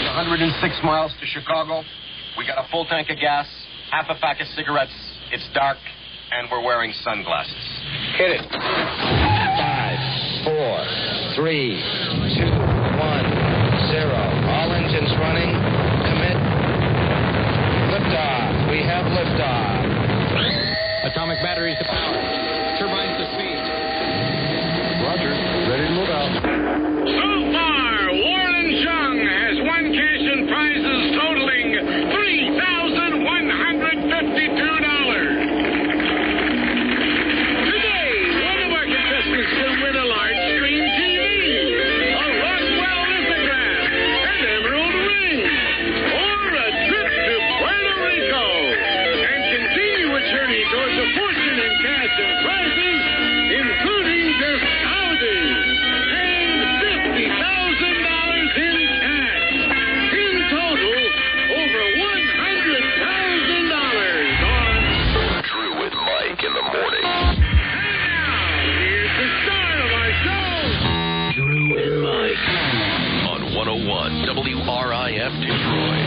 106 miles to Chicago. We got a full tank of gas, half a pack of cigarettes. It's dark, and we're wearing sunglasses. Hit it. 5, 4, 3, 2, 1, 0. All engines running. Commit. Liftoff. We have liftoff. Atomic batteries to power. Turbines to speed. Roger. Ready to move out. So far, Warren Jung has won cash and prizes totaling $3,152. Today, one of our contestants will win a large screen TV, a Roswell lithograph, an emerald ring, or a trip to Puerto Rico, and continue a journey towards a fortune in cash and prizes, including just Audi and $50,000 in cash. In total, over $100,000 on Drew and Mike in the morning. And now, here's the star of our show. Drew and Mike on 101 WRIF Detroit.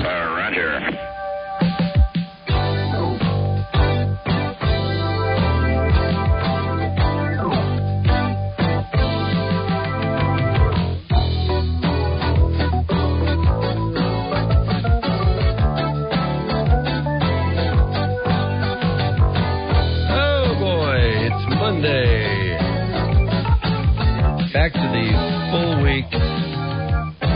Roger. Oh boy, it's Monday. Back to the full week.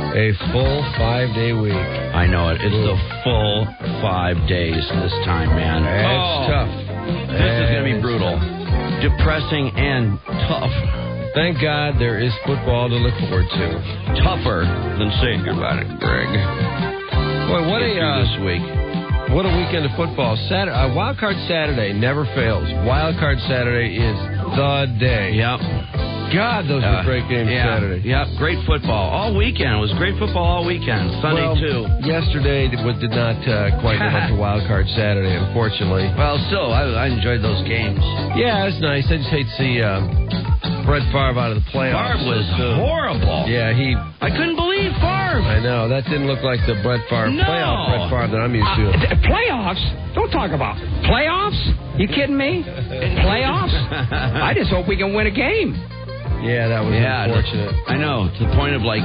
A full 5-day week. I know it. It's the full 5 days this time, man. It's tough. This is going to be brutal. Depressing and tough. Thank God there is football to look forward to. Tougher than saying goodbye to Greg. Boy, what Get through this week. what a weekend of football. Wild Card Saturday never fails. Wild Card Saturday is the day. Yep. God, those were great games Saturday. Yep, great football. All weekend. It was great football all weekend. Sunday, too. Yesterday did not quite live up to Wild Card Saturday, unfortunately. Well, still, I enjoyed those games. Yeah, it's nice. I just hate to see Brett Favre out of the playoffs. Favre was horrible. Yeah, I couldn't believe Favre. I know. That didn't look like the Brett Favre, playoff Brett Favre that I'm used to. Playoffs? Don't talk about playoffs. You kidding me? Playoffs? I just hope we can win a game. Yeah, that was unfortunate. I know, to the point of like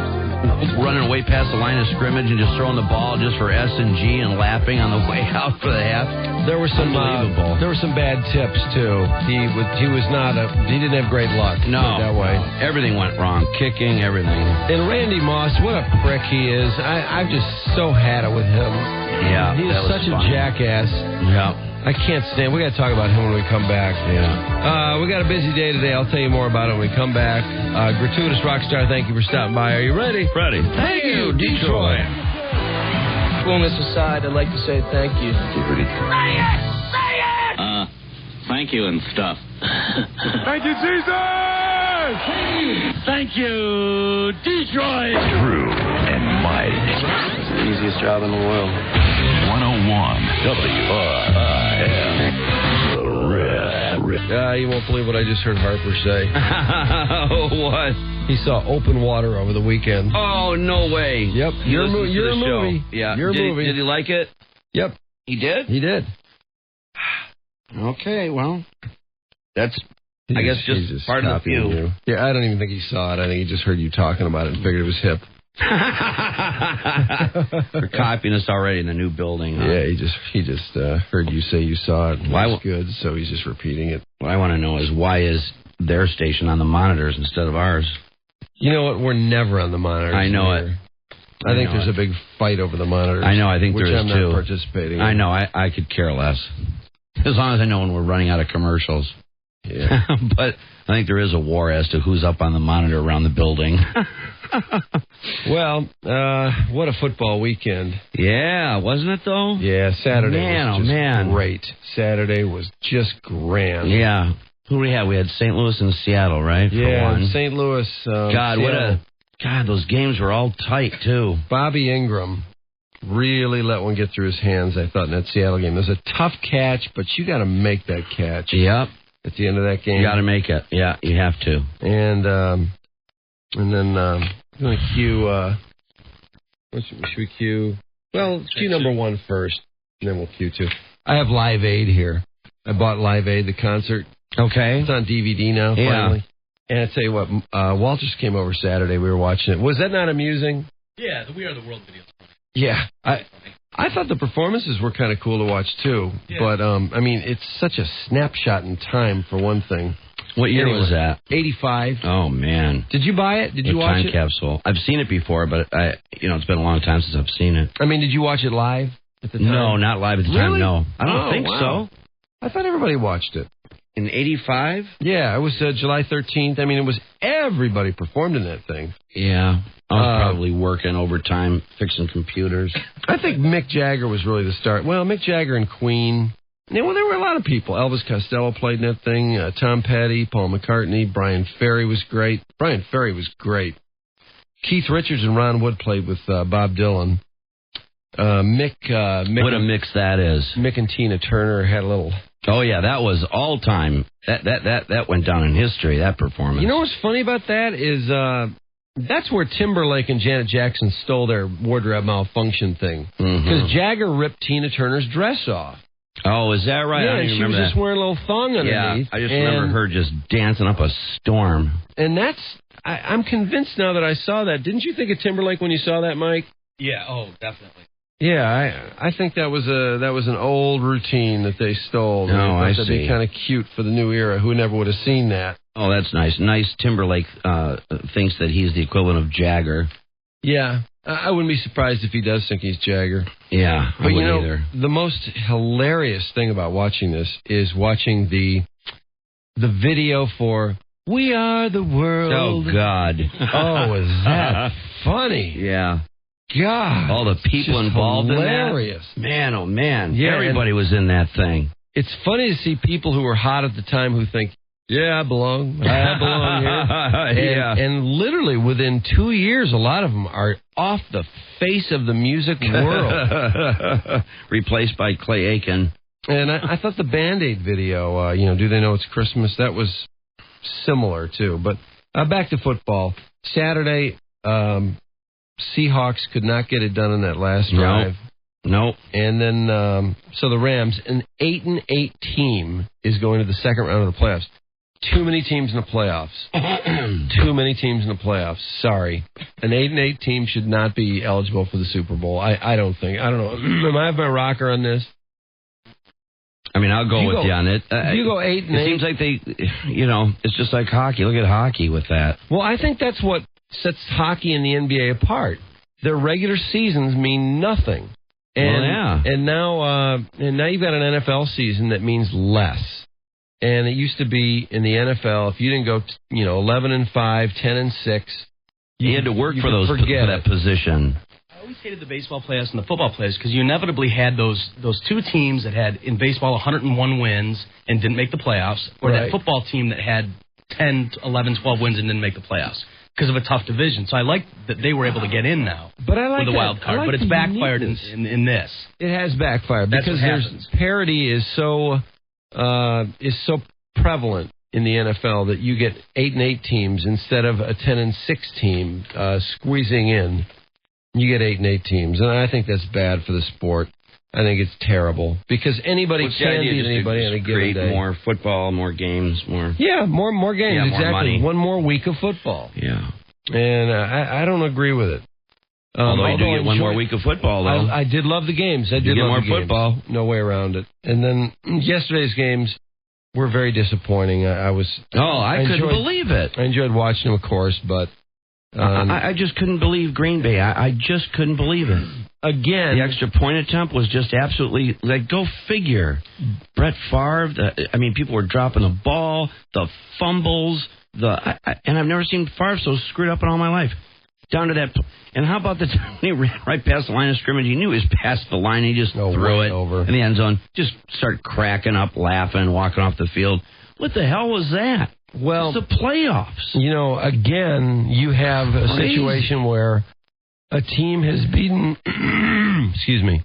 running away past the line of scrimmage and just throwing the ball just for S&G and laughing on the way out for the half. There were some unbelievable. There were some bad tips too. He didn't have great luck. No, that way. Everything went wrong. Kicking, everything. And Randy Moss, what a prick he is. I've just so had it with him. Yeah, he's such a jackass. Yeah. I can't stand. We got to talk about him when we come back. Yeah. We got a busy day today. I'll tell you more about it when we come back. Gratuitous Rockstar, thank you for stopping by. Are you ready? Ready. Thank you, Detroit. Coolness aside, I'd like to say thank you. Say it! Thank you and stuff. Thank you, Jesus! Thank you, Detroit. Drew and Mike. It's the easiest job in the world. 101 WRIF. You won't believe what I just heard Harper say. What? He saw Open Water over the weekend. Oh, no way. Yep. Your movie. Yeah. Your movie. Did he like it? Yep. He did? He did. Okay, well, that's, I guess, just part of the few. You. Yeah, I don't even think he saw it. I think he just heard you talking about it and figured it was hip. They're copying us already in the new building. Huh? Yeah, he just heard you say you saw it. Why was good, so he's just repeating it. What I want to know is why is their station on the monitors instead of ours? You know what? We're never on the monitors. I know it. I think there's a big fight over the monitors. I know. I think there is too. Which I'm not participating in. I know. I could care less. As long as I know when we're running out of commercials. Yeah. But I think there is a war as to who's up on the monitor around the building. Well, what a football weekend. Yeah, wasn't it, though? Yeah, Saturday was just great. Saturday was just grand. Yeah. Who do we have? We had St. Louis and Seattle, right? Yeah, St. Louis. God, those games were all tight, too. Bobby Ingram really let one get through his hands, I thought, in that Seattle game. It was a tough catch, but you got to make that catch. Yep. At the end of that game. You got to make it. Yeah, you have to. And then I'm going to cue Should we cue? Well, cue number 1 first, and then we'll cue 2. I have Live Aid here. I bought Live Aid, the concert. Okay. It's on DVD now, finally. And I tell you what, Walters came over Saturday. We were watching it. Was that not amusing? Yeah, the We Are the World video. Yeah. I thought the performances were kind of cool to watch, too. Yeah. But, I mean, it's such a snapshot in time, for one thing. What year was that? 85. Oh, man. Did you buy it? Did you watch it? Time capsule. I've seen it before, but, it's been a long time since I've seen it. I mean, did you watch it live at the time? No, not live at the time, no. I don't think so. I thought everybody watched it. In 85? Yeah, it was July 13th. I mean, it was everybody performed in that thing. Yeah. I was probably working overtime, fixing computers. I think Mick Jagger was really the start. Well, Mick Jagger and Queen. Yeah, well, there were a lot of people. Elvis Costello played in that thing. Tom Petty, Paul McCartney, Brian Ferry was great. Keith Richards and Ron Wood played with Bob Dylan. Mick. What a mix that is. Mick and Tina Turner had a little. Oh yeah, that was all time. That went down in history. That performance. You know what's funny about that is that's where Timberlake and Janet Jackson stole their wardrobe malfunction thing. Because Jagger ripped Tina Turner's dress off. Oh, is that right? Yeah, I don't she remember was just wearing a little thong underneath. Yeah, I just remember her just dancing up a storm. And I'm convinced now that I saw that. Didn't you think of Timberlake when you saw that, Mike? Yeah, definitely. Yeah, I think that was an old routine that they stole. Oh, I see. That'd be kind of cute for the new era. Who never would have seen that? Oh, that's nice. Nice. Timberlake thinks that he's the equivalent of Jagger. Yeah, I wouldn't be surprised if he does think he's Jagger. Yeah, but you know, either. The most hilarious thing about watching this is watching the video for "We Are the World." Oh God! Oh, is that funny? Yeah. God, all the people involved hilarious. In that. Man, oh man, yeah, everybody was in that thing. It's funny to see people who were hot at the time who think, yeah, I belong here. And literally within 2 years, a lot of them are off the face of the music world. Replaced by Clay Aiken. And I thought the Band-Aid video, Do They Know It's Christmas, that was similar too. But back to football. Saturday, Seahawks could not get it done in that last drive. Nope. And then, so the Rams, an 8-8 team, is going to the second round of the playoffs. Too many teams in the playoffs. Too many teams in the playoffs. Sorry. An 8-8 team should not be eligible for the Super Bowl. I don't think. I don't know. Am I have my rocker on this? I mean, I'll go with you on it. You go 8-8. It seems like they, it's just like hockey. Look at hockey with that. Well, I think that's what sets hockey and the NBA apart. Their regular seasons mean nothing. And now you've got an NFL season that means less. And it used to be in the NFL, if you didn't go, 11-5, 10-6, you had to work for that position. I always hated the baseball players and the football players because you inevitably had those two teams that had in baseball 101 wins and didn't make the playoffs, or that football team that had 10, 11, 12 wins and didn't make the playoffs because of a tough division. So I like that they were able to get in now with the wild card, but it's backfired in this. It has backfired because parity is so prevalent in the NFL that you get 8-8 teams instead of a 10-6 team squeezing in. You get 8-8 teams, and I think that's bad for the sport. I think it's terrible because anybody can beat anybody on a given day. More football, more games, more. Yeah, more games. Yeah, exactly. More money. One more week of football. Yeah, and I don't agree with it. Although you do get one more week of football, though. I did love the games. I did love more football. No way around it. And then yesterday's games were very disappointing. I couldn't believe it. I enjoyed watching them, of course, but I just couldn't believe Green Bay. I just couldn't believe it. Again, the extra point attempt was just absolutely go figure. Brett Favre. People were dropping the ball, the fumbles, and I've never seen Favre so screwed up in all my life. Down to that, and how about the time when he ran right past the line of scrimmage? He knew he was past the line. He just threw it over in the end zone. Just start cracking up, laughing, walking off the field. What the hell was that? Well, it's the playoffs. Again, you have a situation where a team has beaten. Excuse me.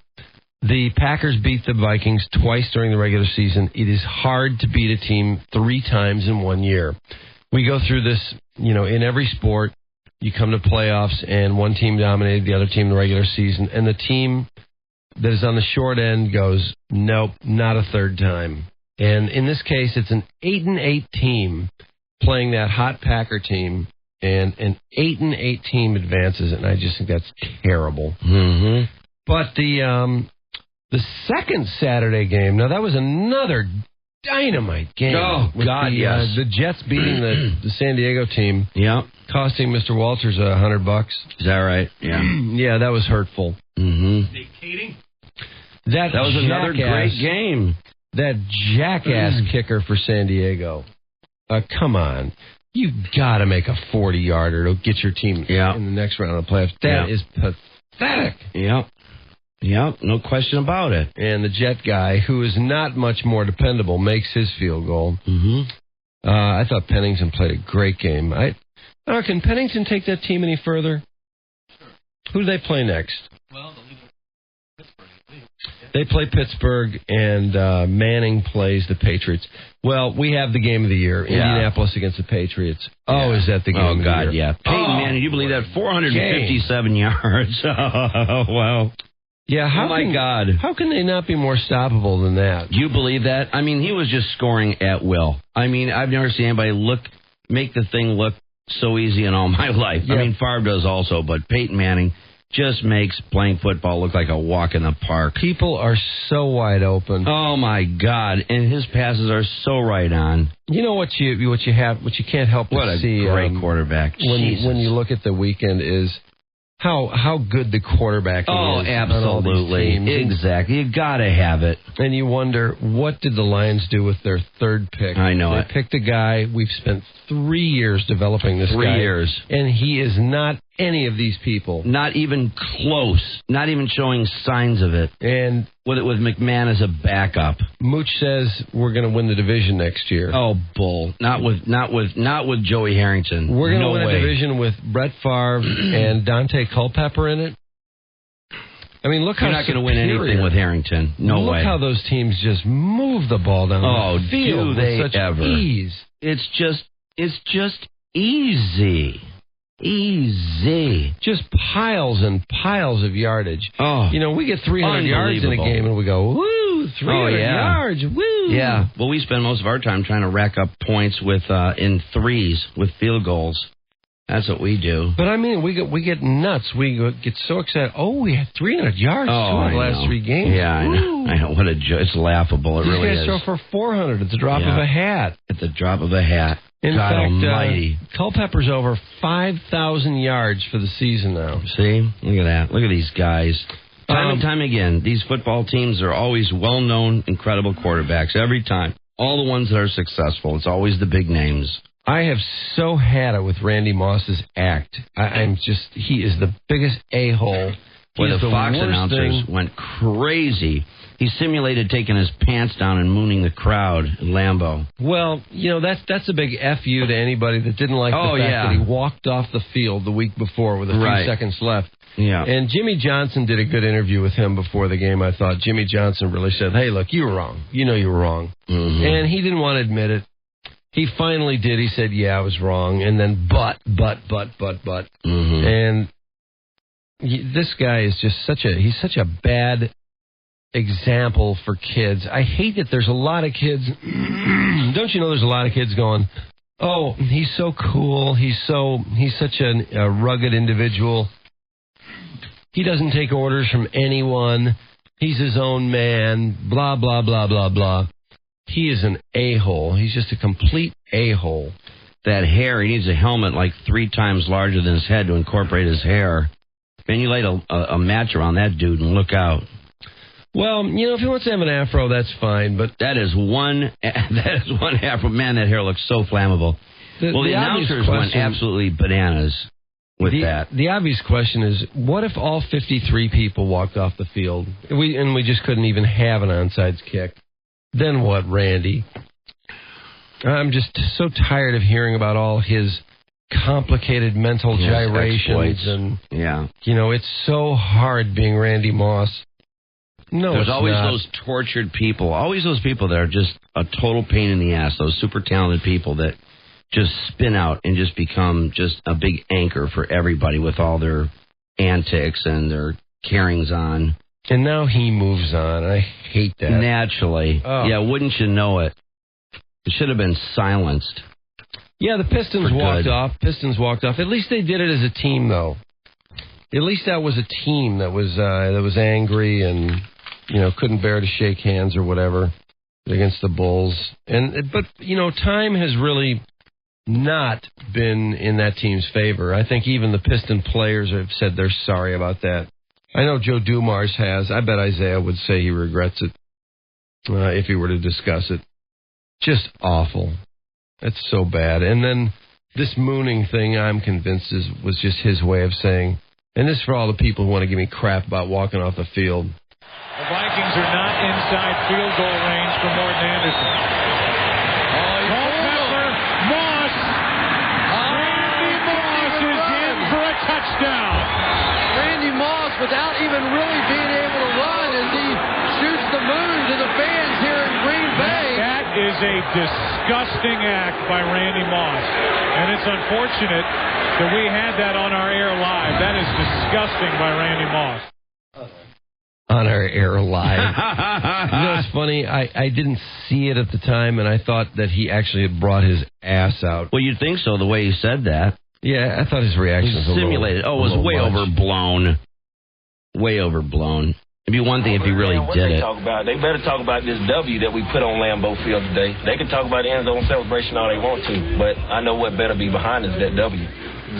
The Packers beat the Vikings twice during the regular season. It is hard to beat a team 3 times in 1 year. We go through this, in every sport. you come to playoffs, and one team dominated the other team in the regular season, and the team that is on the short end goes, nope, not a third time. And in this case, it's an 8-8 team playing that hot Packer team, and an 8-8 team advances, and I just think that's terrible. Mm-hmm. But the second Saturday game, now that was another dynamite game. Oh, God, yes. The Jets beating the San Diego team. Yeah. Costing Mr. Walters $100. Is that right? Yeah. Yeah, that was hurtful. Mm-hmm. Vacating? That was another great game. That jackass kicker for San Diego. Come on. You've got to make a 40-yarder to get your team in the next round of the playoffs. That is pathetic. Yep. Yep, no question about it. And the Jet guy, who is not much more dependable, makes his field goal. Mm-hmm. I thought Pennington played a great game. Can Pennington take that team any further? Who do they play next? Well, they play Pittsburgh, and Manning plays the Patriots. Well, we have the game of the year, Indianapolis against the Patriots. Oh, is that the game of the year? Oh, God, yeah. Peyton Manning, you believe that? 457 yards. Oh, wow. Yeah, God. How can they not be more stoppable than that? You believe that? I mean, he was just scoring at will. I mean, I've never seen anybody make the thing look so easy in all my life. Yeah. I mean, Favre does also, but Peyton Manning just makes playing football look like a walk in the park. People are so wide open. Oh, my God. And his passes are so right on. You know what you can't help but see. What a great quarterback. When you look at the weekend is how good the quarterbacking is. Oh, absolutely. Exactly. You got to have it. And you wonder, what did the Lions do with their third pick? I know They picked a guy. We've spent 3 years developing this guy. 3 years. And he is not any of these people. Not even close. Not even showing signs of it. And with McMahon as a backup. Mooch says we're going to win the division next year. Oh, bull! Not with Joey Harrington. We're going to win a division with Brett Favre and Dante Culpepper in it. I mean, look how you're not going to win anything with Harrington. No way. Look how those teams just move the ball down the field with such ease. It's just easy. Easy. Just piles and piles of yardage. Oh, you know, we get 300 yards in a game and we go, woo, 300 yards, woo. Yeah. Well, we spend most of our time trying to rack up points with in threes with field goals. That's what we do. But I mean, we get nuts. We get so excited. Oh, we had 300 yards in the last 3 games. Yeah, I know. What a joke. It's laughable. It really is. These guys throw for 400 at the drop of a hat. At the drop of a hat. In God fact, almighty. Culpepper's over 5,000 yards for the season now. See? Look at that. Look at these guys. Time and time again, these football teams are always well-known, incredible quarterbacks. Every time. All the ones that are successful. It's always the big names. I have so had it with Randy Moss's act. He is the biggest a-hole. Boy, the Fox announcers went crazy. He simulated taking his pants down and mooning the crowd in Lambeau. Well, you know, that's a big F-you to anybody that didn't like the fact that he walked off the field the week before with a few seconds left. Yeah. And Jimmy Johnson did a good interview with him before the game, I thought. Jimmy Johnson really said, hey, look, you were wrong. You know you were wrong. Mm-hmm. And he didn't want to admit it. He finally did. He said, yeah, I was wrong. And then but. Mm-hmm. And this guy is just he's such a bad example for kids. I hate that there's a lot of kids. Don't you know there's a lot of kids going, oh, he's so cool. He's such a rugged individual. He doesn't take orders from anyone. He's his own man. Blah, blah, blah, blah, blah. He is an a-hole. He's just a complete a-hole. That hair, he needs a helmet like 3 times larger than his head to incorporate his hair. Man, you light a match around that dude and look out. Well, you know, if he wants to have an afro, that's fine, but that is one afro. Man, that hair looks so flammable. The announcers went absolutely bananas with that. The obvious question is, what if all 53 people walked off the field and we just couldn't even have an onside kick? Then what, Randy? I'm just so tired of hearing about all his complicated mental gyrations and you know, it's so hard being Randy Moss. No, there's always those tortured people, always those people that are just a total pain in the ass, those super talented people that just spin out and just become just a big anchor for everybody with all their antics and their carryings on. And now he moves on. I hate that. Naturally. Oh. Yeah, wouldn't you know it? It should have been silenced. Yeah, the Pistons walked off. At least they did it as a team, though. At least that was a team that was angry and, couldn't bear to shake hands or whatever against the Bulls. But time has really not been in that team's favor. I think even the Piston players have said they're sorry about that. I know Joe Dumars has. I bet Isaiah would say he regrets it if he were to discuss it. Just awful. That's so bad. And then this mooning thing, I'm convinced, was just his way of saying, and this is for all the people who want to give me crap about walking off the field. The Vikings are not inside field goal range for Morton Anderson. Moss. Randy Moss is in for a touchdown. Randy Moss, without even really being able to run, as he shoots the moon to the fans here in Green Bay. That is a disgusting act by Randy Moss. And it's unfortunate that we had that on our air live. That is disgusting by Randy Moss. On our air live. It's funny? I didn't see it at the time, and I thought that he actually had brought his ass out. Well, you'd think so, the way he said that. Yeah, I thought his reaction was simulated. It was way overblown. Way overblown. It'd be one thing if he really did it. They better talk about this W that we put on Lambeau Field today. They can talk about the end zone celebration all they want to, but I know what better be behind us, that W.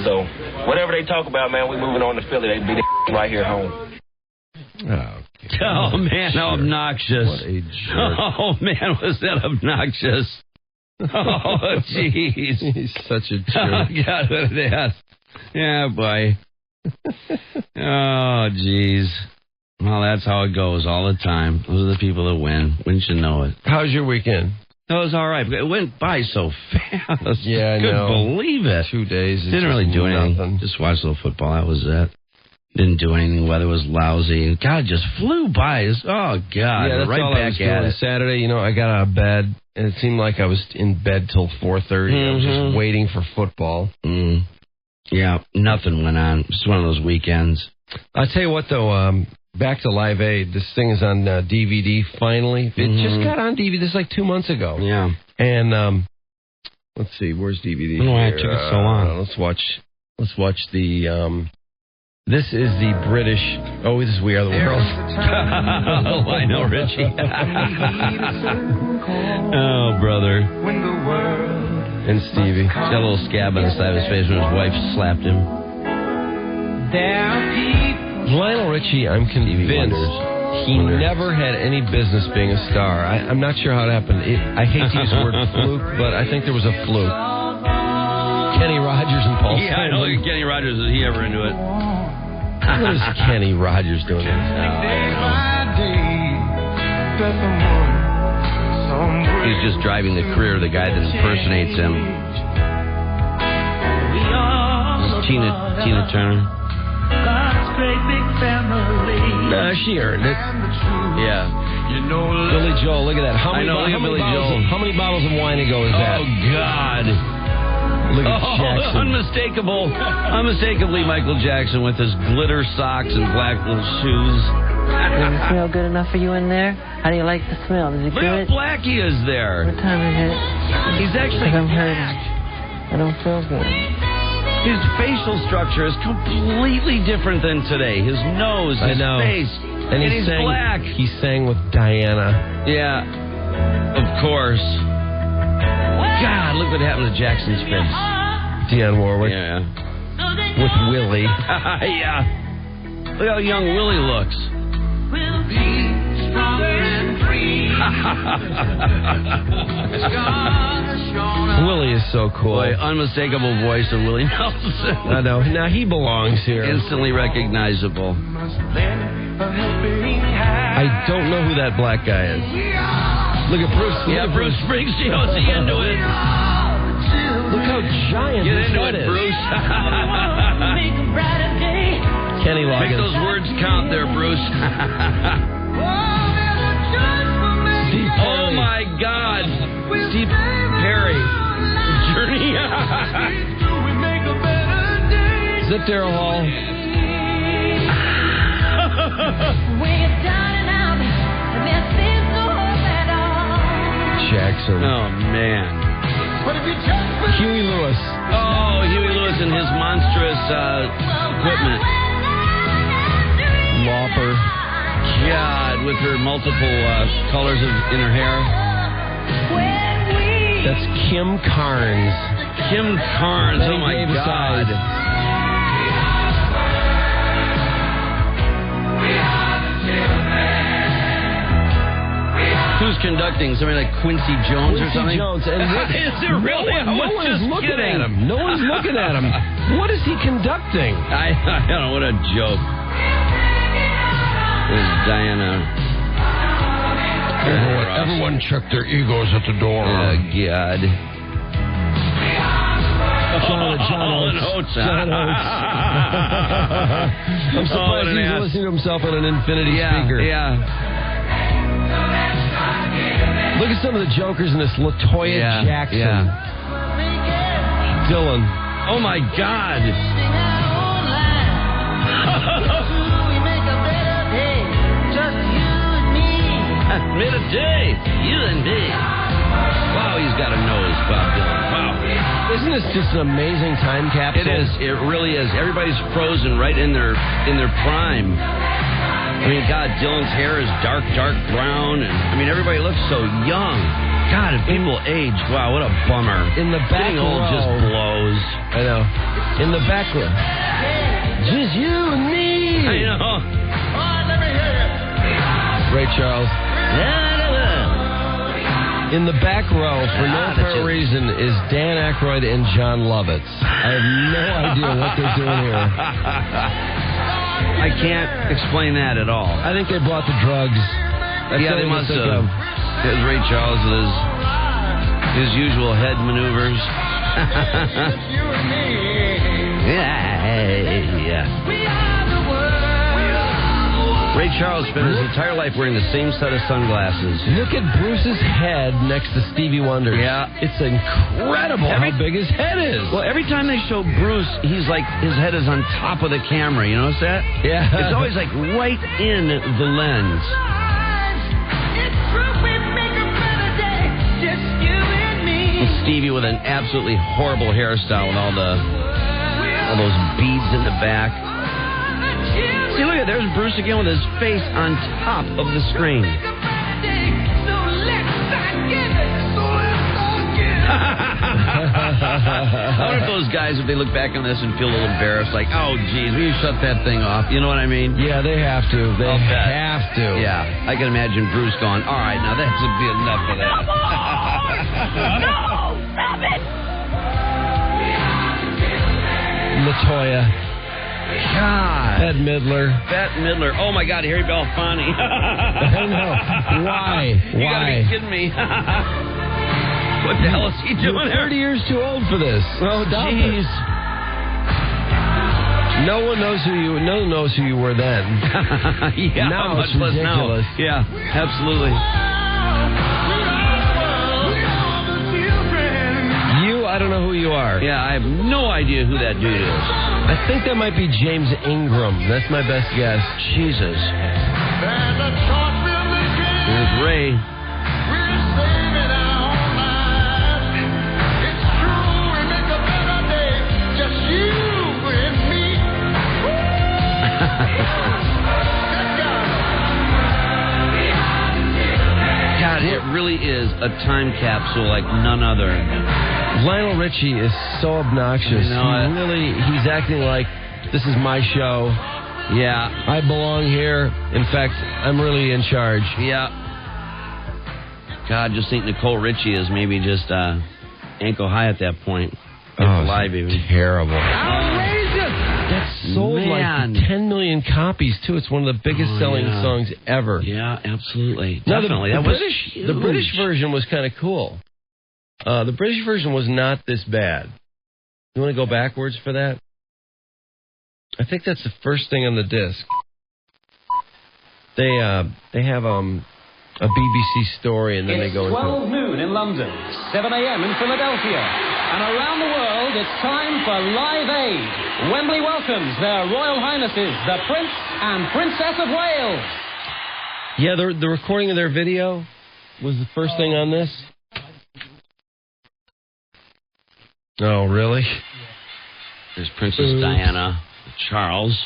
So, whatever they talk about, man, we're moving on to Philly. They be right here home. Oh, man, how obnoxious. What a jerk. Oh, man, was that obnoxious. Oh, jeez. He's such a jerk. Oh, God, what an ass. Yeah, boy. Oh, jeez. Well, that's how it goes all the time. Those are the people that win. Wouldn't you know it? How's your weekend? It was all right. It went by so fast. Yeah, I couldn't believe it. 2 days. Didn't really do anything. Just watched a little football. That was it. Didn't do anything. Weather was lousy. And God, it just flew by. Oh, God. Yeah, that's right all back I was at doing it. Saturday. I got out of bed, and it seemed like I was in bed till 4:30. I was just waiting for football. Yeah, nothing went on. Just one of those weekends. I'll tell you what, though, back to Live Aid. This thing is on DVD, finally. It just got on DVD. This is like 2 months ago. Yeah. And let's see, where's DVD? I don't know why it took it so long. Let's watch the... This is the British... Oh, this is We Are the World. Oh, I know, Richie. Oh, brother. And Stevie. He's got a little scab on the side of his face when his wife slapped him. Lionel Richie, I'm convinced he never had any business being a star. I'm not sure how it happened. I hate to use the word fluke, but I think there was a fluke. Kenny Rogers and Paul Simon. I don't think Kenny Rogers, is he ever into it? What is Kenny Rogers doing this? He's just driving the career of the guy that impersonates him. Tina Turner. She earned it. Yeah. Billy Joel, look at that. How many bottles of wine ago is that? Oh, God. Look at Jackson. Unmistakably Michael Jackson with his glitter socks and black little shoes. Does it smell good enough for you in there? How do you like the smell? Is it Look good? how black he is there. What time is it? He's actually I'm hurting. black. I don't feel good. His facial structure is completely different than today. His nose, his face. And he's black. He sang with Diana. Yeah, of course. God, look what happened to Jackson's face. Dionne Warwick. Yeah. With Willie. Yeah. Look how young Willie looks. We'll be stronger and free. Willie is so cool. Boy, unmistakable voice of Willie Nelson. I know. Now he belongs here. Instantly recognizable. I don't know who that black guy is. Look at Bruce. Yeah, Bruce Springsteen. Oh, is he into it? Look how giant Get his into head it, is. Bruce. Kenny Loggins. Make those words count there, Bruce. Steve Perry. Oh, my God. Steve Perry. attorney. Is that Daryl Hall? Jackson. Oh, man. Huey Lewis. Oh, Huey Lewis and his monstrous equipment. Lauper. God, with her multiple colors in her hair. That's Kim Carnes. Kim Carnes, oh my God. Who's conducting? Somebody like Quincy Jones or something? Jones. And what, is it really? No one is looking at him. No one's looking at him. What is he conducting? I don't know. What a joke. There's Diana. Everyone check their egos at the door. Oh, God. John Oates. I'm surprised he's listening to himself on an infinity speaker. Yeah. Look at some of the jokers in this. LaToya Jackson. Yeah. Dylan. Oh, my God. Made a day, you and me. Wow, he's got a nose, Bob Dylan. Wow. Isn't this just an amazing time capsule? It is. It really is. Everybody's frozen right in their prime. I mean, God, Dylan's hair is dark brown, and I mean, everybody looks so young. God, if people age, wow, what a bummer. In the back Getting old row, just blows. I know. In the back row, just you and me. I know. Let me hear it. Ray Charles. In the back row, for no apparent reason, is Dan Aykroyd and John Lovitz. I have no idea what they're doing here. I can't explain that at all. I think they bought the drugs. That's They must have. It was Ray Charles with his usual head maneuvers. Yeah. Ray Charles spent his entire life wearing the same set of sunglasses. Look at Bruce's head next to Stevie Wonder. Yeah. It's incredible how big his head is. Well, every time they show Bruce, he's like, his head is on top of the camera. You notice that? Yeah. It's always like right in the lens. And Stevie with an absolutely horrible hairstyle with all those beads in the back. See, look at there's Bruce again with his face on top of the screen. I wonder if those guys, if they look back on this and feel a little embarrassed, like, oh, geez, will you shut that thing off? You know what I mean? Yeah, they have to. They have to. Yeah, I can imagine Bruce going, all right, now that's a bit enough of that. No! Stop it! LaToya. God. Bette Midler. Oh, my God, Harry Belafonte. I know. Why? You got to be kidding me. What the hell is he doing there? 30 years too old for this. Oh, jeez. No one knows who you were then. Yeah, now much it's less ridiculous. now. Yeah, absolutely. I don't know who you are. Yeah, I have no idea who that dude is. I think that might be James Ingram. That's my best guess. Jesus. There's Ray. God, it really is a time capsule like none other. Lionel Richie is so obnoxious. He's acting like this is my show. Yeah. I belong here. In fact, I'm really in charge. Yeah. God, just think Nicole Richie is maybe just ankle high at that point. Alive, even. Terrible. Outrageous! That's sold like 10 million copies, too. It's one of the biggest selling songs ever. Yeah, absolutely. Now, Definitely. The British version was kind of cool. The British version was not this bad. You want to go backwards for that? I think that's the first thing on the disc. They have a BBC story, and then they go into 12 noon in London, 7 a.m. in Philadelphia. And around the world, it's time for Live Aid. Wembley welcomes their Royal Highnesses, the Prince and Princess of Wales. Yeah, the recording of their video was the first thing on this. Oh, really? There's Princess Diana, Charles.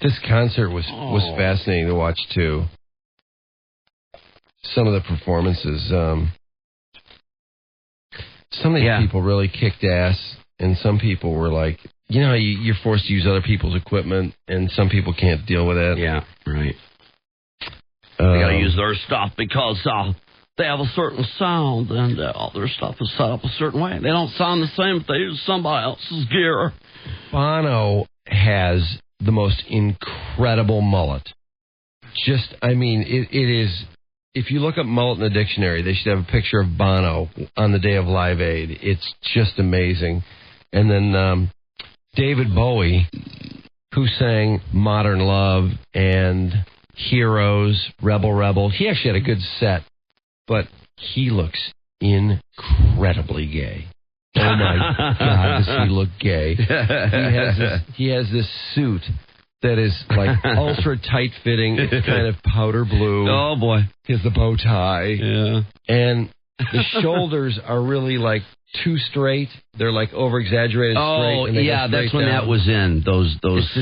This concert was fascinating to watch, too. Some of the performances, some of these people really kicked ass, and some people were like, you know, you're forced to use other people's equipment, and some people can't deal with it. Yeah, right. They got to use their stuff because they have a certain sound, and all their stuff is set up a certain way. They don't sound the same if they use somebody else's gear. Bono has the most incredible mullet. Just, I mean, it is... If you look up mullet in the dictionary, they should have a picture of Bono on the day of Live Aid. It's just amazing. And then David Bowie, who sang Modern Love and Heroes, Rebel Rebel. He actually had a good set, but he looks incredibly gay. Oh, my God, does he look gay. He has this suit that is like ultra tight fitting. It's kind of powder blue. Oh boy, he has the bow tie. Yeah, and the shoulders are really like too straight. They're like over exaggerated straight. Oh yeah, that's when that was in those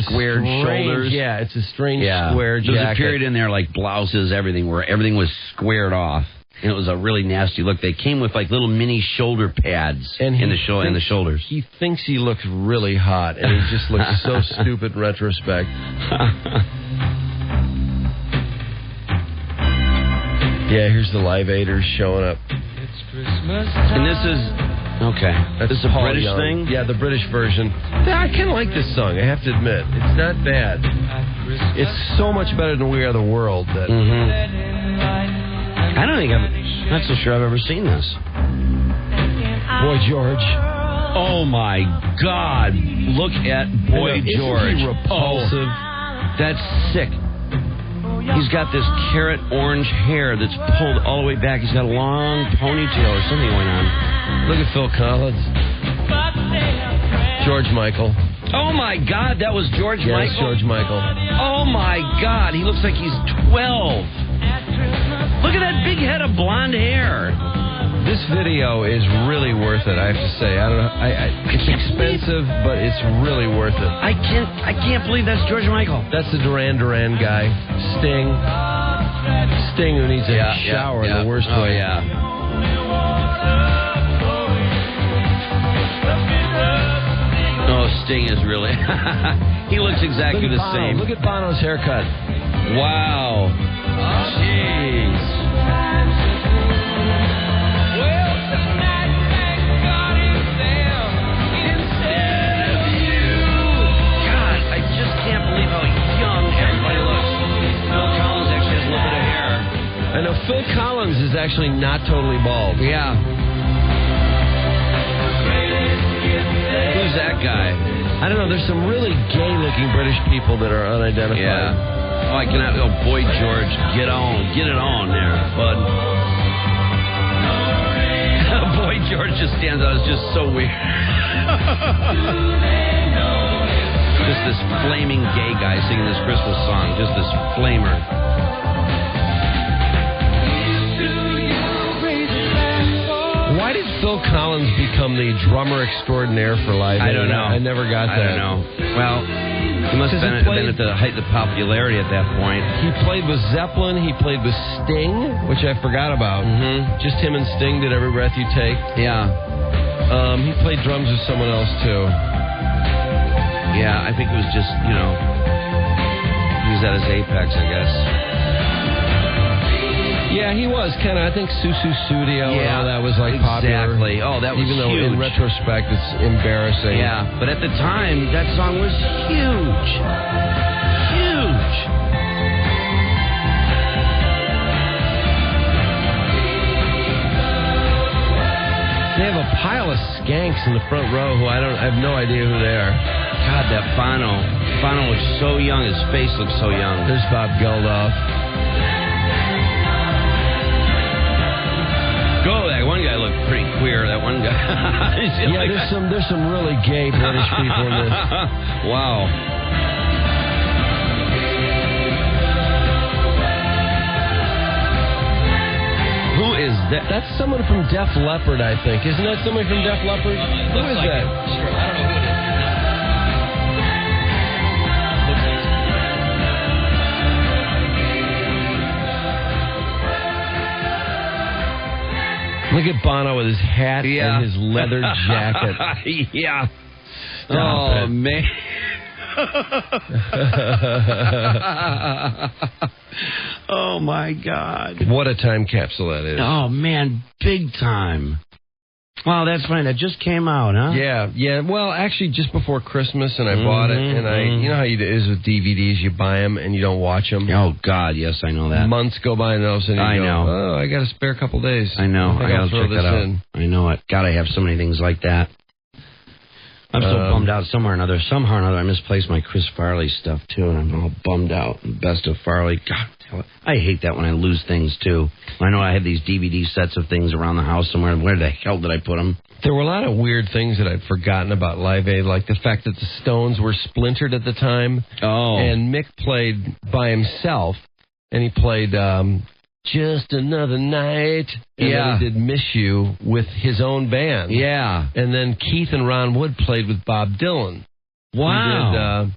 squared shoulders. Yeah, it's a strange square jacket. There was a period in there like blouses, everything where everything was squared off. And it was a really nasty look. They came with like little mini shoulder pads in the shoulders. He thinks he looks really hot, and he just looks so stupid in retrospect. Yeah, here's the Live Aiders showing up. It's Christmas. And this is this is a British thing? Yeah, the British version. I kind of like this song, I have to admit. It's not bad. It's so much better than We Are the World. That I don't think I'm not so sure I've ever seen this. Boy George. Oh my God. Look at Boy George. Isn't he repulsive? That's sick. He's got this carrot orange hair that's pulled all the way back. He's got a long ponytail or something going on. Look at Phil Collins. George Michael. Oh my God, that was George Michael? Yes, George Michael. Oh my God, he looks like he's 12. Look at that big head of blonde hair. This video is really worth it, I have to say. I don't know. It's expensive, but it's really worth it. I can't believe that's George Michael. That's the Duran Duran guy. Sting, who needs a shower in the worst way. Oh, yeah. Oh, Sting is really... he looks exactly the same. Look at Bono's haircut. Wow. Jeez. I know Phil Collins is actually not totally bald. Yeah. Who's that guy? I don't know. There's some really gay-looking British people that are unidentified. Yeah. Oh, I cannot. Oh, Boy George, get it on there, bud. Boy George just stands out. It's just so weird. Just this flaming gay guy singing this Christmas song. Just this flamer. Why did Phil Collins become the drummer extraordinaire for Live Aid? I don't know. I never got that. I don't know. Well, he must have been at the height of popularity at that point. He played with Zeppelin. He played with Sting, which I forgot about. Mm-hmm. Just him and Sting did Every Breath You Take. Yeah. He played drums with someone else, too. Yeah, I think it was just, he was at his apex, I guess. Yeah, he was kind of. I think Susu Studio and all that was like popular. Exactly. Oh, that was even huge. Though in retrospect it's embarrassing. Yeah, but at the time that song was huge. Huge. They have a pile of skanks in the front row who I have no idea who they are. God, that Bono. Bono looks so young. His face looks so young. There's Bob Geldof. Go, that one guy. pretty queer, that one guy. Yeah, there's some really gay British people in this. Wow. Who is that? That's someone from Def Leppard, I think. Isn't that somebody from Def Leppard? Who is that? Sure, I don't know who it is. Look at Bono with his hat and his leather jacket. Yeah. Stop it. Man. Oh, my God. What a time capsule that is. Oh, man, big time. Wow, that's fine. That just came out, huh? Yeah. Well, actually, just before Christmas, and I bought it, and you know how it is with DVDs, you buy them and you don't watch them. Oh, God, yes, I know that. Months go by and all of a sudden you go, know. oh, I got a spare couple days. I know. I gotta throw check this that out. in. I know it. God, I have so many things like that. I'm so bummed out somehow or another. I misplaced my Chris Farley stuff, too, and I'm all bummed out. Best of Farley. God, I hate that when I lose things, too. I know I have these DVD sets of things around the house somewhere. Where the hell did I put them? There were a lot of weird things that I'd forgotten about Live Aid, like the fact that the Stones were splintered at the time. Oh. And Mick played by himself, and he played Just Another Night. And then he did Miss You with his own band. Yeah. And then Keith and Ron Wood played with Bob Dylan. Wow. He did,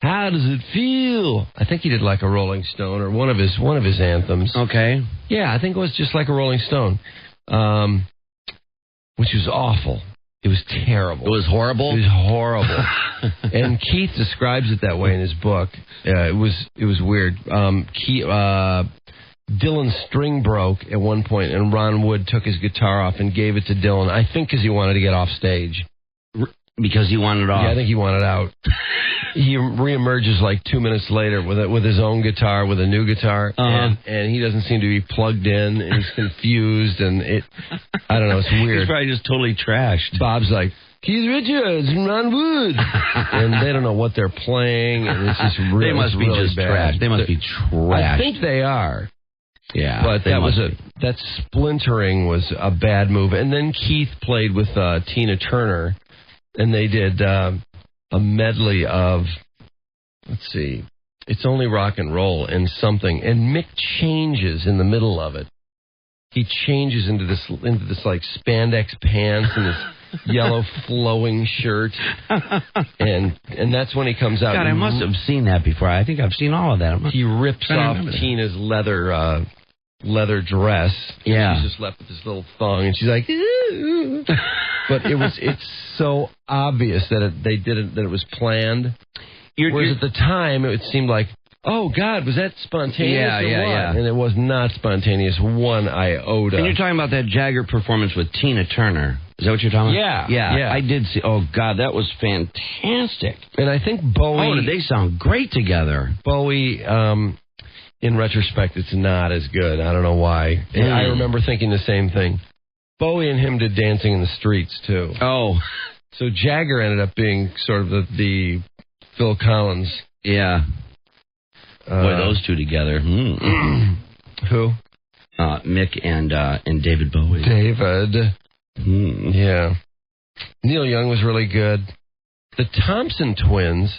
How Does It Feel? I think he did like a Rolling Stone or one of his anthems. Okay. Yeah, I think it was just like a Rolling Stone. Which was awful. It was terrible. It was horrible? It was horrible. And Keith describes it that way in his book. It was weird. Dylan's string broke at one point, and Ron Wood took his guitar off and gave it to Dylan, I think because he wanted to get off stage. Because he wanted off? Yeah, I think he wanted out. He reemerges like 2 minutes later with his own guitar, with a new guitar, and he doesn't seem to be plugged in, and he's confused, and I don't know, it's weird. He's probably just totally trashed. Bob's like, Keith Richards and Ron Wood, and they don't know what they're playing, and it's just really, they must be really just bad. trash. They must be trashed. I think they are. Yeah, but that splintering was a bad move. And then Keith played with Tina Turner, and they did a medley of, let's see, It's Only Rock and Roll and something. And Mick changes in the middle of it. He changes into this like spandex pants and this yellow flowing shirt, and that's when he comes out. God, I must have seen that before. I think I've seen all of that. He rips off Tina's leather dress. Yeah, she's just left with this little thong, and she's like, ooh. But it's so obvious that it was planned. Whereas at the time, it seemed like, oh, God, was that spontaneous? Yeah. And it was not spontaneous, one iota. And you're talking about that Jagger performance with Tina Turner. Is that what you're talking about? Yeah. I did see. Oh, God, that was fantastic. And I think Bowie... Oh, did they sound great together? Bowie, in retrospect, it's not as good. I don't know why. I remember thinking the same thing. Bowie and him did Dancing in the Streets, too. Oh. So Jagger ended up being sort of the Phil Collins. Yeah. Boy, those two together. Who? Mick and David Bowie. David. Yeah. Neil Young was really good. The Thompson Twins.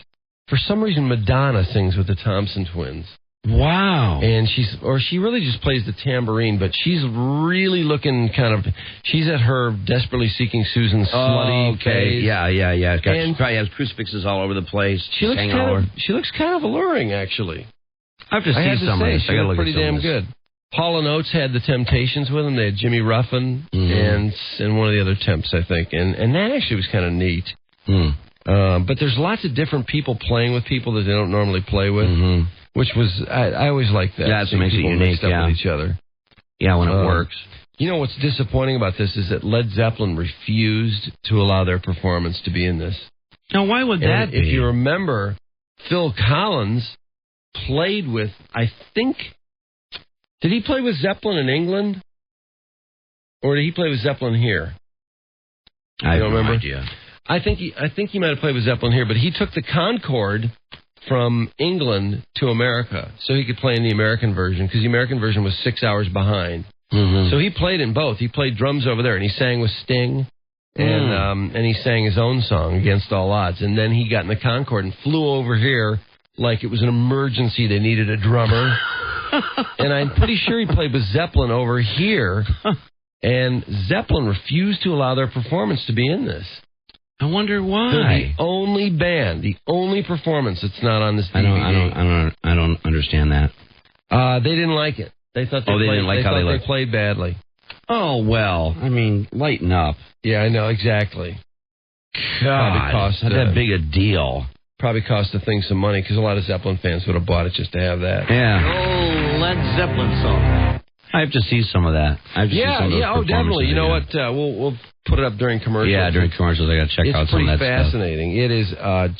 For some reason, Madonna sings with the Thompson Twins. Wow. And she really just plays the tambourine, but she's really looking she's at her Desperately Seeking Susan slutty phase. Yeah. She probably has crucifixes all over the place. She looks kind of alluring, actually. I have to see some of this. She looked pretty damn good. Hall & Oates had the Temptations with them. They had Jimmy Ruffin and one of the other Temps, I think. And that actually was kind of neat. But there's lots of different people playing with people that they don't normally play with. Which was, I always like that. Yeah, it makes it unique, with each other. Yeah, when it works. You know what's disappointing about this is that Led Zeppelin refused to allow their performance to be in this. Now, why would that be? If you remember, Phil Collins played with, I think, did he play with Zeppelin in England? Or did he play with Zeppelin here? I don't remember. No idea. I think he might have played with Zeppelin here, but he took the Concorde from England to America so he could play in the American version, because the American version was 6 hours behind. So he played in both. He played drums over there, and he sang with Sting, and he sang his own song, Against All Odds. And then he got in the Concorde and flew over here like it was an emergency. They needed a drummer. And I'm pretty sure he played with Zeppelin over here, and Zeppelin refused to allow their performance to be in this. I wonder why. They're the only band, the only performance that's not on this DVD. I don't understand that. They didn't like it. They thought they played badly. Oh, well, I mean, lighten up. Yeah, I know, exactly. God, not that big a deal. Probably cost the thing some money, because a lot of Zeppelin fans would have bought it just to have that. Yeah. Oh, Led Zeppelin song. I have to see some of that. Definitely. You know what? We'll put it up during commercials. Yeah, during commercials, I got to check out some of that stuff. It's pretty fascinating. It is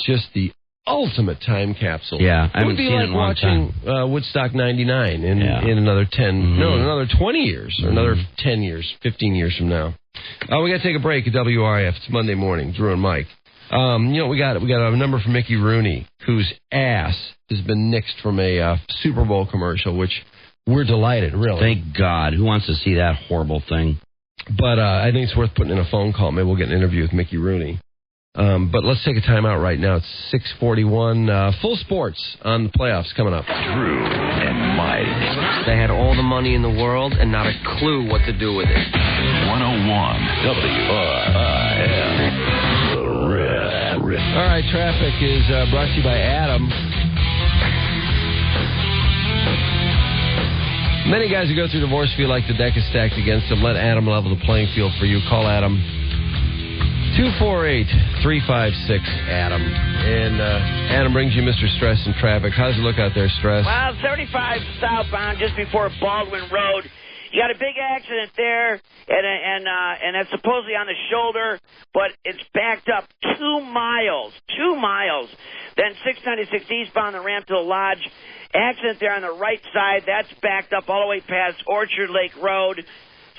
just the ultimate time capsule. Yeah, I haven't seen it in a long time. It would be like watching Woodstock 99 in another 20 years, or another 10 years, 15 years from now. We got to take a break at WRIF. It's Monday morning. Drew and Mike. We got a number from Mickey Rooney, whose ass has been nixed from a Super Bowl commercial, which we're delighted, really. Thank God. Who wants to see that horrible thing? But I think it's worth putting in a phone call. Maybe we'll get an interview with Mickey Rooney. But let's take a time out right now. It's 6:41. Full sports on the playoffs coming up. Drew and Mike. They had all the money in the world and not a clue what to do with it. 101 WRIF. All right, traffic is brought to you by Adam. Many guys who go through divorce feel like the deck is stacked against them. Let Adam level the playing field for you. Call Adam. 248-356-ADAM. And Adam brings you Mr. Stress in traffic. How's it look out there, Stress? Well, 35 southbound just before Baldwin Road. You got a big accident there, and it's supposedly on the shoulder, but it's backed up 2 miles. 2 miles. Then 696 eastbound, the ramp to the Lodge. Accident there on the right side. That's backed up all the way past Orchard Lake Road.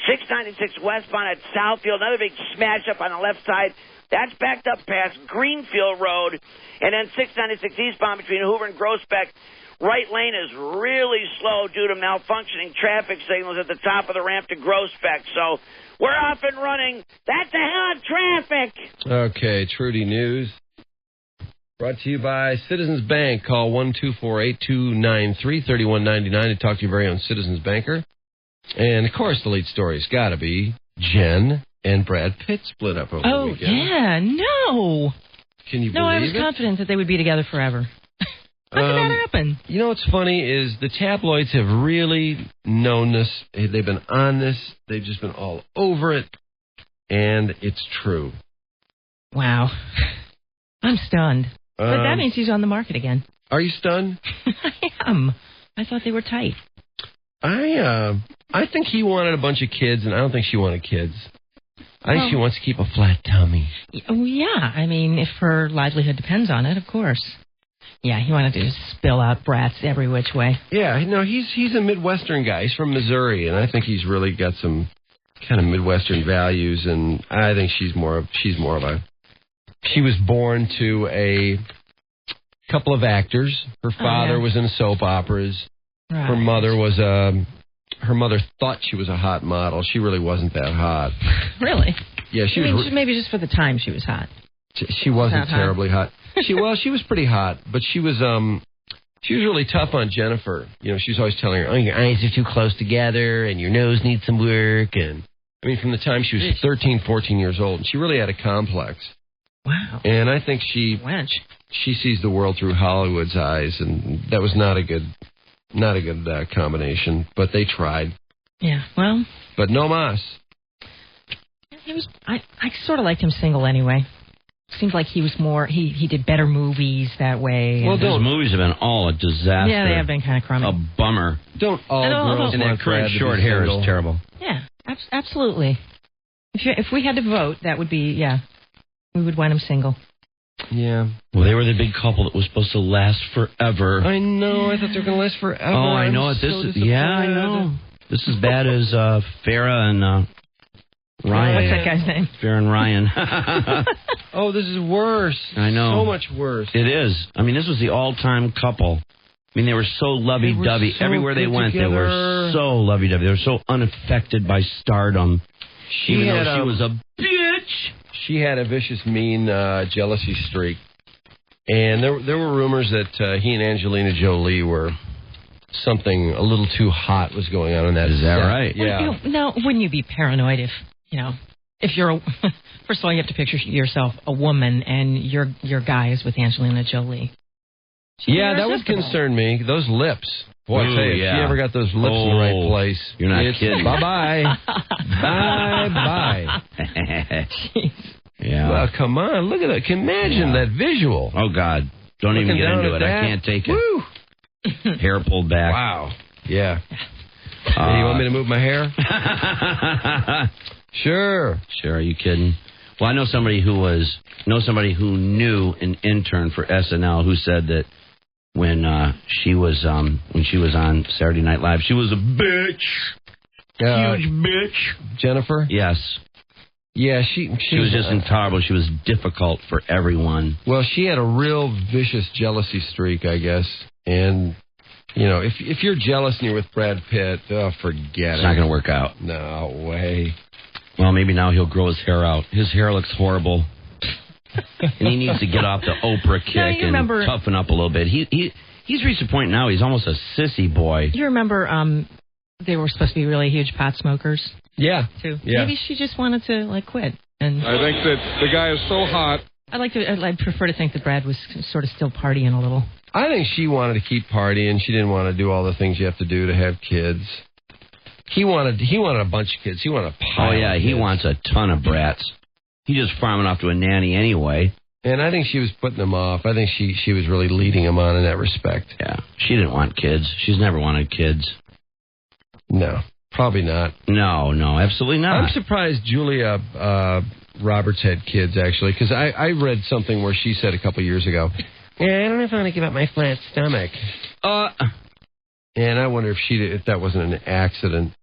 696 westbound at Southfield. Another big smash up on the left side. That's backed up past Greenfield Road. And then 696 eastbound between Hoover and Groesbeck. Right lane is really slow due to malfunctioning traffic signals at the top of the ramp to Groesbeck. So we're off and running. That's a hell of traffic. Okay, Trudy News. Brought to you by Citizens Bank. Call 1-248-293-3199 to talk to your very own Citizens Banker. And, of course, the lead story's got to be Jen and Brad Pitt split up over the weekend. Yeah, no. Can you believe it? No, I was confident that they would be together forever. How did that happen? You know what's funny is the tabloids have really known this. They've been on this. They've just been all over it. And it's true. Wow. I'm stunned. But that means he's on the market again. Are you stunned? I am. I thought they were tight. I think he wanted a bunch of kids, and I don't think she wanted kids. I think she wants to keep a flat tummy. Yeah, I mean, if her livelihood depends on it, of course. Yeah, he wanted to just spill out brats every which way. Yeah, no, he's a Midwestern guy. He's from Missouri, and I think he's really got some kind of Midwestern values, and I think she's more of a... She was born to a couple of actors. Her father was in soap operas. Right. Her mother was her mother thought she was a hot model. She really wasn't that hot. Really? Yeah, she was. Maybe just for the time she was hot. She wasn't terribly hot. She was pretty hot, but she was really tough on Jennifer. You know, she was always telling her, "Oh, your eyes are too close together, and your nose needs some work." And I mean, from the time she was 13, 14 years old, and she really had a complex. Wow. And I think she sees the world through Hollywood's eyes, and that was not a good combination. But they tried. Yeah. Well. But no mas. I sort of liked him single anyway. Seems like he was more. He did better movies that way. Well, those movies have been all a disaster. Yeah, they have been kind of crummy. A bummer. Don't all girls and that current short hair is terrible. Yeah, absolutely. If we had to vote, that would be we would want him single. Yeah. Well, they were the big couple that was supposed to last forever. I know. I thought they were going to last forever. Oh, I know. I know. This is bad as Farrah and Ryan. What's that guy's name? Farrah and Ryan. Oh, this is worse. I know. So much worse. It is. I mean, this was the all-time couple. I mean, they were so lovey-dovey. So everywhere they went, together. they were so lovey-dovey. They were so unaffected by stardom. Even though she was a bitch. She had a vicious, mean jealousy streak. And there were rumors that he and Angelina Jolie were something a little too hot was going on in that. Is that right? Yeah. Now, wouldn't you be paranoid if you're first of all, you have to picture yourself a woman and your guy is with Angelina Jolie. Yeah, that would concern me. Those lips. Boy, I tell you, if you ever got those lips in the right place, you're not kidding. Bye-bye. Bye-bye. Yeah. Well, come on. Look at that. Imagine that visual. Oh, God. Don't even get into it. I can't take it. Woo. Hair pulled back. Wow. Yeah. Hey, you want me to move my hair? Sure. Sure. Are you kidding? Well, I know somebody who knew an intern for SNL who said that when she was on Saturday Night Live, she was a bitch. Huge bitch. Jennifer? Yes. Yeah, she was just intolerable. She was difficult for everyone. Well, she had a real vicious jealousy streak, I guess. And, if you're jealous and you're with Brad Pitt, forget it. It's not going to work out. No way. Well, maybe now he'll grow his hair out. His hair looks horrible. And he needs to get off the Oprah kick and toughen up a little bit. He's reached a point now, he's almost a sissy boy. You remember they were supposed to be really huge pot smokers? Yeah. Too. Yeah. Maybe she just wanted to, quit. And I think that the guy is so hot. I'd prefer to think that Brad was sort of still partying a little. I think she wanted to keep partying. She didn't want to do all the things you have to do to have kids. He wanted a bunch of kids. He wanted a pile. Oh, yeah, of he kids. wants a ton of brats. He's just farming off to a nanny anyway. And I think she was putting him off. I think she was really leading him on in that respect. Yeah, she didn't want kids. She's never wanted kids. No, probably not. No, absolutely not. I'm surprised Julia Roberts had kids, actually, because I read something where she said a couple years ago, I don't know if I want to give up my flat stomach. And I wonder if that wasn't an accident.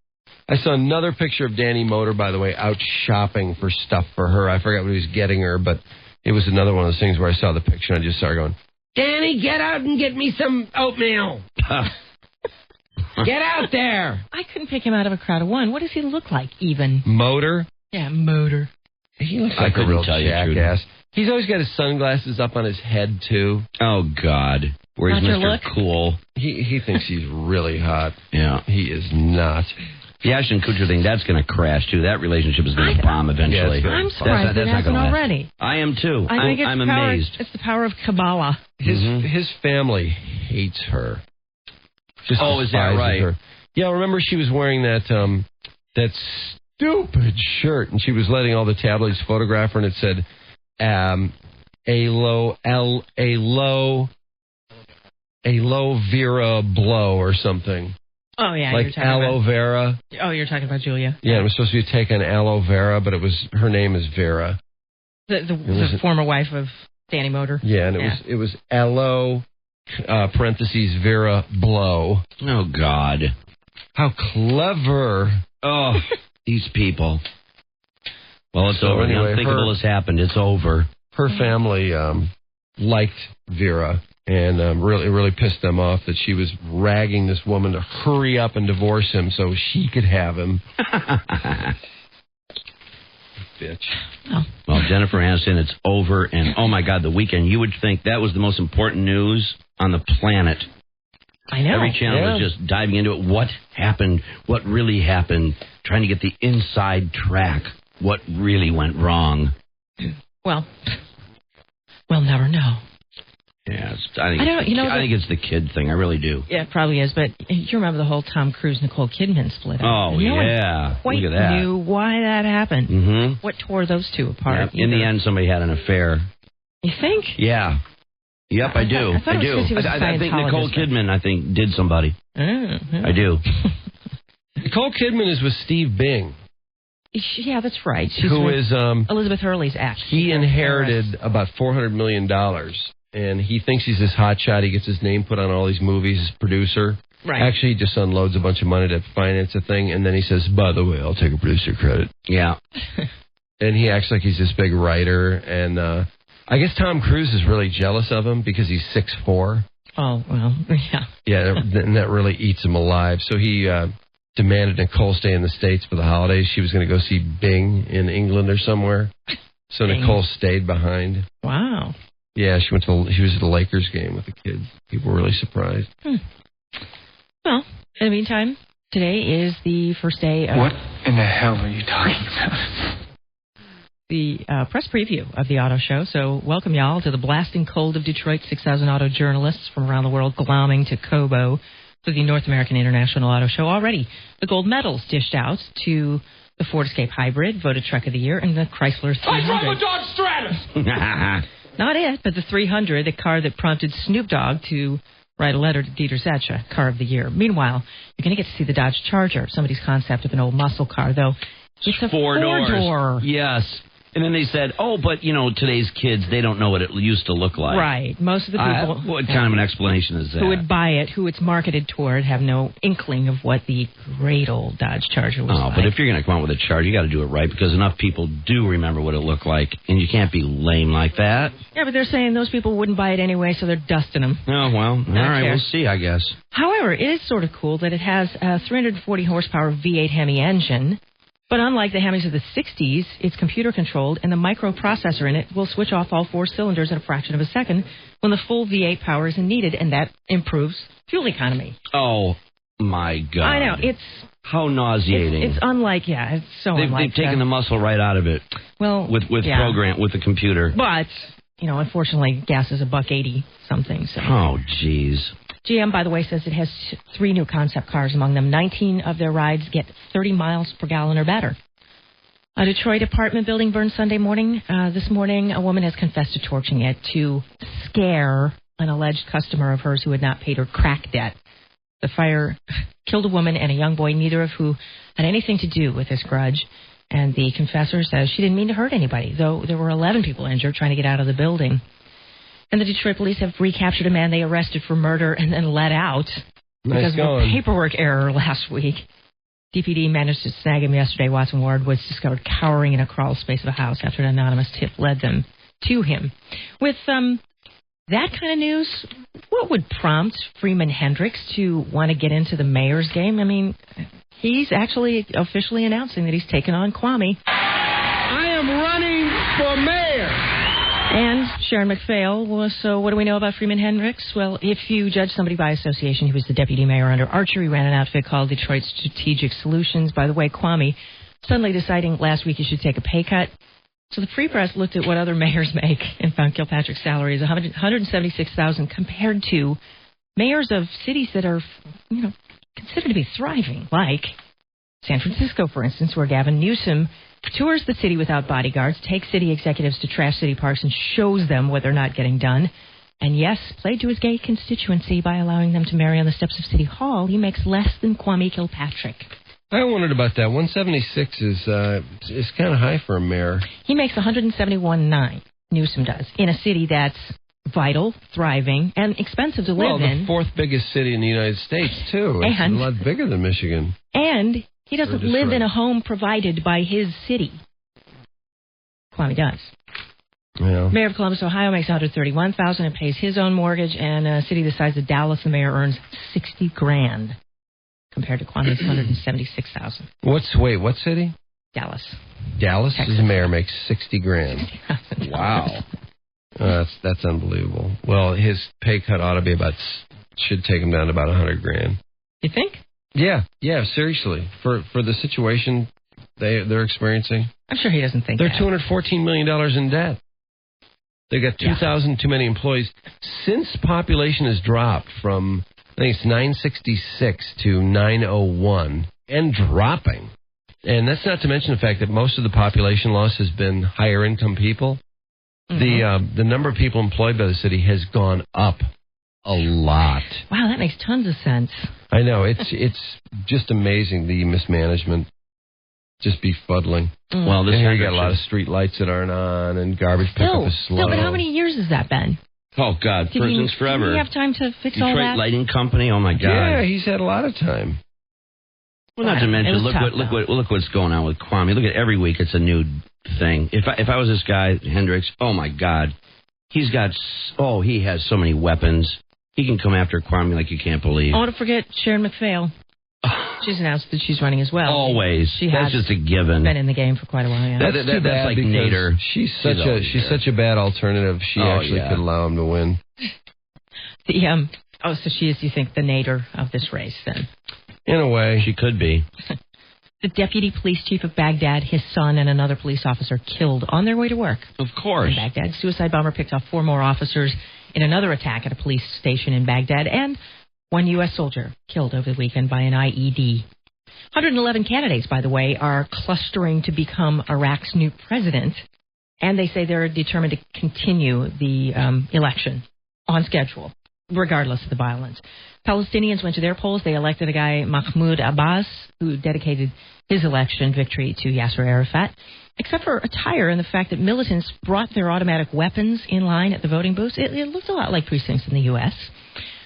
I saw another picture of Danny Motor, by the way, out shopping for stuff for her. I forgot what he was getting her, but it was another one of those things where I saw the picture and I just started going, Danny, get out and get me some oatmeal. Get out there. I couldn't pick him out of a crowd of one. What does he look like, even? Motor? Yeah, Motor. He looks like a real jackass. He's always got his sunglasses up on his head, too. Oh, God. Where he's Mr. Cool. He thinks he's really hot. Yeah. He is not. The Ashton Kutcher thing, that's going to crash, too. That relationship is going to bomb eventually. Yeah, I'm surprised it hasn't already. I am, too. I think I'm amazed. It's the power of Kabbalah. His family hates her. Just is that right? Her. Yeah, remember she was wearing that stupid shirt, and she was letting all the tabloids photograph her, and it said, aloe vera blow or something. Oh, yeah. Like aloe vera. Oh, you're talking about Julia. Yeah, it was supposed to be a take on aloe vera, but her name is Vera. The former wife of Danny Motor. Yeah, and it was aloe, parentheses, Vera blow. Oh, God. How clever. Oh, these people. Well, it's over. Anyway, the unthinkable has happened. It's over. Her family liked Vera and really pissed them off that she was ragging this woman to hurry up and divorce him so she could have him. Bitch. Oh. Well, Jennifer Aniston, it's over. And, oh, my God, the weekend. You would think that was the most important news on the planet. I know. Every channel was just diving into it. What happened? What really happened? Trying to get the inside track. What really went wrong? Well, we'll never know. Yeah, I think it's the kid thing. I really do. Yeah, it probably is. But you remember the whole Tom Cruise, Nicole Kidman split up. Oh, yeah. Quite Look at that. knew why that happened. Mm-hmm. What tore those two apart? Yeah, in the end, somebody had an affair. You think? Yeah. Yep, I do. I do. I think Nicole Kidman, did somebody. I do. Nicole Kidman is with Steve Bing. Yeah, that's right. She's who is Elizabeth Hurley's ex. He inherited about $400 million, and he thinks he's this hotshot. He gets his name put on all these movies as producer. Right. Actually, he just unloads a bunch of money to finance a thing, and then he says, by the way, I'll take a producer credit. Yeah. And he acts like he's this big writer, and I guess Tom Cruise is really jealous of him because he's 6'4". Oh, well, yeah. Yeah, and that really eats him alive. So he demanded Nicole stay in the States for the holidays. She was going to go see Bing in England or somewhere. So Bing. Nicole stayed behind. Wow. Yeah, she was at the Lakers game with the kids. People were really surprised. Well, in the meantime, today is the first day of... What in the hell are you talking about? The press preview of the auto show. So welcome, y'all, to the blasting cold of Detroit. 6,000 auto journalists from around the world glomming to Cobo for the North American International Auto Show. Already, the gold medals dished out to the Ford Escape Hybrid, voted Truck of the Year, and the Chrysler 300. I drove a Dodge Stratus! Not it, but the 300, the car that prompted Snoop Dogg to write a letter to Dieter Zetsche, Car of the Year. Meanwhile, you're going to get to see the Dodge Charger, somebody's concept of an old muscle car, though. It's a four-door. Yes. And then they said, but, today's kids, they don't know what it used to look like. Right. Most of the people... what kind of an explanation is that? Who would buy it, who it's marketed toward, have no inkling of what the great old Dodge Charger was like. But if you're going to come out with a Charger, you got to do it right, because enough people do remember what it looked like, and you can't be lame like that. Yeah, but they're saying those people wouldn't buy it anyway, so they're dusting them. Oh, well, all right, we'll see, I guess. However, it is sort of cool that it has a 340 horsepower V8 Hemi engine. But unlike the Hemis of the 60s, it's computer-controlled, and the microprocessor in it will switch off all 4 cylinders in a fraction of a second when the full V8 power isn't needed, and that improves fuel economy. Oh, my God. I know, it's... How nauseating. It's unlike, it's so unlike... They've taken the muscle right out of it. Well, with program, with the computer. But, unfortunately, gas is $1.80 something, so... Oh, jeez. GM, by the way, says it has 3 new concept cars among them. 19 of their rides get 30 miles per gallon or better. A Detroit apartment building burned Sunday morning. This morning, a woman has confessed to torching it to scare an alleged customer of hers who had not paid her crack debt. The fire killed a woman and a young boy, neither of who had anything to do with this grudge. And the confessor says she didn't mean to hurt anybody, though there were 11 people injured trying to get out of the building. And the Detroit police have recaptured a man they arrested for murder and then let out because of a paperwork error last week. DPD managed to snag him yesterday. Watson Ward was discovered cowering in a crawl space of a house after an anonymous tip led them to him. With that kind of news, what would prompt Freeman Hendricks to want to get into the mayor's game? I mean, he's actually officially announcing that he's taking on Kwame. I am running for mayor. And Sharon McPhail. So what do we know about Freeman Hendricks? Well, if you judge somebody by association, he was the deputy mayor under Archer. He ran an outfit called Detroit Strategic Solutions. By the way, Kwame suddenly deciding last week he should take a pay cut. So the Free Press looked at what other mayors make and found Kilpatrick's salary is $176,000 compared to mayors of cities that are, considered to be thriving, like San Francisco, for instance, where Gavin Newsom tours the city without bodyguards, takes city executives to trash city parks and shows them what they're not getting done. And yes, played to his gay constituency by allowing them to marry on the steps of City Hall. He makes less than Kwame Kilpatrick. I wondered about that. 176 is kind of high for a mayor. He makes $171,900. Newsom does, in a city that's vital, thriving, and expensive to live in. Well, the 4th biggest city in the United States, too. It's a lot bigger than Michigan. And he doesn't live in a home provided by his city. Kwame does. Yeah. Mayor of Columbus, Ohio makes $131,000 and pays his own mortgage. And a city the size of Dallas, the mayor earns $60,000 compared to Kwame's $176,000. What city? Dallas. Dallas, Texas. The mayor makes $60,000. Wow. That's unbelievable. Well, his pay cut ought to be should take him down to about $100,000. You think? Yeah, seriously. For the situation they're experiencing. I'm sure he doesn't think they're that. $214 million in debt. They got 2,000 too many employees. Since population has dropped from, I think it's 966 to 901, and dropping. And that's not to mention the fact that most of the population loss has been higher income people. Mm-hmm. The number of people employed by the city has gone up a lot. Wow, that makes tons of sense. I know. It's just amazing, the mismanagement. Just befuddling. Mm. Well, this here you got a lot of street lights that aren't on, and garbage pickup is slow. No, but how many years has that been? Oh, God, prisons forever. Did he have time to fix all that? Detroit Lighting Company, oh, my God. Yeah, he's had a lot of time. Well, not to mention, look what's going on with Kwame. Look at every week, it's a new thing. If I was this guy, Hendricks, oh, my God. He has so many weapons. He can come after Kwame like you can't believe. Oh, don't forget Sharon McPhail. She's announced that she's running as well. Always. That's just a given. Been in the game for quite a while. Yeah. That's like Nader. She's such a bad alternative. She actually could allow him to win. So she is, you think, the Nader of this race then? In a way, she could be. The deputy police chief of Baghdad, his son, and another police officer killed on their way to work. Of course. In Baghdad, suicide bomber picked off 4 more officers in another attack at a police station in Baghdad, and 1 U.S. soldier killed over the weekend by an IED. 111 candidates, by the way, are clustering to become Iraq's new president, and they say they're determined to continue the election on schedule, regardless of the violence. Palestinians went to their polls. They elected a guy, Mahmoud Abbas, who dedicated his election victory to Yasser Arafat, except for attire and the fact that militants brought their automatic weapons in line at the voting booths. It looked a lot like precincts in the U.S.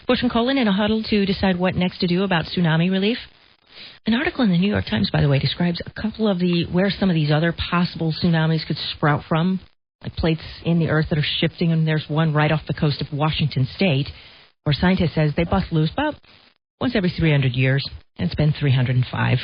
Bush and Colin in a huddle to decide what next to do about tsunami relief. An article in the New York Times, by the way, describes a couple of where some of these other possible tsunamis could sprout from, like plates in the earth that are shifting, and there's one right off the coast of Washington State, where scientists says they bust loose about once every 300 years, and it's been 305.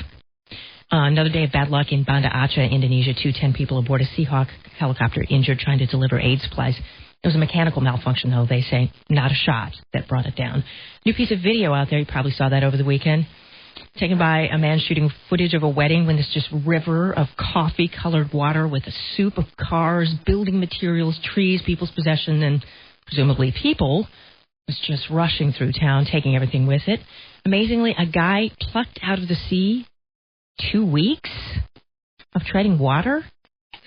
Another day of bad luck in Banda Aceh, Indonesia. 10 people aboard a Seahawk helicopter injured trying to deliver aid supplies. It was a mechanical malfunction, though, they say, not a shot that brought it down. New piece of video out there, you probably saw that over the weekend, taken by a man shooting footage of a wedding when this just river of coffee-colored water with a soup of cars, building materials, trees, people's possession, and presumably people was just rushing through town, taking everything with it. Amazingly, a guy plucked out of the sea 2 weeks of treading water.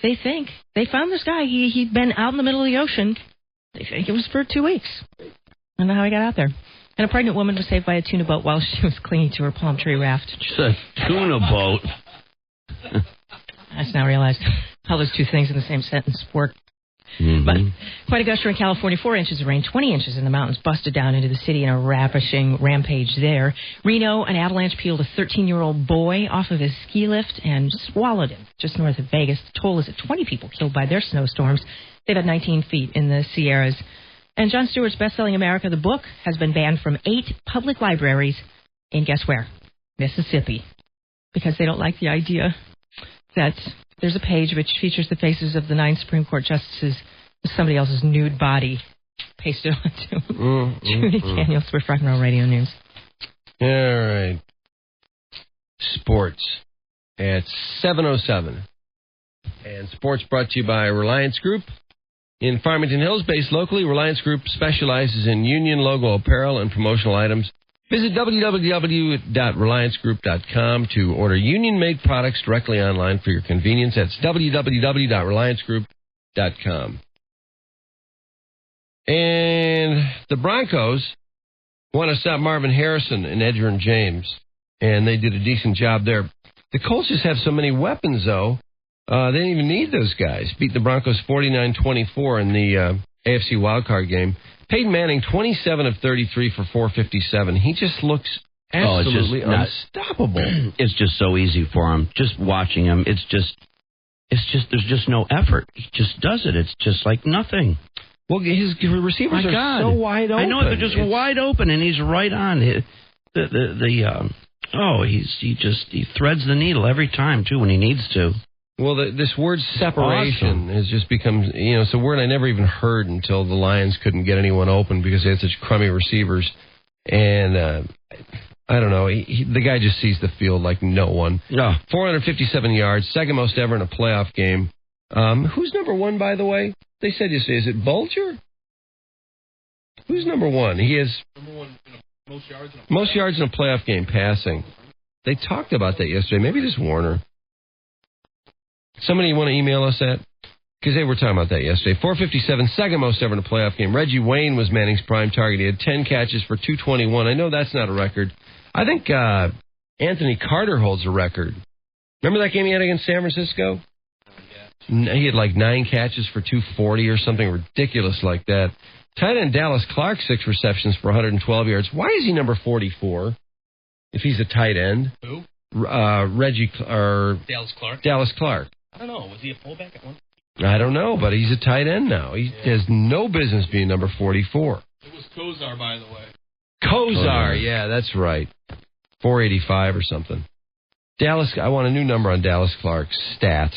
They think. They found this guy. He'd been out in the middle of the ocean. They think it was for 2 weeks. I don't know how he got out there. And a pregnant woman was saved by a tuna boat while she was clinging to her palm tree raft. Just a tuna boat. I just now realized how those two things in the same sentence work. Mm-hmm. But quite a gusher in California. 4 inches of rain, 20 inches in the mountains, busted down into the city in a ravishing rampage there. Reno, an avalanche peeled a 13-year-old boy off of his ski lift and swallowed him just north of Vegas. The toll is at 20 people killed by their snowstorms. They've had 19 feet in the Sierras. And Jon Stewart's best-selling America, the book, has been banned from 8 public libraries in, guess where? Mississippi. Because they don't like the idea that there's a page which features the faces of the 9 Supreme Court justices with somebody else's nude body pasted onto Judy Daniels for Front Row Radio News. All right. Sports at 7:07. And sports brought to you by Reliance Group. In Farmington Hills, based locally, Reliance Group specializes in union logo apparel and promotional items. Visit www.reliancegroup.com to order union-made products directly online for your convenience. That's www.reliancegroup.com. And the Broncos want to stop Marvin Harrison and Edgerrin James, and they did a decent job there. The Colts just have so many weapons, though. They didn't even need those guys. Beat the Broncos 49-24 in the AFC wildcard game. Peyton Manning, 27 of 33 for 457. He just looks absolutely unstoppable. It's just so easy for him. Just watching him, it's just there's just no effort. He just does it. It's just like nothing. Well, his receivers are so wide open. I know they're just wide open, and he's right on. He threads the needle every time too when he needs to. Well, this word separation has just become, it's a word I never even heard until the Lions couldn't get anyone open because they had such crummy receivers. And I don't know, the guy just sees the field like no one. No. 457 yards, second most ever in a playoff game. Who's number 1, by the way? They said yesterday, is it Bulger? Who's number 1? He has number 1 in most yards in a playoff game passing. They talked about that yesterday. Maybe this Warner. Somebody want to email us that? Because they were talking about that yesterday. 457, second most ever in a playoff game. Reggie Wayne was Manning's prime target. He had 10 catches for 221. I know that's not a record. I think Anthony Carter holds a record. Remember that game he had against San Francisco? He had like 9 catches for 240 or something ridiculous like that. Tight end Dallas Clark, 6 receptions for 112 yards. Why is he number 44 if he's a tight end? Who? Dallas Clark. I don't know. Was he a fullback at one? I don't know, but he's a tight end now. He has no business being number 44. It was Kozar, by the way. Kozar, yeah, that's right. 485 or something. Dallas, I want a new number on Dallas Clark's stat.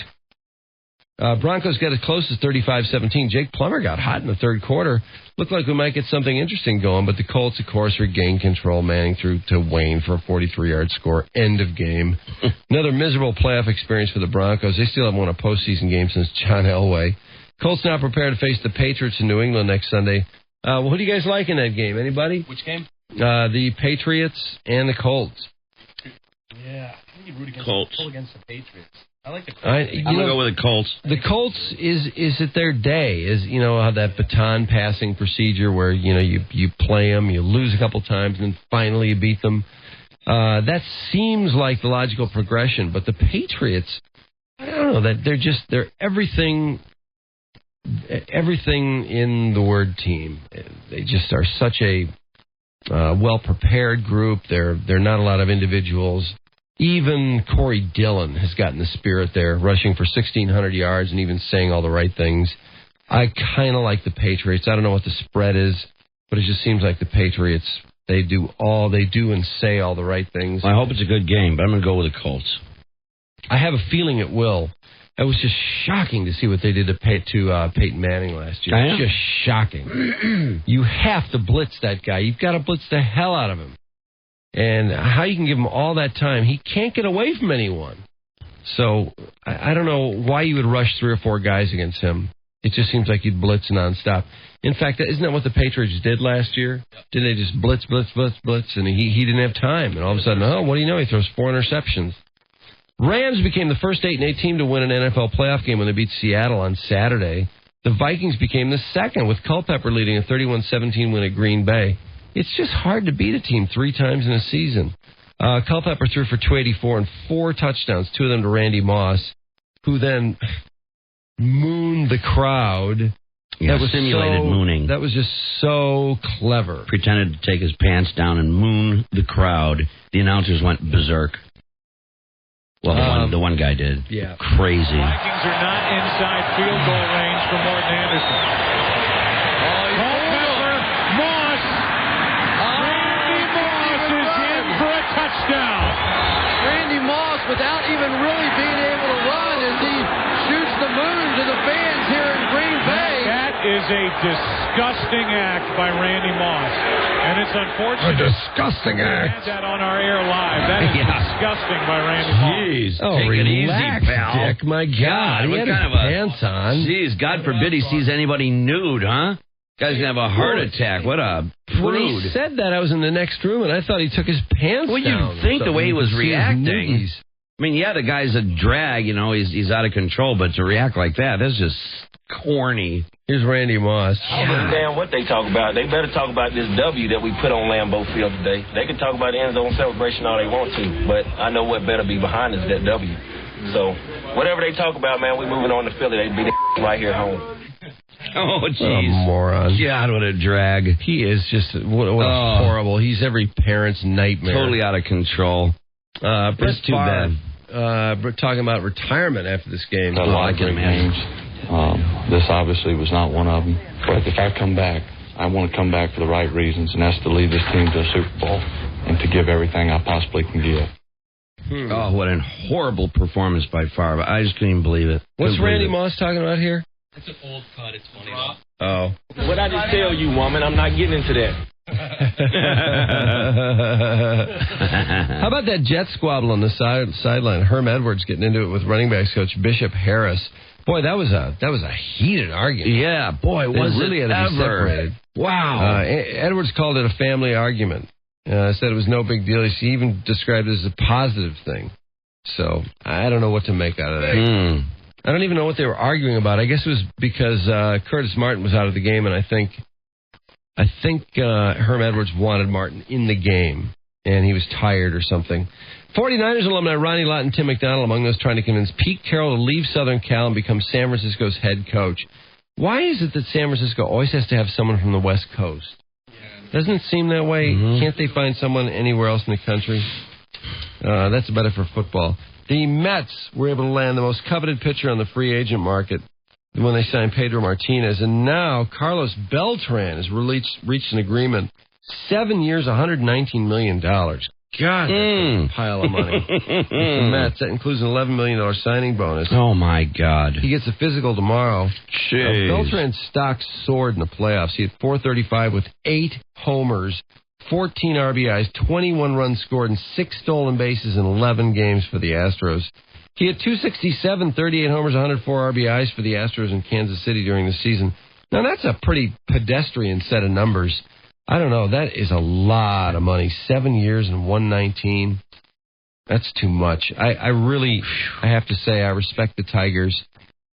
Broncos got as close as 35-17. Jake Plummer got hot in the third quarter. Looked like we might get something interesting going, but the Colts, of course, regained control. Manning threw to Wayne for a 43-yard score. End of game. Another miserable playoff experience for the Broncos. They still haven't won a postseason game since John Elway. Colts now prepared to face the Patriots in New England next Sunday. Who do you guys like in that game? Anybody? Which game? The Patriots and the Colts. Yeah, I think you'd root against the Patriots. I like the Colts. I'm going to go with the Colts. The Colts is it their day? Is how that baton passing procedure where you play them, you lose a couple times, and then finally you beat them. That seems like the logical progression. But the Patriots, I don't know that they're everything in the word team. They just are such a well prepared group. They're not a lot of individuals. Even Corey Dillon has gotten the spirit there, rushing for 1,600 yards and even saying all the right things. I kind of like the Patriots. I don't know what the spread is, but it just seems like the Patriots, they do and say all the right things. Well, I hope it's a good game, but I'm going to go with the Colts. I have a feeling it will. It was just shocking to see what they did to Peyton Manning last year. Just shocking. You have to blitz that guy. You've got to blitz the hell out of him. And how you can give him all that time, he can't get away from anyone. So I don't know why you would rush 3 or 4 guys against him. It just seems like you'd blitz nonstop. In fact, isn't that what the Patriots did last year? Didn't they just blitz, and he didn't have time. And all of a sudden, what do you know? He throws 4 interceptions. Rams became the first 8-8 team to win an NFL playoff game when they beat Seattle on Saturday. The Vikings became the second, with Culpepper leading a 31-17 win at Green Bay. It's just hard to beat a team 3 times in a season. Culpepper threw for 284 and 4 touchdowns, 2 of them to Randy Moss, who then mooned the crowd. Yeah, that was simulated mooning. That was just so clever. Pretended to take his pants down and moon the crowd. The announcers went berserk. Well, the one guy did. Yeah. Crazy. Vikings are not inside field goal range for Morton Anderson. Randy Moss, without even really being able to run, as he shoots the moon to the fans here in Green Bay. That is a disgusting act by Randy Moss, and it's unfortunate. A disgusting act. We had that on our air live. That is disgusting by Randy Moss. Jeez, take it relax, easy, pal. Dick. My God, he had his pants on. Jeez, God forbid he sees anybody nude, huh? Guy's gonna have a heart attack. What a prude. When he said that, I was in the next room, and I thought he took his pants down. Well, you'd think the way he was reacting. I mean, yeah, the guy's a drag, he's out of control, but to react like that's just corny. Here's Randy Moss. I don't understand what they talk about. They better talk about this W that we put on Lambeau Field today. They can talk about the end zone celebration all they want to, but I know what better be behind us, that W. So, whatever they talk about, man, we moving on to Philly. They beat the right here at home. Oh, jeez. What a moron. God, what a drag. He is just, what horrible. He's every parent's nightmare. Totally out of control. Brett too bad. Talking about retirement after this game. I can imagine. This obviously was not one of them. But if I come back, I want to come back for the right reasons, and that's to lead this team to a Super Bowl and to give everything I possibly can give. Oh, what a horrible performance by Favre. I just couldn't even believe it. What's Randy Moss talking about here? It's an old cut. It's funny. Oh. What I just tell you, woman, I'm not getting into that. How about that jet squabble on the sideline? Herm Edwards getting into it with running backs coach Bishop Harris. Boy, that was a heated argument. Yeah, boy, was really it had to be ever. separated. Wow. Edwards called it a family argument. Said it was no big deal. He even described it as a positive thing. So I don't know what to make out of that. I don't even know what they were arguing about. I guess it was because Curtis Martin was out of the game, and I think Herm Edwards wanted Martin in the game, and he was tired or something. 49ers alumni Ronnie Lott and Tim McDonald among those trying to convince Pete Carroll to leave Southern Cal and become San Francisco's head coach. Why is it that San Francisco always has to have someone from the West Coast? Doesn't it seem that way? Can't they find someone anywhere else in the country? That's about it for football. The Mets were able to land the most coveted pitcher on the free agent market. when they signed Pedro Martinez. And now Carlos Beltran has reached an agreement. 7 years, $119 million. God, that's a pile of money. With the Mets. That includes an $11 million signing bonus. Oh, my God. He gets a physical tomorrow. Jeez. Beltran's stock soared in the playoffs. He had .435 with 8 homers, 14 RBIs, 21 runs scored, and 6 stolen bases in 11 games for the Astros. He had .267, 38 homers, 104 RBIs for the Astros in Kansas City during the season. Now, that's a pretty pedestrian set of numbers. I don't know. That is a lot of money. 7 years and 119. That's too much. I really have to say I respect the Tigers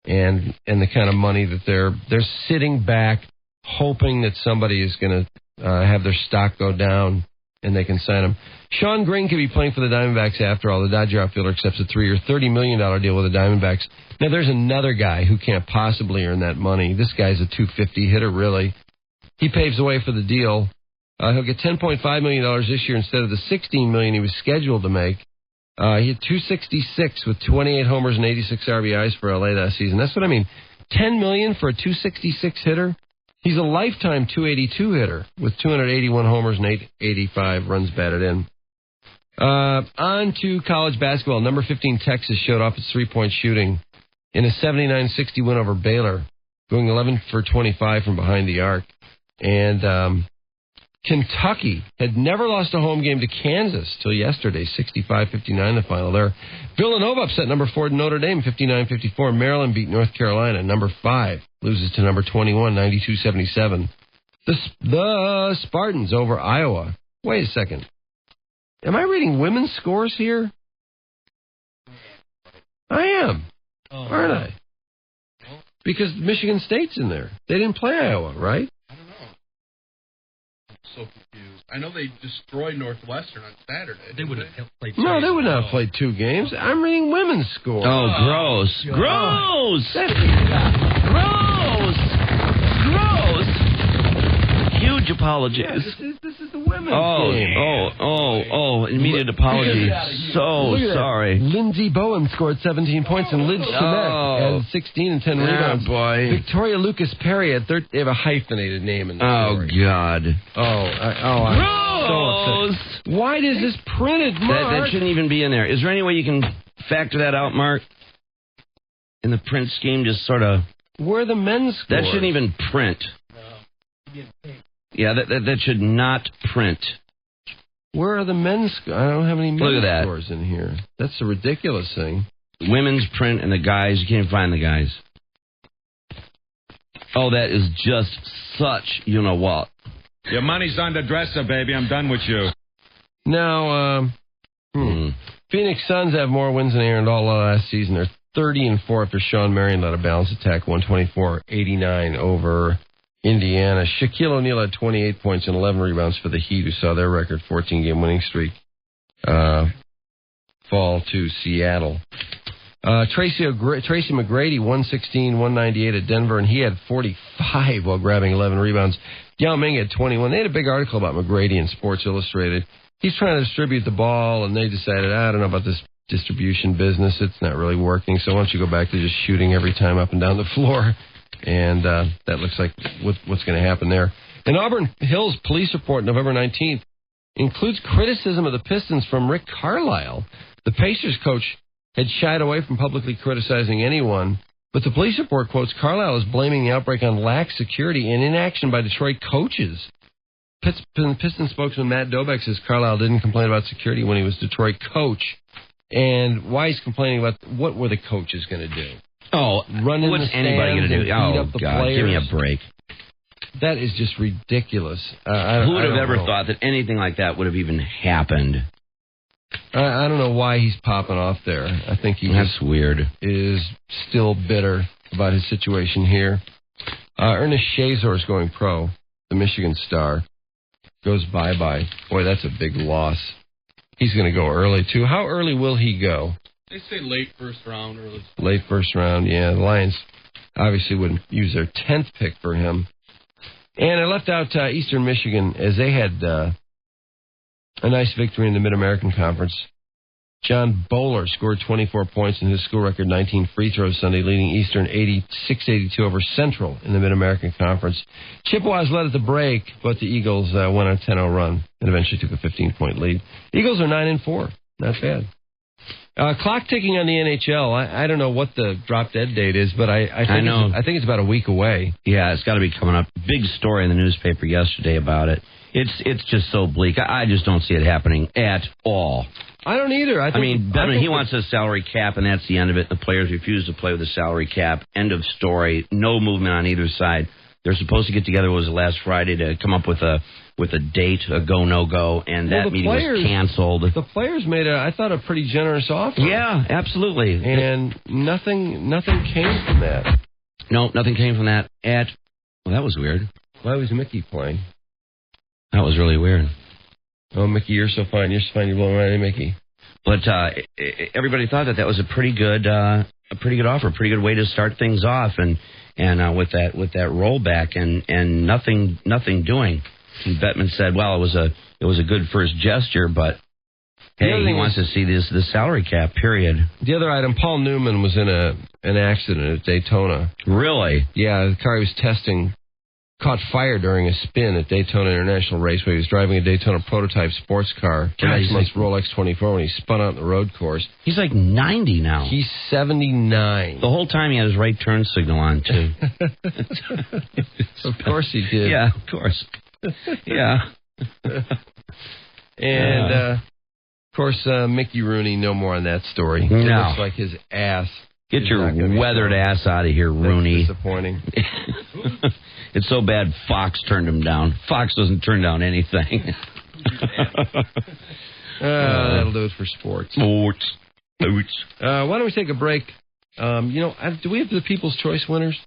and the kind of money that they're sitting back hoping that somebody is going to have their stock go down and they can sign him. Sean Green could be playing for the Diamondbacks after all. The Dodger outfielder accepts a 3-year, $30 million deal with the Diamondbacks. Now, there's another guy who can't possibly earn that money. This guy's a .250 hitter, really. He paves the way for the deal. He'll get $10.5 million this year instead of the $16 million he was scheduled to make. He had .266 with 28 homers and 86 RBIs for LA last season. That's what I mean. $10 million for a .266 hitter? He's a lifetime .282 hitter with 281 homers and 885 runs batted in. On to college basketball. Number 15 Texas showed off its three-point shooting in a 79-60 win over Baylor, going 11 for 25 from behind the arc. And Kentucky had never lost a home game to Kansas till yesterday, 65-59 the final there. Villanova upset number 4 Notre Dame, 59-54. Maryland beat North Carolina, number 5, loses to number 21, 92-77. The Spartans over Iowa. Wait a second. Am I reading women's scores here? I am, aren't I? Because Michigan State's in there. They didn't play Iowa, right? So confused. I know they destroyed Northwestern on Saturday. They would have played. No, they would not have played 2 games. I'm reading women's score. Oh, gross. Gross! Gross! Huge apologies. Yeah, this is the women's game. Immediate apology. So sorry. Lindsey Bowen scored 17 points and Liz Schmidt had 16 and 10 rebounds. Boy. Victoria Lucas Perry had they have a hyphenated name in the story. God. I'm so upset. Why does this printed, Mark? That shouldn't even be in there. Is there any way you can factor that out, Mark? In the print scheme, just sort of... Where are the men's scores? That shouldn't even print. Yeah, that should not print. Where are the men's scores? I don't have any men's Look at that. scores in here. That's a ridiculous thing. Women's print and the guys, you can't find the guys. Oh, that is just such you-know-what. Your money's on the dresser, baby. I'm done with you. Now, Phoenix Suns have more wins than they earned all last season. They're 30-4 after Sean Marion led a balanced attack, 124-89 over Indiana. Shaquille O'Neal had 28 points and 11 rebounds for the Heat, who saw their record 14-game winning streak fall to Seattle. Tracy McGrady, 116-198 at Denver, and he had 45 while grabbing 11 rebounds. Yao Ming had 21. They had a big article about McGrady in Sports Illustrated. He's trying to distribute the ball, and they decided, I don't know about this distribution business. It's not really working, so why don't you go back to just shooting every time up and down the floor? And that looks like what's going to happen there. An Auburn Hills police report November 19th includes criticism of the Pistons from Rick Carlisle. The Pacers coach had shied away from publicly criticizing anyone, but the police report quotes Carlisle as blaming the outbreak on lax security and inaction by Detroit coaches. Pistons spokesman Matt Dobeck says Carlisle didn't complain about security when he was Detroit coach. And why he's complaining about what were the coaches going to do? Oh, run in what's the stands anybody going to do? and beat up the God, players? give me a break. That is just ridiculous. Who would have ever thought that anything like that would have even happened? I don't know why he's popping off there. I think That's weird. Is still bitter about his situation here. Ernest Shazor is going pro. The Michigan star goes bye-bye. Boy, that's a big loss. He's going to go early, too. How early will he go? They say late first round, early. Late first round, yeah. The Lions obviously wouldn't use their 10th pick for him. And I left out Eastern Michigan as they had a nice victory in the Mid-American Conference. John Bowler scored 24 points in his school record 19 free throws Sunday, leading Eastern 86-82 over Central in the Mid-American Conference. Chippewas led at the break, but the Eagles went on a 10-0 run and eventually took a 15-point lead. Eagles are 9-4. Not bad. Clock ticking on the NHL. I don't know what the drop-dead date is, but I think it's about a week away. Yeah, it's got to be coming up. Big story in the newspaper yesterday about it. It's just so bleak. I just don't see it happening at all. I don't either. I mean, he wants a salary cap, and that's the end of it. The players refuse to play with a salary cap. End of story. No movement on either side. They're supposed to get together. It was last Friday to come up with a date, a go no go, and that meeting was canceled. The players made I thought a pretty generous offer. Yeah, absolutely. And nothing came from that. No, nothing came from that. Well, that was weird. Why was Mickey playing? That was really weird. Oh, Mickey, you're so fine. You're so fine. You're blowing right in, Mickey. But everybody thought that was a pretty good offer, a pretty good way to start things off, and with that rollback and nothing doing. And Bettman said, "Well, it was a good first gesture, but hey, he wants to see the salary cap. Period." The other item, Paul Newman was in an accident at Daytona. Really? Yeah, the car he was testing caught fire during a spin at Daytona International Raceway. He was driving a Daytona prototype sports car for next month's Rolex 24 when he spun out on the road course. He's like 90 now. He's 79. The whole time he had his right turn signal on, too. Of course he did. Yeah, of course. Yeah. And, of course, Mickey Rooney, no more on that story. No. It looks like his ass. Get your weathered ass out of here, Rooney. That's disappointing. It's so bad Fox turned him down. Fox doesn't turn down anything. That'll do it for sports. Why don't we take a break? Do we have the People's Choice winners?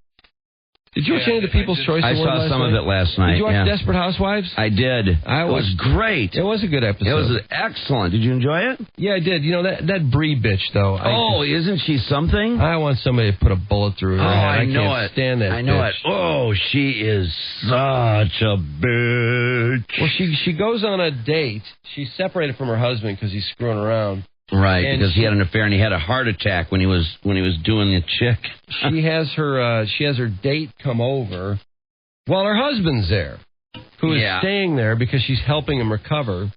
Did you watch any of the People's Choice Awards? I saw some of it last night. Did you watch Desperate Housewives? I did. It was great. It was a good episode. It was excellent. Did you enjoy it? Yeah, I did. You know, that Brie bitch, though. Isn't she something? I want somebody to put a bullet through her head. I can't stand that I know bitch. it. Oh, she is such a bitch. Well, she goes on a date. She's separated from her husband because he's screwing around. Right, because he had an affair and he had a heart attack when he was doing the chick. She has her date come over while her husband's there, who is staying there because she's helping him recover.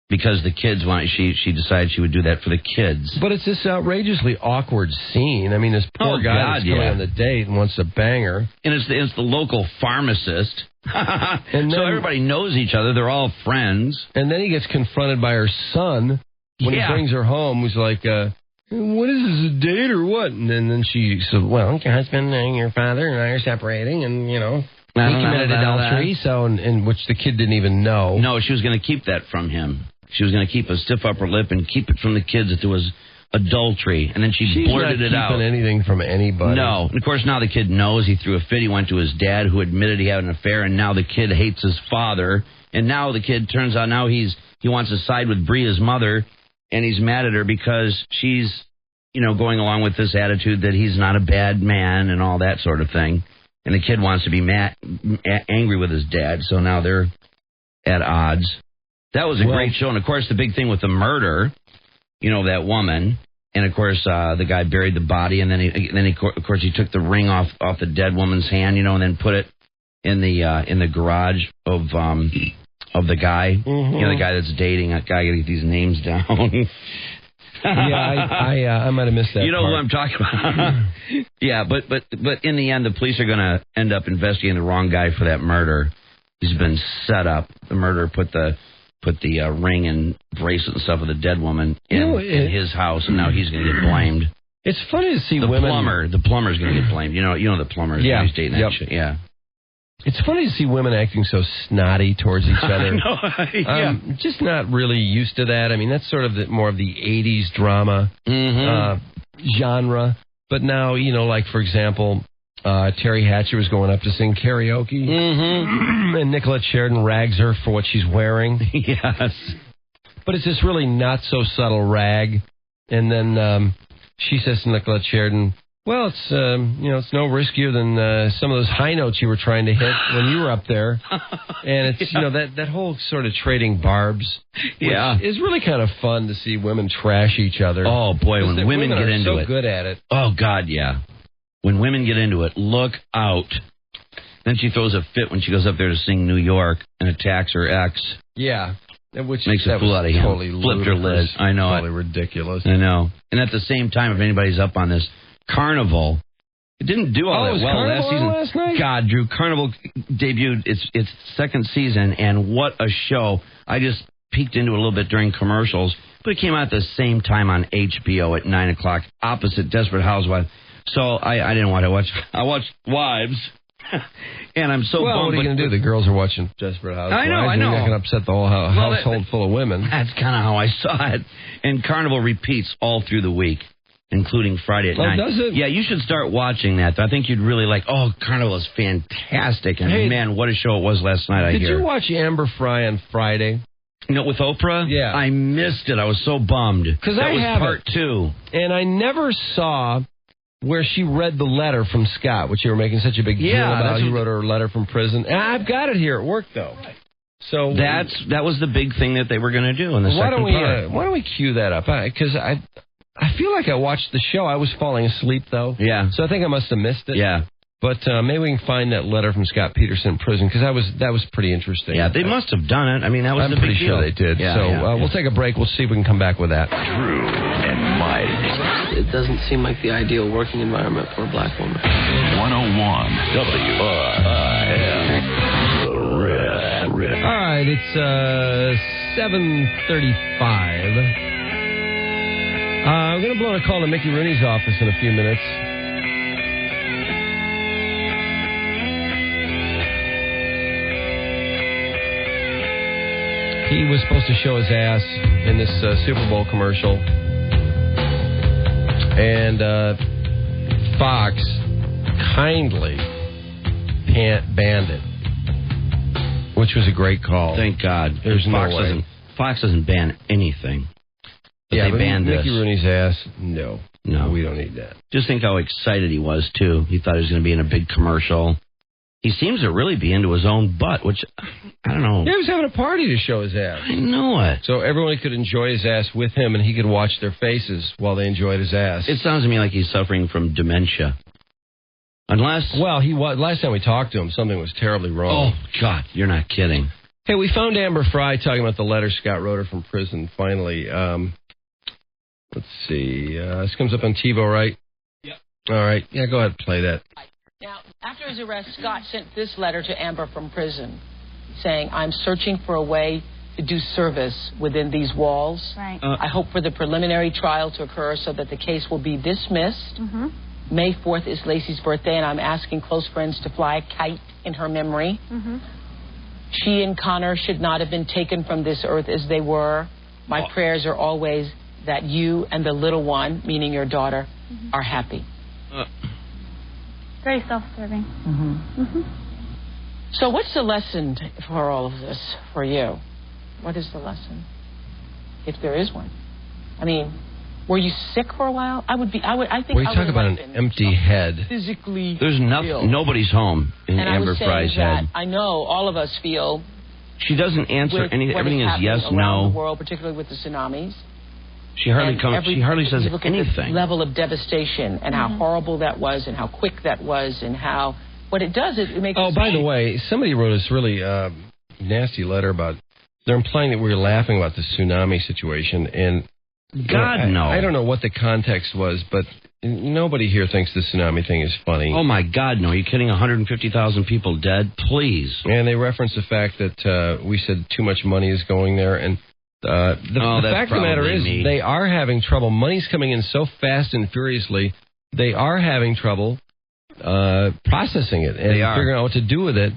Because the kids want, she decided she would do that for the kids. But it's this outrageously awkward scene. I mean, this poor guy that's coming on the date and wants to bang her. And it's the local pharmacist. And so everybody knows each other. They're all friends. And then he gets confronted by her son. When he brings her home, who's like, what is this, a date or what? And then she said, well, your husband and your father and I are separating, and, he committed adultery, and which the kid didn't even know. No, she was going to keep that from him. She was going to keep a stiff upper lip and keep it from the kids that there was adultery, and then she blurted it out. She's not keeping anything from anybody. No. And, of course, now the kid knows. He threw a fit. He went to his dad, who admitted he had an affair, and now the kid hates his father. And now the kid turns out now he wants to side with Bria's mother. And he's mad at her because she's, going along with this attitude that he's not a bad man and all that sort of thing. And the kid wants to be angry with his dad, so now they're at odds. That was a great show. And, of course, the big thing with the murder, that woman. And, of course, the guy buried the body, and then he took the ring off the dead woman's hand, and then put it in the garage of the guy, the guy that's dating. I gotta get these names down. I might have missed that. You know who I'm talking about? Yeah, but in the end, the police are going to end up investigating the wrong guy for that murder. He's been set up. The murderer put the ring and bracelet and stuff of the dead woman in his house, and now he's going to get blamed. It's funny to see the women. The plumber's going to get blamed. You know the plumber. Yeah, he's dating that shit. Yeah. It's funny to see women acting so snotty towards each other. I'm just not really used to that. I mean, that's sort of more of the 80s drama genre. But now, like, for example, Terry Hatcher was going up to sing karaoke. And Nicolette Sheridan rags her for what she's wearing. Yes. But it's this really not so subtle rag. And then she says to Nicolette Sheridan, Well, it's it's no riskier than some of those high notes you were trying to hit when you were up there, and it's that whole sort of trading barbs. Which is really kind of fun to see women trash each other. Oh boy, when women get into it, so good at it. Oh God, yeah. When women get into it, look out. Then she throws a fit when she goes up there to sing New York and attacks her ex. Yeah. Which makes a fool out of him. Totally flipped her lid. I know totally ridiculous. I know. And at the same time, if anybody's up on this, Carnival, it didn't do all that well last season. Last night? God, Drew, Carnival debuted its second season, and what a show. I just peeked into it a little bit during commercials, but it came out at the same time on HBO at 9 o'clock, opposite Desperate Housewives. So I didn't want to watch. I watched Wives. And I'm so bummed. What are you going to do? The girls are watching Desperate Housewives. I know. You're not going to upset the whole household full of women. That's kind of how I saw it. And Carnival repeats all through the week, including Friday at 9. Does it? Yeah, you should start watching that. I think you'd really like. Oh, Carnival is fantastic. And man, what a show it was last night. Did you watch Amber Fry on Friday? With Oprah? Yeah. I missed it. I was so bummed. Because that was part 2. And I never saw where she read the letter from Scott, which you were making such a big deal about. He wrote her a letter from prison. And I've got it here at work, though. So that was the big thing that they were going to do in the second part. Why don't we cue that up? Because I feel like I watched the show. I was falling asleep, though. Yeah. So I think I must have missed it. Yeah. But maybe we can find that letter from Scott Peterson in prison, because that was pretty interesting. Yeah, they must have done it. I mean, that was the big deal. I'm pretty sure they did. Yeah, we'll take a break. We'll see if we can come back with that. Drew and Mike. It doesn't seem like the ideal working environment for a black woman. 101 WRIF. All right, it's 7:35. I'm going to blow a call to Mickey Rooney's office in a few minutes. He was supposed to show his ass in this Super Bowl commercial. And Fox kindly banned it, which was a great call. Thank God. There's no way. Fox doesn't ban anything. But they banned Mickey this. Rooney's ass, no, we don't need that. Just think how excited he was, too. He thought he was going to be in a big commercial. He seems to really be into his own butt, which, I don't know. Yeah, he was having a party to show his ass. I know it. So everyone could enjoy his ass with him, and he could watch their faces while they enjoyed his ass. It sounds to me like he's suffering from dementia. Unless... Well, last time we talked to him, something was terribly wrong. Oh, God, you're not kidding. Hey, we found Amber Fry talking about the letter Scott wrote her from prison, finally. Let's see. This comes up on TiVo, right? Yep. All right. Yeah, go ahead, play that. Now, after his arrest, Scott sent this letter to Amber from prison, saying, I'm searching for a way to do service within these walls. Right. I hope for the preliminary trial to occur so that the case will be dismissed. Mm-hmm. May 4th is Lacey's birthday, and I'm asking close friends to fly a kite in her memory. Mm-hmm. She and Connor should not have been taken from this earth as they were. My prayers are always that you and the little one, meaning your daughter, are happy. Very self-serving. So what's the lesson for all of this for you? What is the lesson, if there is one? I mean, were you sick for a while? I think. Well, you talk about an empty head. Physically, there's nothing. Nobody's home in Amber Fry's head. I know all of us feel. She doesn't answer anything. Everything is yes, around no. The world, particularly with the tsunamis. She hardly comes. She hardly says anything. The level of devastation and how horrible that was, and how quick that was, and how what it does is it makes. Oh, by the way, somebody wrote us really nasty letter about. They're implying that we were laughing about the tsunami situation, and no. I don't know what the context was, but nobody here thinks the tsunami thing is funny. Oh my God, no! Are you kidding? 150,000 people dead, please. And they reference the fact that we said too much money is going there, and. The fact of the matter is, they are having trouble. Money's coming in so fast and furiously, they are having trouble processing it and figuring out what to do with it.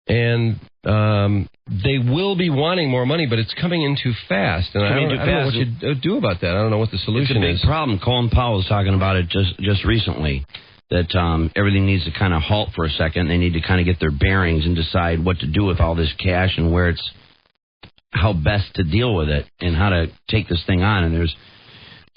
And they will be wanting more money, but it's coming in too fast. And I don't know what you do about that. I don't know what the solution is. It's a big problem. Colin Powell was talking about it just recently, that everything needs to kind of halt for a second. They need to kind of get their bearings and decide what to do with all this cash and where it's how best to deal with it and how to take this thing on. And there's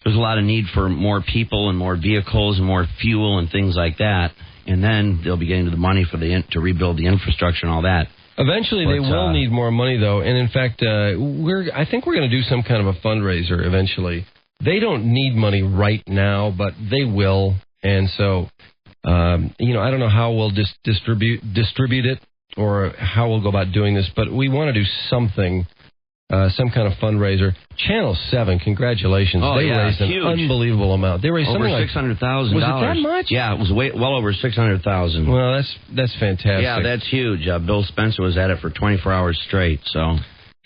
there's a lot of need for more people and more vehicles and more fuel and things like that. And then they'll be getting to the money for to rebuild the infrastructure and all that. Eventually, they will need more money, though. And in fact, I think we're going to do some kind of a fundraiser eventually. They don't need money right now, but they will. And so, I don't know how we'll distribute it or how we'll go about doing this, but we want to do something. Some kind of fundraiser. Channel 7, congratulations. Oh, they raised an unbelievable amount. They raised over something $600,000. Was it that much? Yeah, it was well over $600,000. Well, that's fantastic. Yeah, that's huge. Bill Spencer was at it for 24 hours straight. So,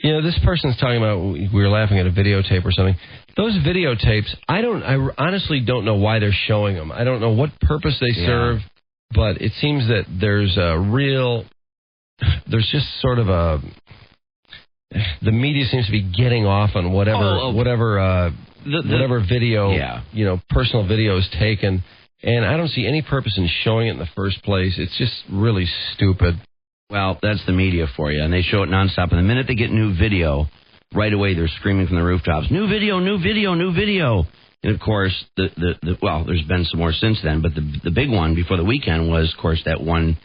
this person's talking about, we were laughing at a videotape or something. Those videotapes, I honestly don't know why they're showing them. I don't know what purpose they serve, but it seems that there's just sort of the media seems to be getting off on whatever video, personal video is taken, and I don't see any purpose in showing it in the first place. It's just really stupid. Well, that's the media for you, and they show it nonstop. And the minute they get new video, right away they're screaming from the rooftops, "New video, new video, new video!" And of course, there's been some more since then, but the big one before the weekend was, of course, that one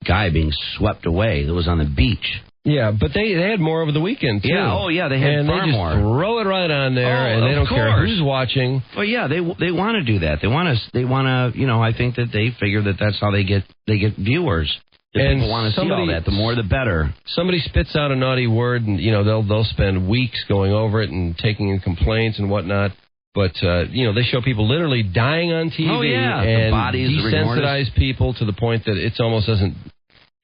guy being swept away that was on the beach. Yeah, but they had more over the weekend, too. Yeah, they had far more. And they just throw it right on there, and they don't care who's watching. Well, yeah, they want to do that. They want to, I think that they figure that that's how they get viewers. If people want to see all that, the more the better. Somebody spits out a naughty word, and, they'll spend weeks going over it and taking in complaints and whatnot. But, they show people literally dying on TV. Oh, yeah, and the bodies desensitize people to the point that it's almost doesn't...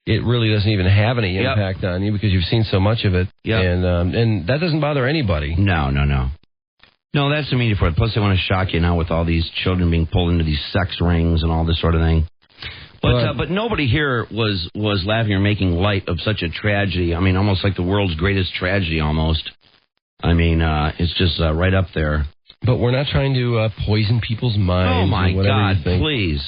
It really doesn't even have any impact on you because you've seen so much of it. Yep. And that doesn't bother anybody. No. No, that's the media for it. Plus, they want to shock you now with all these children being pulled into these sex rings and all this sort of thing. But nobody here was laughing or making light of such a tragedy. I mean, almost like the world's greatest tragedy almost. I mean, it's just right up there. But we're not trying to poison people's minds. Oh, my God, please.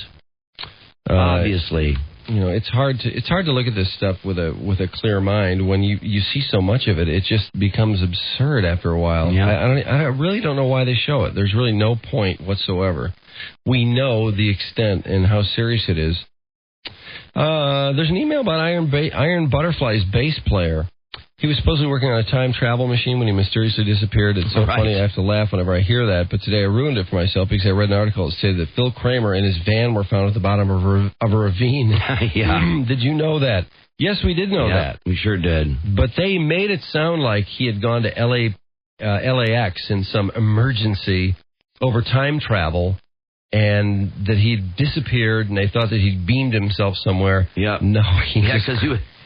Obviously. It's hard to look at this stuff with a clear mind. When you see so much of it, it just becomes absurd after a while. Yeah. I really don't know why they show it. There's really no point whatsoever. We know the extent and how serious it is. There's an email about Iron Butterfly's bass player. He was supposedly working on a time travel machine when he mysteriously disappeared. It's so funny, I have to laugh whenever I hear that. But today I ruined it for myself because I read an article that stated that Phil Kramer and his van were found at the bottom of a ravine. Yeah. Did you know that? Yes, we did know that. We sure did. But they made it sound like he had gone to LAX in some emergency over time travel and that he'd disappeared and they thought that he'd beamed himself somewhere. Yeah. No,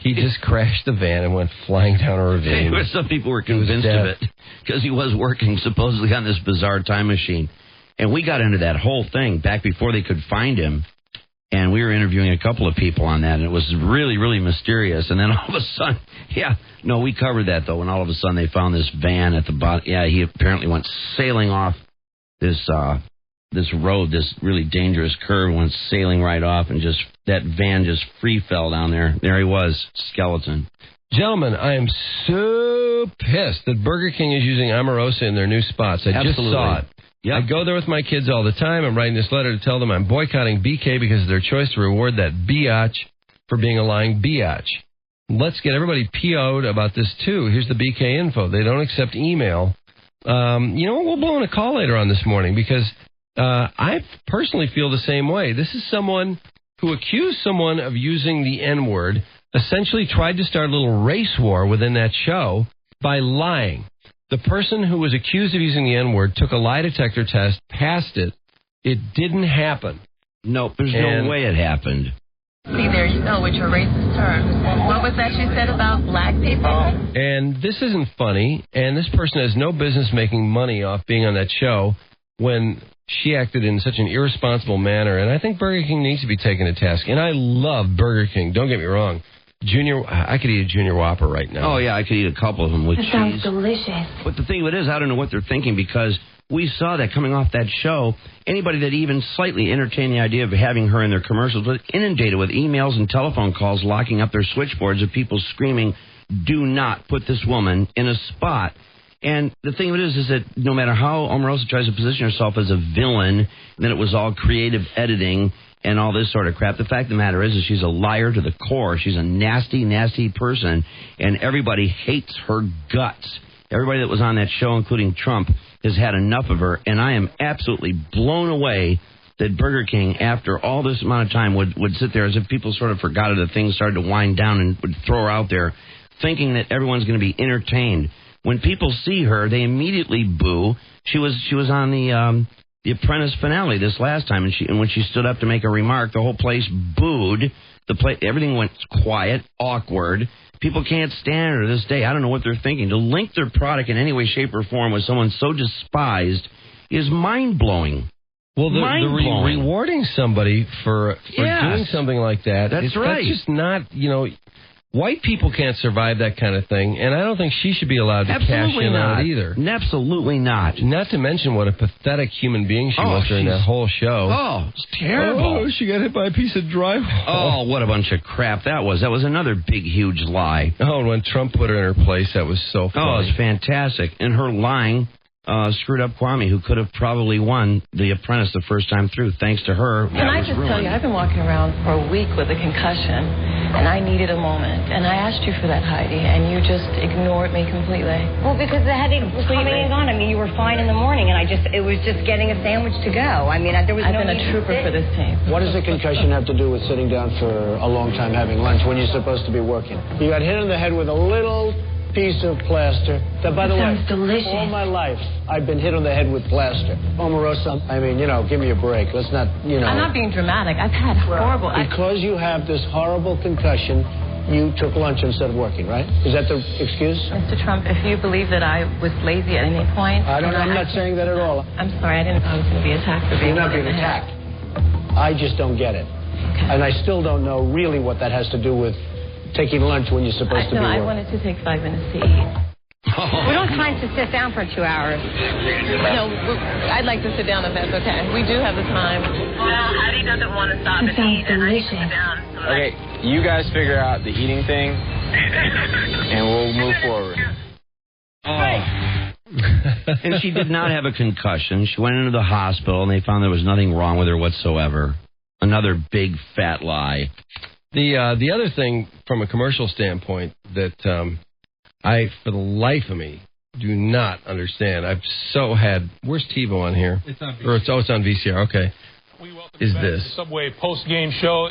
he just crashed the van and went flying down a ravine. Some people were convinced of it because he was working supposedly on this bizarre time machine. And we got into that whole thing back before they could find him. And we were interviewing a couple of people on that. And it was really, really mysterious. And then all of a sudden, we covered that, though. When all of a sudden they found this van at the bottom. Yeah, he apparently went sailing off this road, this really dangerous curve, went sailing right off, and that van just free fell down there. There he was, skeleton. Gentlemen, I am so pissed that Burger King is using Omarosa in their new spots. I just saw it. Yep. I go there with my kids all the time. I'm writing this letter to tell them I'm boycotting BK because of their choice to reward that biatch for being a lying biatch. Let's get everybody PO'd about this, too. Here's the BK info. They don't accept email. We'll blow in a call later on this morning because... I personally feel the same way. This is someone who accused someone of using the N-word, essentially tried to start a little race war within that show by lying. The person who was accused of using the N-word took a lie detector test, passed it. It didn't happen. Nope, there's no way it happened. See, there you go with your racist terms. What was that you said about black people? And this isn't funny, and this person has no business making money off being on that show when she acted in such an irresponsible manner, and I think Burger King needs to be taken to task. And I love Burger King. Don't get me wrong. I could eat a Junior Whopper right now. Oh, yeah, I could eat a couple of them with cheese. Sounds delicious. But the thing of it is, I don't know what they're thinking because we saw that coming off that show. Anybody that even slightly entertained the idea of having her in their commercials was inundated with emails and telephone calls locking up their switchboards of people screaming, "Do not put this woman in a spot." And the thing of it is that no matter how Omarosa tries to position herself as a villain, and then it was all creative editing and all this sort of crap, the fact of the matter is she's a liar to the core. She's a nasty, nasty person, and everybody hates her guts. Everybody that was on that show, including Trump, has had enough of her, and I am absolutely blown away that Burger King, after all this amount of time, would sit there as if people sort of forgot her, that things started to wind down, and would throw her out there, thinking that everyone's going to be entertained. When people see her, they immediately boo. She was on the Apprentice finale this last time, and when she stood up to make a remark, the whole place booed. Everything went quiet, awkward. People can't stand her to this day. I don't know what they're thinking. To link their product in any way, shape, or form with someone so despised is mind-blowing. Well, rewarding somebody for doing something like that, that's right. That's just not, white people can't survive that kind of thing, and I don't think she should be allowed to cash in on it either. Absolutely not. Not to mention what a pathetic human being she was during that whole show. Oh, it's terrible. Oh, she got hit by a piece of drywall. Oh, what a bunch of crap that was. That was another big, huge lie. Oh, and when Trump put her in her place, that was so funny. Oh, it was fantastic. And her lying screwed up Kwame, who could have probably won The Apprentice the first time through, thanks to her. Can I just tell you, I've been walking around for a week with a concussion, and I needed a moment. And I asked you for that, Heidi, and you just ignored me completely. Well, because the headache was coming and gone. I mean, you were fine in the morning, and it was just getting a sandwich to go. I mean, there was I've been a trooper for this team. What does a concussion have to do with sitting down for a long time having lunch when you're supposed to be working? You got hit in the head with a little piece of plaster. That, by the way, delicious. All my life, I've been hit on the head with plaster. Omarosa, I mean, give me a break. Let's not, I'm not being dramatic. I've had horrible... Because you have this horrible concussion, you took lunch instead of working, right? Is that the excuse? Mr. Trump, if you believe that I was lazy at any point... I'm not saying that at all. I'm sorry, I didn't know I was going to be attacked for being... You're not being attacked. I just don't get it. Okay. And I still don't know really what that has to do with taking lunch when you're supposed to be working. I wanted to take 5 minutes to eat. We don't have time to sit down for 2 hours. No, I'd like to sit down if that's okay. We do have the time. Well, Heidi doesn't want to stop and eat, and I sit down. Okay, you guys figure out the eating thing, and we'll move forward. And she did not have a concussion. She went into the hospital, and they found there was nothing wrong with her whatsoever. Another big, fat lie. The other thing, from a commercial standpoint, that I, for the life of me, do not understand. I've so had... Where's TiVo on here? It's on VCR. It's on VCR, okay. Is this? The Subway post-game show.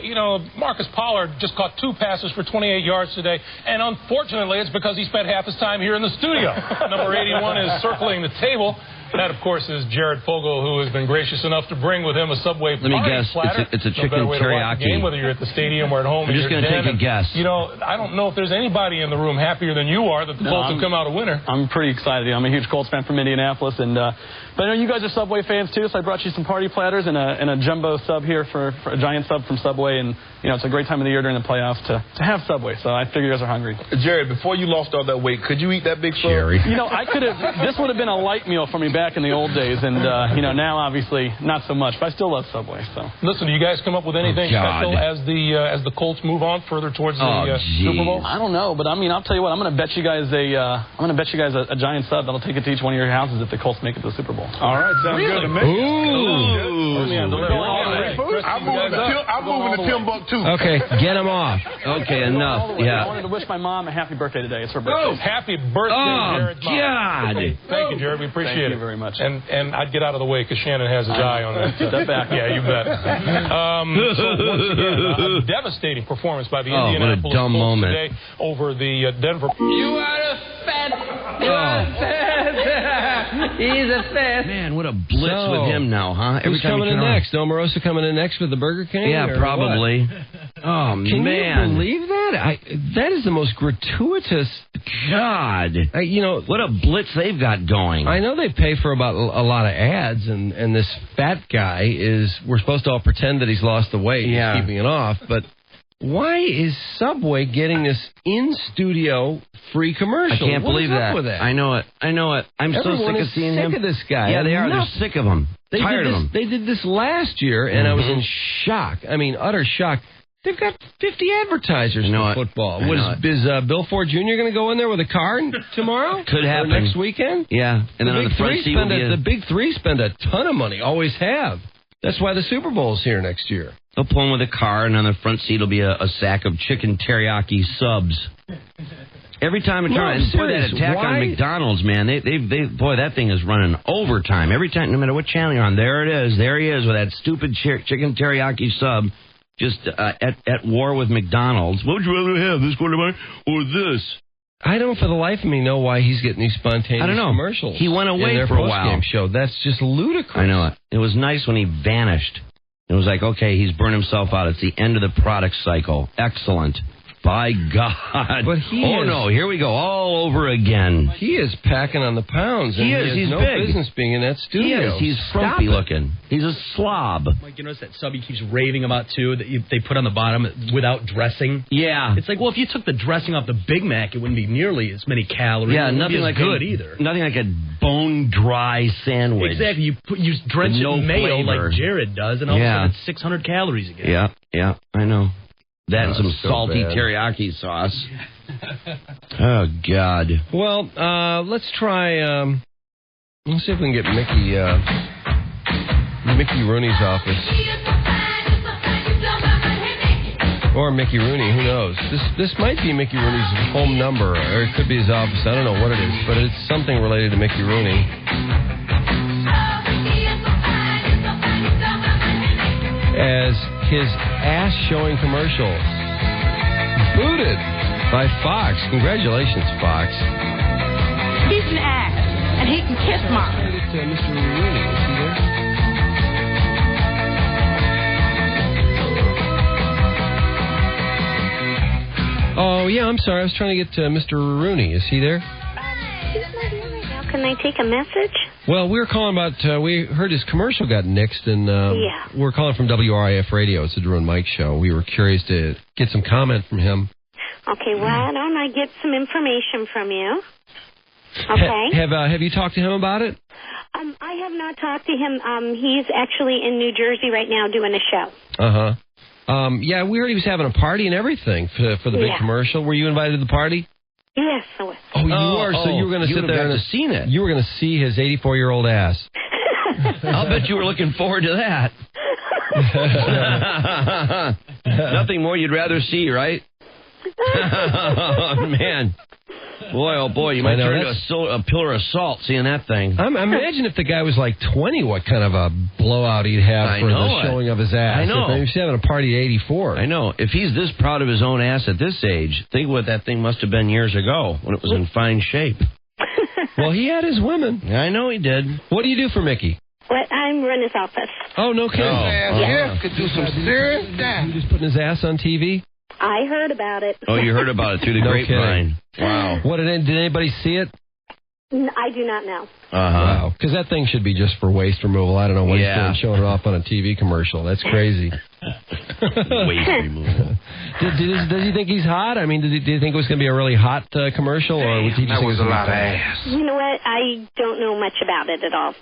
Marcus Pollard just caught 2 passes for 28 yards today, and unfortunately, it's because he spent half his time here in the studio. Number 81 is circling the table. That, of course, is Jared Fogle, who has been gracious enough to bring with him a Subway Let me guess. platter. It's a chicken teriyaki. Game, whether you're at the stadium or at home. I'm just going to take a guess. I don't know if there's anybody in the room happier than you are that the Colts have come out a winner. I'm pretty excited. I'm a huge Colts fan from Indianapolis, but I know you guys are Subway fans too, so I brought you some party platters and a jumbo sub here for a giant sub from Subway, and it's a great time of the year during the playoffs to have Subway. So I figure you guys are hungry. Jared, before you lost all that weight, could you eat that big sub? Jerry. I could have. This would have been a light meal for me back in the old days, and now obviously not so much. But I still love Subway. So listen, do you guys come up with anything special as the Colts move on further towards the Super Bowl? I don't know, but I'll tell you what. I'm going to bet you guys a giant sub that'll take it to each one of your houses if the Colts make it to the Super Bowl. All right, sounds good to me. Ooh. I'm moving to Timbuktu. Okay, get him off. Okay, enough. I wanted to wish my mom a happy birthday today. It's her birthday. Happy birthday, Jared. God. Thank you, Jared. We appreciate it. Thank you very much. And I'd get out of the way because Shannon has his eye on that. Step back. Yeah, you bet. So once again, a devastating performance by the Indianapolis what a dumb Colts moment. today over the Denver. You are a fat. He's a fat. Man, what a blitz with him now, huh? Who's coming in next? Omarosa coming in next with the Burger King? Yeah, probably. Oh, Can man. you believe that? That is the most gratuitous... God. What a blitz they've got going. I know they pay for about a lot of ads, and this fat guy we're supposed to all pretend that he's lost the weight. Yeah. He's keeping it off, but... Why is Subway getting this in-studio free commercial? I can't believe that. With that. I know it. I'm Everyone so sick of seeing him. Sick of this guy. Yeah, they are. They're sick of him. Tired of him. They did this last year, and I was in shock. I mean, utter shock. They've got 50 advertisers for football. Is Bill Ford Jr. going to go in there with a car tomorrow? Could happen. Or next weekend? Yeah. And then on the front seat the Big Three spend a ton of money, always have. That's why the Super Bowl's here next year. They'll pull in with a car, and on the front seat will be a sack of chicken teriyaki subs. Every time I try and put that attack on McDonald's, man, boy, that thing is running overtime. Every time, no matter what channel you're on, there it is. There he is with that stupid chicken teriyaki sub, just at war with McDonald's. What would you rather have, this quarterback or this? I don't, for the life of me, know why he's getting these spontaneous commercials. He went away for a while. Show. That's just ludicrous. I know it. It was nice when he vanished. It was like, okay, he's burned himself out. It's the end of the product cycle. Excellent. By God. But no, here we go. All over again. He is packing on the pounds. He has He's no big. business being in that studio. He is. He's frumpy looking. He's a slob. Mike, you notice that sub he keeps raving about, too, that they put on the bottom without dressing? Yeah. It's like, well, if you took the dressing off the Big Mac, it wouldn't be nearly as many calories. Yeah, nothing like good either. Nothing like a bone-dry sandwich. Exactly. You drench it in mayo flavor. like Jared does, and all of a sudden it's 600 calories again. Yeah, I know. That and some salty bad. teriyaki sauce. Oh, God. Well, let's try... let's see if we can get Mickey Rooney's office. Or Mickey Rooney, who knows? This might be Mickey Rooney's home number, or it could be his office. I don't know what it is, but it's something related to Mickey Rooney. As his ass-showing commercial booted by Fox. Congratulations, Fox. He's an ass, and he can kiss Mom. Mr. Rooney, is he there? Oh, yeah, I'm sorry. I was trying to get Mr. Rooney. Is he there? He's not here right now. Can I take a message? Well, we were calling about, we heard his commercial got nixed, and we're calling from WRIF Radio. It's the Drew and Mike show. We were curious to get some comment from him. Okay, why don't I get some information from you? Okay. Have you talked to him about it? I have not talked to him. He's actually in New Jersey right now doing a show. Uh-huh. Yeah, we heard he was having a party and everything for the big commercial. Were you invited to the party? Yes, I was. Oh, you were? So you were going to sit there and seen it. You were going to see his 84-year-old ass. I'll bet you were looking forward to that. Nothing more you'd rather see, right? Oh, man. Boy, oh boy, you might turn into a pillar of salt seeing that thing. Imagine if the guy was like 20, what kind of a blowout he'd have for the showing of his ass. I know. If he's having a party at 84. I know. If he's this proud of his own ass at this age, think what that thing must have been years ago when it was in fine shape. Well, he had his women. I know he did. What do you do for Mickey? Well, I'm running his office. Oh, no kidding. Yeah. Could do some serious damage. You just putting his ass on TV? I heard about it. Oh, you heard about it through the grapevine. Wow. What did anybody see it? I do not know. Wow. Because that thing should be just for waste removal. I don't know what he's doing showing it off on a TV commercial. That's crazy. Waste removal. Does he think he's hot? I mean, do you think it was going to be a really hot commercial? Or was he just that was a lot of ass. You know what? I don't know much about it at all.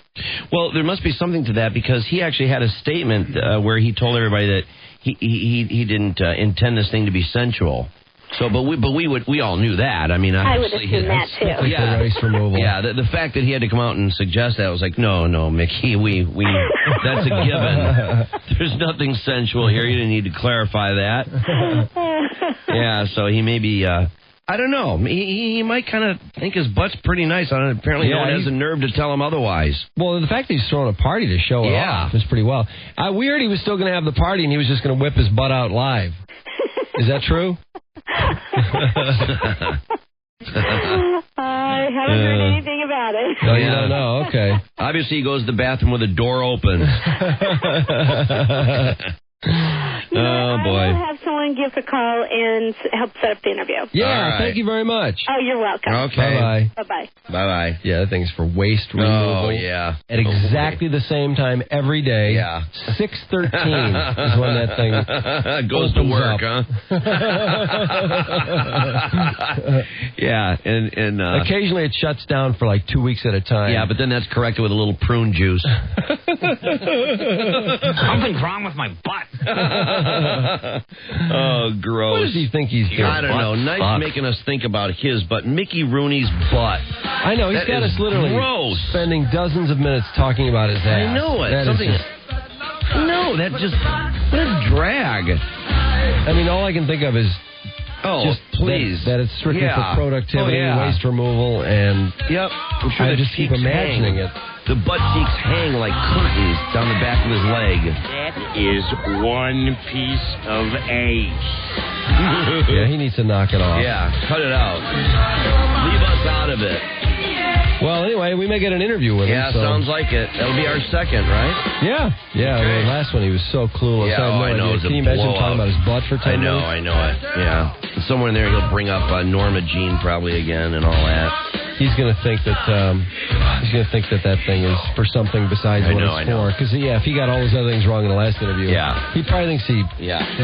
Well, there must be something to that because he actually had a statement where he told everybody that he didn't intend this thing to be sensual. So, but we all knew that. I mean, I would assume that too. Yeah, the fact that he had to come out and suggest that, I was like, no, Mickey, we that's a given. There's nothing sensual here. You didn't need to clarify that. Yeah, so he may be. I don't know. He might kind of think his butt's pretty nice. Apparently, no one has the nerve to tell him otherwise. Well, the fact that he's throwing a party to show it off is pretty well. We heard he was still going to have the party, and he was just going to whip his butt out live. Is that true? I haven't heard anything about it. No, you don't know. Okay. Obviously, he goes to the bathroom with the door open. Oh, boy. I will have someone give a call and help set up the interview. Yeah, thank you very much. Oh, you're welcome. Okay. Bye-bye. Bye-bye. Bye-bye. Yeah, that thing's for waste removal. Oh, yeah. At exactly the same time every day. Yeah. 6:13 is when that thing goes to work, huh? Yeah, and occasionally it shuts down for like 2 weeks at a time. Yeah, but then that's corrected with a little prune juice. Something's wrong with my butt. Oh, gross. What does he think he's doing? I don't know. Nice making us think about his butt. Mickey Rooney's butt. I know. He's got us literally spending dozens of minutes talking about his ass. I know it. No, that just... What a drag. I mean, all I can think of is... just please. That it's strictly for productivity, waste removal, and... Yep. I'm sure I just keep imagining it. The butt cheeks hang like curtains down the back of his leg. That is one piece of ace. Yeah, he needs to knock it off. Yeah, cut it out. Leave us out of it. Well, anyway, we may get an interview with him. Yeah, sounds like it. That'll be our second, right? Yeah. Yeah, the last one he was so clueless. Yeah, I know. Can you imagine talking about his butt for 10 minutes? I know it. Yeah. Somewhere in there he'll bring up Norma Jean probably again and all that. He's going to think that that thing is for something besides what it's for. Because if he got all those other things wrong in the last interview, he probably thinks he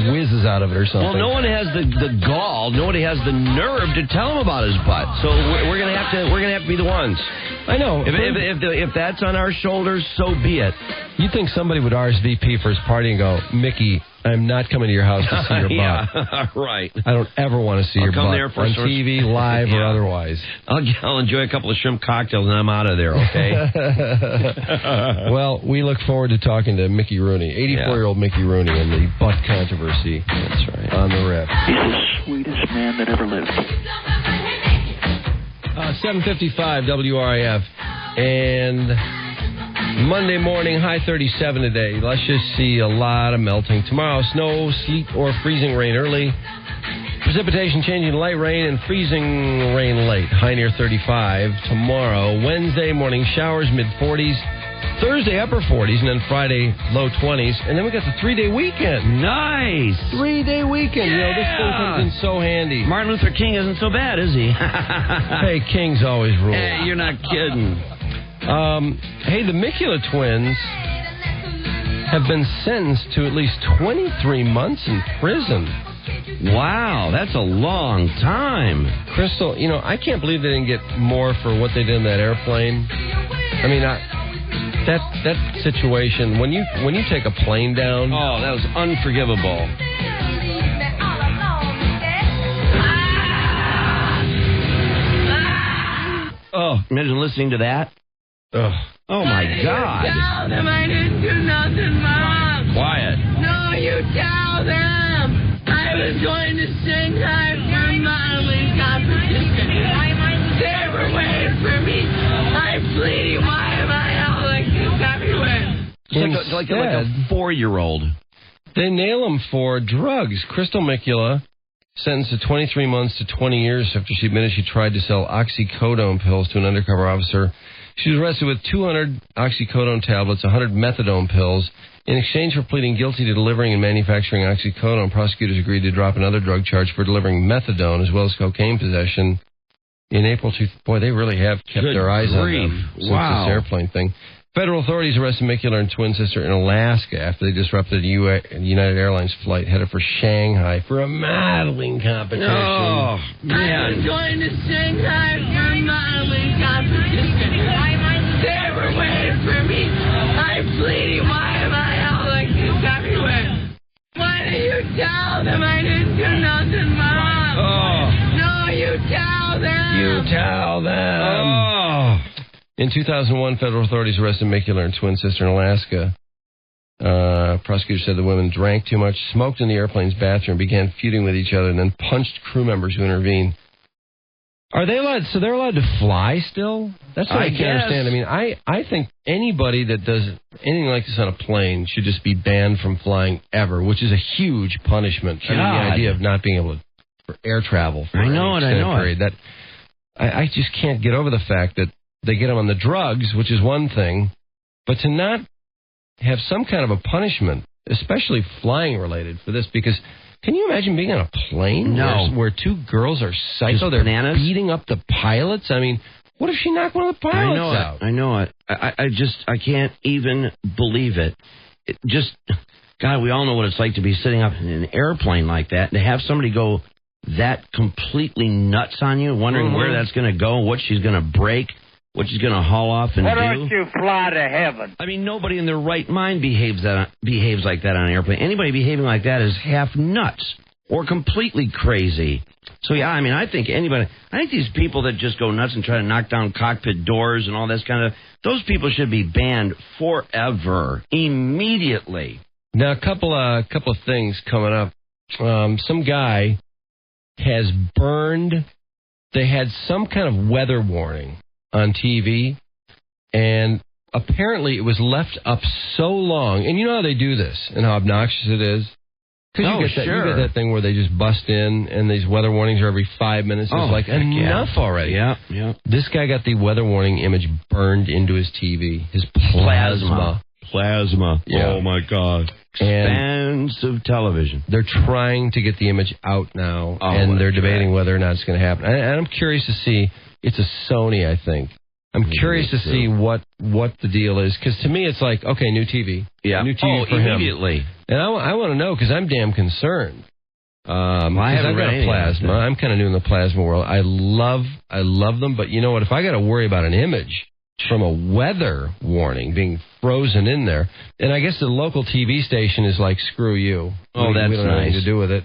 whizzes out of it or something. Well, no one has the gall, nobody has the nerve to tell him about his butt. So we're going to have to be the ones. I know. If that's on our shoulders, so be it. You'd think somebody would RSVP for his party and go, Mickey, I'm not coming to your house to see your butt. Yeah, right. I don't ever want to see your butt there for on TV, live, or otherwise. I'll enjoy a couple of shrimp cocktails and I'm out of there, okay? Well, we look forward to talking to Mickey Rooney, 84-year-old Mickey Rooney, and the butt controversy. That's right. On the riff. He's the sweetest man that ever lived. 7:55 WRIF, and Monday morning, high 37 today. Let's just see a lot of melting. Tomorrow, snow, sleet, or freezing rain early. Precipitation changing to light rain and freezing rain late. High near 35. Tomorrow, Wednesday, morning showers, mid-40s. Thursday, upper 40s, and then Friday, low 20s. And then we got the 3-day weekend. Nice. 3-day weekend. Yeah. This thing comes in so handy. Martin Luther King isn't so bad, is he? Hey, King's always rule. Hey, you're not kidding. Hey, the Mikula twins have been sentenced to at least 23 months in prison. Wow, that's a long time. Crystal, I can't believe they didn't get more for what they did in that airplane. I mean, that situation, when you take a plane down... Oh, that was unforgivable. Oh, imagine listening to that. Ugh. Oh, my God. Tell them I didn't do nothing wrong. Quiet. No, you tell them. I was going to Shanghai for a modeling competition. They were waiting for me. I'm bleeding. Why am I out like this everywhere? It's like a 4-year-old. They nail him for drugs. Crystal Mikula sentenced to 23 months to 20 years after she admitted she tried to sell oxycodone pills to an undercover officer. She was arrested with 200 oxycodone tablets, 100 methadone pills. In exchange for pleading guilty to delivering and manufacturing oxycodone, prosecutors agreed to drop another drug charge for delivering methadone as well as cocaine possession. In April, boy, they really have kept their eyes on them since this airplane thing. Federal authorities arrested Mikula and twin sister in Alaska after they disrupted a United Airlines flight headed for Shanghai for a modeling competition. Oh, man. I was going to Shanghai for a modeling competition. They were waiting for me. I'm bleeding. Why am I out like this everywhere? Why do you tell them I didn't do nothing wrong? Oh. No, you tell them. You tell them. Oh. In 2001, federal authorities arrested Mikula and twin sister in Alaska. Prosecutors said the women drank too much, smoked in the airplane's bathroom, began feuding with each other, and then punched crew members who intervened. Are they allowed? So they're allowed to fly still? That's what I can't understand. I mean, I think anybody that does anything like this on a plane should just be banned from flying ever, which is a huge punishment. I mean, the idea of not being able to for air travel for an extended period. That I just can't get over the fact that they get them on the drugs, which is one thing, but to not have some kind of a punishment, especially flying related for this, because can you imagine being on a plane where two girls are psycho, they're beating up the pilots? I mean, what if she knocked one of the pilots out? I know it. I can't even believe it. God, we all know what it's like to be sitting up in an airplane like that, and to have somebody go that completely nuts on you, wondering where that's going to go, what she's going to break. what she's going to haul off and Why do. don't you fly to heaven? I mean, nobody in their right mind behaves like that on an airplane. Anybody behaving like that is half nuts or completely crazy. So, yeah, I mean, I think these people that just go nuts and try to knock down cockpit doors and all this kind of, those people should be banned forever, immediately. Now, a couple of things coming up. Some guy has burned, they had some kind of weather warning on TV, and apparently it was left up so long. And you know how they do this and how obnoxious it is? Because you get that thing where they just bust in, and these weather warnings are every 5 minutes. It's like, enough already. Yeah. This guy got the weather warning image burned into his TV. His plasma. Yeah. Oh, my God. Expensive television. They're trying to get the image out now, and they're debating whether or not it's going to happen. And I'm curious to see. It's a Sony, I think. I'm curious to see what the deal is, because to me it's like, okay, new TV. Yeah. New TV for immediately. him. And I want to know, because I'm damn concerned. I've got a plasma. I'm kind of new in the plasma world. I love them, but you know what? If I got to worry about an image from a weather warning being frozen in there, and I guess the local TV station is like, screw you. Oh, that's we don't have anything to do with it.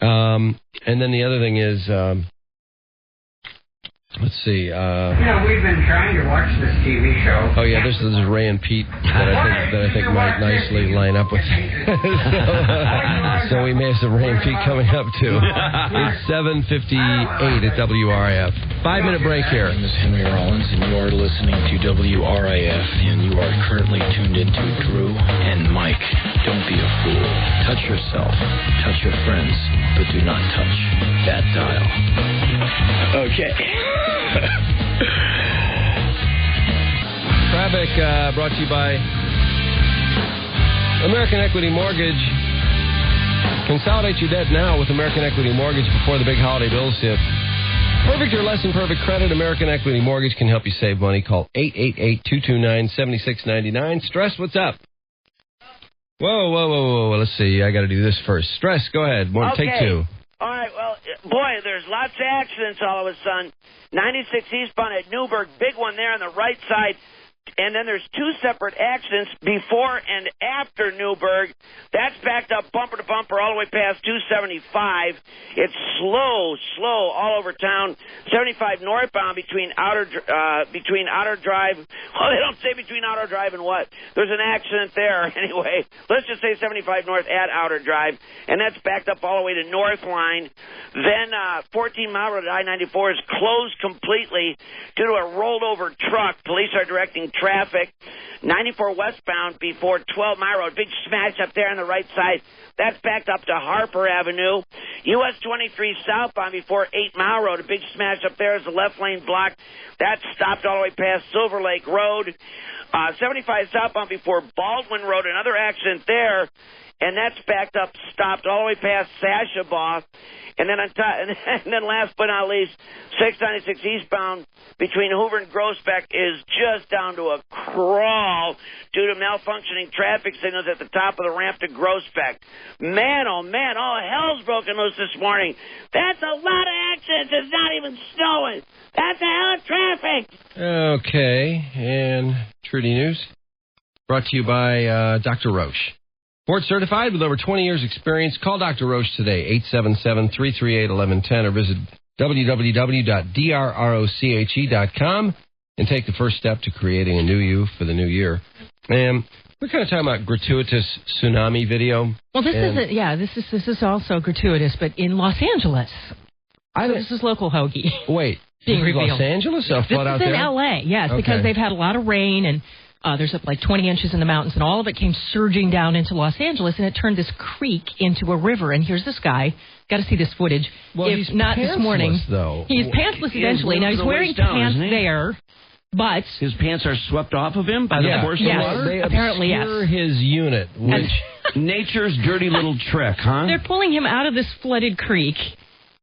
And then the other thing is, let's see. We've been trying to watch this TV show. Oh yeah, this is Ray and Pete that I think might nicely line up with. So we may have some Ray and Pete coming up too. It's 7:58 at WRIF. 5-minute break here. My name is Henry Rollins, and you are listening to WRIF, and you are currently tuned into Drew and Mike. Don't be a fool. Touch yourself. Touch your friends, but do not touch that dial. Okay. Traffic brought to you by American Equity Mortgage. Consolidate your debt now with American Equity Mortgage before the big holiday bills hit. Perfect or less than perfect credit, American Equity Mortgage can help you save money. Call 888-229-7699. Stress, what's up? Whoa. Let's see. I got to do this first. Stress, go ahead. Take two. All right, well, boy, there's lots of accidents all of a sudden. 96 eastbound at Newburgh, big one there on the right side. And then there's two separate accidents before and after Newburgh. That's backed up bumper to bumper all the way past 275. It's slow all over town. 75 northbound between Outer Drive. Well, they don't say between Outer Drive and what. There's an accident there anyway. Let's just say 75 north at Outer Drive. And that's backed up all the way to North Line. Then 14 Mile Road at I-94 is closed completely due to a rolled over truck. Police are directing traffic. 94 westbound before 12 Mile Road. Big smash up there on the right side. That's backed up to Harper Avenue. US 23 southbound before 8 Mile Road. A big smash up there is the left lane blocked. That's stopped all the way past Silver Lake Road. 75 southbound before Baldwin Road. Another accident there. And that's backed up, stopped all the way past Sashabaw. And then and then last but not least, 696 eastbound between Hoover and Groesbeck is just down to a crawl due to malfunctioning traffic signals at the top of the ramp to Groesbeck. Man, all hell's broken loose this morning. That's a lot of accidents. It's not even snowing. That's a hell of traffic. Okay, and Trudy News brought to you by Dr. Roche. Board certified with over 20 years experience. Call Dr. Roche today, 877-338-1110, or visit www.drroche.com and take the first step to creating a new you for the new year. And we're kind of talking about gratuitous tsunami video. Well, this is also gratuitous, but in Los Angeles. This is local hoagie. Wait, being revealed. Los Angeles? This is in L.A., yes, because they've had a lot of rain and there's up like 20 inches in the mountains, and all of it came surging down into Los Angeles, and it turned this creek into a river. And here's this guy. Got to see this footage. Well, if not this morning, though. He's pantsless eventually. Now he's wearing pants there, but his pants are swept off of him by the force of water. They apparently obscure his unit, which nature's dirty little trick, huh? They're pulling him out of this flooded creek.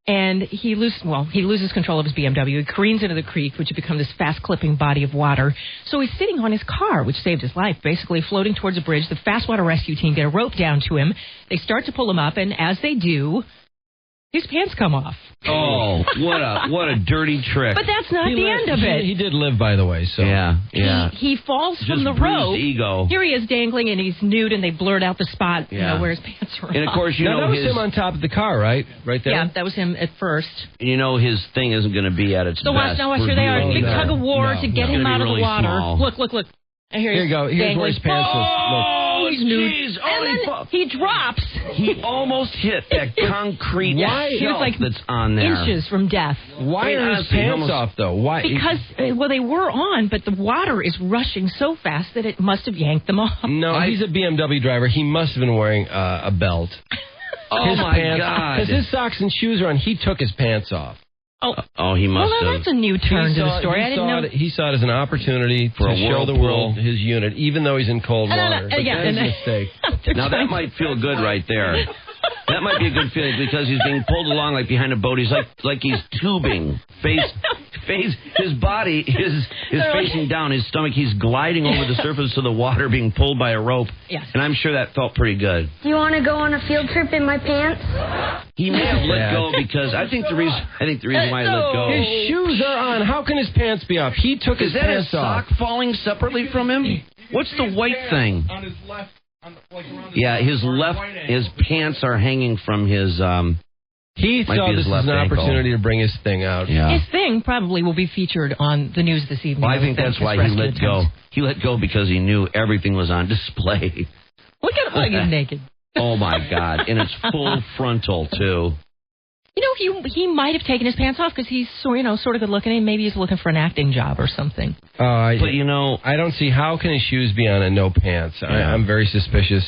And he loses control of his BMW. He careens into the creek, which had become this fast-clipping body of water. So he's sitting on his car, which saved his life, basically floating towards a bridge. The fast water rescue team get a rope down to him. They start to pull him up, and as they do, His pants come off. Oh, what a dirty trick. But that's not the end of it. He did live, by the way. So yeah. He falls Just from the bruised rope. ego. Here he is dangling, and he's nude, and they blurred out the spot where his pants were. And of course, you know that was him on top of the car, right there. Yeah, that was him at first. You know his thing isn't going to be at its So watch best. now. Here they are, big tug of war to get him out of the water. Small. Look. And here you go. Here's where his pants is. Oh, he's nude. jeez. And then he drops. He almost hit that concrete shelf that's on there. Inches from death. Why are his pants off, though? Why? Because, they were on, but the water is rushing so fast that it must have yanked them off. No, he's a BMW driver. He must have been wearing a belt. Oh, my God. Because his socks and shoes are on. He took his pants off. Oh, he must have. Well, that's a new turn to the story. I didn't know. He saw it as an opportunity to show the world his unit, even though he's in cold water. But that's a mistake. Now, that might feel good right there. That might be a good feeling because he's being pulled along like behind a boat. He's like he's tubing, his body is facing down, his stomach. He's gliding over the surface of the water, being pulled by a rope. Yes. And I'm sure that felt pretty good. Do you want to go on a field trip in my pants? He may have let go because I think the reason why he let go. His shoes are on. How can his pants be off? He took his pants off. Is that a sock falling separately from him? What's the white thing? On his left. His pants are hanging from his. He thought this was an opportunity to bring his thing out. Yeah. His thing probably will be featured on the news this evening. Well, I think that's why he let go. He let go because he knew everything was on display. Look at him he's naked. Oh my God! And it's full frontal too. You know, he might have taken his pants off because he's sort of good looking, and maybe he's looking for an acting job or something. But I don't see how can his shoes be on and no pants. Yeah. I'm very suspicious.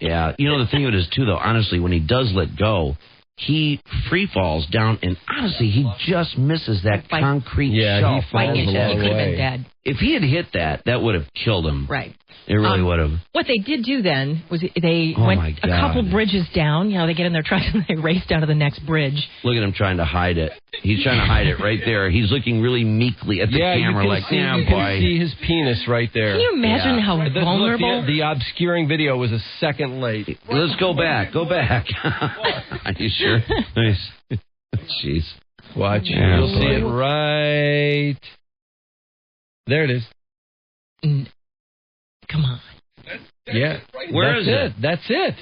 Yeah, the thing of it is too, though. Honestly, when he does let go, he free falls down, and honestly, he just misses that concrete shelf. He falls a long way. He could have been dead. If he had hit that would have killed him. Right. It really would have. What they did do then was they went a couple bridges down. They get in their trucks and they race down to the next bridge. Look at him trying to hide it. He's trying to hide it right there. He's looking really meekly at the camera you can see his penis right there. Can you imagine how vulnerable? The obscuring video was a second late. Let's go back. Go back. Are you sure? Nice. Jeez. Watch. You'll see it right. There it is. Come on. Yeah. Where is it? That's it.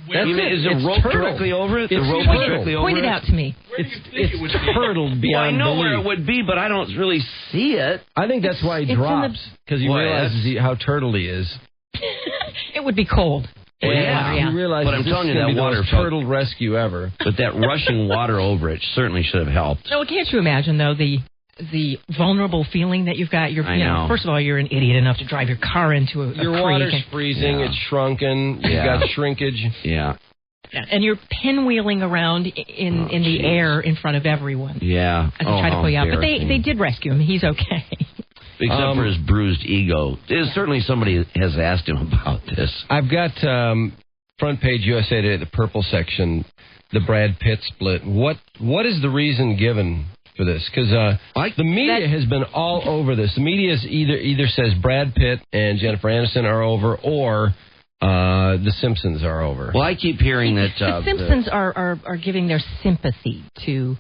Is the rope directly over it? The rope is directly over it? Point it out to me. It's turtled beyond I know belief. where it would be, but I don't really see it. I think that's why he drops, because he realizes how turtle he is. It would be cold. Yeah. He realizes but I'm telling you, that water turtle rescue ever. But that rushing water over it certainly should have helped. No, can't you imagine, though, the vulnerable feeling that you've got? I know. First of all, you're an idiot enough to drive your car into a Your creek. water's freezing, it's shrunken, you've got shrinkage. Yeah. And you're pinwheeling around in the air in front of everyone. Yeah. As they try to pull you out. But they did rescue him. He's okay. Except for his bruised ego. Certainly somebody has asked him about this. I've got front page USA Today, the purple section, the Brad Pitt split. What is the reason given for this? Because the media has been all over this. The media either says Brad Pitt and Jennifer Aniston are over, or The Simpsons are over. Well, I keep hearing that the Simpsons are giving their sympathy to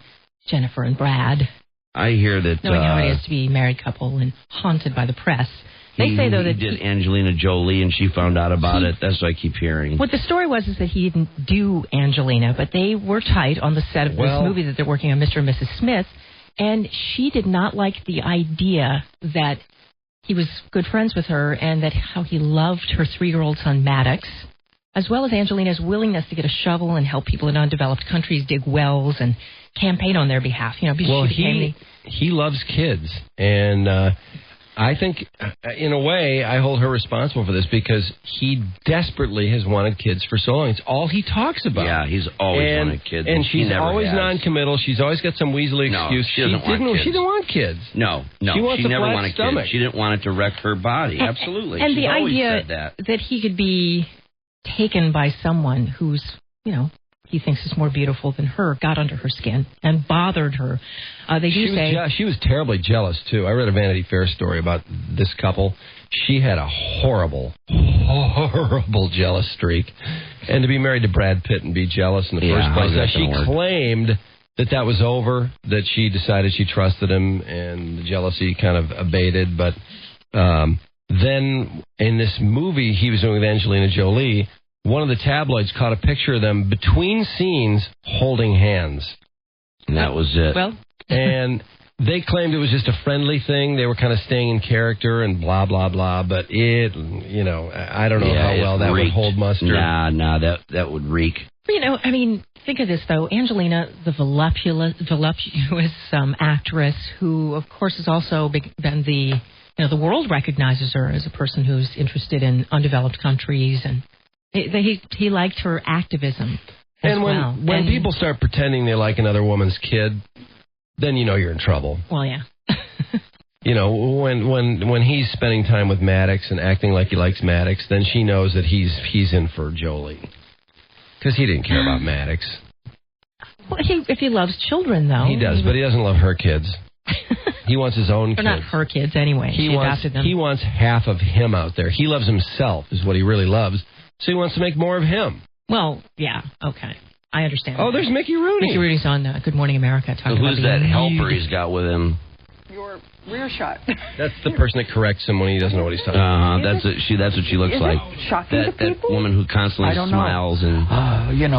Jennifer and Brad. I hear that knowing how it is to be a married couple and haunted by the press. They say though that he did Angelina Jolie and she found out about it. That's what I keep hearing. What the story was is that he didn't do Angelina, but they were tight on the set of this movie that they're working on, Mr. and Mrs. Smith, and she did not like the idea that he was good friends with her and that how he loved her 3-year-old son Maddox, as well as Angelina's willingness to get a shovel and help people in undeveloped countries dig wells and campaign on their behalf. He loves kids, and I think, in a way, I hold her responsible for this because he desperately has wanted kids for so long. It's all he talks about. Yeah, he's always wanted kids. And she's always non-committal. She's always got some weaselly excuse. She didn't want kids. No. She never wanted stomach. kids. She didn't want it to wreck her body. Absolutely. And She's the always idea said that he could be taken by someone who's, he thinks is more beautiful than her got under her skin and bothered her. She was terribly jealous, too. I read a Vanity Fair story about this couple. She had a horrible jealous streak. And to be married to Brad Pitt and be jealous in the first place. Now, she claimed that was over, that she decided she trusted him and the jealousy kind of abated. But then in this movie he was doing with Angelina Jolie, one of the tabloids caught a picture of them between scenes holding hands. And that was it. Well, and they claimed it was just a friendly thing. They were kind of staying in character and blah, blah, blah. But I don't know how well that would hold mustard. Nah, that would reek. Think of this, though. Angelina, the voluptuous actress who, of course, has also been the world recognizes her as a person who's interested in undeveloped countries. And he liked her activism as well. And when people start pretending they like another woman's kid, then you're in trouble. Well, yeah. When he's spending time with Maddox and acting like he likes Maddox, then she knows that he's in for Jolie. Because he didn't care about Maddox. Well, if he loves children, though. He does, but he doesn't love her kids. He wants his own kids. They're not her kids anyway. She adopted them. He wants half of him out there. He loves himself, is what he really loves. So he wants to make more of him. Well, yeah, okay. I understand. Oh, there's Mickey Rooney. Mickey Rooney's on Good Morning America. So who's that helper he's got with him? Your rear shot. That's the person that corrects him when he doesn't know what he's talking about. That's what she looks like. Shocking to people? That woman who constantly smiles and. It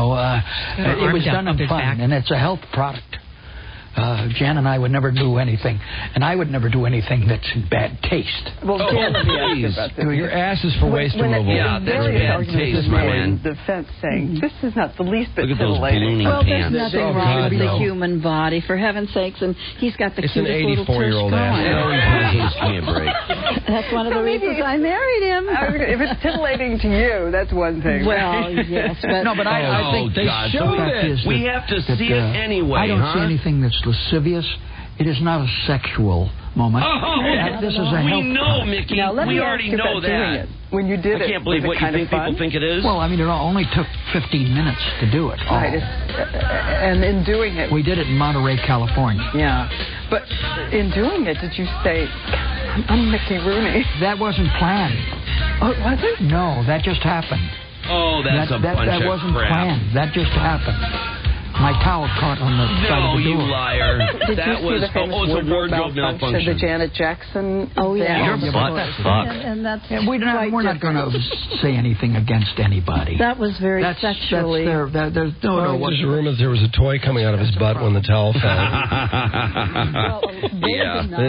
was done in fun, and it's a health product. Jan and I would never do anything, and I would never do anything that's in bad taste. Well, Jan, please. Your ass is for waste removal. Yeah, that's bad taste, my man. The fence saying, this is not the least bit Look at those ballooning well, pants. there's nothing wrong with the human body, for heaven's sakes, and he's got the cutest little tush going. Give me a break. That's one of the reasons I married him. If it's titillating to you, that's one thing. Well, yes, but... No, but I think they showed it. We have to see it anyway, I don't see anything that's lascivious. It is not a sexual moment. This is a health know, Mickey. Now, we already know that. When you did I can't believe what you think people think it is. Well, it only took 15 minutes to do it. Right. And in doing it... We did it in Monterey, California. Yeah. But in doing it, did you say, I'm Mickey Rooney? That wasn't planned. Oh, it wasn't? No, that just happened. Oh, that's a bunch of crap. That wasn't planned. That just happened. My towel caught on the side of the door. No, you liar. Did you see the famous wardrobe malfunction. The Janet Jackson? Oh, yeah. Your butt fuck. And that's we're not going to say anything against anybody. That was very sexually... There's rumors there was a toy coming out of his butt when the towel fell.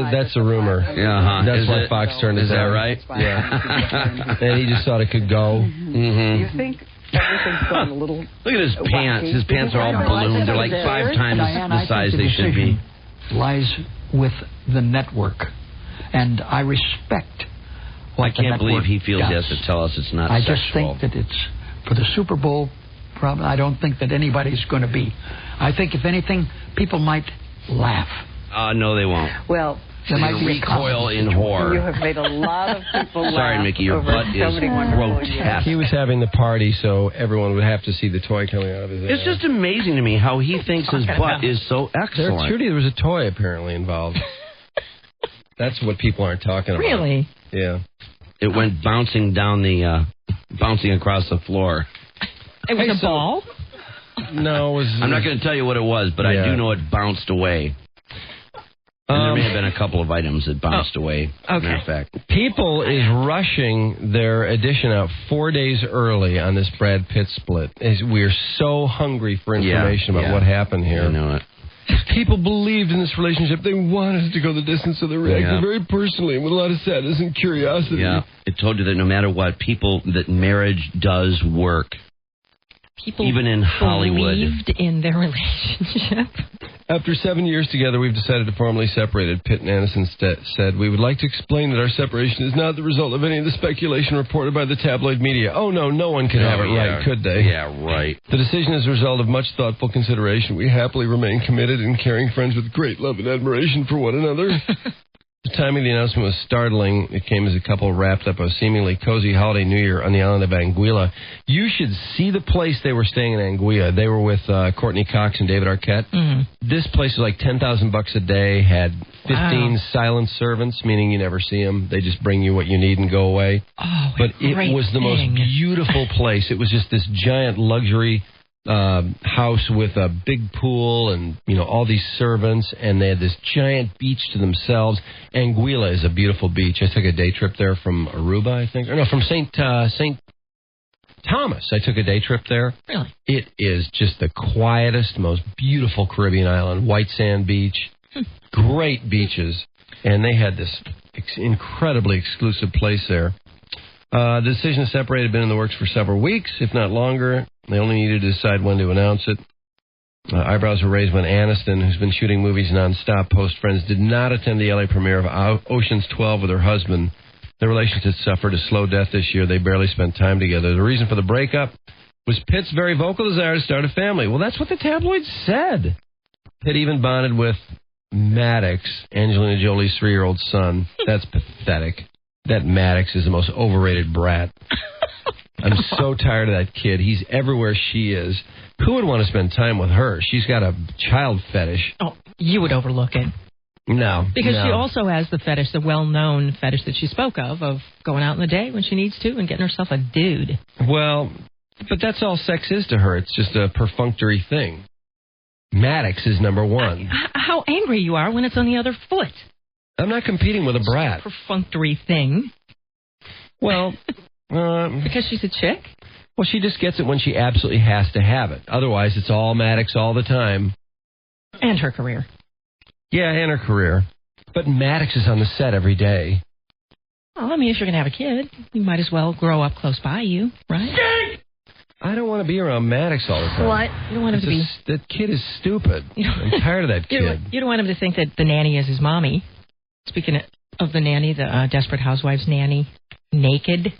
That's a rumor. That's why Fox turned it down. Is that right? Yeah. And he just thought it could go. You think... Everything's going a little. Look at his pants. His pants are all ballooned. They're like 5 times the size they should be. Lies with the network, and I respect. I can't believe he feels he has to tell us it's not sexual. I just think that it's for the Super Bowl. Problem. I don't think that anybody's going to be. I think if anything, people might laugh. No, they won't. Well. There might be recoil in horror. You have made a lot of people laugh. Sorry, Mickey, your butt is grotesque. He was having the party, so everyone would have to see the toy coming out of his It's just amazing to me how he thinks his butt is so excellent. Trudy, there was a toy apparently involved. That's what people aren't talking about. Really? Yeah. It went bouncing across the floor. It was a ball? No, it was... I'm not going to tell you what it was, but I do know it bounced away. And there may have been a couple of items that bounced away. Okay. Matter of fact. People is rushing their edition out 4 days early on this Brad Pitt split. We're so hungry for information about what happened here. I know it. People believed in this relationship. They wanted to go the distance, so they reacted very personally and with a lot of sadness and curiosity. Yeah, it told you that no matter what, that marriage does work. People even in Hollywood believed in their relationship. After 7 years together, we've decided to formally separate. Pitt and Aniston said, we would like to explain that our separation is not the result of any of the speculation reported by the tabloid media. Oh, no one could have it right, could they? Yeah, right. The decision is a result of much thoughtful consideration. We happily remain committed and caring friends with great love and admiration for one another. The timing of the announcement was startling. It came as a couple wrapped up a seemingly cozy holiday New Year on the island of Anguilla. You should see the place they were staying in Anguilla. They were with Courtney Cox and David Arquette. Mm-hmm. This place was like $10,000 a day, had 15 silent servants, meaning you never see them. They just bring you what you need and go away. Oh, but it was the most beautiful place. It was just this giant luxury house with a big pool and, you know, all these servants, and they had this giant beach to themselves. Anguilla is a beautiful beach. I took a day trip there from Aruba, I think. Or no, from St. Thomas. I took a day trip there. Really? It is just the quietest, most beautiful Caribbean island. White sand beach. Great beaches. And they had this incredibly exclusive place there. The decision to separate had been in the works for several weeks, if not longer. They only needed to decide when to announce it. Eyebrows were raised when Aniston, who's been shooting movies nonstop post-Friends, did not attend the L.A. premiere of Ocean's 12 with her husband. Their relationship suffered a slow death this year. They barely spent time together. The reason for the breakup was Pitt's very vocal desire to start a family. Well, that's what the tabloids said. Pitt even bonded with Maddox, Angelina Jolie's 3-year-old son. That's pathetic. That Maddox is the most overrated brat. I'm so tired of that kid. He's everywhere she is. Who would want to spend time with her? She's got a child fetish. Oh, you would overlook it. No. Because she also has the fetish, the well-known fetish that she spoke of going out in the day when she needs to and getting herself a dude. Well, but that's all sex is to her. It's just a perfunctory thing. Maddox is number one. How angry you are when it's on the other foot. I'm not competing with a brat. It's a perfunctory thing. Well... because she's a chick? Well, she just gets it when she absolutely has to have it. Otherwise, it's all Maddox all the time. And her career. Yeah, and her career. But Maddox is on the set every day. Well, I mean, if you're going to have a kid, you might as well grow up close by you, right? I don't want to be around Maddox all the time. What? You don't want him to be... That kid is stupid. I'm tired of that kid. You don't want him to think that the nanny is his mommy. Speaking of the nanny, the Desperate Housewives nanny, naked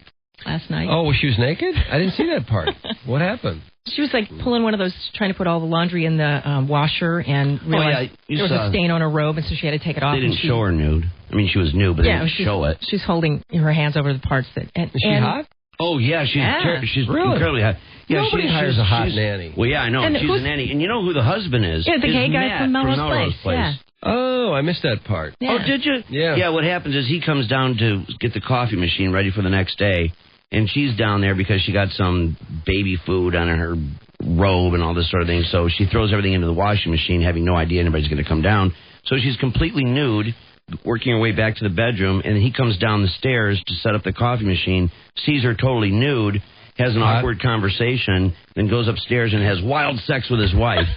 last night. Oh, she was naked? I didn't see that part. What happened? She was like pulling one of those, trying to put all the laundry in the washer and realized there was a stain on her robe, and so she had to take it off. They didn't show her nude. I mean, she was nude, but they didn't show it. She's holding her hands over the parts that... Is she hot? Oh, yeah, she's really? Incredibly hot. Yeah, Nobody hires a hot nanny. Well, yeah, I know. And she's a nanny. And you know who the husband is? Yeah, the gay guy from Melrose Place. Yeah. Oh, I missed that part. Yeah. Oh, did you? Yeah. Yeah, what happens is he comes down to get the coffee machine ready for the next day, and she's down there because she got some baby food on her robe and all this sort of thing, so she throws everything into the washing machine, having no idea anybody's going to come down. So she's completely nude, working her way back to the bedroom, and he comes down the stairs to set up the coffee machine, sees her totally nude, has an awkward conversation, then goes upstairs and has wild sex with his wife.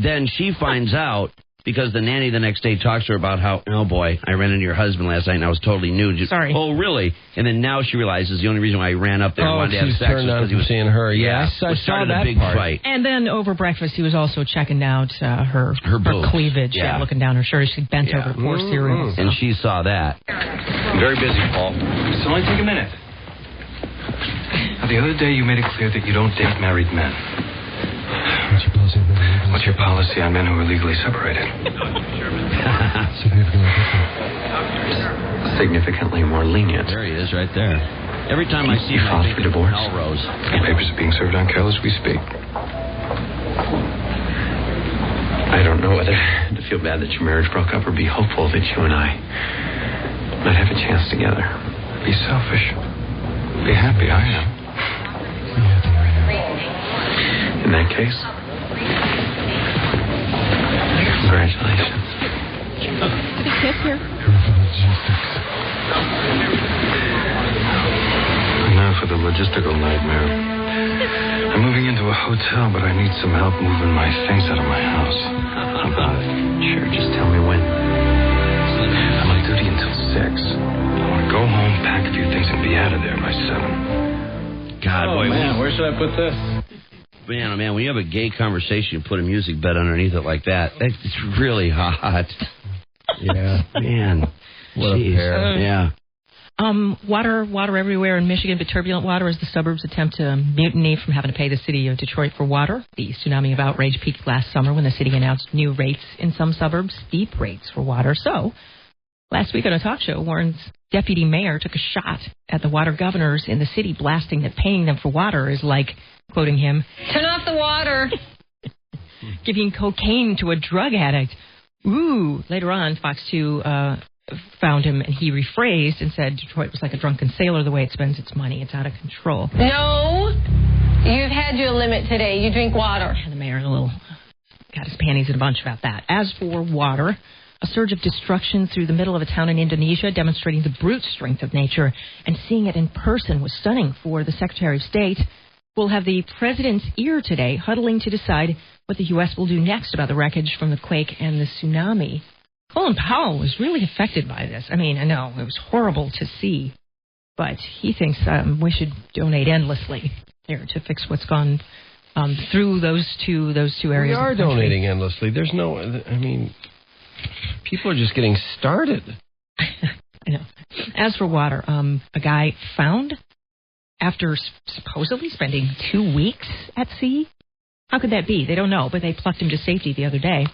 Then she finds out, because the nanny the next day talks to her about how, oh boy, I ran into your husband last night and I was totally nude. Sorry. Oh, really? And then now she realizes the only reason why I ran up there and wanted to have sex was because he was seeing her. Yeah, I started saw a big fight. And then over breakfast, he was also checking out her cleavage, looking down her shirt. She bent over to pour cereal. And she saw that. I'm very busy, Paul. So only take a minute. Now, the other day you made it clear that you don't date married men. What's your policy on men who are legally separated? Significantly more lenient. There he is, right there. Every time I see him, I think of Melrose. Papers are being served on Cal as we speak. I don't know whether to feel bad that your marriage broke up or be hopeful that you and I might have a chance together. Be selfish. Be happy, I am. In that case, congratulations. Did he kiss here? Now for the logistical nightmare. I'm moving into a hotel, but I need some help moving my things out of my house. How about it? Sure, just tell me when. I'm on duty until 6. I want to go home, pack a few things, and be out of there by 7. God, boy, man, where should I put this? Man, oh man, when you have a gay conversation, you put a music bed underneath it like that. It's really hot. Yeah. Man. What a pair. Yeah. Water everywhere in Michigan, but turbulent water as the suburbs attempt to mutiny from having to pay the city of Detroit for water. The tsunami of outrage peaked last summer when the city announced new rates in some suburbs, steep rates for water. So Last week on a talk show, Warren's deputy mayor took a shot at the water governors in the city, blasting that paying them for water is like, quoting him, Turn off the water. giving cocaine to a drug addict. Ooh. Later on, Fox 2 found him, and he rephrased and said Detroit was like a drunken sailor the way it spends its money. It's out of control. No, you've had your limit today. You drink water. And the mayor got his panties in a bunch about that. As for water, a surge of destruction through the middle of a town in Indonesia, demonstrating the brute strength of nature, and seeing it in person was stunning for the Secretary of State. We'll have the president's ear today, huddling to decide what the U.S. will do next about the wreckage from the quake and the tsunami. Colin Powell was really affected by this. I mean, I know it was horrible to see, but he thinks we should donate endlessly here to fix what's gone through those two areas. We are donating endlessly. There's no, I mean, people are just getting started. I know. As for water, a guy found after supposedly spending 2 weeks at sea. How could that be? They don't know, but they plucked him to safety the other day.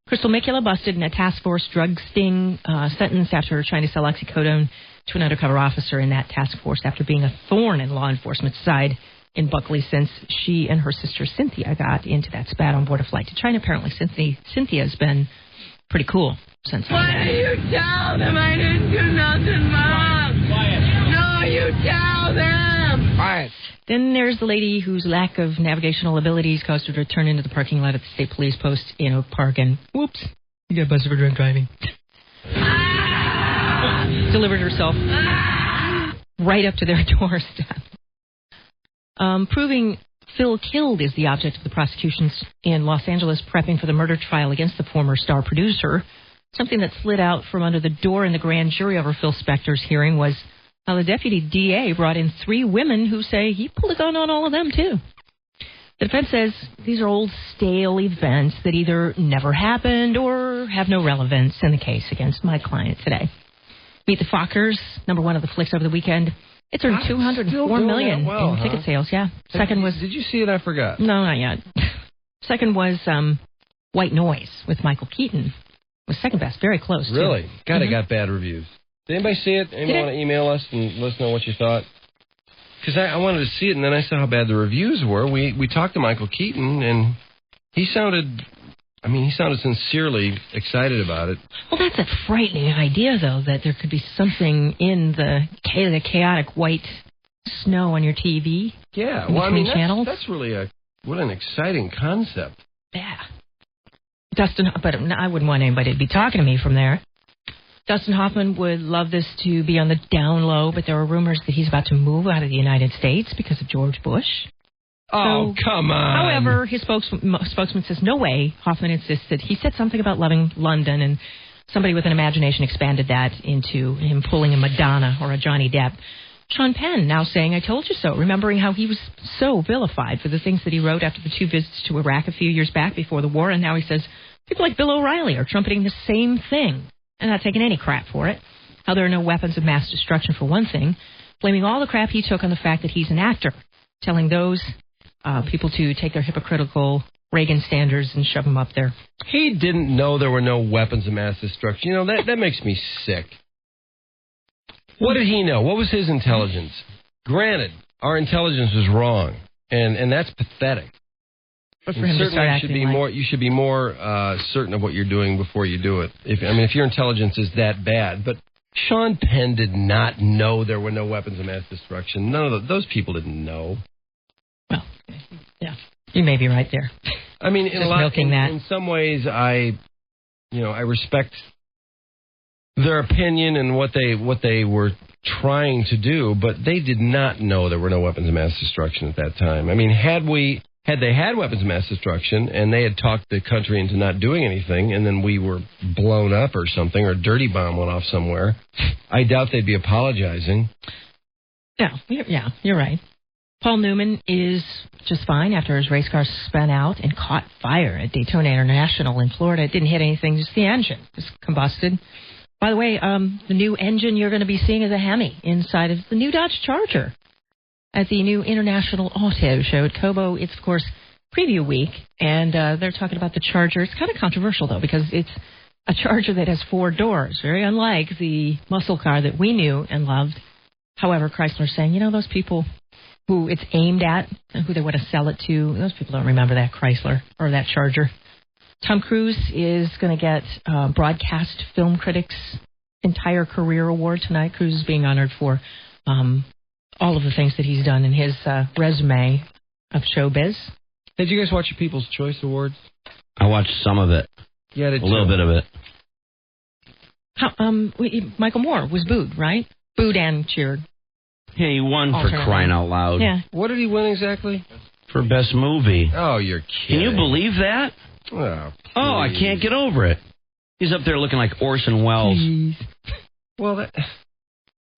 Crystal Mikula busted in a task force drug sting sentence after trying to sell oxycodone to an undercover officer in that task force after being a thorn in law enforcement's side in Buckley since she and her sister Cynthia got into that spat on board a flight to China. Apparently, Cynthia's been pretty cool since. Why do you tell them I didn't do nothing wrong? No, you tell them. Quiet. Then there's the lady whose lack of navigational abilities caused her to turn into the parking lot at the state police post in Oak Park and, whoops, you got busted for drunk driving. Delivered herself right up to their doorstep. Proving Phil killed is the object of the prosecutions in Los Angeles prepping for the murder trial against the former star producer. Something that slid out from under the door in the grand jury over Phil Spector's hearing was how the deputy DA brought in 3 women who say he pulled a gun on all of them, too. The defense says these are old, stale events that either never happened or have no relevance in the case against my client today. Meet the Fockers, number 1 of the flicks over the weekend. It's earned $204 million in ticket sales, yeah. Second was... Did you see it? I forgot. No, not yet. Second was White Noise with Michael Keaton. Was second best, very close, too. Really? God, it got bad reviews. Did anybody see it? Anybody want to email us and let us know what you thought? Because I wanted to see it, and then I saw how bad the reviews were. We talked to Michael Keaton, and he sounded sincerely excited about it. Well, that's a frightening idea, though, that there could be something in the chaotic white snow on your TV. Yeah, well, I mean, that's really what an exciting concept. Yeah. But I wouldn't want anybody to be talking to me from there. Dustin Hoffman would love this to be on the down low, but there are rumors that he's about to move out of the United States because of George Bush. Oh, come on. However, his spokesman says, no way. Hoffman insisted. He said something about loving London, and somebody with an imagination expanded that into him pulling a Madonna or a Johnny Depp. Sean Penn now saying, I told you so, remembering how he was so vilified for the things that he wrote after the 2 visits to Iraq a few years back before the war, and now he says, people like Bill O'Reilly are trumpeting the same thing and not taking any crap for it. How there are no weapons of mass destruction, for one thing, blaming all the crap he took on the fact that he's an actor, telling those people to take their hypocritical Reagan standards and shove them up there. He didn't know there were no weapons of mass destruction. You know, that makes me sick. What did he know? What was his intelligence? Granted, our intelligence was wrong, and that's pathetic. But for him to start acting you should be more certain of what you're doing before you do it. If your intelligence is that bad. But Sean Penn did not know there were no weapons of mass destruction. None of those people didn't know. Well, yeah, you may be right there. I mean, in some ways, I respect their opinion and what they were trying to do, but they did not know there were no weapons of mass destruction at that time. I mean, had they had weapons of mass destruction and they had talked the country into not doing anything, and then we were blown up or something, or a dirty bomb went off somewhere, I doubt they'd be apologizing. Yeah, you're right. Paul Newman is just fine after his race car spun out and caught fire at Daytona International in Florida. It didn't hit anything, just the engine just combusted. By the way, the new engine you're going to be seeing is a Hemi inside of the new Dodge Charger at the new International Auto Show at Cobo. It's, of course, preview week, and they're talking about the Charger. It's kind of controversial, though, because it's a Charger that has 4 doors, very unlike the muscle car that we knew and loved. However, Chrysler's saying, those people who it's aimed at and who they want to sell it to, those people don't remember that Chrysler or that Charger. Tom Cruise is going to get Broadcast Film Critics entire career award tonight. Cruise is being honored for all of the things that he's done in his resume of showbiz. Did you guys watch the People's Choice Awards? I watched some of it. Yeah, I did a little bit of it. Michael Moore was booed, right? Booed and cheered. Yeah, he won for crying out loud. Yeah. What did he win exactly? For best movie. Oh, you're kidding. Can you believe that? Oh, I can't get over it. He's up there looking like Orson Welles. Jeez. Well,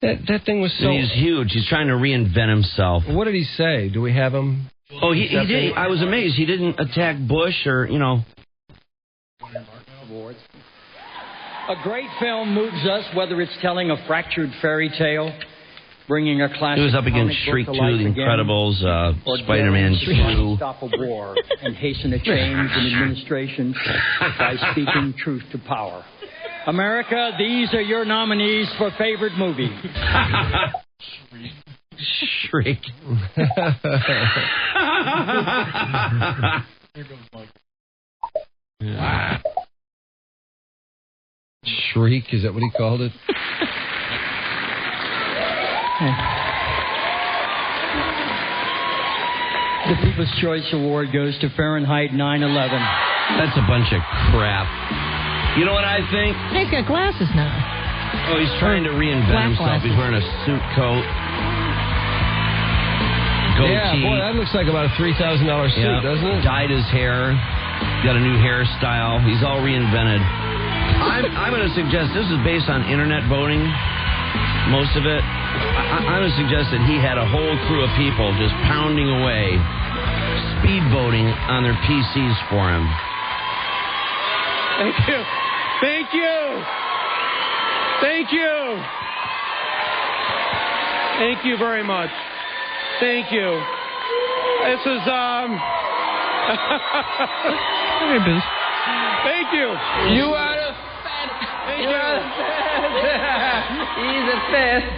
that thing was so... And he's huge. He's trying to reinvent himself. What did he say? Do we have him? Oh, he did. I was amazed. He didn't attack Bush or, A great film moves us, whether it's telling a fractured fairy tale, bringing a classic. He was up against Shriek 2, The Incredibles, Spider-Man 2. Stop a war and hasten a change in administration by speaking truth to power. America, these are your nominees for favorite movie. Shriek. Wow. Shriek, is that what he called it? The People's Choice Award goes to Fahrenheit 9/11. That's a bunch of crap. You know what I think? He's got glasses now. Oh, he's trying to reinvent himself. He's wearing a suit coat. Goatee. Yeah, boy, that looks like about a $3,000 suit, doesn't it? Dyed his hair. Got a new hairstyle. He's all reinvented. I'm going to suggest this is based on internet voting, most of it. I'm going to suggest that he had a whole crew of people just pounding away, speed voting on their PCs for him. Thank you. Thank you. Thank you. Thank you very much. Thank you. This is, Thank you. You are a Thank you. He's a fifth.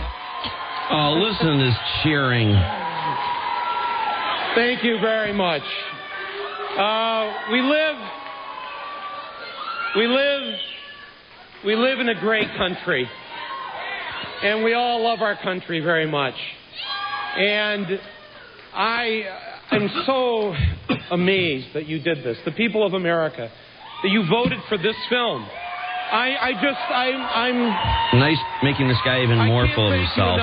Oh, listen to this cheering. Thank you very much. We live in a great country, and we all love our country very much. And I am so amazed that you did this, the people of America, that you voted for this film. I'm nice making this guy even more full of himself.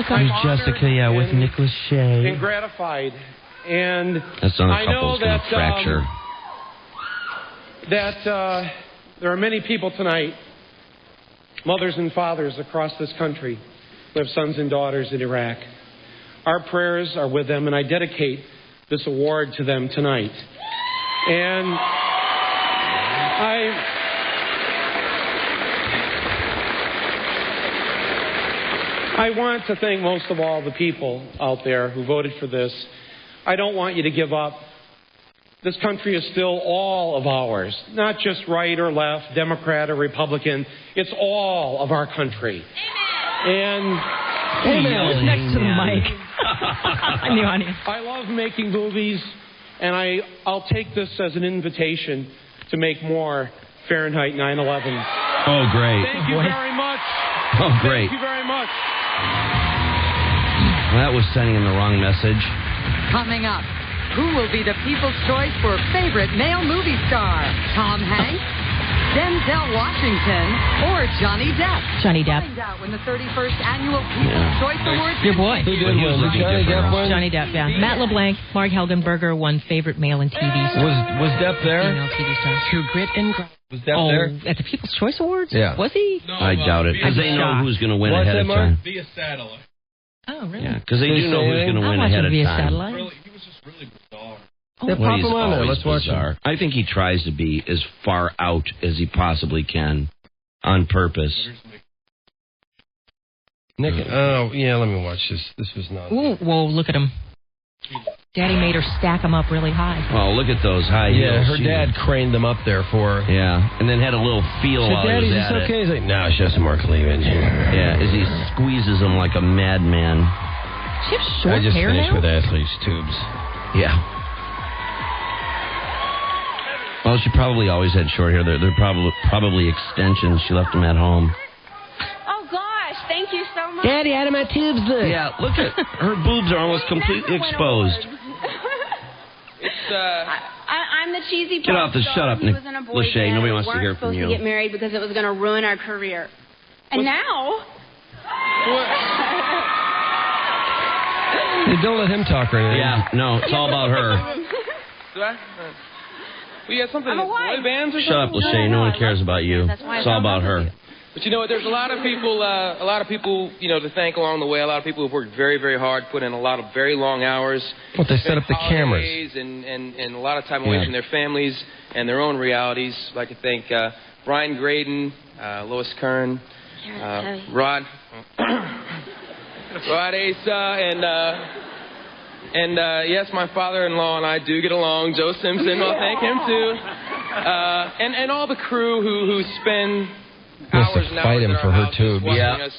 I'm Jessica, with Nicholas Shea. And gratified. And that's not a I know couple's going to fracture. That there are many people tonight, mothers and fathers across this country, who have sons and daughters in Iraq. Our prayers are with them, and I dedicate this award to them tonight. And I want to thank most of all the people out there who voted for this. I don't want you to give up. This country is still all of ours, not just right or left, Democrat or Republican. It's all of our country. And who's next to the mic? In the audience. I love making movies, and I'll take this as an invitation to make more Fahrenheit 9/11. Oh, great. Thank you very much. Oh, great. Thank you very much. Well, that was sending him the wrong message. Coming up, who will be the people's choice for favorite male movie star? Tom Hanks, Denzel Washington, or Johnny Depp? Johnny Depp. Find out when the 31st annual People's Choice Awards. Your boy. Johnny Depp won? Johnny Depp, yeah. Matt LeBlanc, Mark Helgenberger won favorite male in TV star. Was Depp there? Female TV star. True Grit and Grind. Was Depp there? At the People's Choice Awards? Yeah. Was he? No, I doubt it, because they know who's going to win ahead of time. Via satellite. Oh, really? Yeah, because they do know who's going to win ahead of via time. satellite. He was just really bizarre. Yeah, pop him on there. Always Let's watch bizarre. him. I think he tries to be as far out as he possibly can on purpose. Nick, oh, yeah, let me watch this. This was not. Ooh, whoa, look at him. Daddy made her stack them up really high. Oh, look at those high heels. Yeah, her dad craned them up there for her. Yeah, and then had a little feel while Daddy, he was is at this okay? it. He's like, no, it's just more cleavage. Yeah, as he squeezes them like a madman. She has short I just hair finished now? with athlete's tubes. Yeah. Well, she probably always had short hair. They're probably extensions. She left them at home. Oh, gosh. Thank you so much. Daddy, how do my tubes look? Yeah, look at her boobs are almost completely exposed. I'm the cheesy Get off the pop shut star up, who was in a boy Lachey. band Nobody and wants to weren't hear from supposed you. to get married because it was going to ruin our career. And now... Hey, don't let him talk right now. Yeah, no, it's all about her. Do I? We had something I'm a with boy wife. bands or Shut up, something? Lachey. No one cares about you. That's why It's all about her. But you know what? There's a lot of people, to thank along the way. A lot of people who've worked very, very hard, put in a lot of very long hours. What, they set up the cameras? And a lot of time away from their families and their own realities. I'd like to thank Brian Graydon, Lois Kern, Rod Asa, and yes, my father-in-law and I do get along. Joe Simpson, I'll thank him too. And all the crew who spend hours and fight hours him in for our her houses tubes. watching Yeah. us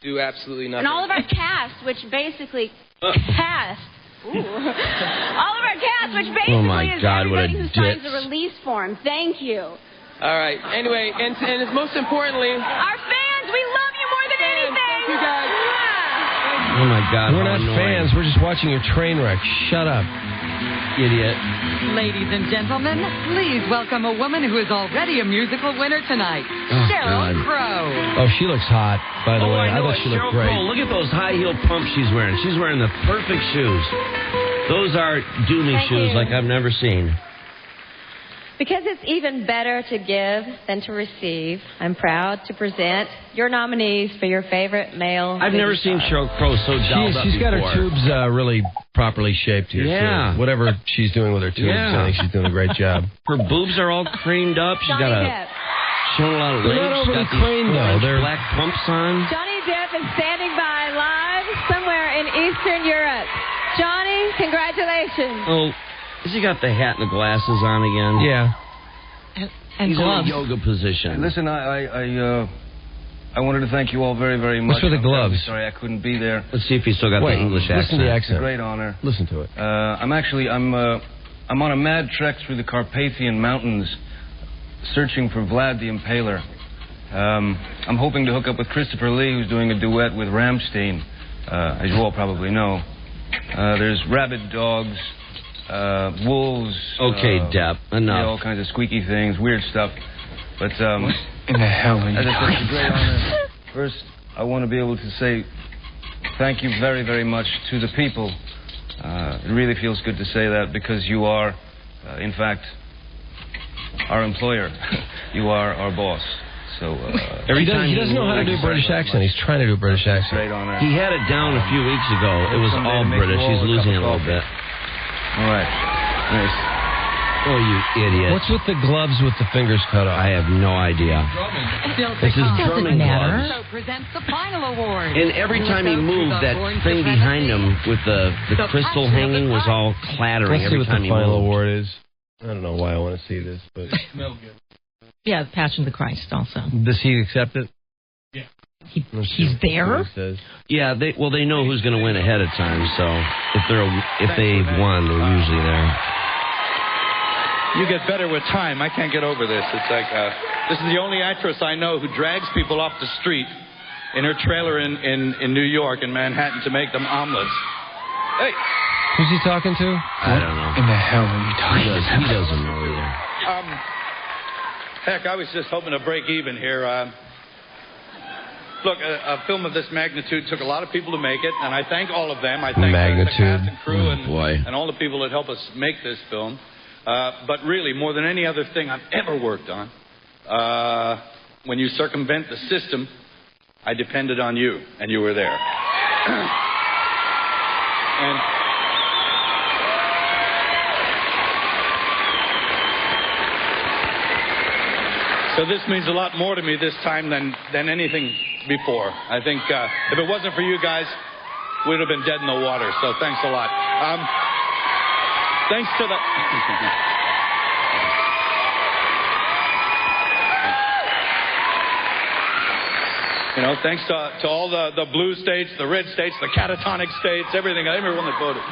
do absolutely nothing. And all of our cast, which basically... cast. Ooh. All of our cast, which basically Oh, my is God, what a everybody who signs ditz. the release form. Thank you. All right. Anyway, and it's most importantly... Our fans, we love you more than anything. Thank you, guys. Oh, my God. We're how not annoying. fans. We're just watching your train wreck. Shut up, idiot. Ladies and gentlemen, please welcome a woman who is already a musical winner tonight, Sheryl God. Crow. Oh, she looks hot, by the way. I know thought it. she looked Sheryl great. Crow, look at those high heel pumps she's wearing. She's wearing the perfect shoes. Those are do-me Thank shoes you. like I've never seen. Because it's even better to give than to receive, I'm proud to present your nominees for your favorite male. I've never seen Sheryl Crow so dolled up She's got her before. tubes really properly shaped here, Yeah. too. Whatever she's doing with her tubes, Yeah. I think she's doing a great job. Her boobs are all creamed up. She's got showing a lot of They're legs. not She's overly got these craned, though. orange They're black pumps on. Johnny Depp is standing by live somewhere in Eastern Europe. Johnny, congratulations. Oh, has he got the hat and the glasses on again? Yeah. And He's gloves. in a yoga position. Listen, I wanted to thank you all very, very much. What's with the I'm gloves? terribly sorry I couldn't be there. Let's see if he's still got the English accent. Listen to the It's a accent. great honor. Listen to it. I'm on a mad trek through the Carpathian Mountains, searching for Vlad the Impaler. I'm hoping to hook up with Christopher Lee, who's doing a duet with Rammstein, as you all probably know. There's rabid dogs, wolves. Okay, Depp, enough. All kinds of squeaky things, weird stuff. But In the hell are you as I said, talking it's a great about? honor. First, I want to be able to say thank you very, very much to the people. It really feels good to say that because you are, in fact, our employer. You are our boss. So He doesn't know how to do a British accent. He's trying to do a British accent. great honor. He had it down a few weeks ago. It was Someday all to make British. you all He's a losing it cup a of little bit. All right. Nice. Oh, you idiot. What's with the gloves with the fingers cut off? I have no idea. This is drumming gloves. So presents the final award. And every time he moved, that thing behind him with the crystal hanging was all clattering Let's see every what time the he final moved. award is. I don't know why I want to see this, but Yeah, Passion of the Christ also. does he accept it? He's there? Yeah, they know who's going to win ahead of time. So if they've won, they're usually there. You get better with time. I can't get over this. It's like this is the only actress I know who drags people off the street in her trailer in New York, in Manhattan, to make them omelets. Hey. Who's he talking to? I don't know. In the hell are you talking about? He doesn't know either. Heck, I was just hoping to break even here. Look, a film of this magnitude took a lot of people to make it, and I thank all of them. I thank the cast and crew and all the people that help us make this film. But really, more than any other thing I've ever worked on, when you circumvent the system, I depended on you, and you were there. And so this means a lot more to me this time than anything before. I think if it wasn't for you guys, we'd have been dead in the water. So thanks a lot. Thanks to the... thanks to all the blue states, the red states, the catatonic states, everyone that voted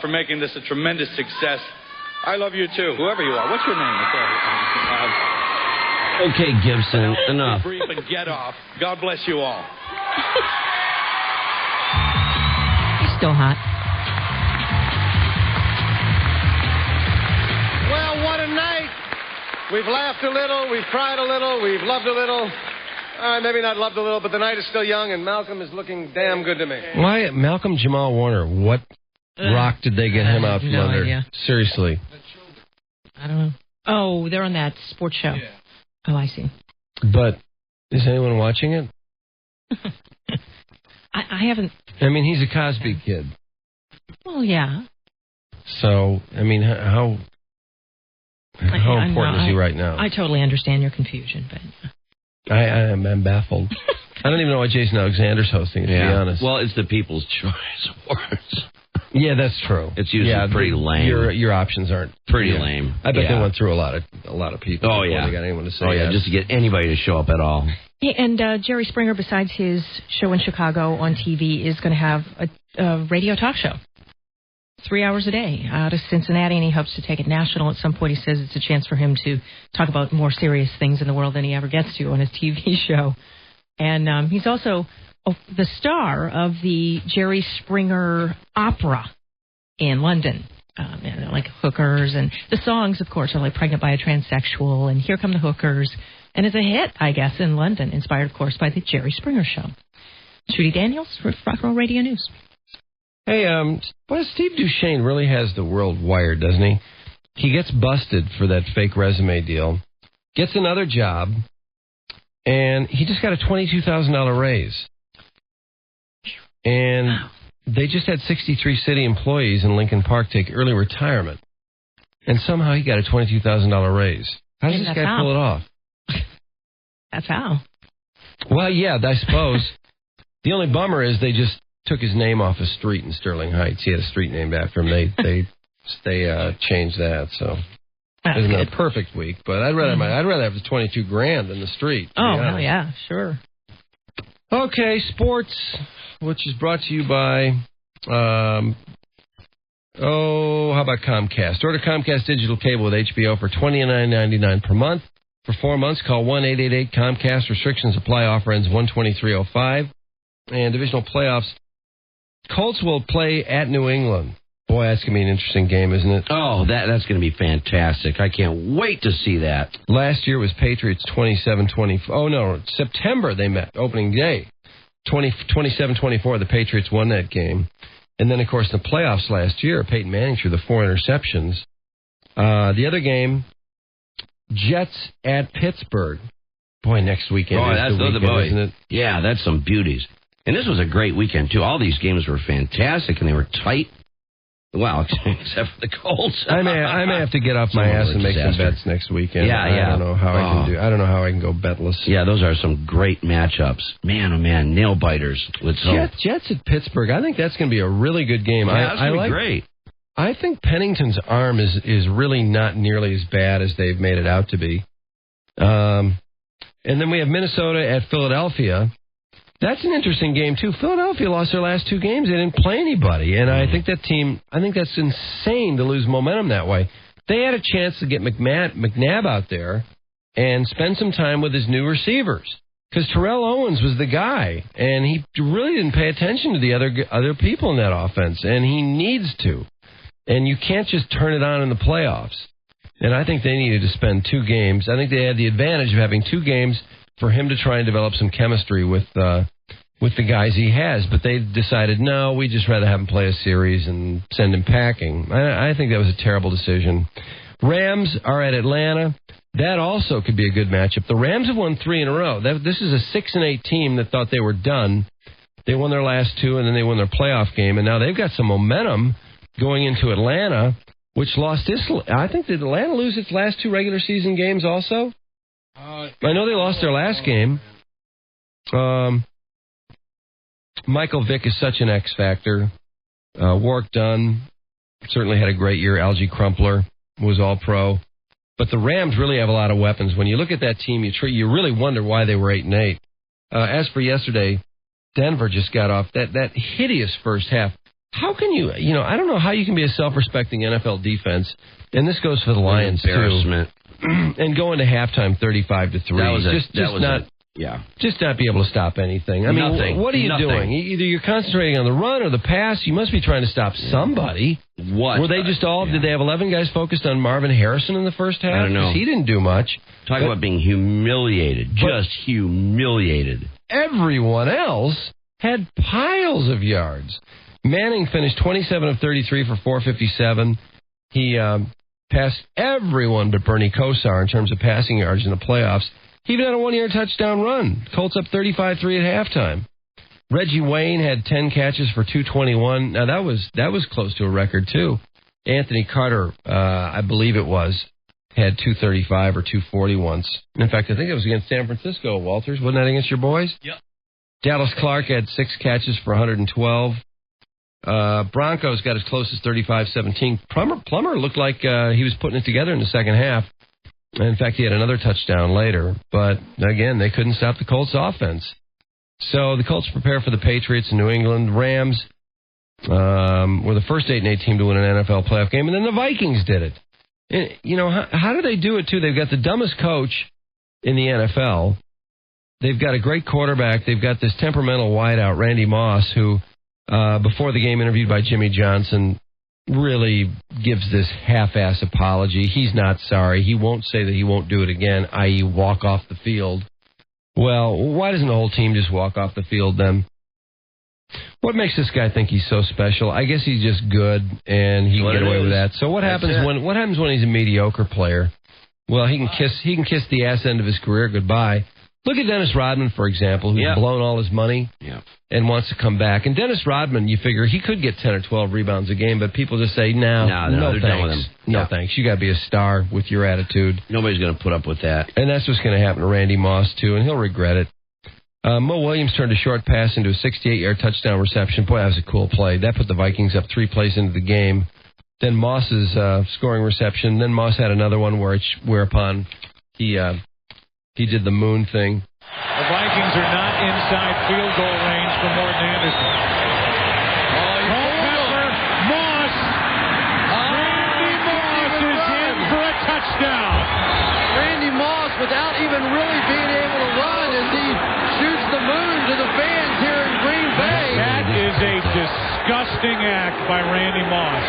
for making this a tremendous success. I love you, too, whoever you are. What's your name? Okay, Gibson, enough. Brief and get off. God bless you all. He's still hot. Well, what a night. We've laughed a little, we've cried a little, we've loved a little. Maybe not loved a little, but the night is still young, and Malcolm is looking damn good to me. Why, Malcolm Jamal Warner, what rock did they get him out from under? Idea. Seriously. I don't know. Oh, they're on that sports show. Yeah. Oh, I see. But is anyone watching it? I haven't... I mean, he's a Cosby kid. Well, yeah. So, I mean, how important is he right now? I totally understand your confusion, but... I'm baffled. I don't even know why Jason Alexander's hosting it, to be honest. Well, it's the People's Choice Awards. Yeah, that's true. It's usually pretty lame. Your options aren't pretty lame. I bet they went through a lot of people. Oh, before they got anyone to say yes. Just to get anybody to show up at all. Yeah, and Jerry Springer, besides his show in Chicago on TV, is going to have a radio talk show. 3 hours a day out of Cincinnati, and he hopes to take it national at some point. He says it's a chance for him to talk about more serious things in the world than he ever gets to on his TV show. And he's also the star of the Jerry Springer Opera in London. Like Hookers, and the songs, of course, are like Pregnant by a Transsexual and Here Come the Hookers. And it's a hit, I guess, in London, inspired, of course, by the Jerry Springer Show. Judy Daniels for Rock and Roll Radio News. Hey, Steve Duchesne really has the world wired, doesn't he? He gets busted for that fake resume deal, gets another job, and he just got a $22,000 raise. And they just had 63 city employees in Lincoln Park take early retirement. And somehow he got a $22,000 raise. How does this guy pull it off? That's how. Well, yeah, I suppose. The only bummer is they just took his name off a street in Sterling Heights. He had a street named after him. They changed that, so it wasn't a perfect week. But I'd rather have the $22,000 than the street. Oh, hell yeah, sure. Okay, sports, which is brought to you by how about Comcast? Order Comcast digital cable with HBO for $29.99 per month for 4 months. Call 1-888-COMCAST. Restrictions apply. Offer ends 1/23/05. And divisional playoffs. Colts will play at New England. Boy, that's going to be an interesting game, isn't it? Oh, that's going to be fantastic. I can't wait to see that. Last year was Patriots 27-24. Oh, no, September they met, opening day. 27-24, the Patriots won that game. And then, of course, the playoffs last year, Peyton Manning threw the 4 interceptions. The other game, Jets at Pittsburgh. Boy, next weekend is the weekend, isn't it? Yeah, that's some beauties. And this was a great weekend, too. All these games were fantastic, and they were tight. Well, except for the Colts. I may have to get off my ass and make some bets next weekend. Yeah. I don't know how I don't know how I can go betless. Yeah, those are some great matchups. Man, oh man, nail biters. Jets at Pittsburgh. I think that's going to be a really good game. Yeah, that's going to be great. I think Pennington's arm is really not nearly as bad as they've made it out to be. And then we have Minnesota at Philadelphia. That's an interesting game, too. Philadelphia lost their last 2 games. They didn't play anybody. And I think that's insane to lose momentum that way. They had a chance to get McNabb out there and spend some time with his new receivers. Because Terrell Owens was the guy, and he really didn't pay attention to the other people in that offense, and he needs to. And you can't just turn it on in the playoffs. And I think they needed to spend 2 games. I think they had the advantage of having 2 games for him to try and develop some chemistry with the guys he has. But they decided, no, we'd just rather have him play a series and send him packing. I think that was a terrible decision. Rams are at Atlanta. That also could be a good matchup. The Rams have won 3 in a row. This is a 6-8 team that thought they were done. They won their last 2, and then they won their playoff game. And now they've got some momentum going into Atlanta, which lost this. I think, did Atlanta lose its last 2 regular season games also? I know they lost their last game. Michael Vick is such an X factor. Warwick Dunn, certainly had a great year. Algie Crumpler was all-pro. But the Rams really have a lot of weapons. When you look at that team, you really wonder why they were 8-8. As for yesterday, Denver just got off that hideous first half. How can you I don't know how you can be a self-respecting NFL defense, and this goes for the Lions, embarrassment. Too, and go into halftime 35-3. Just not be able to stop anything. I mean, Nothing. What are you doing? Either you're concentrating on the run or the pass. You must be trying to stop somebody. What? Were they just all? Did they have 11 guys focused on Marvin Harrison in the first half? I don't know. 'Cause he didn't do much. Talking about being humiliated, just humiliated. Everyone else had piles of yards. Manning finished 27 of 33 for 457. He passed everyone but Bernie Kosar in terms of passing yards in the playoffs. He even had a 1-yard touchdown run. Colts up 35-3 at halftime. Reggie Wayne had 10 catches for 221. Now, that was close to a record, too. Anthony Carter, I believe it was, had 235 or 240 once. In fact, I think it was against San Francisco, Walters. Wasn't that against your boys? Yep. Dallas Clark had 6 catches for 112. Broncos got as close as 35-17. Plummer looked like he was putting it together in the second half. In fact, he had another touchdown later. But, again, they couldn't stop the Colts' offense. So the Colts prepare for the Patriots in New England. Rams were the first 8-8 team to win an NFL playoff game, and then the Vikings did it. And, how do they do it, too? They've got the dumbest coach in the NFL. They've got a great quarterback. They've got this temperamental wideout, Randy Moss, who, before the game interviewed by Jimmy Johnson, really gives this half-ass apology. He's not sorry. He won't say that he won't do it again, i.e. walk off the field. Well, why doesn't the whole team just walk off the field then? What makes this guy think he's so special? I guess he's just good, and he can get away with that. So what happens when he's a mediocre player? Well, he can kiss the ass end of his career goodbye. Look at Dennis Rodman, for example, who's blown all his money and wants to come back. And Dennis Rodman, you figure he could get 10 or 12 rebounds a game, but people just say, no they're done with him. No, thanks. You got to be a star with your attitude. Nobody's going to put up with that. And that's what's going to happen to Randy Moss, too, and he'll regret it. Mo Williams turned a short pass into a 68-yard touchdown reception. Boy, that was a cool play. That put the Vikings up 3 plays into the game. Then Moss's scoring reception. Then Moss had another one whereupon he did the moon thing. The Vikings are not inside field goal range for Morton Anderson. Culpepper, Moss. Randy Moss is in for a touchdown. Randy Moss, without even really being able to run, as he shoots the moon to the fans here in Green Bay. That is a disgusting act by Randy Moss.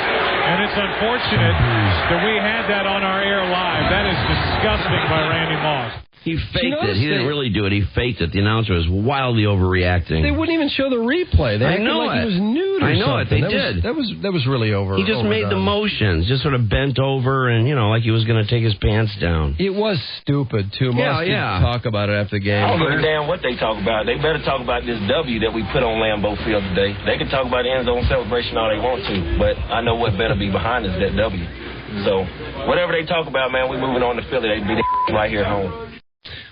And it's unfortunate that we had that on our air live. That is disgusting by Randy Moss. He faked it. He didn't really do it. He faked it. The announcer was wildly overreacting. They wouldn't even show the replay. They acted like he was nude or I know something. it. They did. That was really over. He just made the motions, just sort of bent over and, like he was going to take his pants down. It was stupid, too. Moss didn't talk about it after the game. I don't give a damn what they talk about. They better talk about this W that we put on Lambeau Field today. They can talk about the end zone celebration all they want to, but I know what better be behind us, that W. So, whatever they talk about, man, we moving on to Philly. They be right here home.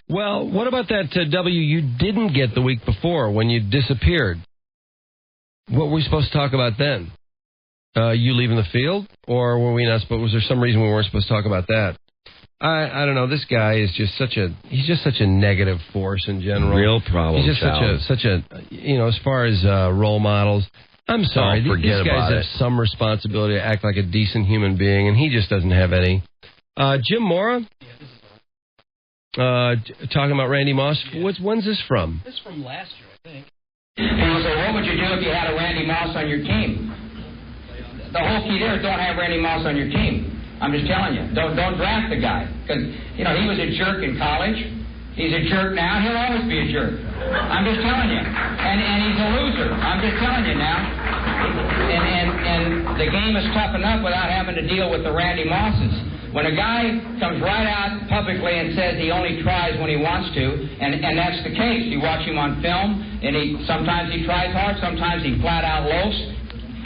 Well, what about that W you didn't get the week before when you disappeared? What were we supposed to talk about then? You leaving the field? Or were we not supposed? Was there some reason we weren't supposed to talk about that? I don't know. This guy is just such a negative force in general. Real problem. He's just such a as far as role models. I'm sorry. These guys have some responsibility to act like a decent human being, and he just doesn't have any. Jim Mora? Talking about Randy Moss. When's this from? This is from last year, I think. People say, what would you do if you had a Randy Moss on your team? The whole key there is don't have Randy Moss on your team. I'm just telling you. Don't draft the guy. Because, he was a jerk in college. He's a jerk now. He'll always be a jerk. I'm just telling you. And he's a loser. I'm just telling you now. And the game is tough enough without having to deal with the Randy Mosses. When a guy comes right out publicly and says he only tries when he wants to, and that's the case. You watch him on film, and sometimes he tries hard, sometimes he flat out loafs.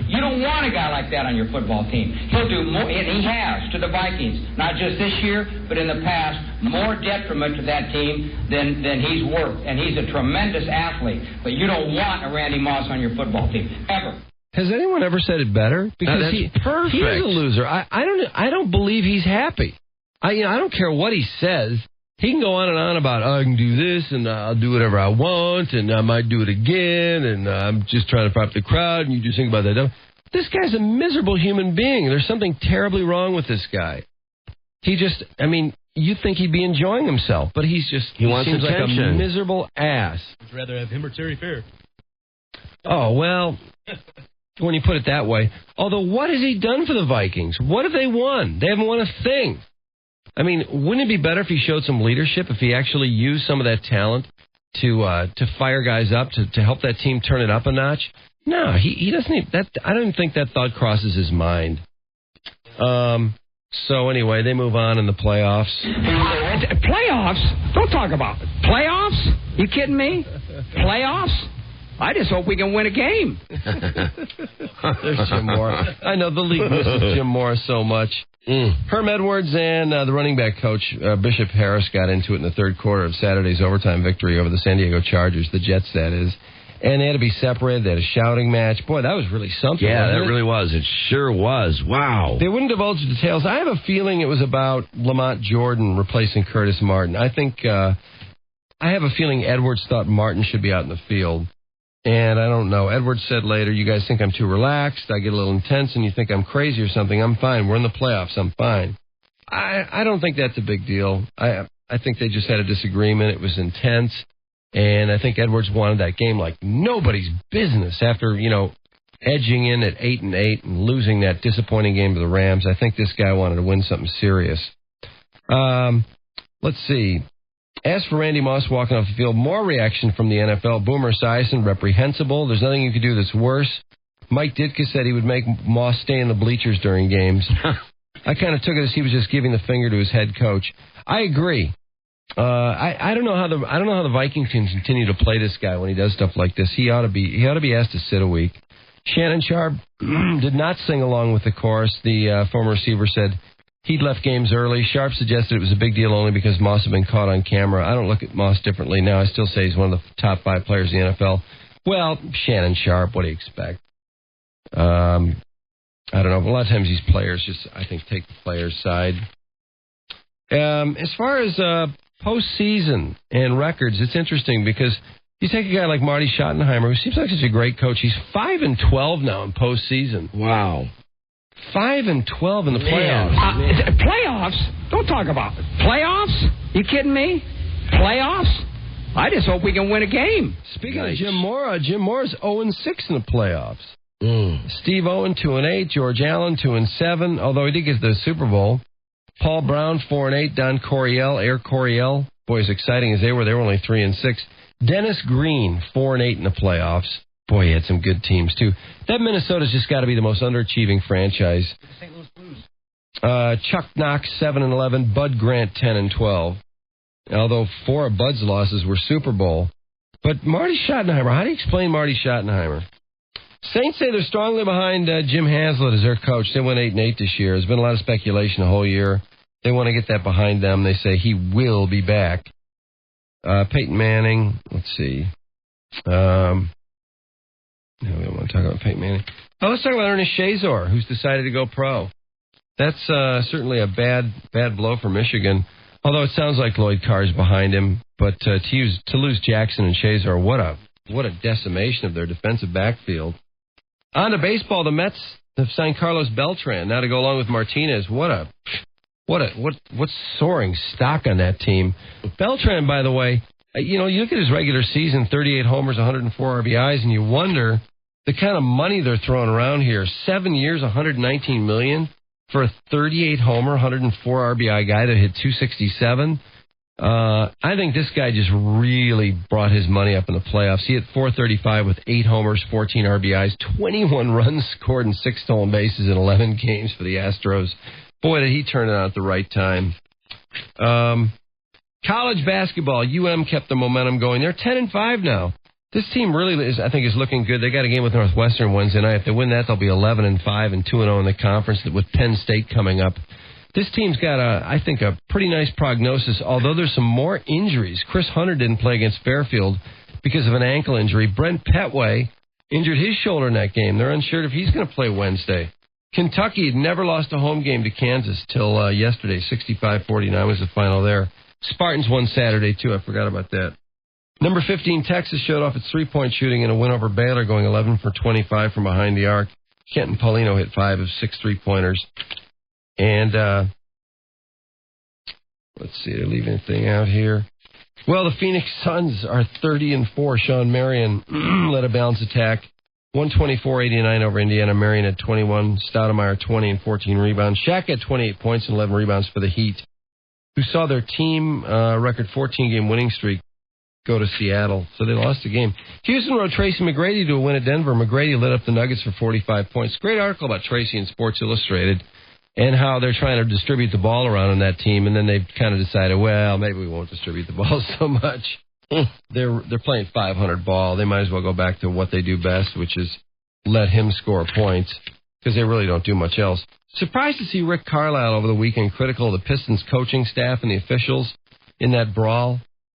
You don't want a guy like that on your football team. He'll do more, and he has to the Vikings, not just this year, but in the past, more detriment to that team than he's worth. And he's a tremendous athlete, but you don't want a Randy Moss on your football team, ever. Has anyone ever said it better? Because that's perfect. He is a loser. I don't believe he's happy. I don't care what he says. He can go on and on about, I can do this, and I'll do whatever I want, and I might do it again, and I'm just trying to prop the crowd, and you just think about that. This guy's a miserable human being. There's something terribly wrong with this guy. You'd think he'd be enjoying himself, but he wants seems attention. Like a miserable ass. I'd rather have him or Terry Fair. Oh, well, when you put it that way. Although, what has he done for the Vikings? What have they won? They haven't won a thing. I mean, wouldn't it be better if he showed some leadership, if he actually used some of that talent to fire guys up, to help that team turn it up a notch? No, he doesn't even, that. I don't think that thought crosses his mind. So anyway, they move on in the playoffs. Playoffs? Don't talk about it. Playoffs? You kidding me? Playoffs? I just hope we can win a game. There's Jim Mora. I know the league misses Jim Mora so much. Herm Edwards and the running back coach, Bishop Harris, got into it in the third quarter of Saturday's overtime victory over the San Diego Chargers, the Jets, that is. And they had to be separated. They had a shouting match. Boy, that was really something. Yeah, that really was. It sure was. Wow. They wouldn't divulge the details. I have a feeling it was about Lamont Jordan replacing Curtis Martin. I have a feeling Edwards thought Martin should be out in the field. And I don't know. Edwards said later, you guys think I'm too relaxed, I get a little intense, and you think I'm crazy or something. I'm fine. We're in the playoffs. I'm fine. I don't think that's a big deal. I think they just had a disagreement. It was intense. And I think Edwards wanted that game like nobody's business after, edging in at 8-8 and losing that disappointing game to the Rams. I think this guy wanted to win something serious. Let's see. As for Randy Moss walking off the field, more reaction from the NFL. Boomer Esiason, reprehensible. There's nothing you could do that's worse. Mike Ditka said he would make Moss stay in the bleachers during games. I kind of took it as he was just giving the finger to his head coach. I agree. I don't know how the Vikings can continue to play this guy when he does stuff like this. He ought to be asked to sit a week. Shannon Sharp did not sing along with the chorus. The former receiver said he'd left games early. Sharp suggested it was a big deal only because Moss had been caught on camera. I don't look at Moss differently now. I still say he's one of the top 5 players in the NFL. Well, Shannon Sharp, what do you expect? I don't know. A lot of times these players I think, take the player's side. As far as postseason and records, it's interesting because you take a guy like Marty Schottenheimer, who seems like such a great coach. He's 5-12 now in postseason. Wow. 5-12 in the playoffs. Playoffs? Don't talk about it. Playoffs? You kidding me? Playoffs? I just hope we can win a game. Speaking of Jim Mora's 0-6 in the playoffs. Steve Owen 2-8, George Allen 2-7, although he did get the Super Bowl. Paul Brown 4-8, Don Coryell, Air Coryell. Boy, as exciting as they were only 3-6. Dennis Green 4-8 in the playoffs. Boy, he had some good teams, too. That Minnesota's just got to be the most underachieving franchise. St. Louis Blues. Chuck Knox, 7-11. Bud Grant, 10-12. Although 4 of Bud's losses were Super Bowl. But Marty Schottenheimer, how do you explain Marty Schottenheimer? Saints say they're strongly behind Jim Haslett as their coach. They went 8-8 this year. There's been a lot of speculation the whole year. They want to get that behind them. They say he will be back. Peyton Manning, let's see. No, we don't want to talk about Peyton Manning. Oh, let's talk about Ernest Shazor, who's decided to go pro. That's certainly a bad blow for Michigan. Although it sounds like Lloyd Carr's behind him, but to lose Jackson and Shazor, what a decimation of their defensive backfield. On to baseball, the Mets have signed Carlos Beltran now to go along with Martinez. What's soaring stock on that team? Beltran, by the way, you look at his regular season, 38 homers, 104 RBIs, and you wonder the kind of money they're throwing around here. 7 years, $119 million for a 38 homer, 104 RBI guy that hit 267. I think this guy just really brought his money up in the playoffs. He hit 435 with 8 homers, 14 RBIs, 21 runs scored and 6 stolen bases in 11 games for the Astros. Boy, did he turn it on at the right time. College basketball, UM kept the momentum going. They're 10-5 now. This team really is looking good. They got a game with Northwestern Wednesday night. If they win that, they'll be 11-5 and 2-0 in the conference with Penn State coming up. This team's got, I think, a pretty nice prognosis, although there's some more injuries. Chris Hunter didn't play against Fairfield because of an ankle injury. Brent Petway injured his shoulder in that game. They're unsure if he's going to play Wednesday. Kentucky had never lost a home game to Kansas till yesterday. 65-49 was the final there. Spartans won Saturday, too. I forgot about that. Number 15, Texas showed off its three-point shooting in a win over Baylor, going 11 for 25 from behind the arc. Kenton Paulino hit 5 of 6 three-pointers. And let's see, did I leave anything out here? Well, the Phoenix Suns are 30-4. Sean Marion led a balanced attack. 124-89 over Indiana. Marion had 21. Stoudemire 20 and 14 rebounds. Shaq had 28 points and 11 rebounds for the Heat, who saw their team record 14-game winning streak go to Seattle. So they lost the game. Houston rode Tracy McGrady to a win at Denver. McGrady lit up the Nuggets for 45 points. Great article about Tracy in Sports Illustrated and how they're trying to distribute the ball around on that team, and then they've kind of decided, well, maybe we won't distribute the ball so much. They're playing 500 ball. They might as well go back to what they do best, which is let him score points, because they really don't do much else. Surprised to see Rick Carlisle over the weekend critical of the Pistons coaching staff and the officials in that brawl.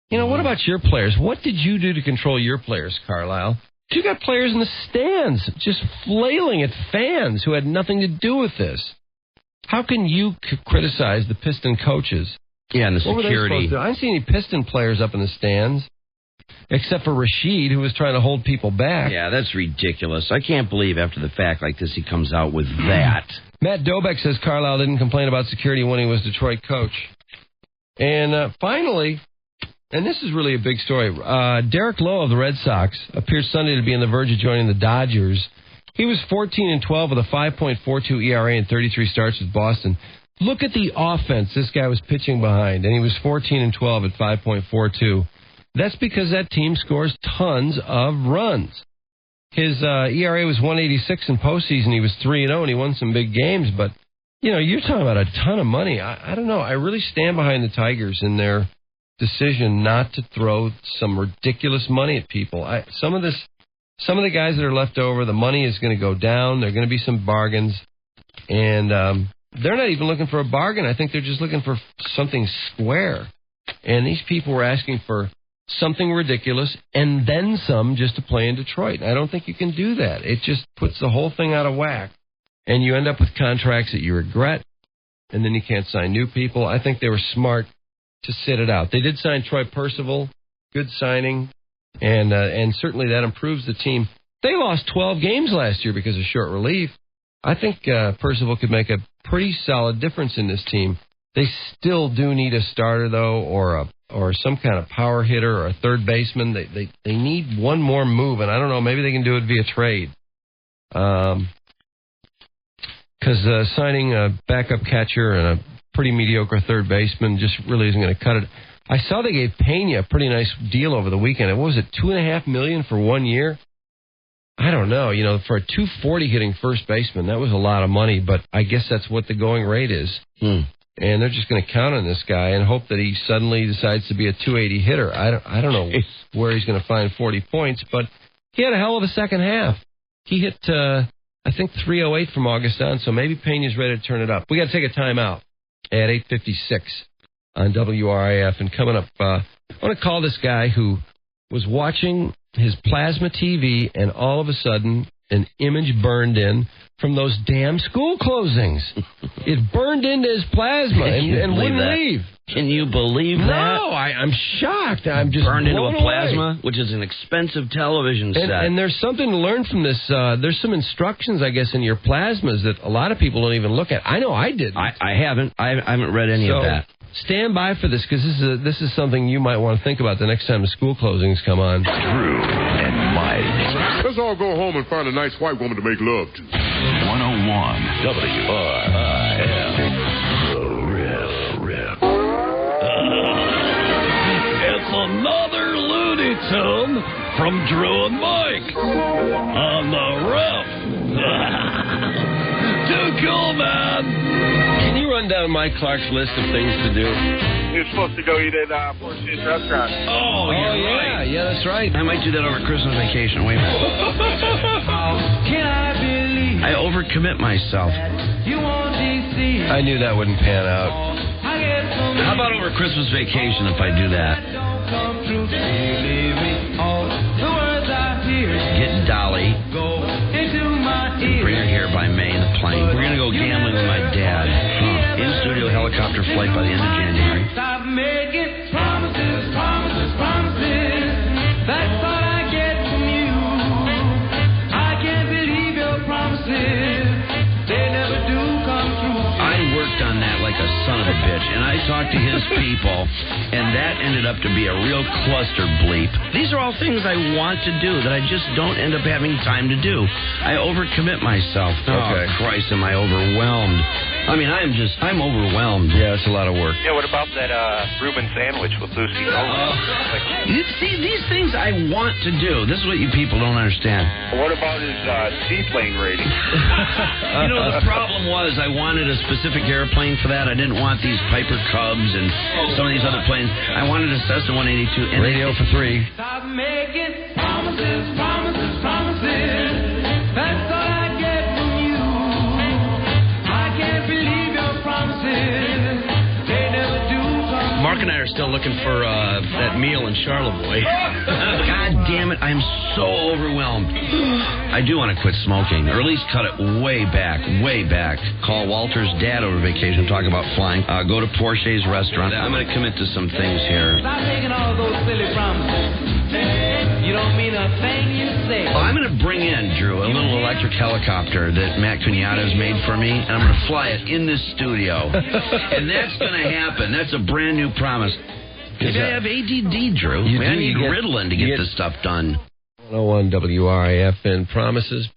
You know, what about your players? What did you do to control your players, Carlisle? You got players in the stands just flailing at fans who had nothing to do with this. How can you criticize the Piston coaches? Yeah, and the what security. I didn't see any Piston players up in the stands, except for Rashid, who was trying to hold people back. Yeah, that's ridiculous. I can't believe after the fact like this he comes out with that. Matt Dobeck says Carlisle didn't complain about security when he was Detroit coach. And finally, and this is really a big story, Derek Lowe of the Red Sox appears Sunday to be on the verge of joining the Dodgers. He was 14-12 with a 5.42 ERA and 33 starts with Boston. Look at the offense this guy was pitching behind, and he was 14-12 at 5.42. That's because that team scores tons of runs. His ERA was 1.86 in postseason. He was 3-0, and he won some big games. But, you know, you're talking about a ton of money. I don't know. I really stand behind the Tigers in their decision not to throw some ridiculous money at people. Some of the guys that are left over, the money is going to go down. There are going to be some bargains, and they're not even looking for a bargain. I think they're just looking for something square. And these people were asking for something ridiculous and then some just to play in Detroit. I don't think you can do that. It just puts the whole thing out of whack, and you end up with contracts that you regret, and then you can't sign new people. I think they were smart to sit it out. They did sign Troy Percival, good signing, and certainly that improves the team. They lost 12 games last year because of short relief. I think Percival could make a pretty solid difference in this team. They still do need a starter, though, or some kind of power hitter or a third baseman. They need one more move, and I don't know, maybe they can do it via trade. Because signing a backup catcher and a pretty mediocre third baseman just really isn't going to cut it. I saw they gave Pena a pretty nice deal over the weekend. What was it, $2.5 million for 1 year? I don't know. You know, for a .240 hitting first baseman, that was a lot of money, but I guess that's what the going rate is. And they're just going to count on this guy and hope that he suddenly decides to be a .280 hitter. I don't know where he's going to find 40 points, but he had a hell of a second half. He hit, I think, .308 from August on, so maybe Pena's ready to turn it up. We got to take a timeout at 8:56 on WRIF. And coming up, I want to call this guy who was watching his plasma TV, and all of a sudden, an image burned in from those damn school closings. It burned into his plasma and wouldn't leave. Can you believe that? No, I'm shocked. I'm just burned into a blown plasma, away. which is an expensive television set. And there's something to learn from this. There's some instructions, I guess, in your plasmas that a lot of people don't even look at. I know I didn't. I haven't. I haven't read any of that. Stand by for this, because this is something you might want to think about the next time the school closings come on. Drew and Mike. Let's all go home and find a nice white woman to make love to. 101 WRIF. The Riff. It's another Looney Tune from Drew and Mike on the Riff. Too cool, man. Can you run down Mike Clark's list of things to do? He was supposed to go eat at Four Seasons Restaurant. Oh, yeah. Right. Yeah, that's right. I might do that over Christmas vacation. Wait a minute. I overcommit myself. I knew that wouldn't pan out. How about over Christmas vacation if I do that? Get Dolly. helicopter flight by the end of January. Stop making promises, promises, promises. That's all I get from you. I can't believe your promises. They never do come true. I worked on that like a son of a bitch, and I talked to his people, and that ended up to be a real cluster bleep. These are all things I want to do that I just don't end up having time to do. I overcommit myself. Okay. Oh, Christ, am I overwhelmed. I mean, I'm overwhelmed. Yeah, it's a lot of work. Yeah, what about that Reuben sandwich with Lucy? See, these things I want to do. This is what you people don't understand. What about his seaplane rating? You know, the problem was I wanted a specific airplane for that. I didn't want these Piper Cubs and some of these other planes. I wanted a Cessna 182. And Radio for 3. Stop making promises, promises, promises. That's all I get from you. I can't believe your promises. They never do come. Mark and I are still looking for that meal in Charlevoix. God damn it, I'm so overwhelmed. I do want to quit smoking, or at least cut it way back, way back. Call Walter's dad over vacation, talk about flying. Go to Porsche's restaurant. I'm going to commit to some things here. Stop making all those silly promises. You don't mean a thing you say. Well, I'm going to bring in, Drew, a little electric helicopter that Matt Cunata's made for me, and I'm going to fly it in this studio. And that's going to happen. That's a brand new promise. Because I have ADD, Drew. I need Ritalin to get this stuff done. 101 WRIF and promises.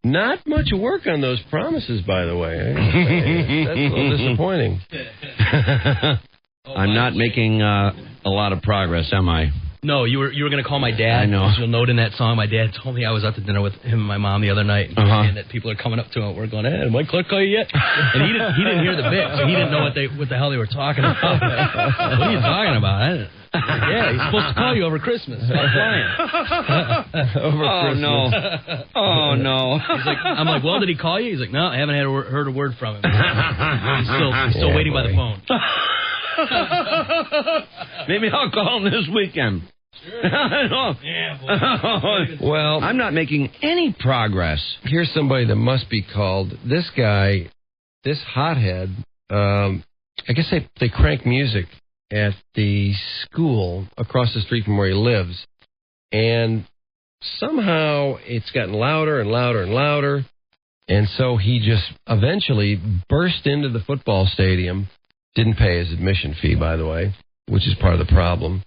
Not much work on those promises, by the way. That's a little disappointing. I'm not making a lot of progress, am I? No, you were going to call my dad. I know. As you'll note in that song, my dad told me I was out to dinner with him and my mom the other night, and that people are coming up to him. We're going, hey, Mike Clark call you yet? And he didn't hear the bit, so he didn't know what the hell they were talking about. What are you talking about? Yeah, he's supposed to call you over Christmas. Stop flying. Christmas. No. Oh, no. I'm like, well, did he call you? He's like, no, I haven't heard a word from him. He's still waiting by the phone. Maybe I'll call him this weekend. Well, I'm not making any progress. Here's somebody that must be called. This guy, this hothead, I guess they crank music at the school across the street from where he lives. And somehow it's gotten louder and louder and louder. And so he just eventually burst into the football stadium. Didn't pay his admission fee, by the way, which is part of the problem.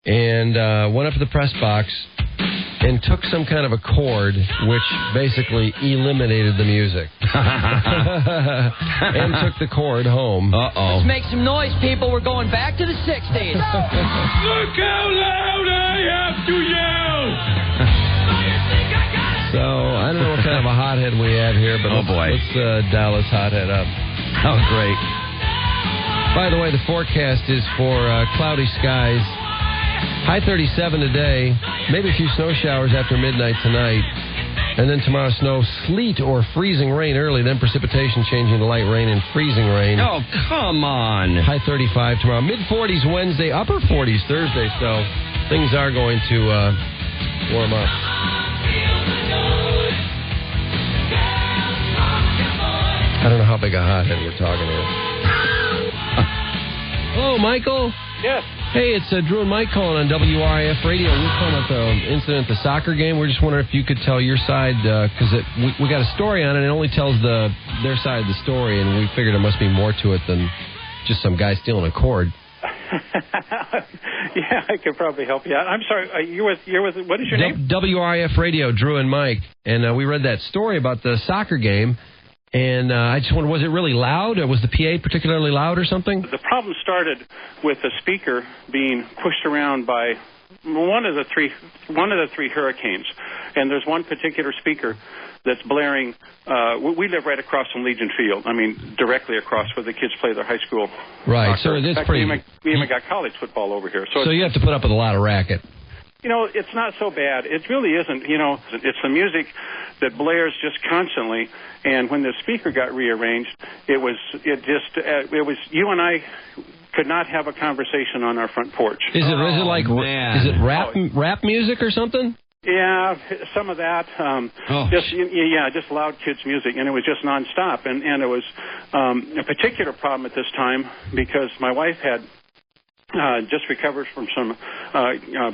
And went up to the press box and took some kind of a chord, which basically eliminated the music. And took the chord home. Uh-oh. Let's make some noise, people. We're going back to the 60s. Look how loud I have to yell! So, I don't know what kind of a hothead we have here, but let's dial this hothead up. Oh, great. By the way, the forecast is for cloudy skies. High 37 today. Maybe a few snow showers after midnight tonight. And then tomorrow, snow, sleet, or freezing rain early. Then precipitation changing to light rain and freezing rain. Oh, come on. High 35 tomorrow. Mid-40s Wednesday. Upper 40s Thursday. So things are going to warm up. I don't know how big a hothead we're talking here. Hello, Michael. Yes. Hey, it's Drew and Mike calling on WRIF Radio. We're calling about the incident at the soccer game. We're just wondering if you could tell your side, because we got a story on it, and it only tells their side of the story, and we figured there must be more to it than just some guy stealing a cord. Yeah, I could probably help you out. I'm sorry, you're with what is your name? WRIF Radio, Drew and Mike. And we read that story about the soccer game. And I just wondered, was it really loud? Or was the PA particularly loud or something? The problem started with the speaker being pushed around by one of the three hurricanes. And there's one particular speaker that's blaring. We live right across from Legion Field. I mean, directly across where the kids play their high school. Right. So it's pretty. We even got college football over here. So you have to put up with a lot of racket. You know, it's not so bad. It really isn't. You know, it's the music that blares just constantly. And when the speaker got rearranged, it was you and I could not have a conversation on our front porch. Is it like rap music or something? Yeah, some of that. Just loud kids' music, and it was just nonstop. And it was a particular problem at this time because my wife had just recovered from some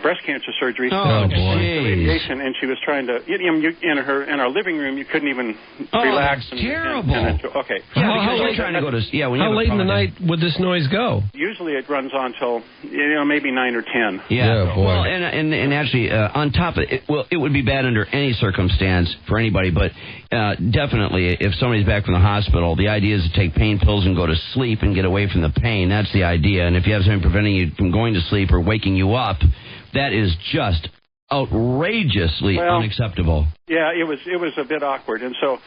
breast cancer surgery. Oh, boy. Radiation, and she was trying to. In our living room, you couldn't even relax. That's terrible. Okay. How late trying to go to? Yeah, when how late in the night would this noise go? Usually, it runs on till maybe 9 or 10. Yeah, boy. Well, and actually, on top of it, it would be bad under any circumstance for anybody, but definitely, if somebody's back from the hospital, the idea is to take pain pills and go to sleep and get away from the pain. That's the idea. And if you have something preventing you from going to sleep or waking you up, that is just outrageously unacceptable. Yeah, it was a bit awkward. And so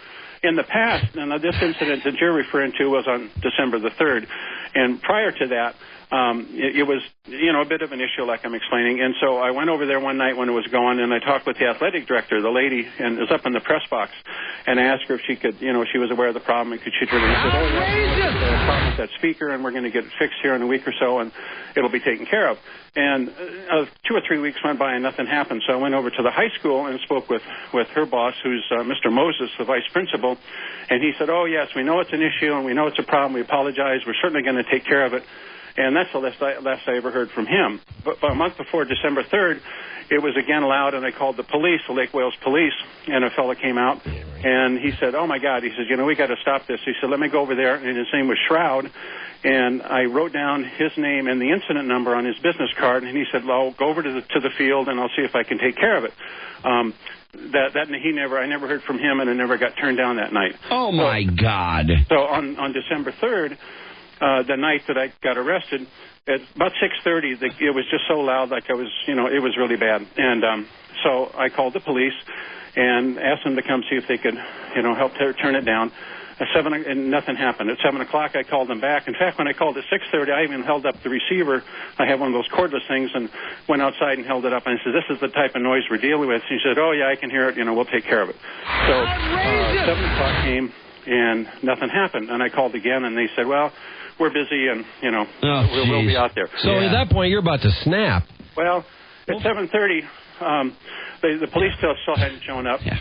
in the past, and this incident that you're referring to was on December the 3rd, and prior to that, it was, a bit of an issue like I'm explaining. And so I went over there one night when it was going, and I talked with the athletic director, the lady, and it was up in the press box, and I asked her if she could, she was aware of the problem, and could she turn it around? She said, there's a problem with that speaker, and we're going to get it fixed here in a week or so, and it'll be taken care of. And 2 or 3 weeks went by, and nothing happened. So I went over to the high school and spoke with her boss, who's Mr. Moses, the vice principal, and he said, oh, yes, we know it's an issue, and we know it's a problem. We apologize. We're certainly going to take care of it. And that's the last I ever heard from him. But a month before December 3rd, it was again loud, and I called the police, the Lake Wales police, and a fellow came out, and he said, oh, my God. He said, we got to stop this. He said, let me go over there, and his name was Shroud, and I wrote down his name and the incident number on his business card, and he said, well, I'll go over to the field, and I'll see if I can take care of it. I never heard from him, and I never got turned down that night. Oh, my God. So on December 3rd, the night that I got arrested, at about 6:30, it was just so loud, like it was really bad. And so I called the police and asked them to come see if they could, help turn it down. And nothing happened. At 7 o'clock, I called them back. In fact, when I called at 6:30, I even held up the receiver. I have one of those cordless things, and went outside and held it up. And I said, this is the type of noise we're dealing with. And he said, oh, yeah, I can hear it. We'll take care of it. So 7 o'clock came, and nothing happened. And I called again, and they said, well, we're busy, and, we'll be out there. So at that point, you're about to snap. Well, at 7:30, the police still hadn't shown up. Yeah.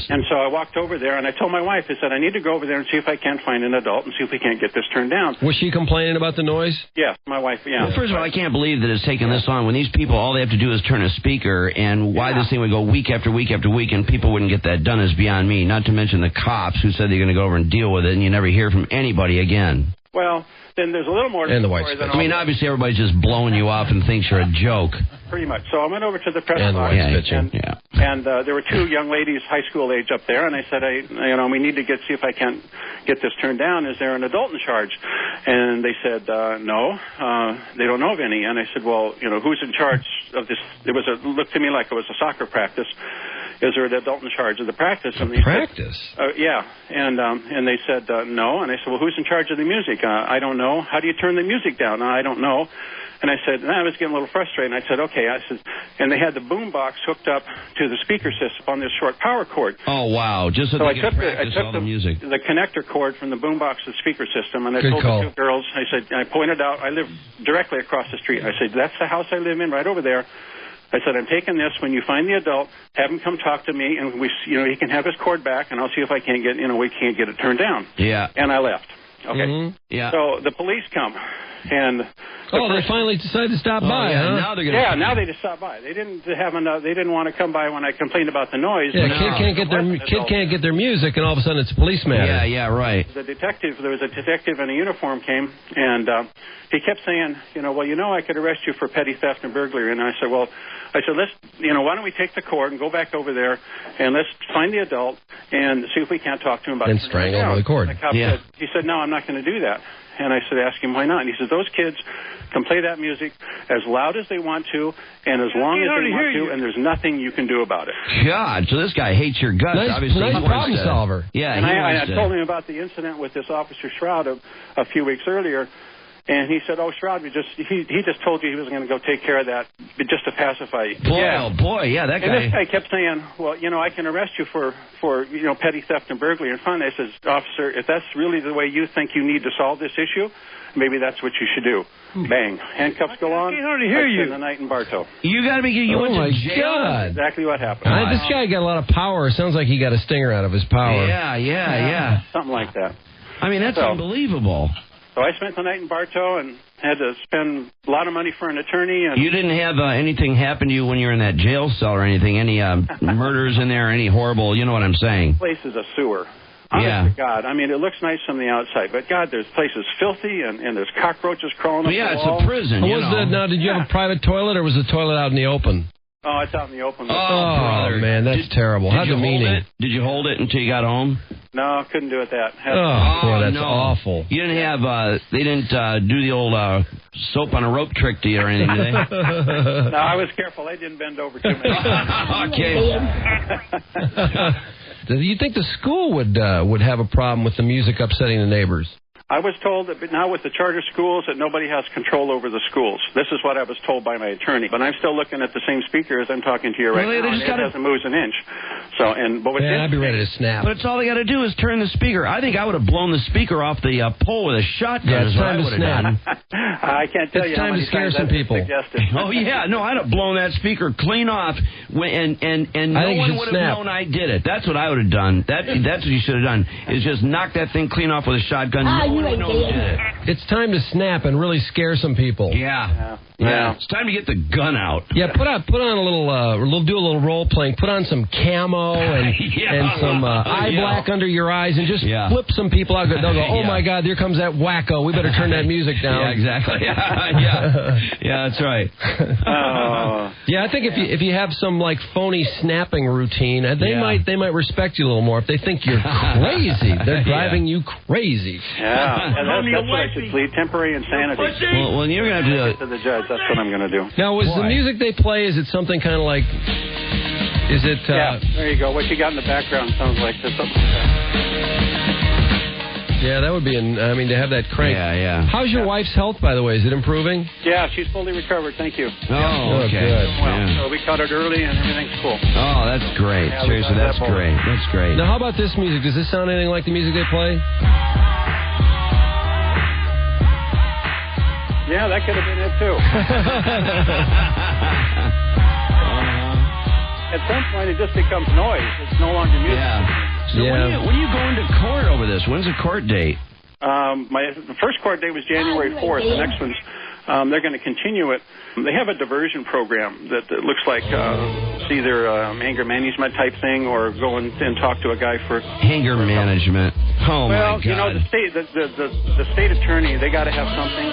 And so I walked over there, and I told my wife, I said, I need to go over there and see if I can't find an adult and see if we can't get this turned down. Was she complaining about the noise? Yeah, my wife, yeah. Well, first of all, I can't believe that it's taken this long. When these people, all they have to do is turn a speaker, and why this thing would go week after week after week, and people wouldn't get that done is beyond me, not to mention the cops who said they're going to go over and deal with it, and you never hear from anybody again. Well, then there's a little more to the story than I mean, obviously everybody's just blowing you off and thinks you're a joke. Pretty much. So I went over to the press box, and there were 2 young ladies, high school age, up there, and I said, we need to see if I can get this turned down. Is there an adult in charge? And they said, no, they don't know of any. And I said, well, who's in charge of this? It looked to me like it was a soccer practice. Is there an adult in charge of the practice? And they practice? Said, yeah. And they said, no. And I said, well, who's in charge of the music? I don't know. How do you turn the music down? I don't know. And I said, I was getting a little frustrated. And I said, okay. I said, and they had the boom box hooked up to the speaker system on this short power cord. Oh, wow. Just so they could practice all the music. The connector cord from the boom box to the speaker system. And I told the 2 girls, I pointed out, I live directly across the street. I said, that's the house I live in, right over there. I said, I'm taking this. When you find the adult, have him come talk to me, and he can have his cord back, and I'll see if I can't we can't get it turned down. Yeah. And I left. Okay. Mm-hmm. Yeah. So the police come, and they finally decided to stop by. Yeah. Huh? Now they're gonna. Yeah. Now they just stopped by. They didn't have enough. They didn't want to come by when I complained about the noise. Yeah. Kid can't get their music, and all of a sudden it's a police matter. Yeah. Right. There was a detective in a uniform came, and he kept saying, I could arrest you for petty theft and burglary. And I said, let's, why don't we take the cord and go back over there, and let's find the adult and see if we can't talk to him about it. And strangle him with the cord. The cop said, he said, no, I'm not going to do that. And I said, ask him why not. And he said, those kids can play that music as loud as they want to and as long as they want to, and there's nothing you can do about it. God, so this guy hates your guts. Obviously, nice problem solver. Yeah, and I told him about the incident with this Officer Shroud a few weeks earlier. And he said, "Oh, Shroud, he just told you he was going to go take care of that just to pacify you." Boy, that guy. And this guy kept saying, "Well, I can arrest you for petty theft and burglary and fun." I says, "Officer, if that's really the way you think you need to solve this issue, maybe that's what you should do." Bang. Handcuffs go on. I can hardly hear you. The night in Bartow. You got to be. You went to jail. That's exactly what happened. This guy got a lot of power. Sounds like he got a stinger out of his power. Yeah. Something like that. I mean, that's unbelievable. So I spent the night in Bartow and had to spend a lot of money for an attorney. And you didn't have anything happen to you when you were in that jail cell or anything? Any murders in there? Any horrible? You know what I'm saying? The place is a sewer. Honest to God. I mean, it looks nice from the outside, but God, this place is filthy, and there's cockroaches crawling up the wall. It's a prison. Now, did you have a private toilet, or was the toilet out in the open? Oh, it's out in the open. Oh man, that's terrible. How's the meaning? Did you hold it until you got home? No, couldn't do it that. Boy, that's awful. You didn't have, they didn't do the old soap on a rope trick to you or anything, did they? No, I was careful. I didn't bend over too many times. Okay. Do you think the school would have a problem with the music upsetting the neighbors? I was told that now with the charter schools that nobody has control over the schools. This is what I was told by my attorney. But I'm still looking at the same speaker as I'm talking to you right now. It hasn't moved an inch. So, I'd be ready to snap. But it's all they got to do is turn the speaker. I think I would have blown the speaker off the pole with a shotgun. Yeah, it's time to snap. I can't tell you how many times some people. Oh yeah, no, I'd have blown that speaker clean off, and no one would have known I did it. That's what I would have done. That's what you should have done. Is just knock that thing clean off with a shotgun. No one would know you did it. It's time to snap and really scare some people. Yeah. It's time to get the gun out. Yeah, put on do a little role playing. Put on some camo and some eye black under your eyes and just flip some people out. They'll go, oh my God, there comes that wacko. We better turn that music down. Yeah, exactly. Yeah, that's right. Yeah, I think if you have some like phony snapping routine, they might respect you a little more. If they think you're crazy, they're driving you crazy. Yeah, that's what I should plead, temporary insanity. Well, you're going to have to the judge. That's what I'm going to do. Now, was the music they play, is it something kind of like, is it... yeah, there you go. What you got in the background sounds like something like that. Yeah, that would be, to have that crank. Yeah. How's your wife's health, by the way? Is it improving? Yeah, she's fully recovered. Thank you. Oh, okay. Good. Well, so we caught it early and everything's cool. Oh, that's great. Yeah, seriously, that's great. That's great. Now, how about this music? Does this sound anything like the music they play? Yeah, that could have been it, too. At some point, it just becomes noise. It's no longer music. Yeah. So when are you going to court over this? When's the court date? The first court date was January 4th. The next one's, they're going to continue it. They have a diversion program that looks like it's either anger management type thing or go and talk to a guy for anger management. Oh well, my God! The state attorney, they got to have something.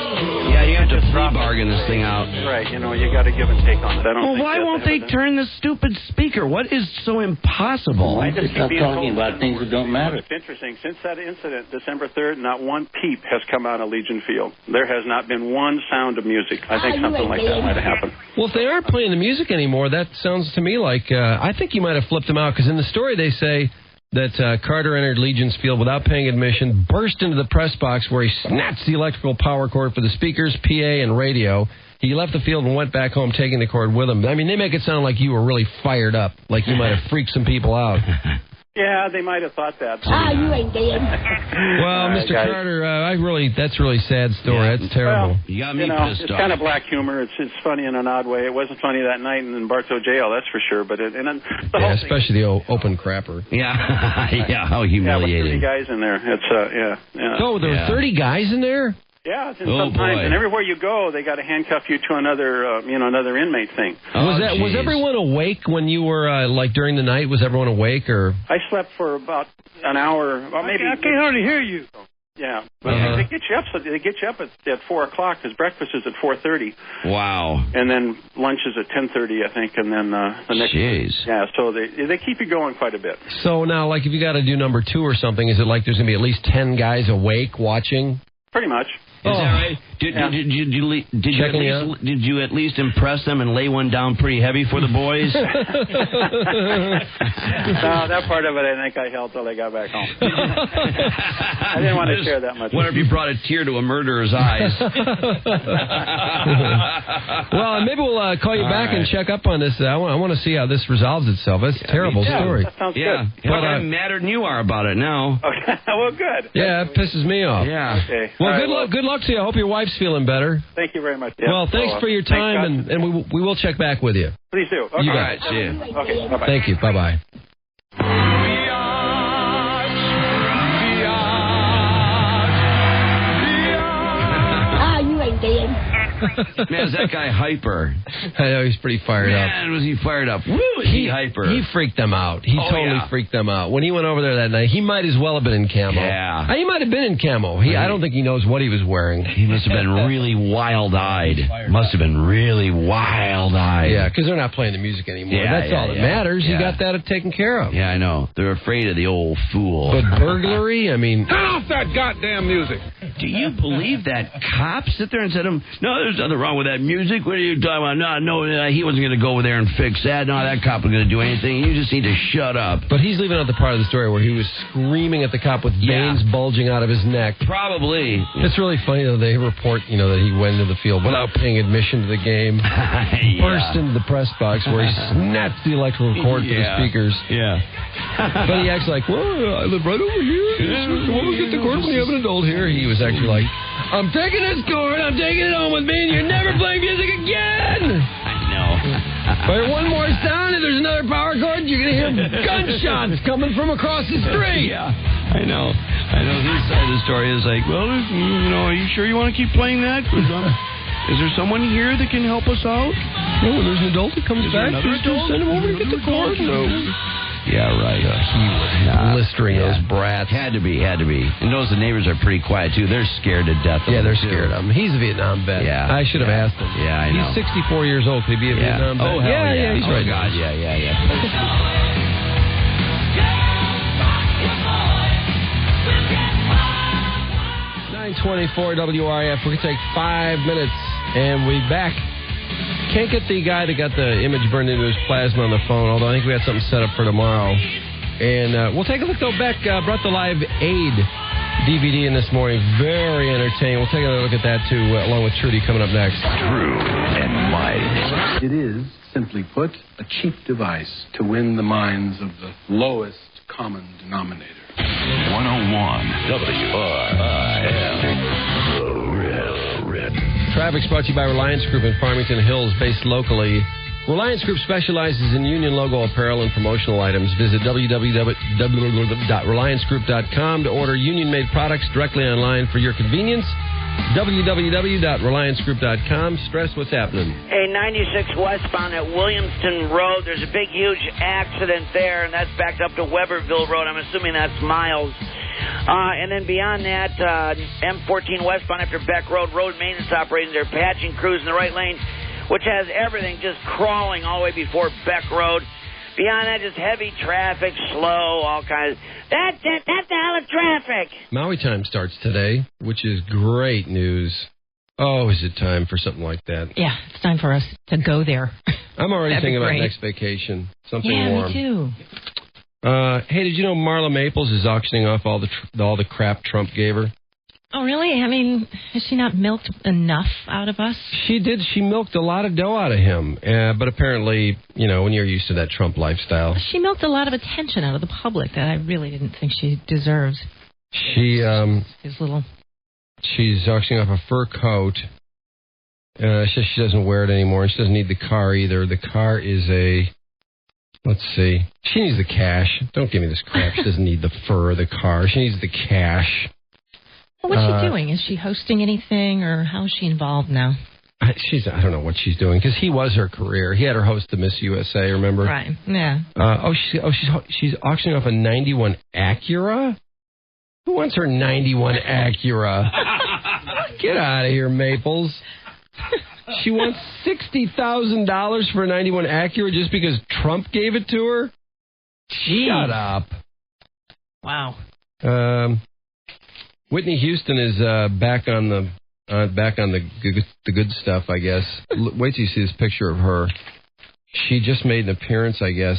Yeah, you have to plea bargain this thing out. Right, you got to give and take on it. Why won't they turn the stupid speaker? What is so impossible? I just stop talking about things that don't matter. It's interesting. Since that incident, December 3rd, not one peep has come out of Legion Field. There has not been one sound of music. I think something like that might have happened. Well, if they aren't playing the music anymore, that sounds to me like I think you might have flipped them out, because in the story they say that Carter entered Legion's Field without paying admission, burst into the press box where he snatched the electrical power cord for the speakers, PA, and radio. He left the field and went back home, taking the cord with him. I mean, they make it sound like you were really fired up, like you might have freaked some people out. Yeah, they might have thought that. You ain't dead. Well, Mr. Carter, that's really sad story. Yeah. That's terrible. Well, you got me pissed it's off. kind of black humor. It's funny in an odd way. It wasn't funny that night in Bartow jail, that's for sure. But especially the open crapper. Yeah, yeah, how humiliating. Yeah, with 30 guys in there. It's Oh, there were 30 guys in there? Yeah, sometimes, and everywhere you go, they got to handcuff you to another, another inmate thing. Was everyone awake when you were during the night? Was everyone awake or? I slept for about an hour, or maybe. I can't hardly hear you. Yeah, but they get you up. So they get you up at 4 o'clock because breakfast is at 4:30. Wow. And then lunch is at 10:30, I think, and then the next. Jeez. Yeah, so they keep you going quite a bit. So now, if you got to do number 2 or something, is it like there's going to be at least 10 guys awake watching? Pretty much. that right? Did you at least impress them and lay one down pretty heavy for the boys? No, that part of it I think I held till I got back home. I didn't want to share that much. Wonder if you brought a tear to a murderer's eyes. Well, maybe we'll call you back and check up on this. I want to see how this resolves itself. That's a terrible story. That sounds good. But I'm madder than you are about it now. Okay. Well, good. Yeah, it pisses me off. Yeah. Okay. Well, good luck to you. I hope your wife's feeling better. Thank you very much. Yeah. Well, thanks for your time, and we will check back with you. Please do. Okay. You got it. See you. Okay. Bye-bye. Thank you. Bye-bye. Ah, you ain't dead. Man, is that guy hyper? I know, he's pretty fired up. Man, was he fired up. Woo, is he hyper. He freaked them out. He totally freaked them out. When he went over there that night, he might as well have been in camo. Yeah. He might have been in camo. I don't think he knows what he was wearing. He must have been really wild-eyed. Yeah, because they're not playing the music anymore. That's all that matters. Yeah. He got that taken care of. Yeah, I know. They're afraid of the old fool. But burglary, I mean... Turn off that goddamn music. Do you believe that cop sit there and said to him, no, there's nothing wrong with that music. What are you talking about? No, he wasn't going to go over there and fix that. No, that cop wasn't going to do anything. You just need to shut up. But he's leaving out the part of the story where he was screaming at the cop with veins bulging out of his neck. Probably. It's really funny, though. They report, that he went into the field without paying admission to the game. Burst into the press box where he snapped the electrical cord for the speakers. Yeah. But he acts like, well, I live right over here. We'll get the cord when you have an adult here. He was actually like, I'm taking this cord, I'm taking it home with me, and you're never playing music again. I know. If I hear one more sound and there's another power cord, you're going to hear gunshots coming from across the street. Yeah, I know. His side of the story is like, well, are you sure you want to keep playing that? Is there someone here that can help us out? No, when there's an adult that comes back, just send him over to get the cord. No. Yeah, right. He was blistering those brats. Had to be. And knows the neighbors are pretty quiet, too. They're scared to death of him. Yeah, they're scared of him. He's a Vietnam vet. Yeah. I should have asked him. Yeah, I know. He's 64 years old. Could he be a Vietnam vet? Oh, hell yeah. He's right. God, yeah. 924 WRIF. We're going to take 5 minutes, and we'll be back. Can't get the guy that got the image burned into his plasma on the phone, although I think we got something set up for tomorrow. And we'll take a look, though. Beck brought the Live Aid DVD in this morning. Very entertaining. We'll take a look at that, too, along with Trudy coming up next. Drew and Mike. It is, simply put, a cheap device to win the minds of the lowest common denominator. 101 WRIF. The Real Rip. Traffic's brought to you by Reliance Group in Farmington Hills, based locally. Reliance Group specializes in union logo apparel and promotional items. Visit www.reliancegroup.com to order union-made products directly online for your convenience. www.reliancegroup.com. Stress, what's happening? Hey, 96 westbound at Williamston Road. There's a big, huge accident there, and that's backed up to Weberville Road. I'm assuming that's Miles. And then beyond that, M14 westbound after Beck Road, road maintenance operating. They're patching crews in the right lane, which has everything just crawling all the way before Beck Road. Beyond that, just heavy traffic, slow, all kinds. That's the hell of traffic. Maui time starts today, which is great news. Oh, is it time for something like that? Yeah, it's time for us to go there. I'm already thinking about next vacation. Something warm. Yeah, me too. Hey, did you know Marla Maples is auctioning off all the crap Trump gave her? Oh, really? I mean, has she not milked enough out of us? She did. She milked a lot of dough out of him. But apparently, when you're used to that Trump lifestyle. She milked a lot of attention out of the public that I really didn't think she deserves. She's auctioning off a fur coat. She says she doesn't wear it anymore. She doesn't need the car either. The car is let's see. She needs the cash. Don't give me this crap. She doesn't need the fur or the car. She needs the cash. Well, what's she doing? Is she hosting anything, or how is she involved now? I don't know what she's doing, because he was her career. He had her host the Miss USA, remember? Right, yeah. She's auctioning off a 91 Acura? Who wants her 91 Acura? Get out of here, Maples. She wants $60,000 for a 91 Acura just because Trump gave it to her? Jeez. Shut up. Wow. Whitney Houston is back on the back on the good stuff, I guess. Wait till you see this picture of her. She just made an appearance, I guess,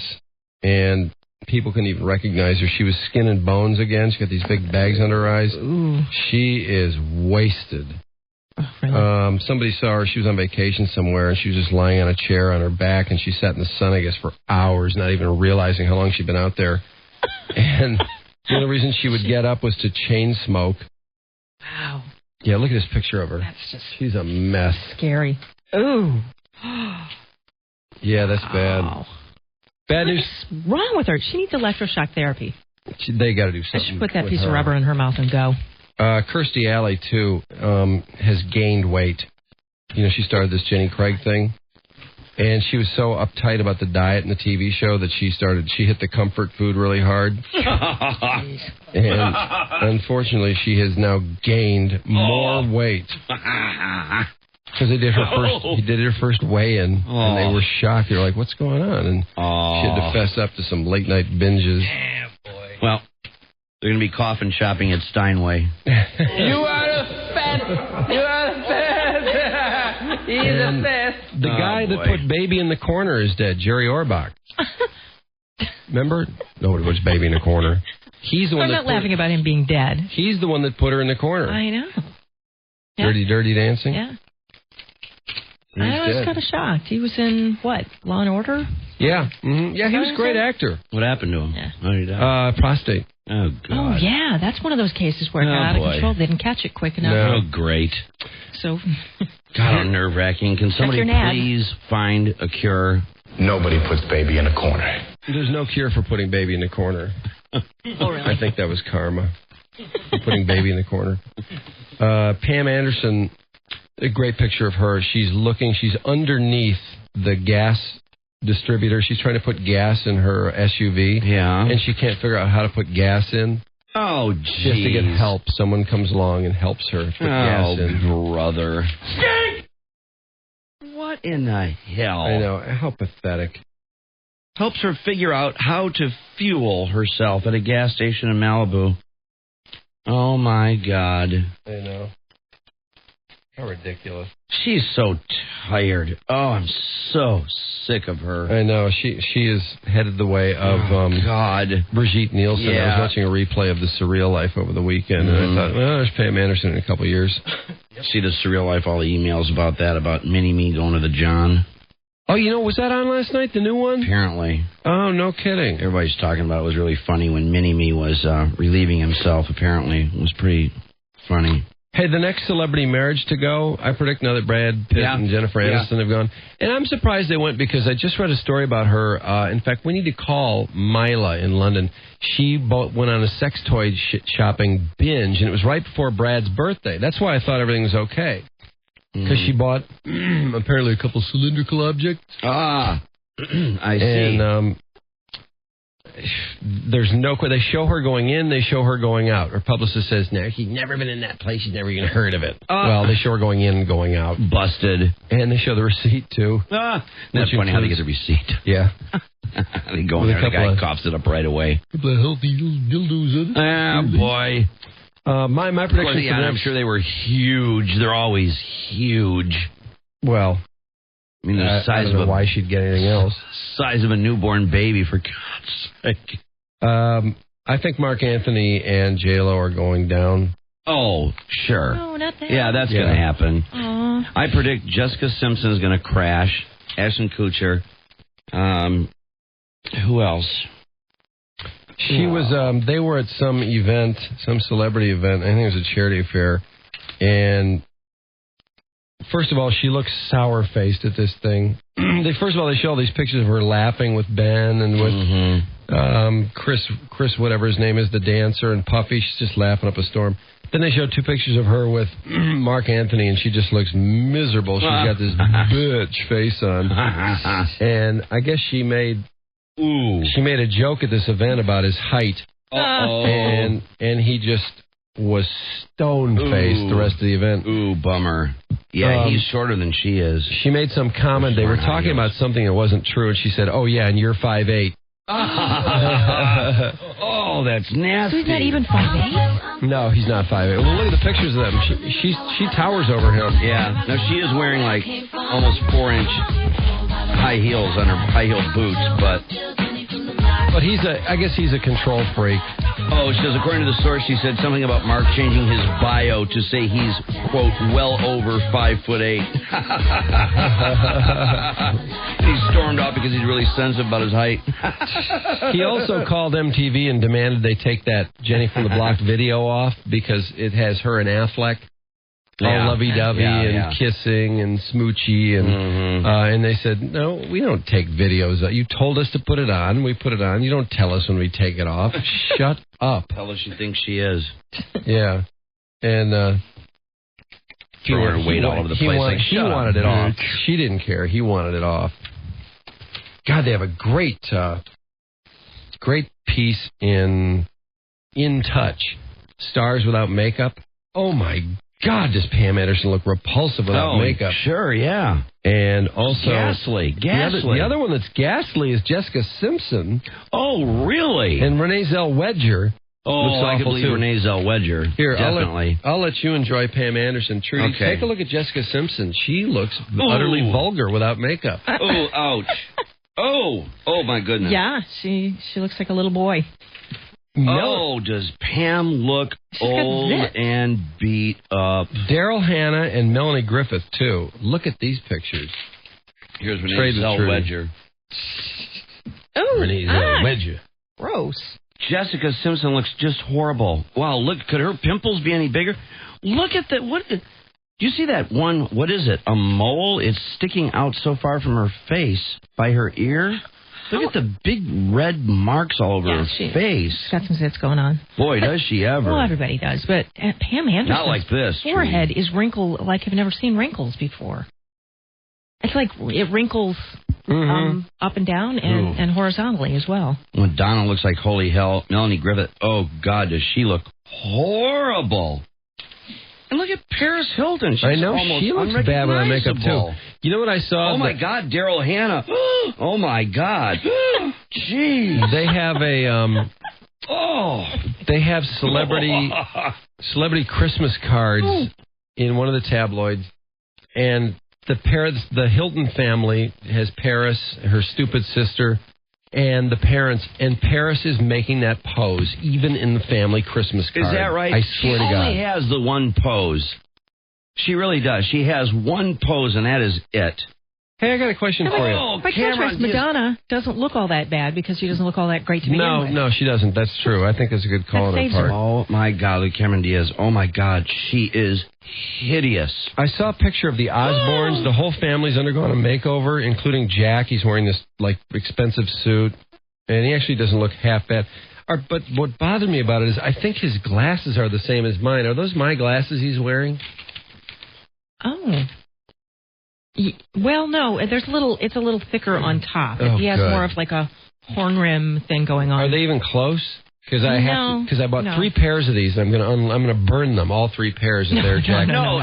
and people couldn't even recognize her. She was skin and bones again. She got these big bags under her eyes. Ooh. She is wasted. Oh, really? Somebody saw her. She was on vacation somewhere, and she was just lying on a chair on her back, and she sat in the sun, I guess, for hours, not even realizing how long she'd been out there. And the only reason she would get up was to chain smoke. Wow. Yeah, look at this picture of her. That's just She's a mess. scary. Ooh. Yeah, that's bad. Bad news. What's wrong with her? She needs electroshock therapy. They got to do I something. should put that with piece her. of rubber in her mouth and go. Kirstie Alley, too, has gained weight. You know, she started this Jenny Craig thing. And she was so uptight about the diet in the TV show that she hit the comfort food really hard. And unfortunately, she has now gained more weight. Because they did her first weigh-in, and they were shocked. They were like, "What's going on?" And she had to fess up to some late-night binges. Yeah, boy. Well, they're going to be coffin shopping at Steinway. You are the best. You are the best. He's the best. The guy that put Baby in the Corner is dead, Jerry Orbach. Remember? Nobody puts Baby in the Corner. He's the one. I'm not laughing about him being dead. He's the one that put her in the corner. I know. Yeah. Dirty Dancing? Yeah. He's I was dead. kind of shocked. He was in, what, Law and Order? Yeah. Mm-hmm. Yeah, he was a great actor. What happened to him? Yeah. Oh, he died. Prostate. Oh, God. Oh, yeah. That's one of those cases where it got out of control. They didn't catch it quick enough. No. Oh, great. So, God, nerve-wracking. Can somebody your NAD. please find a cure? Nobody puts Baby in a corner. There's no cure for putting Baby in the corner. oh, really? I think that was karma. For putting Baby in the corner. Pam Anderson, a great picture of her. She's underneath the gas distributor. She's trying to put gas in her SUV. Yeah. And she can't figure out how to put gas in. Oh, She has to get help. Someone comes along and helps her put gas in. Oh, brother. What in the hell? I know. How pathetic. Helps her figure out how to fuel herself at a gas station in Malibu. Oh, my God. I know. How ridiculous. She's so tired. Oh, I'm so sick of her. I know. She is headed the way of God. Brigitte Nielsen. Yeah. I was watching a replay of The Surreal Life over the weekend, and I thought, well, there's Pam Anderson in a couple of years. See The Surreal Life, all the emails about that, about Mini-Me going to the John. Oh, was that on last night, the new one? Apparently. Oh, no kidding. Everybody's talking about it. It was really funny when Mini-Me was relieving himself, apparently. It was pretty funny. Hey, the next celebrity marriage to go, I predict now that Brad Pitt and Jennifer Aniston have gone. And I'm surprised they went because I just read a story about her. In fact, we need to call Mila in London. She went on a sex toy shopping binge, and it was right before Brad's birthday. That's why I thought everything was okay. Because she bought apparently a couple cylindrical objects. I see. And there's no... They show her going in, they show her going out. Her publicist says, no, she's never been in that place. She's never even heard of it. Well, they show her going in and going out. Busted. And they show the receipt, too. That's funny how they get the receipt. Yeah. They go in there, the guy coughs it up right away. A couple of healthy dildos in it. Ah, boy. My prediction for I'm sure they were huge. They're always huge. Well, I mean, the size I don't know of why she'd get anything else. Size of a newborn baby, for God's sake. I think Mark Anthony and J-Lo are going down. Oh, sure. No, not that. Yeah, that's going to happen. Aww. I predict Jessica Simpson is going to crash. Ashton Kutcher. Who else? She was, they were at some event, some celebrity event. I think it was a charity affair. And first of all, she looks sour-faced at this thing. First of all, they show all these pictures of her laughing with Ben and with Chris, whatever his name is, the dancer, and Puffy. She's just laughing up a storm. Then they show two pictures of her with Mark Anthony, and she just looks miserable. She's got this bitch face on. And I guess she made a joke at this event about his height. And he just was stone-faced the rest of the event. Ooh, bummer. Yeah, he's shorter than she is. She made some comment. They were talking about something that wasn't true, and she said, oh, yeah, and you're 5'8". Oh, that's nasty. So he's not even 5'8"? No, he's not 5'8". Well, look at the pictures of them. She towers over him. Yeah. Now, she is wearing, like, almost 4-inch high heels on her high-heeled boots, but I guess he's a control freak. Oh, she says, according to the source, she said something about Mark changing his bio to say he's, quote, well over 5'8". He stormed off because he's really sensitive about his height. He also called MTV and demanded they take that Jenny from the Block video off because it has her and Affleck all lovey-dovey and kissing and smoochy. And they said, no, we don't take videos. You told us to put it on. We put it on. You don't tell us when we take it off. Shut up. Tell us you think she is. Yeah. And throwing her weight all over the place. He wanted it off. She didn't care. He wanted it off. God, they have a great piece in Touch. Stars Without Makeup. Oh, my God, does Pam Anderson look repulsive without makeup? Sure, yeah. And also... Ghastly. The other one that's ghastly is Jessica Simpson. Oh, really? And Renee Zellweger. Oh, I can believe Renee Zellweger. Here, definitely. I'll let you enjoy Pam Anderson. Trudy, take a look at Jessica Simpson. She looks utterly vulgar without makeup. Oh, ouch. Oh, my goodness. Yeah, she looks like a little boy. Oh, does Pam look old and beat up? Daryl Hannah and Melanie Griffith, too. Look at these pictures. Here's Renee Zellweger. Oh, Renee Zellweger. Gross. Jessica Simpson looks just horrible. Wow, look, could her pimples be any bigger? Look at that. Do you see that one? What is it? A mole? It's sticking out so far from her face by her ear. Look at the big red marks all over her face. She's got some zits going on. Boy, does she ever. Well, everybody does. But Pam Anderson's not like this, forehead is wrinkled like I've never seen wrinkles before. It's like it wrinkles up and down and horizontally as well. Madonna looks like holy hell. Melanie Griffith, oh, God, does she look horrible. And look at Paris Hilton. She's I know, she looks bad without makeup, too. You know what I saw? Oh, my God, Daryl Hannah. Oh, my God. Jeez. They have they have celebrity Christmas cards in one of the tabloids, and the Hilton family has Paris, her stupid sister, and the parents, and Paris is making that pose, even in the family Christmas card. Is that right? I swear to God. She only has the one pose. She really does. She has one pose, and that is it. Hey, I got a question for you. By contrast, Madonna doesn't look all that bad because she doesn't look all that great to begin with. No, she doesn't. That's true. I think that's a good call on her part. Oh, my God, look, Cameron Diaz. Oh, my God, she is hideous. I saw a picture of the Osbournes. The whole family's undergone a makeover, including Jack. He's wearing this, expensive suit, and he actually doesn't look half bad. But what bothered me about it is I think his glasses are the same as mine. Are those my glasses he's wearing? Oh. Well, no. It's a little thicker on top. Oh, he has more of like a horn rim thing going on. Are they even close? Because I bought 3 pairs of these. I'm gonna burn them, all 3 pairs of their Jack. No,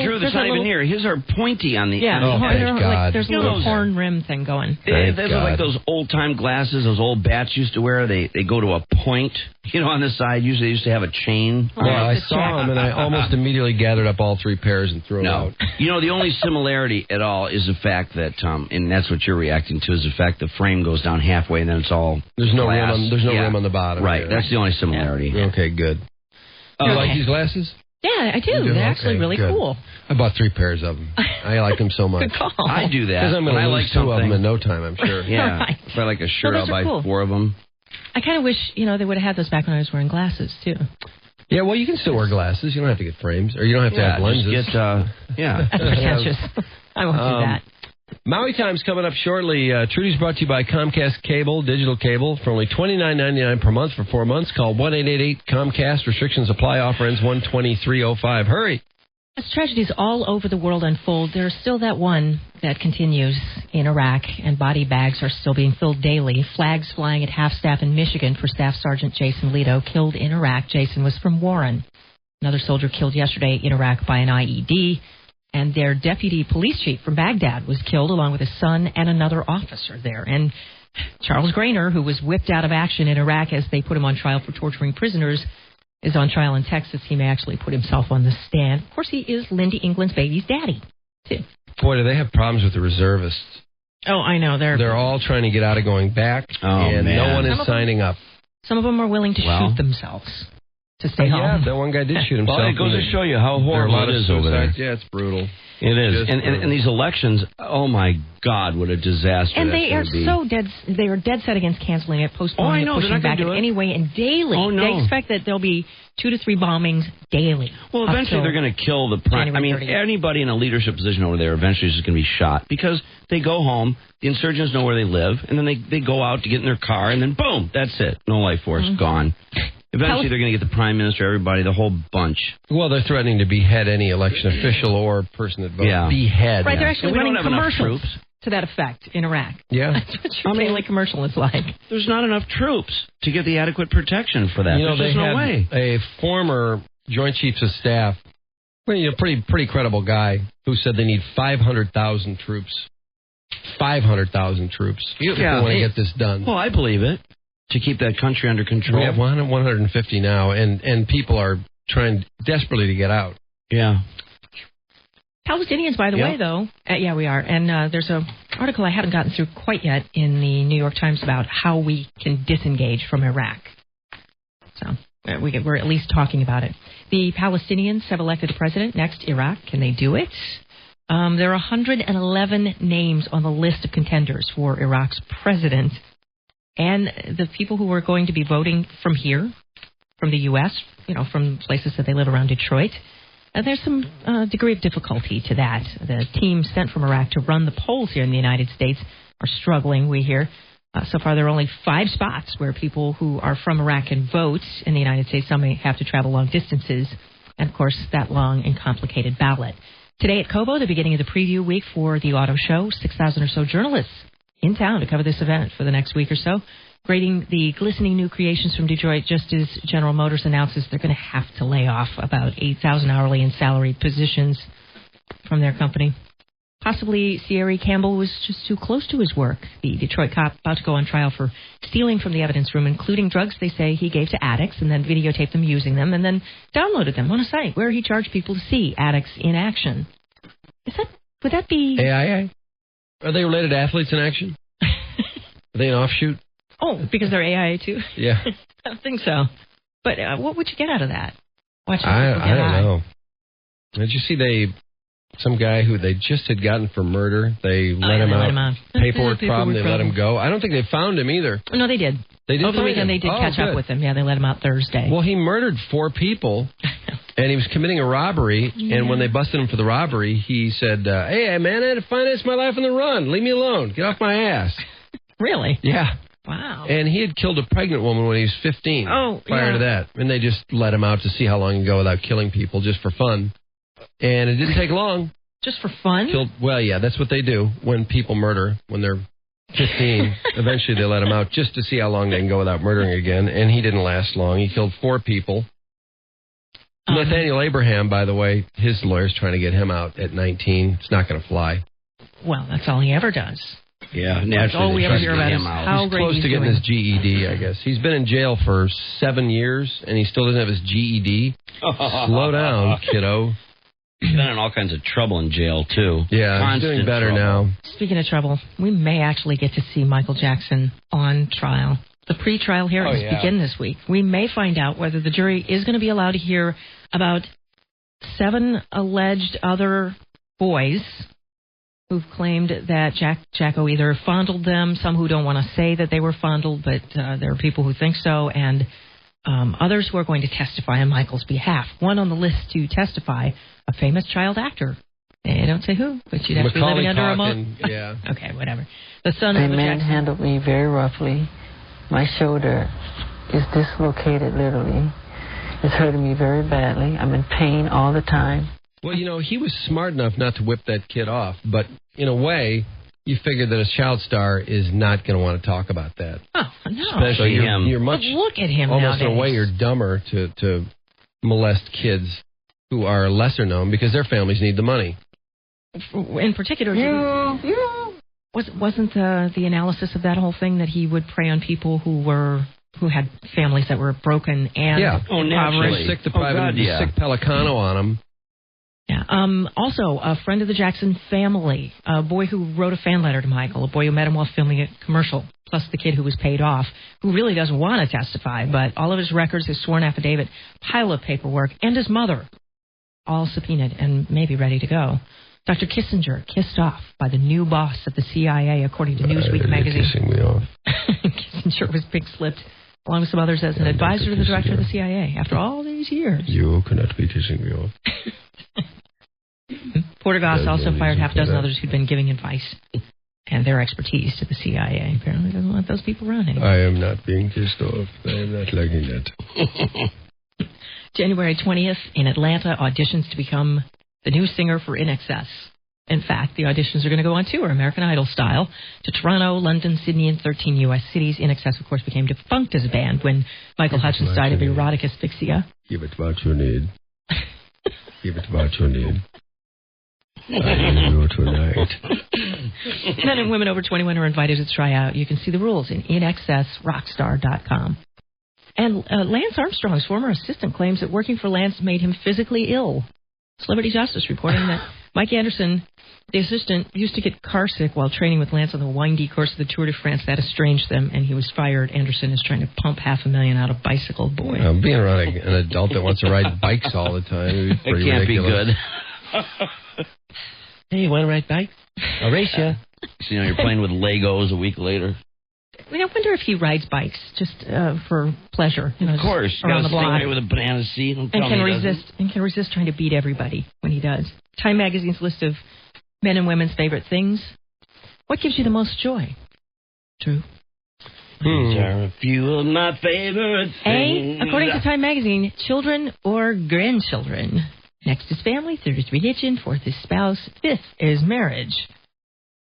Drew, that's not even here. His are pointy on the end. Oh, thank God. There's a little horn rim thing going. They look like those old time glasses those old bats used to wear. They go to a point, on the side. Usually they used to have a chain. Well, I saw them and I almost immediately gathered up all 3 pairs and threw them out. The only similarity at all is the fact that, and that's what you're reacting to, is the fact the frame goes down halfway and then it's all there's no glass. Rim on the bottom. Right, here. that's the only similarity. Yeah. Okay, good. You like these glasses? Yeah, I do. They're actually really cool. I bought 3 pairs of them. I like them so much. Good call. I do that. Because I'm going to lose 2 of them in no time, I'm sure. Yeah. Right. If I like a shirt, I'll buy 4 of them. I kind of wish, they would have had those back when I was wearing glasses, too. Yeah, well, you can still wear glasses. You don't have to get frames, or you don't have to have lenses. That's pretentious. I won't do that. Maui Time's coming up shortly. Trudy's brought to you by Comcast Cable, digital cable, for only $29.99 per month for 4 months. Call 1-888-COMCAST. Restrictions apply. Offer ends 1/23/05. Hurry. As tragedies all over the world unfold, there's still that one that continues in Iraq, and body bags are still being filled daily. Flags flying at half-staff in Michigan for Staff Sergeant Jason Leto, killed in Iraq. Jason was from Warren. Another soldier killed yesterday in Iraq by an IED. And their deputy police chief from Baghdad was killed along with his son and another officer there. And Charles Grainer, who was whipped out of action in Iraq as they put him on trial for torturing prisoners, is on trial in Texas. He may actually put himself on the stand. Of course, he is Lindy England's baby's daddy, too. Boy, do they have problems with the reservists. Oh, I know. They're all trying to get out of going back, and no one is signing up. Some of them are willing to shoot themselves to stay home. Yeah, that one guy did shoot himself. Well, it goes to show you how horrible it is over there. Yeah, it's brutal. It is. And these elections, oh, my God, what a disaster. And they are so dead. They are dead set against canceling it, postponing it, pushing back it anyway, and daily. Oh, no. They expect that there'll be 2 to 3 bombings daily. Well, eventually they're going to kill the prime. I mean, anybody in a leadership position over there eventually is just going to be shot because they go home, the insurgents know where they live, and then they go out to get in their car, and then boom, that's it. No life force, gone. Eventually, they're going to get the prime minister, everybody, the whole bunch. Well, they're threatening to behead any election official or person that votes. Yeah. Behead. Right, they're actually running commercials troops to that effect in Iraq. Yeah. That's what your daily commercial is like. There's not enough troops to get the adequate protection for that. You know, There's no had way. A former Joint Chiefs of Staff, pretty credible guy, who said they need 500,000 troops. 500,000 troops. If they want to get this done. Well, I believe it. To keep that country under control. We have 150 now, and people are trying desperately to get out. Yeah. Palestinians, by the way, though. Yeah, we are. And there's an article I haven't gotten through quite yet in the New York Times about how we can disengage from Iraq. So we're at least talking about it. The Palestinians have elected a president. Next, Iraq. Can they do it? There are 111 names on the list of contenders for Iraq's president. And the people who are going to be voting from here, from the U.S., from places that they live around Detroit, there's some degree of difficulty to that. The team sent from Iraq to run the polls here in the United States are struggling, we hear. So far, there are only 5 spots where people who are from Iraq can vote in the United States. Some may have to travel long distances. And, of course, that long and complicated ballot. Today at Cobo, the beginning of the preview week for the auto show, 6,000 or so journalists in town to cover this event for the next week or so, grading the glistening new creations from Detroit, just as General Motors announces they're going to have to lay off about 8,000 hourly and salaried positions from their company. Possibly Sierra Campbell was just too close to his work. The Detroit cop about to go on trial for stealing from the evidence room, including drugs they say he gave to addicts, and then videotaped them using them, and then downloaded them on a site where he charged people to see addicts in action. Would that be... AIA? Are they related to Athletes in Action? Are they an offshoot? Oh, because they're AIA too? Yeah. I don't think so. But what would you get out of that? I don't know. Did you see some guy who they just had gotten for murder? They let him out. Paperwork problem, they let him go. I don't think they found him either. No, they did. They did. Over the weekend, they did catch up with him. Yeah, they let him out Thursday. Well, he murdered 4 people. And he was committing a robbery, and when they busted him for the robbery, he said, hey, man, I had to finance my life on the run. Leave me alone. Get off my ass. Really? Yeah. Wow. And he had killed a pregnant woman when he was 15 prior to that. And they just let him out to see how long he can go without killing people, just for fun. And it didn't take long. Just for fun? Well, yeah, that's what they do when people murder, when they're 15. Eventually they let him out just to see how long they can go without murdering again. And he didn't last long. He killed 4 people. Nathaniel Abraham, by the way, his lawyer's trying to get him out at 19. It's not going to fly. Well, that's all he ever does. Yeah, naturally. That's all we ever hear about is how he's great close to getting his GED, I guess. He's been in jail for 7 years, and he still doesn't have his GED. Slow down, kiddo. He's been in all kinds of trouble in jail, too. Yeah, he's doing better now. Speaking of trouble, we may actually get to see Michael Jackson on trial. The pre-trial hearings begin this week. We may find out whether the jury is going to be allowed to hear about 7 alleged other boys who've claimed that Jacko either fondled them, some who don't want to say that they were fondled, but there are people who think so, and others who are going to testify on Michael's behalf. One on the list to testify, a famous child actor. They don't say who, but you'd have to be living under a moat. Yeah. Okay, whatever. The son of a man Jackson handled me very roughly. My shoulder is dislocated, literally. It's hurting me very badly. I'm in pain all the time. Well, he was smart enough not to whip that kid off, but in a way, you figure that a child star is not going to want to talk about that. Oh, no. Especially him. You're much, but look at him almost nowadays. in a way, you're dumber to molest kids who are lesser known because their families need the money. In particular, Wasn't the analysis of that whole thing that he would prey on people who had families that were broken and naturally sick, sick Pelicano on them. Yeah. Also, a friend of the Jackson family, a boy who wrote a fan letter to Michael, a boy who met him while filming a commercial, plus the kid who was paid off, who really doesn't want to testify, but all of his records, his sworn affidavit, pile of paperwork, and his mother, all subpoenaed and maybe ready to go. Dr. Kissinger kissed off by the new boss of the CIA, according to Newsweek magazine. Kissing me off. Kissinger was pig-slipped, along with some others, as an advisor to the director of the CIA after all these years. You cannot be kissing me off. Porter Goss also fired half a dozen others who'd been giving advice and their expertise to the CIA. Apparently doesn't want those people running. I am not being kissed off. I am not liking that. January 20th in Atlanta, auditions to become the new singer for In Excess. In fact, the auditions are going to go on tour, American Idol style, to Toronto, London, Sydney, and 13 U.S. cities. In Excess, of course, became defunct as a band when Michael Hutchence died of erotic asphyxia. Give it what you need. Give it what you need. I will go tonight. Men and women over 21 are invited to try out. You can see the rules in inexcessrockstar.com. And Lance Armstrong's former assistant claims that working for Lance made him physically ill. Celebrity Justice reporting that Mike Anderson, the assistant, used to get carsick while training with Lance on the windy course of the Tour de France. That estranged them, and he was fired. Anderson is trying to pump $500,000 out of Bicycle Boy. Being around an adult that wants to ride bikes all the time would be pretty ridiculous. Be good. Hey, you want to ride bikes? I'll race you. So, you're playing with Legos a week later. I wonder if he rides bikes just for pleasure. Of course. Around the block. Right with a banana seat. And can resist trying to beat everybody when he does. Time Magazine's list of men and women's favorite things. What gives you the most joy? Drew? These are a few of my favorite things. A, according to Time Magazine, children or grandchildren. Next is family, third is religion, fourth is spouse, fifth is marriage.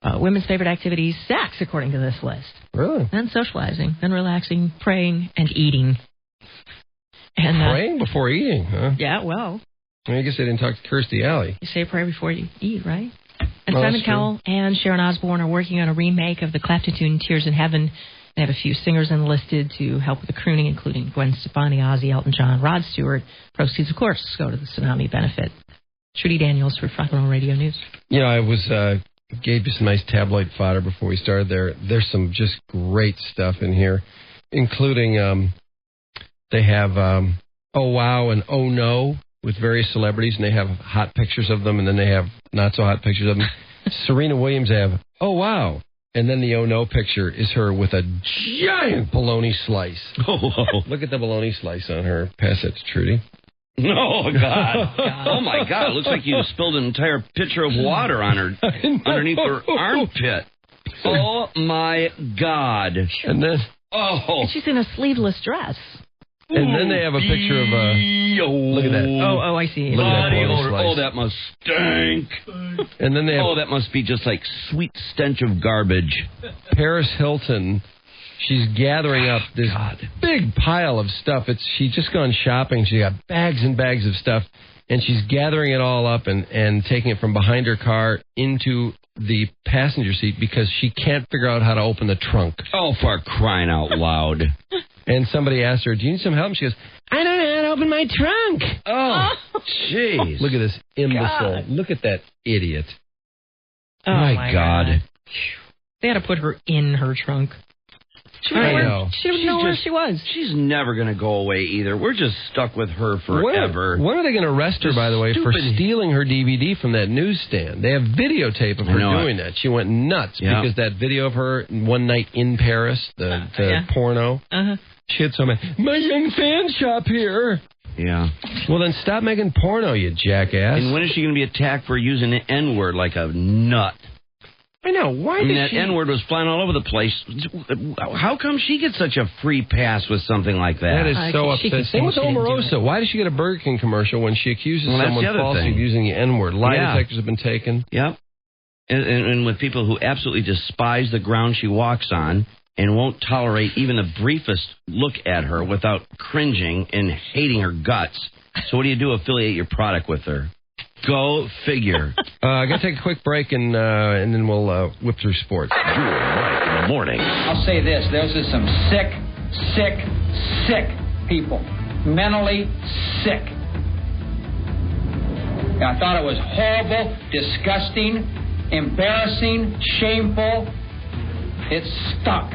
Women's favorite activities, sex, according to this list. Really? Then socializing, then relaxing, praying, and eating. And praying before eating, huh? Yeah, well. I guess they didn't talk to Kirstie Alley. You say a prayer before you eat, right? And Simon Cowell and Sharon Osbourne are working on a remake of the Clapton tune Tears in Heaven. They have a few singers enlisted to help with the crooning, including Gwen Stefani, Ozzy, Elton John, Rod Stewart. Proceeds, of course, go to the tsunami benefit. Trudy Daniels for Rock and Roll Radio News. I was gave you some nice tabloid fodder before we started there. There's some just great stuff in here, including they have Oh Wow and Oh No with various celebrities, and they have hot pictures of them, and then they have not so hot pictures of them. Serena Williams have Oh Wow. And then the Oh No picture is her with a giant bologna slice. Oh. Look at the bologna slice on her. Pass it to Trudy. Oh, God. Oh, my God. It looks like you spilled an entire pitcher of water on her underneath her armpit. Oh, my God. And then... Oh. And she's in a sleeveless dress. And then they have a picture of look at that. Oh, I see. Look at that bologna slice. Oh, that must stink. And then they have, that must be just like sweet stench of garbage. Paris Hilton, she's gathering up this big pile of stuff. She's just gone shopping. She got bags and bags of stuff, and she's gathering it all up and taking it from behind her car into the passenger seat because she can't figure out how to open the trunk. Oh, for crying out loud. And somebody asked her, do you need some help? And she goes, I don't know how to open my trunk. Oh, jeez. Look at this imbecile. God. Look at that idiot. Oh, my God. They had to put her in her trunk. She would know where she was. She's never going to go away either. We're just stuck with her forever. When are they going to arrest her, by the way, for stealing her DVD from that newsstand? They have videotape of her doing that. She went nuts because that video of her one night in Paris, the porno, she had so many, my young fan shop here. Yeah. Well, then stop making porno, you jackass. And when is she going to be attacked for using the N-word like a nut? I know. Why did that N-word was flying all over the place. How come she gets such a free pass with something like that? That is so upsetting. Same with Omarosa. Why did she get a Burger King commercial when she accuses someone falsely of using the N-word? Lie detectors have been taken. Yep. And with people who absolutely despise the ground she walks on and won't tolerate even the briefest look at her without cringing and hating her guts. So what do? Affiliate your product with her. Go figure. I got to take a quick break, and then we'll whip through sports. Mike in the morning. I'll say this. Those are some sick people. Mentally sick. I thought it was horrible, disgusting, embarrassing, shameful. It stunk.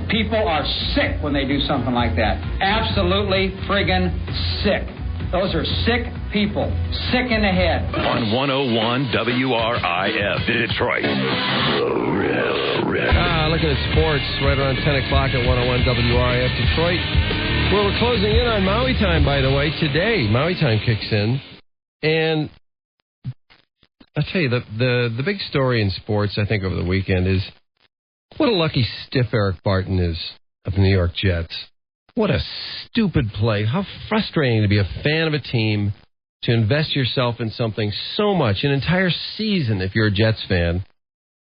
People are sick when they do something like that. Absolutely friggin' sick. Those are sick people. Sick in the head. On 101 WRIF Detroit. The Real. Looking at sports right around 10 o'clock at 101 WRIF Detroit. Well, we're closing in on Maui time, by the way. Today, Maui time kicks in. And I'll tell you, the big story in sports, I think, over the weekend is what a lucky stiff Eric Barton is of the New York Jets. What a stupid play. How frustrating to be a fan of a team, to invest yourself in something so much, an entire season if you're a Jets fan.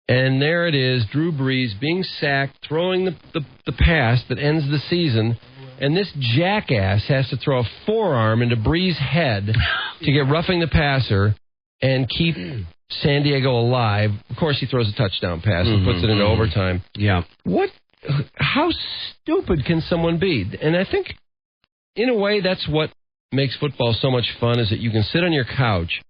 And there it is, Drew Brees being sacked, throwing the pass that ends the season, and this jackass has to throw a forearm into Brees' head to get roughing the passer and keep San Diego alive. Of course, he throws a touchdown pass and puts it into overtime. Yeah. How stupid can someone be? And I think, in a way, that's what makes football so much fun, is that you can sit on your couch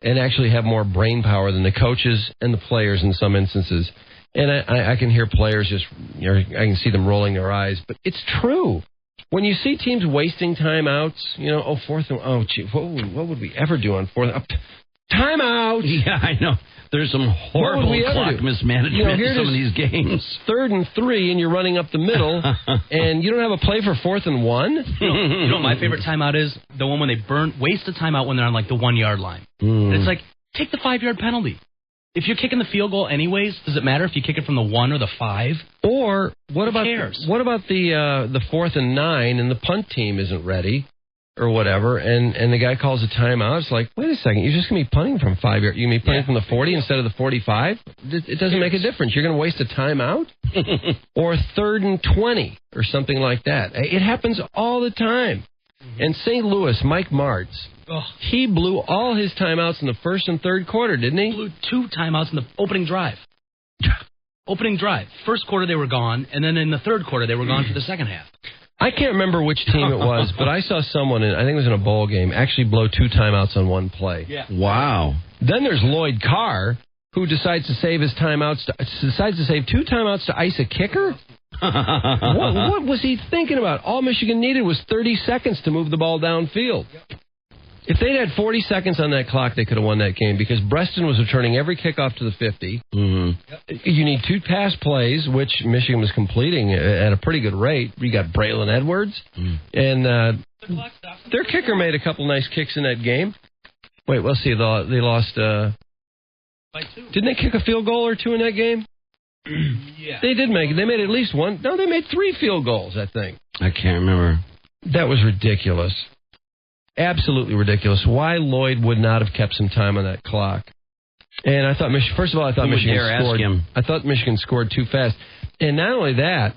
and actually have more brain power than the coaches and the players in some instances. And I can hear players just, I can see them rolling their eyes. But it's true. When you see teams wasting timeouts, fourth and, gee, what would we ever do on fourth? Timeout! Yeah, I know. There's some horrible clock mismanagement in some of these games. 3rd and 3, and you're running up the middle, and you don't have a play for 4th and 1? You know what my favorite timeout is? The one when they waste a timeout when they're on, like, the 1-yard line. It's like, take the 5-yard penalty. If you're kicking the field goal anyways, does it matter if you kick it from the 1 or the 5? Or what about the 4th and 9, and the punt team isn't ready? Or whatever, and the guy calls a timeout. It's like, wait a second, you're just going to be punting from 5 yards. You're going to be punting from the 40 instead of the 45? It doesn't make a difference. You're going to waste a timeout? Or 3rd and 20 or something like that. It happens all the time. And St. Louis, Mike Martz, he blew all his timeouts in the 1st and 3rd quarter, didn't he? He blew 2 timeouts in the opening drive. First quarter they were gone, and then in the 3rd quarter they were gone for the second half. I can't remember which team it was, but I saw someone, I think it was in a bowl game, actually blow 2 timeouts on one play. Yeah. Wow. Then there's Lloyd Carr, who decides to save his timeouts, decides to save 2 timeouts to ice a kicker? What was he thinking about? All Michigan needed was 30 seconds to move the ball downfield. Yep. If they'd had 40 seconds on that clock, they could have won that game, because Breston was returning every kickoff to the 50. Yep. You need 2 pass plays, which Michigan was completing at a pretty good rate. You got Braylon Edwards, and their kicker made a couple nice kicks in that game. Wait, let's see. They lost by 2. Didn't they kick a field goal or 2 in that game? Yeah. They did make it. They made at least 1. No, they made 3 field goals, I think. I can't remember. That was ridiculous. Absolutely ridiculous. Why Lloyd would not have kept some time on that clock. And I thought, first of all, I thought Michigan scored. I thought Michigan scored too fast. And not only that,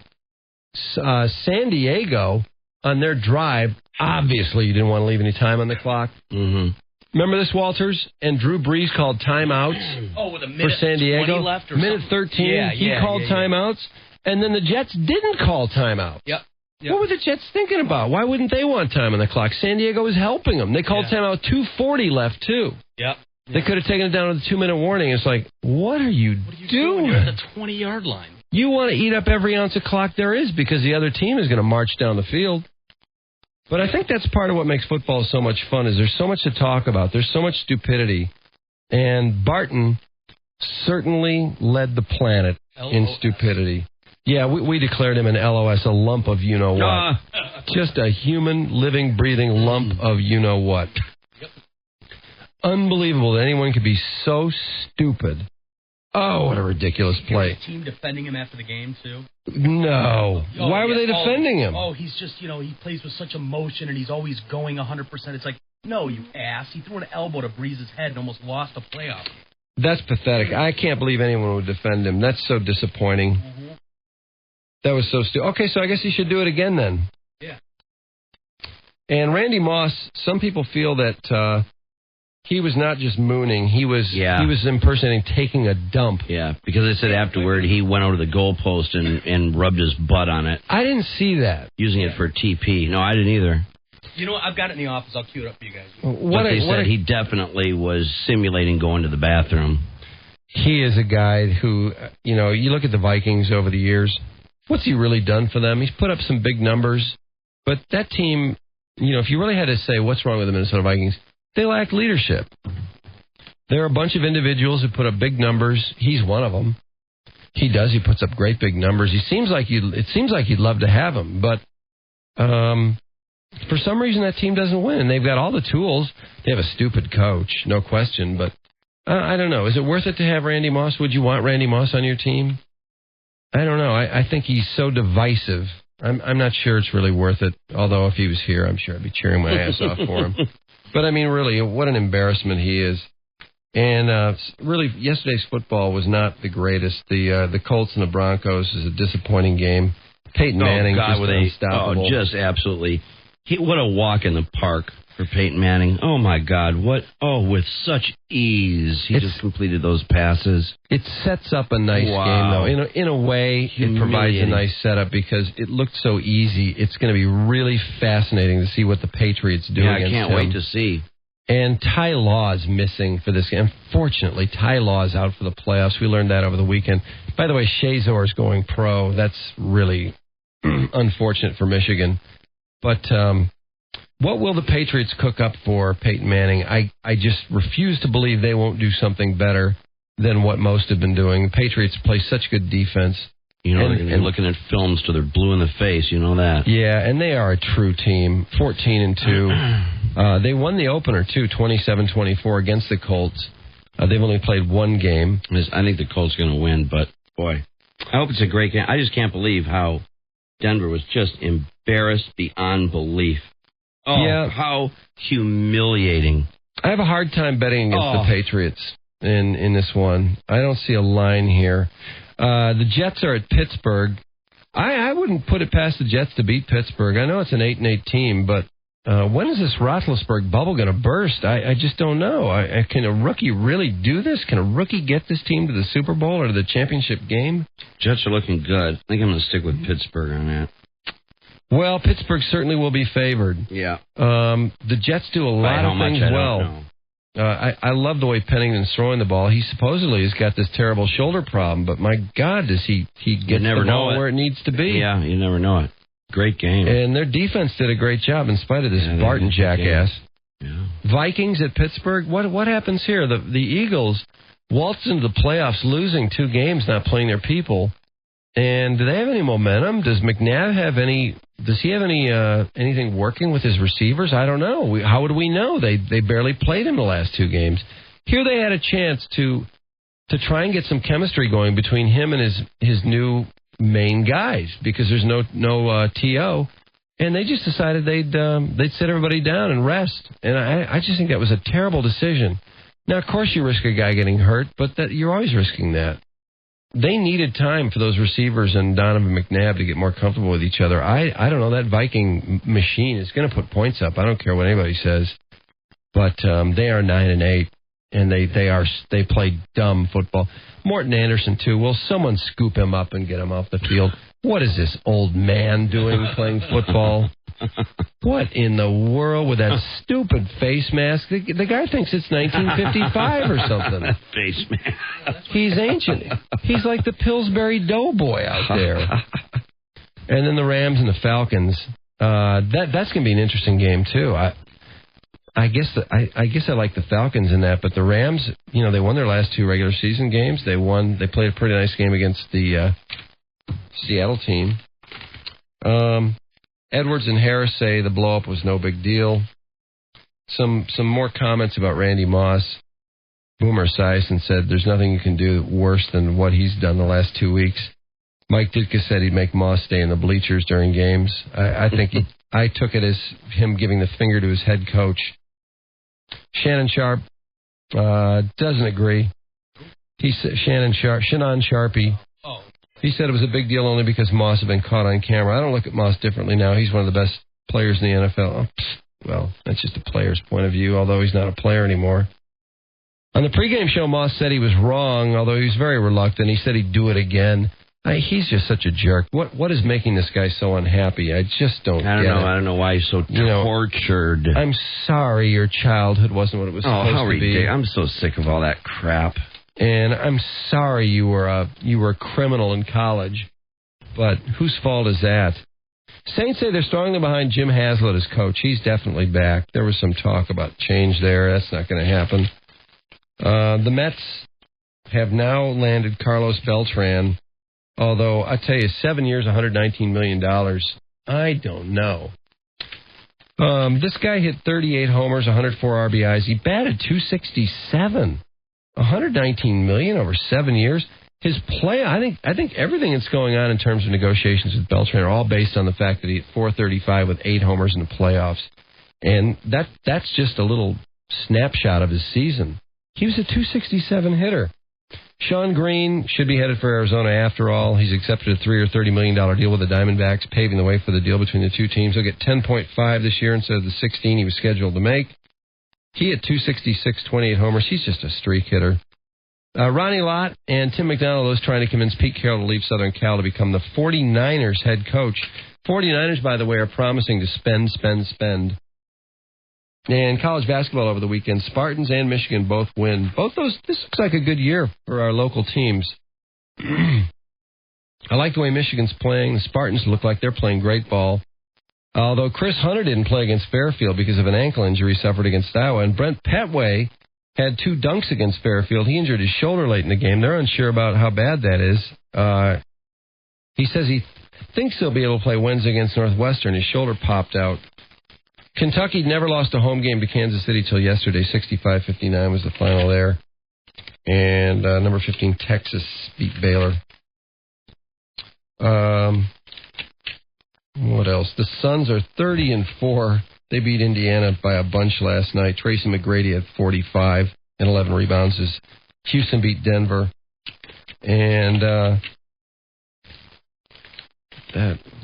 San Diego, on their drive, obviously you didn't want to leave any time on the clock. Remember this, Walters? And Drew Brees called timeouts with a minute for San Diego. Left or minute 13, he called timeouts. And then the Jets didn't call timeouts. Yep. What were the Jets thinking about? Why wouldn't they want time on the clock? San Diego was helping them. They called timeout 2:40 left, too. Yep. They could have taken it down with a 2-minute warning. It's like, what are you doing? You're at the 20-yard line. You want to eat up every ounce of clock there is, because the other team is going to march down the field. But I think that's part of what makes football so much fun, is there's so much to talk about. There's so much stupidity. And Barton certainly led the planet in stupidity. Yeah, we declared him an LOS, a lump of you-know-what. Just a human, living, breathing lump of you-know-what. Yep. Unbelievable that anyone could be so stupid. Oh, what a ridiculous play. The team defending him after the game, too? No. Why were they defending him? He's just, he plays with such emotion, and he's always going 100%. It's like, no, you ass. He threw an elbow to Brees' head and almost lost a playoff. That's pathetic. I can't believe anyone would defend him. That's so disappointing. That was so stupid. Okay, so I guess he should do it again then. Yeah. And Randy Moss, some people feel that he was not just mooning, he was impersonating taking a dump. Yeah, because they said afterward he went over the goalpost and rubbed his butt on it. I didn't see that. Using it for TP. No, I didn't either. You know what? I've got it in the office. I'll cue it up for you guys. But they said he definitely was simulating going to the bathroom. He is a guy who, you look at the Vikings over the years. What's he really done for them? He's put up some big numbers. But that team, if you really had to say what's wrong with the Minnesota Vikings, they lack leadership. There are a bunch of individuals who put up big numbers. He's one of them. He does. He puts up great big numbers. It seems like you'd love to have him, but for some reason that team doesn't win. And they've got all the tools. They have a stupid coach, no question. But I don't know. Is it worth it to have Randy Moss? Would you want Randy Moss on your team? I don't know. I think he's so divisive. I'm not sure it's really worth it. Although if he was here, I'm sure I'd be cheering my ass off for him. But, I mean, really, what an embarrassment he is. And really, yesterday's football was not the greatest. The Colts and the Broncos is a disappointing game. Peyton Manning just unstoppable. Just absolutely. What a walk in the park for Peyton Manning. Oh, my God. With such ease. He just completed those passes. It sets up a nice game, though. In a way, it provides a nice setup because it looked so easy. It's going to be really fascinating to see what the Patriots do against him. I can't wait to see. And Ty Law's missing for this game. Unfortunately, Ty Law's out for the playoffs. We learned that over the weekend. By the way, Shazor's going pro. That's really unfortunate for Michigan. But what will the Patriots cook up for Peyton Manning? I just refuse to believe they won't do something better than what most have been doing. The Patriots play such good defense. They're going to be looking at films till they're blue in the face. You know that. Yeah, and they are a true team. 14-2. They won the opener, too, 27-24 against the Colts. They've only played one game. I think the Colts are going to win, but, boy, I hope it's a great game. I just can't believe how Denver was just embarrassed beyond belief. Oh, yeah. How humiliating. I have a hard time betting against the Patriots in this one. I don't see a line here. The Jets are at Pittsburgh. I wouldn't put it past the Jets to beat Pittsburgh. I know it's an 8-8 team, but when is this Roethlisberger bubble going to burst? I just don't know. Can a rookie really do this? Can a rookie get this team to the Super Bowl or to the championship game? Jets are looking good. I think I'm going to stick with Pittsburgh on that. Well, Pittsburgh certainly will be favored. Yeah. The Jets do a lot of things well. I love the way Pennington's throwing the ball. He supposedly has got this terrible shoulder problem, but my God, does he get the ball where it needs to be? Yeah, you never know it. Great game. And their defense did a great job in spite of this Barton jackass. Yeah. Vikings at Pittsburgh. What happens here? The Eagles waltzed into the playoffs losing 2 games, not playing their people. And do they have any momentum? Does McNabb have any? Does he have anything working with his receivers? I don't know. How would we know? They barely played him the last 2 games. Here they had a chance to try and get some chemistry going between him and his new main guys because there's no TO, and they just decided they'd sit everybody down and rest. And I just think that was a terrible decision. Now, of course, you risk a guy getting hurt, but you're always risking that. They needed time for those receivers and Donovan McNabb to get more comfortable with each other. I don't know. That Viking machine is going to put points up. I don't care what anybody says. But they are 9-8, and they play dumb football. Morton Anderson, too. Will someone scoop him up and get him off the field? What is this old man doing playing football? What in the world with that stupid face mask? The guy thinks it's 1955 or something. Face mask. He's ancient. He's like the Pillsbury Doughboy out there. And then the Rams and the Falcons. That's going to be an interesting game, too. I guess I like the Falcons in that, but the Rams, they won their last 2 regular season games. They played a pretty nice game against the Seattle team. Edwards and Harris say the blow-up was no big deal. Some more comments about Randy Moss. Boomer Esiason said there's nothing you can do worse than what he's done the last 2 weeks. Mike Ditka said he'd make Moss stay in the bleachers during games. I think I took it as him giving the finger to his head coach. Shannon Sharp doesn't agree. He said Shannon Sharpie. He said it was a big deal only because Moss had been caught on camera. I don't look at Moss differently now. He's one of the best players in the NFL. Well, that's just a player's point of view, although he's not a player anymore. On the pregame show, Moss said he was wrong, although he was very reluctant. He said he'd do it again. He's just such a jerk. What is making this guy so unhappy? I just don't get it. I don't know why he's so tortured. I'm sorry your childhood wasn't what it was supposed to be. I'm so sick of all that crap. And I'm sorry you were a criminal in college. But whose fault is that? Saints say they're strongly behind Jim Haslett as coach. He's definitely back. There was some talk about change there. That's not going to happen. The Mets have now landed Carlos Beltran. Although, I tell you, 7 years, $119 million, I don't know. This guy hit 38 homers, 104 RBIs. He batted .267. $119 million over 7 years. His play, I think everything that's going on in terms of negotiations with Beltran are all based on the fact that he hit .435 with 8 homers in the playoffs. And that's just a little snapshot of his season. He was a .267 hitter. Sean Green should be headed for Arizona after all. He's accepted a $3 or $30 million deal with the Diamondbacks, paving the way for the deal between the two teams. He'll get 10.5 this year instead of the 16 he was scheduled to make. He hit .266, 28 homers. He's just a streak hitter. Ronnie Lott and Tim McDonald, those trying to convince Pete Carroll to leave Southern Cal to become the 49ers head coach. 49ers, by the way, are promising to spend. And college basketball over the weekend, Spartans and Michigan both win. This looks like a good year for our local teams. I like the way Michigan's playing. The Spartans look like they're playing great ball. Although Chris Hunter didn't play against Fairfield because of an ankle injury suffered against Iowa. And Brent Petway had 2 dunks against Fairfield. He injured his shoulder late in the game. They're unsure about how bad that is. He says he thinks he'll be able to play Wednesday against Northwestern. His shoulder popped out. Kentucky never lost a home game to Kansas City till yesterday. 65-59 was the final there. And number 15, Texas beat Baylor. What else? The Suns are 30-4. They beat Indiana by a bunch last night. Tracy McGrady had 45 and 11 rebounds. Houston beat Denver. And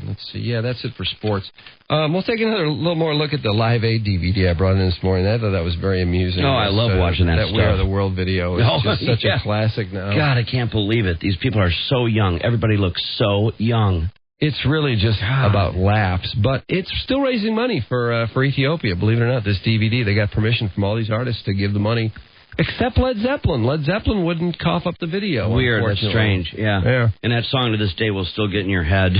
let's see. Yeah, that's it for sports. We'll take another little more look at the Live Aid DVD I brought in this morning. I thought that was very amusing. Oh, I love watching that stuff. We Are the World video is just such a classic now. God, I can't believe it. These people are so young. Everybody looks so young. It's really just about laughs, but it's still raising money for Ethiopia. Believe it or not, this DVD, they got permission from all these artists to give the money. Except Led Zeppelin. Led Zeppelin wouldn't cough up the video. Weird. That's strange. Yeah. And that song to this day will still get in your head.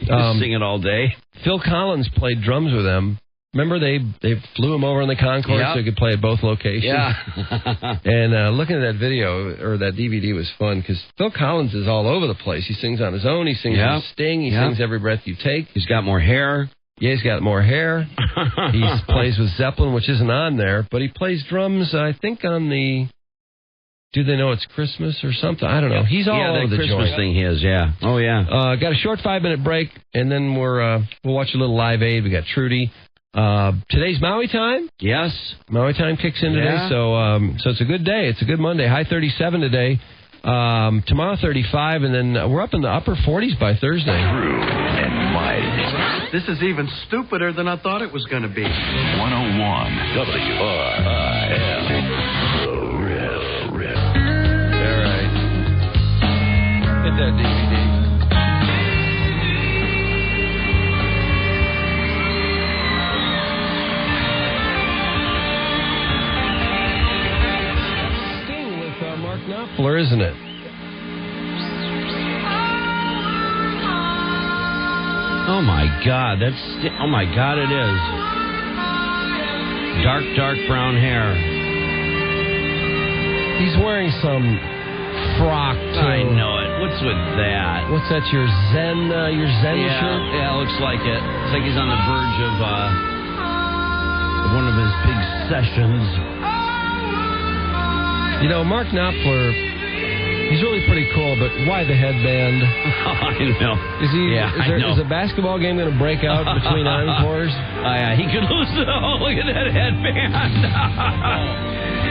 You sing it all day. Phil Collins played drums with them. Remember they flew him over in the Concorde so he could play at both locations? Yeah. And looking at that video, or that DVD, was fun because Phil Collins is all over the place. He sings on his own. He sings with Sting. He sings Every Breath You Take. He's got more hair. Yeah, he's got more hair. He plays with Zeppelin, which isn't on there, but he plays drums, I think, on the... Do They Know It's Christmas or something? I don't know. He's all over the Christmas joint. thing he is, yeah. Oh, yeah. Got a short 5-minute break, and then we'll watch a little Live Aid. We got Trudy. Today's Maui time. Yes. Maui time kicks in today, so it's a good day. It's a good Monday. High 37 today. Tomorrow 35, and then we're up in the upper 40s by Thursday. Drew and Mike. This is even stupider than I thought it was going to be. 101 WRIL. The Real Rip. All right. Hit that DVD. Sting with Mark Knopfler, isn't it? Oh, my God. Oh, my God, it is. Dark brown hair. He's wearing some frock, too. I know it. What's with that? What's that, your Zen shirt? Yeah, it looks like it. It's like he's on the verge of one of his big sessions. You know, Mark Knopfler, he's really pretty cool, but why the headband? I know. Is a basketball game going to break out between encores? Yeah, he could lose it. Oh, look at that headband.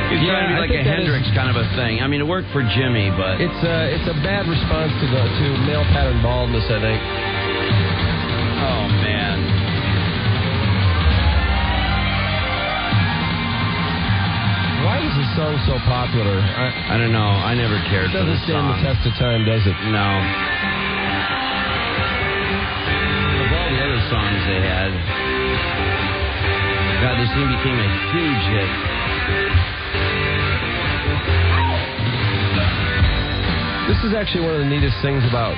He's trying to be like a Hendrix kind of a thing. I mean, it worked for Jimmy, but... It's a bad response to male pattern baldness, I think. Oh, man. so popular. I don't know. I never cared for this song. Doesn't stand the test of time, does it? No. Of all the other songs they had, God, this thing became a huge hit. This is actually one of the neatest things about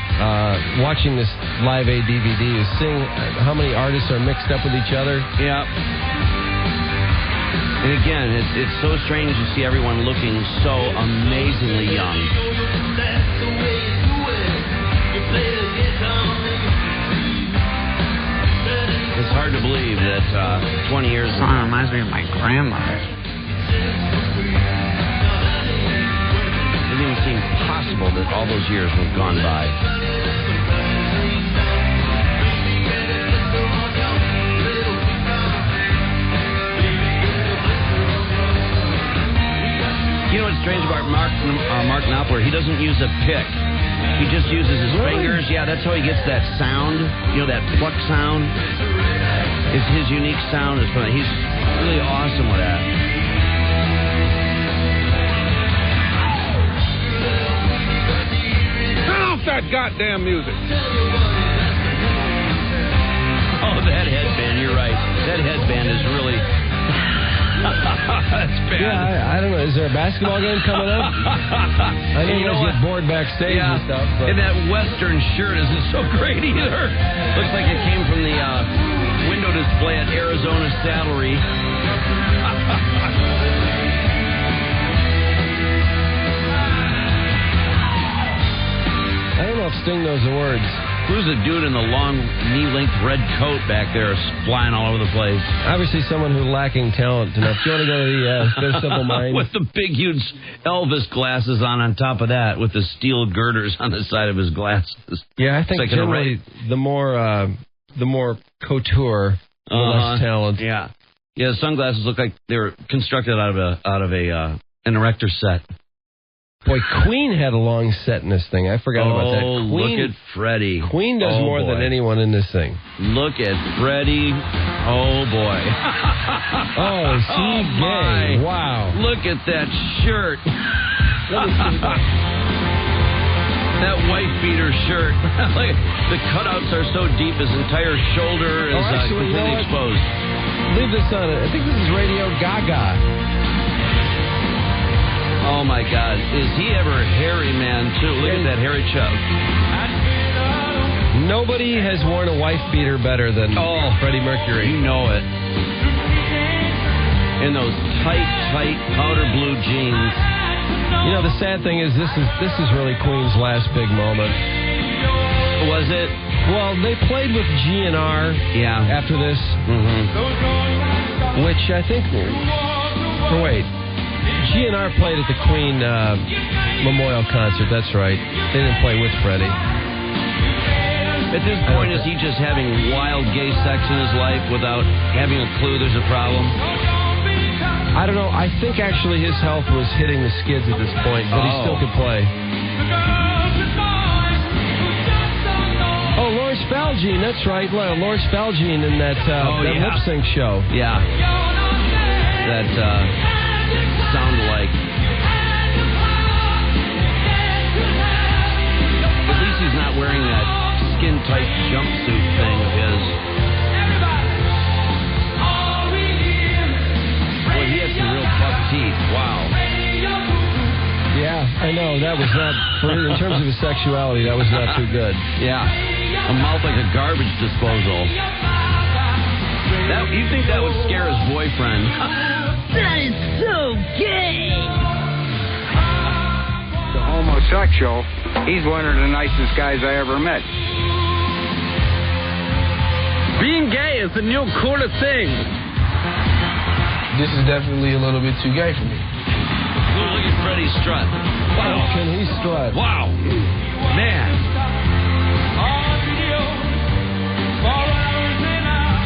watching this Live Aid DVD is seeing how many artists are mixed up with each other. Yeah. And again, it's so strange to see everyone looking so amazingly young. It's hard to believe that 20 years ago... It reminds me of my grandmother. It didn't even seem possible that all those years have gone by. You know what's strange about Mark Knopfler? He doesn't use a pick. He just uses his fingers. Yeah, that's how he gets that sound. You know, that pluck sound. It's his unique sound. He's really awesome with that. Turn off that goddamn music. Oh, that headband. You're right. That headband is really... That's bad. Yeah, I don't know. Is there a basketball game coming up? I know you get bored backstage and stuff. But... And that Western shirt isn't so great either. Looks like it came from the window display at Arizona Saddlery. I don't know if Sting knows the words. Who's the dude in the long knee-length red coat back there flying all over the place? Obviously someone who's lacking talent enough. Do you want to go to the Simple Minds? With the big, huge Elvis glasses on top of that, with the steel girders on the side of his glasses. Yeah, I think like generally the more couture, the less talent. Yeah. Yeah, the sunglasses look like they were constructed out of an erector set. Boy, Queen had a long set in this thing. I forgot about that. Queen, look at Freddie. Queen does more than anyone in this thing. Look at Freddie. Oh, boy. Oh, is he gay? Wow. Look at that shirt. Let me see that. That white beater shirt. The cutouts are so deep, his entire shoulder is completely exposed. Leave this on it. I think this is Radio Gaga. Oh, my God. Is he ever a hairy man, too? Look at that hairy chub. Nobody has worn a wife beater better than Freddie Mercury. You know it. In those tight powder blue jeans. You know, the sad thing is this is really Queen's last big moment. Was it? Well, they played with GNR after this. Mm-hmm. Which I think... Oh, wait. GNR played at the Queen Memorial Concert. That's right. They didn't play with Freddie. At this point, is he just having wild gay sex in his life without having a clue there's a problem? I don't know. I think actually his health was hitting the skids at this point, but he still could play. Oh, Lawrence Falgene. That's right. Lawrence Falgene in that lip sync show. Yeah. That sound alike. At least he's not wearing that skin-tight jumpsuit thing of his. Boy, he has some real buck teeth. Wow. Yeah, I know. That was not, in terms of his sexuality, that was not too good. Yeah. A mouth like a garbage disposal. You think that would scare his boyfriend? That is so gay. The homosexual, he's one of the nicest guys I ever met. Being gay is the new coolest thing. This is definitely a little bit too gay for me. Look at Freddie strut. Wow. Can he strut? Wow. Man.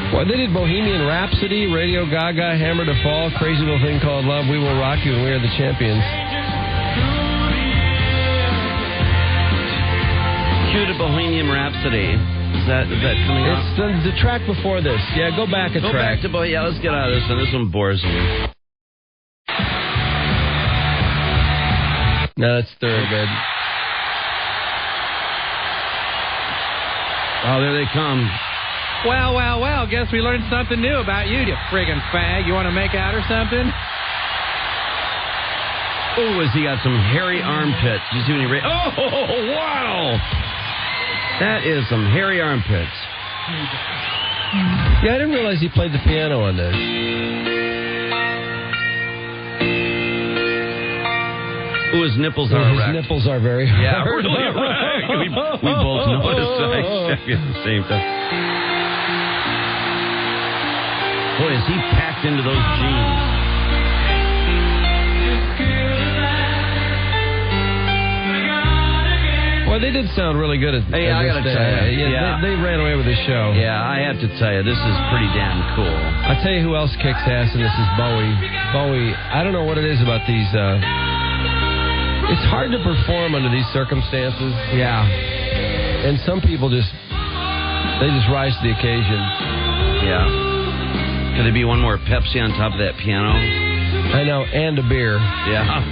Well, they did Bohemian Rhapsody, Radio Gaga, Hammer to Fall, Crazy Little Thing Called Love, We Will Rock You, and We Are the Champions. Cue to Bohemian Rhapsody. Is that coming up? It's the track before this. Yeah, go back a track. Go back to let's get out of this one. This one bores me. No, that's thoroughbred. Oh, there they come. Well, guess we learned something new about you, you friggin' fag. You want to make out or something? Oh, has he got some hairy armpits? Did you see when he oh, wow! That is some hairy armpits. Yeah, I didn't realize he played the piano on this. Oh, his nipples are erect. His nipples are very erect. Yeah, really erect. We both noticed. I checked at the same time. Boy, is he packed into those jeans. Well, they did sound really good at Hey, I got to tell you. Yeah. They ran away with the show. Yeah, I have to tell you, this is pretty damn cool. I'll tell you who else kicks ass, and this is Bowie. Bowie, I don't know what it is about these. It's hard to perform under these circumstances. Yeah. And some people just rise to the occasion. Yeah. Could there be one more Pepsi on top of that piano? I know, and a beer. Yeah.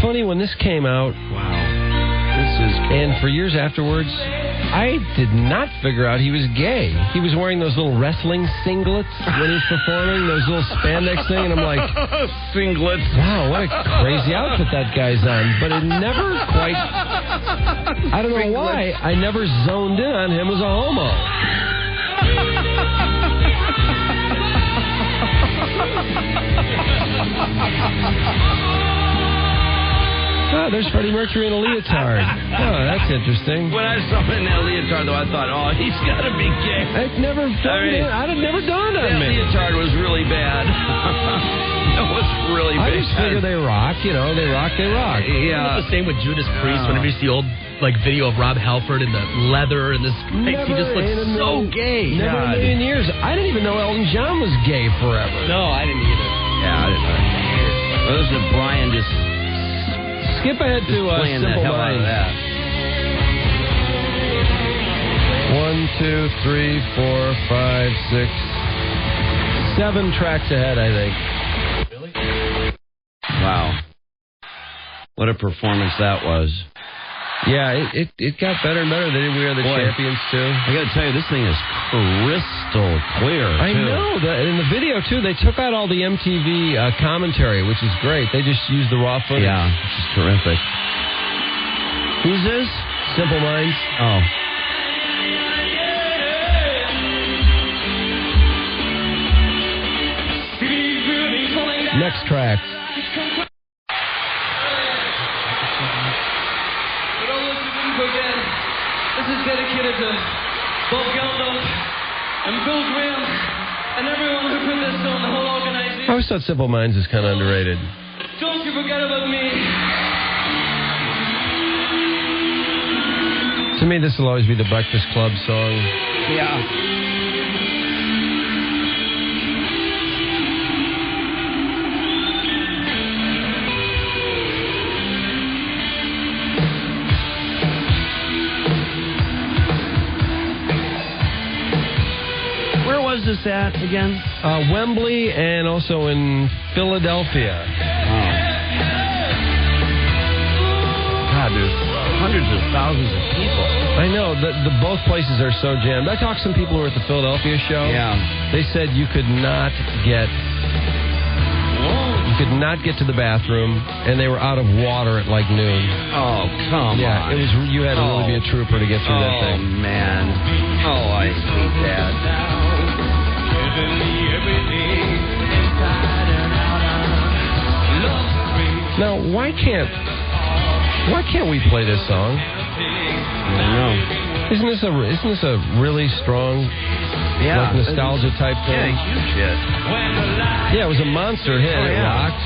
Funny when this came out. Wow. This is cool. And for years afterwards, I did not figure out he was gay. He was wearing those little wrestling singlets when he was performing, those little spandex thing, and I'm like, singlets. Wow, what a crazy outfit that guy's on. But it never quite, I don't know why, I never zoned in on him as a homo. Oh, there's Freddie Mercury in a leotard. Oh, that's interesting. When I saw him in that leotard, though, I thought, oh, he's got to be gay. It never dawned on me. That leotard was really bad. It was really bad. I just figure they rock, They rock. Yeah. It's the same with Judas Priest. Whenever you see old video of Rob Halford in the leather and this tights, he just looks so gay. Never in a million years. I didn't even know Elton John was gay forever. No, I didn't either. Yeah, I didn't know. Well, this is Brian just... Skip ahead to Simple Minds. 1, 2, 3, 4, 5, 6, 7 tracks ahead, I think. Really? Wow. What a performance that was. Yeah, it got better and better. We are the champions, too. I got to tell you, this thing is crystal clear, I know. In the video, too, they took out all the MTV commentary, which is great. They just used the raw footage. Yeah, which is terrific. Who's this? Simple Minds. Oh. Next track. This is dedicated to Bob Geldof and Bill Graham and everyone who put this on, the whole organization. I always thought Simple Minds is kind of underrated. Don't you forget about me. To me, this will always be the Breakfast Club song. Yeah. This at again? Wembley and also in Philadelphia. Oh. God, there's hundreds of thousands of people. I know. The both places are so jammed. I talked to some people who were at the Philadelphia show. Yeah. They said you could not get to the bathroom, and they were out of water at like noon. Oh, come on. Yeah, it was. You had to really be a trooper to get through that thing. Oh, man. Oh, I hate that. Now, why can't we play this song? I don't know. Isn't this a really strong, nostalgia type thing? Yeah, huge hit. Yeah, it was a monster hit. It rocked.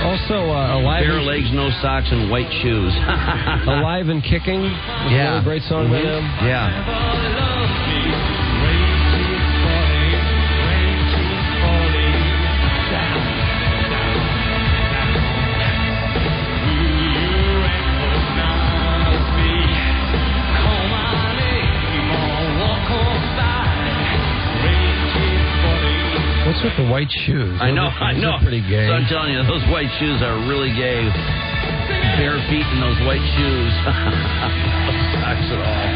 Also, Legs, No Socks, and White Shoes. Alive and Kicking was a really great song by them. Yeah. What's with the white shoes? I know. Those are pretty gay. So I'm telling you, those white shoes are really gay. Bare feet in those white shoes. No socks at all.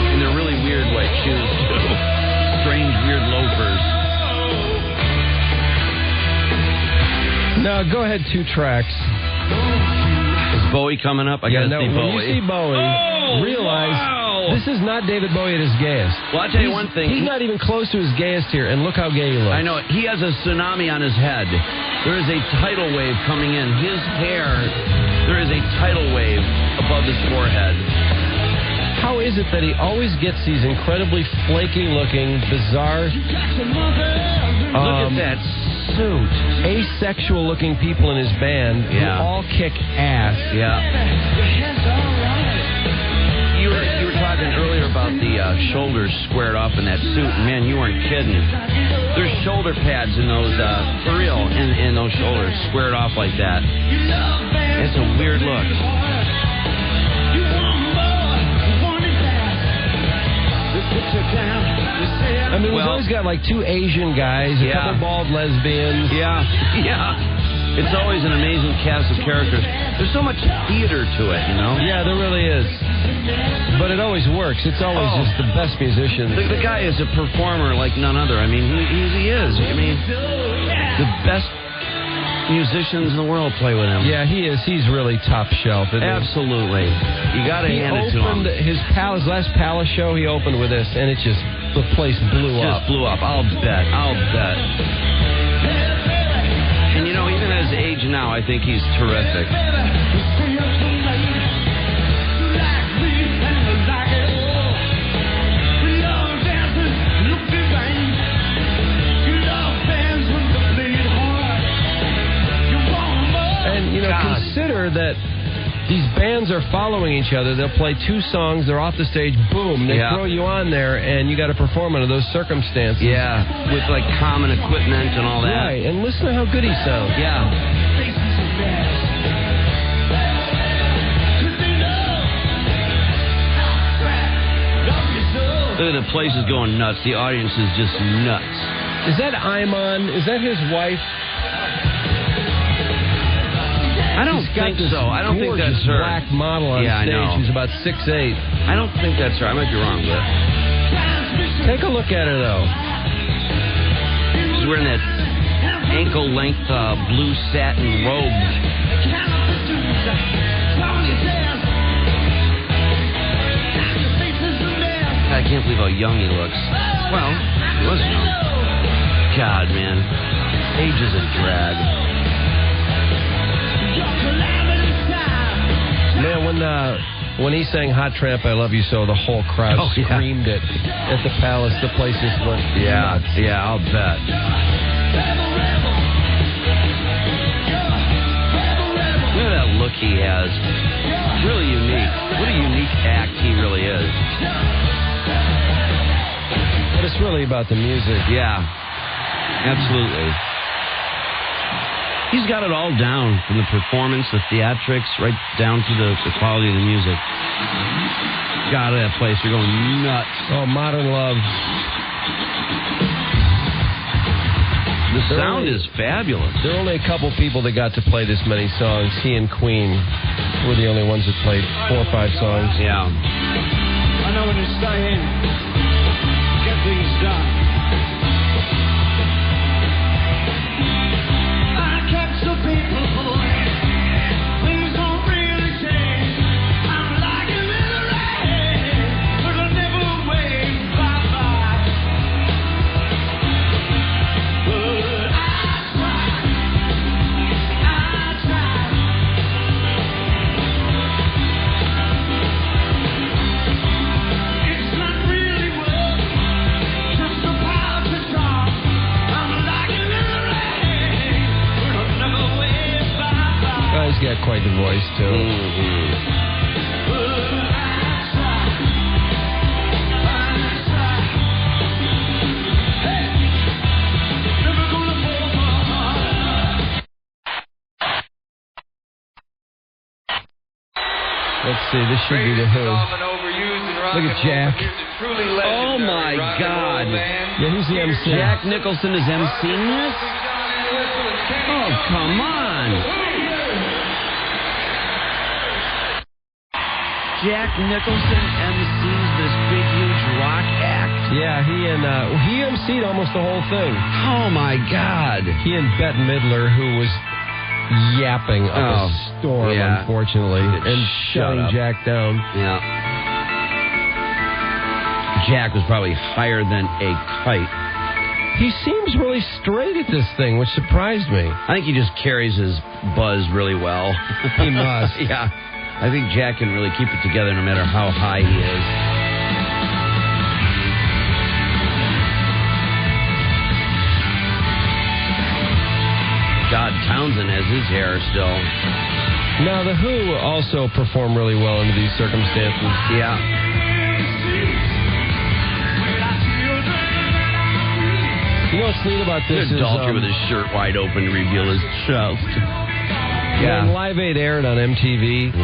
And they're really weird white shoes, too. Strange, weird loafers. Now, go ahead, 2 tracks. Is Bowie coming up? I gotta see Bowie. When you see Bowie, realize... This is not David Bowie at his gayest. Well, I'll tell you one thing. He's not even close to his gayest here, and look how gay he looks. I know. He has a tsunami on his head. There is a tidal wave coming in. His hair, there is a tidal wave above his forehead. How is it that he always gets these incredibly flaky-looking, bizarre... Look at that suit. Asexual-looking people in his band who all kick ass. You were talking earlier about the shoulders squared off in that suit. Man, you weren't kidding. There's shoulder pads in those, for real, in those shoulders, squared off like that. It's a weird look. I mean, he's always got like 2 Asian guys, a couple bald lesbians. Yeah. It's always an amazing cast of characters. There's so much theater to it, you know? Yeah, there really is. But it always works. It's always just the best musicians. The guy is a performer like none other. I mean, he is. I mean, the best musicians in the world play with him. Yeah, he is. He's really top shelf. Absolutely. You got to hand it to him. His last Palace show, he opened with this, and the place blew up. Just blew up. I'll bet. And, you know, even at his age now, I think he's terrific. And, you know, consider that these bands are following each other. They'll play 2 songs, they're off the stage, boom, they throw you on there, and you got to perform under those circumstances. Yeah, with like common equipment and all that. Right, and listen to how good he sounds. Yeah. Look at the place is going nuts. The audience is just nuts. Is that Iman? Is that his wife? I don't think so. I don't think that's her. Black model on stage. I know. She's about 6'8". I don't think that's her. I might be wrong, but take a look at her though. She's wearing that ankle-length blue satin robe. I can't believe how young he looks. Well, he was young. God, man, age is a drag. Man, when he sang Hot Tramp, I Love You So, the whole crowd screamed it at the Palace. The place just went nuts. Yeah, I'll bet. Look at that look he has. Really unique. What a unique act he really is. But it's really about the music. Yeah, absolutely. He's got it all down, from the performance, the theatrics, right down to the quality of the music. God, that place, you're going nuts. Oh, Modern Love. The sound is fabulous. There are only a couple people that got to play this many songs. He and Queen were the only ones that played 4 or 5 songs. Yeah. I know when to stay in, get things done. It's not really worth just a voice, too. Mm-hmm. Let's see, this should be the Who. Look at Jack. Oh, my God. Yeah, who's the MC? Jack Nicholson is emceeing this? Oh, come on. Jack Nicholson MCs this big, huge rock act? Yeah, he MC'd almost the whole thing. Oh, my God. He and Bette Midler, who was yapping up a storm, unfortunately, and shutting Jack down. Yeah. Jack was probably higher than a kite. He seems really straight at this thing, which surprised me. I think he just carries his buzz really well. He must. Yeah. I think Jack can really keep it together no matter how high he is. God, Townsend has his hair still. Now, the Who also perform really well under these circumstances. Yeah. You know what's neat about this is... Daltrey with his shirt wide open to reveal his chest. Yeah. When Live Aid aired on MTV,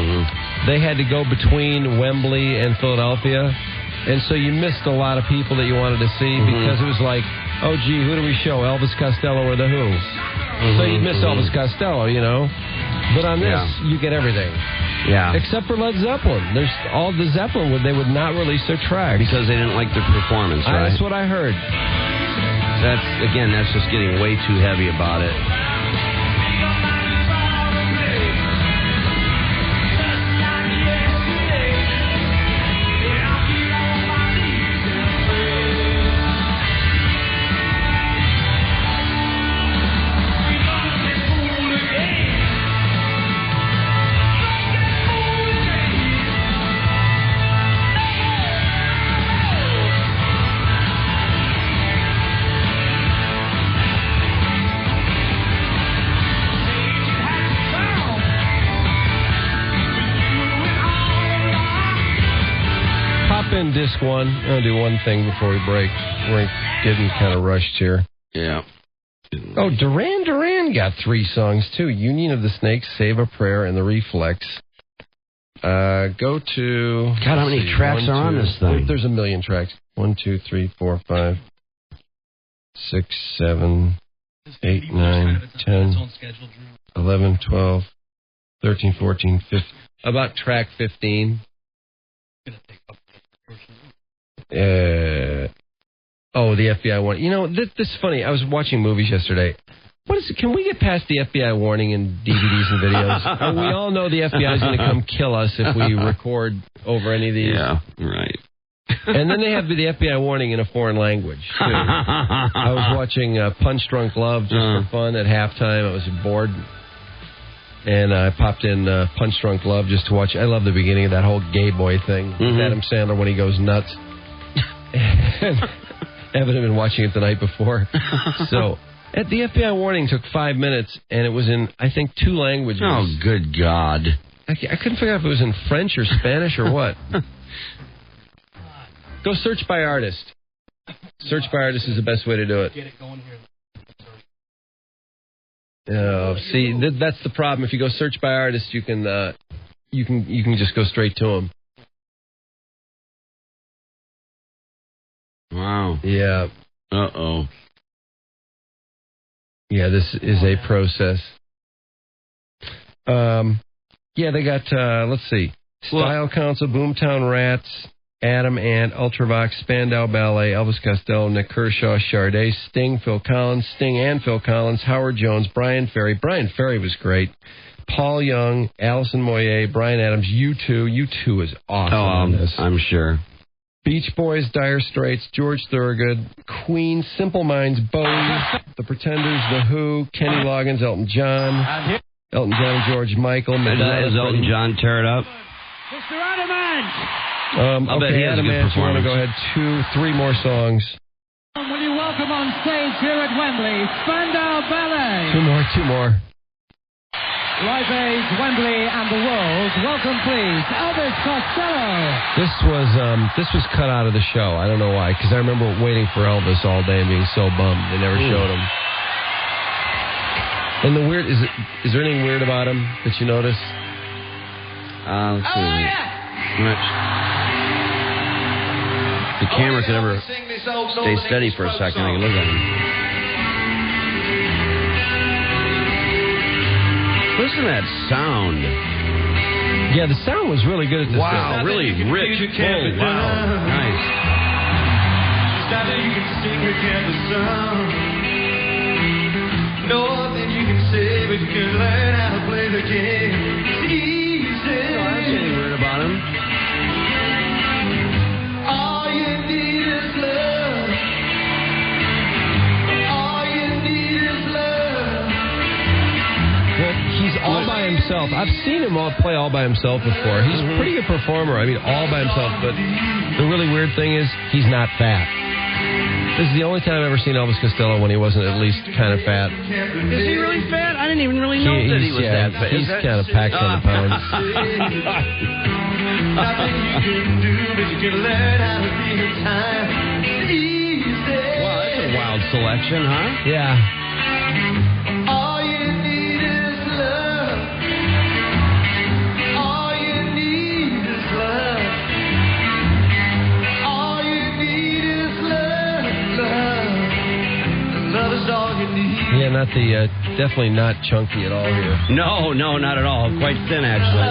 they had to go between Wembley and Philadelphia. And so you missed a lot of people that you wanted to see because it was like, oh, gee, who do we show, Elvis Costello or The Who? So you missed Elvis Costello, you know. But on this, you get everything. Yeah. Except for Led Zeppelin. There's all the Zeppelin, they would not release their tracks. Because they didn't like their performance, right? That's what I heard. That's just getting way too heavy about it. In disc one, I'm going to do one thing before we break. We're getting kind of rushed here. Yeah. Oh, Duran got 3 songs, too. Union of the Snakes, Save a Prayer, and The Reflex. Go to... God, how many tracks are on this thing? There's a million tracks. 1, 2, 3, 4, 5, 6, 7, 8, 9, 10, 11, 12, 13, 14, 15. About track 15. The FBI warning. You know, this is funny. I was watching movies yesterday. Can we get past the FBI warning in DVDs and videos? We all know the FBI is going to come kill us if we record over any of these. Yeah, right. And then they have the FBI warning in a foreign language, too. I was watching Punch Drunk Love just for fun at halftime. I was bored. And I popped in Punch Drunk Love just to watch. I love the beginning of that whole gay boy thing. Adam Sandler when he goes nuts. Evan had been watching it the night before. So, the FBI warning took 5 minutes, and it was in, I think, 2 languages. Oh, good God. I couldn't figure out if it was in French or Spanish or what. Go search by artist. Search by artist is the best way to do it. Get it going here. See, that's the problem. If you go search by artist, you can just go straight to them. Wow. Yeah. Uh-oh. Yeah, this is a process. Yeah, they got, let's see, Style Council, Boomtown Rats, Adam Ant, Ultravox, Spandau Ballet, Elvis Costello, Nick Kershaw, Sade, Sting and Phil Collins, Howard Jones, Brian Ferry. Brian Ferry was great. Paul Young, Alison Moyet, Bryan Adams, U2. U2 is awesome on this. I'm sure. Beach Boys, Dire Straits, George Thorogood, Queen, Simple Minds, Bowie, The Pretenders, The Who, Kenny Loggins, Elton John and George Michael. Is Elton John tear it up? Mr. Adamant! I'll bet he has a good performance. Go ahead, 3 more songs. Will you welcome on stage here at Wembley, Spandau Ballet? 2 more. Live Aid, Wembley, and the world. Welcome, please, Elvis Costello. This was cut out of the show. I don't know why, because I remember waiting for Elvis all day and being so bummed they never showed him. And the weird is there anything weird about him that you notice? Let's see. The camera could ever stay steady for a second. I can look at him. Listen to that sound. Yeah, the sound was really good at this. Wow, really rich, full. Wow, nice. You can sing again the song. Nothing you can say, but you can learn how to play the game. It's easy. That's anything weird about him. All you need is love. All you need is love. Well, he's all by himself. I've seen him play all by himself before. He's a pretty good performer. I mean, all by himself. But the really weird thing is he's not fat. This is the only time I've ever seen Elvis Costello when he wasn't at least kind of fat. Is he really fat? I didn't even really know that he was that fat. He's kind of packed on the pounds. Nothing you can do, but you can learn how to be in time. It's easy. Wow, that's a wild selection, huh? Yeah. All you need is love. All you need is love. All you need is love. Love is all you need. Yeah, not the definitely not chunky at all here. No, not at all. Quite thin, actually.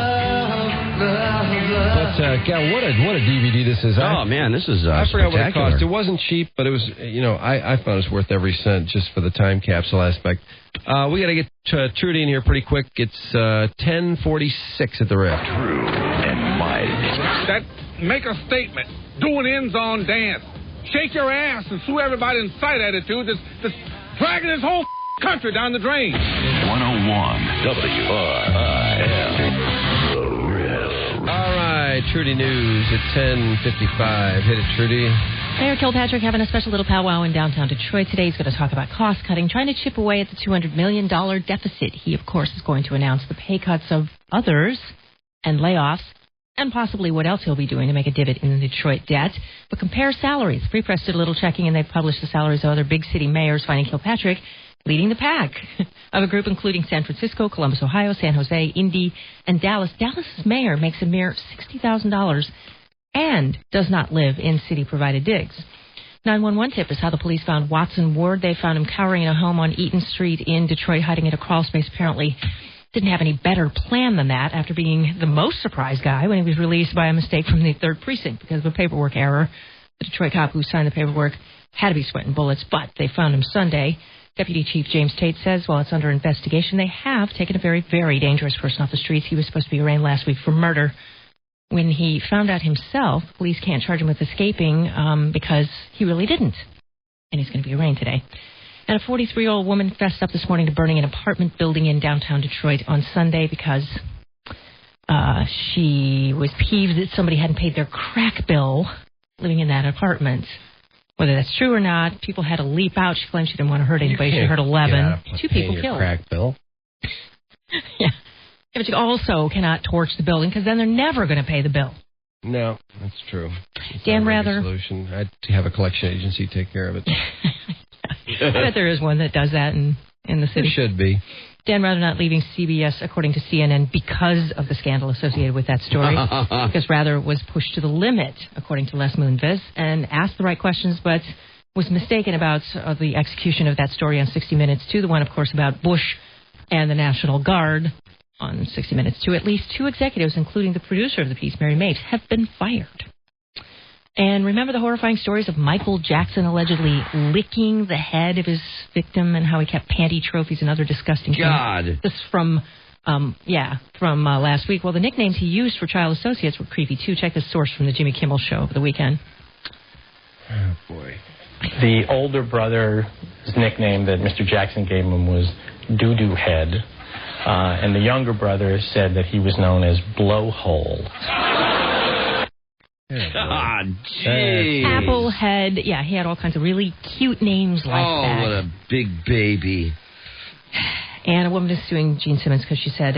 But God, what a DVD this is! Oh man, this is I forgot what it spectacular. cost. It wasn't cheap, but it was. I found it was worth every cent just for the time capsule aspect. We got to get Trudy in here pretty quick. It's 10:46 at the ref. Drew and Mike. That make a statement. Do an end zone dance. Shake your ass and sue everybody in sight attitude. That's dragging this whole country down the drain. 101 WRIL. All right, Trudy News at 10:55. Hit it, Trudy. Mayor Kilpatrick having a special little powwow in downtown Detroit today. He's going to talk about cost cutting, trying to chip away at the $200 million deficit. He, of course, is going to announce the pay cuts of others and layoffs, and possibly what else he'll be doing to make a divot in the Detroit debt. But compare salaries. Free Press did a little checking, and they've published the salaries of other big city mayors, finding Kilpatrick leading the pack of a group including San Francisco, Columbus, Ohio, San Jose, Indy, and Dallas. Dallas's mayor makes a mere $60,000 and does not live in city-provided digs. 911 tip is how the police found Watson Ward. They found him cowering in a home on Eaton Street in Detroit, hiding in a crawl space. Apparently didn't have any better plan than that after being the most surprised guy when he was released by a mistake from the 3rd Precinct because of a paperwork error. The Detroit cop who signed the paperwork had to be sweating bullets, but they found him Sunday. Deputy Chief James Tate says while it's under investigation, they have taken a very, very dangerous person off the streets. He was supposed to be arraigned last week for murder. When he found out himself, police can't charge him with escaping because he really didn't. And he's going to be arraigned today. And a 43-year-old woman fessed up this morning to burning an apartment building in downtown Detroit on Sunday because she was peeved that somebody hadn't paid their crack bill living in that apartment. Whether that's true or not, people had to leap out. She claimed she didn't want to hurt anybody. She heard 11. 2 people killed. Crack bill. Yeah. But you also cannot torch the building because then they're never going to pay the bill. No, that's true. It's Dan not a Rather. Solution. I'd have a collection agency take care of it. I bet there is one that does that in the city. There should be. Dan Rather not leaving CBS, according to CNN, because of the scandal associated with that story. Because Rather was pushed to the limit, according to Les Moonves, and asked the right questions, but was mistaken about the execution of that story on 60 Minutes, too. The one, of course, about Bush and the National Guard on 60 Minutes, too. At least 2 executives, including the producer of the piece, Mary Mapes, have been fired. And remember the horrifying stories of Michael Jackson allegedly licking the head of his victim and how he kept panty trophies and other disgusting things? This is from last week. Well, the nicknames he used for child associates were creepy, too. Check the source from the Jimmy Kimmel Show over the weekend. Oh, boy. The older brother's nickname that Mr. Jackson gave him was Doo-Doo Head. And the younger brother said that he was known as Blowhole. Ah, jeez. Applehead. Yeah, he had all kinds of really cute names like that. Oh, what a big baby. And a woman is suing Gene Simmons because she said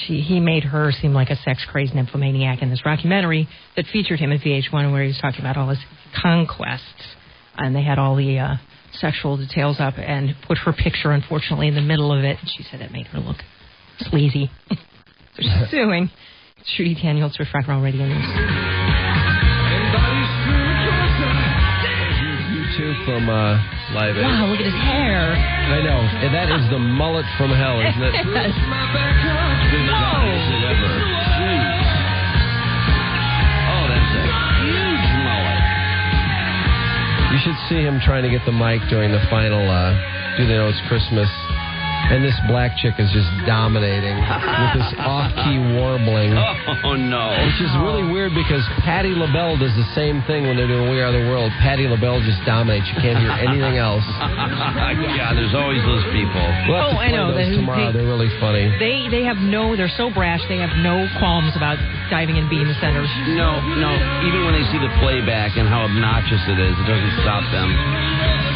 he made her seem like a sex-crazed nymphomaniac in this documentary that featured him at VH1 where he was talking about all his conquests. And they had all the sexual details up and put her picture, unfortunately, in the middle of it. And she said it made her look sleazy. So she's suing. Trudy Daniels for Front Row Radio News. You from Live Aid. Wow, look at his hair. I know. And that is the mullet from hell, isn't it? Yes. Oh, that's a huge mullet. You should see him trying to get the mic during the final Do They Know It's Christmas. And this black chick is just dominating with this off-key warbling. Oh, no. Which is really weird because Patti LaBelle does the same thing when they're doing We Are the World. Patti LaBelle just dominates. You can't hear anything else. Yeah, there's always those people. We'll have to play those tomorrow. They're really funny. They have they're so brash, they have no qualms about diving and being the center. No. Even when they see the playback and how obnoxious it is, it doesn't stop them.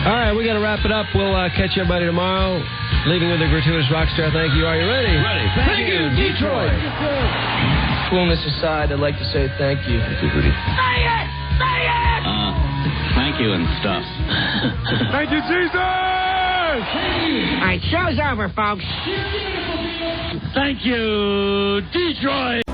All right, we got to wrap it up. We'll catch everybody tomorrow. Leaving with a gratuitous rock star. Thank you. Are you ready? Ready. Thank you, Detroit. Coolness aside, I'd like to say thank you. Thank you, Rudy. Say it! Say it! Thank you and stuff. Thank you, Jesus! All right, show's over, folks. Thank you, Detroit!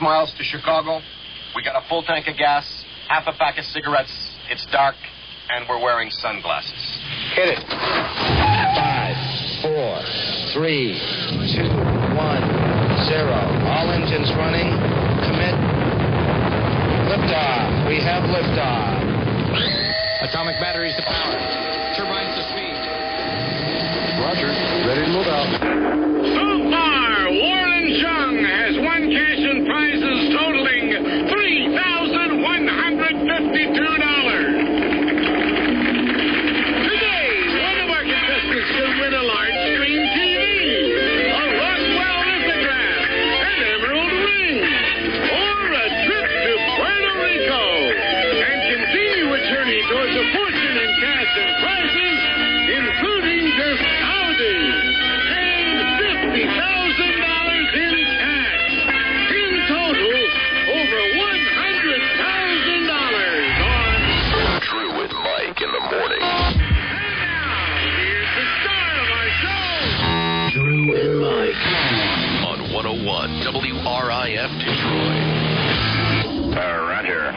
miles to Chicago. We got a full tank of gas, half a pack of cigarettes. It's dark, and we're wearing sunglasses. Hit it. 5, 4, 3, 2, 1, 0. All engines running. Commit. Liftoff. We have liftoff. Atomic batteries to power. Turbines to speed. Roger. Ready to move out. So far, Warren Chung has won cash and prizes totaling $3,152. Today, one of our contestants will win a large screen TV, a Roswell lithograph, an emerald ring, or a trip to Puerto Rico, and continue a journey towards a fortune in cash and prizes, including just Audi and $50,000 in cash. In total, over $100,000 on Drew and Mike in the morning. Here's the star of our show. Drew and Mike on 101 WRIF Detroit. Roger.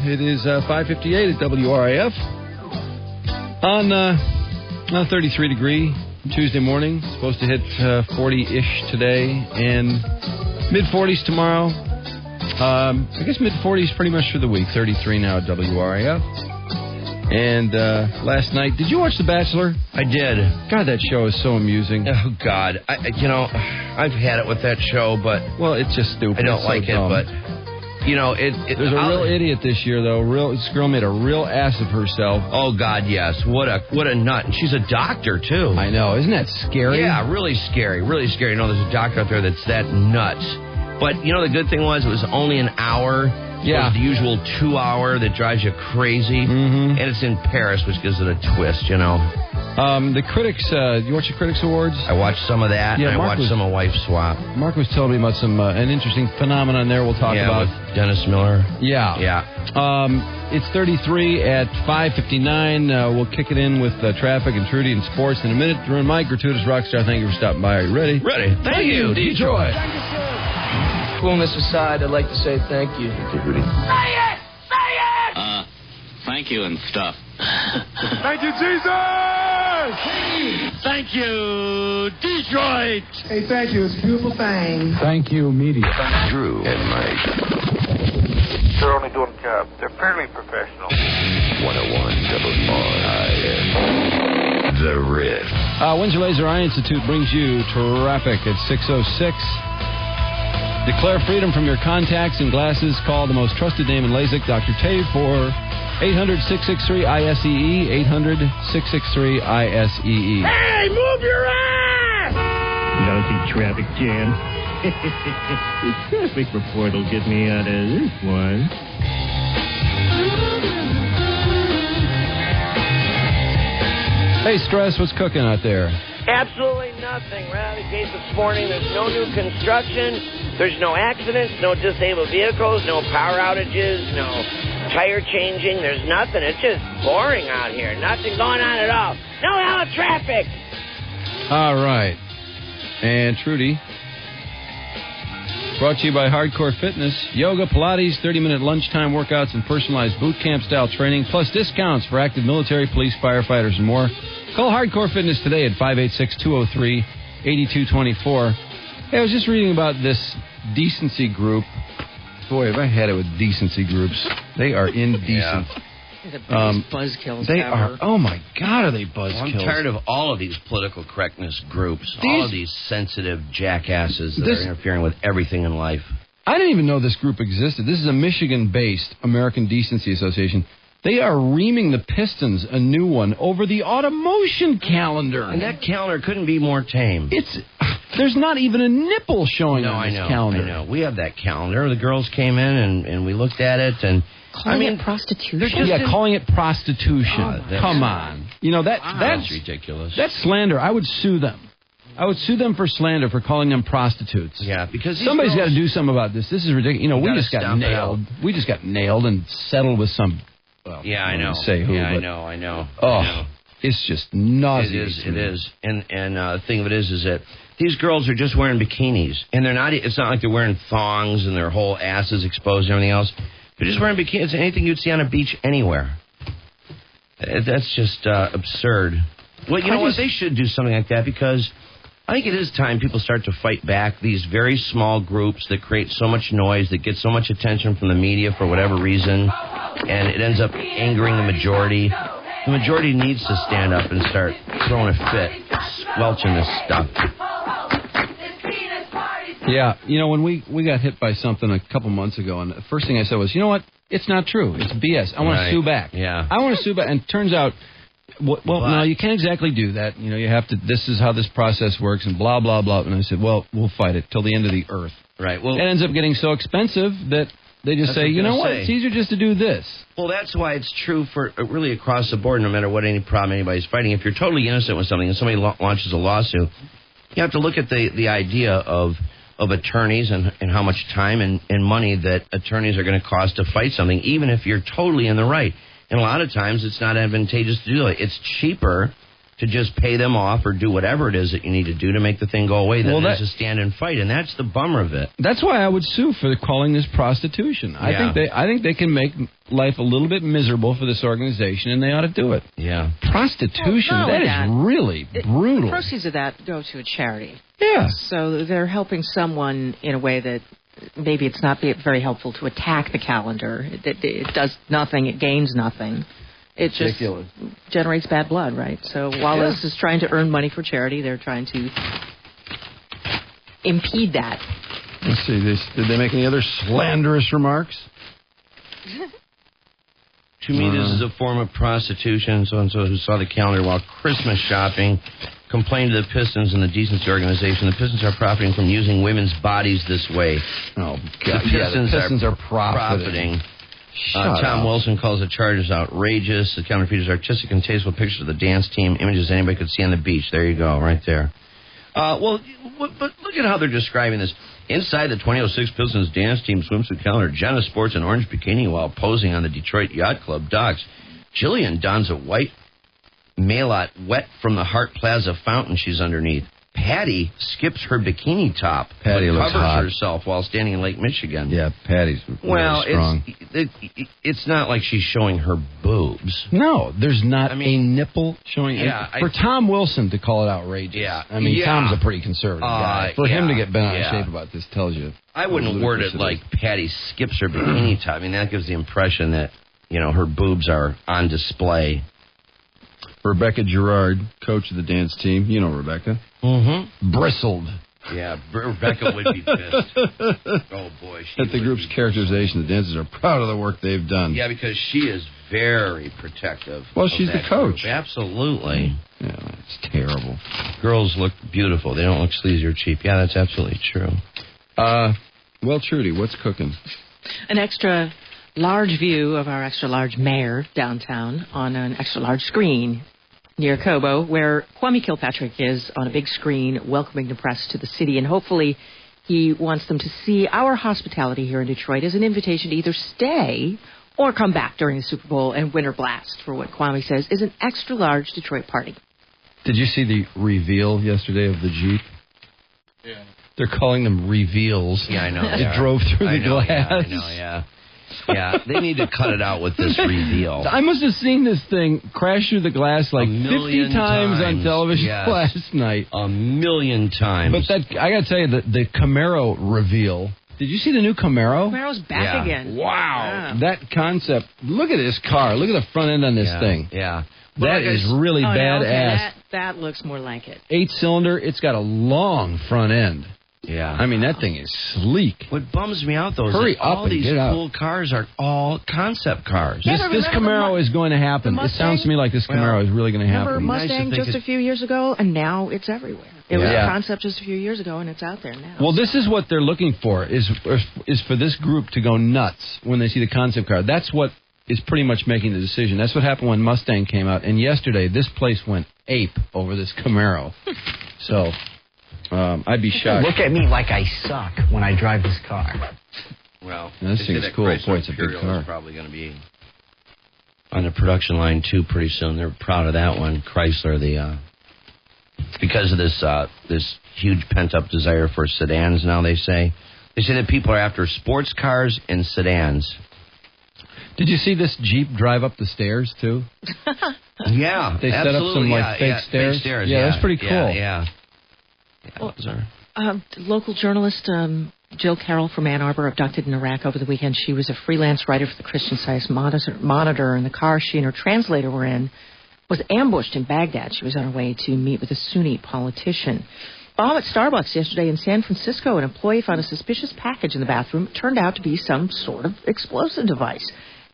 It is 5:58 at WRIF on a 33-degree Tuesday morning. Supposed to hit 40-ish today and mid-40s tomorrow. I guess mid-40s pretty much for the week. 33 now at WRIF. And last night, did you watch The Bachelor? I did. God, that show is so amusing. Oh, God. I've had it with that show, but... Well, it's just stupid. I don't like it, but... there's a real idiot this year, though. This girl made a real ass of herself. Oh, God, yes. What a nut. And she's a doctor, too. I know. Isn't that scary? Yeah, really scary. Really scary. There's a doctor out there that's that nuts. But, the good thing was it was only an hour. Yeah. It was the usual 2 hour that drives you crazy. Mm-hmm. And it's in Paris, which gives it a twist, The critics, you watch the Critics Awards? I watched some of that, and I watched some of Wife Swap. Mark was telling me about an interesting phenomenon there we'll talk about. With Dennis Miller. Yeah. It's 33 at 5:59. We'll kick it in with traffic and Trudy and sports in a minute. Drew and Mike, gratuitous rockstar, thank you for stopping by. Are you ready? Ready. Thank you, Detroit. Coolness aside, I'd like to say thank you. Thank you, Rudy. Say it! Say it! Thank you and stuff. Thank you, Jesus! Thank you, Detroit! Hey, thank you. It's a beautiful thing. Thank you, media. Drew and Mike. They're only doing jobs. They're fairly professional. 101 WRIF. The Riff. Windsor Laser Eye Institute brings you traffic at 6:06. Declare freedom from your contacts and glasses. Call the most trusted name in LASIK, Dr. Tay, for 800-663-ISEE, 800-663-ISEE. Hey, move your ass! Lousy traffic jam. This traffic report will get me out of this one. Hey, Stress, what's cooking out there? Absolutely nothing. Right out of the gate this morning, there's no new construction, there's no accidents, no disabled vehicles, no power outages, no tire changing, there's nothing. It's just boring out here. Nothing going on at all. No hell of traffic. All right. And Trudy, brought to you by Hardcore Fitness. Yoga, Pilates, 30-minute lunchtime workouts, and personalized boot camp-style training, plus discounts for active military, police, firefighters, and more. Call Hardcore Fitness today at 586-203-8224. Hey, I was just reading about this decency group. Boy, have I had it with decency groups. They are indecent. The biggest buzzkills They ever. are. Oh my God, are they buzzkills? I'm tired of all of these political correctness groups. All of these sensitive jackasses that are interfering with everything in life. I didn't even know this group existed. This is a Michigan-based American Decency Association. They are reaming the Pistons a new one over the automotion calendar. And that calendar couldn't be more tame. There's not even a nipple showing on this calendar. I know. We have that calendar. The girls came in and we looked at it and... Calling it prostitution? Calling it prostitution. Come on. You know, that's ridiculous. That's slander. I would sue them. I would sue them for slander for calling them prostitutes. Yeah, because somebody's got to do something about this. This is ridiculous. You know, we just got nailed. We just got nailed and settled with some... Well, yeah, I know. Say who, yeah, but, I know. Oh, it's just nauseating. It is. And the thing of it is that these girls are just wearing bikinis. And they're not... It's not like they're wearing thongs and their whole ass is exposed and everything else. They're just wearing bikinis. It's anything you'd see on a beach anywhere. That's just absurd. Well, you know what? They should do something like that because I think it is time people start to fight back these very small groups that create so much noise, that get so much attention from the media for whatever reason, and it ends up angering the majority. The majority needs to stand up and start throwing a fit, squelching this stuff. Yeah, you know, when we got hit by something a couple months ago, and the first thing I said was, you know what? It's not true. It's BS. I want to sue back. Yeah. I want to sue back. And it turns out, no, you can't exactly do that. You know, you have to, this is how this process works, and blah, blah, blah. And I said, well, we'll fight it till the end of the earth. Right. Well, it ends up getting so expensive that they just say, you know what? It's easier just to do this. Well, that's why it's true for really across the board, no matter what any problem anybody's fighting. If you're totally innocent with something and somebody launches a lawsuit, you have to look at the idea of attorneys and how much time and money that attorneys are going to cost to fight something, even if you're totally in the right. And a lot of times it's not advantageous to do it. It's cheaper to just pay them off or do whatever it is that you need to do to make the thing go away than it is to stand and fight. And that's the bummer of it. That's why I would sue for calling this prostitution. I think they can make life a little bit miserable for this organization, and they ought to do it. Yeah. Prostitution, that is really brutal. The proceeds of that go to a charity. Yeah. So they're helping someone in a way that maybe it's not very helpful to attack the calendar. It does nothing. It gains nothing. It just generates bad blood, right? So while this is trying to earn money for charity, they're trying to impede that. Let's see. Did they make any other slanderous remarks? To me, this is a form of prostitution. So-and-so who saw the calendar while Christmas shopping complained to the Pistons and the Decency Organization. The Pistons are profiting from using women's bodies this way. Oh, God. The Pistons are profiting. Tom Wilson calls the charges outrageous. The calendar features artistic and tasteful pictures of the dance team, images anybody could see on the beach. There you go, right there. But look at how they're describing this. Inside the 2006 Pistons dance team swimsuit calendar, Jenna sports an orange bikini while posing on the Detroit Yacht Club docks. Jillian dons a white maillot wet from the Hart Plaza fountain she's underneath. Patty skips her bikini top, Patty covers hot. herself while standing in Lake Michigan. Yeah, Patty's really strong. It's not like she's showing her boobs. No, there's not a nipple showing. Yeah, for Tom Wilson to call it outrageous. Yeah, I mean, Tom's a pretty conservative guy. For him to get bent out of shape about this tells you. I wouldn't word it like Patty skips her bikini top. I mean, that gives the impression that her boobs are on display. Rebecca Gerard, coach of the dance team. You know Rebecca. Mm-hmm. Bristled. Yeah, Rebecca would be pissed. Oh, boy. At the group's characterization, the dancers are proud of the work they've done. Yeah, because she is very protective. Well, she's the coach. Group. Absolutely. Yeah, it's terrible. Girls look beautiful. They don't look sleazy or cheap. Yeah, that's absolutely true. Well, Trudy, what's cooking? An extra large view of our extra large mayor downtown on an extra large screen near Cobo, where Kwame Kilpatrick is on a big screen welcoming the press to the city. And hopefully he wants them to see our hospitality here in Detroit as an invitation to either stay or come back during the Super Bowl and Winter Blast for what Kwame says is an extra large Detroit party. Did you see the reveal yesterday of the Jeep? Yeah. They're calling them reveals. Yeah, I know. It drove through the glass. Yeah, I know, yeah. Yeah, they need to cut it out with this reveal. I must have seen this thing crash through the glass like 50 times on television last night. 1,000,000 times. But I got to tell you, the Camaro reveal Did you see the new Camaro? Camaro's back again. Wow. That concept. Look at this car. Look at the front end on this thing. Yeah. That is really badass. That looks more like it. 8-cylinder. It's got a long front end. Yeah. I mean, that thing is sleek. What bums me out, though, is Hurry that up all and these get out. cool cars are all concept cars. This Camaro is going to happen. It sounds to me like this Camaro is really going to happen. Remember Mustang just a few years ago, and now it's everywhere. It was a concept just a few years ago, and it's out there now. Well, this is what they're looking for, is for this group to go nuts when they see the concept car. That's what is pretty much making the decision. That's what happened when Mustang came out. And yesterday, this place went ape over this Camaro. So I'd be shocked. Look at me like I suck when I drive this car. Well, this thing's cool. Boy, it's a big car. Is probably going to be on the production line, too, pretty soon. They're proud of that one. Chrysler, because of this huge pent-up desire for sedans now, they say. They say that people are after sports cars and sedans. Did you see this Jeep drive up the stairs, too? Yeah, They set up some, fake stairs. Fake stairs. Yeah, that's pretty cool. Yeah. Local journalist Jill Carroll from Ann Arbor abducted in Iraq over the weekend. She was a freelance writer for the Christian Science Monitor, and the car she and her translator were in was ambushed in Baghdad. She was on her way to meet with a Sunni politician. Bomb at Starbucks yesterday in San Francisco. An employee found a suspicious package in the bathroom. It turned out to be some sort of explosive device.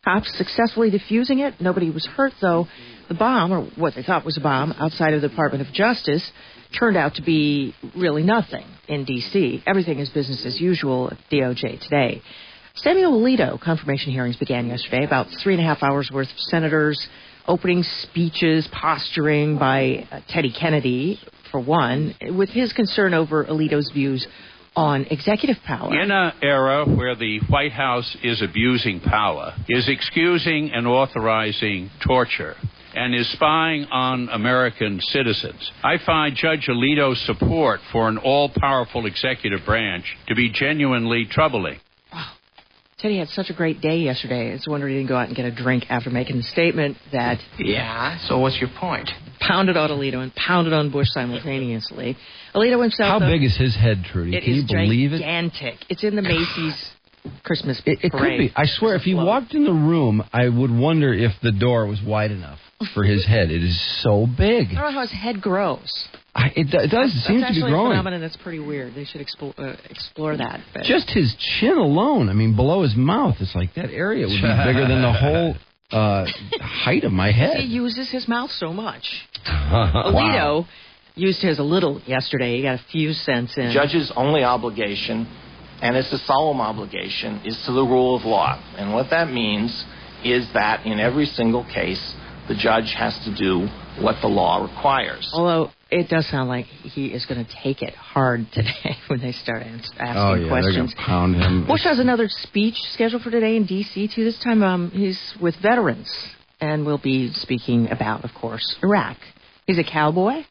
Cops successfully defusing it. Nobody was hurt, though. The bomb, or what they thought was a bomb, outside of the Department of Justice, turned out to be really nothing in D.C. Everything is business as usual at DOJ today. Samuel Alito confirmation hearings began yesterday. About 3.5 hours worth of senators, opening speeches, posturing by Teddy Kennedy, for one, with his concern over Alito's views on executive power. In an era where the White House is abusing power, is excusing and authorizing torture, and is spying on American citizens, I find Judge Alito's support for an all-powerful executive branch to be genuinely troubling. Teddy had such a great day yesterday. It's a wonder he didn't go out and get a drink after making the statement that... Yeah, so what's your point? Pounded on Alito and pounded on Bush simultaneously. Alito himself... How big is his head, Trudy? Can you believe it? It is gigantic. It's in the Macy's Christmas It could be. I swear, if he walked in the room, I would wonder if the door was wide enough for his head. It is so big. I don't know how his head grows. It does. It seems to be growing. That's actually a phenomenon that's pretty weird. They should explore that. But. Just his chin alone. I mean, below his mouth, it's like that area would be bigger than the whole height of my head. He uses his mouth so much. Alito used his a little yesterday. He got a few cents in. Judge's only obligation, and it's a solemn obligation, is to the rule of law. And what that means is that in every single case, the judge has to do what the law requires. Although it does sound like he is going to take it hard today when they start asking questions. They're going to pound him. Bush has another speech scheduled for today in D.C., too. This time he's with veterans and will be speaking about, of course, Iraq. He's a cowboy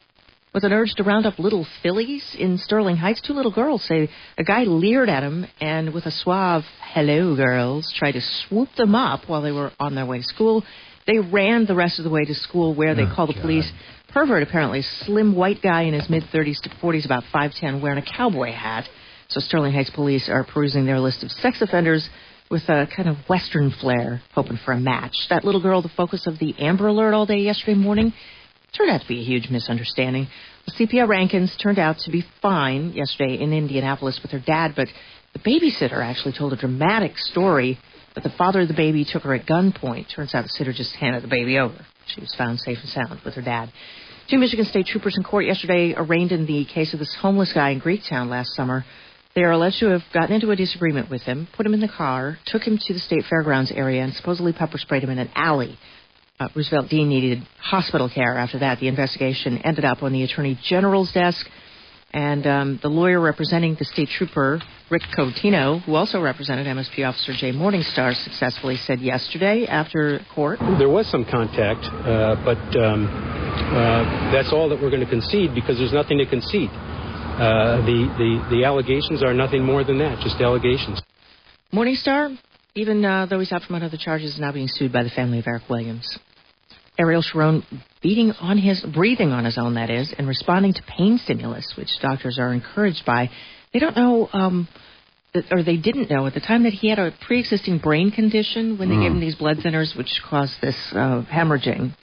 with an urge to round up little fillies in Sterling Heights. 2 little girls say a guy leered at him and with a suave, "Hello, girls," tried to swoop them up while they were on their way to school. They ran the rest of the way to school where they called the police. Pervert, apparently, slim white guy in his mid-30s to 40s, about 5'10", wearing a cowboy hat. So Sterling Heights police are perusing their list of sex offenders with a kind of Western flair, hoping for a match. That little girl, the focus of the Amber Alert all day yesterday morning, turned out to be a huge misunderstanding. The Sepia Rankins turned out to be fine yesterday in Indianapolis with her dad, but the babysitter actually told a dramatic story that the father of the baby took her at gunpoint. Turns out the sitter just handed the baby over. She was found safe and sound with her dad. 2 Michigan State troopers in court yesterday arraigned in the case of this homeless guy in Greektown last summer. They are alleged to have gotten into a disagreement with him, put him in the car, took him to the state fairgrounds area, and supposedly pepper sprayed him in an alley. Roosevelt Dean needed hospital care after that. The investigation ended up on the Attorney General's desk. And the lawyer representing the state trooper, Rick Cotino, who also represented MSP Officer Jay Morningstar, successfully said yesterday after court. There was some contact, but that's all that we're going to concede because there's nothing to concede. The allegations are nothing more than that, just allegations. Morningstar, even though he's out from another charges, is now being sued by the family of Eric Williams. Ariel Sharon breathing on his own, that is, and responding to pain stimulus, which doctors are encouraged by. They don't know or they didn't know at the time, that he had a pre-existing brain condition when they gave him these blood thinners, which caused this hemorrhaging.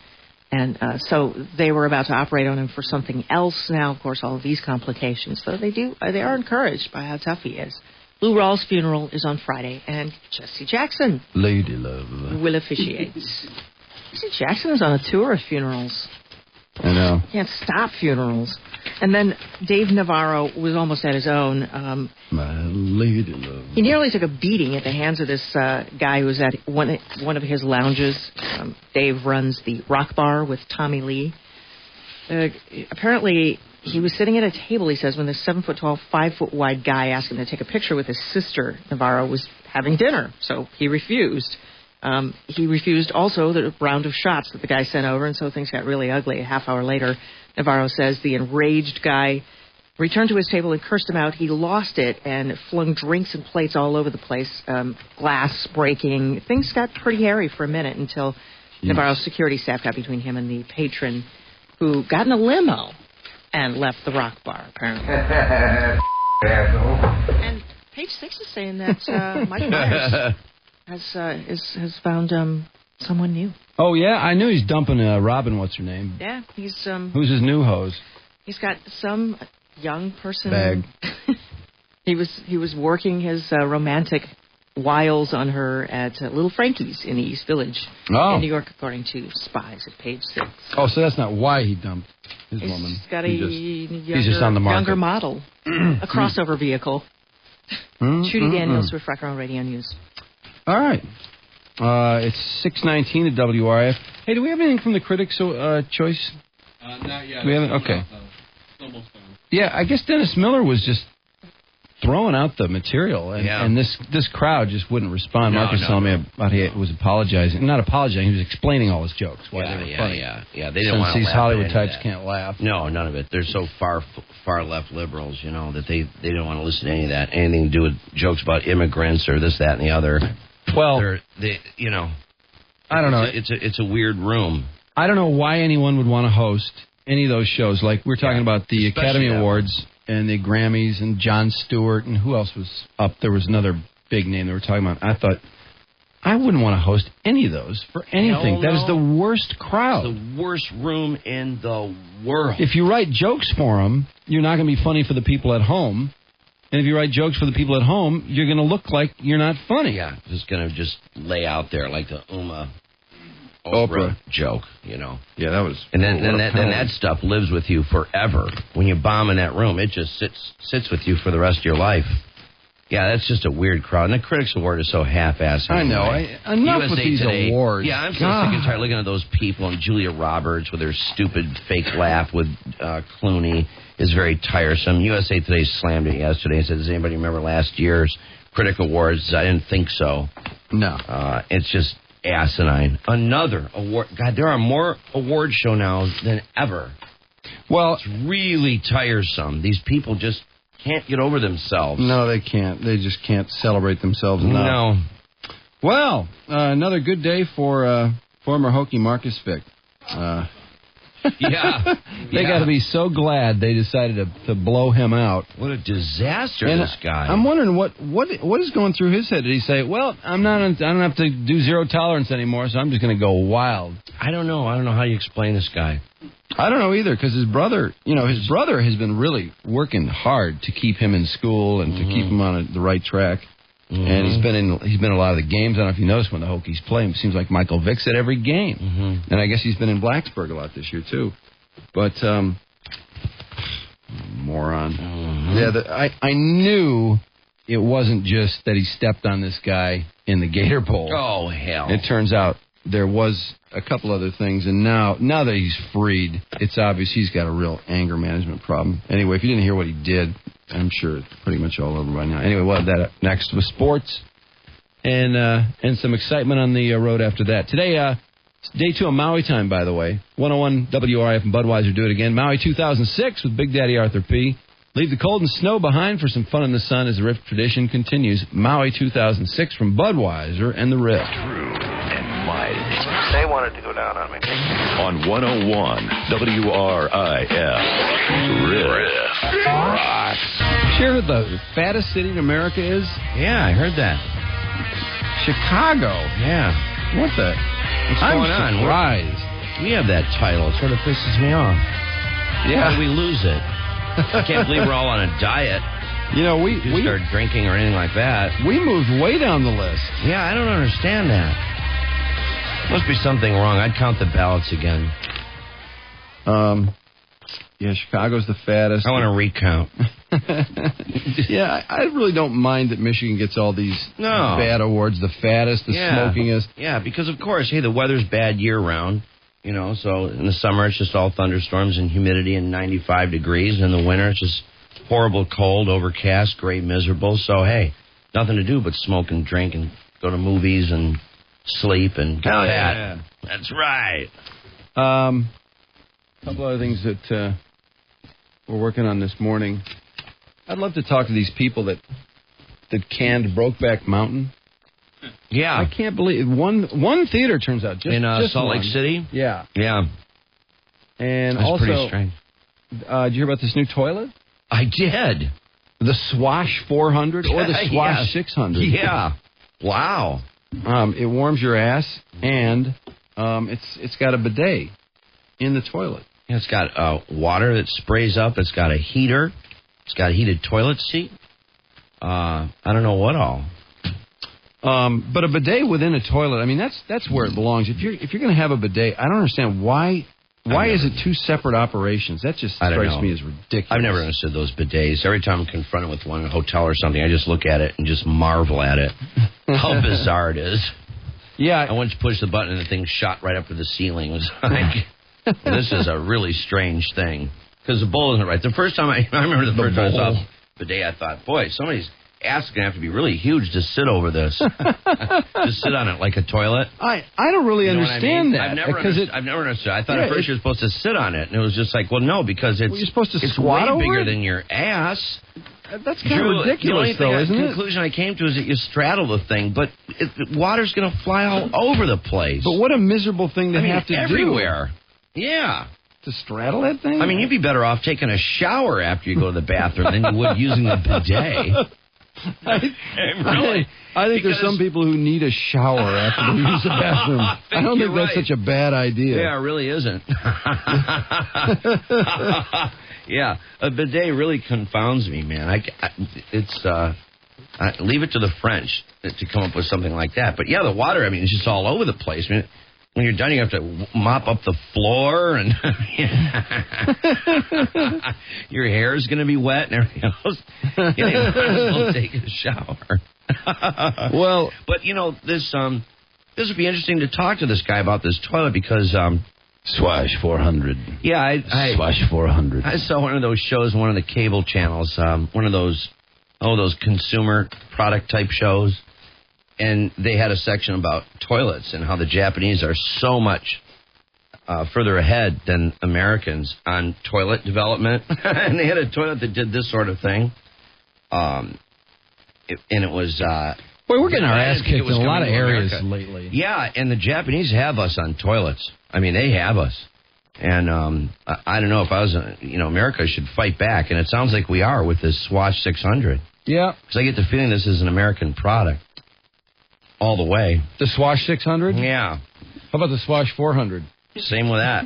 And so they were about to operate on him for something else. Now, of course, all of these complications. So they are encouraged by how tough he is. Lou Rawls' funeral is on Friday, and Jesse Jackson, Lady Love, will officiate. Jesse Jackson is on a tour of funerals. I know. Can't stop funerals. And then Dave Navarro was almost at his own. My lady love. He nearly took a beating at the hands of this guy who was at one of his lounges. Dave runs the Rock Bar with Tommy Lee. Apparently, he was sitting at a table, he says, when this 7-foot-tall, 5-foot-wide guy asked him to take a picture with his sister. Navarro was having dinner, so he refused. He refused also the round of shots that the guy sent over, and so things got really ugly. A half hour later, Navarro says the enraged guy returned to his table and cursed him out. He lost it and flung drinks and plates all over the place, glass breaking. Things got pretty hairy for a minute until Navarro's security staff got between him and the patron, who got in a limo and left the Rock Bar, apparently. And page 6 is saying that Mike Myers has found someone new. Oh, yeah? I knew he's dumping Robin, what's her name? Yeah, he's... Who's his new hose? He's got some young person... Bag. He was working his romantic wiles on her at Little Frankie's in the East Village in New York, according to spies at page 6. Oh, so that's not why he dumped his He's woman. Got He's just on the market. Younger model. A crossover vehicle. Judy Daniels with Frecker on Radio News. All right. It's 6:19 at WRF. Hey, do we have anything from the critics' choice? Not yet. We haven't? Okay. Almost done. Yeah, I guess Dennis Miller was just throwing out the material, and this crowd just wouldn't respond. Mark was telling me about he was apologizing. Not apologizing, he was explaining all his jokes. Why they were funny. Yeah, they didn't want to these laugh Hollywood at types that. can't laugh. No, none of it. They're so far left liberals, that they don't want to listen to any of that. Anything to do with jokes about immigrants or this, that, and the other. Well, I don't know. It's a weird room. I don't know why anyone would want to host any of those shows. Like we're talking about the Academy Awards and the Grammys and Jon Stewart and who else was up? There was another big name they were talking about. I thought I wouldn't want to host any of those for anything. That is the worst crowd. It's the worst room in the world. If you write jokes for them, you're not going to be funny for the people at home. And if you write jokes for the people at home, you're going to look like you're not funny. Yeah, just going to just lay out there like the Oprah joke, Yeah, that was. And then that stuff lives with you forever. When you bomb in that room, it just sits with you for the rest of your life. Yeah, that's just a weird crowd. And the Critics Award is so half-assed. I know. Enough USA with these Today, awards. Yeah, I'm so sick and tired looking at those people. And Julia Roberts with her stupid fake laugh with Clooney is very tiresome. USA Today slammed it yesterday and said, does anybody remember last year's Critic Awards? I didn't think so. No. It's just asinine. Another award. God, there are more award show now than ever. Well, it's really tiresome. These people just can't get over themselves. No, they can't. They just can't celebrate themselves enough. No. Well, another good day for former Hokie Marcus Vick. Yeah. They got to be so glad they decided to blow him out. What a disaster, this guy. I'm wondering what is going through his head. Did he say, well, I don't have to do zero tolerance anymore, so I'm just going to go wild? I don't know. I don't know how you explain this guy. I don't know either, because his brother has been really working hard to keep him in school and to keep him on the right track. And he's been in a lot of the games. I don't know if you noticed when the Hokies play. It seems like Michael Vick's at every game. And I guess he's been in Blacksburg a lot this year, too. But, moron. Yeah, I knew it wasn't just that he stepped on this guy in the Gator Bowl. Oh, hell. It turns out there was a couple other things. And now that he's freed, it's obvious he's got a real anger management problem. Anyway, if you didn't hear what he did, I'm sure it's pretty much all over by now. Anyway, we'll have that up next with sports and some excitement on the road after that. Today, day 2 of Maui time, by the way. 101 WRIF and Budweiser do it again. Maui 2006 with Big Daddy Arthur P. Leave the cold and snow behind for some fun in the sun as the Rift tradition continues. Maui 2006 from Budweiser and the Rift. Drew and Mike. They wanted to go down on me. On 101 WRIF. Riff. Rocks. hear who the fattest city in America is? Yeah, I heard that. Chicago. Yeah. What the? What's going on? Surprised. We have that title. It sort of pisses me off. Yeah. How did we lose it? I can't believe we're all on a diet. You know, we start drinking or anything like that. We moved way down the list. Yeah, I don't understand that. Must be something wrong. I'd count the ballots again. Yeah, Chicago's the fattest. I want to recount. Yeah, I really don't mind that Michigan gets all these bad awards. The fattest, the smokingest. Yeah, because of course, hey, the weather's bad year round. You know, so in the summer it's just all thunderstorms and humidity and 95 degrees. And in the winter it's just horrible cold, overcast, gray, miserable. So, hey, nothing to do but smoke and drink and go to movies and sleep and get fat. Yeah. That's right. A couple other things that we're working on this morning. I'd love to talk to these people that canned Brokeback Mountain. Yeah. I can't believe one theater turns out. Just in just Salt one. Lake City? Yeah. Yeah. And That's also, pretty strange. Did you hear about this new toilet? I did. The Swash 400 or the Swash 600. Yeah. Wow. It warms your ass, and it's got a bidet in the toilet. Yeah, it's got water that sprays up. It's got a heater. It's got a heated toilet seat. I don't know what all. But a bidet within a toilet, I mean, that's where it belongs. If you're going to have a bidet, I don't understand why is it two separate operations? That just strikes me as ridiculous. I've never understood those bidets. Every time I'm confronted with one in a hotel or something, I just look at it and just marvel at it. How bizarre it is. Yeah. I once pushed the button and the thing shot right up to the ceiling. It was like, this is a really strange thing. Because the bowl isn't right. The first time I remember the first time I saw bidet, I thought, boy, somebody's ass is going to have to be really huge to sit over this. Just sit on it like a toilet. I don't really understand that. I've never understood. I thought at first you were supposed to sit on it, and it was just like, well, no, because it's you're supposed to it's squat way over bigger it? than your ass. That's kind of ridiculous, the only isn't it? conclusion I came to is that you straddle the thing, but water's going to fly all over the place. But what a miserable thing to have to everywhere. Yeah. To straddle that thing? I mean, you'd be better off taking a shower after you go to the bathroom than you would using a bidet. I think there's some people who need a shower after they use the bathroom. I don't think that's such a bad idea. Yeah, it really isn't. Yeah, a bidet really confounds me, man. Leave it to the French to come up with something like that. But yeah, the water, I mean, it's just all over the place. I mean, when you're done, you have to mop up the floor, and your hair is going to be wet and everything else. Yeah, you might as well take a shower. Well, but you know, this would be interesting to talk to this guy about this toilet because Swash 400. Yeah, Swash 400. I saw one of those shows, one of the cable channels, one of those consumer product type shows. And they had a section about toilets and how the Japanese are so much further ahead than Americans on toilet development. And they had a toilet that did this sort of thing. And it was... Boy, we're getting our ass kicked in a lot of areas lately. Yeah, and the Japanese have us on toilets. I mean, they have us. And I don't know if I was... America should fight back. And it sounds like we are with this Swash 600. Yeah. Because I get the feeling this is an American product. All the way. The Swash 600? Yeah. How about the Swash 400? Same with that.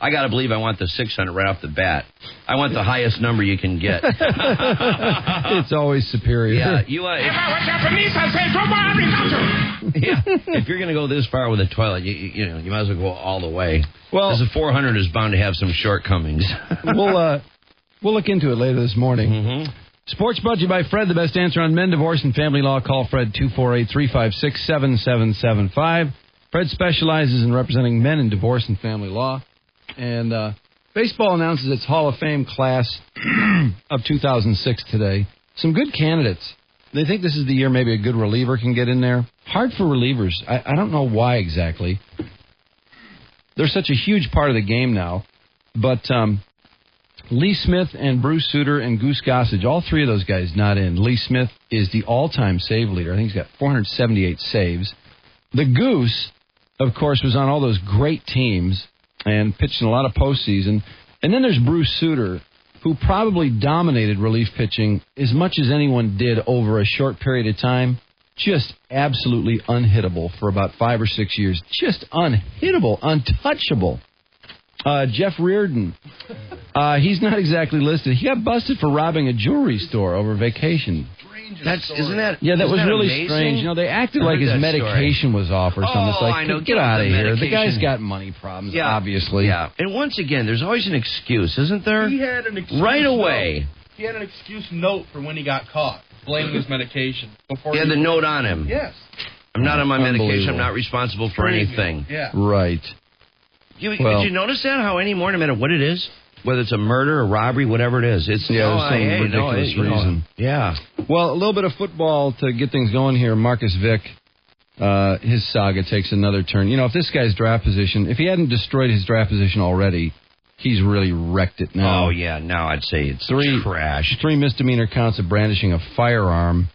I got to believe I want the 600 right off the bat. I want the highest number you can get. It's always superior. Yeah. If I was Japanese, I'd say go buy agriculture. Yeah. If you're going to go this far with a toilet, you might as well go all the way. Well, the 400 is bound to have some shortcomings. We'll look into it later this morning. Mm-hmm. Sports brought to you by Fred, the best answer on men, divorce, and family law. Call Fred 248-356-7775. Fred specializes in representing men in divorce and family law. And baseball announces its Hall of Fame class of 2006 today. Some good candidates. They think this is the year maybe a good reliever can get in there. Hard for relievers. I don't know why exactly. They're such a huge part of the game now. But... Lee Smith and Bruce Sutter and Goose Gossage, all three of those guys not in. Lee Smith is the all-time save leader. I think he's got 478 saves. The Goose, of course, was on all those great teams and pitched in a lot of postseason. And then there's Bruce Sutter, who probably dominated relief pitching as much as anyone did over a short period of time. Just absolutely unhittable for about 5 or 6 years. Just unhittable, untouchable. Jeff Reardon. He's not exactly listed. He got busted for robbing a jewelry store over vacation. Isn't that? Yeah, that isn't was that really amazing? strange. You know, they acted like his medication was off or something. It's like, I know. get out of here. The medication. guy's got money problems, obviously. Yeah, and once again, there's always an excuse, isn't there? He had an excuse right away. He had an excuse note for when he got caught, blaming his medication. Before He had the note on him. Yes. I'm not on my medication. I'm not responsible for anything. Yeah. Right. Did you notice that? How anymore, no matter what it is, whether it's a murder, a robbery, whatever it is, it's there's some ridiculous reason. Yeah. Well, a little bit of football to get things going here. Marcus Vick, his saga takes another turn. You know, if this guy's draft position, if he hadn't destroyed his draft position already, he's really wrecked it now. Oh, yeah. Now I'd say it's trash. 3 misdemeanor counts of brandishing a firearm.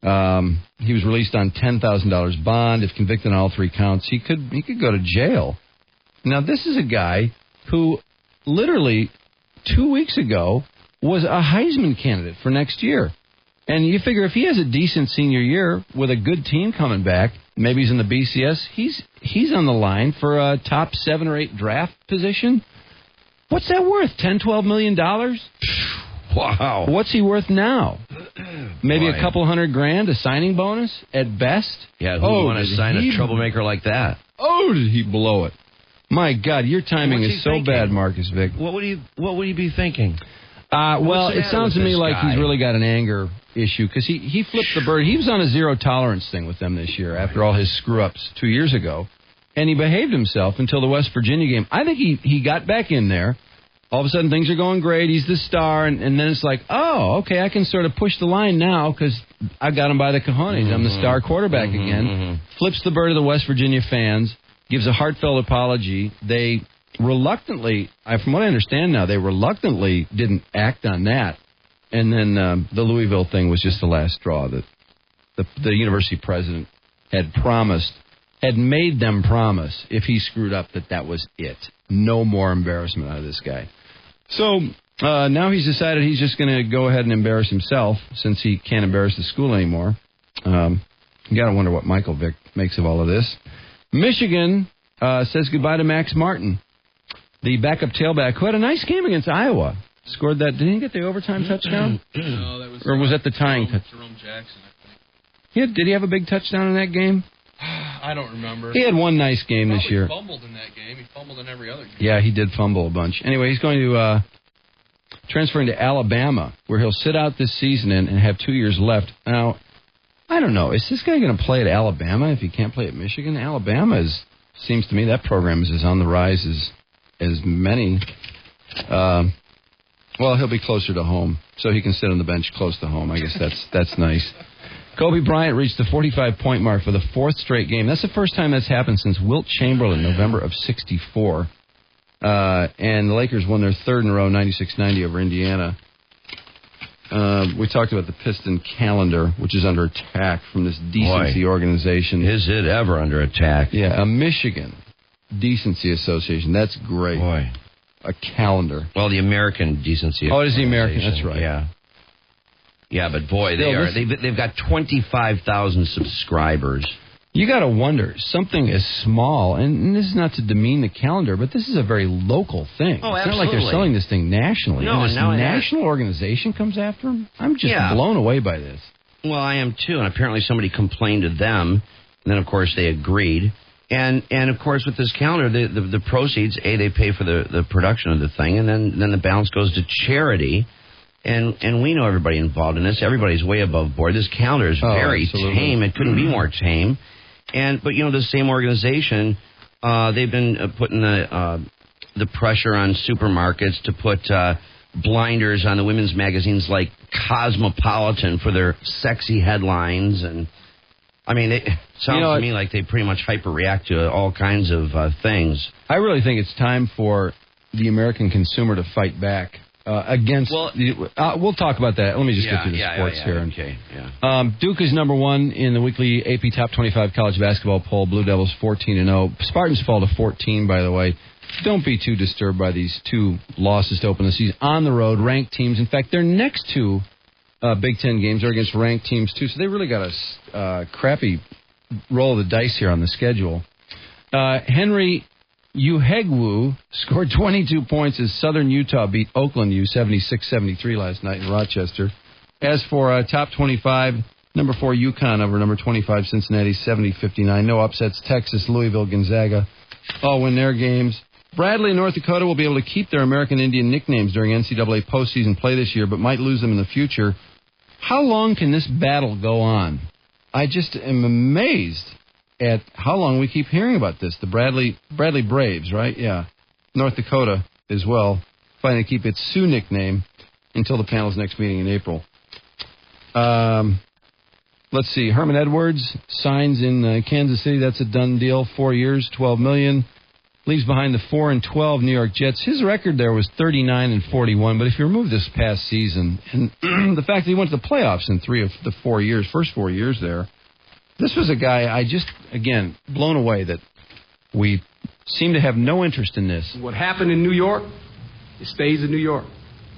He was released on $10,000 bond. If convicted on all 3 counts, he could go to jail. Now, this is a guy who literally 2 weeks ago was a Heisman candidate for next year. And you figure if he has a decent senior year with a good team coming back, maybe he's in the BCS, he's on the line for a top 7 or 8 draft position. What's that worth? $10-12 million? Wow. What's he worth now? Maybe a couple $100,000, a signing bonus at best? Yeah, who would want to sign a troublemaker like that? Oh, did he blow it? My God, your timing What's is he so thinking? bad, Marcus Vick. What would he be thinking? Well, What's the it matter sounds to with me this like guy? he's really got an anger issue because he flipped the bird. He was on a zero tolerance thing with them this year after all his screw-ups 2 years ago, and he behaved himself until the West Virginia game. I think he got back in there. All of a sudden, things are going great. He's the star, and then it's like, oh, okay, I can sort of push the line now because I got him by the cojones. I'm the star quarterback again. Flips the bird to the West Virginia fans, gives a heartfelt apology. They reluctantly, from what I understand now, they reluctantly didn't act on that. And then the Louisville thing was just the last straw that the university president had made them promise if he screwed up that was it. No more embarrassment out of this guy. So now he's decided he's just going to go ahead and embarrass himself since he can't embarrass the school anymore. You got to wonder what Michael Vick makes of all of this. Michigan says goodbye to Max Martin, the backup tailback who had a nice game against Iowa. Scored that. Did he get the overtime touchdown? No, that was. Or was that the tying touchdown? Jerome Jackson, I think. Yeah, did he have a big touchdown in that game? I don't remember. He had one nice game this year. He fumbled in that game. He fumbled in every other game. Yeah, he did fumble a bunch. Anyway, he's going to transfer into Alabama, where he'll sit out this season and have 2 years left. Now, I don't know. Is this guy going to play at Alabama if he can't play at Michigan? Alabama seems to me that program is as on the rise as many. Well, he'll be closer to home, so he can sit on the bench close to home. I guess that's nice. Kobe Bryant reached the 45-point mark for the 4th straight game. That's the first time that's happened since Wilt Chamberlain, November of '64. And the Lakers won their 3rd in a row, 96-90 over Indiana. We talked about the Piston calendar, which is under attack from this decency organization. Is it ever under attack? Yeah, a Michigan Decency Association. That's great. Boy. A calendar. Well, the American Decency. Oh, it is the American. That's right. Yeah. Yeah, but boy, they've got 25,000 subscribers. You got to wonder, something as small, and this is not to demean the calendar, but this is a very local thing. Oh, it's not like they're selling this thing nationally. No, and this now national organization comes after them? I'm just blown away by this. Well, I am too, and apparently somebody complained to them, and then, of course, they agreed. And of course, with this calendar, the proceeds, they pay for the production of the thing, and then the balance goes to charity. And we know everybody involved in this. Everybody's way above board. This calendar is very tame. It couldn't be more tame. But you know, the same organization, they've been putting the pressure on supermarkets to put blinders on the women's magazines like Cosmopolitan for their sexy headlines. And I mean, it sounds to me like they pretty much hyperreact to all kinds of things. I really think it's time for the American consumer to fight back. against. Well, we'll talk about that. Let me just get through the sports here. Okay. Yeah. Duke is number 1 in the weekly AP Top 25 college basketball poll. Blue Devils 14-0. Spartans fall to 14, by the way. Don't be too disturbed by these 2 losses to open the season on the road, ranked teams. In fact, their next 2 Big Ten games are against ranked teams too. So they really got a crappy roll of the dice here on the schedule. Henry Uhegwu scored 22 points as Southern Utah beat Oakland U 76-73 last night in Rochester. As for top 25, number 4 UConn over number 25 Cincinnati 70-59. No upsets. Texas, Louisville, Gonzaga all win their games. Bradley and North Dakota will be able to keep their American Indian nicknames during NCAA postseason play this year, but might lose them in the future. How long can this battle go on? I just am amazed at how long we keep hearing about this. The Bradley Braves, right? Yeah. North Dakota as well, fighting to keep its Sioux nickname until the panel's next meeting in April. Let's see. Herman Edwards signs in Kansas City. That's a done deal. 4 years, $12 million. Leaves behind the 4-12 New York Jets. His record there was 39-41. But if you remove this past season and the fact that he went to the playoffs in 3 of the 4 years, first 4 years there, this was a guy I just, again, blown away that we seem to have no interest in this. What happened in New York, it stays in New York.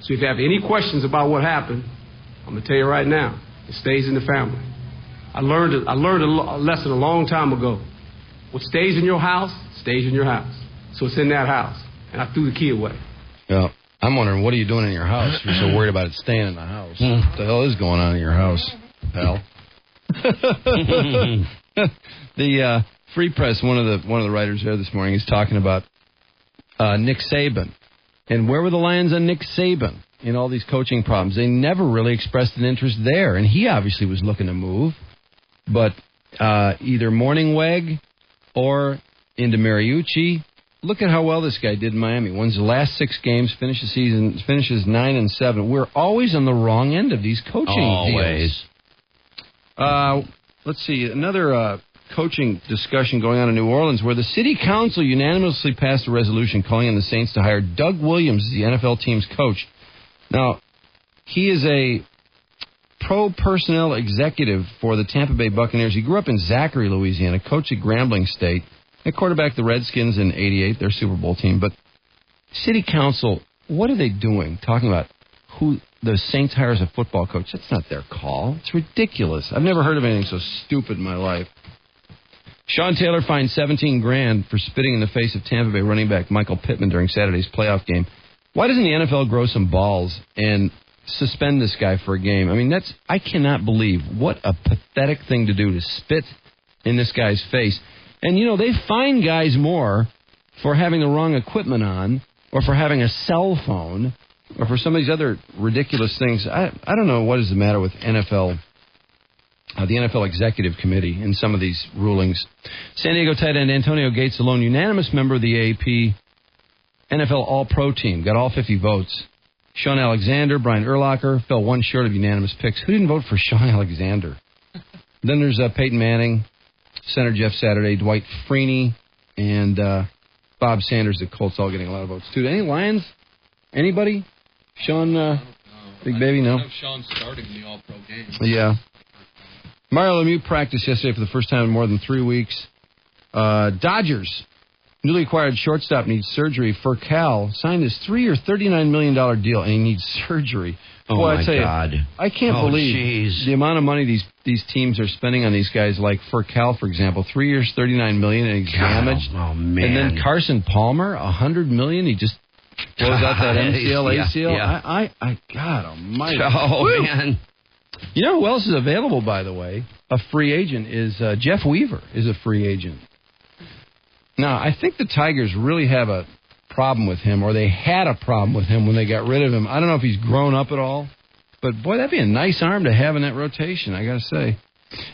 So if you have any questions about what happened, I'm going to tell you right now, it stays in the family. I learned a lesson a long time ago. What stays in your house, stays in your house. So it's in that house. And I threw the key away. Yeah. I'm wondering, what are you doing in your house? You're so worried about it staying in the house. What the hell is going on in your house, pal? The Free Press, one of the writers there this morning is talking about Nick Saban. And where were the Lions on Nick Saban in all these coaching problems? They never really expressed an interest there. And he obviously was looking to move. But either Morningweg or into Mariucci. Look at how well this guy did in Miami. Wins the last 6 games, finishes 9-7. We're always on the wrong end of these coaching deals. Let's see, another coaching discussion going on in New Orleans where the city council unanimously passed a resolution calling on the Saints to hire Doug Williams as the NFL team's coach. Now, he is a pro-personnel executive for the Tampa Bay Buccaneers. He grew up in Zachary, Louisiana, coached at Grambling State, and quarterbacked the Redskins in '88, their Super Bowl team. But city council, what are they doing? Talking about who the Saints hire as a football coach. That's not their call. It's ridiculous. I've never heard of anything so stupid in my life. Sean Taylor fined $17,000 for spitting in the face of Tampa Bay running back Michael Pittman during Saturday's playoff game. Why doesn't the NFL grow some balls and suspend this guy for a game? I mean, I cannot believe what a pathetic thing to do, to spit in this guy's face. And, you know, they fine guys more for having the wrong equipment on or for having a cell phone or for some of these other ridiculous things. I don't know what is the matter with NFL, the NFL Executive Committee in some of these rulings. San Diego tight end Antonio Gates, the lone unanimous member of the AP NFL All-Pro team, got all 50 votes. Sean Alexander, Brian Urlacher fell one short of unanimous picks. Who didn't vote for Sean Alexander? Then there's Peyton Manning, Senator Jeff Saturday, Dwight Freeney, and Bob Sanders, the Colts, all getting a lot of votes, too. Any Lions? Anybody? Sean, Big Baby, no? I know Sean starting the All-Pro game. Yeah. Mario Lemieux practiced yesterday for the first time in more than 3 weeks. Dodgers, newly acquired shortstop, needs surgery. Furcal signed his 3-year, $39 million deal, and he needs surgery. Oh, my God. I can't believe the amount of money these teams are spending on these guys, like Furcal, for example. 3 years, $39 million, and he's damaged. Oh, man. And then Carson Palmer, $100 million. He just blows out that MCL, ACL. Yeah. God almighty. Oh, Woo! man. You know who else is available, by the way? A free agent is Jeff Weaver is a free agent. Now, I think the Tigers really have a problem with him, or they had a problem with him when they got rid of him. I don't know if he's grown up at all, but boy, that'd be a nice arm to have in that rotation, I got to say.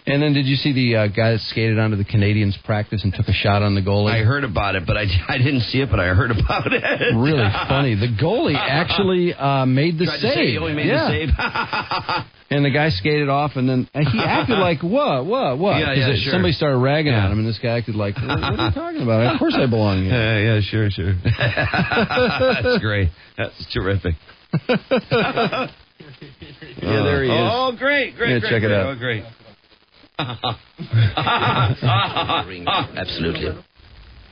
And then did you see the guy that skated onto the Canadians' practice and took a shot on the goalie? I heard about it, but I didn't see it, but I heard about it. Really funny. The goalie actually made the Tried save. to save. Oh, he made the save. And the guy skated off, and then he acted like, what? Yeah, sure. Somebody started ragging on him, and this guy acted like, what are you talking about? Of course I belong here. Yeah, sure. That's great. That's terrific. Yeah, there he is. Oh, great. Yeah, check it out. Oh, great. Absolutely.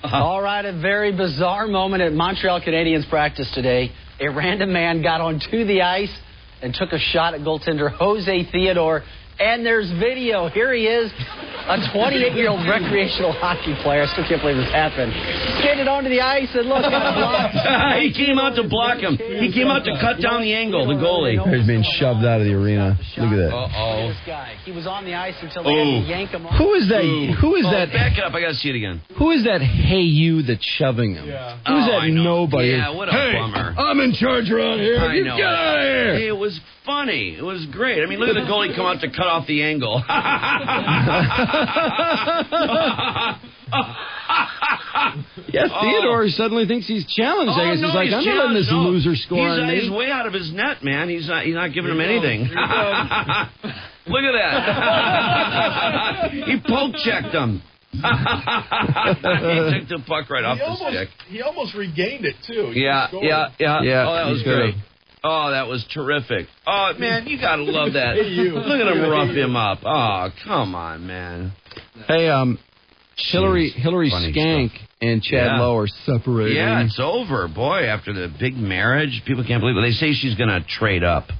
All right, a very bizarre moment at Montreal Canadiens practice today. A random man got onto the ice and took a shot at goaltender Jose Theodore. And there's video. Here he is, a 28-year-old recreational hockey player. I still can't believe this happened. Skated onto the ice and look, got blocked. He came out to block him. He came out to cut down the angle, the goalie. He's being shoved out of the arena. Look at that. Uh-oh. This guy. He was on the ice until they had to yank him off. Who is that? Who is that? Back it up. I got to see it again. Who is that hey you that's shoving him? Yeah. Who's that nobody? Yeah, what a bummer. I'm in charge around here. I You know. get out of here. Hey, it was funny. It was great. I mean, look at the goalie come out to cut off the angle. Yeah, Theodore suddenly thinks he's challenged. I guess he's like, I'm not letting this loser score on me. He's way out of his net, man. He's not giving him anything. Look at that. He poke checked him. He took the puck right off the stick. He almost regained it, too. Yeah. Oh, that was good. great. Oh, that was terrific. Oh, man, you got to love that. Look at him rough him up. Oh, come on, man. Hey, Hillary funny Skank and Chad Lowe are separating. Yeah, it's over. Boy, after the big marriage, people can't believe it. They say she's going to trade up.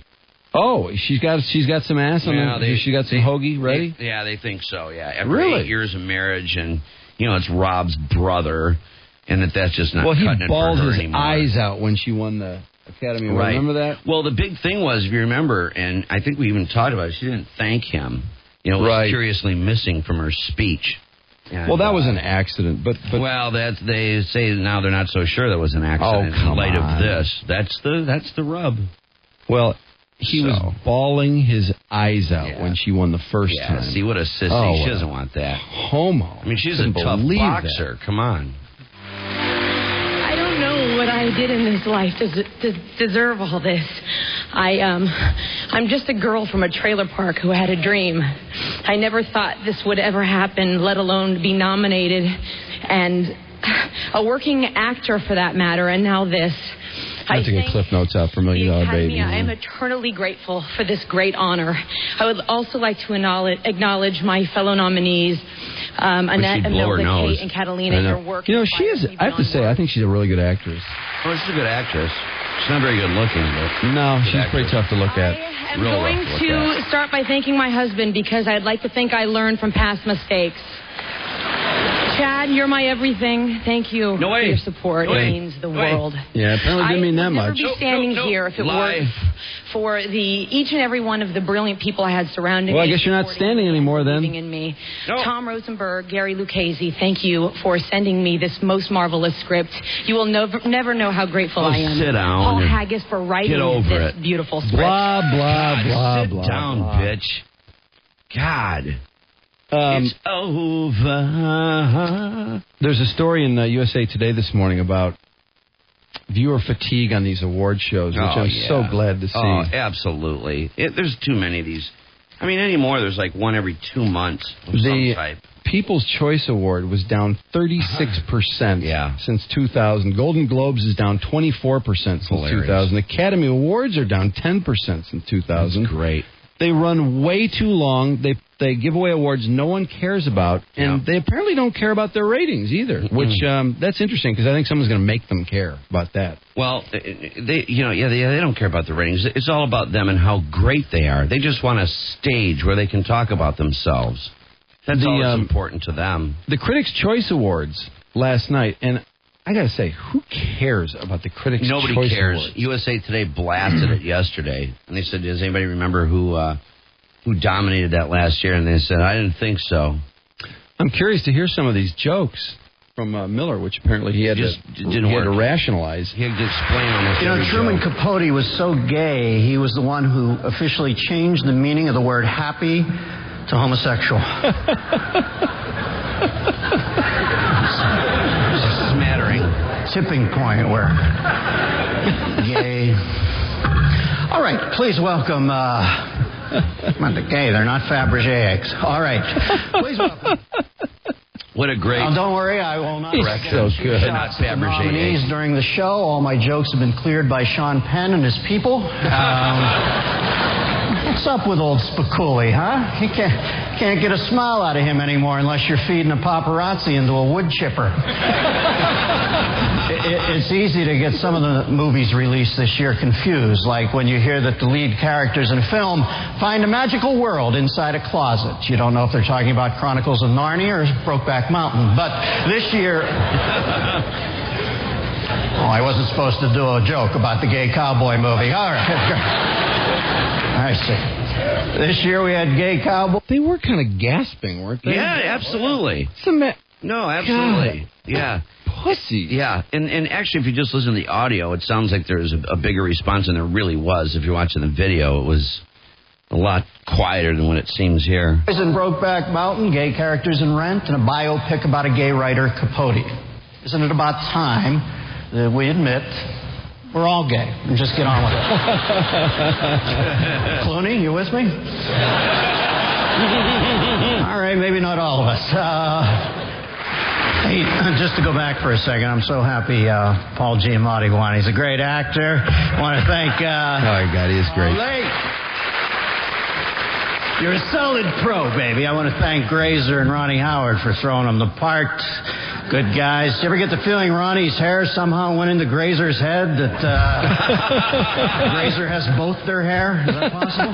Oh, she's got some ass on her. She got some hoagie ready? They think so, yeah. After Really? 8 years of marriage, and, it's Rob's brother, and that's just not cutting it for her balled his anymore. eyes out when she won the Academy Award. Right. Remember that? Well, the big thing was, if you remember, and I think we even talked about it, she didn't thank him. It was curiously missing from her speech. And, well, that was an accident, but well, they say now they're not so sure that was an accident in light of this. That's the rub. Well, he was bawling his eyes out when she won the first time. See, what a sissy. Oh, she doesn't want that. Homo. I mean, she's a tough boxer. Come on. I don't know what I did in this life to deserve all this. I'm just a girl from a trailer park who had a dream. I never thought this would ever happen, let alone be nominated, and a working actor for that matter, and now this. I have to get Cliff Notes out for $1 Million Baby. I am eternally grateful for this great honor. I would also like to acknowledge my fellow nominees, Annette, Imelda, Kate, and Catalina. Your work. I have to say, I think she's a really good actress. Oh, she's a good actress. She's not very good looking, but no, she's pretty tough to look at. I'm going to start by thanking my husband because I'd like to think I learned from past mistakes. Chad, you're my everything. Thank you for your support. It means the world. Yeah, apparently didn't mean that much. I would never be standing here if it weren't for each and every one of the brilliant people I had surrounding me. Well, I guess you're not standing anymore then. In me. Tom Rosenberg, Gary Lucchese, thank you for sending me this most marvelous script. You will never know how grateful I am. Sit down. Paul Haggis for writing this beautiful script. Blah, blah, blah, sit blah. Sit down, blah. bitch. God. It's over. There's a story in USA Today this morning about viewer fatigue on these award shows, which I'm so glad to see. Oh, absolutely. There's too many of these. I mean, anymore, there's like one every 2 months of some type. People's Choice Award was down 36% since 2000. Golden Globes is down 24% since 2000. Academy Awards are down 10% since 2000. That's great. They run way too long. They give away awards no one cares about, and they apparently don't care about their ratings either. Which that's interesting because I think someone's going to make them care about that. Well, they don't care about the ratings. It's all about them and how great they are. They just want a stage where they can talk about themselves. That's all that's important to them. The Critics' Choice Awards last night, and I got to say, who cares about the Critics' Choice Awards? Nobody cares. USA Today blasted it yesterday, and they said, "Does anybody remember who dominated that last year?" And they said, "I didn't think so." I'm curious to hear some of these jokes from Miller, which apparently he had to rationalize. He had to explain almost every Truman joke. Capote was so gay, he was the one who officially changed the meaning of the word happy to homosexual. There's a smattering tipping point where gay. All right, please welcome. Come on, the gay. They're not Fabergé eggs. All right, please welcome. What a great... Oh, don't worry, I will not He's so good. Not Fabergé eggs. During the show, all my jokes have been cleared by Sean Penn and his people. What's up with old Spiculi, huh? You can't get a smile out of him anymore unless you're feeding a paparazzi into a wood chipper. It's easy to get some of the movies released this year confused, like when you hear that the lead characters in a film find a magical world inside a closet. You don't know if they're talking about Chronicles of Narnia or Brokeback Mountain. But this year... Oh, I wasn't supposed to do a joke about the gay cowboy movie. All right. I see. This year we had gay cowboys. They were kind of gasping, weren't they? Yeah, absolutely. No, absolutely. God. Yeah. Pussy. Yeah, and actually, if you just listen to the audio, it sounds like there's a bigger response than there really was. If you're watching the video, it was a lot quieter than what it seems here. In Brokeback Mountain, gay characters in Rent, and a biopic about a gay writer, Capote. Isn't it about time that we admit we're all gay and just get on with it? Clooney, you with me? All right, maybe not all of us. Hey, just to go back for a second, I'm so happy Paul Giamatti won. He's a great actor. I want to thank... oh, God, he is great. You're a solid pro, baby. I want to thank Grazer and Ronnie Howard for throwing them the part. Good guys. You ever get the feeling Ronnie's hair somehow went into Grazer's head? That Grazer has both their hair? Is that possible?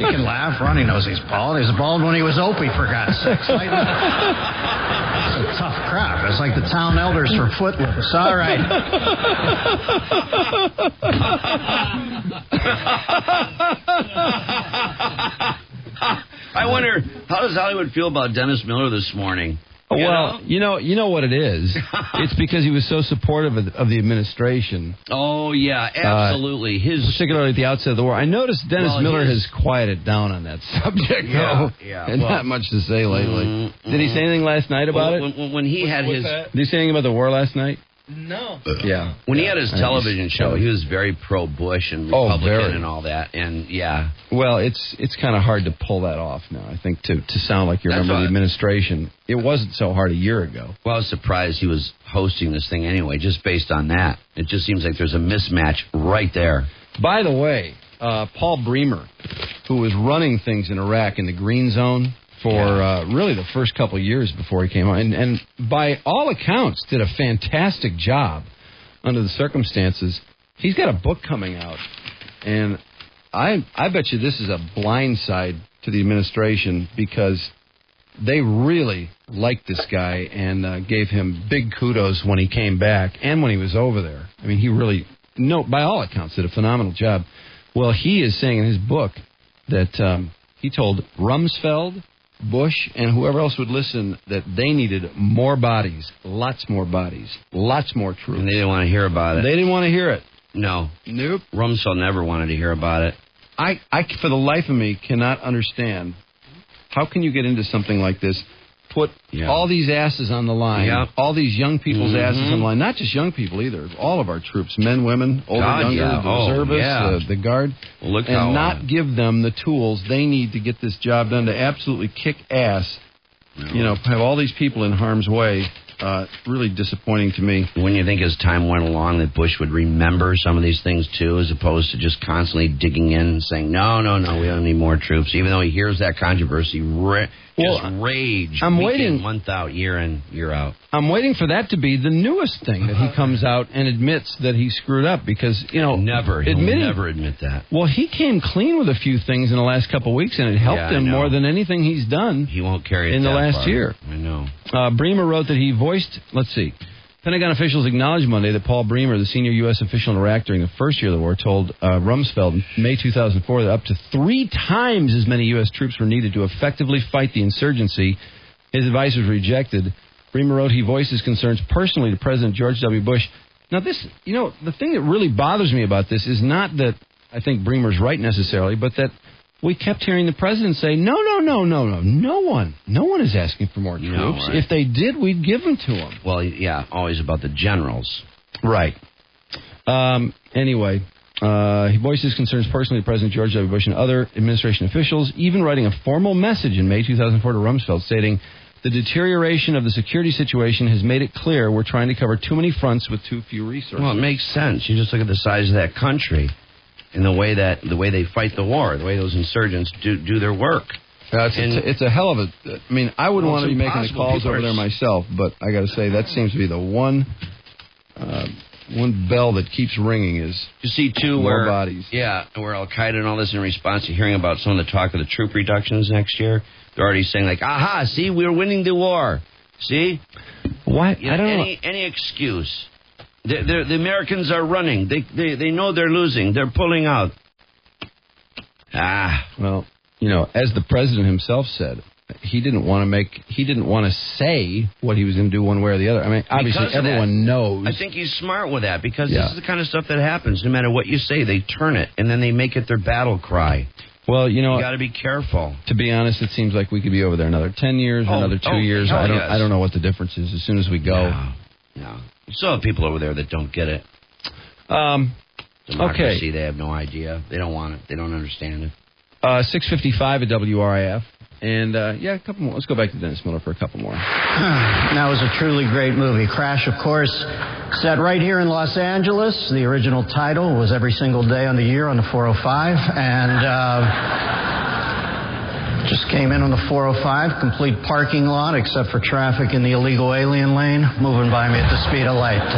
You can laugh. Ronnie knows he's bald. He was bald when he was Opie, for God's sakes. It's a tough crowd. It's like the town elders for Footloose. All right. I wonder, how does Hollywood feel about Dennis Miller this morning? Well, you know what it is. It's because he was so supportive of the administration. Oh, yeah, absolutely. Particularly at the outset of the war. I noticed Dennis Miller has quieted down on that subject, though. Yeah, and not much to say lately. Did he say anything last night about it? When he had his... Did he say anything about the war last night? No. Yeah. When he had his television show, he was very pro-Bush and Republican and all that. And, yeah. Well, it's kind of hard to pull that off now, I think, to sound like you're a member of the administration. It wasn't so hard a year ago. Well, I was surprised he was hosting this thing anyway, just based on that. It just seems like there's a mismatch right there. By the way, Paul Bremer, who was running things in Iraq in the Green Zone for really the first couple of years before he came on, and by all accounts did a fantastic job under the circumstances. He's got a book coming out, and I bet you this is a blindside to the administration because they really liked this guy and gave him big kudos when he came back and when he was over there. I mean, he really, by all accounts, did a phenomenal job. Well, he is saying in his book that he told Rumsfeld, Bush, and whoever else would listen that they needed more bodies, lots more troops. And they didn't want to hear about it. They didn't want to hear it. No. Nope. Rumsfeld never wanted to hear about it. I, for the life of me, cannot understand how can you get into something like this, put all these asses on the line, all these young people's asses on the line, not just young people either, all of our troops, men, women, older, younger, the reservists, the guard, and not give them the tools they need to get this job done, to absolutely kick ass, have all these people in harm's way. Really disappointing to me. When you think as time went along that Bush would remember some of these things too, as opposed to just constantly digging in and saying, no, we don't need more troops, even though he hears that controversy rage month out, year in, year out. I'm waiting for that to be the newest thing, that he comes out and admits that he screwed up, because, He'll never admit that. Well, he came clean with a few things in the last couple of weeks, and it helped him more than anything he's done. He won't carry it in the last far. year. I know. Bremer wrote that he voiced, Pentagon officials acknowledged Monday that Paul Bremer, the senior U.S. official in Iraq during the first year of the war, told Rumsfeld in May 2004 that up to 3 times as many U.S. troops were needed to effectively fight the insurgency. His advice was rejected. Bremer wrote he voiced his concerns personally to President George W. Bush. Now, this, the thing that really bothers me about this is not that I think Bremer's right necessarily, but that we kept hearing the president say, no. No one is asking for more troops. No, right. If they did, we'd give them to them. Well, yeah, always about the generals. Right. Anyway, he voiced his concerns personally to President George W. Bush and other administration officials, even writing a formal message in May 2004 to Rumsfeld stating, the deterioration of the security situation has made it clear we're trying to cover too many fronts with too few resources. Well, it makes sense. You just look at the size of that country and the way they fight the war, the way those insurgents do their work. It's a hell of a... I mean, I wouldn't want to be making the calls over there myself, but I got to say, that seems to be the one bell that keeps ringing is you see, too, more bodies. Yeah, where Al-Qaeda and all this in response to hearing about some of the talk of the troop reductions next year, they're already saying, like, aha, see, we're winning the war. See? What? I don't know. Any excuse. The Americans are running. They know they're losing. They're pulling out. Well, as the president himself said, he didn't want to say what he was going to do one way or the other. I mean, obviously everyone knows. I think he's smart with that because this is the kind of stuff that happens. No matter what you say, they turn it and then they make it their battle cry. Well, you got to be careful. To be honest, it seems like we could be over there another 10 years or another 2 years. I don't know what the difference is. As soon as we go, no. You still have people over there that don't get it. Okay. They have no idea. They don't want it. They don't understand it. 6:55 at WRIF. And, a couple more. Let's go back to Dennis Miller for a couple more. That was a truly great movie. Crash, of course, set right here in Los Angeles. The original title was Every Single Day on the Year on the 405. And just came in on the 405, complete parking lot, except for traffic in the illegal alien lane, moving by me at the speed of light.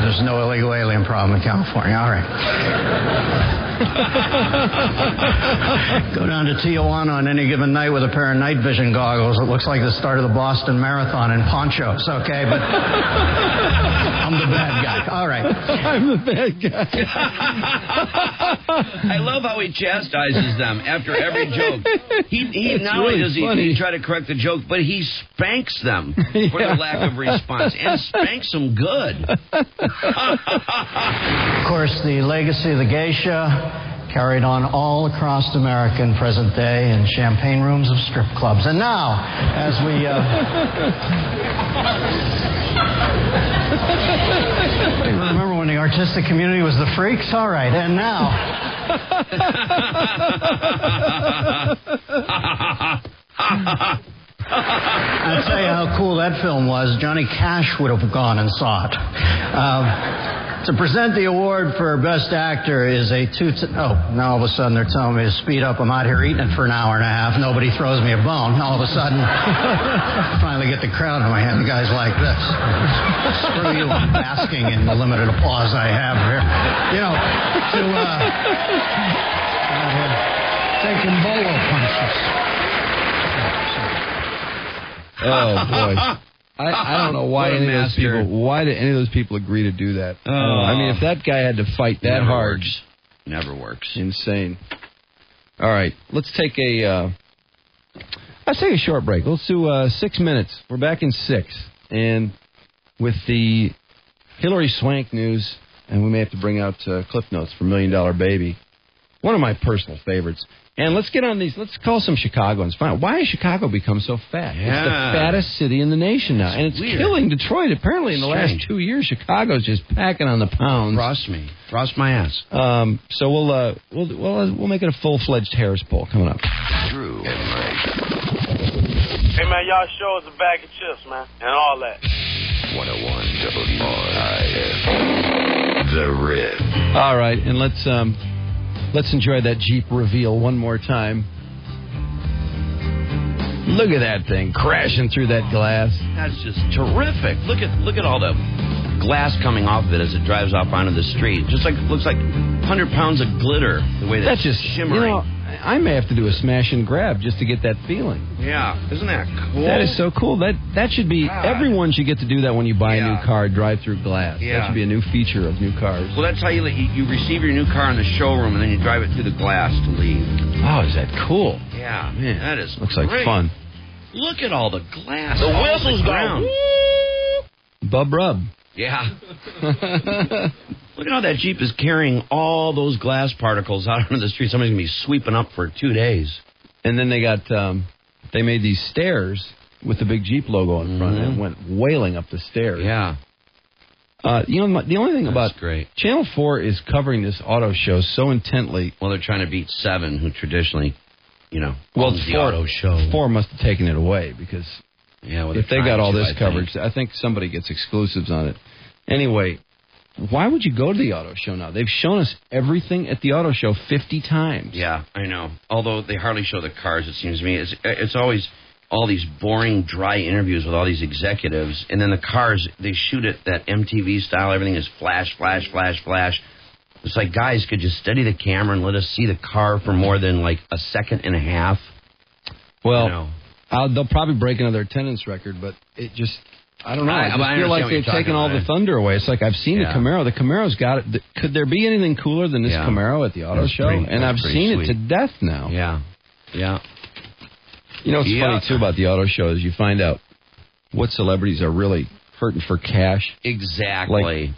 There's no illegal alien problem in California. All right. Go down to Tijuana on any given night with a pair of night vision goggles. It looks like the start of the Boston Marathon in ponchos, okay? But I'm the bad guy. All right. I'm the bad guy. I love how he chastises them after every joke. He not only does he try to correct the joke, but he spanks them for their lack of response, and spanks them good. Of course, the legacy of the geisha carried on all across America in present day in champagne rooms of strip clubs. And now, as we... remember when the artistic community was the freaks? All right, and now... I'll tell you how cool that film was. Johnny Cash would have gone and saw it. To present the award for Best Actor is now all of a sudden they're telling me to speed up. I'm out here eating it for an hour and a half. Nobody throws me a bone. All of a sudden, I finally get the crowd in my hand. The guy's like this. Screw you, I'm basking in the limited applause I have here. Taking bolo punches. Oh, boy. I don't know why any of those people. Why did any of those people agree to do that? I mean, if that guy had to fight that hard, never works. Insane. All right, let's take a short break. Let's do 6 minutes. We're back in 6, and with the Hillary Swank news, and we may have to bring out Cliff Notes for $1 Million Baby, one of my personal favorites. And let's get on these. Let's call some Chicagoans. Find out why has Chicago become so fat? Yeah. It's the fattest city in the nation now, and it's killing Detroit. Apparently, in the last 2 years, Chicago's just packing on the pounds. Frost my ass. So we'll make it a full-fledged Harris poll coming up. Drew and Mike. Hey man, y'all show us a bag of chips, man, and all that. 101 WRIF. The Rip. All right, and let's enjoy that Jeep reveal one more time. Look at that thing crashing through that glass. That's just terrific. Look at all the glass coming off of it as it drives off onto the street. Just like looks like 100 pounds of glitter. The way that's just shimmering. I may have to do a smash and grab just to get that feeling. Yeah, isn't that cool? That is so cool. That should be everyone should get to do that when you buy a new car. Drive through glass. Yeah. That should be a new feature of new cars. Well, that's how you receive your new car in the showroom and then you drive it through the glass to leave. Oh, is that cool? Yeah, man, that is looks great. like fun. Look at all the glass. The whistle's gone. Bub Rub. Yeah. Look at how that Jeep is carrying all those glass particles out onto the street. Somebody's going to be sweeping up for 2 days. And then they got, they made these stairs with the big Jeep logo in front and went wailing up the stairs. Yeah. You know, the only thing about great. Channel 4 is covering this auto show so intently. Well, they're trying to beat 7, who traditionally, well, owns the auto show. 4 must have taken it away because if they got all this coverage, I think somebody gets exclusives on it. Anyway, why would you go to the auto show now? They've shown us everything at the auto show 50 times. Yeah, I know. Although they hardly show the cars, it seems to me. It's always all these boring, dry interviews with all these executives, and then the cars, they shoot it that MTV style. Everything is flash, flash, flash, flash. It's like, guys, could you steady the camera and let us see the car for more than like a second and a half? Well, they'll probably break another attendance record, but it just, I don't know. I just feel like they've taken all the thunder away. It's like I've seen the Camaro. The Camaro's got it. Could there be anything cooler than this Camaro at the auto show? And I've seen it to death now. Yeah. You know what's funny, too, about the auto show is you find out what celebrities are really hurting for cash. Exactly.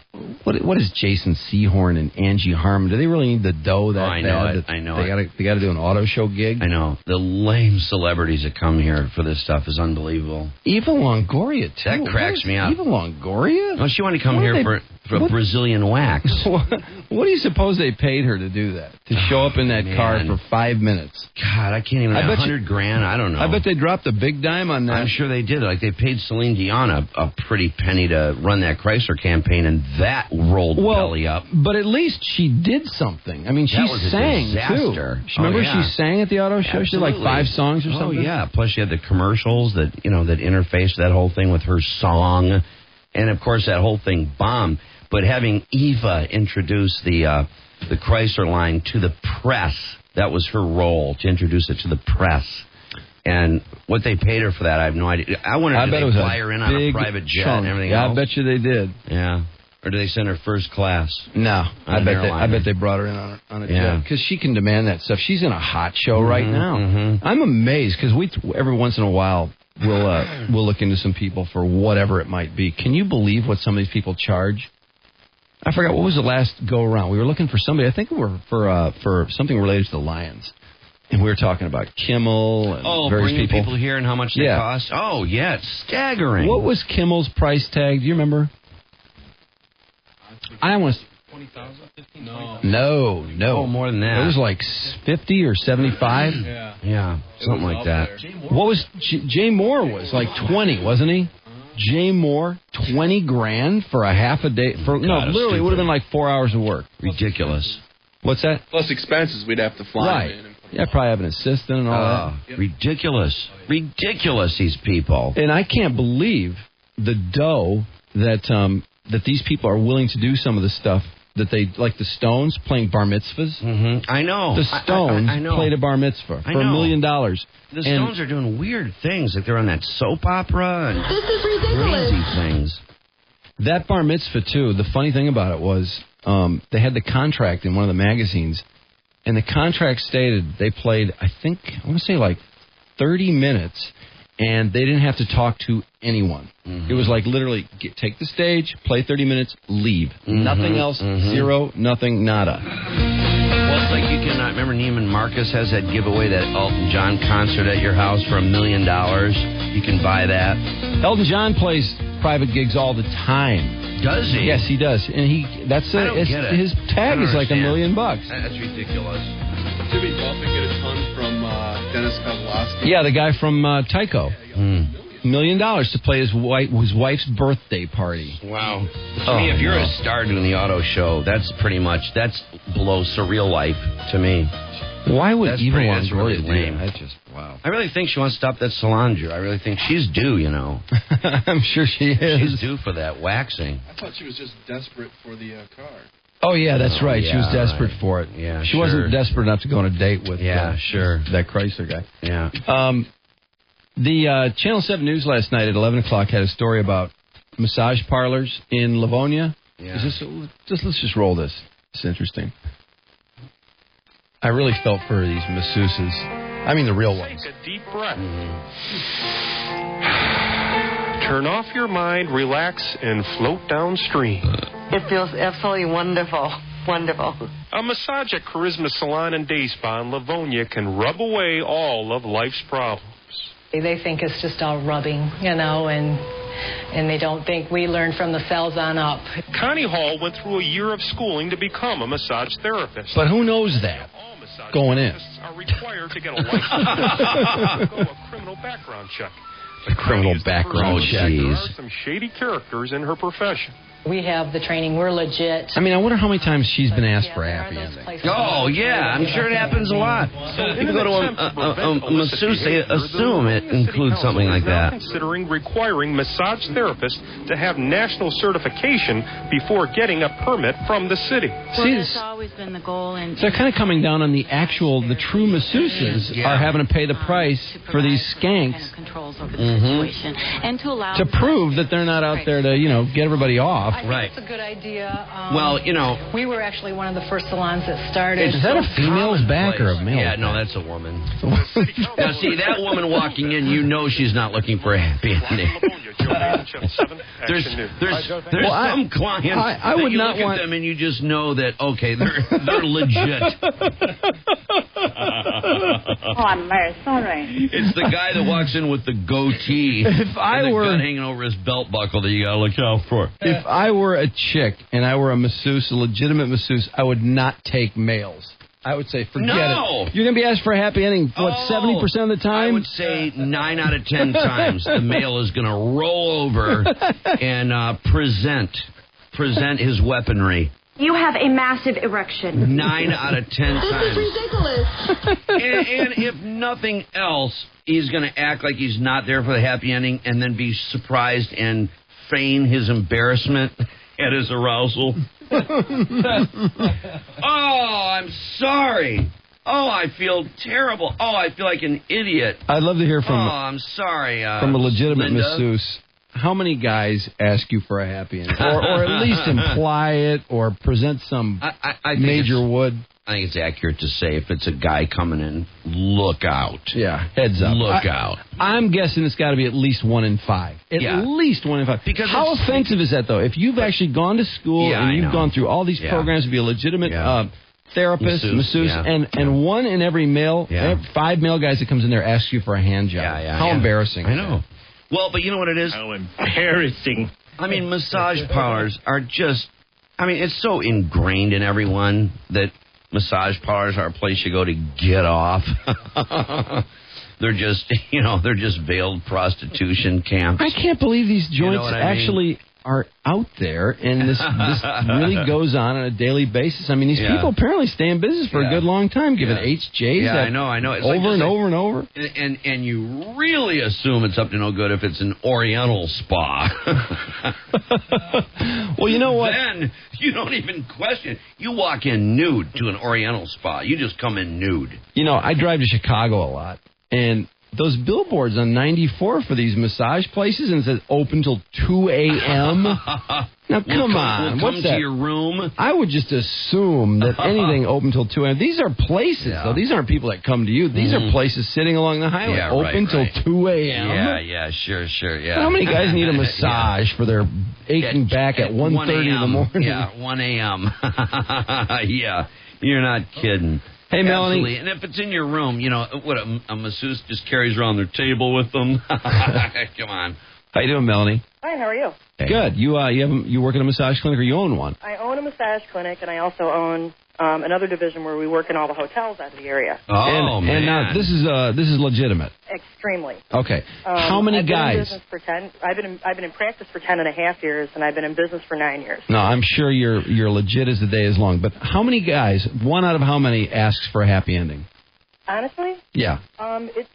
Like, what is Jason Sehorn and Angie Harmon? Do they really need the dough that I know bad? I know They got to do an auto show gig? I know. The lame celebrities that come here for this stuff is unbelievable. Eva Longoria, too. That cracks me up. Eva Longoria? No, she wanted to come here for Brazilian wax. What do you suppose they paid her to do that? To show up in that car for 5 minutes? God, I can't even. $100,000. I don't know. I bet they dropped a big dime on that. I'm sure they did. Like they paid Celine Dion a pretty penny to run that Chrysler campaign, and that rolled belly up. But at least she did something. I mean, she sang too. Remember she sang at the auto show? Absolutely. She did like 5 songs or something. Oh yeah. Plus she had the commercials that that interfaced that whole thing with her song, and of course that whole thing bombed. But having Eva introduce the Chrysler line to the press, that was her role, to introduce it to the press. And what they paid her for that, I have no idea. I wonder if they fly her in on a private jet and everything else. I bet you they did. Yeah. Or do they send her first class? No. I bet they brought her in on a jet. Because she can demand that stuff. She's in a hot show right now. I'm amazed because every once in a while we'll look into some people for whatever it might be. Can you believe what some of these people charge? I forgot, what was the last go-around? We were looking for somebody, I think we were for something related to the Lions. And we were talking about Kimmel and various people here and how much they cost. Oh, yeah, it's staggering. What was Kimmel's price tag? Do you remember? I want to... 20,000? 15? No. Oh, more than that. It was like 50 or 75? Yeah, something like that. What was... Jay Moore was like 20, wasn't he? Jay Moore, $20,000 for a half a day. Literally, it would have been like 4 hours of work. Ridiculous. What's that? Plus expenses, we'd have to fly. Right. Yeah, probably have an assistant and all that. Ridiculous. Ridiculous, these people. And I can't believe the dough that these people are willing to do some of the stuff that they, like the Stones playing bar mitzvahs. I know. The Stones played a bar mitzvah for $1 million. The Stones are doing weird things, like they're on that soap opera and this is ridiculous. Crazy things. That bar mitzvah, too, the funny thing about it was they had the contract in one of the magazines, and the contract stated they played, I want to say like 30 minutes, and they didn't have to talk to anyone. It was like literally take the stage, play 30 minutes, leave. Nothing else, zero, nothing, nada. Well, it's like you can remember Neiman Marcus has that giveaway, that Elton John concert at your house for $1 million. You can buy that. Elton John plays private gigs all the time. Does he? Yes, he does. And his tag is like $1 million. That's ridiculous. Did we also get a ton from Dennis Kozlowski? Yeah, the guy from Tycho. $1 million to play his wife's birthday party. Wow. To me, if you're a star doing the auto show, that's below surreal life to me. Why would Eva Longoria really lame? Wow. I really think she wants to stop that Solange. I really think she's due, I'm sure she is. She's due for that waxing. I thought she was just desperate for the car. Oh, yeah, that's right. She was desperate for it. Yeah, she wasn't desperate enough to go on a date with that Chrysler guy. Yeah. The Channel 7 News last night at 11 o'clock had a story about massage parlors in Livonia. Yeah. Let's just roll this. It's interesting. I really felt for these masseuses. I mean the real ones. Take a deep breath. Turn off your mind, relax, and float downstream. It feels absolutely wonderful. Wonderful. A massage at Charisma Salon and Day Spa in Livonia can rub away all of life's problems. They think it's just all rubbing, you know, and they don't think we learn from the cells on up. Connie Hall went through a year of schooling to become a massage therapist. But who knows that going in? Are required to get a license and go a criminal background check. A criminal background check. There are some shady characters in her profession. We have the training. We're legit. I mean, I wonder how many times she's been asked for a happy ending. Oh, yeah. I'm sure it happens a lot. People go to a masseuse, they assume it includes something like that. Considering requiring massage therapists to have national certification before getting a permit from the city. Well, that's always been the goal. And so they're kind of coming down on the true masseuses are having to pay the price for these skanks controls over the situation and to allow to prove that they're not out there to, get everybody off. I think it's a good idea. Well, we were actually one of the first salons that started. Is that a female's back or a male? Yeah, no, that's a woman. Now, see, that woman walking in, she's not looking for a happy ending. There's some clients I would you not look want at them and you just know that, okay, they're legit. Oh, I'm very sorry. It's the guy that walks in with the goatee if I and the were gun hanging over his belt buckle that you got to look out for. If I were a chick and I were a masseuse, a legitimate masseuse, I would not take males. I would say, forget it. You're going to be asked for a happy ending, 70% of the time? I would say 9 out of 10 times the male is going to roll over and present his weaponry. You have a massive erection. 9 out of 10 times. This is ridiculous. And if nothing else, he's going to act like he's not there for the happy ending and then be surprised and feign his embarrassment at his arousal. Oh, I'm sorry. Oh, I feel terrible. Oh, I feel like an idiot. I'd love to hear from. Oh, I'm sorry. From a legitimate Linda? masseuse. How many guys ask you for a happy ending? Or at least imply it or present some I think major wood? I think it's accurate to say if it's a guy coming in, look out. Yeah, heads up. Look out. I'm guessing it's got to be at least 1 in 5. At least 1 in 5. Because how offensive is that, though? If you've actually gone to school and you've gone through all these programs to be a legitimate therapist, masseuse, and one in every male, 5 male guys that comes in there asks you for a hand job. How embarrassing. I know. Well, but you know what it is? How embarrassing. I mean, massage parlors are just, it's so ingrained in everyone that massage parlors are a place you go to get off. They're just, they're just veiled prostitution camps. I can't believe these joints actually are out there, and this really goes on a daily basis. I mean, these people apparently stay in business for a good long time, giving HJs I know. It's over and over and over. And you really assume it's up to no good if it's an Oriental spa. Well, you know what? Then you don't even question. You walk in nude to an Oriental spa. You just come in nude. I drive to Chicago a lot, and those billboards on 94 for these massage places, and it says open till 2 a.m. Now, come on. We'll come to your room. I would just assume that anything open till 2 a.m. These are places, though. These aren't people that come to you. These are places sitting along the highway. Open till 2 a.m. Yeah, sure, yeah. How many guys need a massage for their aching back at 1:30 in the morning? Yeah, 1 a.m. Yeah, you're not kidding. Hey, Melanie. Absolutely. And if it's in your room, what a masseuse just carries around their table with them. Come on. How you doing, Melanie? Hi, how are you? Good. You work in a massage clinic, or you own one? I own a massage clinic, and I also own another division where we work in all the hotels out of the area. Oh, man. And now this is legitimate. Extremely. Okay. How many guys? I've been in practice for 10 and a half years, and I've been in business for 9 years. No, I'm sure you're legit as the day is long. But how many guys? One out of how many asks for a happy ending? Honestly? Yeah. It's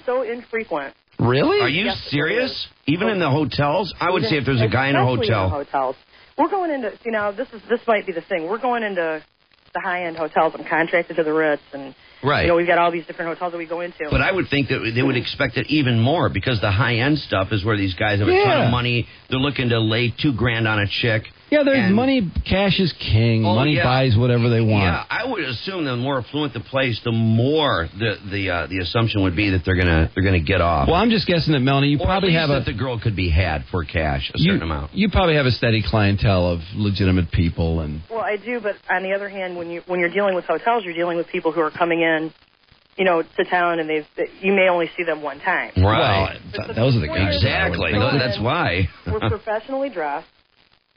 so infrequent. Really? Are you serious? Even in the hotels? I would say if there's a guy in a hotel. In the hotels. We're going into, this might be the thing. We're going into the high-end hotels. I'm contracted to the Ritz, and we've got all these different hotels that we go into. But I would think that they would expect it even more, because the high-end stuff is where these guys have a ton of money. They're looking to lay $2,000 on a chick. Yeah, there's money. Cash is king. Money buys whatever they want. Yeah, I would assume the more affluent the place, the more the assumption would be that they're gonna get off. Well, I'm just guessing that, Melanie, you probably have that the girl could be had for cash, a certain amount. You probably have a steady clientele of legitimate people, and well, I do, but on the other hand, when you're dealing with hotels, you're dealing with people who are coming in, to town, and you may only see them one time. Right. Well, those are the guys. Exactly. That's why. We're professionally dressed.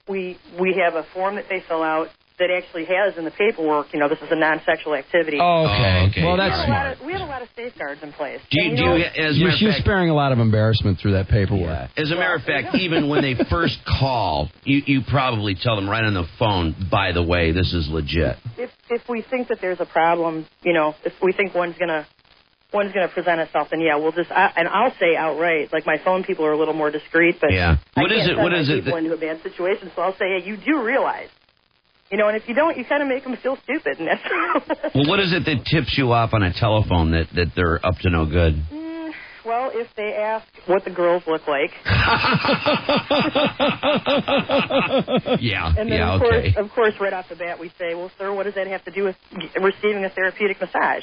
We have a form that they fill out that actually has in the paperwork, this is a non-sexual activity. Oh, okay. Well, that's smart. We have a lot of safeguards in place. You're sparing a lot of embarrassment through that paperwork. Yeah. As a matter of fact, even when they first call, you probably tell them right on the phone, by the way, this is legit. If we think that there's a problem, if we think one's gonna present itself, then we'll just and I'll say outright, like my phone people are a little more discreet, but What is it? People into a bad situation, so I'll say, hey, you do realize. And if you don't, you kind of make them feel stupid. And that's well, what is it that tips you off on a telephone that they're up to no good? Well, if they ask what the girls look like. Yeah. And then, of course, right off the bat, we say, well, sir, what does that have to do with receiving a therapeutic massage?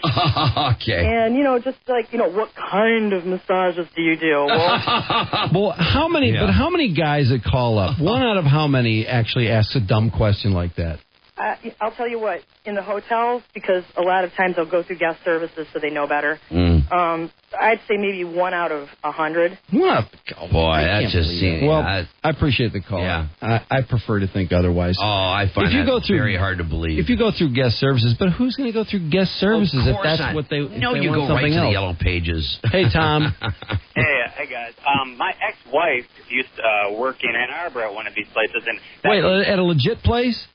Okay. And, just like, what kind of massages do you do? Well, how many guys that call up, one out of how many actually asks a dumb question like that? I'll tell you what, in the hotels, because a lot of times they'll go through guest services so they know better, I'd say maybe 1 out of 100. What? Boy, that's just... Well, I appreciate the call. Yeah. I prefer to think otherwise. Oh, I find very hard to believe. If you go through guest services, but who's going to go through guest services if that's what they No, you go right to the yellow pages. Hey, Tom. Hey, guys. My ex-wife used to work in Ann Arbor at one of these places. And wait, at a legit place?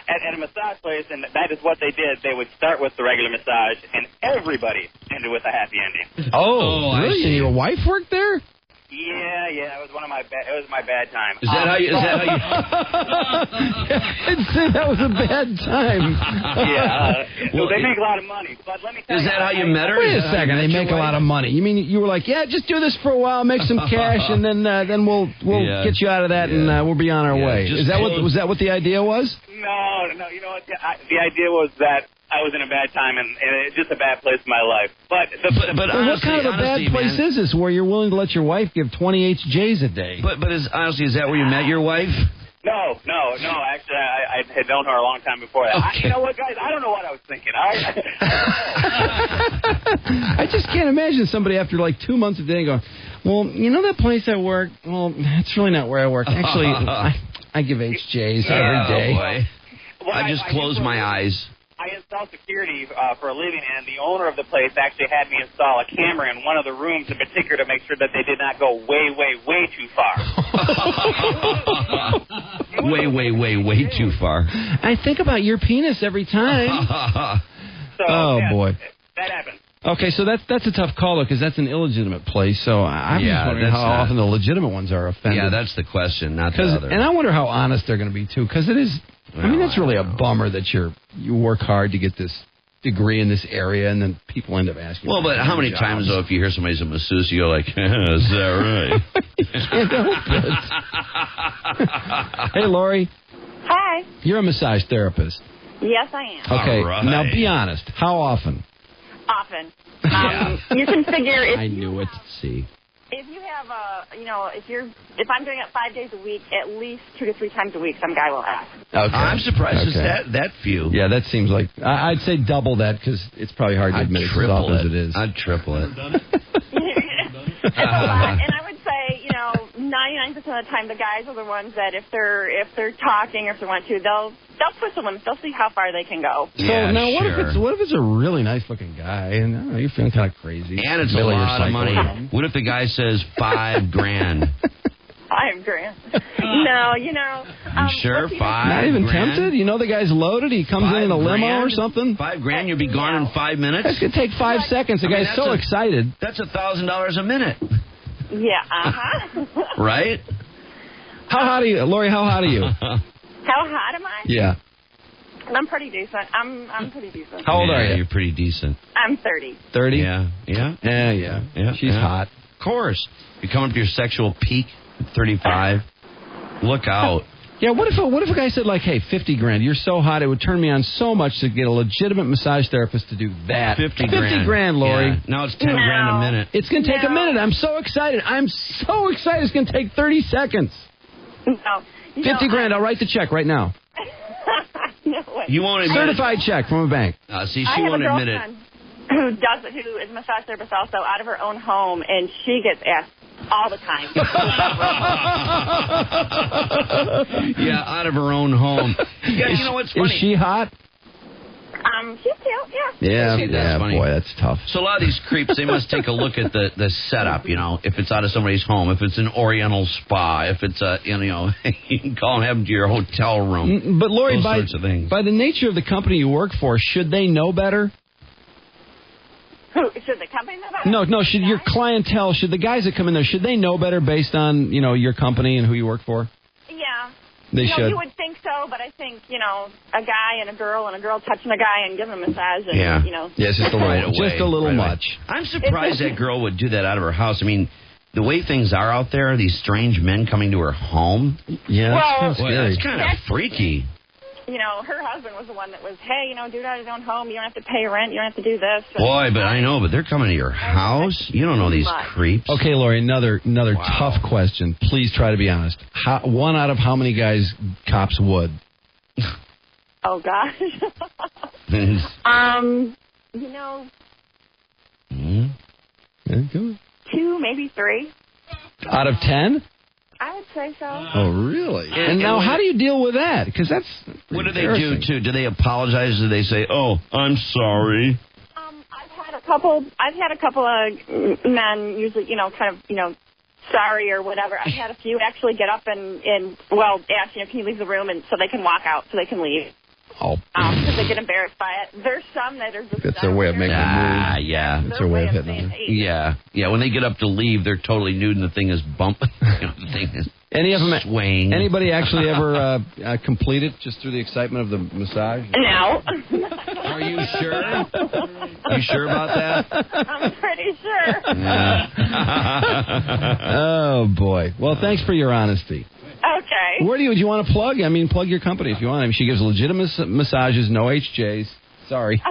At a massage place, and that is what they did. They would start with the regular massage, and everybody ended with a happy ending. Oh, really? And your wife worked there? Yeah, it was it was my bad time. Is that how you? I'd say that was a bad time. Well, they make a lot of money. But let me tell you. Is that how you met her? Wait a second, they make a lot of money. You mean you were like, just do this for a while, make some cash, and then we'll get you out of that, and we'll be on our way. Was that what the idea was? No. You know what? The idea was that I was in a bad time and it's just a bad place in my life. But honestly, what kind of a bad place is this where you're willing to let your wife give 20 HJs a day? But is that where you met your wife? No. Actually, I had known her a long time before that. Okay. You know what, guys? I don't know what I was thinking. I just can't imagine somebody after like 2 months of dating going, well, that place I work, well, that's really not where I work. Actually, I give HJs every day. Oh, boy. Well, I just close my eyes. I install security for a living, and the owner of the place actually had me install a camera in one of the rooms in particular to make sure that they did not go way, way, way too far. way too far. I think about your penis every time. Boy. That happened. Okay, so that's a tough call, because that's an illegitimate place. So I'm just wondering how often the legitimate ones are offended. Yeah, that's the question, not the other. And I wonder how honest they're going to be, too, because it is... that's really a bummer that you work hard to get this degree in this area, and then people end up asking. Well, but how many times, though, if you hear somebody's a masseuse, you go like, is that right? Can't help it. Hey, Lori. Hi. You're a massage therapist. Yes, I am. Okay, now be honest. How often? Often. You can figure I knew it. See. If you have if I'm doing it 5 days a week, at least 2 to 3 times a week, some guy will ask. Okay. I'm surprised it's that few. Yeah, that seems like I'd say double that, because it's probably hard to admit it's as often as it is. I'd triple it. It's a lot, and I would say 99% of the time the guys are the ones that if they're talking or if they want to, they'll push the limits. They'll see how far they can go. So now what if it's a really nice looking guy and you're feeling kind of crazy? And it's a lot of money. What if the guy says $5,000? $5,000. No, You sure? $5,000? Not even tempted? The guy's loaded. He comes in a limo or something. $5,000, you'll be gone in 5 minutes. That's gonna take 5 seconds. The guy's so excited. That's $1,000 a minute. Yeah. Right? How hot are you, Lori? How hot are you? How hot am I? Yeah. I'm pretty decent. I'm pretty decent. How old are you? You're pretty decent. I'm 30. 30? Yeah. She's hot. Of course. You come up to your sexual peak at 35. Look out. Yeah, what if a guy said, like, hey, $50,000, you're so hot, it would turn me on so much to get a legitimate massage therapist to do that. $50,000, Lori. Yeah. Now it's $10,000 a minute. It's going to take a minute. I'm so excited. It's going to take 30 seconds. No. $50,000. I'll write the check right now. No way. You won't admit Certified check from a bank. See, she won't admit it. Who is a massage therapist also out of her own home, and she gets asked all the time. Yeah, out of her own home. Yeah, you know what's funny? Is she hot? She's cute, yeah. Yeah, funny. Boy, that's tough. So a lot of these creeps, they must take a look at the setup, you know, if it's out of somebody's home, if it's an Oriental spa, if it's you can call and have them to your hotel room. But Lori, those sorts of things. by the nature of the company you work for, should they know better? Who, should the company know better? No, should your clientele, should the guys that come in there, should they know better based on, your company and who you work for? Yeah. They should. You would think so, but I think, a guy and a girl touching a guy and giving him a massage and, Yeah, it's just a little, just a little much. I'm surprised that girl would do that out of her house. I mean, the way things are out there, these strange men coming to her home. Yeah, that's kind of freaky. Her husband was the one that was, hey, do it out of his own home. You don't have to pay rent. You don't have to do this. Boy, but they're coming to your house. You don't know these creeps. Okay, Lori, another tough question. Please try to be honest. One out of how many guys cops would? Oh, gosh. Yeah, go. 2, maybe 3. Out of 10? I would say so. Oh, really? And now, how do you deal with that? Because that's what do they do, too? Do they apologize? Do they say, oh, I'm sorry? I've had a couple of men usually, sorry or whatever. I've had a few actually get up and ask, can you leave the room, and so they can walk out, so they can leave. Oh. Because they get embarrassed by it. There's some that are just... That's their way of making a move. Yeah. That's their way of hitting them. Yeah. When they get up to leave, they're totally nude and the thing is bumping. The thing is swaying. Anybody actually ever complete it just through the excitement of the massage? No. Are you sure? You sure about that? I'm pretty sure. Oh, boy. Well, thanks for your honesty. Okay. Where do you want to plug? I mean, plug your company if you want. I mean, she gives legitimate massages, no HJs. Sorry.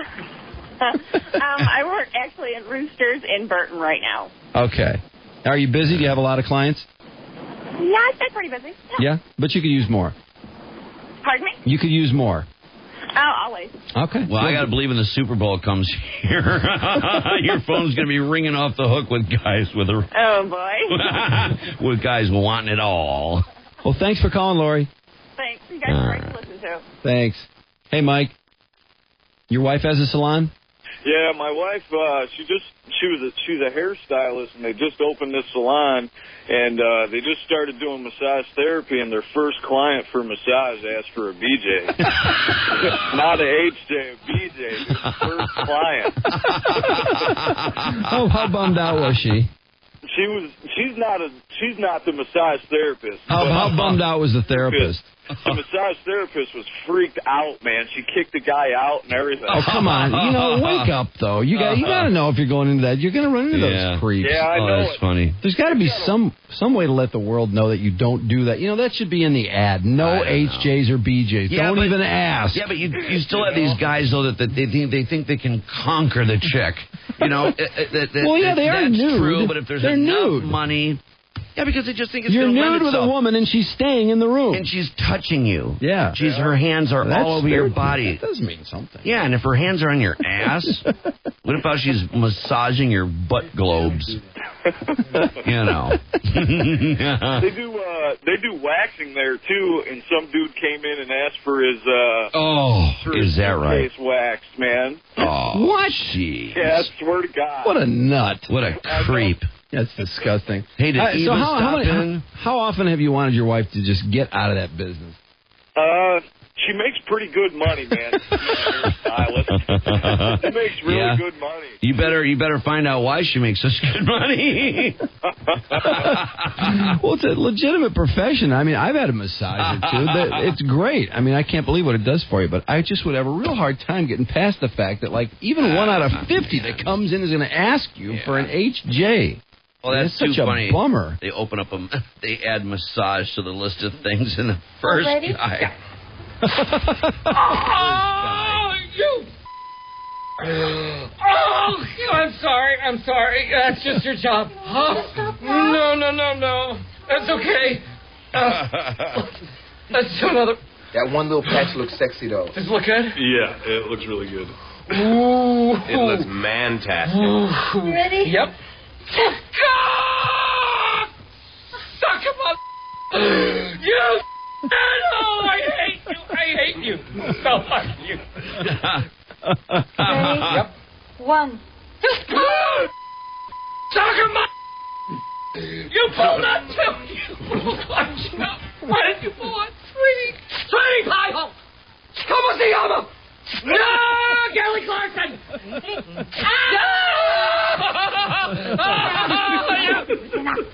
I work actually in Roosters in Burton right now. Okay. Are you busy? Do you have a lot of clients? Yeah, I'd say pretty busy. Yeah? But you could use more. Pardon me? You could use more. Oh, always. Okay. Well, I got to believe when the Super Bowl comes here, your phone's going to be ringing off the hook with guys with Oh, boy. with guys wanting it all. Well, thanks for calling, Lori. Thanks. You guys are great to listen to. Thanks. Hey, Mike. Your wife has a salon? Yeah, my wife, she's a hairstylist, and they just opened this salon, and they just started doing massage therapy, and their first client for massage asked for a BJ. Not a HJ, a BJ. Their first client. Oh, how bummed out was she? She's not the massage therapist. How bummed out was the therapist? The massage therapist was freaked out, man. She kicked the guy out and everything. Oh, come on. Wake up, though. You got to know if you're going into that. You're going to run into those creeps. Yeah, I know. That's funny. There's got to be some way to let the world know that you don't do that. That should be in the ad. No HJs or BJs. Don't even ask. Yeah, but you still have these guys, though, that they think they can conquer the chick. They are nude. That's true, but if there's enough money... Yeah, because they just think it's you're going to lend nude with itself. a woman, and she's staying in the room. And she's touching you. Yeah. Her hands are all over your body. That does mean something. Yeah, and if her hands are on your ass, what about she's massaging your butt globes? They do waxing there, too, and some dude came in and asked for his... is that right? Face waxed, man. Oh, what? Jeez. Yeah, I swear to God. What a nut. What a creep. That's disgusting. Hey, did Eva stop in? How often have you wanted your wife to just get out of that business? She makes pretty good money, man. She makes really good money. You better find out why she makes such good money. Well, it's a legitimate profession. I mean, I've had a massage or two. It's great. I mean, I can't believe what it does for you, but I just would have a real hard time getting past the fact that, even 1 out of 50 that comes in is going to ask you for an HJ. Well, that's such too a funny. bummer. They open up they add massage to the list of things, and the first guy. You! Oh, I'm sorry. That's just your job. No. That's okay. Let's do another. That one little patch looks sexy, though. Does it look good? Yeah, it looks really good. Ooh. It looks mantastic. Ooh. Ready? Yep. Suck him up. You. Oh, I hate you. So fuck you. Ready? Yep. 1. Suck him up. You pulled that too. You pulled that. Why did you pull it, sweetie? Sweetie pie hole. Como se llama? No, Kelly Clarkson.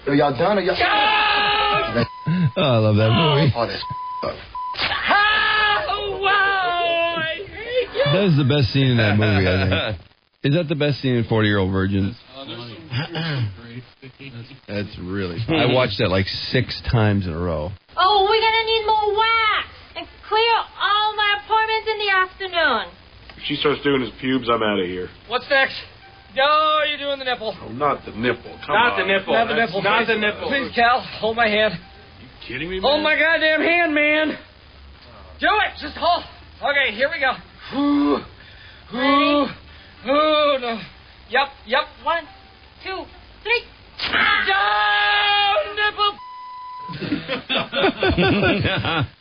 Are y'all done? Or y'all... Oh, I love that movie. Oh, that's That is the best scene in that movie, I think. Is that the best scene in 40-Year-Old Virgins? That's really fun. I watched that like 6 times in a row. Oh, we're going to need more wax and clear all my appointments in the afternoon. If she starts doing his pubes, I'm out of here. What's next? No, you're doing the nipple. Oh, not the nipple. Come Not on. the nipple. Not the nipple. Not Please. the nipple. Please, Cal, hold my hand. Kidding me, man? Hold my goddamn hand, man. Do it. Just hold. Okay, here we go. Ooh, no. Yep. 1, 2, 3. Nipple.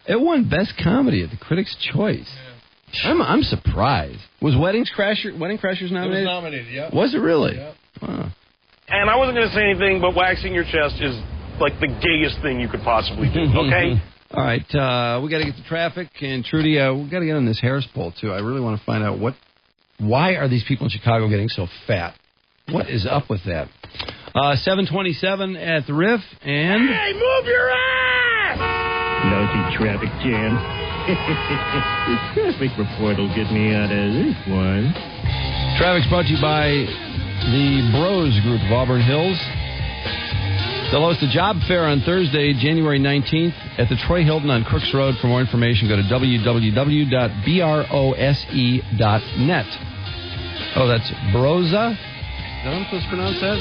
It won Best Comedy at the Critics' Choice. I'm surprised. Was Wedding Crashers nominated? It was nominated, yeah. Was it really? Yep. Wow. And I wasn't going to say anything, but waxing your chest is like the gayest thing you could possibly do, okay? All right, we got to get to traffic, and Trudy, we got to get on this Harris poll too. I really want to find out why are these people in Chicago getting so fat? What is up with that? 7:27 at the Riff, and Hey, move your ass! Nosy traffic jam. This traffic report will get me out of this one. Traffic's brought to you by the Bros Group of Auburn Hills. They'll host a job fair on Thursday, January 19th at the Troy Hilton on Crooks Road. For more information, go to www.brose.net. Oh, that's Broza? Is that how I'm supposed to pronounce that?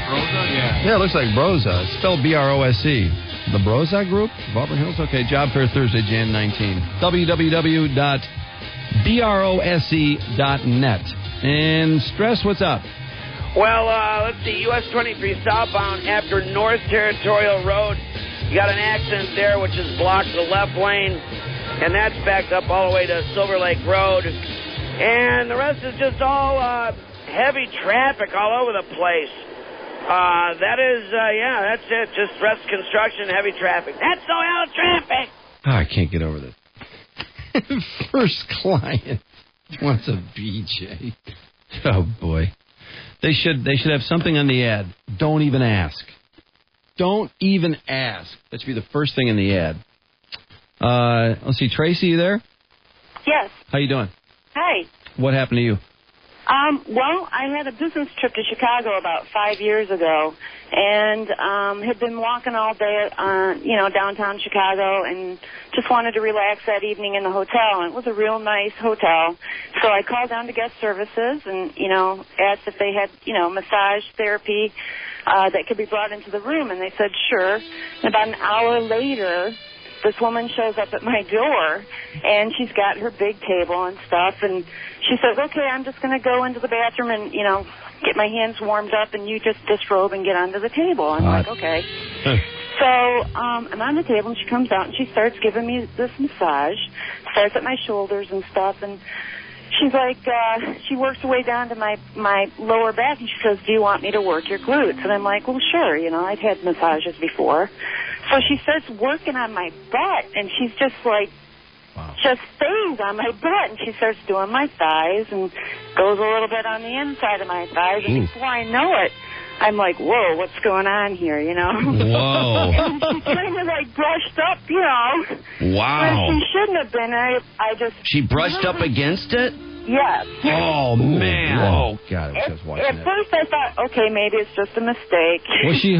Broza? Yeah, it looks like Broza. It's spelled B-R-O-S-E. The Broza Group of Auburn Hills? Okay, job fair Thursday, Jan 19. www.brose.net. And Stress, what's up? Well, let's see, US 23 southbound after North Territorial Road. You got an accident there which has blocked the left lane, and that's backed up all the way to Silver Lake Road. And the rest is just all heavy traffic all over the place. That's it. Just rest construction, heavy traffic. That's so hell traffic. Oh, I can't get over this. First client wants a BJ. Oh, boy. They should have something on the ad. Don't even ask. Don't even ask. That should be the first thing in the ad. Let's see. Tracy, you there? Yes. How you doing? Hi. What happened to you? Well, I had a business trip to Chicago about 5 years ago, and had been walking all day, downtown Chicago, and just wanted to relax that evening in the hotel. And it was a real nice hotel, so I called down to guest services and asked if they had massage therapy that could be brought into the room, and they said sure. And about an hour later, this woman shows up at my door, and she's got her big table and stuff, and she says, okay, I'm just going to go into the bathroom and, get my hands warmed up, and you just disrobe and get onto the table. I'm like, okay. So I'm on the table, and she comes out, and she starts giving me this massage, starts at my shoulders and stuff, and she's like, she works her way down to my lower back, and she says, do you want me to work your glutes? And I'm like, well, sure, I've had massages before. So she starts working on my butt, and she's just like, just stays on my butt, and she starts doing my thighs and goes a little bit on the inside of my thighs, and before I know it, I'm like, whoa, what's going on here, Whoa. And she kind of like brushed up, Wow. But she shouldn't have been. I just... She brushed up against it? Yes. Oh, man. Oh, God, I wish I was watching At that. first I thought, okay, maybe it's just a mistake.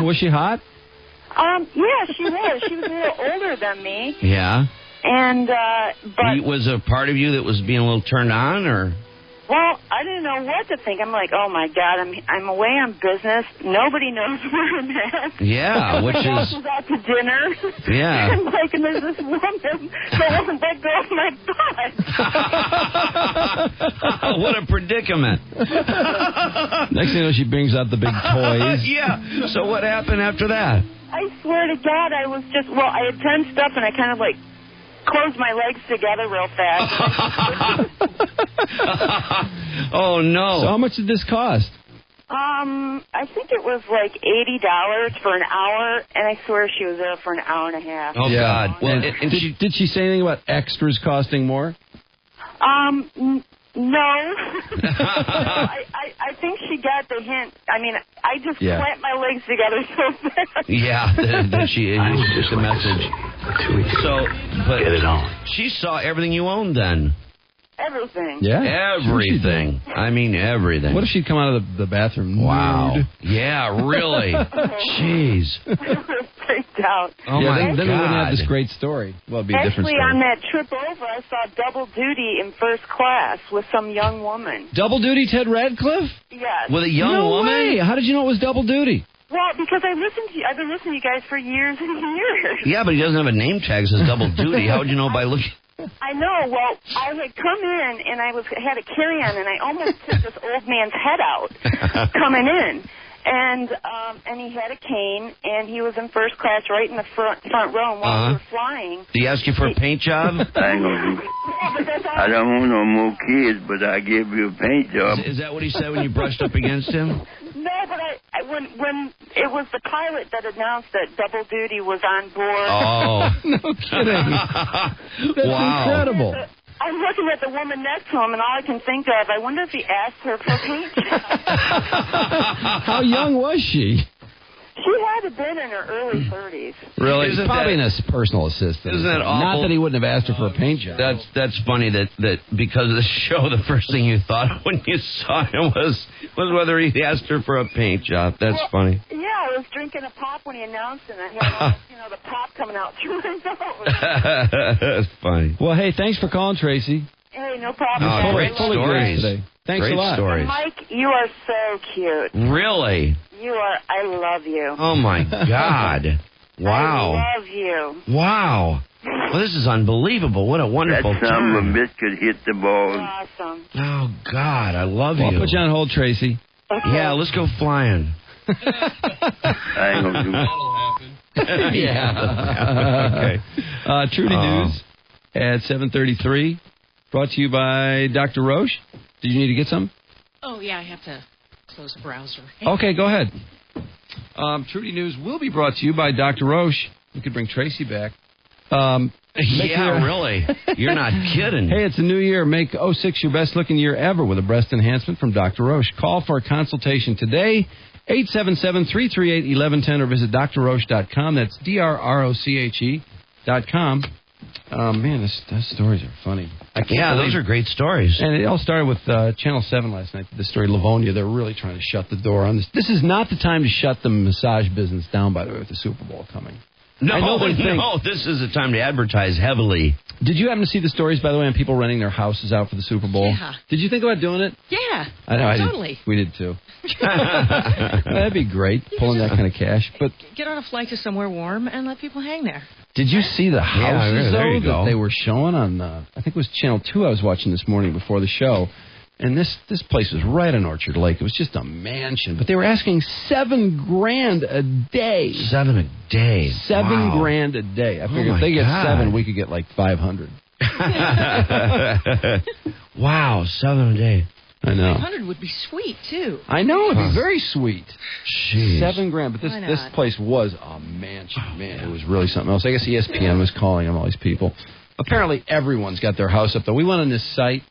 Was she hot? Yeah, she was. She was a little older than me. Yeah? And, but... Was a part of you that was being a little turned on, or? Well, I didn't know what to think. I'm like, oh, my God, I'm away on business. Nobody knows where I'm at. Yeah, which Everybody else is... was out to dinner. Yeah. And, like, and there's this woman that won't let go of my butt. What a predicament. Next thing you know, she brings out the big toys. Yeah. So what happened after that? I swear to God, I was just, well, I had tensed up and I kind of like closed my legs together real fast. Oh, no. So how much did this cost? I think it was like $80 for an hour, and I swear she was there for an hour and a half. Oh, God. Well, did she say anything about extras costing more? No. I think she got the hint. I mean, I just clamped my legs together so fast. Yeah, that she used just a message. So, but get it on. She saw everything you owned then. Everything. Yeah. Everything. I mean, everything. What if she'd come out of the bathroom? Wow. nude? Yeah, really. Jeez. Freaked out. Oh, yeah, my then we wouldn't have God. this great story. Well, it'd be a different Actually, story. on that trip over, I saw double duty in first class with some young woman. Double duty Ted Radcliffe? Yes. With a young woman? Way. How did you know it was double duty? Well, because I've been listening to you guys for years and years. Yeah, but he doesn't have a name tag that says double duty. How would you know by looking? I know. Well, I had come in and I had a carry-on, and I almost took this old man's head out coming in. And he had a cane, and he was in first class right in the front row. And while we were flying... Did he ask you for a paint job? I don't want no more kids, but I give you a paint job. Is that what he said when you brushed up against him? No, but when it was the pilot that announced that double duty was on board. Oh. No kidding. That's incredible. I'm looking at the woman next to him, and all I can think of, I wonder if he asked her for a paint job. How young was she? She had to have been in her early 30s. Really? It's probably a personal assistant. Isn't that awful? Not that he wouldn't have asked her for a paint job. That's funny that because of the show, the first thing you thought when you saw him was whether he asked her for a paint job. That's funny. Yeah, I was drinking a pop when he announced it, and I had the pop coming out through my nose. That's funny. Well, hey, thanks for calling, Tracy. Hey, no problem. Oh, great stories today. Thanks great a lot. Stories. Mike, you are so cute. Really? You are. I love you. Oh, my God. Wow. I love you. Wow. Well, this is unbelievable. What a wonderful That son of a bitch could hit the ball. Awesome. Oh, God, I love I'll you. put you on hold, Tracy. Okay. Yeah, let's go flying. I ain't gonna do that. That'll happen. Yeah. Okay. Trudy News at 7:33. Brought to you by Dr. Roche. Did you need to get some? Oh, yeah, I have to close the browser. Okay, go ahead. Trudy News will be brought to you by Dr. Roche. We could bring Tracy back. Yeah, really. You're not kidding. Hey, it's a new year. Make 06 your best looking year ever with a breast enhancement from Dr. Roche. Call for a consultation today, 877-338-1110, or visit drroche.com. That's drroche.com. Man, those stories are funny. Those are great stories. And it all started with Channel 7 last night, the story Livonia. They're really trying to shut the door on this. This is not the time to shut the massage business down, by the way, with the Super Bowl coming. No, this is the time to advertise heavily. Did you happen to see the stories, by the way, on people renting their houses out for the Super Bowl? Yeah. Did you think about doing it? Yeah. I know. Totally. We did, too. That'd be great, pulling that kind of cash. But Get on a flight to somewhere warm and let people hang there. did you see the houses, there you though, go. that they were showing on, I think it was Channel 2 I was watching this morning before the show. And this place was right on Orchard Lake. It was just a mansion. But they were asking $7,000 a day. $7 a day. $7,000 a day. I figured if they get $7, we could get like $500. Wow, $7 a day. I know. 500 would be sweet, too. I know. It'd be very sweet. Jeez. $7,000. But this place was a mansion. Man, it was really something else. I guess ESPN was calling them, all these people. Apparently, everyone's got their house up, though. We went on this site.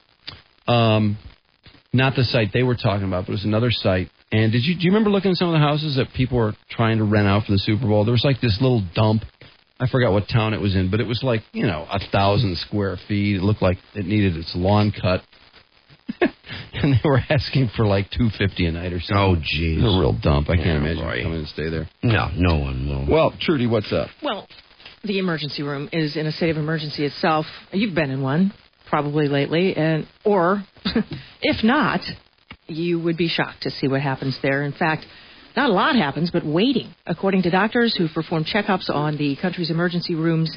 Not the site they were talking about, but it was another site. And do you remember looking at some of the houses that people were trying to rent out for the Super Bowl? There was like this little dump. I forgot what town it was in, but it was like, 1,000 square feet. It looked like it needed its lawn cut. And they were asking for like $250 a night or something. Oh, jeez. It's a real dump. I can't imagine coming and stay there. No, no one will. Well, Trudy, what's up? Well, the emergency room is in a state of emergency itself. You've been in one, probably lately, or if not, you would be shocked to see what happens there. In fact, not a lot happens, but waiting. According to doctors who've performed checkups on the country's emergency rooms,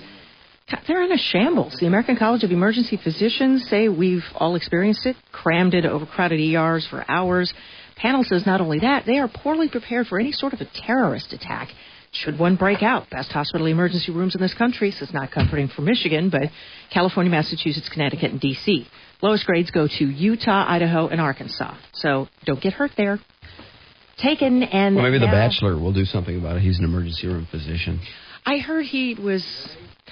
they're in a shambles. The American College of Emergency Physicians say we've all experienced it, crammed into overcrowded ERs for hours. Panel says not only that, they are poorly prepared for any sort of a terrorist attack should one break out. Best hospital emergency rooms in this country, so it's not comforting for Michigan, but California, Massachusetts, Connecticut, and D.C. Lowest grades go to Utah, Idaho, and Arkansas. So don't get hurt there. Taken and well, maybe now, The Bachelor will do something about it. He's an emergency room physician. I heard he was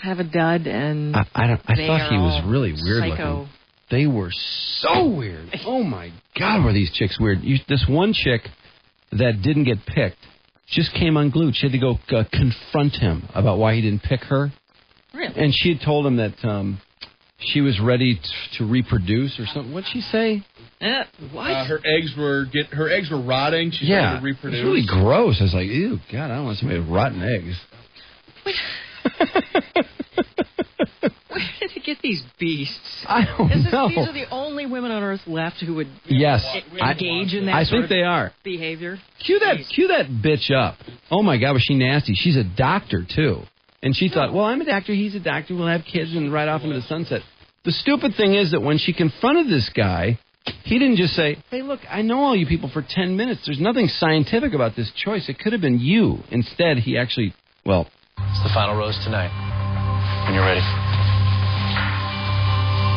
kind of a dud, and I thought he was really weird psycho. looking. They were so weird. Oh my God, were these chicks weird? This one chick that didn't get picked just came unglued. She had to go confront him about why he didn't pick her. Really? And she had told him that she was ready to reproduce or something. What'd she say? What? Her eggs were rotting. She's trying to reproduce. It was really gross. I was like, ew, God, I don't want somebody with rotten eggs. Where did he get these beasts? I don't know. These are the only women on Earth left who would engage in that I sort think they are. behavior. Cue that bitch up. Oh, my God, was she nasty. She's a doctor, too. And she thought, well, I'm a doctor, he's a doctor, we'll have kids and ride off into the sunset. The stupid thing is that when she confronted this guy, he didn't just say, hey, look, I know all you people for 10 minutes. There's nothing scientific about this choice. It could have been you. Instead, he actually, well... It's the final rose tonight. When you're ready.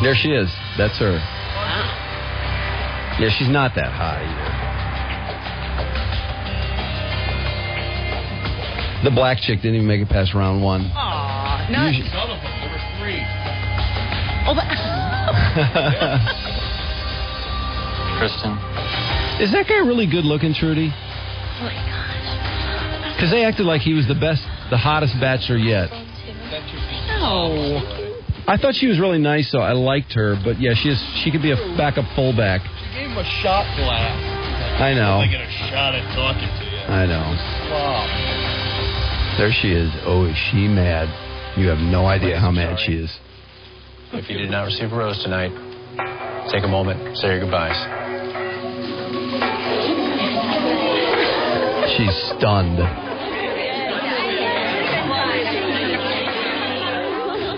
There she is. That's her. Wow. Yeah, she's not that hot either. The black chick didn't even make it past round one. Aw, no. None of them. There were 3. Kristen. Is that guy really good looking, Trudy? Oh, my gosh. Because they acted like he was the hottest bachelor yet. No. I thought she was really nice, so I liked her. But yeah, she could be a backup fullback. She gave him a shot glass. I know. I get a shot at talking to you. I know. Wow. There she is. Oh, is she mad? You have no idea how mad she is. If you did not receive a rose tonight, take a moment, say your goodbyes. She's stunned.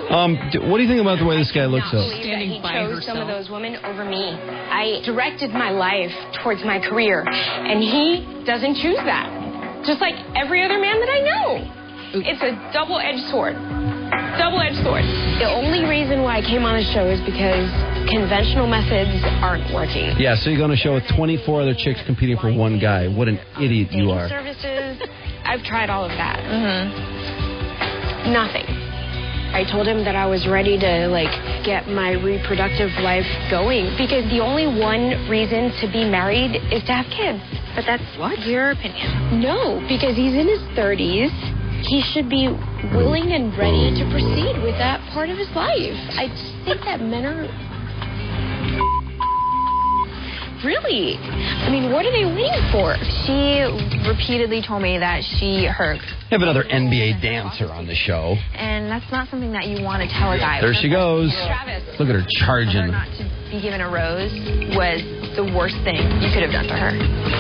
What do you think about the way this guy looks up? He chose some of those women over me. I directed my life towards my career, and he doesn't choose that. Just like every other man that I know. It's a double-edged sword. Double-edged sword. The only reason why I came on the show is because conventional methods aren't working. Yeah, so you're going to show with 24 other chicks competing for one guy. What an idiot you are. Services, I've tried all of that. Nothing. I told him that I was ready to, get my reproductive life going because the only one reason to be married is to have kids. But that's your opinion. No, because he's in his 30s. He should be willing and ready to proceed with that part of his life. I just think that men are... Really? I mean, what are they waiting for? She repeatedly told me that her... Have another NBA dancer on the show. And that's not something that you want to tell a guy. There she goes. Travis. Look at her charging. Not to be given a rose was the worst thing you could have done to her.